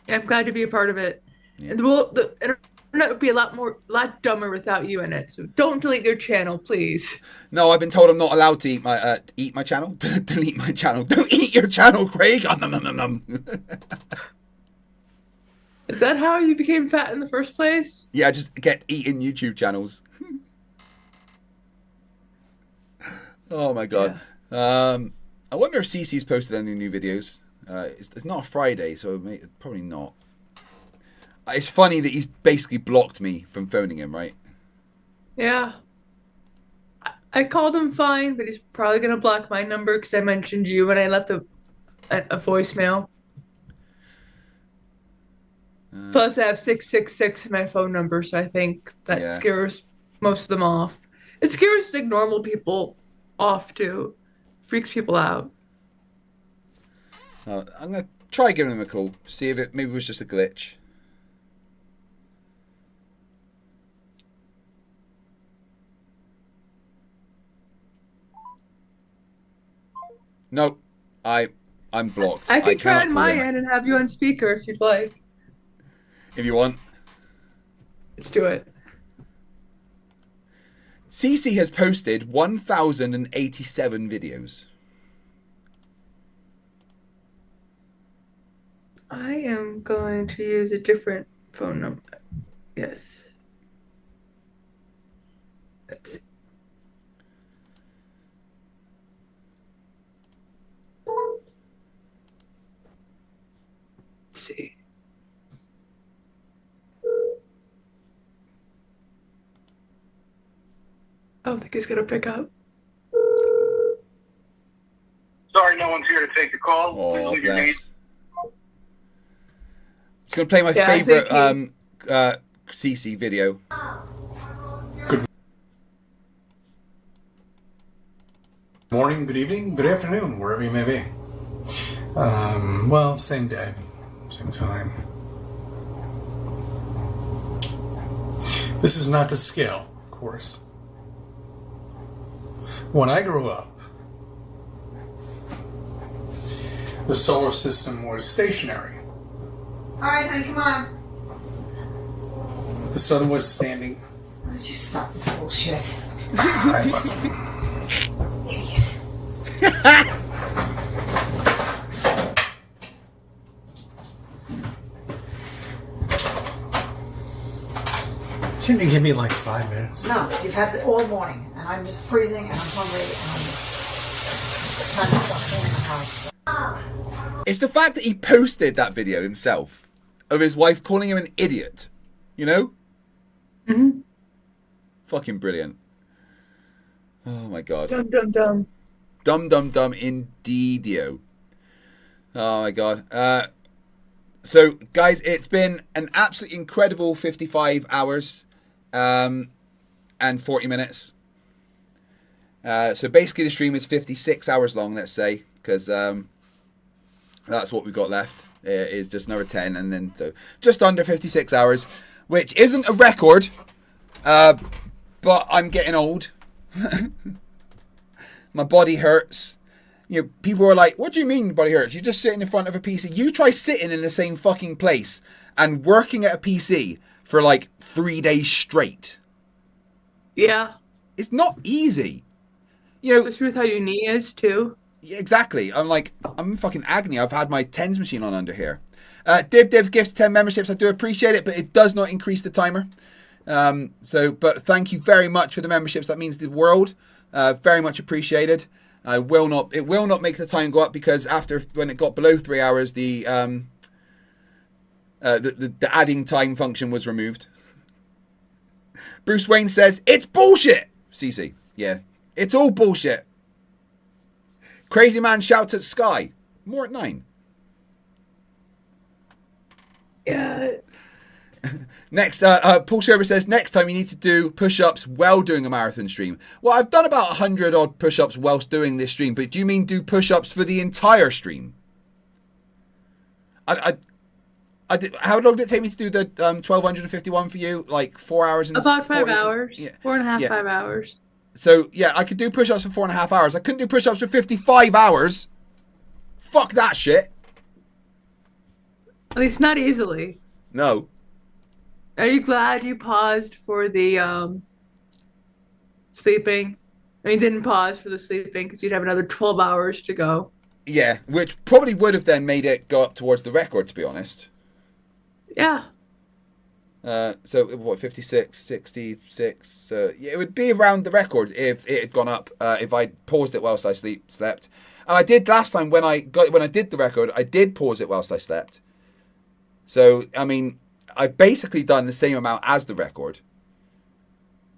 Yeah, I'm glad to be a part of it. Yeah. And the internet would be a lot dumber without you in it, so don't delete your channel, please. No, I've been told I'm not allowed to eat my channel. Delete my channel. Don't eat your channel, Craig. Nom, nom, nom, nom. Is that how you became fat in the first place? Yeah, just get eating YouTube channels. Oh my god. Yeah. I wonder if Cece's posted any new videos. It's not a Friday, so probably not. It's funny that he's basically blocked me from phoning him, right? Yeah. I called him fine, but he's probably going to block my number because I mentioned you when I left a voicemail. Plus, I have 666 in my phone number, so I think that scares most of them off. It scares like normal people off too. Freaks people out. I'm gonna try giving him a call, see if it maybe was just a glitch. Nope, I'm blocked. I can try on my him. end and have you on speaker if you'd like. If you want. Let's do it. Cece has posted 1,087 videos. I am going to use a different phone number. Yes. Let's see. Let's see. I don't think he's gonna pick up. Sorry, no one's here to take your call. Please Oh, leave your name. bless. I'm just going to play my favorite CC video. Good morning, good evening, good afternoon, wherever you may be. Well, same day, same time. This is not to scale, of course. When I grew up, the solar system was stationary. All right, honey, come on. The sun was standing. Why don't you stop this bullshit? Idiot. Shouldn't you give me like 5 minutes? No, you've had it all morning, and I'm just freezing, and I'm hungry, and I'm trying to stop in the house. It's the fact that he posted that video himself of his wife calling him an idiot. You know? Mm-hmm. Fucking brilliant. Oh my god. Dum dum dum. Dum dum dum indeedio. Oh my god. So guys, it's been an absolutely incredible 55 hours and 40 minutes. So basically the stream is 56 hours long, let's say, because that's what we've got left. Is just another 10, and then so just under 56 hours, which isn't a record, but I'm getting old. My body hurts. You know, people are like, what do you mean your body hurts? You're just sitting in front of a PC. You try sitting in the same fucking place and working at a PC for like 3 days straight. Yeah. it's not easy. You know, especially with how your knee is too. Yeah, exactly. I'm in fucking agony. I've had my tens machine on under here. Div gifts 10 memberships. I do appreciate it, but it does not increase the timer. But thank you very much for the memberships. That means the world. Very much appreciated. It will not make the time go up because when it got below 3 hours, the adding time function was removed. Bruce Wayne says, it's bullshit! CC. Yeah. It's all bullshit. Crazy man shouts at Sky. More at 9. Yeah. Next, Paul Sherber says, next time you need to do push-ups while doing a marathon stream. Well, I've done about 100 odd push-ups whilst doing this stream, but do you mean do push-ups for the entire stream? How long did it take me to do the 1251 for you? Like 4 hours and about 5 40, hours. Yeah. 4.5, Yeah. 5 hours. So yeah, I could do push-ups for 4.5 hours. I couldn't do push-ups for 55 hours. Fuck that shit. At least not easily. No. Are you glad you paused for the sleeping? I mean, didn't pause for the sleeping because you'd have another 12 hours to go. Yeah, which probably would have then made it go up towards the record, to be honest. Yeah. So what, 56, 66? Yeah, it would be around the record if it had gone up. If I paused it whilst I slept, and I did last time when I did the record, I did pause it whilst I slept. So I mean, I've basically done the same amount as the record.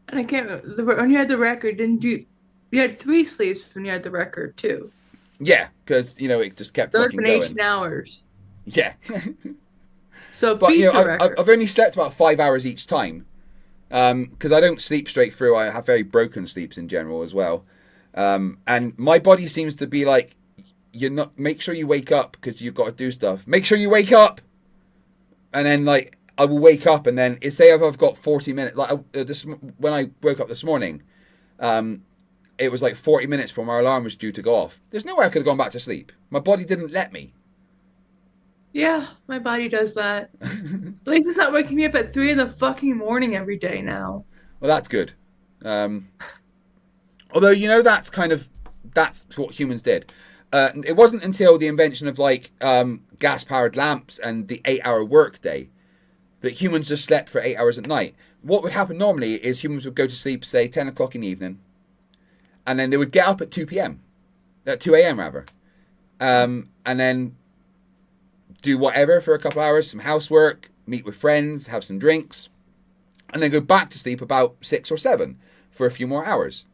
And I can't. When you had the record, didn't you? You had 3 sleeps when you had the record too. Yeah, because it just kept Those fucking been going. 18 hours. Yeah. So, but beat the record. I've only slept about 5 hours each time, because I don't sleep straight through. I have very broken sleeps in general as well, and my body seems to be like, you're not. Make sure you wake up because you've got to do stuff. Make sure you wake up, and then like I will wake up, and then say if I've got 40 minutes. Like when I woke up this morning, it was like 40 minutes before my alarm was due to go off. There's no way I could have gone back to sleep. My body didn't let me. Yeah, my body does that. At least it's not waking me up at 3 in the fucking morning every day now. Well, that's good. Although, that's what humans did. It wasn't until the invention of like gas-powered lamps and the 8-hour workday that humans just slept for 8 hours at night. What would happen normally is humans would go to sleep, say, 10 o'clock in the evening, and then they would get up at 2 p.m. At 2 a.m. rather. And then do whatever for a couple hours, some housework, meet with friends, have some drinks, and then go back to sleep about 6 or 7 for a few more hours.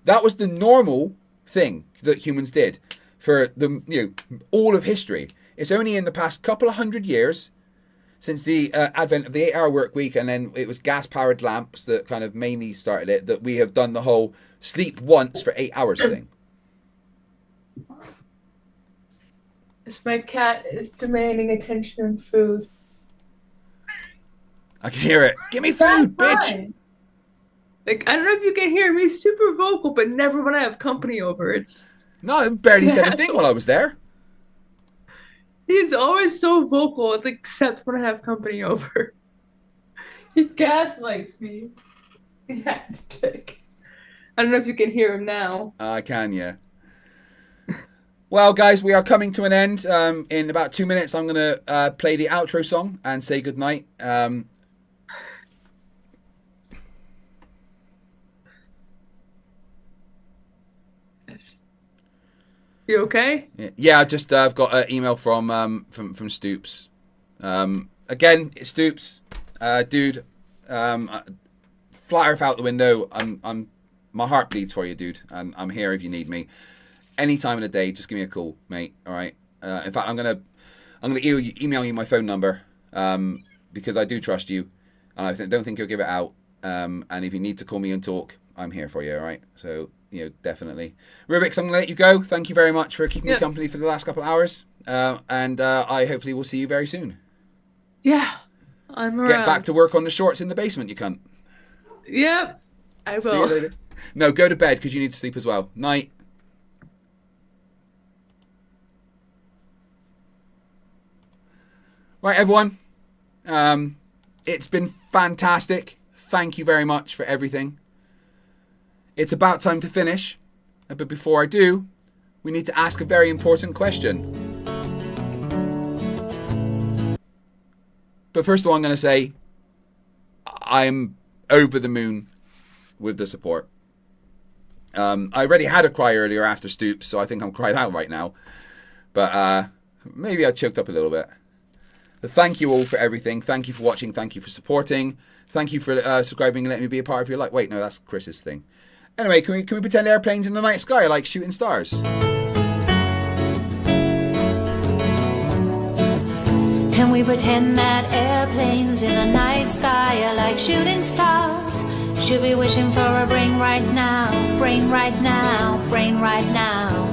That was the normal thing that humans did for all of history. It's only in the past couple of 100 years, since the advent of the 8-hour work week, and then it was gas-powered lamps that kind of mainly started it, that we have done the whole sleep once for 8 hours thing. My cat is demanding attention and food. I can hear it. Give me food, bitch! Like, I don't know if you can hear me, super vocal, but never when I have company over. No, I barely said a thing while I was there. He's always so vocal, except when I have company over. He gaslights me. Yeah, dick. I don't know if you can hear him now. I can, yeah. Well, guys, we are coming to an end. In about 2 minutes, I'm going to play the outro song and say goodnight. You okay? Yeah, I've got an email from Stoops. Again, it's Stoops, dude. Flat Earth out the window. My heart bleeds for you, dude, and I'm here if you need me. Any time of the day, just give me a call, mate. All right. In fact, I'm gonna email you my phone number because I do trust you, and I don't think you'll give it out. And if you need to call me and talk, I'm here for you. All right. So definitely. Rubiks, I'm gonna let you go. Thank you very much for keeping me company for the last couple of hours, and I hopefully will see you very soon. Yeah, I'm around. Get back to work on the shorts in the basement, you cunt. Yep, I will. See you later. No, go to bed because you need to sleep as well. Night. Right, everyone. It's been fantastic. Thank you very much for everything. it's about time to finish. But before I do, we need to ask a very important question. But first of all, I'm going to say I'm over the moon with the support. I already had a cry earlier after Stoops, so I think I'm cried out right now. But maybe I choked up a little bit. But thank you all for everything. Thank you for watching. Thank you for supporting. Thank you for subscribing and letting me be a part of your life. Wait, no, that's Chris's thing. Anyway, can we pretend airplanes in the night sky are like shooting stars? Can we pretend that airplanes in the night sky are like shooting stars? Should be wishing for a brain right now, brain right now, brain right now.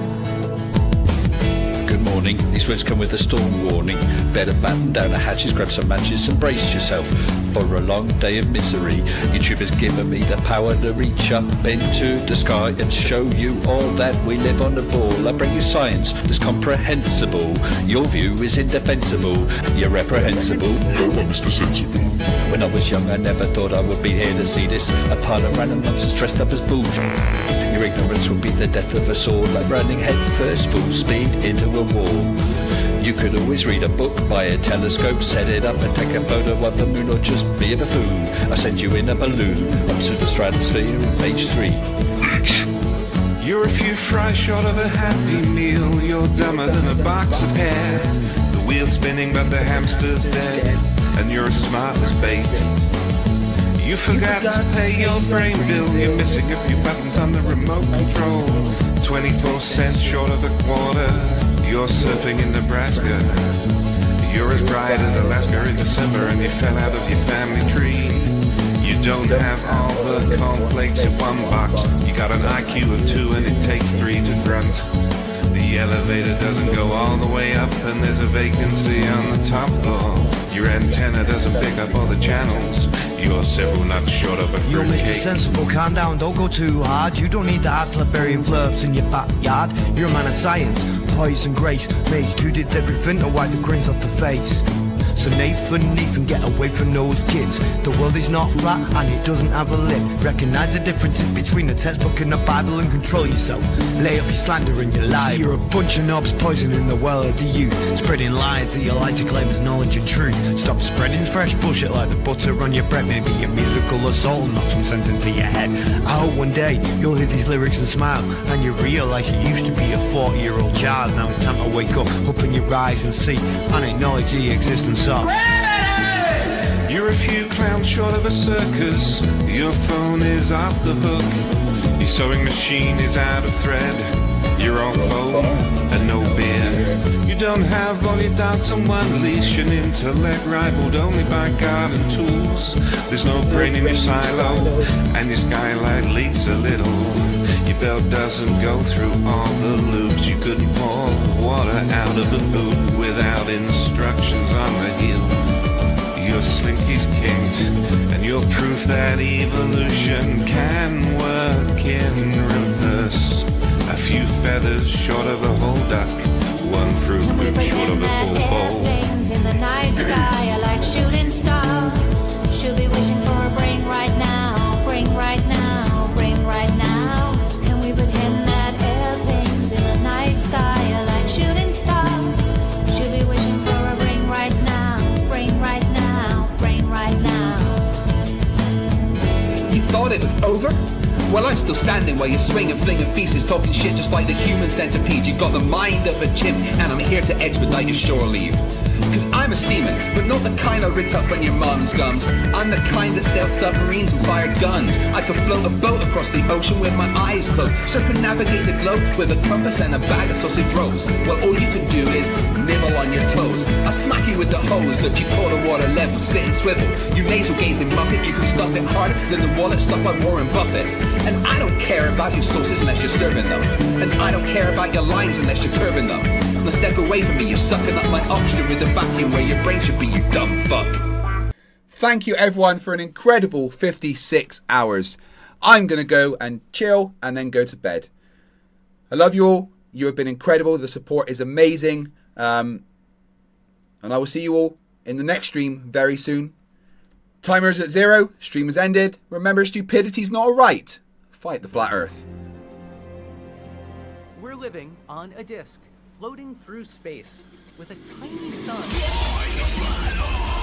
Good morning, these words come with a storm warning. Better batten down the hatches, grab some matches and brace yourself for a long day of misery. YouTube has given me the power to reach up into the sky and show you all that we live on the ball. I bring you science that's comprehensible. Your view is indefensible. You're reprehensible. Go on, Mr. Sensible. When I was young, I never thought I would be here to see this. A pile of random nonsense dressed up as bulls. Your ignorance will be the death of us all, like running headfirst full speed into a wall. You could always read a book, buy a telescope, set it up and take a photo of the moon, or just be a buffoon. I send you in a balloon up to the stratosphere on page 3. You're a few fries short of a happy meal. You're dumber than a box of hair. The wheel's spinning but the hamster's dead, and you're as smart as bait. You forgot to pay your brain bill. You're missing a few buttons on the remote control. 24 cents short of a quarter. You're surfing in Nebraska. You're as bright as Alaska in December, and you fell out of your family tree. You don't have all the cornflakes in one box. You got an IQ of 2 and it takes 3 to grunt. The elevator doesn't go all the way up, and there's a vacancy on the top floor. Your antenna doesn't pick up all the channels. You're several nuts short of a You're Mr. fruitcake. Sensible, calm down, don't go too hard. You don't need the hard Siberian Flerfs in your backyard. You're a man of science, poise and grace. Mage 2 did everything to wipe the grins off the face. So Nathan, get away from those kids. The world is not flat and it doesn't have a lid. Recognize the differences between the textbook and the Bible and control yourself. Lay off your slander and your lies. You're a bunch of knobs poisoning the world of the youth, spreading lies that you like to claim as knowledge and truth. Stop spreading fresh bullshit like the butter on your bread. Maybe a musical assault and knock some sense into your head. I hope one day you'll hear these lyrics and smile, and you realize you used to be a 40-year-old child. Now it's time to wake up, open your eyes and see, and acknowledge the existence of. You're a few clowns short of a circus. Your phone is off the hook. Your sewing machine is out of thread. You're on foam and no beer. You don't have all your dogs on one leash. An intellect rivaled only by garden tools. There's no brain in your silo, and your skylight leaks a little. Your belt doesn't go through all the loops. You couldn't pour water out of a boot without instructions on the heel. Your slinky's kinked, and you're proof that evolution can work in reverse. A few feathers short of a whole duck, one fruit loop short of a full bowl. Airplanes in the night sky are like shooting stars. Should be wishing for a brain right now, brain right now, brain right now. Can we pretend that airplanes in the night sky are like shooting stars? Should be wishing for a brain right now, brain right now, brain right now. You thought it was over? Well, I'm still standing while you're swinging, flinging feces, talking shit just like the human centipede. You got the mind of a chimp, and I'm here to expedite your shore leave. Cause I'm a seaman, but not the kind I writ up on your mum's gums. I'm the kind that sailed submarines and fired guns. I could float a boat across the ocean with my eyes closed, circumnavigate the globe with a compass and a bag of sausage rolls. Well, all you can do is nibble on your toes. I'll smack you with the hose that you call the water level. Sit and swivel, you nasal gazing muppet. You can stuff it harder than the wallet stuffed by Warren Buffett. And I don't care about your sauces unless you're serving them, and I don't care about your lines unless you're curving them. Now step away from me, you're sucking up my oxygen with the vacuum where your brain should be, you dumb fuck. Thank you everyone for an incredible 56 hours. I'm going to go and chill and then go to bed. I love you all. You have been incredible. The support is amazing. And I will see you all in the next stream very soon. Timer's at 0. Stream has ended. Remember, stupidity's not a right. Fight the flat Earth. We're living on a disk, floating through space, with a tiny sun.